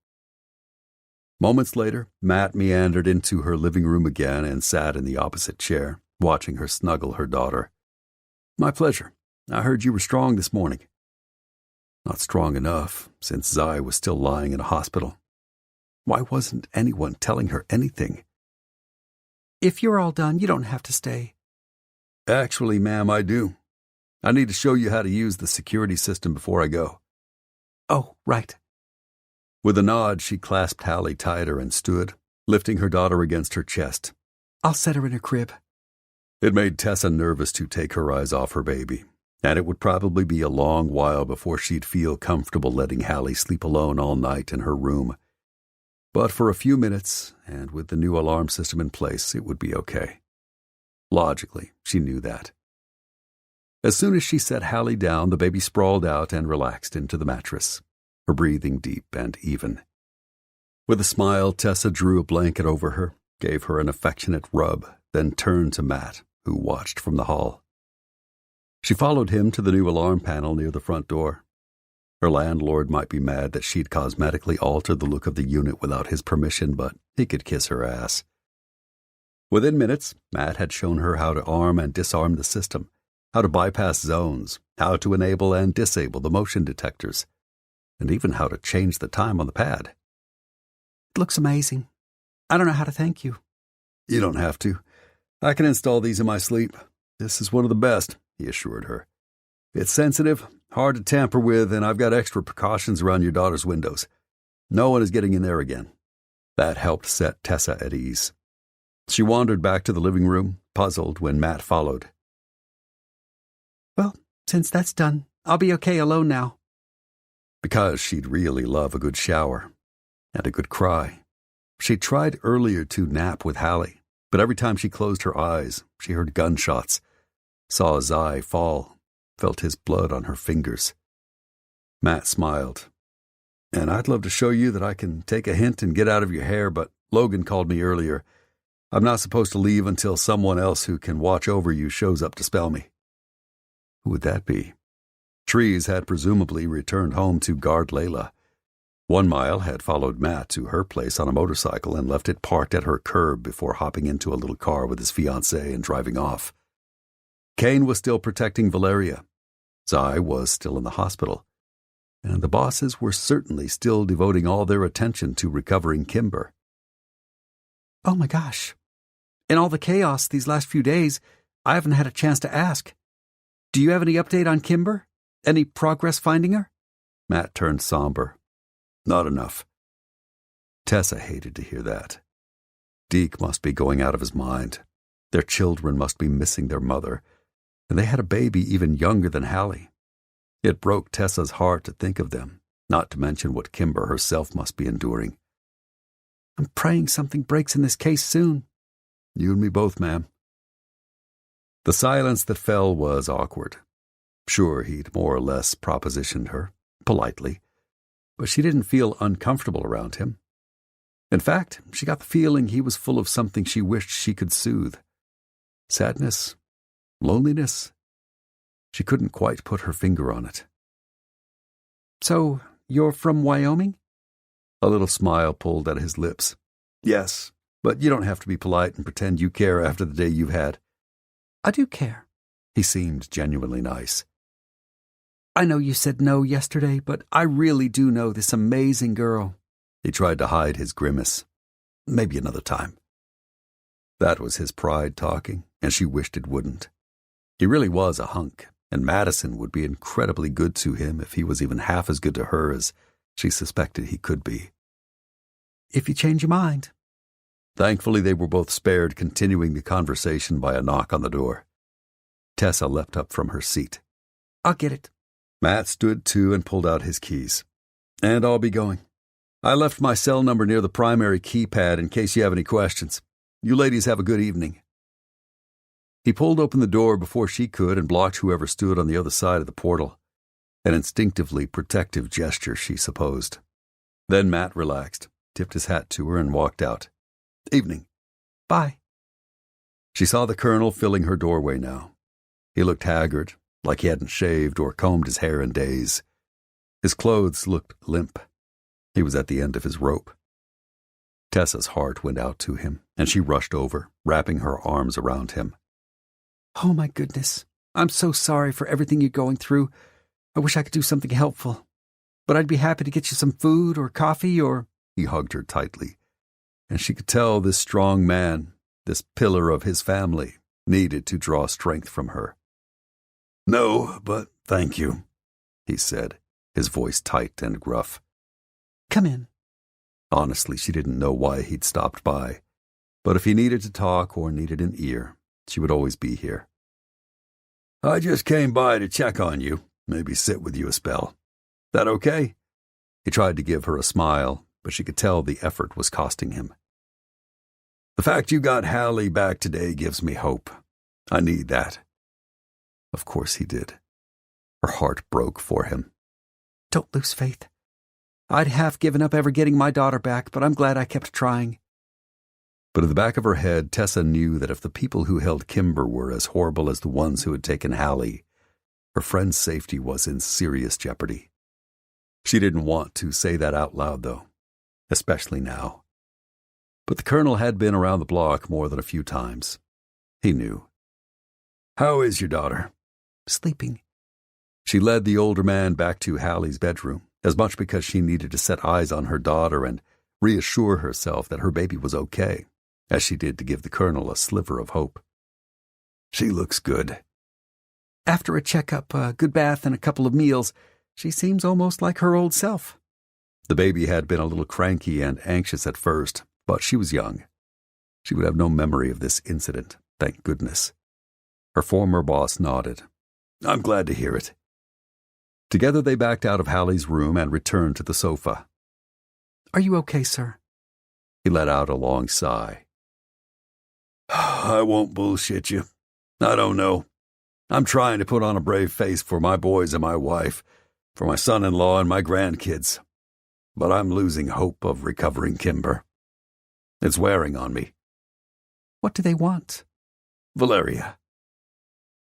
[SPEAKER 1] Moments later, Matt meandered into her living room again and sat in the opposite chair, watching her snuggle her daughter. "My pleasure. I heard you were strong this morning." Not strong enough, since Zai was still lying in a hospital. Why wasn't anyone telling her anything?
[SPEAKER 2] "If you're all done, you don't have to stay."
[SPEAKER 1] "Actually, ma'am, I do. I need to show you how to use the security system before I go."
[SPEAKER 2] "Oh, right."
[SPEAKER 1] With a nod, she clasped Hallie tighter and stood, lifting her daughter against her chest.
[SPEAKER 2] "I'll set her in her crib."
[SPEAKER 1] It made Tessa nervous to take her eyes off her baby, and it would probably be a long while before she'd feel comfortable letting Hallie sleep alone all night in her room. But for a few minutes, and with the new alarm system in place, it would be okay. Logically, she knew that. As soon as she set Hallie down, the baby sprawled out and relaxed into the mattress, her breathing deep and even. With a smile, Tessa drew a blanket over her, gave her an affectionate rub, then turned to Matt, who watched from the hall. She followed him to the new alarm panel near the front door. Her landlord might be mad that she'd cosmetically altered the look of the unit without his permission, but he could kiss her ass. Within minutes, Matt had shown her how to arm and disarm the system, how to bypass zones, how to enable and disable the motion detectors, and even how to change the time on the pad.
[SPEAKER 2] "It looks amazing. I don't know how to thank you."
[SPEAKER 1] "You don't have to. I can install these in my sleep. This is one of the best," he assured her. "It's sensitive, hard to tamper with, and I've got extra precautions around your daughter's windows. No one is getting in there again." That helped set Tessa at ease. She wandered back to the living room, puzzled when Matt followed.
[SPEAKER 2] Well, since that's done, I'll be okay alone now.
[SPEAKER 1] Because she'd really love a good shower and a good cry. She'd tried earlier to nap with Hallie, but every time she closed her eyes, she heard gunshots, saw Zai fall, felt his blood on her fingers. Matt smiled. And I'd love to show you that I can take a hint and get out of your hair, but Logan called me earlier. I'm not supposed to leave until someone else who can watch over you shows up to spell me. Who would that be? Trees had presumably returned home to guard Layla. 1 Mile had followed Matt to her place on a motorcycle and left it parked at her curb before hopping into a little car with his fiancée and driving off. Kane was still protecting Valeria. Zai was still in the hospital. And the bosses were certainly still devoting all their attention to recovering Kimber.
[SPEAKER 2] Oh my gosh. In all the chaos these last few days, I haven't had a chance to ask. Do you have any update on Kimber? Any progress finding her?
[SPEAKER 1] Matt turned somber. Not enough. Tessa hated to hear that. Deke must be going out of his mind. Their children must be missing their mother, and they had a baby even younger than Hallie. It broke Tessa's heart to think of them, not to mention what Kimber herself must be enduring.
[SPEAKER 2] I'm praying something breaks in this case soon.
[SPEAKER 1] You and me both, ma'am. The silence that fell was awkward. Sure, he'd more or less propositioned her, politely, but she didn't feel uncomfortable around him. In fact, she got the feeling he was full of something she wished she could soothe. Sadness, loneliness. She couldn't quite put her finger on it.
[SPEAKER 2] So, you're from Wyoming?
[SPEAKER 1] A little smile pulled at his lips. Yes, but you don't have to be polite and pretend you care after the day you've had.
[SPEAKER 2] I do care.
[SPEAKER 1] He seemed genuinely nice.
[SPEAKER 2] I know you said no yesterday, but I really do know this amazing girl.
[SPEAKER 1] He tried to hide his grimace. Maybe another time. That was his pride talking, and she wished it wouldn't. He really was a hunk, and Madison would be incredibly good to him if he was even half as good to her as she suspected he could be.
[SPEAKER 2] If you change your mind.
[SPEAKER 1] Thankfully, they were both spared continuing the conversation by a knock on the door. Tessa leapt up from her seat.
[SPEAKER 2] I'll get it.
[SPEAKER 1] Matt stood too and pulled out his keys. And I'll be going. I left my cell number near the primary keypad in case you have any questions. You ladies have a good evening. He pulled open the door before she could and blocked whoever stood on the other side of the portal. An instinctively protective gesture, she supposed. Then Matt relaxed, tipped his hat to her, and walked out. Evening.
[SPEAKER 2] Bye.
[SPEAKER 1] She saw the colonel filling her doorway now. He looked haggard, like he hadn't shaved or combed his hair in days. His clothes looked limp. He was at the end of his rope. Tessa's heart went out to him, and she rushed over, wrapping her arms around him.
[SPEAKER 2] Oh my goodness. I'm so sorry for everything you're going through. I wish I could do something helpful. But I'd be happy to get you some food or coffee or...
[SPEAKER 1] He hugged her tightly, and she could tell this strong man, this pillar of his family, needed to draw strength from her. No, but thank you, he said, his voice tight and gruff.
[SPEAKER 2] Come in.
[SPEAKER 1] Honestly, she didn't know why he'd stopped by, but if he needed to talk or needed an ear, she would always be here. I just came by to check on you, maybe sit with you a spell. That okay? He tried to give her a smile, but she could tell the effort was costing him. The fact you got Hallie back today gives me hope. I need that. Of course he did. Her heart broke for him.
[SPEAKER 2] Don't lose faith. I'd half given up ever getting my daughter back, but I'm glad I kept trying.
[SPEAKER 1] But in the back of her head, Tessa knew that if the people who held Kimber were as horrible as the ones who had taken Hallie, her friend's safety was in serious jeopardy. She didn't want to say that out loud, though, especially now. But the colonel had been around the block more than a few times. He knew. How is your daughter?
[SPEAKER 2] Sleeping.
[SPEAKER 1] She led the older man back to Hallie's bedroom, as much because she needed to set eyes on her daughter and reassure herself that her baby was okay, as she did to give the colonel a sliver of hope. She looks good.
[SPEAKER 2] After a checkup, a good bath, and a couple of meals, she seems almost like her old self.
[SPEAKER 1] The baby had been a little cranky and anxious at first, but she was young. She would have no memory of this incident, thank goodness. Her former boss nodded. I'm glad to hear it. Together they backed out of Hallie's room and returned to the sofa.
[SPEAKER 2] Are you okay, sir?
[SPEAKER 1] He let out a long sigh. I won't bullshit you. I don't know. I'm trying to put on a brave face for my boys and my wife, for my son-in-law and my grandkids. But I'm losing hope of recovering Kimber. It's wearing on me.
[SPEAKER 2] What do they want?
[SPEAKER 1] Valeria.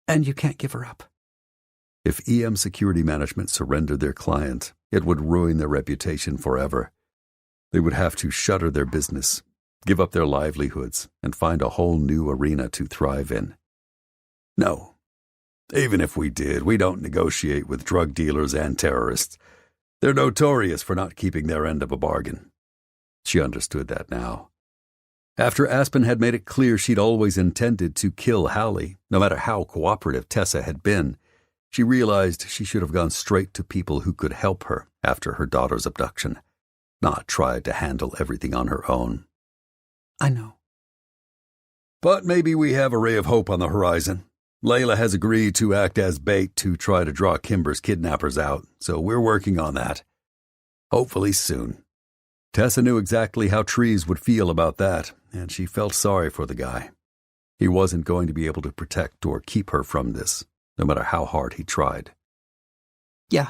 [SPEAKER 2] And you can't give her up.
[SPEAKER 1] If EM Security Management surrendered their client, it would ruin their reputation forever. They would have to shutter their business, give up their livelihoods, and find a whole new arena to thrive in. No. Even if we did, we don't negotiate with drug dealers and terrorists. They're notorious for not keeping their end of a bargain. She understood that now. After Aspen had made it clear she'd always intended to kill Hallie, no matter how cooperative Tessa had been, she realized she should have gone straight to people who could help her after her daughter's abduction, not tried to handle everything on her own.
[SPEAKER 2] I know.
[SPEAKER 1] But maybe we have a ray of hope on the horizon. Layla has agreed to act as bait to try to draw Kimber's kidnappers out, so we're working on that. Hopefully soon. Tessa knew exactly how Trees would feel about that, and she felt sorry for the guy. He wasn't going to be able to protect or keep her from this, no matter how hard he tried.
[SPEAKER 2] Yeah.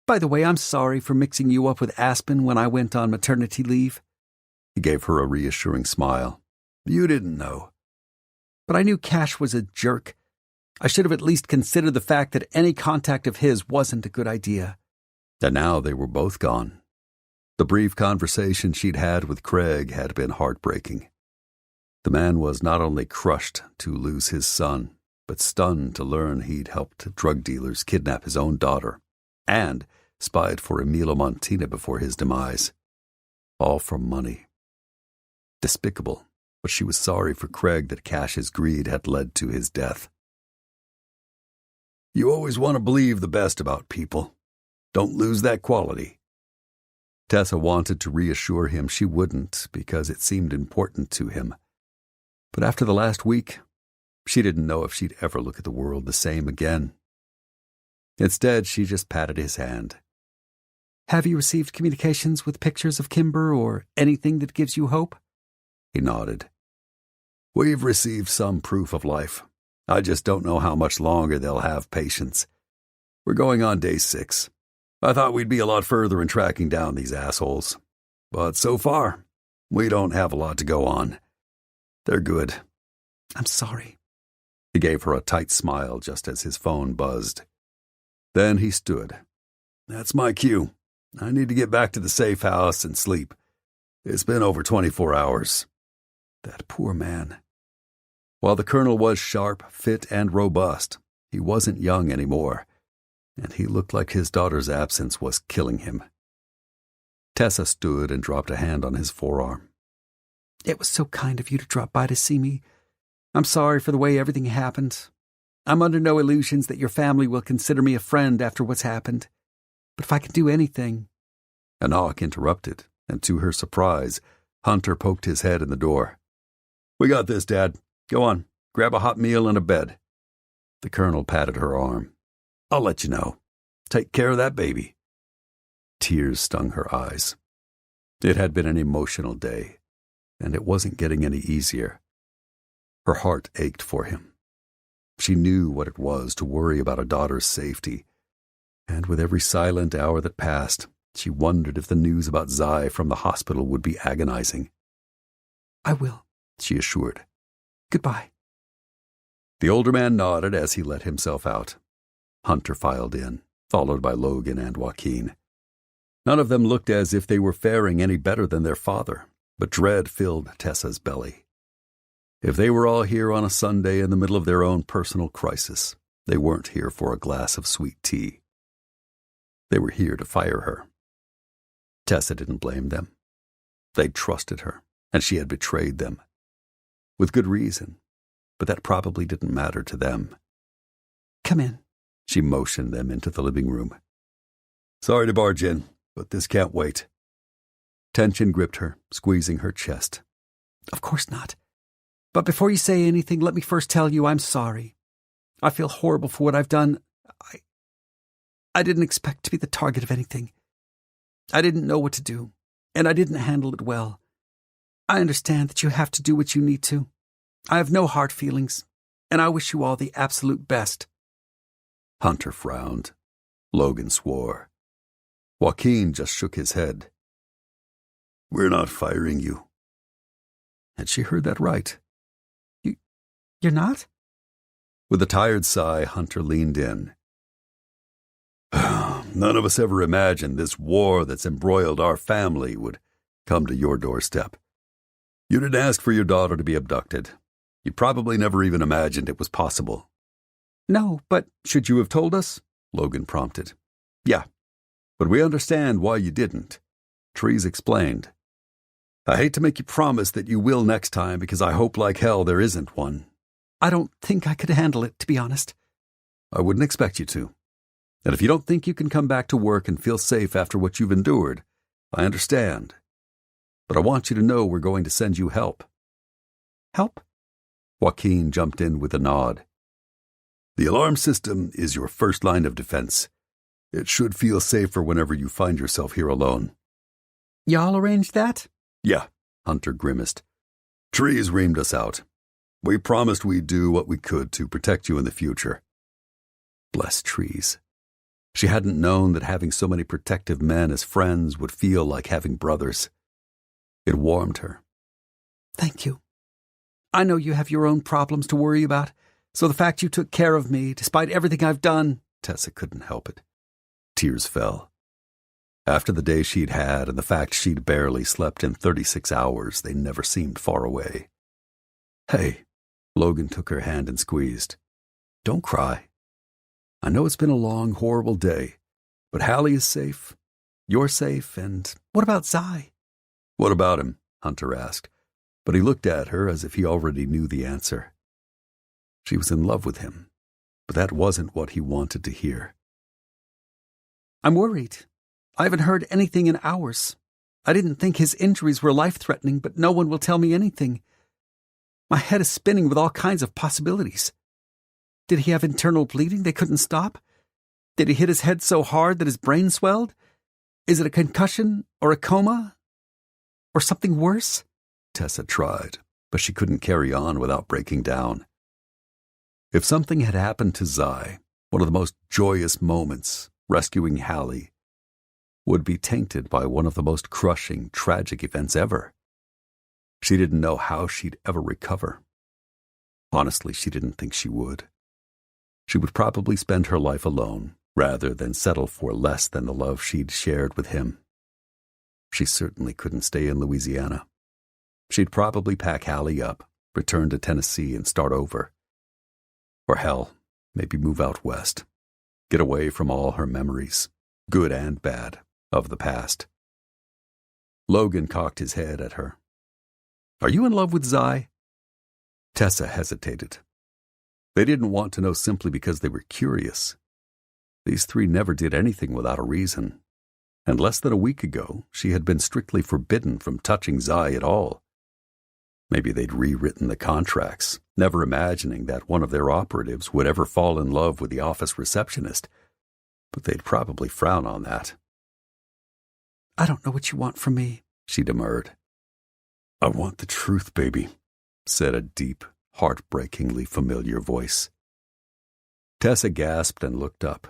[SPEAKER 2] By the way, I'm sorry for mixing you up with Aspen when I went on maternity leave.
[SPEAKER 1] He gave her a reassuring smile. You didn't know.
[SPEAKER 2] But I knew Cash was a jerk. I should have at least considered the fact that any contact of his wasn't a good idea.
[SPEAKER 1] And now they were both gone. The brief conversation she'd had with Craig had been heartbreaking. The man was not only crushed to lose his son, but stunned to learn he'd helped drug dealers kidnap his own daughter and spied for Emilio Montina before his demise. All for money. Despicable, but she was sorry for Craig that Cash's greed had led to his death. You always want to believe the best about people. Don't lose that quality. Tessa wanted to reassure him she wouldn't because it seemed important to him. But after the last week, she didn't know if she'd ever look at the world the same again. Instead, she just patted his hand.
[SPEAKER 2] Have you received communications with pictures of Kimber or anything that gives you hope?
[SPEAKER 1] He nodded. We've received some proof of life. I just don't know how much longer they'll have patience. We're going on day 6. I thought we'd be a lot further in tracking down these assholes. But so far, we don't have a lot to go on. They're good.
[SPEAKER 2] I'm sorry.
[SPEAKER 1] He gave her a tight smile just as his phone buzzed. Then he stood. That's my cue. I need to get back to the safe house and sleep. It's been over 24 hours. That poor man. While the colonel was sharp, fit, and robust, he wasn't young anymore, and he looked like his daughter's absence was killing him. Tessa stood and dropped a hand on his forearm.
[SPEAKER 2] It was so kind of you to drop by to see me. I'm sorry for the way everything happened. I'm under no illusions that your family will consider me a friend after what's happened. But if I can do anything...
[SPEAKER 1] A knock interrupted, and to her surprise, Hunter poked his head in the door. We got this, Dad. Go on, grab a hot meal and a bed. The colonel patted her arm. I'll let you know. Take care of that baby. Tears stung her eyes. It had been an emotional day, and it wasn't getting any easier. Her heart ached for him. She knew what it was to worry about a daughter's safety, and with every silent hour that passed, she wondered if the news about Zai from the hospital would be agonizing.
[SPEAKER 2] I will,
[SPEAKER 1] she assured.
[SPEAKER 2] Goodbye.
[SPEAKER 1] The older man nodded as he let himself out. Hunter filed in, followed by Logan and Joaquin. None of them looked as if they were faring any better than their father, but dread filled Tessa's belly. If they were all here on a Sunday in the middle of their own personal crisis, they weren't here for a glass of sweet tea. They were here to fire her. Tessa didn't blame them. They'd trusted her, and she had betrayed them. With good reason, but that probably didn't matter to them.
[SPEAKER 2] Come in.
[SPEAKER 1] She motioned them into the living room. Sorry to barge in, but this can't wait. Tension gripped her, squeezing her chest.
[SPEAKER 2] Of course not. But before you say anything, let me first tell you I'm sorry. I feel horrible for what I've done. I didn't expect to be the target of anything. I didn't know what to do, and I didn't handle it well. I understand that you have to do what you need to. I have no hard feelings, and I wish you all the absolute best.
[SPEAKER 1] Hunter frowned. Logan swore. Joaquin just shook his head. We're not firing you. Had she heard that right?
[SPEAKER 2] You're not?
[SPEAKER 1] With a tired sigh, Hunter leaned in. None of us ever imagined this war that's embroiled our family would come to your doorstep. You didn't ask for your daughter to be abducted. You probably never even imagined it was possible.
[SPEAKER 2] No, but
[SPEAKER 1] Should you have told us? Logan prompted. Yeah, but we understand why you didn't. Trees explained. I hate to make you promise that you will next time because I hope like hell there isn't one.
[SPEAKER 2] I don't think I could handle it, to be honest.
[SPEAKER 1] I wouldn't expect you to. And if you don't think you can come back to work and feel safe after what you've endured, I understand. But I want you to know we're going to send you help.
[SPEAKER 2] Help?
[SPEAKER 1] Joaquin jumped in with a nod. The alarm system is your first line of defense. It should feel safer whenever you find yourself here alone.
[SPEAKER 2] Y'all arranged that?
[SPEAKER 1] Yeah, Hunter grimaced. Trees reamed us out. We promised we'd do what we could to protect you in the future. Bless Trees. She hadn't known that having so many protective men as friends would feel like having brothers. It warmed her.
[SPEAKER 2] Thank you. I know you have your own problems to worry about, so the fact you took care of me, despite everything I've done...
[SPEAKER 1] Tessa couldn't help it. Tears fell. After the day she'd had and the fact she'd barely slept in 36 hours, they never seemed far away. Hey, Logan took her hand and squeezed. Don't cry. I know it's been a long, horrible day, but Hallie is safe. You're safe, and...
[SPEAKER 2] What about Zai?
[SPEAKER 1] What about him? Hunter asked, but he looked at her as if he already knew the answer. She was in love with him, but that wasn't what he wanted to hear.
[SPEAKER 2] I'm worried. I haven't heard anything in hours. I didn't think his injuries were life-threatening, but no one will tell me anything. My head is spinning with all kinds of possibilities. Did he have internal bleeding they couldn't stop? Did he hit his head so hard that his brain swelled? Is it a concussion or a coma? Or something worse?
[SPEAKER 1] Tessa tried, but she couldn't carry on without breaking down. If something had happened to Zai, one of the most joyous moments, rescuing Hallie, would be tainted by one of the most crushing, tragic events ever. She didn't know how she'd ever recover. Honestly, she didn't think she would. She would probably spend her life alone, rather than settle for less than the love she'd shared with him. She certainly couldn't stay in Louisiana. She'd probably pack Hallie up, return to Tennessee, and start over. Or hell, maybe move out west. Get away from all her memories, good and bad, of the past. Logan cocked his head at her. Are you in love with Zai? Tessa hesitated. They didn't want to know simply because they were curious. These three never did anything without a reason. And less than a week ago, she had been strictly forbidden from touching Zai at all. Maybe they'd rewritten the contracts, never imagining that one of their operatives would ever fall in love with the office receptionist. But they'd probably frown on that.
[SPEAKER 2] I don't know what you want from me,
[SPEAKER 1] she demurred. I want the truth, baby, said a deep, heartbreakingly familiar voice. Tessa gasped and looked up.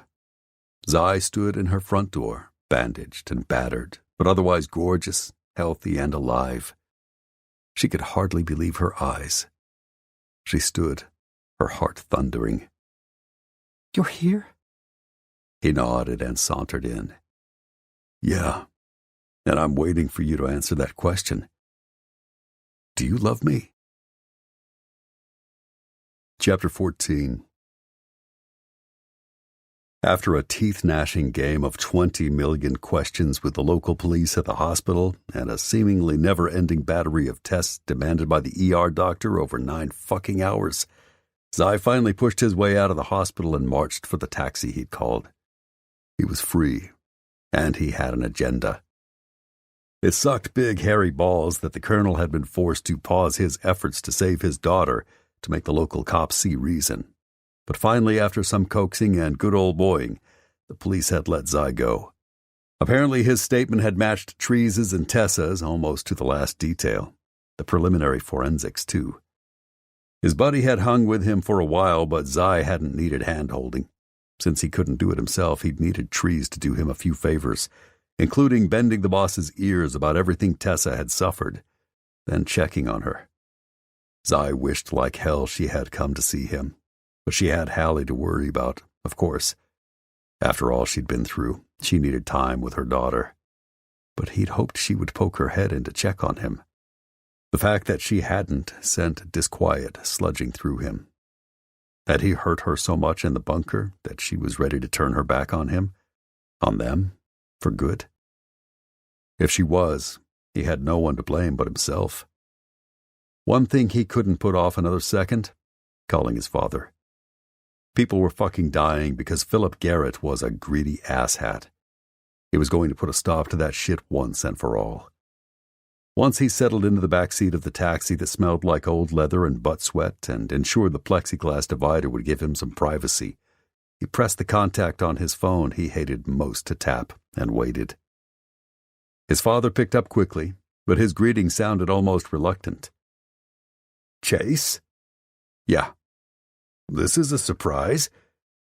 [SPEAKER 1] Zai stood in her front door, bandaged and battered, but otherwise gorgeous, healthy, and alive. She could hardly believe her eyes. She stood, her heart thundering.
[SPEAKER 2] You're here?
[SPEAKER 1] He nodded and sauntered in. Yeah, and I'm waiting for you to answer that question. Do you love me? Chapter 14. After a teeth-gnashing game of 20 million questions with the local police at the hospital and a seemingly never-ending battery of tests demanded by the ER doctor over 9 fucking hours, Zai finally pushed his way out of the hospital and marched for the taxi he'd called. He was free, and he had an agenda. It sucked big, hairy balls that the colonel had been forced to pause his efforts to save his daughter to make the local cops see reason. But finally, after some coaxing and good old boying, the police had let Zai go. Apparently, his statement had matched Treese's and Tessa's almost to the last detail. The preliminary forensics, too. His buddy had hung with him for a while, but Zai hadn't needed hand-holding. Since he couldn't do it himself, he'd needed Treese to do him a few favors, including bending the boss's ears about everything Tessa had suffered, then checking on her. Zai wished like hell she had come to see him, but she had Hallie to worry about, of course. After all she'd been through, she needed time with her daughter. But he'd hoped she would poke her head in to check on him. The fact that she hadn't sent disquiet sludging through him. Had he hurt her so much in the bunker that she was ready to turn her back on him? On them? For good? If she was, he had no one to blame but himself. One thing he couldn't put off another second: calling his father. People were fucking dying because Philip Garrett was a greedy asshat. He was going to put a stop to that shit once and for all. Once he settled into the back seat of the taxi that smelled like old leather and butt sweat and ensured the plexiglass divider would give him some privacy, he pressed the contact on his phone he hated most to tap and waited. His father picked up quickly, but his greeting sounded almost reluctant. "Chase?" "Yeah." "This is a surprise.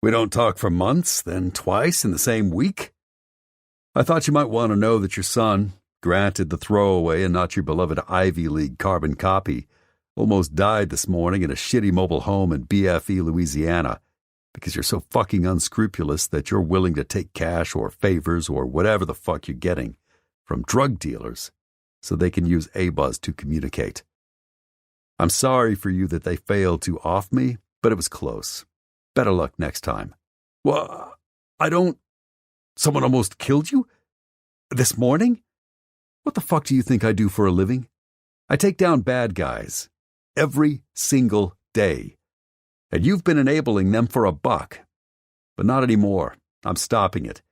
[SPEAKER 1] We don't talk for months, then twice in the same week." "I thought you might want to know that your son, granted the throwaway and not your beloved Ivy League carbon copy, almost died this morning in a shitty mobile home in BFE, Louisiana, because you're so fucking unscrupulous that you're willing to take cash or favors or whatever the fuck you're getting from drug dealers so they can use A-Buzz to communicate. I'm sorry for you that they failed to off me, but it was close. Better luck next time." "Well, I don't... Someone almost killed you? This morning? What the fuck do you think I do for a living? I take down bad guys. Every single day. And you've been enabling them for $1. But not anymore. I'm stopping it.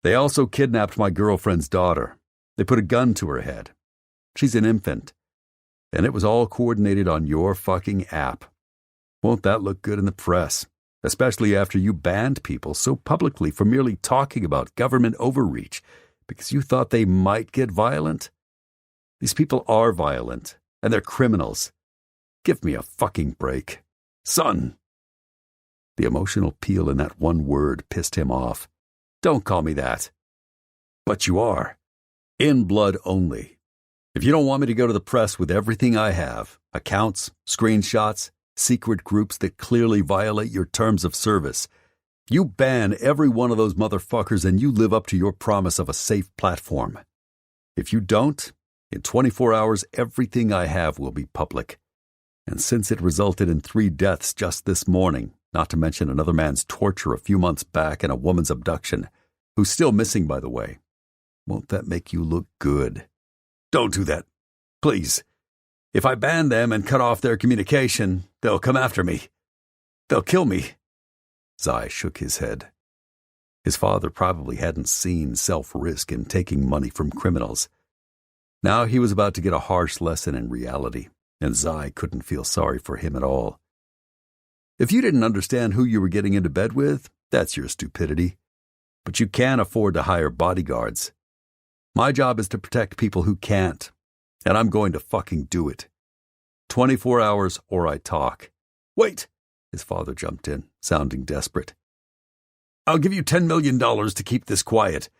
[SPEAKER 1] They also kidnapped my girlfriend's daughter. They put a gun to her head. She's an infant. And it was all coordinated on your fucking app. Won't that look good in the press? Especially after you banned people so publicly for merely talking about government overreach because you thought they might get violent? These people are violent, and they're criminals. Give me a fucking break. Son." The emotional peel in that one word pissed him off. "Don't call me that." "But you are. In blood only. If you don't want me to go to the press with everything I have, accounts, screenshots, secret groups that clearly violate your terms of service, you ban every one of those motherfuckers and you live up to your promise of a safe platform. If you don't, in 24 hours everything I have will be public. And since it resulted in 3 deaths just this morning, not to mention another man's torture a few months back and a woman's abduction, who's still missing, by the way, won't that make you look good? Don't do that. Please. If I ban them and cut off their communication, they'll come after me. They'll kill me." Zai shook his head. His father probably hadn't seen self-risk in taking money from criminals. Now he was about to get a harsh lesson in reality, and Zai couldn't feel sorry for him at all. If you didn't understand who you were getting into bed with, that's your stupidity. But you can afford to hire bodyguards. My job is to protect people who can't, and I'm going to fucking do it. 24 hours or I talk." "Wait!" His father jumped in, sounding desperate. "I'll give you $10 million to keep this quiet.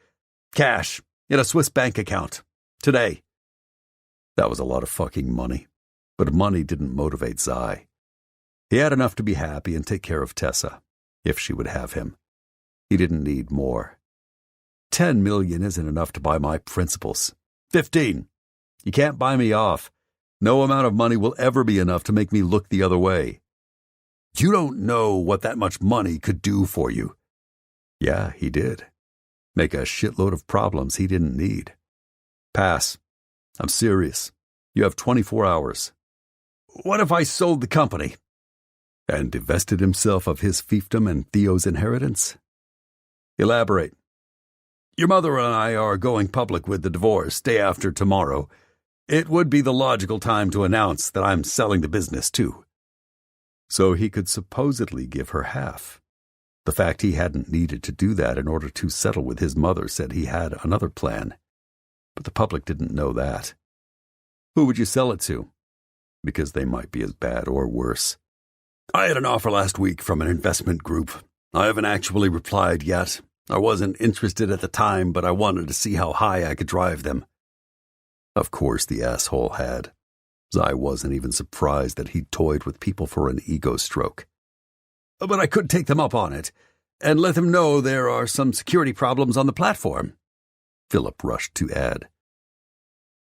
[SPEAKER 1] Cash, in a Swiss bank account. Today." That was a lot of fucking money, but money didn't motivate Zai. He had enough to be happy and take care of Tessa, if she would have him. He didn't need more. 10 million isn't enough to buy my principles. 15. You can't buy me off. No amount of money will ever be enough to make me look the other way. You don't know what that much money could do for you. Yeah, he did. Make a shitload of problems he didn't need. Pass. I'm serious. You have 24 hours. What if I sold the company? And divested himself of his fiefdom and Theo's inheritance? Elaborate. Your mother and I are going public with the divorce day after tomorrow. It would be the logical time to announce that I'm selling the business, too." So he could supposedly give her half. The fact he hadn't needed to do that in order to settle with his mother said he had another plan. But the public didn't know that. Who would you sell it to? Because they might be as bad or worse. "I had an offer last week from an investment group. I haven't actually replied yet. I wasn't interested at the time, but I wanted to see how high I could drive them." Of course the asshole had. Zai wasn't even surprised that he'd toyed with people for an ego stroke. "But I could take them up on it, and let them know there are some security problems on the platform," Philip rushed to add.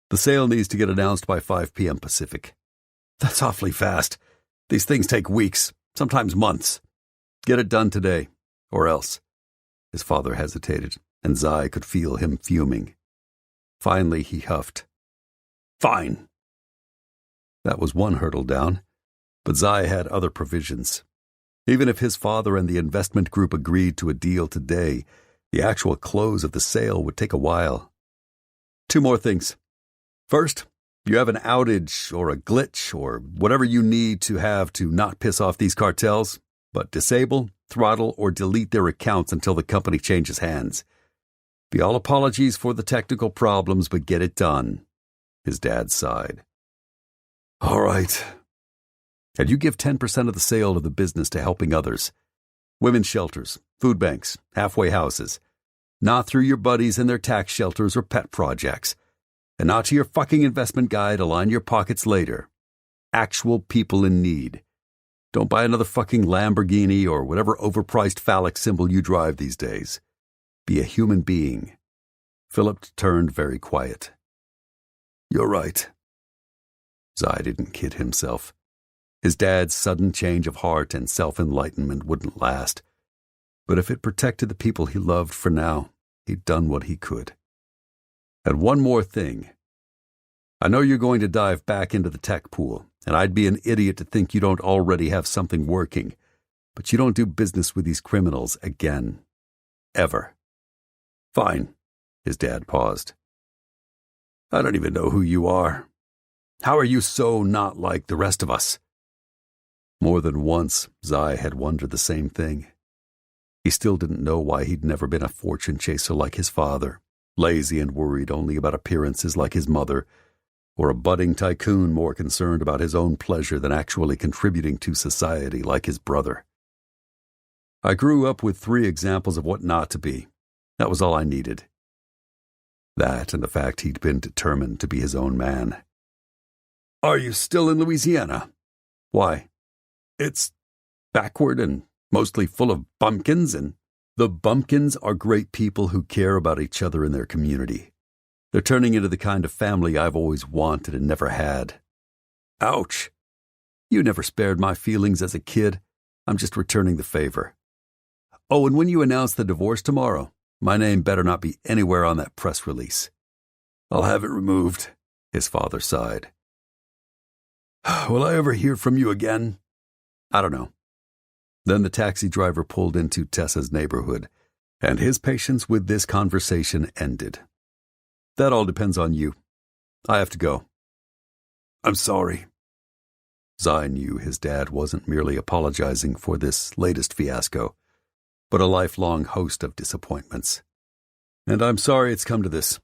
[SPEAKER 1] "The sale needs to get announced by 5 p.m. Pacific." "That's awfully fast. These things take weeks, sometimes months. Get it done today, or else." His father hesitated, and Zai could feel him fuming. Finally he huffed, "Fine." That was one hurdle down, but Zai had other provisions. Even if his father and the investment group agreed to a deal today, the actual close of the sale would take a while. 2 more things. First, you have an outage or a glitch or whatever you need to have to not piss off these cartels, but disable, throttle, or delete their accounts until the company changes hands. Be all apologies for the technical problems, but get it done. His dad sighed. "All right." "And you give 10% of the sale of the business to helping others. Women's shelters, food banks, halfway houses. Not through your buddies and their tax shelters or pet projects. And not to your fucking investment guy to line your pockets later. Actual people in need. Don't buy another fucking Lamborghini or whatever overpriced phallic symbol you drive these days. Be a human being." Philip turned very quiet. "You're right." Zai didn't kid himself. His dad's sudden change of heart and self-enlightenment wouldn't last. But if it protected the people he loved for now, he'd done what he could. "And one more thing. I know you're going to dive back into the tech pool, and I'd be an idiot to think you don't already have something working, but you don't do business with these criminals again. Ever." "Fine." His dad paused. "I don't even know who you are. How are you so not like the rest of us?" More than once, Zai had wondered the same thing. He still didn't know why he'd never been a fortune chaser like his father, lazy and worried only about appearances like his mother, or a budding tycoon more concerned about his own pleasure than actually contributing to society like his brother. "I grew up with 3 examples of what not to be. That was all I needed." That and the fact he'd been determined to be his own man. "Are you still in Louisiana?" "Why?" "It's backward and mostly full of bumpkins, and the bumpkins are great people who care about each other in their community. They're turning into the kind of family I've always wanted and never had." "Ouch. You never spared my feelings as a kid. I'm just returning the favor. Oh, and when you announce the divorce tomorrow, my name better not be anywhere on that press release." "I'll have it removed," his father sighed. "Will I ever hear from you again?" "I don't know." Then the taxi driver pulled into Tessa's neighborhood, and his patience with this conversation ended. "That all depends on you. I have to go." "I'm sorry." Zai knew his dad wasn't merely apologizing for this latest fiasco, but a lifelong host of disappointments. "And I'm sorry it's come to this.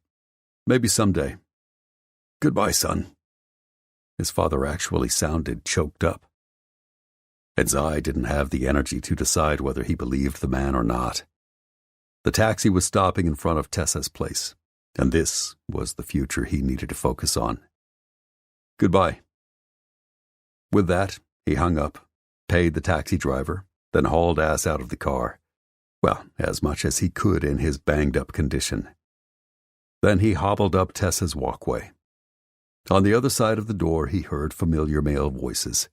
[SPEAKER 1] Maybe someday. Goodbye, son." His father actually sounded choked up. And Zai didn't have the energy to decide whether he believed the man or not. The taxi was stopping in front of Tessa's place, and this was the future he needed to focus on. "Goodbye." With that, he hung up, paid the taxi driver, then hauled ass out of the car. Well, as much as he could in his banged-up condition. Then he hobbled up Tessa's walkway. On the other side of the door, he heard familiar male voices.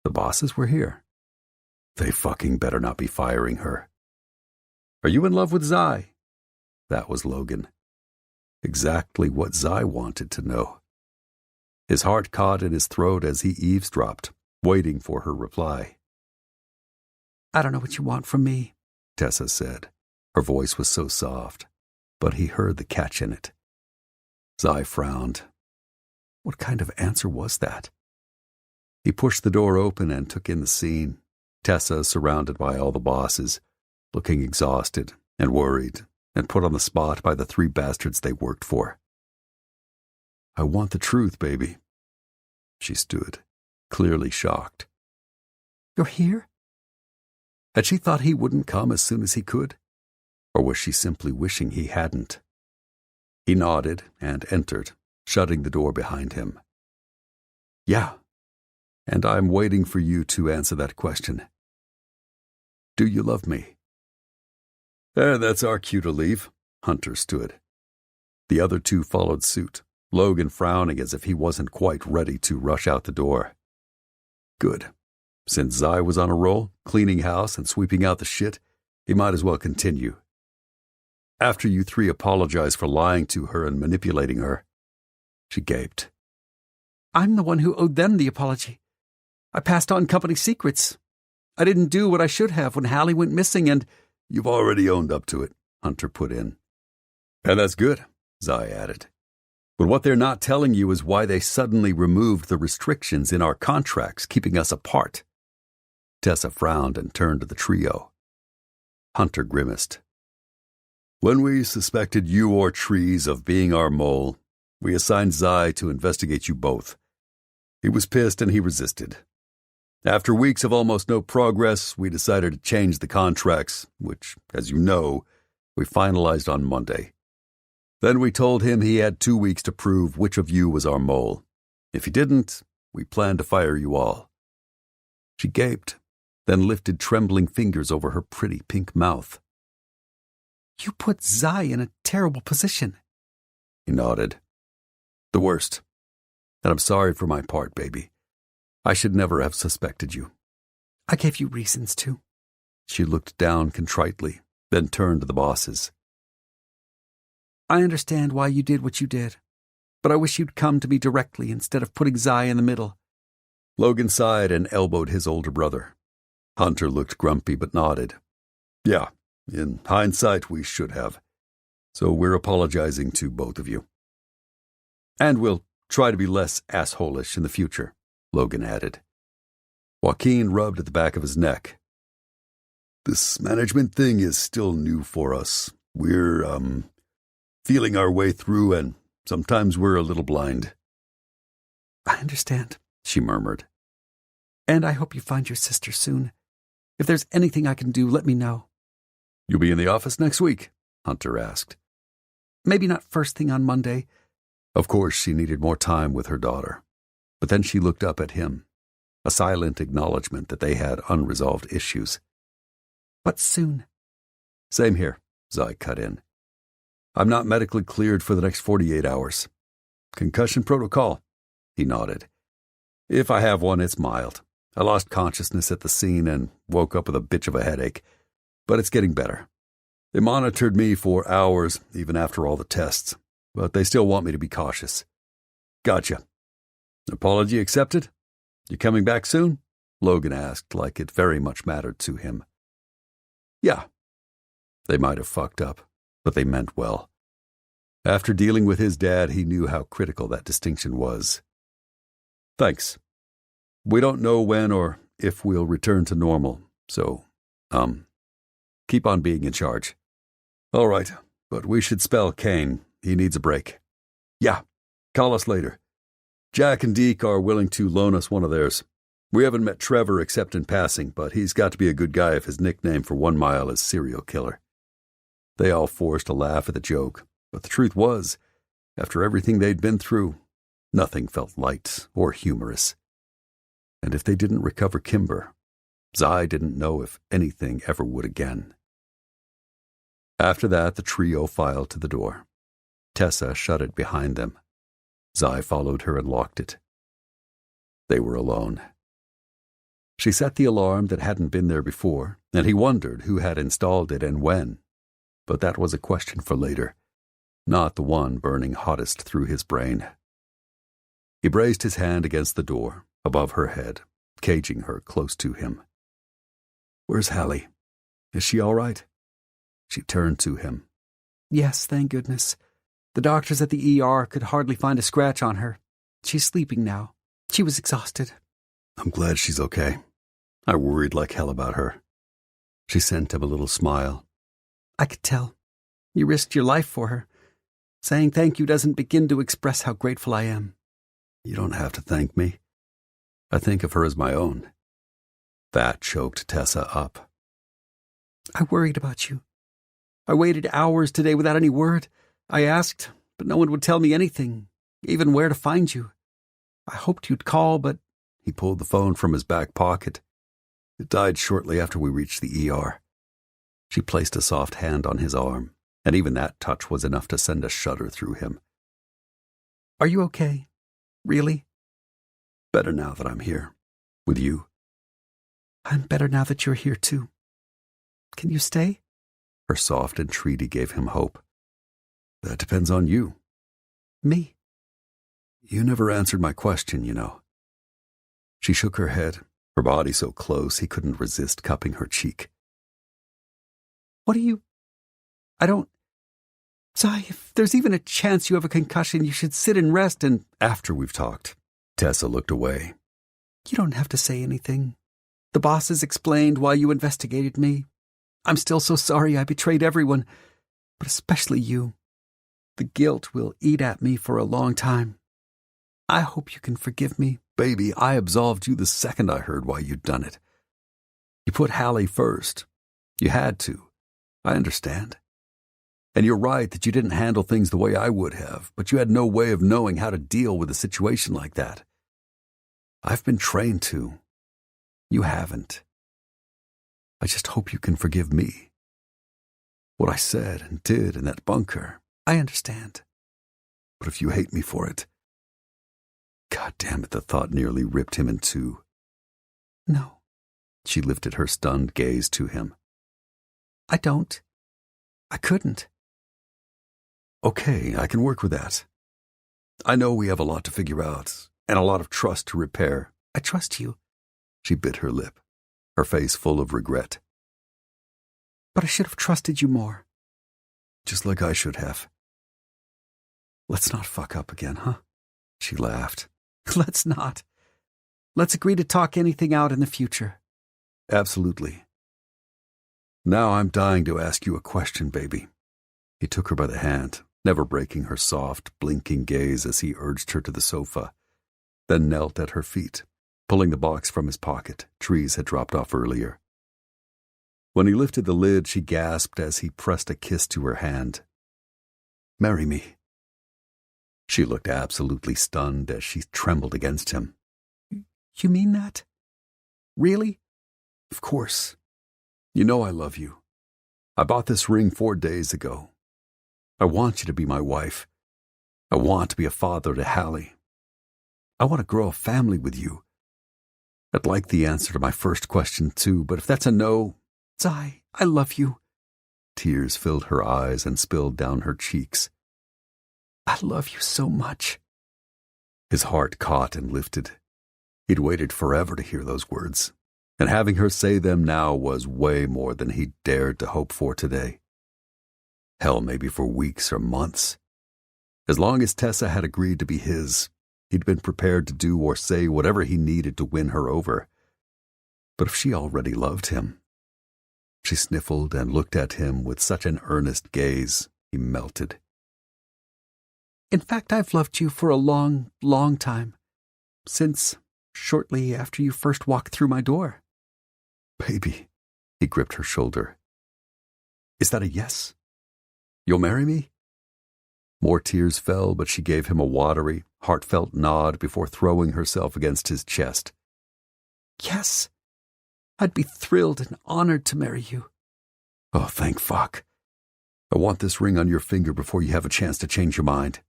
[SPEAKER 1] The bosses were here. They fucking better not be firing her. "Are you in love with Zai?" That was Logan. Exactly what Zai wanted to know. His heart caught in his throat as he eavesdropped, waiting for her reply.
[SPEAKER 2] "I don't know what you want from me,"
[SPEAKER 1] Tessa said. Her voice was so soft, but he heard the catch in it. Zai frowned. What kind of answer was that? He pushed the door open and took in the scene. Tessa surrounded by all the bosses, looking exhausted and worried and put on the spot by the 3 bastards they worked for. I want the truth, baby. She stood, clearly shocked.
[SPEAKER 2] You're here?
[SPEAKER 1] Had she thought he wouldn't come as soon as he could? Or was she simply wishing he hadn't? He nodded and entered, shutting the door behind him. Yeah, and I'm waiting for you to answer that question. Do you love me? And that's our cue to leave. Hunter stood. The other 2 followed suit, Logan frowning as if he wasn't quite ready to rush out the door. Good. Since Zai was on a roll, cleaning house and sweeping out the shit, he might as well continue. After you 3 apologized for lying to her and manipulating her. She gaped.
[SPEAKER 2] I'm the one who owed them the apology. I passed on company secrets. I didn't do what I should have when Hallie went missing and...
[SPEAKER 1] You've already owned up to it, Hunter put in. And that's good, Zai added. But what they're not telling you is why they suddenly removed the restrictions in our contracts keeping us apart. Tessa frowned and turned to the trio. Hunter grimaced. When we suspected you or Trees of being our mole, we assigned Zai to investigate you both. He was pissed and he resisted. After weeks of almost no progress, we decided to change the contracts, which, as you know, we finalized on Monday. Then we told him he had 2 weeks to prove which of you was our mole. If he didn't, we planned to fire you all. She gaped, then lifted trembling fingers over her pretty pink mouth.
[SPEAKER 2] You put Zai in a terrible position.
[SPEAKER 1] He nodded. The worst. And I'm sorry for my part, baby. I should never have suspected you.
[SPEAKER 2] I gave you reasons to.
[SPEAKER 1] She looked down contritely, then turned to the bosses.
[SPEAKER 2] I understand why you did what you did, but I wish you'd come to me directly instead of putting Zai in the middle.
[SPEAKER 1] Logan sighed and elbowed his older brother. Hunter looked grumpy but nodded. Yeah, in hindsight we should have. So we're apologizing to both of you. And we'll try to be less asshole-ish in the future, Logan added. Joaquin rubbed at the back of his neck. This management thing is still new for us. We're, feeling our way through, and sometimes we're a little blind.
[SPEAKER 2] I understand, she murmured. And I hope you find your sister soon. If there's anything I can do, let me know.
[SPEAKER 1] You'll be in the office next week? Hunter asked.
[SPEAKER 2] Maybe not first thing on Monday.
[SPEAKER 1] Of course, she needed more time with her daughter. But then she looked up at him, a silent acknowledgement that they had unresolved issues.
[SPEAKER 2] But soon.
[SPEAKER 1] Same here, Zai cut in. I'm not medically cleared for the next 48 hours. Concussion protocol, he nodded. If I have one, it's mild. I lost consciousness at the scene and woke up with a bitch of a headache, but it's getting better. They monitored me for hours, even after all the tests, but they still want me to be cautious. Gotcha. Apology accepted? You coming back soon? Logan asked, like it very much mattered to him. Yeah. They might have fucked up, but they meant well. After dealing with his dad, he knew how critical that distinction was. Thanks. We don't know when or if we'll return to normal, so, keep on being in charge. All right, but we should spell Kane. He needs a break. Yeah, call us later. Jack and Deke are willing to loan us one of theirs. We haven't met Trevor except in passing, but he's got to be a good guy if his nickname for 1 mile is serial killer. They all forced a laugh at the joke, but the truth was, after everything they'd been through, nothing felt light or humorous. And if they didn't recover Kimber, Zai didn't know if anything ever would again. After that, the trio filed to the door. Tessa shut it behind them. Zai followed her and locked it. They were alone. She set the alarm that hadn't been there before, and he wondered who had installed it and when. But that was a question for later, not the one burning hottest through his brain. He braced his hand against the door, above her head, caging her close to him. Where's Hallie? Is she all right? She turned to him.
[SPEAKER 2] Yes, thank goodness. The doctors at the ER could hardly find a scratch on her. She's sleeping now. She was exhausted.
[SPEAKER 1] I'm glad she's okay. I worried like hell about her. She sent him a little smile.
[SPEAKER 2] I could tell. You risked your life for her. Saying thank you doesn't begin to express how grateful I am.
[SPEAKER 1] You don't have to thank me. I think of her as my own. That choked Tessa up.
[SPEAKER 2] I worried about you. I waited hours today without any word. I asked, but no one would tell me anything, even where to find you. I hoped you'd call, but...
[SPEAKER 1] He pulled the phone from his back pocket. It died shortly after we reached the ER. She placed a soft hand on his arm, and even that touch was enough to send a shudder through him.
[SPEAKER 2] Are you okay? Really?
[SPEAKER 1] Better now that I'm here. With you.
[SPEAKER 2] I'm better now that you're here, too. Can you stay?
[SPEAKER 1] Her soft entreaty gave him hope. That depends on you.
[SPEAKER 2] Me?
[SPEAKER 1] You never answered my question, you know. She shook her head, her body so close he couldn't resist cupping her cheek.
[SPEAKER 2] What do you... I don't... Zai, if there's even a chance you have a concussion, you should sit and rest and...
[SPEAKER 1] After we've talked. Tessa looked away.
[SPEAKER 2] You don't have to say anything. The bosses explained why you investigated me. I'm still so sorry I betrayed everyone, but especially you. The guilt will eat at me for a long time. I hope you can forgive me.
[SPEAKER 1] Baby, I absolved you the second I heard why you'd done it. You put Hallie first. You had to. I understand. And you're right that you didn't handle things the way I would have, but you had no way of knowing how to deal with a situation like that. I've been trained to. You haven't. I just hope you can forgive me. What I said and did in that bunker.
[SPEAKER 2] I understand.
[SPEAKER 1] But if you hate me for it... God damn it, the thought nearly ripped him in two.
[SPEAKER 2] No.
[SPEAKER 1] She lifted her stunned gaze to him.
[SPEAKER 2] I don't. I couldn't.
[SPEAKER 1] Okay, I can work with that. I know we have a lot to figure out, and a lot of trust to repair.
[SPEAKER 2] I trust you.
[SPEAKER 1] She bit her lip, her face full of regret.
[SPEAKER 2] But I should have trusted you more.
[SPEAKER 1] Just like I should have. Let's not fuck up again, huh? She laughed.
[SPEAKER 2] Let's not. Let's agree to talk anything out in the future.
[SPEAKER 1] Absolutely. Now I'm dying to ask you a question, baby. He took her by the hand, never breaking her soft, blinking gaze as he urged her to the sofa, then knelt at her feet, pulling the box from his pocket Trees had dropped off earlier. When he lifted the lid, she gasped as he pressed a kiss to her hand. Marry me. She looked absolutely stunned as she trembled against him.
[SPEAKER 2] You mean that? Really?
[SPEAKER 1] Of course. You know I love you. I bought this ring 4 days ago. I want you to be my wife. I want to be a father to Hallie. I want to grow a family with you. I'd like the answer to my first question, too, but if that's a no...
[SPEAKER 2] Zai, I love you.
[SPEAKER 1] Tears filled her eyes and spilled down her cheeks.
[SPEAKER 2] I love you so much.
[SPEAKER 1] His heart caught and lifted. He'd waited forever to hear those words, and having her say them now was way more than he'd dared to hope for today. Hell, maybe for weeks or months. As long as Tessa had agreed to be his, he'd been prepared to do or say whatever he needed to win her over. But if she already loved him... She sniffled and looked at him with such an earnest gaze, he melted.
[SPEAKER 2] In fact, I've loved you for a long, long time. Since shortly after you first walked through my door.
[SPEAKER 1] Baby, he gripped her shoulder. Is that a yes? You'll marry me? More tears fell, but she gave him a watery, heartfelt nod before throwing herself against his chest.
[SPEAKER 2] Yes. I'd be thrilled and honored to marry you.
[SPEAKER 1] Oh, thank fuck. I want this ring on your finger before you have a chance to change your mind.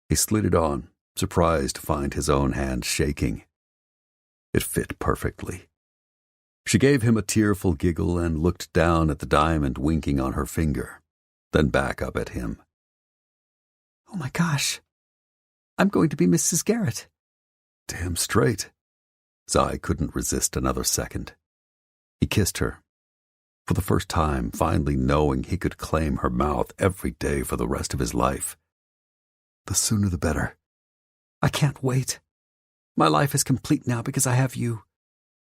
[SPEAKER 1] He slid it on, surprised to find his own hand shaking. It fit perfectly. She gave him a tearful giggle and looked down at the diamond winking on her finger, then back up at him.
[SPEAKER 2] Oh my gosh. I'm going to be Mrs. Garrett.
[SPEAKER 1] Damn straight. Zai couldn't resist another second. He kissed her. for the first time finally knowing he could claim her mouth every day for the rest of his life.
[SPEAKER 2] The sooner the better. I can't wait. My life is complete now because I have you.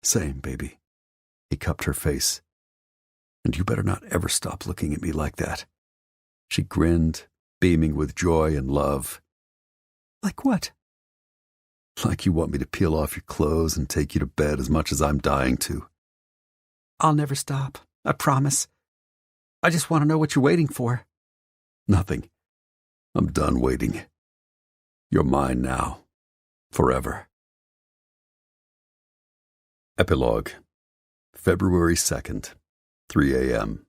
[SPEAKER 1] Same, baby. He cupped her face. And you better not ever stop looking at me like that. She grinned, beaming with joy and love.
[SPEAKER 2] Like what?
[SPEAKER 1] Like you want me to peel off your clothes and take you to bed as much as I'm dying to.
[SPEAKER 2] I'll never stop. I promise. I just want to know what you're waiting for.
[SPEAKER 1] Nothing. I'm done waiting. You're mine now. Forever. Epilogue. February 2nd, 3 a.m.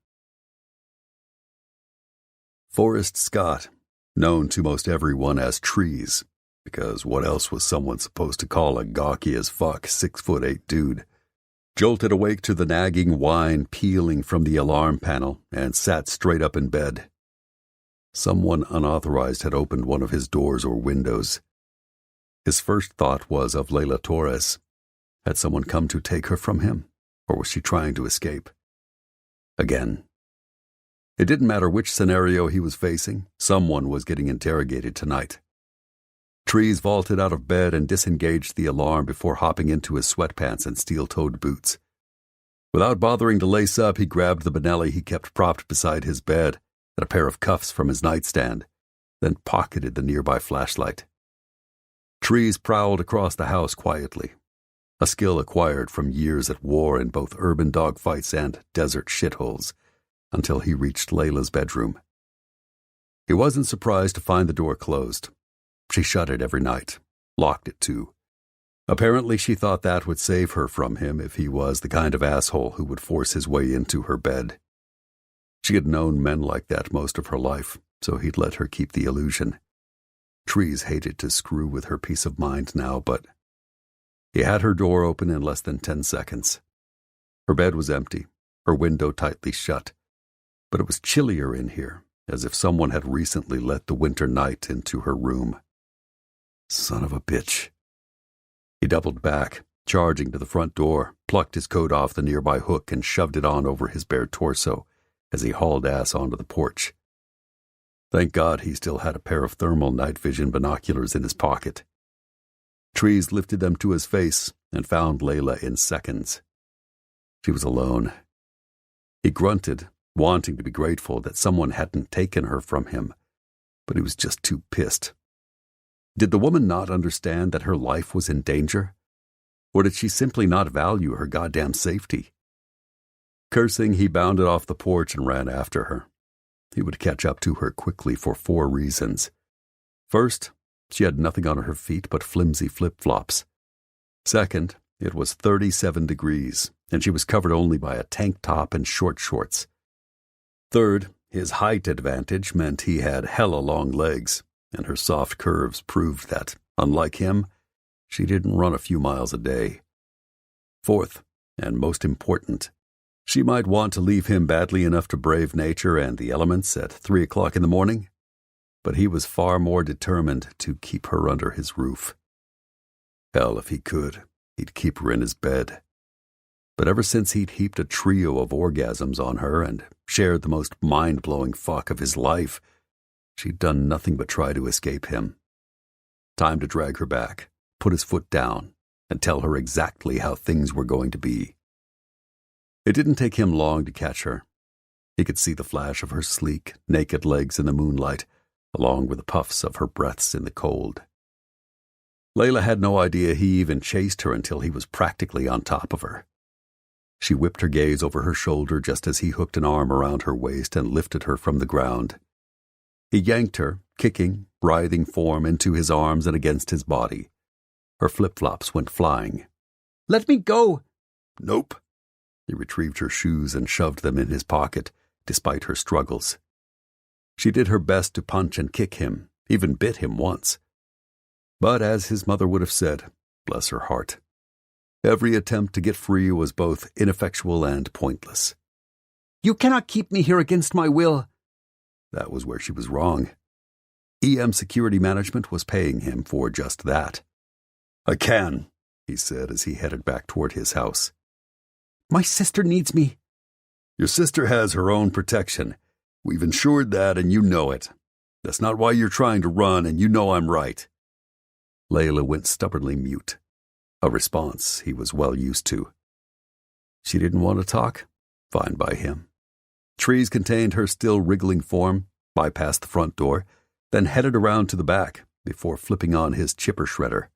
[SPEAKER 1] Forrest Scott, known to most everyone as Trees, because what else was someone supposed to call a gawky-as-fuck 6'8" dude, jolted awake to the nagging whine pealing from the alarm panel and sat straight up in bed. Someone unauthorized had opened one of his doors or windows. His first thought was of Layla Torres. Had someone come to take her from him, or was she trying to escape? Again. It didn't matter which scenario he was facing, someone was getting interrogated tonight. Trees vaulted out of bed and disengaged the alarm before hopping into his sweatpants and steel-toed boots. Without bothering to lace up, he grabbed the Benelli he kept propped beside his bed and a pair of cuffs from his nightstand, then pocketed the nearby flashlight. Trees prowled across the house quietly, a skill acquired from years at war in both urban dogfights and desert shitholes, until he reached Layla's bedroom. He wasn't surprised to find the door closed. She shut it every night, locked it too. Apparently she thought that would save her from him if he was the kind of asshole who would force his way into her bed. She had known men like that most of her life, so he'd let her keep the illusion. Trees hated to screw with her peace of mind now, but he had her door open in less than 10 seconds. Her bed was empty, her window tightly shut, but it was chillier in here, as if someone had recently let the winter night into her room. Son of a bitch. He doubled back, charging to the front door, plucked his coat off the nearby hook and shoved it on over his bare torso as he hauled ass onto the porch. Thank God he still had a pair of thermal night vision binoculars in his pocket. Trees lifted them to his face and found Layla in seconds. She was alone. He grunted, wanting to be grateful that someone hadn't taken her from him, but he was just too pissed. Did the woman not understand that her life was in danger? Or did she simply not value her goddamn safety? Cursing, he bounded off the porch and ran after her. He would catch up to her quickly for 4 reasons. First, she had nothing on her feet but flimsy flip-flops. Second, it was 37 degrees, and she was covered only by a tank top and short shorts. Third, his height advantage meant he had hella long legs, and her soft curves proved that, unlike him, she didn't run a few miles a day. Fourth, and most important, she might want to leave him badly enough to brave nature and the elements at 3 o'clock in the morning, but he was far more determined to keep her under his roof. Hell, if he could, he'd keep her in his bed. But ever since he'd heaped a trio of orgasms on her and shared the most mind-blowing fuck of his life, she'd done nothing but try to escape him. Time to drag her back, put his foot down, and tell her exactly how things were going to be. It didn't take him long to catch her. He could see the flash of her sleek, naked legs in the moonlight, along with the puffs of her breaths in the cold. Layla had no idea he even chased her until he was practically on top of her. She whipped her gaze over her shoulder just as he hooked an arm around her waist and lifted her from the ground. He yanked her, kicking, writhing form into his arms and against his body. Her flip-flops went flying.
[SPEAKER 2] Let me go!
[SPEAKER 1] Nope. He retrieved her shoes and shoved them in his pocket, despite her struggles. She did her best to punch and kick him, even bit him once. But as his mother would have said, bless her heart, every attempt to get free was both ineffectual and pointless.
[SPEAKER 2] You cannot keep me here against my will.
[SPEAKER 1] That was where she was wrong. EM Security Management was paying him for just that. I can, he said as he headed back toward his house.
[SPEAKER 2] My sister needs me.
[SPEAKER 1] Your sister has her own protection. We've ensured that, and you know it. That's not why you're trying to run, and you know I'm right." Layla went stubbornly mute, a response he was well used to. She didn't want to talk? Fine by him. Trees contained her still wriggling form, bypassed the front door, then headed around to the back before flipping on his chipper shredder.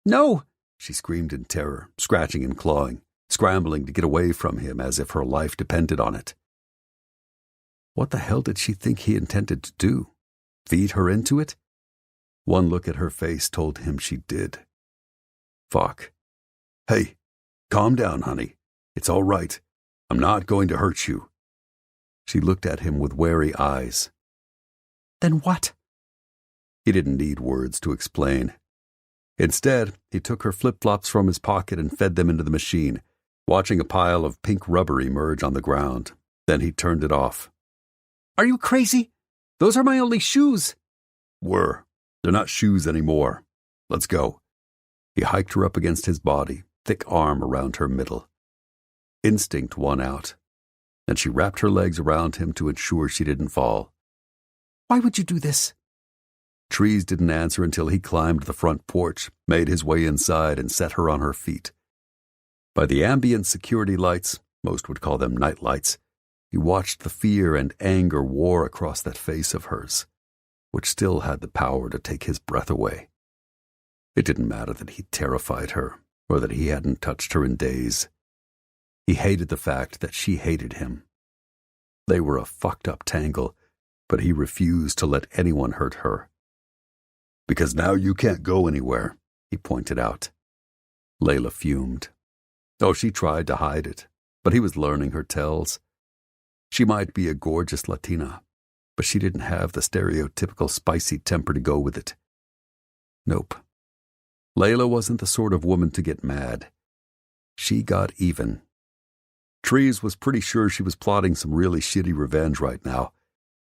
[SPEAKER 2] "No!"
[SPEAKER 1] she screamed in terror, scratching and clawing, scrambling to get away from him as if her life depended on it. What the hell did she think he intended to do? Feed her into it? One look at her face told him she did. Fuck. "Hey, calm down, honey. It's all right. I'm not going to hurt you." She looked at him with wary eyes.
[SPEAKER 2] "Then what?"
[SPEAKER 1] He didn't need words to explain. Instead, he took her flip-flops from his pocket and fed them into the machine, watching a pile of pink rubber emerge on the ground. Then he turned it off.
[SPEAKER 2] "Are you crazy? Those are my only shoes."
[SPEAKER 1] "Were. They're not shoes anymore. Let's go." He hiked her up against his body, thick arm around her middle. Instinct won out, and she wrapped her legs around him to ensure she didn't fall.
[SPEAKER 2] "Why would you do this?"
[SPEAKER 1] Trees didn't answer until he climbed the front porch, made his way inside, and set her on her feet. By the ambient security lights, most would call them night lights, he watched the fear and anger war across that face of hers, which still had the power to take his breath away. It didn't matter that he terrified her, or that he hadn't touched her in days. He hated the fact that she hated him. They were a fucked-up tangle, but he refused to let anyone hurt her. "Because now you can't go anywhere," he pointed out. Layla fumed. Oh, she tried to hide it, but he was learning her tells. She might be a gorgeous Latina, but she didn't have the stereotypical spicy temper to go with it. Nope. Layla wasn't the sort of woman to get mad. She got even. Trees was pretty sure she was plotting some really shitty revenge right now.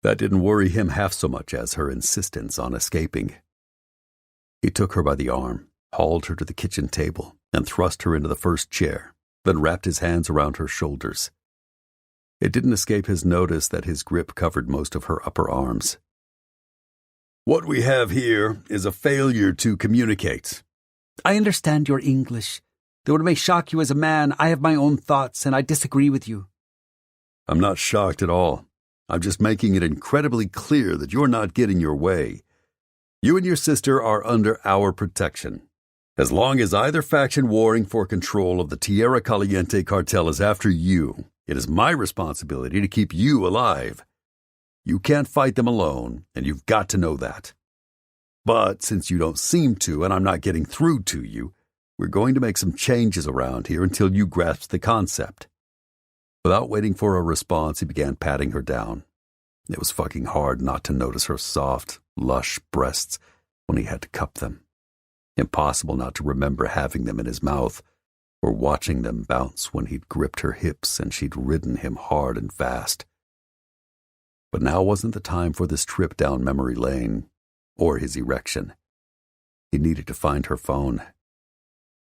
[SPEAKER 1] That didn't worry him half so much as her insistence on escaping. He took her by the arm, hauled her to the kitchen table, and thrust her into the first chair, then wrapped his hands around her shoulders. It didn't escape his notice that his grip covered most of her upper arms. "What we have here is a failure to communicate."
[SPEAKER 2] "I understand your English. Though it may shock you as a man, I have my own thoughts, and I disagree with you."
[SPEAKER 1] "I'm not shocked at all. I'm just making it incredibly clear that you're not getting your way. You and your sister are under our protection. As long as either faction warring for control of the Tierra Caliente cartel is after you, it is my responsibility to keep you alive. You can't fight them alone, and you've got to know that. But since you don't seem to, and I'm not getting through to you, we're going to make some changes around here until you grasp the concept." Without waiting for a response, he began patting her down. It was fucking hard not to notice her soft, lush breasts when he had to cup them. Impossible not to remember having them in his mouth, or watching them bounce when he'd gripped her hips and she'd ridden him hard and fast. But now wasn't the time for this trip down memory lane, or his erection. He needed to find her phone.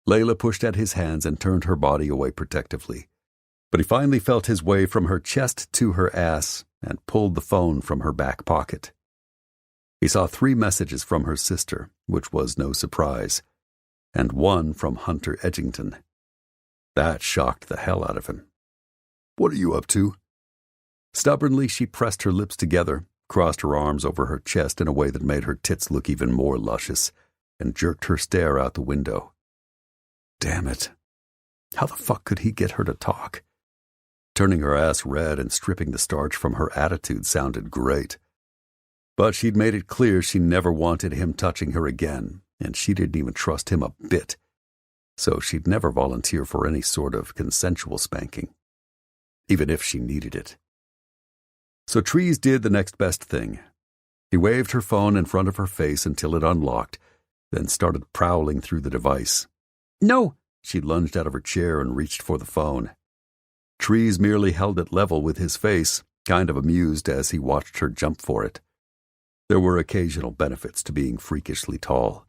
[SPEAKER 1] Layla pushed at his hands and turned her body away protectively, but he finally felt his way from her chest to her ass and pulled the phone from her back pocket. He saw 3 messages from her sister, which was no surprise, and 1 from Hunter Edgington. That shocked the hell out of him. "What are you up to?" Stubbornly, she pressed her lips together, crossed her arms over her chest in a way that made her tits look even more luscious, and jerked her stare out the window. Damn it. How the fuck could he get her to talk? Turning her ass red and stripping the starch from her attitude sounded great. But she'd made it clear she never wanted him touching her again, and she didn't even trust him a bit, so she'd never volunteer for any sort of consensual spanking, even if she needed it. So Trees did the next best thing. He waved her phone in front of her face until it unlocked, then started prowling through the device.
[SPEAKER 2] "No!"
[SPEAKER 1] She lunged out of her chair and reached for the phone. Trees merely held it level with his face, kind of amused as he watched her jump for it. There were occasional benefits to being freakishly tall.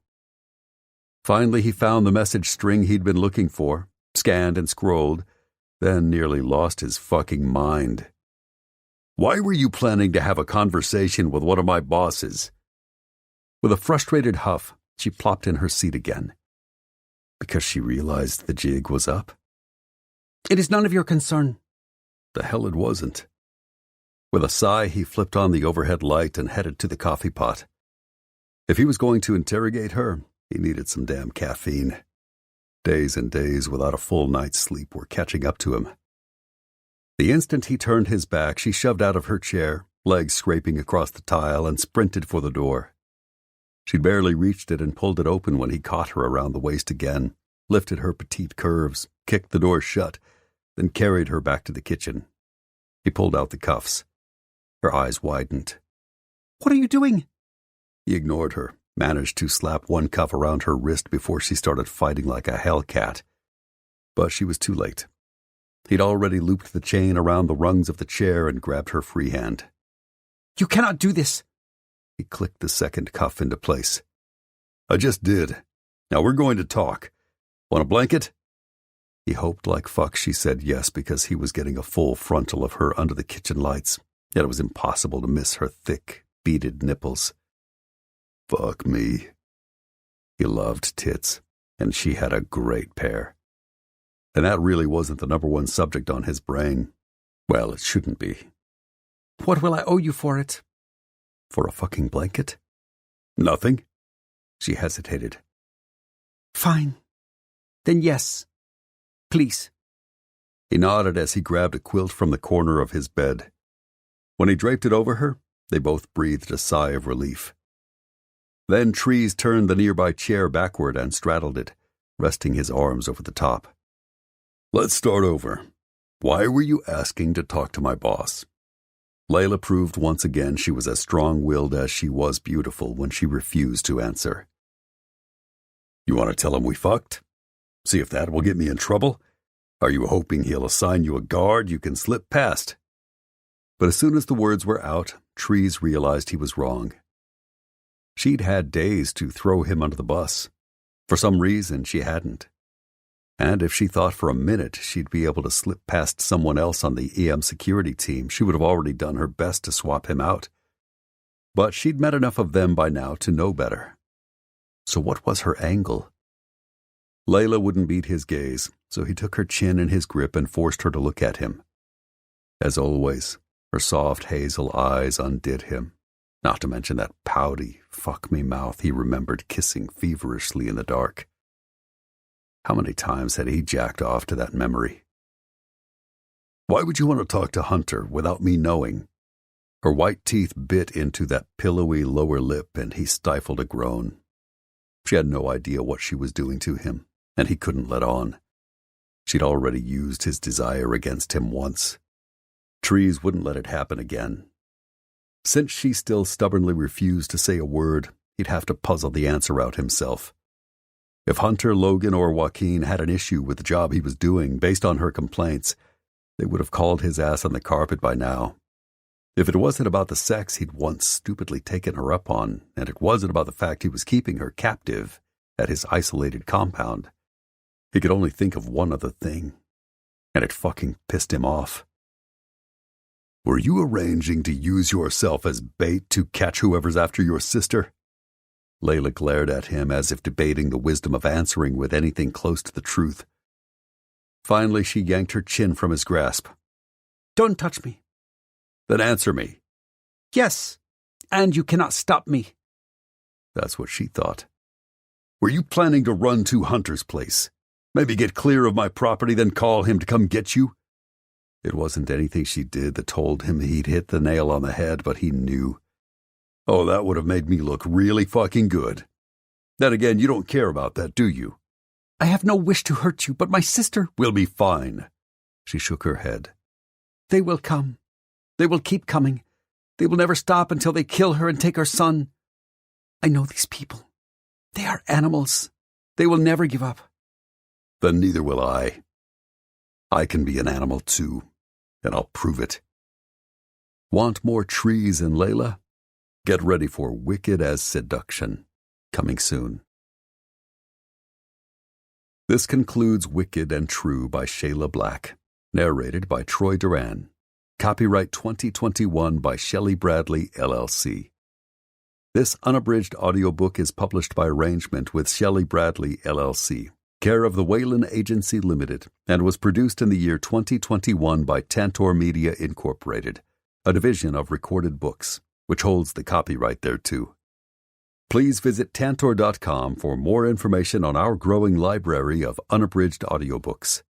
[SPEAKER 1] Finally, he found the message string he'd been looking for, scanned and scrolled, then nearly lost his fucking mind. Why were you planning to have a conversation with one of my bosses? With a frustrated huff, she plopped in her seat again. Because she realized the jig was up?
[SPEAKER 2] It is none of your concern.
[SPEAKER 1] The hell it wasn't. With a sigh, he flipped on the overhead light and headed to the coffee pot. If he was going to interrogate her, he needed some damn caffeine. Days and days without a full night's sleep were catching up to him. The instant he turned his back, she shoved out of her chair, legs scraping across the tile, and sprinted for the door. She'd barely reached it and pulled it open when he caught her around the waist again, lifted her petite curves, kicked the door shut, then carried her back to the kitchen. He pulled out the cuffs. Her eyes widened.
[SPEAKER 2] What are you doing?
[SPEAKER 1] He ignored her, managed to slap one cuff around her wrist before she started fighting like a hellcat. But she was too late. He'd already looped the chain around the rungs of the chair and grabbed her free hand.
[SPEAKER 2] You cannot do this.
[SPEAKER 1] He clicked the second cuff into place. I just did. Now we're going to talk. Want a blanket? He hoped like fuck she said yes because he was getting a full frontal of her under the kitchen lights, yet it was impossible to miss her thick, beaded nipples. Fuck me. He loved tits, and she had a great pair. And that really wasn't the number one subject on his brain. Well, it shouldn't be.
[SPEAKER 2] What will I owe you for it?
[SPEAKER 1] For a fucking blanket? Nothing. She hesitated.
[SPEAKER 2] Fine. Then yes. Please.
[SPEAKER 1] He nodded as he grabbed a quilt from the corner of his bed. When he draped it over her, they both breathed a sigh of relief. Then Trees turned the nearby chair backward and straddled it, resting his arms over the top. Let's start over. Why were you asking to talk to my boss? Layla proved once again she was as strong-willed as she was beautiful when she refused to answer. You want to tell him we fucked? See if that will get me in trouble? Are you hoping he'll assign you a guard you can slip past? But as soon as the words were out, Trees realized he was wrong. She'd had days to throw him under the bus. For some reason, she hadn't. And if she thought for a minute she'd be able to slip past someone else on the EM security team, she would have already done her best to swap him out. But she'd met enough of them by now to know better. So what was her angle? Layla wouldn't beat his gaze, so he took her chin in his grip and forced her to look at him. As always, her soft hazel eyes undid him, not to mention that pouty, fuck-me mouth he remembered kissing feverishly in the dark. How many times had he jacked off to that memory? Why would you want to talk to Hunter without me knowing? Her white teeth bit into that pillowy lower lip and he stifled a groan. She had no idea what she was doing to him, and he couldn't let on. She'd already used his desire against him once. Trees wouldn't let it happen again. Since she still stubbornly refused to say a word, he'd have to puzzle the answer out himself. If Hunter, Logan, or Joaquin had an issue with the job he was doing based on her complaints, they would have called his ass on the carpet by now. If it wasn't about the sex he'd once stupidly taken her up on, and it wasn't about the fact he was keeping her captive at his isolated compound, he could only think of one other thing, and it fucking pissed him off. Were you arranging to use yourself as bait to catch whoever's after your sister? Layla glared at him as if debating the wisdom of answering with anything close to the truth. Finally, she yanked her chin from his grasp.
[SPEAKER 2] Don't touch me.
[SPEAKER 1] Then answer me.
[SPEAKER 2] Yes, and you cannot stop me.
[SPEAKER 1] That's what she thought. Were you planning to run to Hunter's place? Maybe get clear of my property, then call him to come get you? It wasn't anything she did that told him he'd hit the nail on the head, but he knew. Oh, that would have made me look really fucking good. Then again, you don't care about that, do you?
[SPEAKER 2] I have no wish to hurt you, but my sister
[SPEAKER 1] will be fine. She shook her head.
[SPEAKER 2] They will come. They will keep coming. They will never stop until they kill her and take her son. I know these people. They are animals. They will never give up.
[SPEAKER 1] Then neither will I. I can be an animal too, and I'll prove it. Want more trees in Layla? Get ready for Wicked as Seduction, coming soon. This concludes Wicked and True by Shayla Black. Narrated by Troy Duran. Copyright 2021 by Shelley Bradley, LLC. This unabridged audiobook is published by arrangement with Shelley Bradley, LLC, care of the Whalen Agency Limited, and was produced in the year 2021 by Tantor Media Incorporated, a division of Recorded Books, which holds the copyright thereto. Please visit Tantor.com for more information on our growing library of unabridged audiobooks.